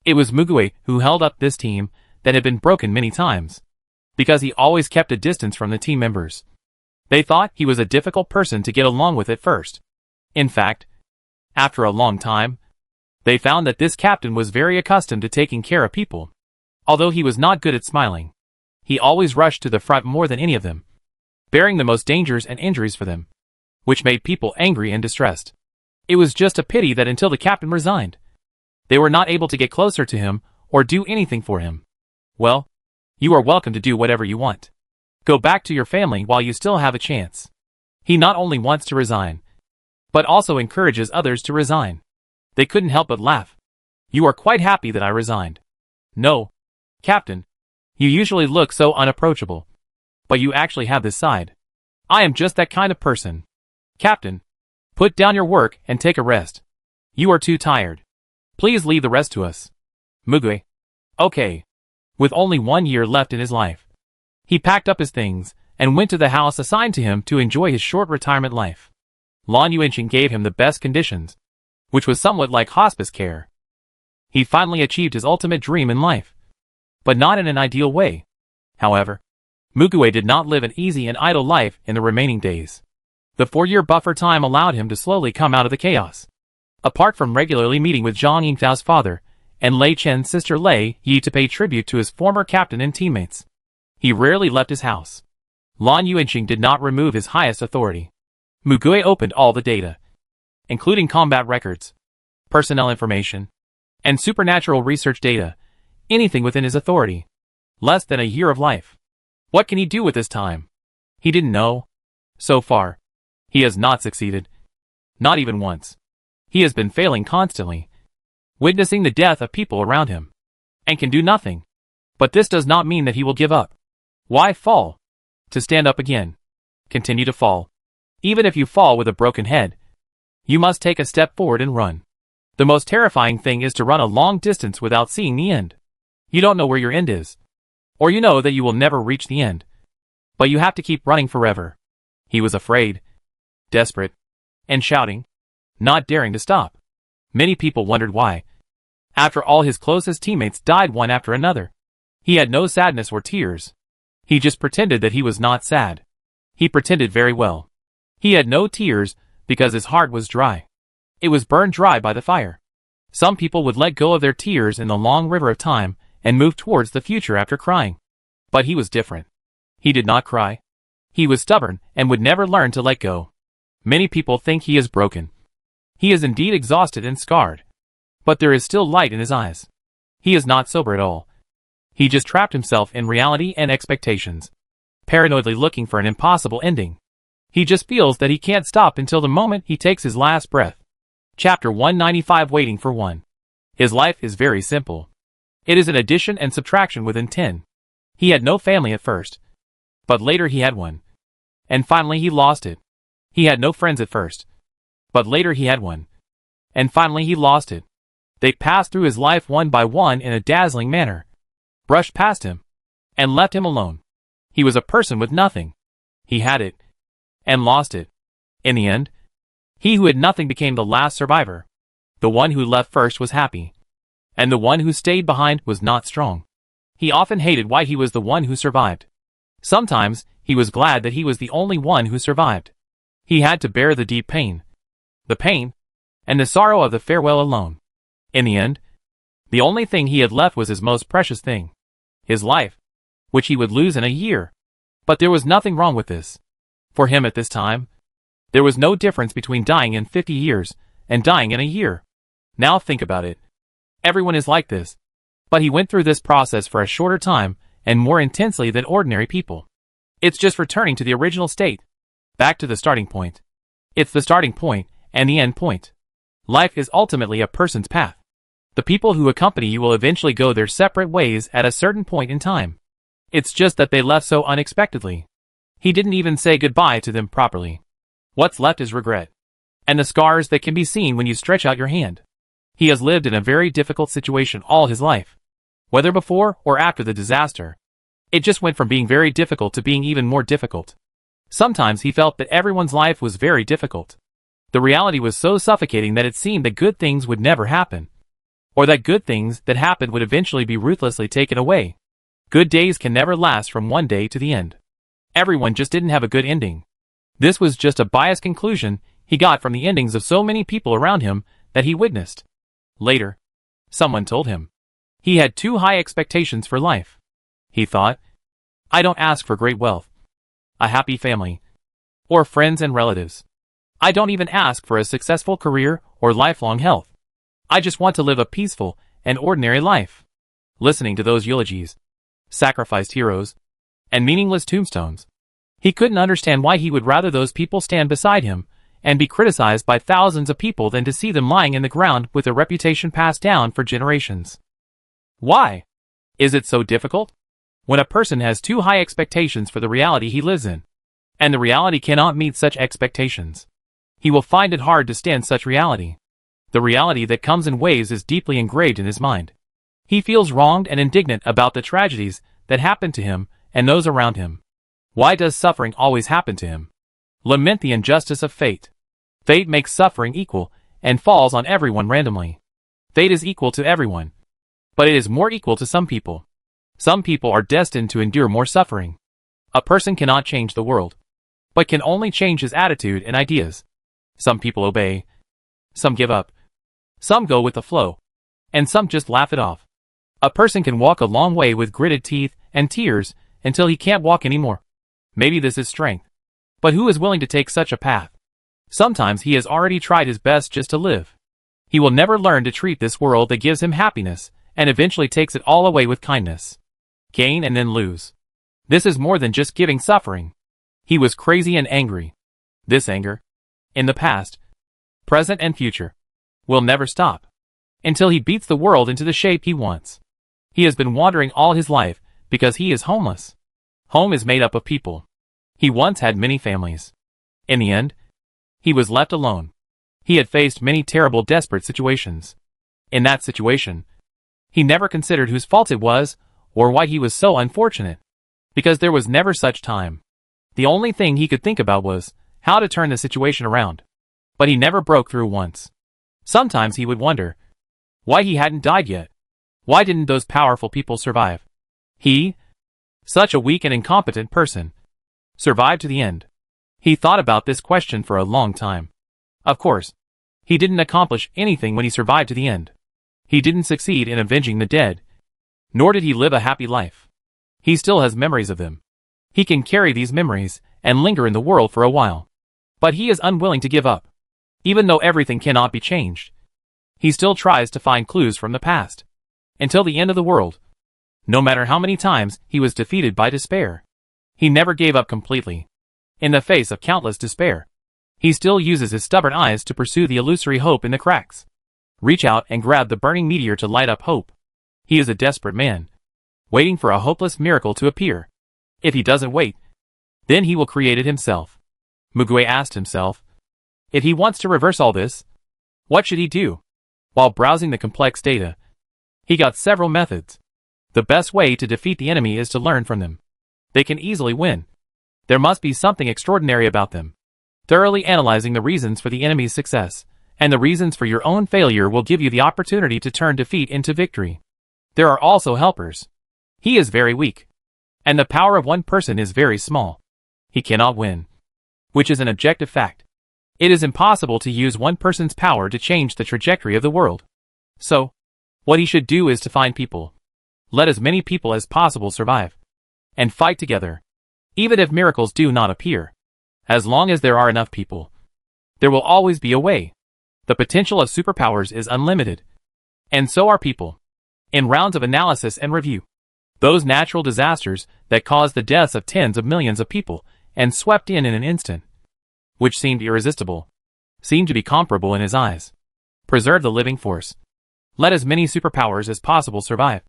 It was Mugue who held up this team that had been broken many times, because he always kept a distance from the team members. They thought he was a difficult person to get along with at first. In fact, after a long time, they found that this captain was very accustomed to taking care of people. Although he was not good at smiling, he always rushed to the front more than any of them, bearing the most dangers and injuries for them, which made people angry and distressed. It was just a pity that until the captain resigned, they were not able to get closer to him or do anything for him. Well, you are welcome to do whatever you want. Go back to your family while you still have a chance. He not only wants to resign, but also encourages others to resign. They couldn't help but laugh. You are quite happy that I resigned. No, Captain. You usually look so unapproachable. But you actually have this side. I am just that kind of person. Captain, put down your work and take a rest. You are too tired. Please leave the rest to us. Mugue. Okay. With only 1 year left in his life, he packed up his things and went to the house assigned to him to enjoy his short retirement life. Lan Yuanqing gave him the best conditions, which was somewhat like hospice care. He finally achieved his ultimate dream in life, but not in an ideal way. However, Mugue did not live an easy and idle life in the remaining days. The 4-year buffer time allowed him to slowly come out of the chaos. Apart from regularly meeting with Zhang Yingtao's father and Lei Chen's sister Lei Yi to pay tribute to his former captain and teammates, he rarely left his house. Lan Yuanqing did not remove his highest authority. Mu Gui opened all the data, including combat records, personnel information, and supernatural research data, anything within his authority. Less than a year of life. What can he do with this time? He didn't know. So far, he has not succeeded. Not even once. He has been failing constantly, witnessing the death of people around him, and can do nothing. But this does not mean that he will give up. Why fall? To stand up again. Continue to fall. Even if you fall with a broken head, you must take a step forward and run. The most terrifying thing is to run a long distance without seeing the end. You don't know where your end is. Or you know that you will never reach the end. But you have to keep running forever. He was afraid, desperate, and shouting, not daring to stop. Many people wondered why. After all, his closest teammates died one after another. He had no sadness or tears. He just pretended that he was not sad. He pretended very well. He had no tears because his heart was dry. It was burned dry by the fire. Some people would let go of their tears in the long river of time and move towards the future after crying. But he was different. He did not cry. He was stubborn and would never learn to let go. Many people think he is broken. He is indeed exhausted and scarred. But there is still light in his eyes. He is not sober at all. He just trapped himself in reality and expectations, paranoidly looking for an impossible ending. He just feels that he can't stop until the moment he takes his last breath. Chapter 195, Waiting for One. His life is very simple. It is an addition and subtraction within 10. He had no family at first, but later he had one. And finally he lost it. He had no friends at first, but later he had one. And finally he lost it. They passed through his life one by one in a dazzling manner, brushed past him, and left him alone. He was a person with nothing. He had it, and lost it. In the end, he who had nothing became the last survivor. The one who left first was happy, and the one who stayed behind was not strong. He often hated why he was the one who survived. Sometimes, he was glad that he was the only one who survived. He had to bear the deep pain, and the sorrow of the farewell alone. In the end, the only thing he had left was his most precious thing, his life, which he would lose in a year. But there was nothing wrong with this. For him at this time, there was no difference between dying in 50 years and dying in a year. Now think about it. Everyone is like this. But he went through this process for a shorter time and more intensely than ordinary people. It's just returning to the original state, back to the starting point. It's the starting point and the end point. Life is ultimately a person's path. The people who accompany you will eventually go their separate ways at a certain point in time. It's just that they left so unexpectedly. He didn't even say goodbye to them properly. What's left is regret, and the scars that can be seen when you stretch out your hand. He has lived in a very difficult situation all his life. Whether before or after the disaster, it just went from being very difficult to being even more difficult. Sometimes he felt that everyone's life was very difficult. The reality was so suffocating that it seemed that good things would never happen, or that good things that happened would eventually be ruthlessly taken away. Good days can never last from one day to the end. Everyone just didn't have a good ending. This was just a biased conclusion he got from the endings of so many people around him that he witnessed. Later, someone told him he had too high expectations for life. He thought, I don't ask for great wealth, a happy family, or friends and relatives. I don't even ask for a successful career or lifelong health. I just want to live a peaceful and ordinary life. Listening to those eulogies, sacrificed heroes, and meaningless tombstones, he couldn't understand why he would rather those people stand beside him and be criticized by thousands of people than to see them lying in the ground with a reputation passed down for generations. Why? Is it so difficult? When a person has too high expectations for the reality he lives in, and the reality cannot meet such expectations, he will find it hard to stand such reality. The reality that comes in waves is deeply engraved in his mind. He feels wronged and indignant about the tragedies that happen to him and those around him. Why does suffering always happen to him? Lament the injustice of fate. Fate makes suffering equal and falls on everyone randomly. Fate is equal to everyone, but it is more equal to some people. Some people are destined to endure more suffering. A person cannot change the world, but can only change his attitude and ideas. Some people obey, some give up, some go with the flow, and some just laugh it off. A person can walk a long way with gritted teeth and tears until he can't walk anymore. Maybe this is strength. But who is willing to take such a path? Sometimes he has already tried his best just to live. He will never learn to treat this world that gives him happiness, and eventually takes it all away with kindness. Gain and then lose. This is more than just giving suffering. He was crazy and angry. This anger, in the past, present and future, will never stop, until he beats the world into the shape he wants. He has been wandering all his life, because he is homeless. Home is made up of people. He once had many families. In the end, he was left alone. He had faced many terrible, desperate situations. In that situation, he never considered whose fault it was, or why he was so unfortunate. Because there was never such time. The only thing he could think about was how to turn the situation around. But he never broke through once. Sometimes he would wonder why he hadn't died yet. Why didn't those powerful people survive? He, such a weak and incompetent person, survived to the end. He thought about this question for a long time. Of course, he didn't accomplish anything when he survived to the end. He didn't succeed in avenging the dead, nor did he live a happy life. He still has memories of them. He can carry these memories and linger in the world for a while. But he is unwilling to give up. Even though everything cannot be changed, he still tries to find clues from the past. Until the end of the world. No matter how many times he was defeated by despair, he never gave up completely. In the face of countless despair, he still uses his stubborn eyes to pursue the illusory hope in the cracks. Reach out and grab the burning meteor to light up hope. He is a desperate man, waiting for a hopeless miracle to appear. If he doesn't wait, then he will create it himself. Mugue asked himself, if he wants to reverse all this, what should he do? While browsing the complex data, he got several methods. The best way to defeat the enemy is to learn from them. They can easily win. There must be something extraordinary about them. Thoroughly analyzing the reasons for the enemy's success and the reasons for your own failure will give you the opportunity to turn defeat into victory. There are also helpers. He is very weak, and the power of one person is very small. He cannot win, which is an objective fact. It is impossible to use one person's power to change the trajectory of the world. So, what he should do is to find people. Let as many people as possible survive, and fight together. Even if miracles do not appear, as long as there are enough people, there will always be a way. The potential of superpowers is unlimited, and so are people. In rounds of analysis and review, those natural disasters that caused the deaths of tens of millions of people and swept in an instant, which seemed irresistible, seemed to be comparable in his eyes. Preserve the living force. Let as many superpowers as possible survive,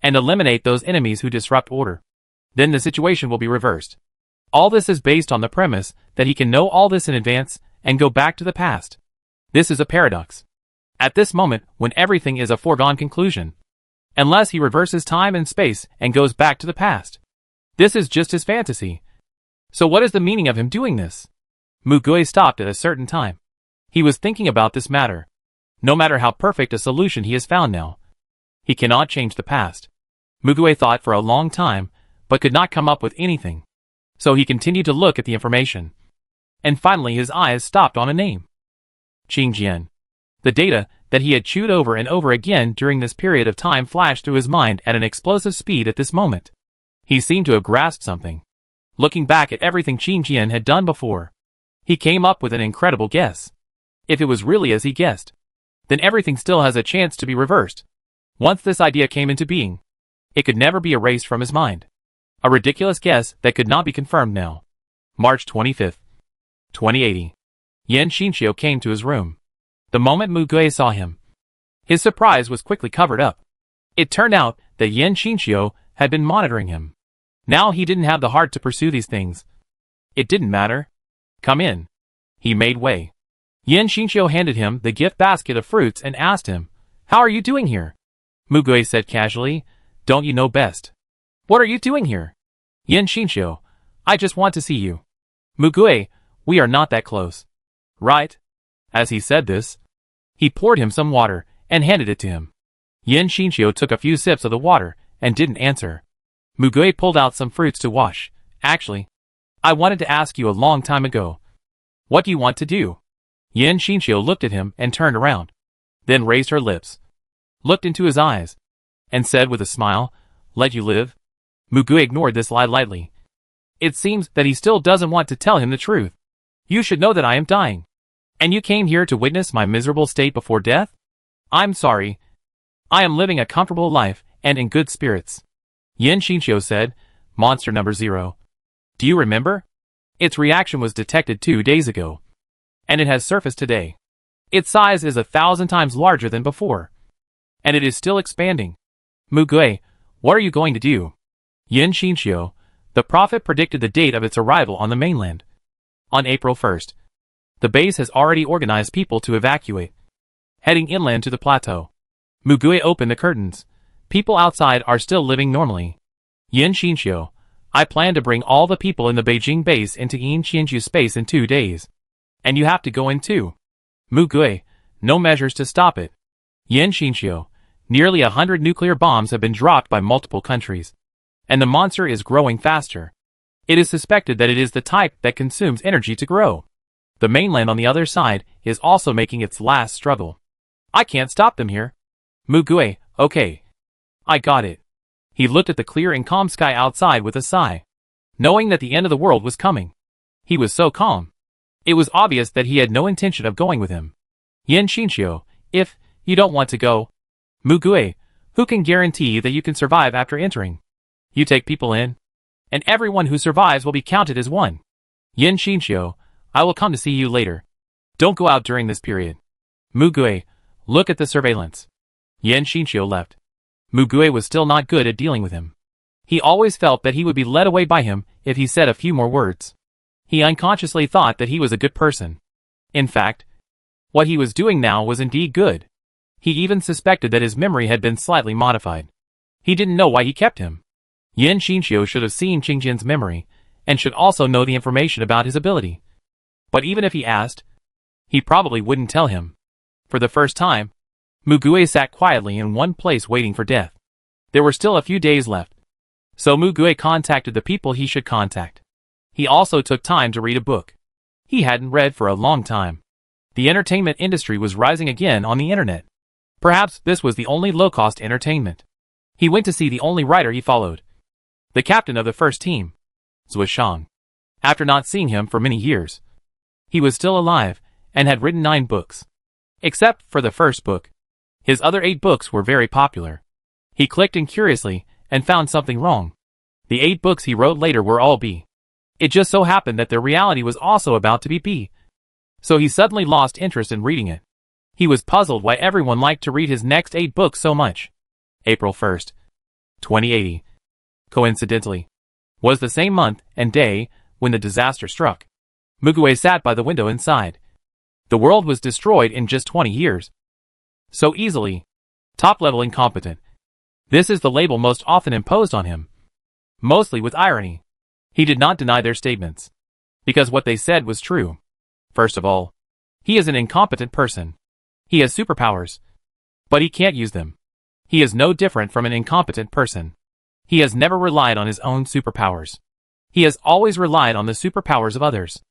and eliminate those enemies who disrupt order. Then the situation will be reversed. All this is based on the premise that he can know all this in advance and go back to the past. This is a paradox. At this moment, when everything is a foregone conclusion, unless he reverses time and space and goes back to the past. This is just his fantasy. So what is the meaning of him doing this? Mugue stopped at a certain time. He was thinking about this matter. No matter how perfect a solution he has found now, he cannot change the past. Mugue thought for a long time, but could not come up with anything. So he continued to look at the information. And finally his eyes stopped on a name. Qingjian. The data that he had chewed over and over again during this period of time flashed through his mind at an explosive speed at this moment. He seemed to have grasped something. Looking back at everything Qingjian had done before, he came up with an incredible guess. If it was really as he guessed, then everything still has a chance to be reversed. Once this idea came into being, it could never be erased from his mind. A ridiculous guess that could not be confirmed now. March 25th, 2080. Yan Xinxiu came to his room. The moment Mugue saw him, his surprise was quickly covered up. It turned out that Yan Xinxiu had been monitoring him. Now he didn't have the heart to pursue these things. It didn't matter. Come in. He made way. Yan Xinxiu handed him the gift basket of fruits and asked him, "How are you doing here?" Mugue said casually, "Don't you know best? What are you doing here?" Yan Xinxiu, "I just want to see you." Mugue, "We are not that close. Right?" As he said this, he poured him some water and handed it to him. Yan Xinxiu took a few sips of the water and didn't answer. Mugue pulled out some fruits to wash. Actually, I wanted to ask you a long time ago. What do you want to do? Yin Xinqiu looked at him and turned around. Then raised her lips, looked into his eyes, and said with a smile, "Let you live?" Mugui ignored this lie lightly. It seems that he still doesn't want to tell him the truth. You should know that I am dying. And you came here to witness my miserable state before death? I'm sorry. I am living a comfortable life and in good spirits. Yin Xinqiu said, Monster number 0. Do you remember? Its reaction was detected 2 days ago. And it has surfaced today. Its size is 1,000 times larger than before. And it is still expanding. Mugui, what are you going to do? Yin Xinqiu, the prophet predicted the date of its arrival on the mainland. On April 1st. The base has already organized people to evacuate, heading inland to the plateau. Mugui opened the curtains. People outside are still living normally. Yin Xinqiu, I plan to bring all the people in the Beijing base into Yin Qianju space in 2 days. And you have to go in too. Mugui, no measures to stop it. Yin Xinqiu, nearly 100 nuclear bombs have been dropped by multiple countries. And the monster is growing faster. It is suspected that it is the type that consumes energy to grow. The mainland on the other side is also making its last struggle. I can't stop them here. Mugui, okay. I got it. He looked at the clear and calm sky outside with a sigh. Knowing that the end of the world was coming. He was so calm. It was obvious that he had no intention of going with him. Yin Xinqiu, if you don't want to go. Mugui, who can guarantee that you can survive after entering? You take people in, and everyone who survives will be counted as one. Yin Xinqiu, I will come to see you later. Don't go out during this period. Mugui, look at the surveillance. Yin Xinqiu left. Mugui was still not good at dealing with him. He always felt that he would be led away by him if he said a few more words. He unconsciously thought that he was a good person. In fact, what he was doing now was indeed good. He even suspected that his memory had been slightly modified. He didn't know why he kept him. Yin Xinqiu should have seen Qingjin's memory, and should also know the information about his ability. But even if he asked, he probably wouldn't tell him. For the first time, Mugui sat quietly in one place waiting for death. There were still a few days left. So Mugui contacted the people he should contact. He also took time to read a book. He hadn't read for a long time. The entertainment industry was rising again on the internet. Perhaps this was the only low-cost entertainment. He went to see the only writer he followed. The captain of the first team, Zuishang. After not seeing him for many years, he was still alive, and had written 9 books. Except for the first book. His other 8 books were very popular. He clicked in curiously, and found something wrong. The 8 books he wrote later were all B. It just so happened that their reality was also about to be B. So he suddenly lost interest in reading it. He was puzzled why everyone liked to read his next 8 books so much. April 1st. 2080. Coincidentally, was the same month and day when the disaster struck. Mugui sat by the window inside. The world was destroyed in just 20 years. So easily. Top-level incompetent. This is the label most often imposed on him. Mostly with irony. He did not deny their statements. Because what they said was true. First of all, he is an incompetent person. He has superpowers. But he can't use them. He is no different from an incompetent person. He has never relied on his own superpowers. He has always relied on the superpowers of others.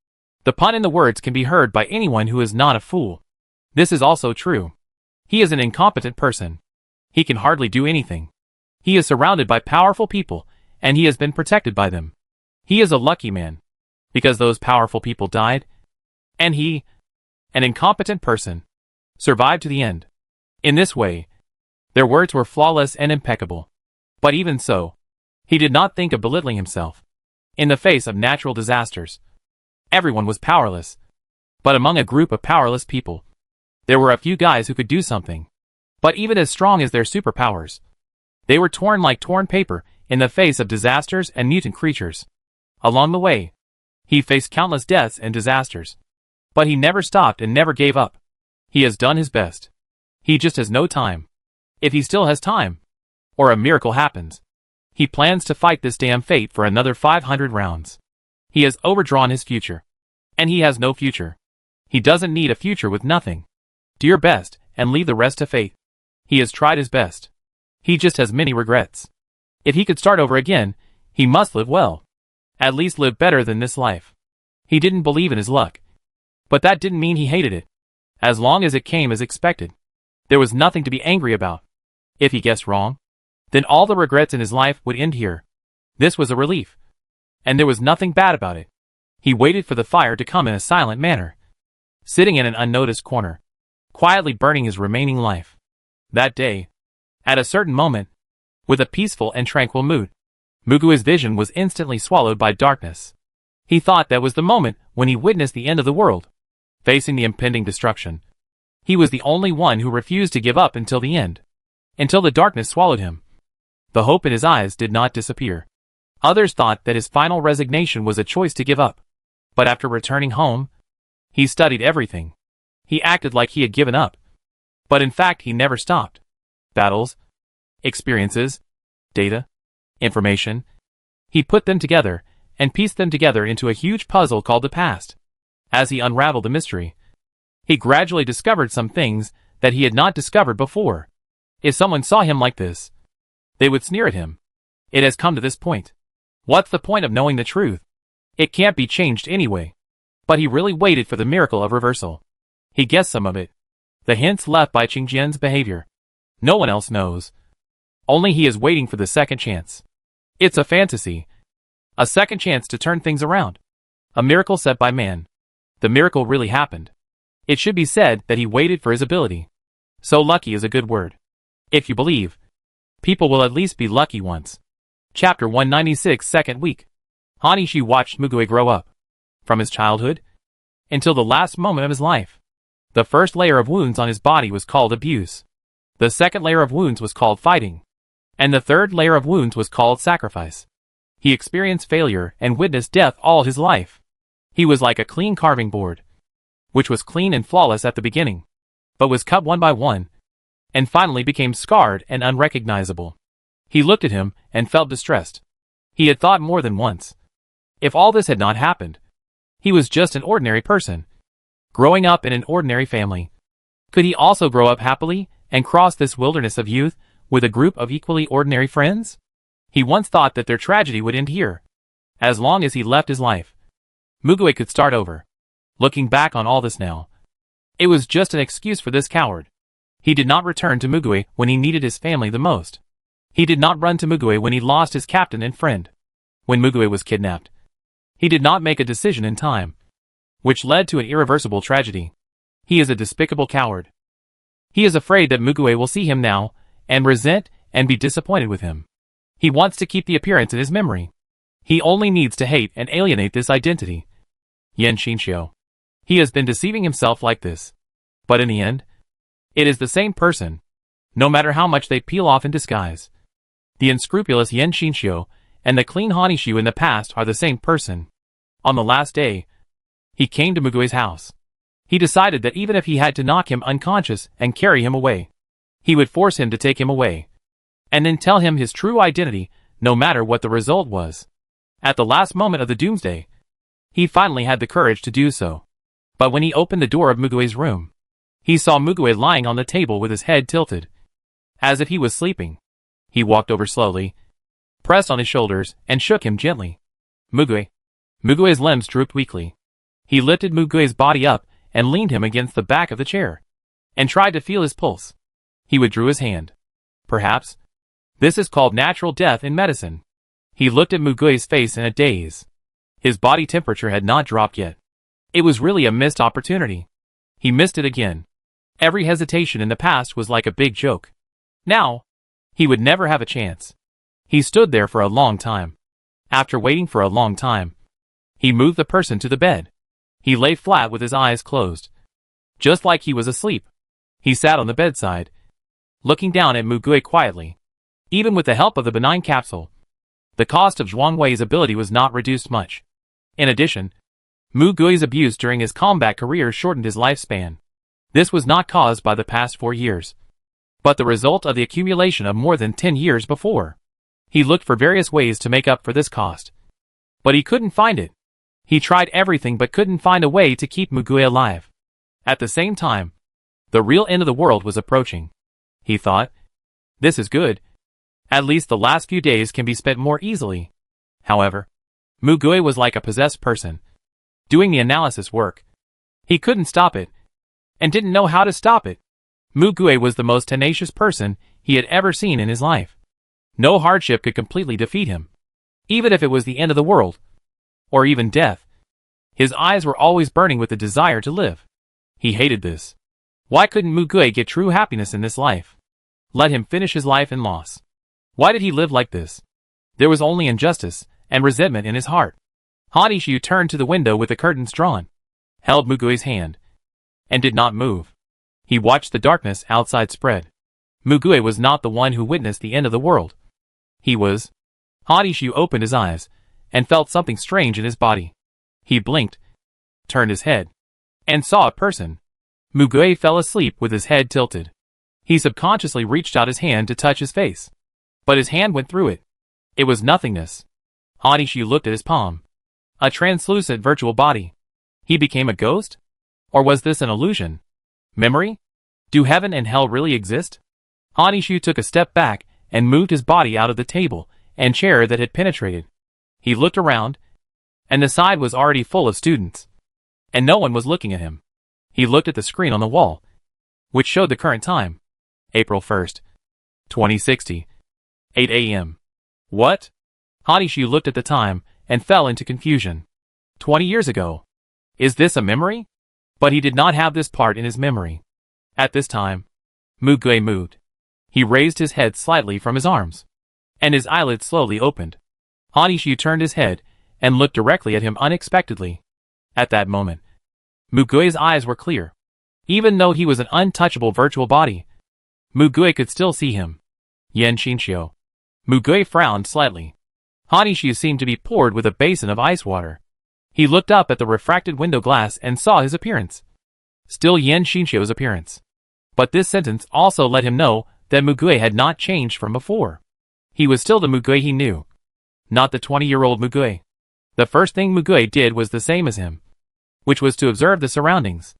The pun in the words can be heard by anyone who is not a fool. This is also true. He is an incompetent person. He can hardly do anything. He is surrounded by powerful people, and he has been protected by them. He is a lucky man. Because those powerful people died, and he, an incompetent person, survived to the end. In this way, their words were flawless and impeccable. But even so, he did not think of belittling himself. In the face of natural disasters, everyone was powerless. But among a group of powerless people, there were a few guys who could do something. But even as strong as their superpowers, they were torn like torn paper in the face of disasters and mutant creatures. Along the way, he faced countless deaths and disasters. But he never stopped and never gave up. He has done his best. He just has no time. If he still has time, or a miracle happens, he plans to fight this damn fate for another 500 rounds. He has overdrawn his future. And he has no future. He doesn't need a future with nothing. Do your best, and leave the rest to fate. He has tried his best. He just has many regrets. If he could start over again, he must live well. At least live better than this life. He didn't believe in his luck. But that didn't mean he hated it. As long as it came as expected, there was nothing to be angry about. If he guessed wrong, then all the regrets in his life would end here. This was a relief. And there was nothing bad about it. He waited for the fire to come in a silent manner, sitting in an unnoticed corner, quietly burning his remaining life. That day, at a certain moment, with a peaceful and tranquil mood, Mugui's vision was instantly swallowed by darkness. He thought that was the moment when he witnessed the end of the world, facing the impending destruction. He was the only one who refused to give up until the end, until the darkness swallowed him. The hope in his eyes did not disappear. Others thought that his final resignation was a choice to give up. But after returning home, he studied everything. He acted like he had given up. But in fact he never stopped. Battles, experiences, data, information. He put them together, and pieced them together into a huge puzzle called the past. As he unraveled the mystery, he gradually discovered some things that he had not discovered before. If someone saw him like this, they would sneer at him. It has come to this point. What's the point of knowing the truth? It can't be changed anyway. But he really waited for the miracle of reversal. He guessed some of it. The hints left by Qingjian's behavior. No one else knows. Only he is waiting for the second chance. It's a fantasy. A second chance to turn things around. A miracle set by man. The miracle really happened. It should be said that he waited for his ability. So lucky is a good word. If you believe, people will at least be lucky once. Chapter 196, Second Week. Hanishi watched Mugui grow up. From his childhood until the last moment of his life. The first layer of wounds on his body was called abuse. The second layer of wounds was called fighting. And the third layer of wounds was called sacrifice. He experienced failure and witnessed death all his life. He was like a clean carving board, which was clean and flawless at the beginning, but was cut one by one, and finally became scarred and unrecognizable. He looked at him and felt distressed. He had thought more than once. If all this had not happened, he was just an ordinary person, growing up in an ordinary family. Could he also grow up happily and cross this wilderness of youth with a group of equally ordinary friends? He once thought that their tragedy would end here. As long as he left his life, Mugui could start over. Looking back on all this now, it was just an excuse for this coward. He did not return to Mugui when he needed his family the most. He did not run to Mugui when he lost his captain and friend. When Mugui was kidnapped, he did not make a decision in time, which led to an irreversible tragedy. He is a despicable coward. He is afraid that Mugui will see him now, and resent and be disappointed with him. He wants to keep the appearance in his memory. He only needs to hate and alienate this identity. Yan Xinxiu. He has been deceiving himself like this. But in the end, it is the same person, no matter how much they peel off in disguise. The unscrupulous Yan Xinxiu and the clean Hanishi in the past are the same person. On the last day, he came to Mugui's house. He decided that even if he had to knock him unconscious and carry him away, he would force him to take him away, and then tell him his true identity, no matter what the result was. At the last moment of the doomsday, he finally had the courage to do so. But when he opened the door of Mugui's room, he saw Mugui lying on the table with his head tilted, as if he was sleeping. He walked over slowly, pressed on his shoulders, and shook him gently. Mugui. Mugui's limbs drooped weakly. He lifted Mugui's body up and leaned him against the back of the chair, and tried to feel his pulse. He withdrew his hand. Perhaps this is called natural death in medicine. He looked at Mugui's face in a daze. His body temperature had not dropped yet. It was really a missed opportunity. He missed it again. Every hesitation in the past was like a big joke. Now, he would never have a chance. He stood there for a long time. After waiting for a long time, he moved the person to the bed. He lay flat with his eyes closed, just like he was asleep. He sat on the bedside, looking down at Mugui quietly. Even with the help of the benign capsule, the cost of Zhuang Wei's ability was not reduced much. In addition, Mugui's abuse during his combat career shortened his lifespan. This was not caused by the past 4 years, but the result of the accumulation of more than 10 years before. He looked for various ways to make up for this cost, but he couldn't find it. He tried everything but couldn't find a way to keep Mugui alive. At the same time, the real end of the world was approaching. He thought, this is good. At least the last few days can be spent more easily. However, Mugui was like a possessed person, doing the analysis work. He couldn't stop it, and didn't know how to stop it. Mugui was the most tenacious person he had ever seen in his life. No hardship could completely defeat him, even if it was the end of the world, or even death. His eyes were always burning with the desire to live. He hated this. Why couldn't Mugui get true happiness in this life? Let him finish his life in loss. Why did he live like this? There was only injustice and resentment in his heart. Hanishu turned to the window with the curtains drawn, held Mugui's hand, and did not move. He watched the darkness outside spread. Mugui was not the one who witnessed the end of the world. He was. Hanishu opened his eyes, and felt something strange in his body. He blinked, turned his head, and saw a person. Mugui fell asleep with his head tilted. He subconsciously reached out his hand to touch his face, but his hand went through it. It was nothingness. Hanishu looked at his palm. A translucent virtual body. He became a ghost? Or was this an illusion? Memory? Do heaven and hell really exist? Hanishu took a step back and moved his body out of the table and chair that had penetrated. He looked around, and the side was already full of students, and no one was looking at him. He looked at the screen on the wall, which showed the current time. April 1st, 2060, 8 a.m. What? Hanishu looked at the time and fell into confusion. 20 years ago. Is this a memory? But he did not have this part in his memory. At this time, Mugui moved. He raised his head slightly from his arms, and his eyelids slowly opened. Hanishu turned his head and looked directly at him unexpectedly. At that moment, Mugui's eyes were clear. Even though he was an untouchable virtual body, Mugui could still see him. Yen Shinshio. Mugui frowned slightly. Hanishu seemed to be poured with a basin of ice water. He looked up at the refracted window glass and saw his appearance. Still Yen Shinshio's appearance. But this sentence also let him know that Mugui had not changed from before. He was still the Mugui he knew, not the 20-year-old Mugui. The first thing Mugui did was the same as him, which was to observe the surroundings.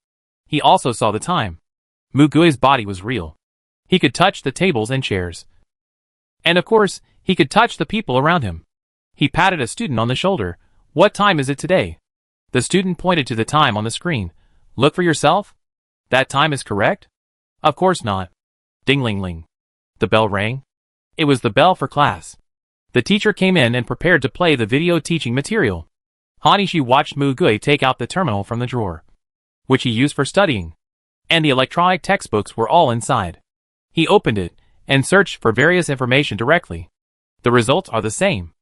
He also saw the time. Mugui's body was real. He could touch the tables and chairs. And of course, he could touch the people around him. He patted a student on the shoulder. What time is it today? The student pointed to the time on the screen. Look for yourself? That time is correct? Of course not. Ding-ling-ling. The bell rang. It was the bell for class. The teacher came in and prepared to play the video teaching material. Hanishu watched Mugui take out the terminal from the drawer, which he used for studying, and the electronic textbooks were all inside. He opened it and searched for various information directly. The results are the same.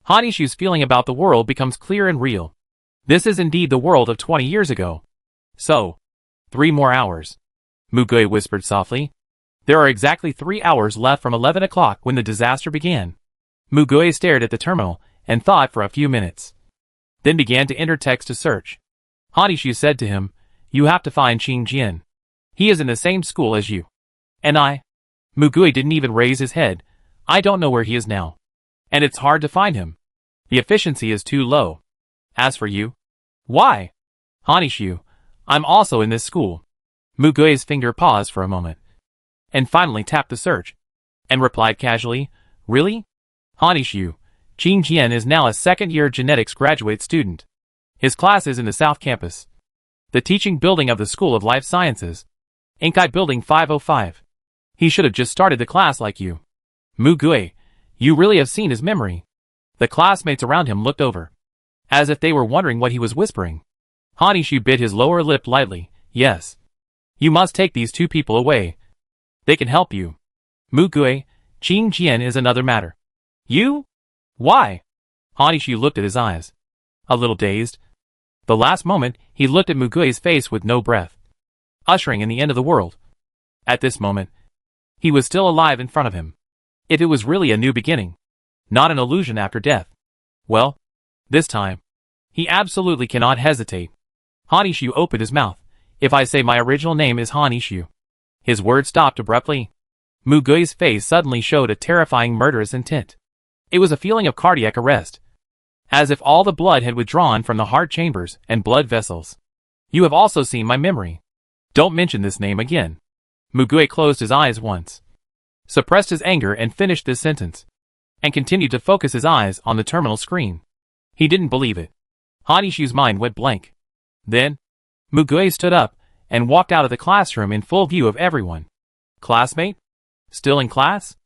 Hanishu's feeling about the world becomes clear and real. This is indeed the world of 20 years ago. So, 3 more hours. Mugui whispered softly. There are exactly 3 hours left from 11 o'clock when the disaster began. Mugui stared at the terminal and thought for a few minutes, then began to enter text to search. Hanishu said to him, You have to find Qing Jian. He is in the same school as you. And I? Mugui didn't even raise his head. I don't know where he is now. And it's hard to find him. The efficiency is too low. As for you? Why? Hanishu, I'm also in this school. Mugui's finger paused for a moment, and finally tapped the search, and replied casually, Really? Hanishu, Qing Jian is now a second-year genetics graduate student. His class is in the South Campus, the teaching building of the School of Life Sciences, Inkai Building 505. He should have just started the class like you. Mugui, you really have seen his memory. The classmates around him looked over, as if they were wondering what he was whispering. Hanishu bit his lower lip lightly. Yes. You must take these 2 people away. They can help you. Mugui, Qing Jian is another matter. You? Why? Hanishu looked at his eyes, a little dazed. The last moment, he looked at Mugui's face with no breath, ushering in the end of the world. At this moment, he was still alive in front of him. If it was really a new beginning, not an illusion after death. Well, this time, he absolutely cannot hesitate. Hanishu opened his mouth. If I say my original name is Hanishu. His words stopped abruptly. Mugui's face suddenly showed a terrifying murderous intent. It was a feeling of cardiac arrest, as if all the blood had withdrawn from the heart chambers and blood vessels. You have also seen my memory. Don't mention this name again. Mugui closed his eyes once, suppressed his anger and finished this sentence, and continued to focus his eyes on the terminal screen. He didn't believe it. Hanishu's mind went blank. Then, Mugue stood up and walked out of the classroom in full view of everyone. Classmate? Still in class?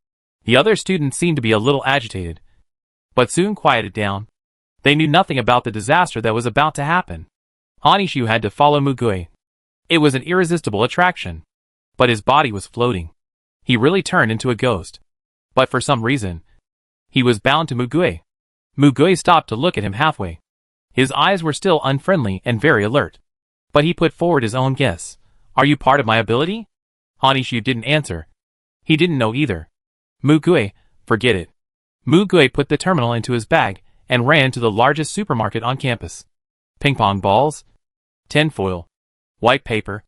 The other students seemed to be a little agitated, but soon quieted down. They knew nothing about the disaster that was about to happen. Hanishu had to follow Mugue. It was an irresistible attraction. But his body was floating. He really turned into a ghost. But for some reason, he was bound to Mugue. Mugue stopped to look at him halfway. His eyes were still unfriendly and very alert. But he put forward his own guess. Are you part of my ability? Hanishu didn't answer. He didn't know either. Mugue, forget it. Mugue put the terminal into his bag and ran to the largest supermarket on campus. Ping-pong balls, tinfoil, white paper,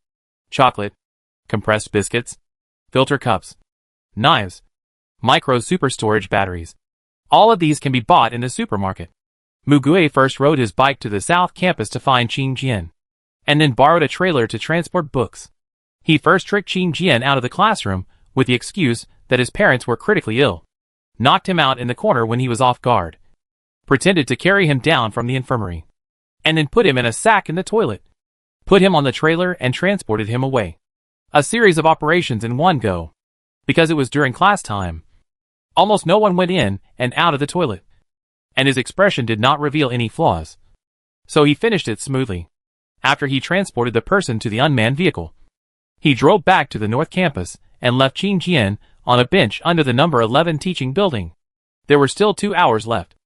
chocolate, compressed biscuits, filter cups, knives, micro super storage batteries. All of these can be bought in the supermarket. Mugue first rode his bike to the south campus to find Qin Jian, and then borrowed a trailer to transport books. He first tricked Qin Jian out of the classroom with the excuse that his parents were critically ill, knocked him out in the corner when he was off guard, pretended to carry him down from the infirmary, and then put him in a sack in the toilet, put him on the trailer and transported him away. A series of operations in one go. Because it was during class time, almost no one went in and out of the toilet, and his expression did not reveal any flaws. So he finished it smoothly. After he transported the person to the unmanned vehicle, he drove back to the North Campus and left Qin Jian on a bench under the number 11 teaching building. There were still 2 hours left.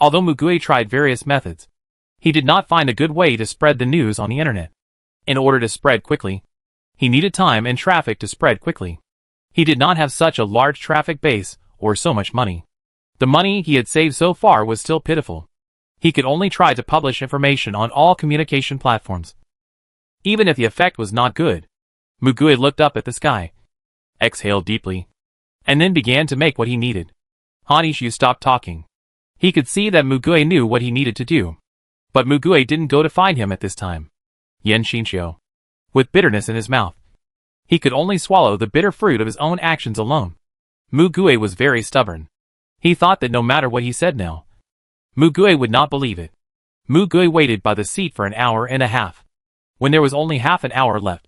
Although Mugue tried various methods, he did not find a good way to spread the news on the internet. In order to spread quickly, he needed time and traffic to spread quickly. He did not have such a large traffic base or so much money. The money he had saved so far was still pitiful. He could only try to publish information on all communication platforms. Even if the effect was not good, Mugue looked up at the sky, exhaled deeply, and then began to make what he needed. Hanishu stopped talking. He could see that Mugue knew what he needed to do. But Mugue didn't go to find him at this time. Yen Shinshio, with bitterness in his mouth. He could only swallow the bitter fruit of his own actions alone. Mugue was very stubborn. He thought that no matter what he said now, Mugue would not believe it. Mugue waited by the seat for an hour and a half. When there was only half an hour left,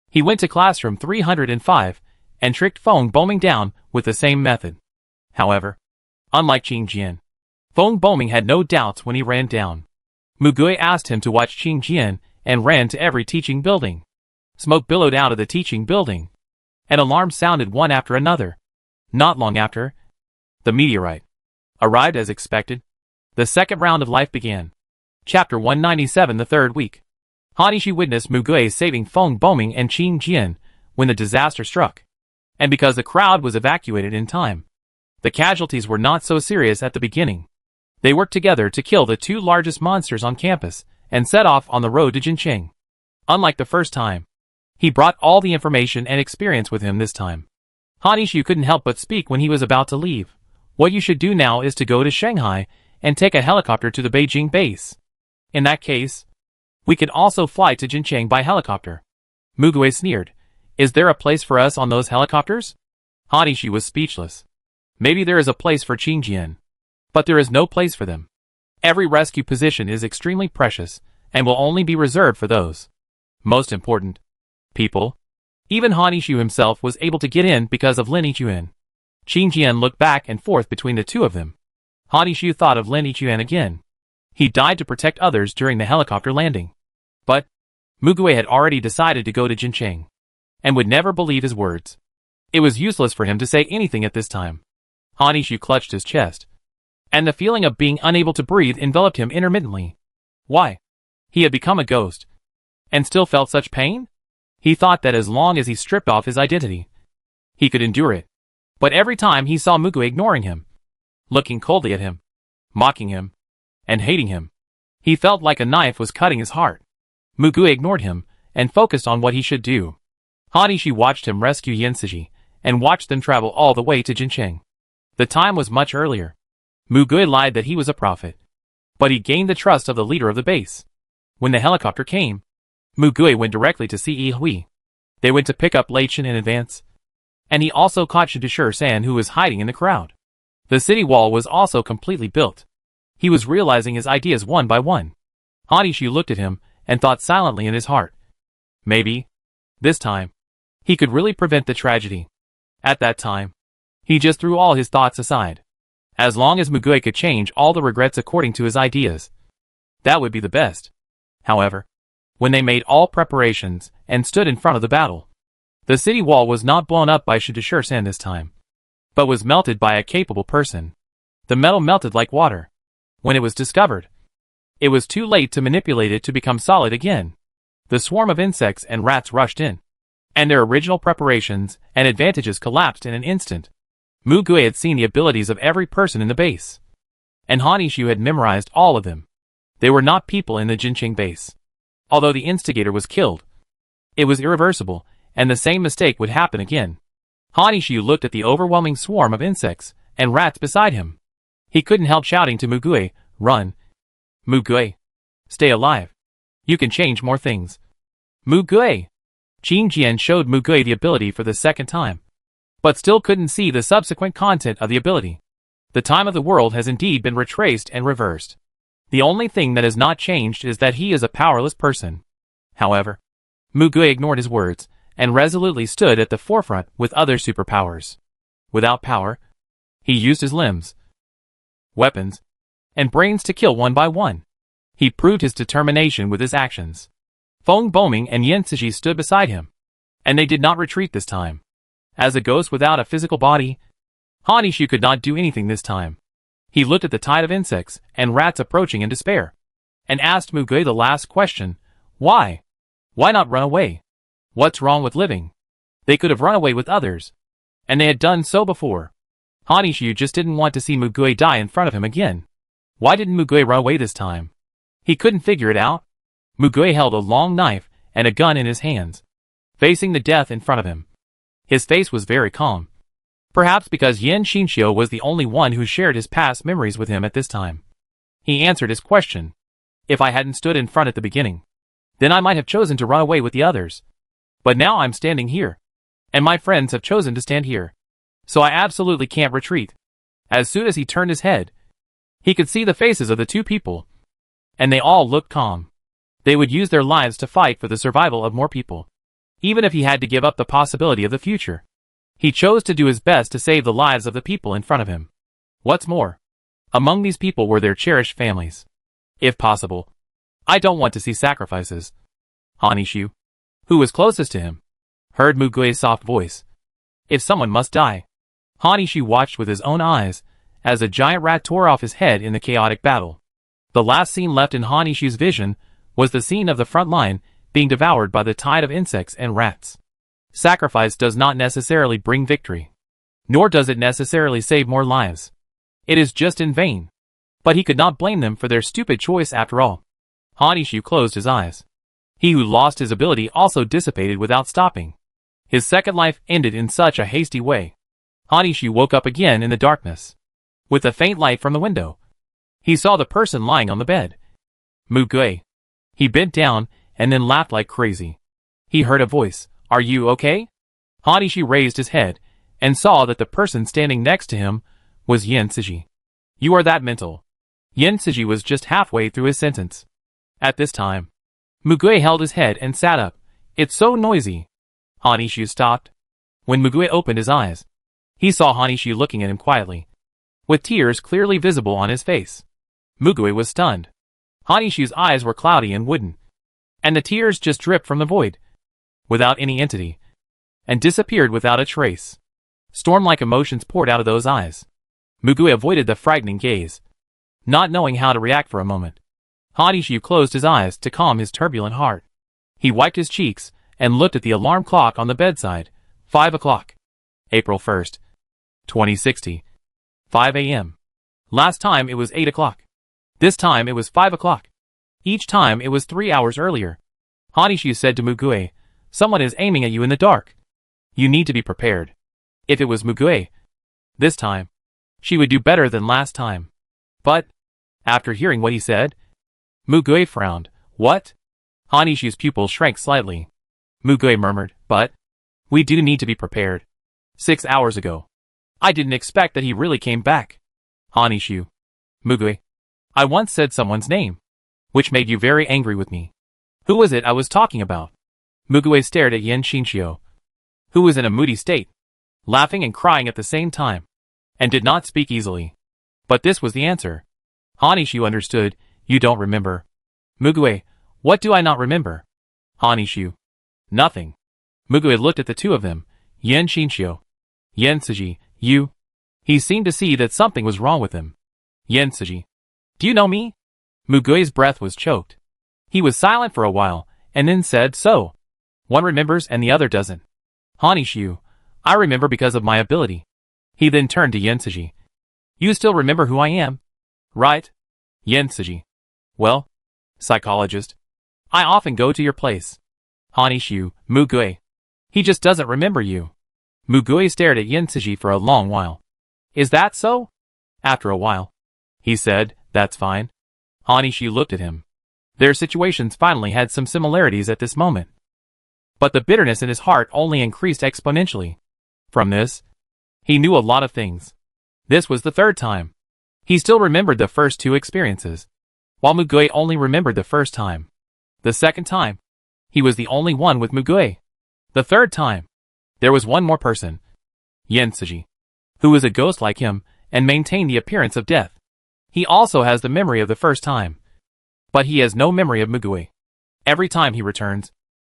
he went to classroom 305 and tricked Feng Boming down with the same method. However, unlike Qin Jian, Feng Boming had no doubts when he ran down. Mugue asked him to watch Qin Jian and ran to every teaching building. Smoke billowed out of the teaching building, and alarms sounded one after another. Not long after, the meteorite arrived as expected. The second round of life began. Chapter 197, the third week. Hanishu witnessed Mugue saving Feng Boming and Qin Jian when the disaster struck. And because the crowd was evacuated in time, the casualties were not so serious at the beginning. They worked together to kill the 2 largest monsters on campus and set off on the road to Jincheng. Unlike the first time, he brought all the information and experience with him this time. Hanishu couldn't help but speak when he was about to leave. What you should do now is to go to Shanghai and take a helicopter to the Beijing base. In that case, we can also fly to Jincheng by helicopter. Mugue sneered. Is there a place for us on those helicopters? Hanishu was speechless. Maybe there is a place for Qin Jian, but there is no place for them. Every rescue position is extremely precious and will only be reserved for those most important people. Even Hanishu himself was able to get in because of Lin Yichuan. Qin Jian looked back and forth between the two of them. Hanishu thought of Lin Yichuan again. He died to protect others during the helicopter landing. But Mugue had already decided to go to Jincheng, and would never believe his words. It was useless for him to say anything at this time. Hanishu clutched his chest, and the feeling of being unable to breathe enveloped him intermittently. Why? He had become a ghost, and still felt such pain? He thought that as long as he stripped off his identity, he could endure it. But every time he saw Mugue ignoring him, looking coldly at him, mocking him, and hating him, he felt like a knife was cutting his heart. Mugue ignored him, and focused on what he should do. Hanishu watched him rescue Yensiji, and watched them travel all the way to Jincheng. The time was much earlier. Mugue lied that he was a prophet, but he gained the trust of the leader of the base. When the helicopter came, Mugue went directly to see Yi Hui. They went to pick up Lei Chen in advance, and he also caught Shidusher San, who was hiding in the crowd. The city wall was also completely built. He was realizing his ideas one by one. Hanishu looked at him and thought silently in his heart. Maybe, this time, he could really prevent the tragedy. At that time, he just threw all his thoughts aside. As long as Mugue could change all the regrets according to his ideas, that would be the best. However, when they made all preparations and stood in front of the battle, the city wall was not blown up by Shidashir-san this time, but was melted by a capable person. The metal melted like water. When it was discovered, it was too late to manipulate it to become solid again. The swarm of insects and rats rushed in, and their original preparations and advantages collapsed in an instant. Mugue had seen the abilities of every person in the base, and Hanishu had memorized all of them. They were not people in the Jinqing base. Although the instigator was killed, it was irreversible, and the same mistake would happen again. Hanishu looked at the overwhelming swarm of insects and rats beside him. He couldn't help shouting to Mugue, "Run! Mugue! Stay alive! You can change more things!" Mugue! Qin Jian showed Mugue the ability for the second time, but still couldn't see the subsequent content of the ability. The time of the world has indeed been retraced and reversed. The only thing that has not changed is that he is a powerless person. However, Mugue ignored his words and resolutely stood at the forefront with other superpowers. Without power, he used his limbs, weapons, and brains to kill one by one. He proved his determination with his actions. Feng Boming and Yen Cixi stood beside him, and they did not retreat this time. As a ghost without a physical body, Hanishu could not do anything this time. He looked at the tide of insects and rats approaching in despair, and asked Mugue the last question, "Why? Why not run away? What's wrong with living?" They could have run away with others, and they had done so before. Hanishu just didn't want to see Mugue die in front of him again. Why didn't Mugue run away this time? He couldn't figure it out. Mugue held a long knife and a gun in his hands, facing the death in front of him. His face was very calm. Perhaps because Yen Xinxiu was the only one who shared his past memories with him at this time. He answered his question. "If I hadn't stood in front at the beginning, then I might have chosen to run away with the others. But now I'm standing here, and my friends have chosen to stand here. So I absolutely can't retreat." As soon as he turned his head, he could see the faces of the two people, and they all looked calm. They would use their lives to fight for the survival of more people, even if he had to give up the possibility of the future. He chose to do his best to save the lives of the people in front of him. What's more, among these people were their cherished families. If possible, I don't want to see sacrifices. Hanishu, who was closest to him, heard Mugue's soft voice. If someone must die. Hanishu watched with his own eyes as a giant rat tore off his head in the chaotic battle. The last scene left in Hanishu's vision was the scene of the front line being devoured by the tide of insects and rats. Sacrifice does not necessarily bring victory, nor does it necessarily save more lives. It is just in vain. But he could not blame them for their stupid choice after all. Hanishu closed his eyes. He who lost his ability also dissipated without stopping. His second life ended in such a hasty way. Hanishu woke up again in the darkness. With a faint light from the window, he saw the person lying on the bed. Mugue. He bent down and then laughed like crazy. He heard a voice. "Are you okay?" Hanishu raised his head and saw that the person standing next to him was Yen Cixi. "You are that mental." Yen Cixi was just halfway through his sentence. At this time, Mugue held his head and sat up. "It's so noisy." Hanishu stopped. When Mugue opened his eyes, he saw Hanishu looking at him quietly, with tears clearly visible on his face. Mugue was stunned. Hanishu's eyes were cloudy and wooden, and the tears just dripped from the void, without any entity, and disappeared without a trace. Storm-like emotions poured out of those eyes. Mugue avoided the frightening gaze, not knowing how to react for a moment. Hanishu closed his eyes to calm his turbulent heart. He wiped his cheeks and looked at the alarm clock on the bedside. 5 o'clock. April 1st, 2060. 5 a.m. Last time it was 8 o'clock. This time it was 5 o'clock. Each time it was 3 hours earlier. Hanishu said to Mugue, "Someone is aiming at you in the dark. You need to be prepared." If it was Mugue, this time, she would do better than last time. But, after hearing what he said, Mugue frowned. "What?" Hanishu's pupils shrank slightly. Mugue murmured, "But, we do need to be prepared. 6 hours ago. I didn't expect that he really came back." Hanishu. Mugue. I once said someone's name, which made you very angry with me. Who was it I was talking about? Mugue stared at Yen Shinshio, who was in a moody state, laughing and crying at the same time, and did not speak easily. But this was the answer. Hanishu understood. You don't remember. Mugue, what do I not remember? Hanishu. Nothing. Mugue looked at the two of them. Yen Shinshio. Yen Suji, you. He seemed to see that something was wrong with him. Yen Suji. Do you know me? Mugue's breath was choked. He was silent for a while, and then said, so. One remembers and the other doesn't. Hanishu. I remember because of my ability. He then turned to Yen Suji. You still remember who I am? Right? Yen Suji. Well, psychologist. I often go to your place. Hanishu. Mugue. He just doesn't remember you. Mugue stared at Yen Suji for a long while. Is that so? After a while, he said, that's fine. Hanishu looked at him. Their situations finally had some similarities at this moment. But the bitterness in his heart only increased exponentially. From this, he knew a lot of things. This was the third time. He still remembered the first two experiences, while Mugue only remembered the first time. The second time, he was the only one with Mugue. The third time, there was one more person, Yen Suji, who was a ghost like him and maintained the appearance of death. He also has the memory of the first time, but he has no memory of Mugue. Every time he returns,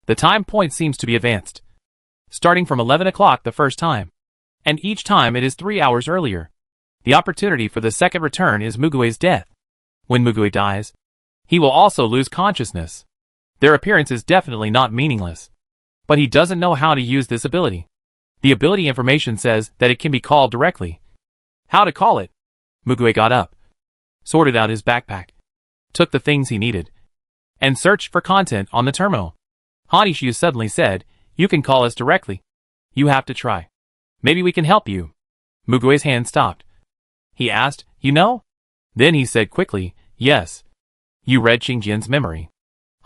the time point seems to be advanced, starting from 11 o'clock the first time, and each time it is 3 hours earlier. The opportunity for the second return is Mugue's death. When Mugue dies, he will also lose consciousness. Their appearance is definitely not meaningless, but he doesn't know how to use this ability. The ability information says that it can be called directly. How to call it? Mugue got up, sorted out his backpack, took the things he needed, and searched for content on the terminal. Hanishu suddenly said, you can call us directly. You have to try. Maybe we can help you. Mugue's hand stopped. He asked, you know? Then he said quickly, yes. You read Xingjian's memory.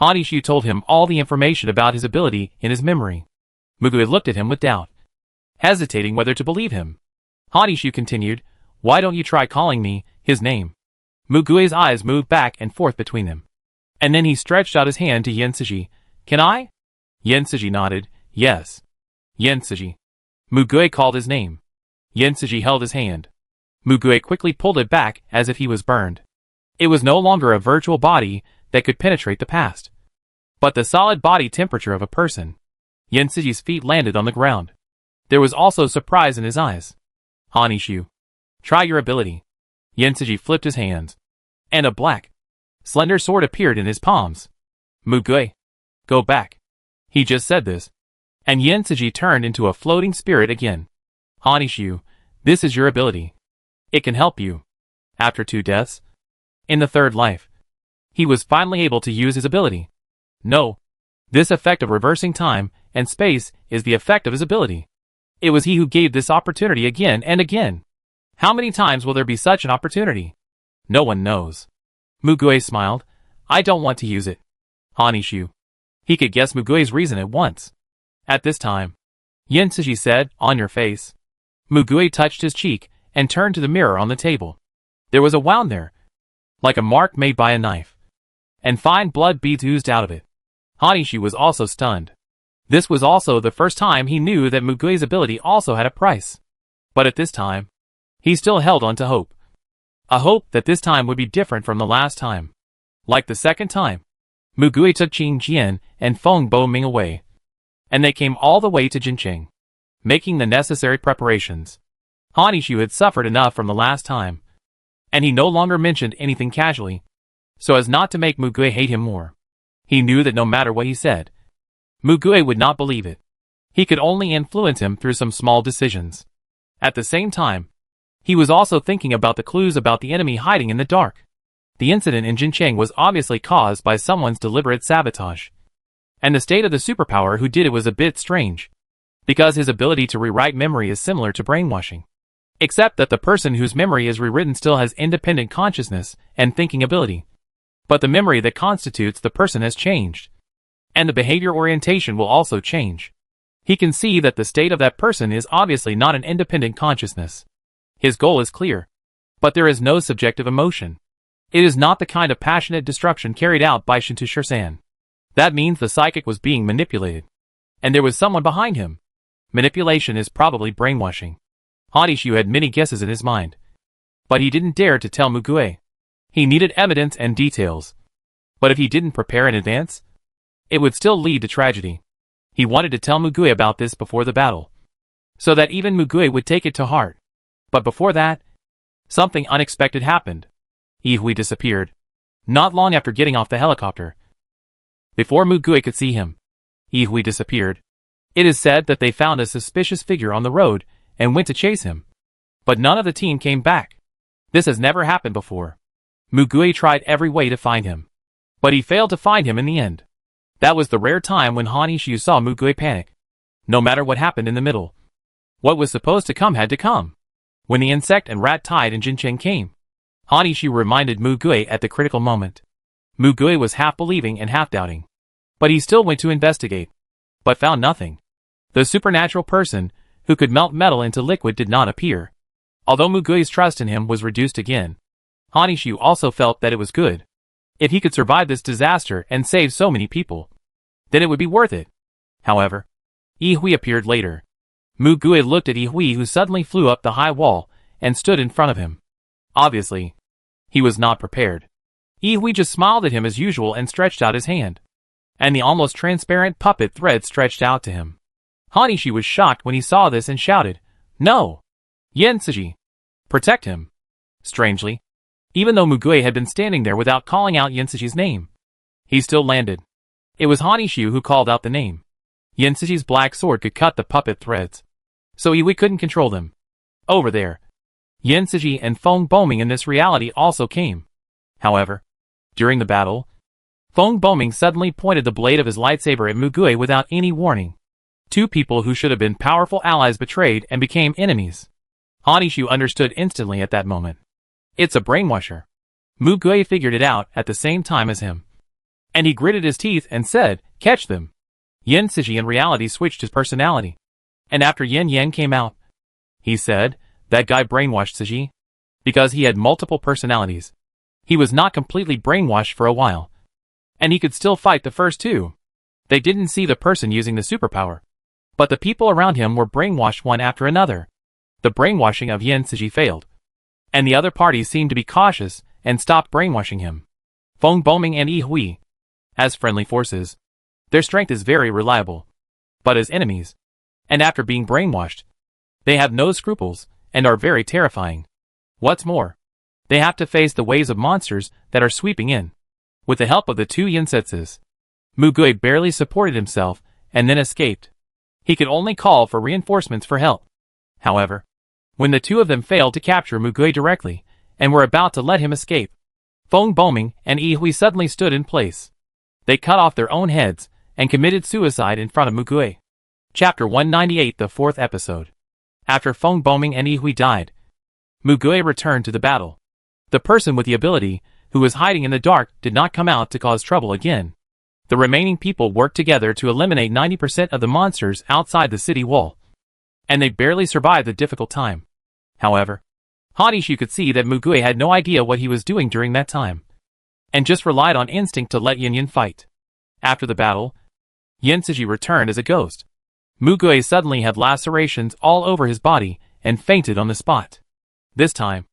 Hanishu told him all the information about his ability in his memory. Mugue looked at him with doubt, hesitating whether to believe him. Hanishu continued, why don't you try calling me his name? Mugue's eyes moved back and forth between them. And then he stretched out his hand to Yen Suji. Can I? Yen Suji nodded, yes. Yen Suji. Mugue called his name. Yen Suji held his hand. Mugue quickly pulled it back as if he was burned. It was no longer a virtual body that could penetrate the past, but the solid body temperature of a person. Yen Suji's feet landed on the ground. There was also surprise in his eyes. Hanishu. Try your ability. Yen Suji flipped his hands, and a black, slender sword appeared in his palms. Mugue. Go back. He just said this, and Yen Suji turned into a floating spirit again. Hanishu, this is your ability. It can help you. After 2 deaths, in the third life, he was finally able to use his ability. No. This effect of reversing time and space is the effect of his ability. It was he who gave this opportunity again and again. How many times will there be such an opportunity? No one knows. Mugue smiled. I don't want to use it. Hanishu. He could guess Mugue's reason at once. At this time, Yen Suji said, on your face. Mugue touched his cheek and turned to the mirror on the table. There was a wound there, like a mark made by a knife, and fine blood beads oozed out of it. Hanishu was also stunned. This was also the first time he knew that Mugue's ability also had a price. But at this time, he still held on to hope. A hope that this time would be different from the last time. Like the second time, Mugue took Xingjian and Feng Boming away, and they came all the way to Jincheng, making the necessary preparations. Hanishu had suffered enough from the last time, and he no longer mentioned anything casually, so as not to make Mugue hate him more. He knew that no matter what he said, Mugue would not believe it. He could only influence him through some small decisions. At the same time, he was also thinking about the clues about the enemy hiding in the dark. The incident in Jincheng was obviously caused by someone's deliberate sabotage, and the state of the superpower who did it was a bit strange, because his ability to rewrite memory is similar to brainwashing, except that the person whose memory is rewritten still has independent consciousness and thinking ability. But the memory that constitutes the person has changed, and the behavior orientation will also change. He can see that the state of that person is obviously not an independent consciousness. His goal is clear, but there is no subjective emotion. It is not the kind of passionate destruction carried out by Shinto-san. That means the psychic was being manipulated. And there was someone behind him. Manipulation is probably brainwashing. Hanishu had many guesses in his mind. But he didn't dare to tell Mugue. He needed evidence and details. But if he didn't prepare in advance, it would still lead to tragedy. He wanted to tell Mugue about this before the battle, so that even Mugue would take it to heart. But before that, something unexpected happened. Ihui disappeared, not long after getting off the helicopter. Before Mugue could see him, Ihui disappeared. It is said that they found a suspicious figure on the road and went to chase him. But none of the team came back. This has never happened before. Mugue tried every way to find him, but he failed to find him in the end. That was the rare time when Hanishu saw Mugue panic. No matter what happened in the middle, what was supposed to come had to come. When the insect and rat tide in Jincheng came, Hanishu reminded Mugue at the critical moment. Mugue was half believing and half doubting. But he still went to investigate, but found nothing. The supernatural person who could melt metal into liquid did not appear. Although Mugue's trust in him was reduced again, Hanishu also felt that it was good. If he could survive this disaster and save so many people, then it would be worth it. However, Ihui appeared later. Mugue looked at Ihui, who suddenly flew up the high wall and stood in front of him. Obviously, he was not prepared. Ihui just smiled at him as usual and stretched out his hand. And the almost transparent puppet thread stretched out to him. Hanishu was shocked when he saw this and shouted, "No! Yensuji! Protect him!" Strangely, even though Mugue had been standing there without calling out Yensuji's name, he still landed. It was Hanishu who called out the name. Yensuji's black sword could cut the puppet threads, so Ihui couldn't control them. Over there, Yensuji and Feng Boming in this reality also came. However, during the battle, Feng Boming suddenly pointed the blade of his lightsaber at Mugue without any warning. Two people who should have been powerful allies betrayed and became enemies. Hanishu understood instantly at that moment. It's a brainwasher. Mugue figured it out at the same time as him. And he gritted his teeth and said, "Catch them." Yensuji in reality switched his personality. And after Yen Yen came out, he said, "That guy brainwashed Suji." Because he had multiple personalities. He was not completely brainwashed for a while. And he could still fight the first two. They didn't see the person using the superpower. But the people around him were brainwashed one after another. The brainwashing of Yensuji failed. And the other parties seemed to be cautious and stopped brainwashing him. Feng Boming and Ihui, as friendly forces, their strength is very reliable. But as enemies, and after being brainwashed, they have no scruples and are very terrifying. What's more, they have to face the waves of monsters that are sweeping in. With the help of the two Yensetsus, Mugue barely supported himself and then escaped. He could only call for reinforcements for help. However, when the two of them failed to capture Mugue directly and were about to let him escape, Feng Boming and Ihui suddenly stood in place. They cut off their own heads and committed suicide in front of Mugue. Chapter 198, the fourth episode. After Feng Boming and Ihui died, Mugue returned to the battle. The person with the ability, who was hiding in the dark, did not come out to cause trouble again. The remaining people worked together to eliminate 90% of the monsters outside the city wall. And they barely survived the difficult time. However, Hanishu could see that Mugue had no idea what he was doing during that time, and just relied on instinct to let Yin Yin fight. After the battle, Yensuji returned as a ghost. Mugue suddenly had lacerations all over his body and fainted on the spot. This time,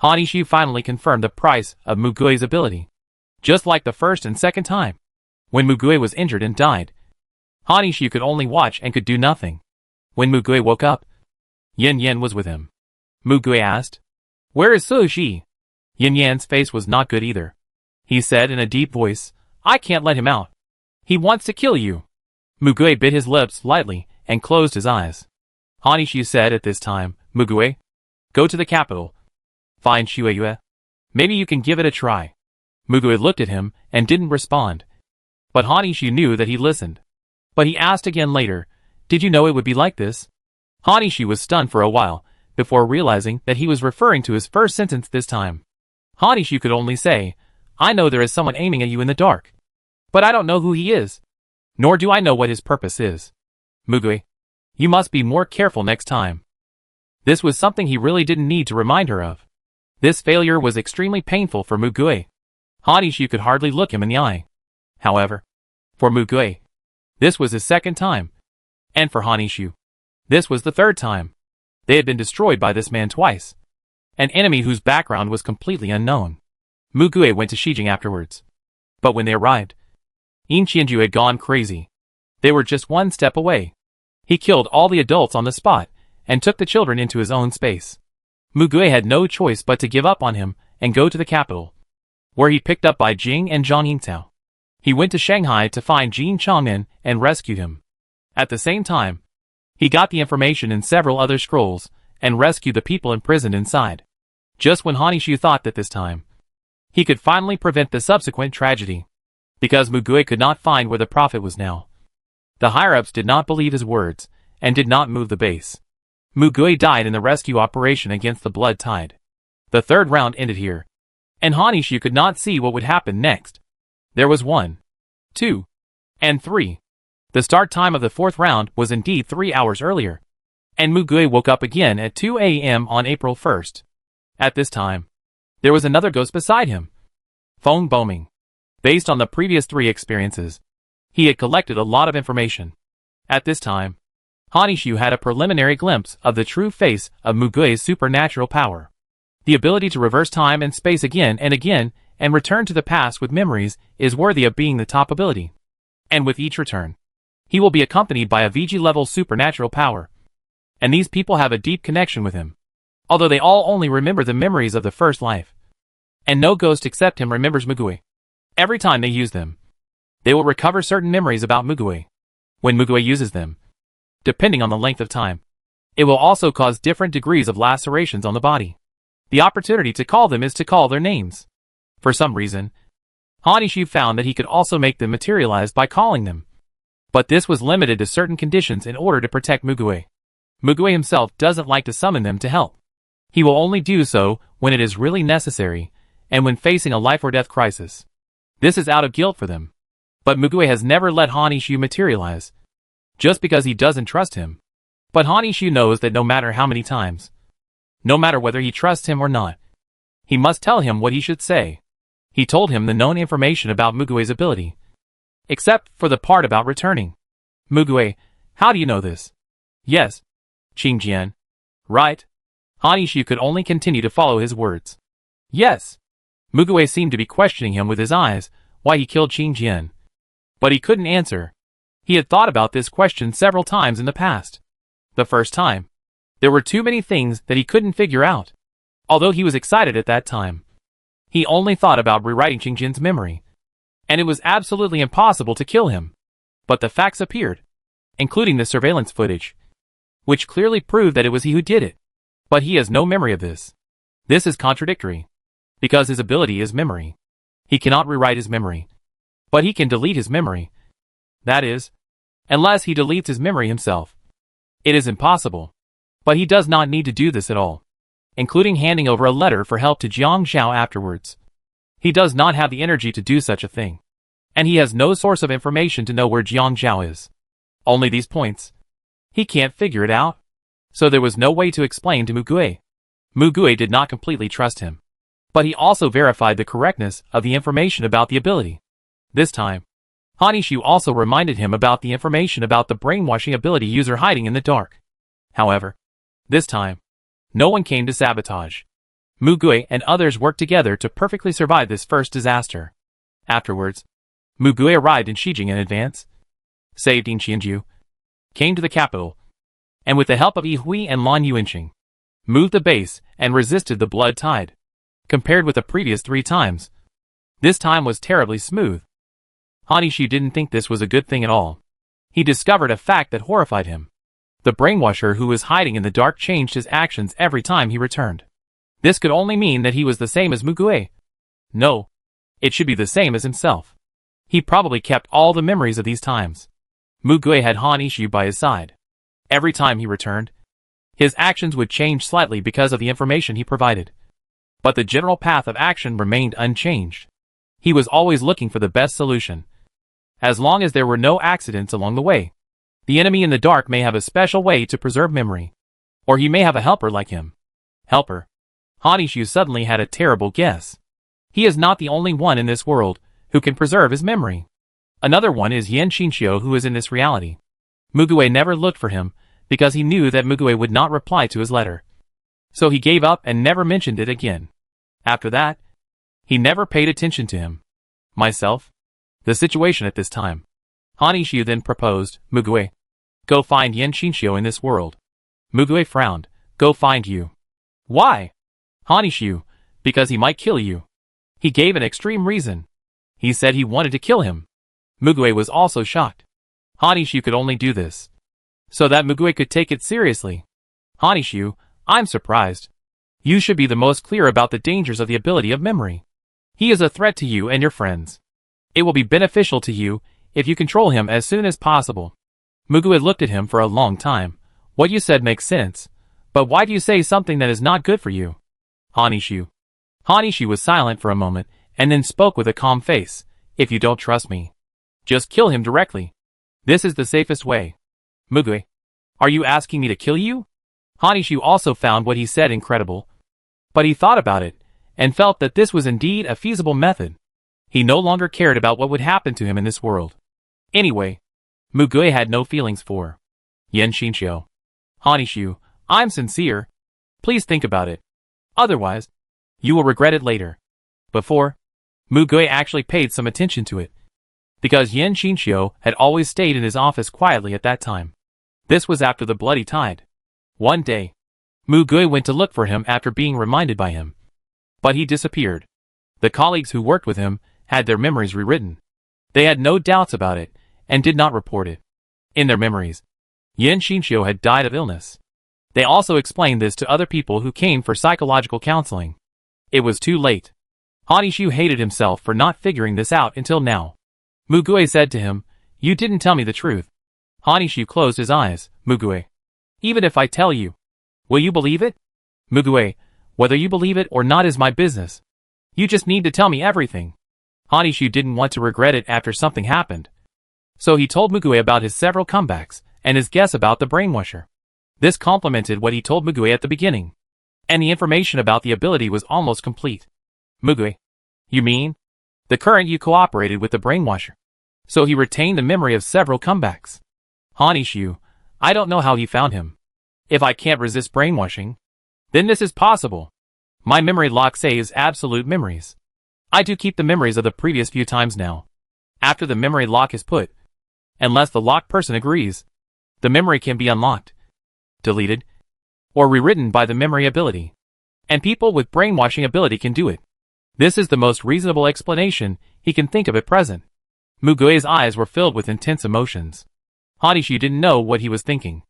Hanishu finally confirmed the price of Mugue's ability. Just like the first and second time, when Mugue was injured and died, Hanishu could only watch and could do nothing. When Mugue woke up, Yin Yen was with him. Mugue asked, "Where is Sushi?" Yin Yan's face was not good either. He said in a deep voice, "I can't let him out. He wants to kill you." Mugue bit his lips lightly and closed his eyes. Hanishu said at this time, "Mugue, go to the capital. Find Shueyue. Maybe you can give it a try." Mugue looked at him and didn't respond. But Hanishu knew that he listened. But he asked again later, "Did you know it would be like this?" Hanishu was stunned for a while, before realizing that he was referring to his first sentence this time. Hanishu could only say, "I know there is someone aiming at you in the dark. But I don't know who he is. Nor do I know what his purpose is. Mugue, you must be more careful next time." This was something he really didn't need to remind her of. This failure was extremely painful for Mugue. Hanishu could hardly look him in the eye. However, for Mugue, this was his second time. And for Hanishu, this was the third time. They had been destroyed by this man twice. An enemy whose background was completely unknown. Mugue went to Shijing afterwards. But when they arrived, Yin Qianju had gone crazy. They were just one step away. He killed all the adults on the spot, and took the children into his own space. Mugue had no choice but to give up on him, and go to the capital, where he picked up by Jing and Zhang Yingtao. He went to Shanghai to find Jin Changmin and rescued him. At the same time, he got the information in several other scrolls, and rescued the people imprisoned inside. Just when Hanishu thought that this time, he could finally prevent the subsequent tragedy. Because Mugue could not find where the prophet was now. The higher-ups did not believe his words, and did not move the base. Mugue died in the rescue operation against the Blood Tide. The third round ended here, and Hanishu could not see what would happen next. There was 1, 2, and 3. The start time of the fourth round was indeed 3 hours earlier, and Mugue woke up again at 2 a.m. on April 1st. At this time, there was another ghost beside him. Feng Boming. Based on the previous 3 experiences, he had collected a lot of information. At this time, Hanishu had a preliminary glimpse of the true face of Mugue's supernatural power. The ability to reverse time and space again and return to the past with memories is worthy of being the top ability. And with each return, he will be accompanied by a VG-level supernatural power. And these people have a deep connection with him, although they all only remember the memories of the first life. And no ghost except him remembers Mugue. Every time they use them, they will recover certain memories about Mugue. When Mugue uses them, depending on the length of time, it will also cause different degrees of lacerations on the body. The opportunity to call them is to call their names. For some reason, Hanishu found that he could also make them materialize by calling them. But this was limited to certain conditions in order to protect Mugue. Mugue himself doesn't like to summon them to help. He will only do so when it is really necessary, and when facing a life or death crisis. This is out of guilt for them. But Mugue has never let Hanishu materialize, just because he doesn't trust him. But Hanishu knows that no matter how many times, no matter whether he trusts him or not, he must tell him what he should say. He told him the known information about Mugue's ability, except for the part about returning. Mugue, how do you know this? Yes. Qingjian. Right? Hanishu could only continue to follow his words. Yes. Mugue seemed to be questioning him with his eyes, why he killed Qingjian. But he couldn't answer. He had thought about this question several times in the past. The first time, there were too many things that he couldn't figure out. Although he was excited at that time, he only thought about rewriting Qingjian's memory. And it was absolutely impossible to kill him. But the facts appeared, including the surveillance footage, which clearly proved that it was he who did it. But he has no memory of this. This is contradictory, because his ability is memory. He cannot rewrite his memory, but he can delete his memory. That is, unless he deletes his memory himself. It is impossible. But he does not need to do this at all, including handing over a letter for help to Jiang Zhao afterwards. He does not have the energy to do such a thing. And he has no source of information to know where Jiang Zhao is. Only these points. He can't figure it out. So there was no way to explain to Mugue. Mugue did not completely trust him. But he also verified the correctness of the information about the ability. This time, Hanishu also reminded him about the information about the brainwashing ability user hiding in the dark. However, this time, no one came to sabotage. Mugue and others worked together to perfectly survive this first disaster. Afterwards, Mugue arrived in Shijing in advance, saved Yin Qianju, came to the capital, and with the help of Yi Hui and Lan Yuanqing, moved the base and resisted the Blood Tide. Compared with the previous 3 times, this time was terribly smooth. Hanishu didn't think this was a good thing at all. He discovered a fact that horrified him. The brainwasher who was hiding in the dark changed his actions every time he returned. This could only mean that he was the same as Mugue. No, it should be the same as himself. He probably kept all the memories of these times. Mugue had Hanishu by his side. Every time he returned, his actions would change slightly because of the information he provided. But the general path of action remained unchanged. He was always looking for the best solution. As long as there were no accidents along the way. The enemy in the dark may have a special way to preserve memory. Or he may have a helper like him. Helper. Hanishu suddenly had a terrible guess. He is not the only one in this world who can preserve his memory. Another one is Yen Shinshio, who is in this reality. Mugue never looked for him because he knew that Mugue would not reply to his letter. So he gave up and never mentioned it again. After that, he never paid attention to him. Myself? The situation at this time. Hanishu then proposed, Mugue, go find Yen Shinshio in this world. Mugue frowned, go find you. Why? Hanishu, because he might kill you. He gave an extreme reason. He said he wanted to kill him. Mugue was also shocked. Hanishu could only do this so that Mugue could take it seriously. Hanishu, I'm surprised. You should be the most clear about the dangers of the ability of memory. He is a threat to you and your friends. It will be beneficial to you if you control him as soon as possible. Mugue looked at him for a long time. What you said makes sense, but why do you say something that is not good for you? Hanishu. Hanishu was silent for a moment and then spoke with a calm face. If you don't trust me, just kill him directly. This is the safest way. Mugue, are you asking me to kill you? Hanishu also found what he said incredible. But he thought about it and felt that this was indeed a feasible method. He no longer cared about what would happen to him in this world. Anyway, Mugue had no feelings for Yen Shinshio. Hanishu, I'm sincere. Please think about it. Otherwise, you will regret it later. Before, Mugue actually paid some attention to it, because Yen Shinshio had always stayed in his office quietly at that time. This was after the bloody tide. One day, Mugue went to look for him after being reminded by him. But he disappeared. The colleagues who worked with him had their memories rewritten. They had no doubts about it and did not report it. In their memories, Yen Shinshio had died of illness. They also explained this to other people who came for psychological counseling. It was too late. Hanishu hated himself for not figuring this out until now. Mugue said to him, you didn't tell me the truth. Hanishu closed his eyes. Mugue, even if I tell you, will you believe it? Mugue, whether you believe it or not is my business. You just need to tell me everything. Hanishu didn't want to regret it after something happened. So he told Mugue about his several comebacks and his guess about the brainwasher. This complemented what he told Mugue at the beginning. And the information about the ability was almost complete. Mugue, you mean? The current you cooperated with the brainwasher. So he retained the memory of several comebacks. Hanishu, I don't know how he found him. If I can't resist brainwashing, then this is possible. My memory lock saves absolute memories. I do keep the memories of the previous few times now. After the memory lock is put, unless the locked person agrees, the memory can be unlocked, deleted, or rewritten by the memory ability. And people with brainwashing ability can do it. This is the most reasonable explanation he can think of at present. Mugue's eyes were filled with intense emotions. Hanishu didn't know what he was thinking.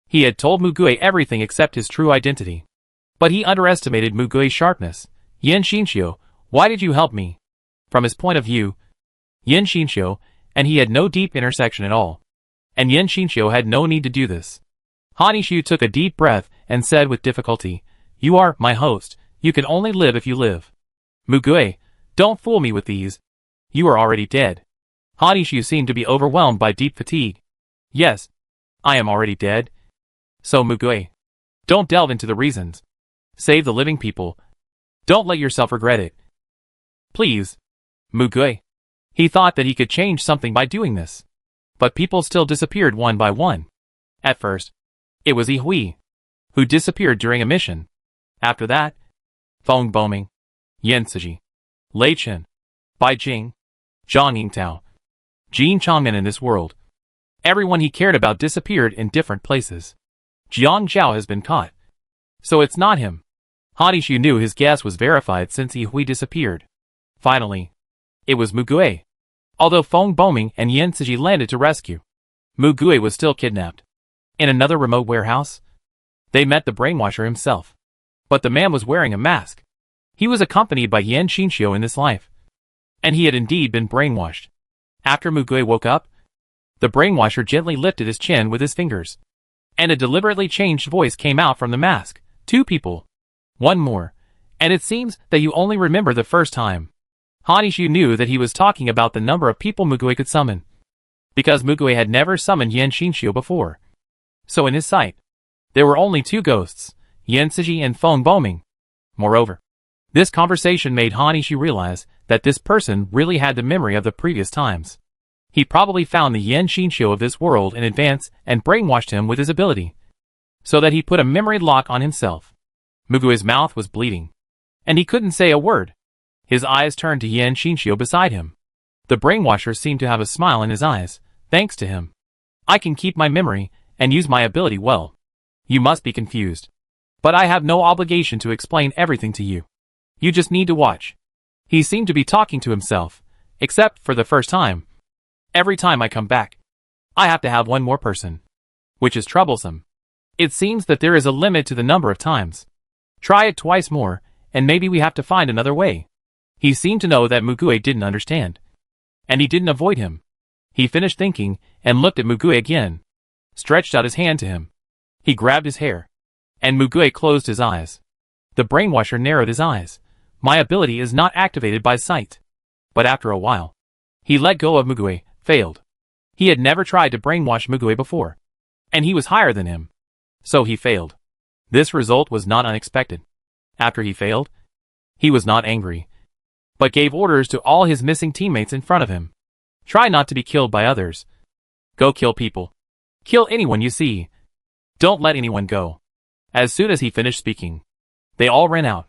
He had told Mugue everything except his true identity. But he underestimated Mugue's sharpness. Yen Shinshio, why did you help me? From his point of view, Yen Shinshio and he had no deep intersection at all. And Yen Shinshio had no need to do this. Hanishu took a deep breath and said with difficulty, you are my host. You can only live if you live. Mugue, don't fool me with these. You are already dead. Hanishu seemed to be overwhelmed by deep fatigue. Yes, I am already dead. So Mugue, don't delve into the reasons. Save the living people. Don't let yourself regret it. Please. Mugue. He thought that he could change something by doing this. But people still disappeared one by one. At first, it was Yihui, who disappeared during a mission. After that, Feng Boming, Yen Siji, Lei Chen, Bai Jing, Zhang Yingtao, Jin Changmen in this world. Everyone he cared about disappeared in different places. Jiang Zhao has been caught. So it's not him. Hanishu knew his guess was verified since Yihui disappeared. Finally, it was Mugue. Although Feng Boming and Yen Siji landed to rescue, Mugue was still kidnapped. In another remote warehouse, they met the brainwasher himself. But the man was wearing a mask. He was accompanied by Yen Shinshio in this life. And he had indeed been brainwashed. After Mugue woke up, the brainwasher gently lifted his chin with his fingers. And a deliberately changed voice came out from the mask. 2 people. 1 more. And it seems that you only remember the first time. Hanishu knew that he was talking about the number of people Mugue could summon. Because Mugue had never summoned Yen Shinshio before. So in his sight, there were only 2 ghosts, Yen Siji and Feng Boming. Moreover, this conversation made Hanishi realize that this person really had the memory of the previous times. He probably found the Yen Shinshio of this world in advance and brainwashed him with his ability, so that he put a memory lock on himself. Mugui's mouth was bleeding, and he couldn't say a word. His eyes turned to Yen Shinshio beside him. The brainwasher seemed to have a smile in his eyes. Thanks to him, I can keep my memory and use my ability well. You must be confused, but I have no obligation to explain everything to you. You just need to watch. He seemed to be talking to himself, except for the first time. Every time I come back, I have to have one more person, which is troublesome. It seems that there is a limit to the number of times. Try it twice more, and maybe we have to find another way. He seemed to know that Mugui didn't understand, and he didn't avoid him. He finished thinking and looked at Mugui again, stretched out his hand to him. He grabbed his hair, and Mugui closed his eyes. The brainwasher narrowed his eyes. My ability is not activated by sight. But after a while, he let go of Mugui, failed. He had never tried to brainwash Mugui before, and he was higher than him. So he failed. This result was not unexpected. After he failed, he was not angry, but gave orders to all his missing teammates in front of him. Try not to be killed by others. Go kill people. Kill anyone you see. Don't let anyone go. As soon as he finished speaking, they all ran out.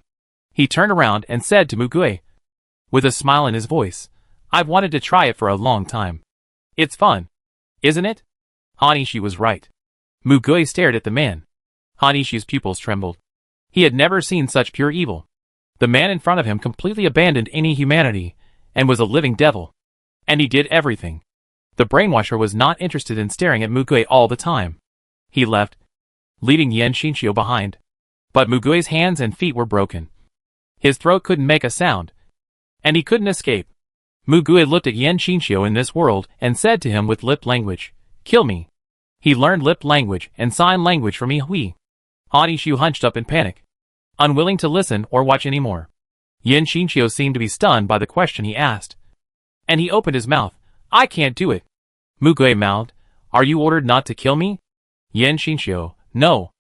He turned around and said to Mugui, with a smile in his voice, I've wanted to try it for a long time. It's fun, isn't it? Hanishi was right. Mugui stared at the man. Hanishi's pupils trembled. He had never seen such pure evil. The man in front of him completely abandoned any humanity, and was a living devil. And he did everything. The brainwasher was not interested in staring at Mugui all the time. He left, leaving Yen Shinshio behind. But Mugui's hands and feet were broken. His throat couldn't make a sound, and he couldn't escape. Mugui looked at Yen Shinshio in this world and said to him with lip language, Kill me. He learned lip language and sign language from Ihui. Hanishu hunched up in panic, unwilling to listen or watch anymore. Yen Shinshio seemed to be stunned by the question he asked, and he opened his mouth. I can't do it. Mugui mouthed, Are you ordered not to kill me? Yen Shinshio, No.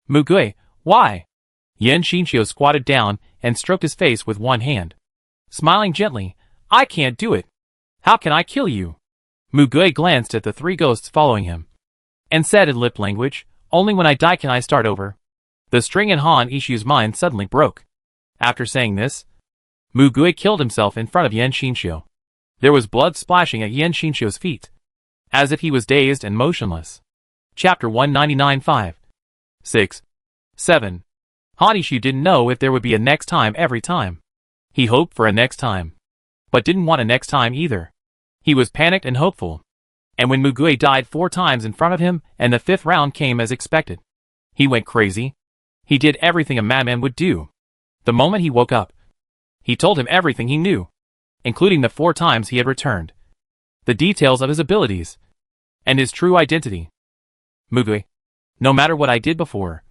Mugui, why? Yen Shinshio squatted down and stroked his face with one hand, smiling gently. I can't do it. How can I kill you? Mugui glanced at the three ghosts following him, and said in lip language, Only when I die can I start over. The string in Han Ishu's mind suddenly broke. After saying this, Mugui killed himself in front of Yen Shinshio. There was blood splashing at Yen Shinshio's feet, as if he was dazed and motionless. Chapter 199-5. 6. 7. Hanishu didn't know if there would be a next time every time. He hoped for a next time, but didn't want a next time either. He was panicked and hopeful. And when Mugui died 4 times in front of him and the 5th round came as expected, he went crazy. He did everything a madman would do. The moment he woke up, he told him everything he knew, including the 4 times he had returned, the details of his abilities, and his true identity. Mugui, no matter what I did before,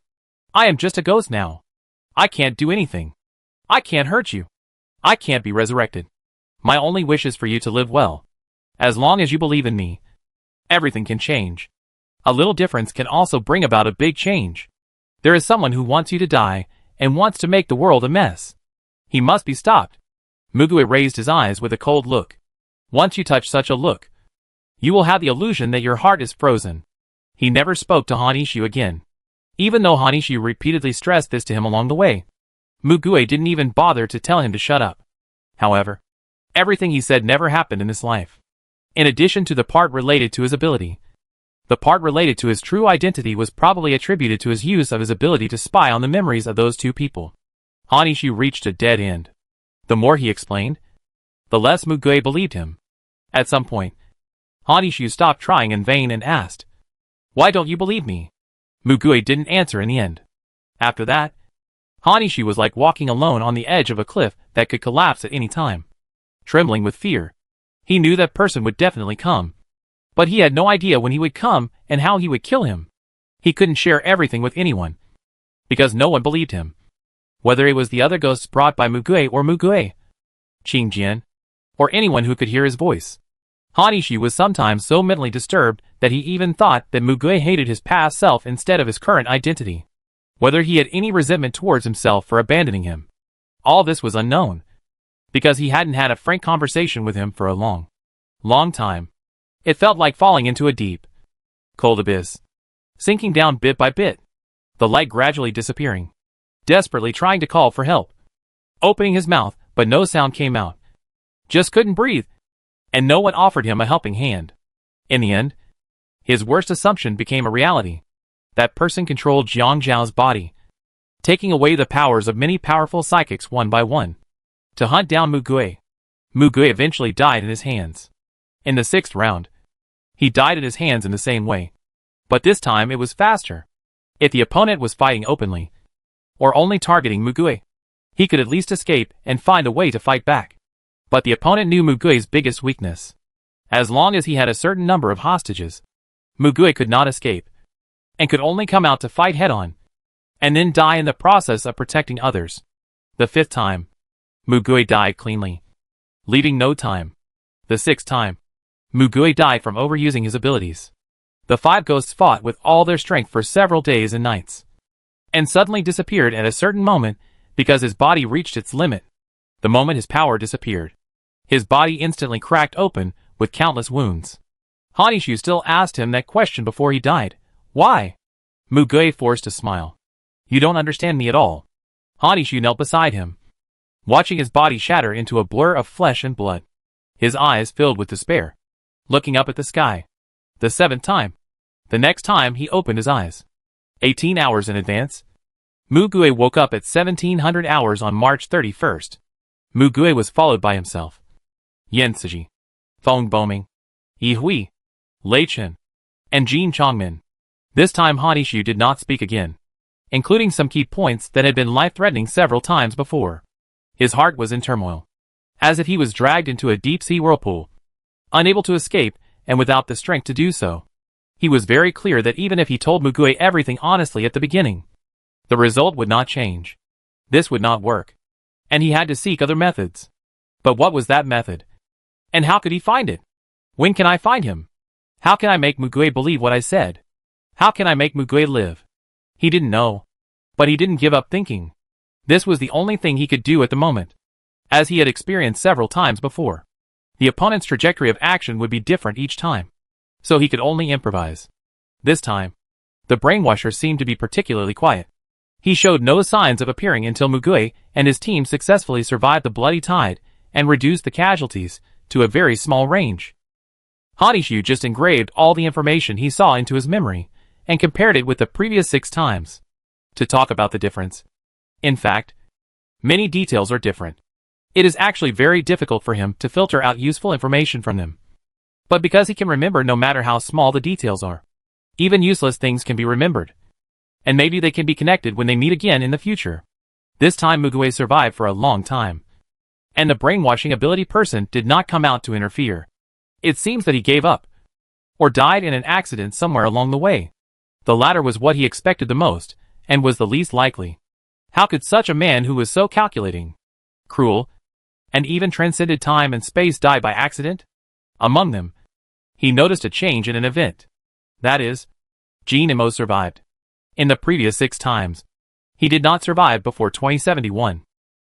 I am just a ghost now. I can't do anything. I can't hurt you. I can't be resurrected. My only wish is for you to live well. As long as you believe in me, everything can change. A little difference can also bring about a big change. There is someone who wants you to die and wants to make the world a mess. He must be stopped. Mugui raised his eyes with a cold look. Once you touch such a look, you will have the illusion that your heart is frozen. He never spoke to Hanishu again, even though Hanishu repeatedly stressed this to him along the way. Mugui didn't even bother to tell him to shut up. However, everything he said never happened in his life. In addition to the part related to his ability, the part related to his true identity was probably attributed to his use of his ability to spy on the memories of those 2 people. Hanishu reached a dead end. The more he explained, the less Mugui believed him. At some point, Hanishu stopped trying in vain and asked, Why don't you believe me? Mugui didn't answer in the end. After that, Hanishu was like walking alone on the edge of a cliff that could collapse at any time. Trembling with fear, he knew that person would definitely come. But he had no idea when he would come and how he would kill him. He couldn't share everything with anyone, because no one believed him. Whether it was the other ghosts brought by Mugui or Mugui, Qingjian, or anyone who could hear his voice. Hanishu was sometimes so mentally disturbed that he even thought that Mugui hated his past self instead of his current identity. Whether he had any resentment towards himself for abandoning him, All this was unknown, because he hadn't had a frank conversation with him for a long time. It felt like falling into a deep, cold abyss, sinking down bit by bit, the light gradually disappearing, desperately trying to call for help, opening his mouth, but no sound came out. Just couldn't breathe, and no one offered him a helping hand. In the end, his worst assumption became a reality. That person controlled Jiang Zhao's body, taking away the powers of many powerful psychics one by one, to hunt down Mu Gui. Mu Gui eventually died in his hands. In the 6th round, he died in his hands in the same way. But this time it was faster. If the opponent was fighting openly, or only targeting Mu Gui, he could at least escape and find a way to fight back. But the opponent knew Mu Gui's biggest weakness. As long as he had a certain number of hostages, Mu Gui could not escape, and could only come out to fight head-on, and then die in the process of protecting others. The 5th time, Mu Gui died cleanly, leaving no time. The 6th time, Mu Gui died from overusing his abilities. The 5 ghosts fought with all their strength for several days and nights, and suddenly disappeared at a certain moment because his body reached its limit. The moment his power disappeared, his body instantly cracked open with countless wounds. Hanishu still asked him that question before he died. Why? Mu Gui forced a smile. You don't understand me at all. Hanishu knelt beside him, watching his body shatter into a blur of flesh and blood. His eyes filled with despair, looking up at the sky. The 7th time. The next time he opened his eyes, 18 hours in advance, Mu Gui woke up at 1700 hours on March 31st. Mu Gui was followed by himself, Yan Siji, Feng Boming, Yi Hui, Lei Chen, and Jin Chongmin. This time Hanishu did not speak again, including some key points that had been life-threatening several times before. His heart was in turmoil, as if he was dragged into a deep-sea whirlpool, unable to escape and without the strength to do so. He was very clear that even if he told Mu Gui everything honestly at the beginning, the result would not change. This would not work, and he had to seek other methods. But what was that method? And how could he find it? When can I find him? How can I make Mu Gui believe what I said? How can I make Mu Gui live? He didn't know, but he didn't give up thinking. This was the only thing he could do at the moment, as he had experienced several times before. The opponent's trajectory of action would be different each time, so he could only improvise. This time, the brainwasher seemed to be particularly quiet. He showed no signs of appearing until Mu Gui and his team successfully survived the bloody tide and reduced the casualties to a very small range. Hanishu just engraved all the information he saw into his memory and compared it with the previous 6 times to talk about the difference. In fact, many details are different. It is actually very difficult for him to filter out useful information from them. But because he can remember no matter how small the details are, even useless things can be remembered. And maybe they can be connected when they meet again in the future. This time Mu Gui survived for a long time, and the brainwashing ability person did not come out to interfere. It seems that he gave up, or died in an accident somewhere along the way. The latter was what he expected the most, and was the least likely. How could such a man who was so calculating, cruel, and even transcended time and space die by accident? Among them, he noticed a change in an event. That is, Jin Imo survived. In the previous 6 times, he did not survive before 2071.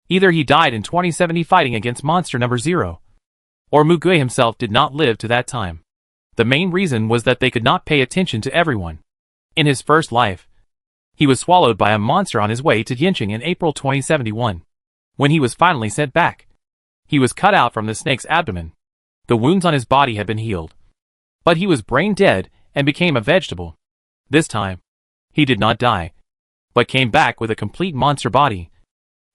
Either he died in 2070 fighting against monster number 0, or Mu Gui himself did not live to that time. The main reason was that they could not pay attention to everyone. In his first life, he was swallowed by a monster on his way to Yinqing in April 2071. When he was finally sent back, he was cut out from the snake's abdomen. The wounds on his body had been healed, but he was brain dead and became a vegetable. This time, he did not die, but came back with a complete monster body,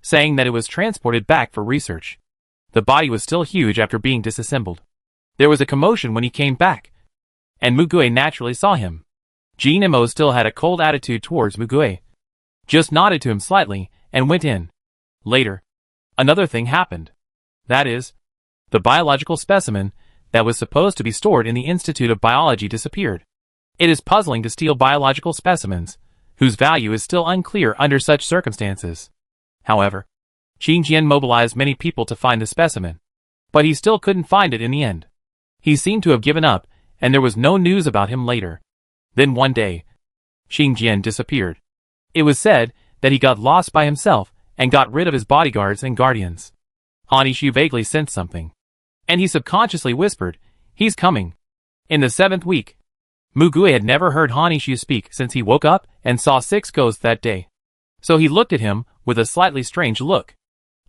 saying that it was transported back for research. The body was still huge after being disassembled. There was a commotion when he came back, and Mu Gui naturally saw him. Jin Imo still had a cold attitude towards Mu Gui, just nodded to him slightly and went in. Later, another thing happened. That is, the biological specimen that was supposed to be stored in the Institute of Biology disappeared. It is puzzling to steal biological specimens, whose value is still unclear under such circumstances. However, Qin Jian mobilized many people to find the specimen, but he still couldn't find it in the end. He seemed to have given up, and there was no news about him later. Then one day, Qin Jian disappeared. It was said that he got lost by himself and got rid of his bodyguards and guardians. Hanishu vaguely sensed something, and he subconsciously whispered, "He's coming." In the 7th week, Mugue had never heard Hanishu speak since he woke up and saw 6 ghosts that day. So he looked at him with a slightly strange look.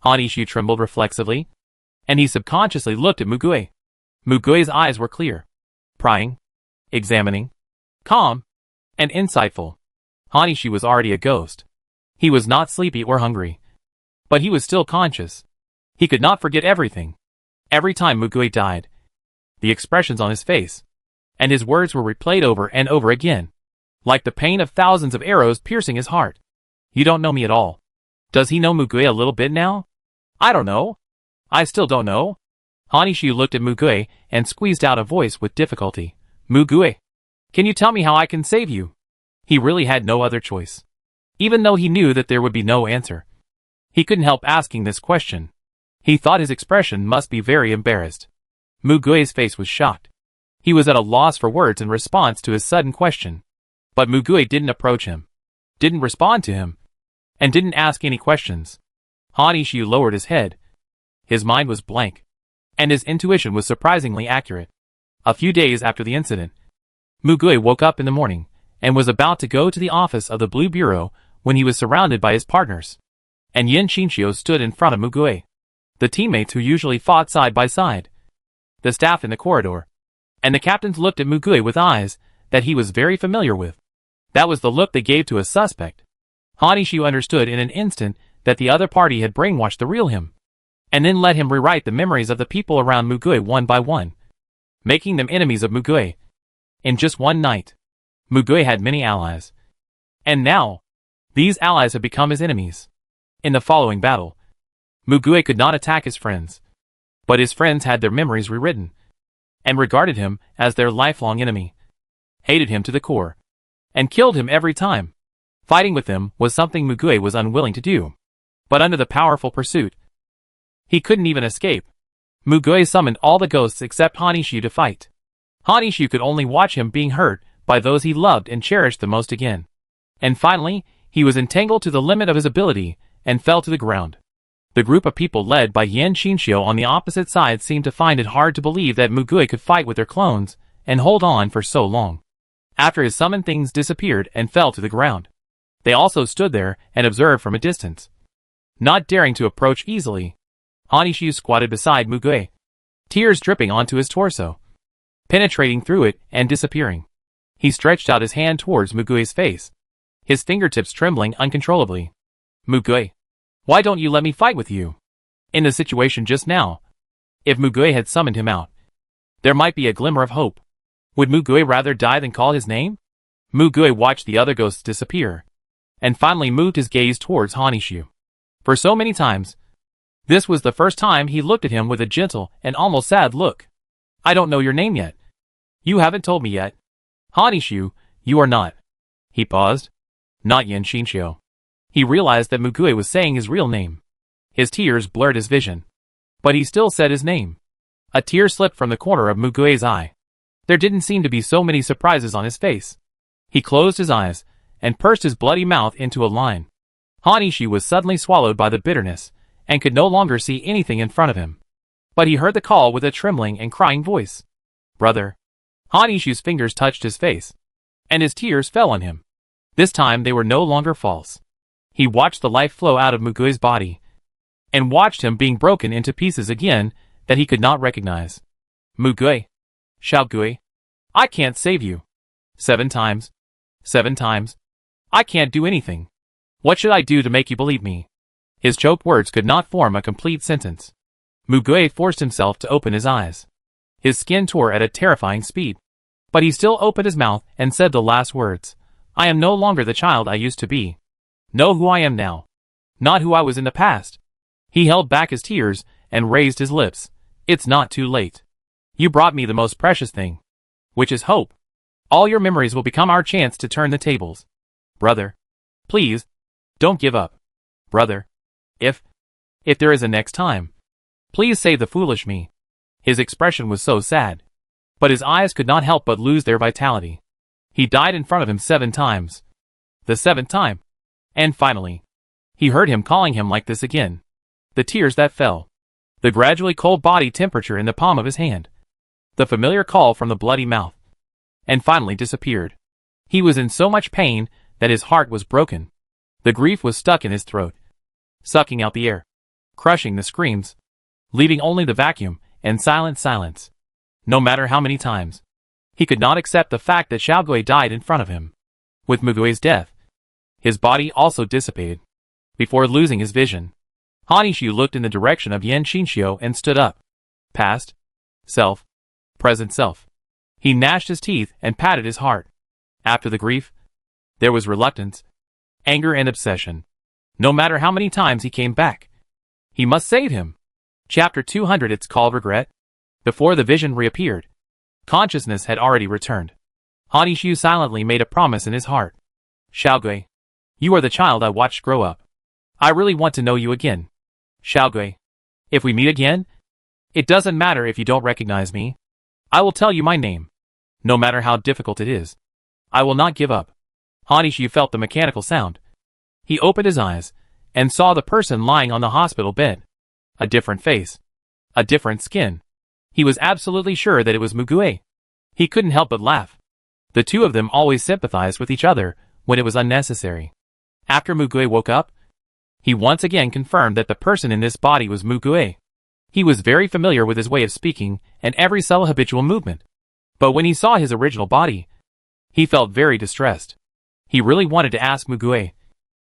Hanishu trembled reflexively, and he subconsciously looked at Mugue. Mugue's eyes were clear, prying, examining, calm, and insightful. Hanishu was already a ghost. He was not sleepy or hungry, but he was still conscious. He could not forget everything. Every time Mugue died, the expressions on his face, and his words were replayed over and over again, like the pain of thousands of arrows piercing his heart. "You don't know me at all." Does he know Mugue a little bit now? I don't know. I still don't know. Hanishu looked at Mugue and squeezed out a voice with difficulty. "Mugue, can you tell me how I can save you?" He really had no other choice. Even though he knew that there would be no answer, he couldn't help asking this question. He thought his expression must be very embarrassed. Mugue's face was shocked. He was at a loss for words in response to his sudden question. But Mugue didn't approach him, didn't respond to him, and didn't ask any questions. Hanishu lowered his head. His mind was blank, and his intuition was surprisingly accurate. A few days after the incident, Mugue woke up in the morning and was about to go to the office of the Blue Bureau when he was surrounded by his partners. And Yin Shinshio stood in front of Mugue, the teammates who usually fought side by side, the staff in the corridor, and the captains looked at Mugue with eyes that he was very familiar with. That was the look they gave to a suspect. Hanishu understood in an instant that the other party had brainwashed the real him, and then let him rewrite the memories of the people around Mugue one by one, making them enemies of Mugue. In just one night, Mugue had many allies, and now, these allies had become his enemies. In the following battle, Mugue could not attack his friends, but his friends had their memories rewritten, and regarded him as their lifelong enemy, hated him to the core, and killed him every time. Fighting with him was something Mugue was unwilling to do, but under the powerful pursuit, he couldn't even escape. Mugue summoned all the ghosts except Hanishu to fight. Hanishu could only watch him being hurt by those he loved and cherished the most again. And finally, he was entangled to the limit of his ability and fell to the ground. The group of people led by Yen Shinshio on the opposite side seemed to find it hard to believe that Mugue could fight with their clones and hold on for so long. After his summoned things disappeared and fell to the ground, they also stood there and observed from a distance, not daring to approach easily. Hanishu squatted beside Mugue, tears dripping onto his torso, penetrating through it and disappearing. He stretched out his hand towards Mugue's face, his fingertips trembling uncontrollably. "Mugue, why don't you let me fight with you?" In the situation just now, if Mugue had summoned him out, there might be a glimmer of hope. Would Mugue rather die than call his name? Mugue watched the other ghosts disappear, and finally moved his gaze towards Hanishu. For so many times, this was the first time he looked at him with a gentle and almost sad look. "I don't know your name yet. You haven't told me yet." "Hanishu, you are not." He paused. "Not Yen Shinshio." He realized that Mugue was saying his real name. His tears blurred his vision, but he still said his name. A tear slipped from the corner of Mugue's eye. There didn't seem to be so many surprises on his face. He closed his eyes and pursed his bloody mouth into a line. Hanishu was suddenly swallowed by the bitterness and could no longer see anything in front of him. But he heard the call with a trembling and crying voice. "Brother." Hanishu's fingers touched his face, and his tears fell on him. This time they were no longer false. He watched the life flow out of Mugue's body, and watched him being broken into pieces again that he could not recognize. "Mugue. Xiaogue. I can't save you." 7 times. 7 times. "I can't do anything. What should I do to make you believe me?" His choked words could not form a complete sentence. Mugue forced himself to open his eyes. His skin tore at a terrifying speed, but he still opened his mouth and said the last words. "I am no longer the child I used to be. Know who I am now, not who I was in the past." He held back his tears and raised his lips. "It's not too late. You brought me the most precious thing, which is hope. All your memories will become our chance to turn the tables. Brother, please, don't give up. Brother, if there is a next time, please save the foolish me." His expression was so sad, but his eyes could not help but lose their vitality. He died in front of him 7 times. The 7th time, and finally, He heard him calling him like this again. The tears that fell. The gradually cold body temperature in the palm of his hand. The familiar call from the bloody mouth. And finally disappeared. He was in so much pain that his heart was broken. The grief was stuck in his throat, sucking out the air, crushing the screams, leaving only the vacuum and silence. No matter how many times. He could not accept the fact that Xiaogui died in front of him. With Mugui's death, his body also dissipated. Before losing his vision, Hanishu looked in the direction of Yan Xinxiu and stood up. Past self, present self. He gnashed his teeth and patted his heart. After the grief, there was reluctance, anger and obsession. No matter how many times he came back, he must save him. Chapter 200. It's called regret. Before the vision reappeared, consciousness had already returned. Hanishu silently made a promise in his heart. Xiaogui, you are the child I watched grow up. I really want to know you again. Xiaogui, if we meet again, it doesn't matter if you don't recognize me. I will tell you my name. No matter how difficult it is, I will not give up. Hanishu felt the mechanical sound. He opened his eyes and saw the person lying on the hospital bed. A different face. A different skin. He was absolutely sure that it was Mugui. He couldn't help but laugh. The two of them always sympathized with each other when it was unnecessary. After Mugui woke up, he once again confirmed that the person in this body was Mugui. He was very familiar with his way of speaking and every subtle habitual movement. But when he saw his original body, he felt very distressed. He really wanted to ask Mugui,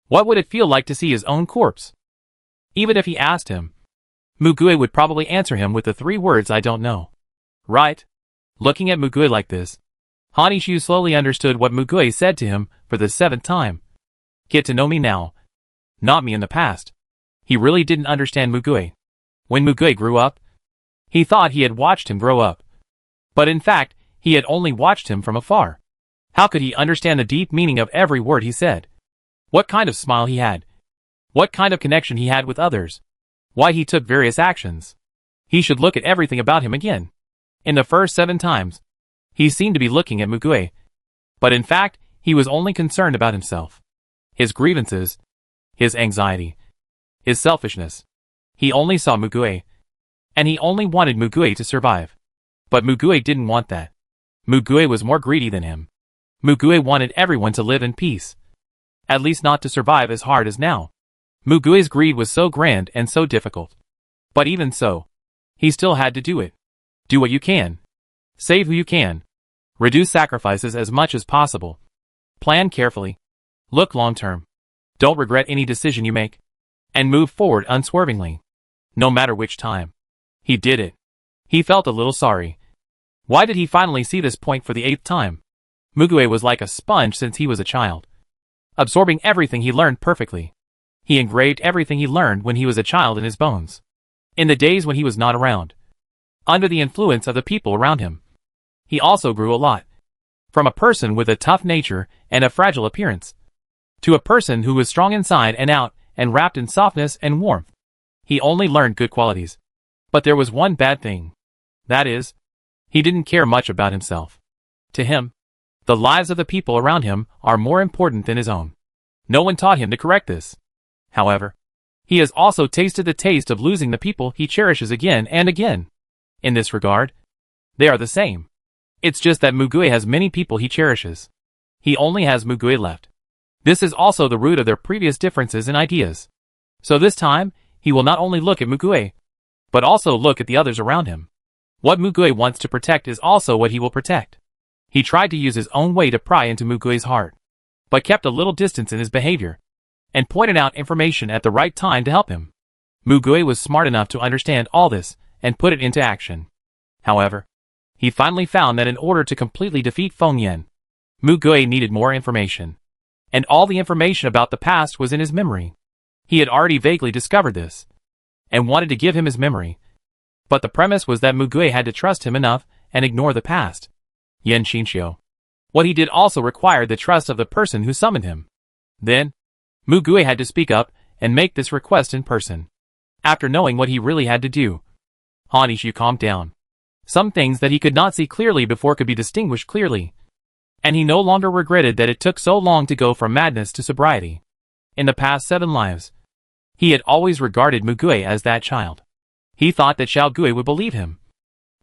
what would it feel like to see his own corpse? Even if he asked him, Mugui would probably answer him with the 3 words, I don't know. Right? Looking at Mugui like this, Hanishu slowly understood what Mugui said to him for the 7th time. Get to know me now. Not me in the past. He really didn't understand Mugui. When Mugui grew up, he thought he had watched him grow up. But in fact, he had only watched him from afar. How could he understand the deep meaning of every word he said? What kind of smile he had? What kind of connection he had with others? Why he took various actions? He should look at everything about him again. In the first 7 times, he seemed to be looking at Mugui. But in fact, he was only concerned about himself. His grievances, his anxiety, his selfishness. He only saw Mugui. And he only wanted Mugui to survive. But Mugui didn't want that. Mugui was more greedy than him. Mugui wanted everyone to live in peace. At least not to survive as hard as now. Mugui's greed was so grand and so difficult. But even so, he still had to do it. Do what you can. Save who you can. Reduce sacrifices as much as possible. Plan carefully. Look long-term. Don't regret any decision you make. And move forward unswervingly. No matter which time. He did it. He felt a little sorry. Why did he finally see this point for the 8th time? Mugui was like a sponge since he was a child. Absorbing everything he learned perfectly. He engraved everything he learned when he was a child in his bones. In the days when he was not around. Under the influence of the people around him. He also grew a lot. From a person with a tough nature and a fragile appearance, to a person who was strong inside and out and wrapped in softness and warmth. He only learned good qualities. But there was one bad thing. That is, he didn't care much about himself. To him, the lives of the people around him are more important than his own. No one taught him to correct this. However, he has also tasted the taste of losing the people he cherishes again and again. In this regard, they are the same. It's just that Mugui has many people he cherishes. He only has Mugui left. This is also the root of their previous differences in ideas. So this time, he will not only look at Mugui, but also look at the others around him. What Mugui wants to protect is also what he will protect. He tried to use his own way to pry into Mugui's heart, but kept a little distance in his behavior, and pointed out information at the right time to help him. Mugui was smart enough to understand all this, and put it into action. However, he finally found that in order to completely defeat Feng Yan, Mugui needed more information. And all the information about the past was in his memory. He had already vaguely discovered this, and wanted to give him his memory. But the premise was that Mugui had to trust him enough and ignore the past. Yan Xinxiu. What he did also required the trust of the person who summoned him. Then, Mugui had to speak up and make this request in person. After knowing what he really had to do, Hanishu calmed down. Some things that he could not see clearly before could be distinguished clearly. And he no longer regretted that it took so long to go from madness to sobriety. In the past 7 lives, he had always regarded Mugue as that child. He thought that Xiaogui would believe him.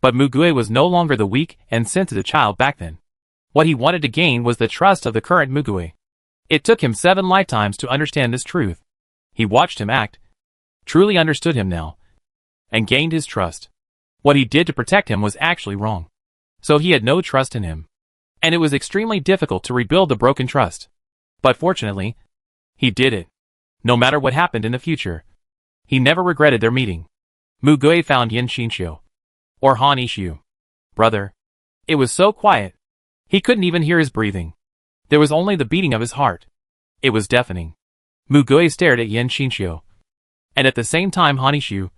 But Mugue was no longer the weak and sensitive child back then. What he wanted to gain was the trust of the current Mugue. It took him 7 lifetimes to understand this truth. He watched him act, truly understood him now, and gained his trust. What he did to protect him was actually wrong. So he had no trust in him. And it was extremely difficult to rebuild the broken trust. But fortunately, he did it. No matter what happened in the future, he never regretted their meeting. Mugue found Yin Xinxiu, or Han Ishu. Brother. It was so quiet. He couldn't even hear his breathing. There was only the beating of his heart. It was deafening. Mugue stared at Yin Xinxiu, and at the same time Han Ishu,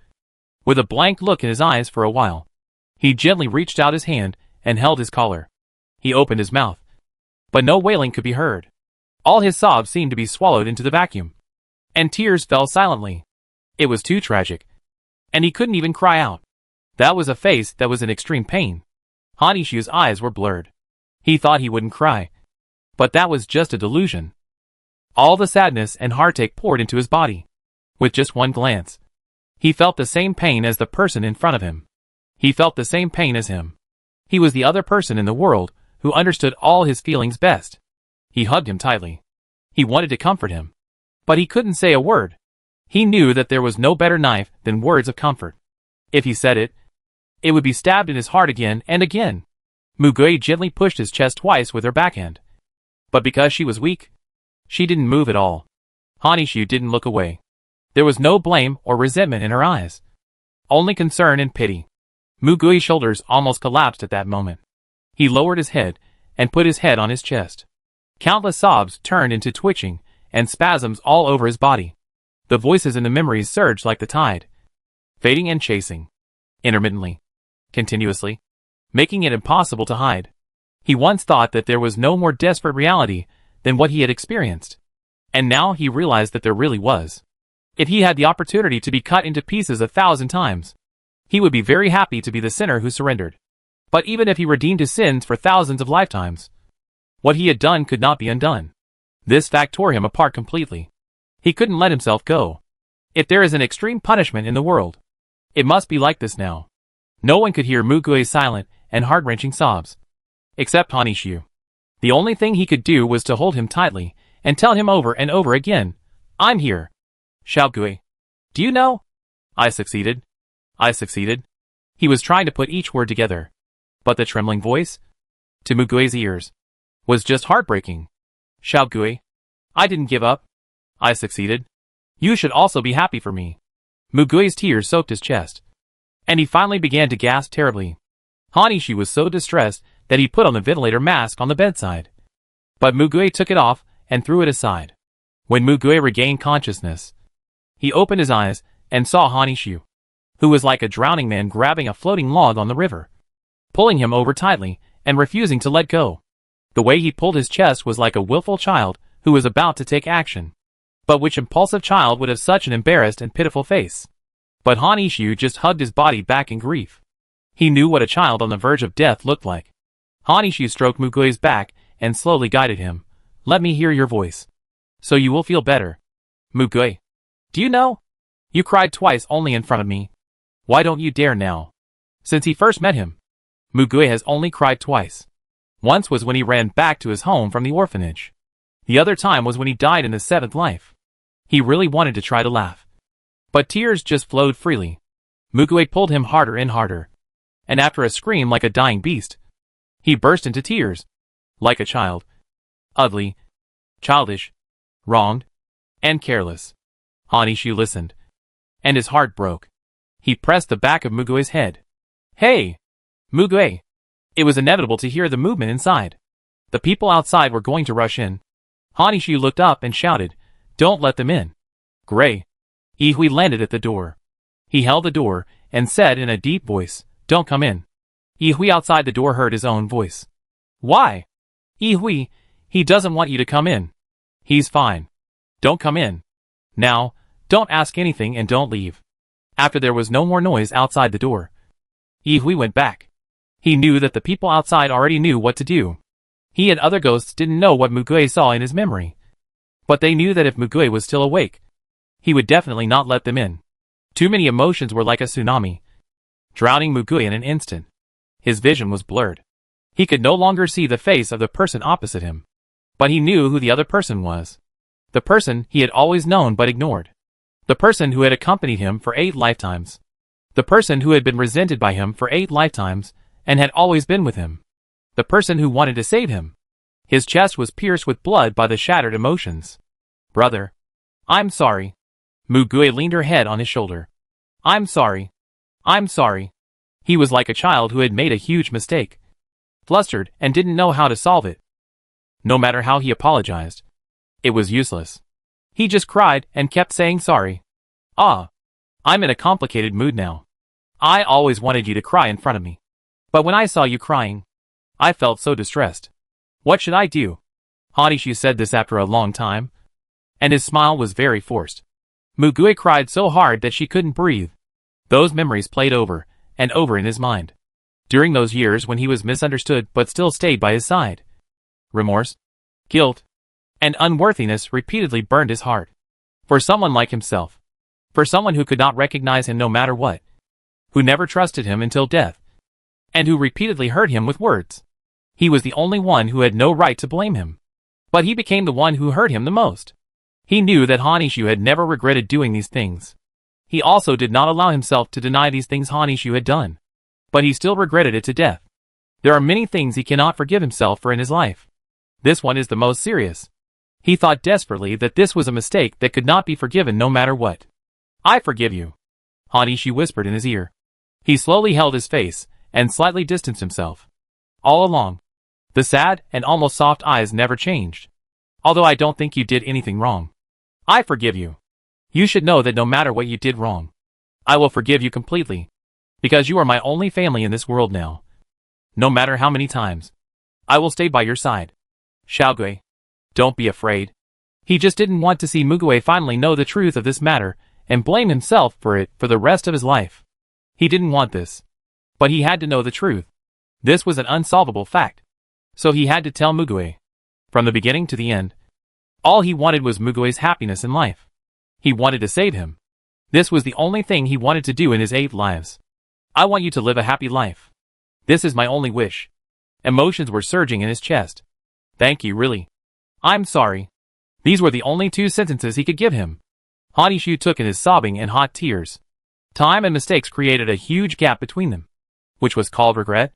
with a blank look in his eyes for a while. He gently reached out his hand and held his collar. He opened his mouth, but no wailing could be heard. All his sobs seemed to be swallowed into the vacuum, and tears fell silently. It was too tragic, and he couldn't even cry out. That was a face that was in extreme pain. Han Ishu's eyes were blurred. He thought he wouldn't cry, but that was just a delusion. All the sadness and heartache poured into his body. With just one glance, he felt the same pain as the person in front of him. He felt the same pain as him. He was the other person in the world who understood all his feelings best. He hugged him tightly. He wanted to comfort him, but he couldn't say a word. He knew that there was no better knife than words of comfort. If he said it, it would be stabbed in his heart again and again. Mugue gently pushed his chest twice with her backhand. But because she was weak, she didn't move at all. Han Ishu didn't look away. There was no blame or resentment in her eyes. Only concern and pity. Mugue's shoulders almost collapsed at that moment. He lowered his head and put his head on his chest. Countless sobs turned into twitching and spasms all over his body. The voices and the memories surged like the tide, fading and chasing, intermittently, continuously, making it impossible to hide. He once thought that there was no more desperate reality than what he had experienced. And now he realized that there really was. If he had the opportunity to be cut into pieces 1,000 times, he would be very happy to be the sinner who surrendered. But even if he redeemed his sins for thousands of lifetimes, what he had done could not be undone. This fact tore him apart completely. He couldn't let himself go. If there is an extreme punishment in the world, it must be like this now. No one could hear Mugue's silent and heart-wrenching sobs, except Han Ishu. The only thing he could do was to hold him tightly and tell him over and over again, "I'm here. Xiaogui. Do you know? I succeeded. I succeeded." He was trying to put each word together, but the trembling voice, to Mugue's ears, was just heartbreaking. "Xiaogui. I didn't give up. I succeeded. You should also be happy for me." Mugue's tears soaked his chest, and he finally began to gasp terribly. Han Ishu was so distressed that he put on the ventilator mask on the bedside. But Mugue took it off and threw it aside. When Mugue regained consciousness, he opened his eyes and saw Han Ishu, who was like a drowning man grabbing a floating log on the river, pulling him over tightly and refusing to let go. The way he pulled his chest was like a willful child who was about to take action. But which impulsive child would have such an embarrassed and pitiful face? But Han Ishu just hugged his body back in grief. He knew what a child on the verge of death looked like. Han Ishu stroked Mugue's back and slowly guided him. "Let me hear your voice, so you will feel better. Mugue. Do you know? You cried twice only in front of me. Why don't you dare now?" Since he first met him, Mugue has only cried twice. Once was when he ran back to his home from the orphanage. The other time was when he died in the 7th life. He really wanted to try to laugh, but tears just flowed freely. Mugue pulled him harder and harder, and after a scream like a dying beast, he burst into tears, like a child. Ugly, childish, wronged, and careless. Han Ishu listened, and his heart broke. He pressed the back of Mugue's head. "Hey! Mugue!" It was inevitable to hear the movement inside. The people outside were going to rush in. Han Ishu looked up and shouted, "Don't let them in." Gray. Yihui landed at the door. He held the door and said in a deep voice, "Don't come in." Yihui outside the door heard his own voice. "Why?" "Yihui, he doesn't want you to come in. He's fine. Don't come in. Now, don't ask anything and don't leave." After there was no more noise outside the door, Yihui went back. He knew that the people outside already knew what to do. He and other ghosts didn't know what Mugue saw in his memory. But they knew that if Mugui was still awake, he would definitely not let them in. Too many emotions were like a tsunami, drowning Mugui in an instant. His vision was blurred. He could no longer see the face of the person opposite him. But he knew who the other person was. The person he had always known but ignored. The person who had accompanied him for 8 lifetimes. The person who had been resented by him for 8 lifetimes and had always been with him. The person who wanted to save him. His chest was pierced with blood by the shattered emotions. Brother. I'm sorry. Mugui leaned her head on his shoulder. I'm sorry. I'm sorry. He was like a child who had made a huge mistake. Flustered and didn't know how to solve it. No matter how he apologized, it was useless. He just cried and kept saying sorry. Ah. I'm in a complicated mood now. I always wanted you to cry in front of me. But when I saw you crying, I felt so distressed. What should I do? Hanishu said this after a long time, and his smile was very forced. Mugui cried so hard that she couldn't breathe. Those memories played over and over in his mind. During those years when he was misunderstood but still stayed by his side. Remorse, guilt, and unworthiness repeatedly burned his heart. For someone like himself. For someone who could not recognize him no matter what. Who never trusted him until death. And who repeatedly hurt him with words. He was the only one who had no right to blame him. But he became the one who hurt him the most. He knew that Hanishu had never regretted doing these things. He also did not allow himself to deny these things Hanishu had done. But he still regretted it to death. There are many things he cannot forgive himself for in his life. This one is the most serious. He thought desperately that this was a mistake that could not be forgiven no matter what. I forgive you. Hanishu whispered in his ear. He slowly held his face and slightly distanced himself. All along, the sad and almost soft eyes never changed. Although I don't think you did anything wrong. I forgive you. You should know that no matter what you did wrong, I will forgive you completely. Because you are my only family in this world now. No matter how many times, I will stay by your side. Xiaogui, don't be afraid. He just didn't want to see Mugui finally know the truth of this matter and blame himself for it for the rest of his life. He didn't want this. But he had to know the truth. This was an unsolvable fact. So he had to tell Mugui. From the beginning to the end. All he wanted was Mugui's happiness in life. He wanted to save him. This was the only thing he wanted to do in his 8 lives. I want you to live a happy life. This is my only wish. Emotions were surging in his chest. Thank you, really. I'm sorry. These were the only 2 sentences he could give him. Hanishu took in his sobbing and hot tears. Time and mistakes created a huge gap between them, which was called regret.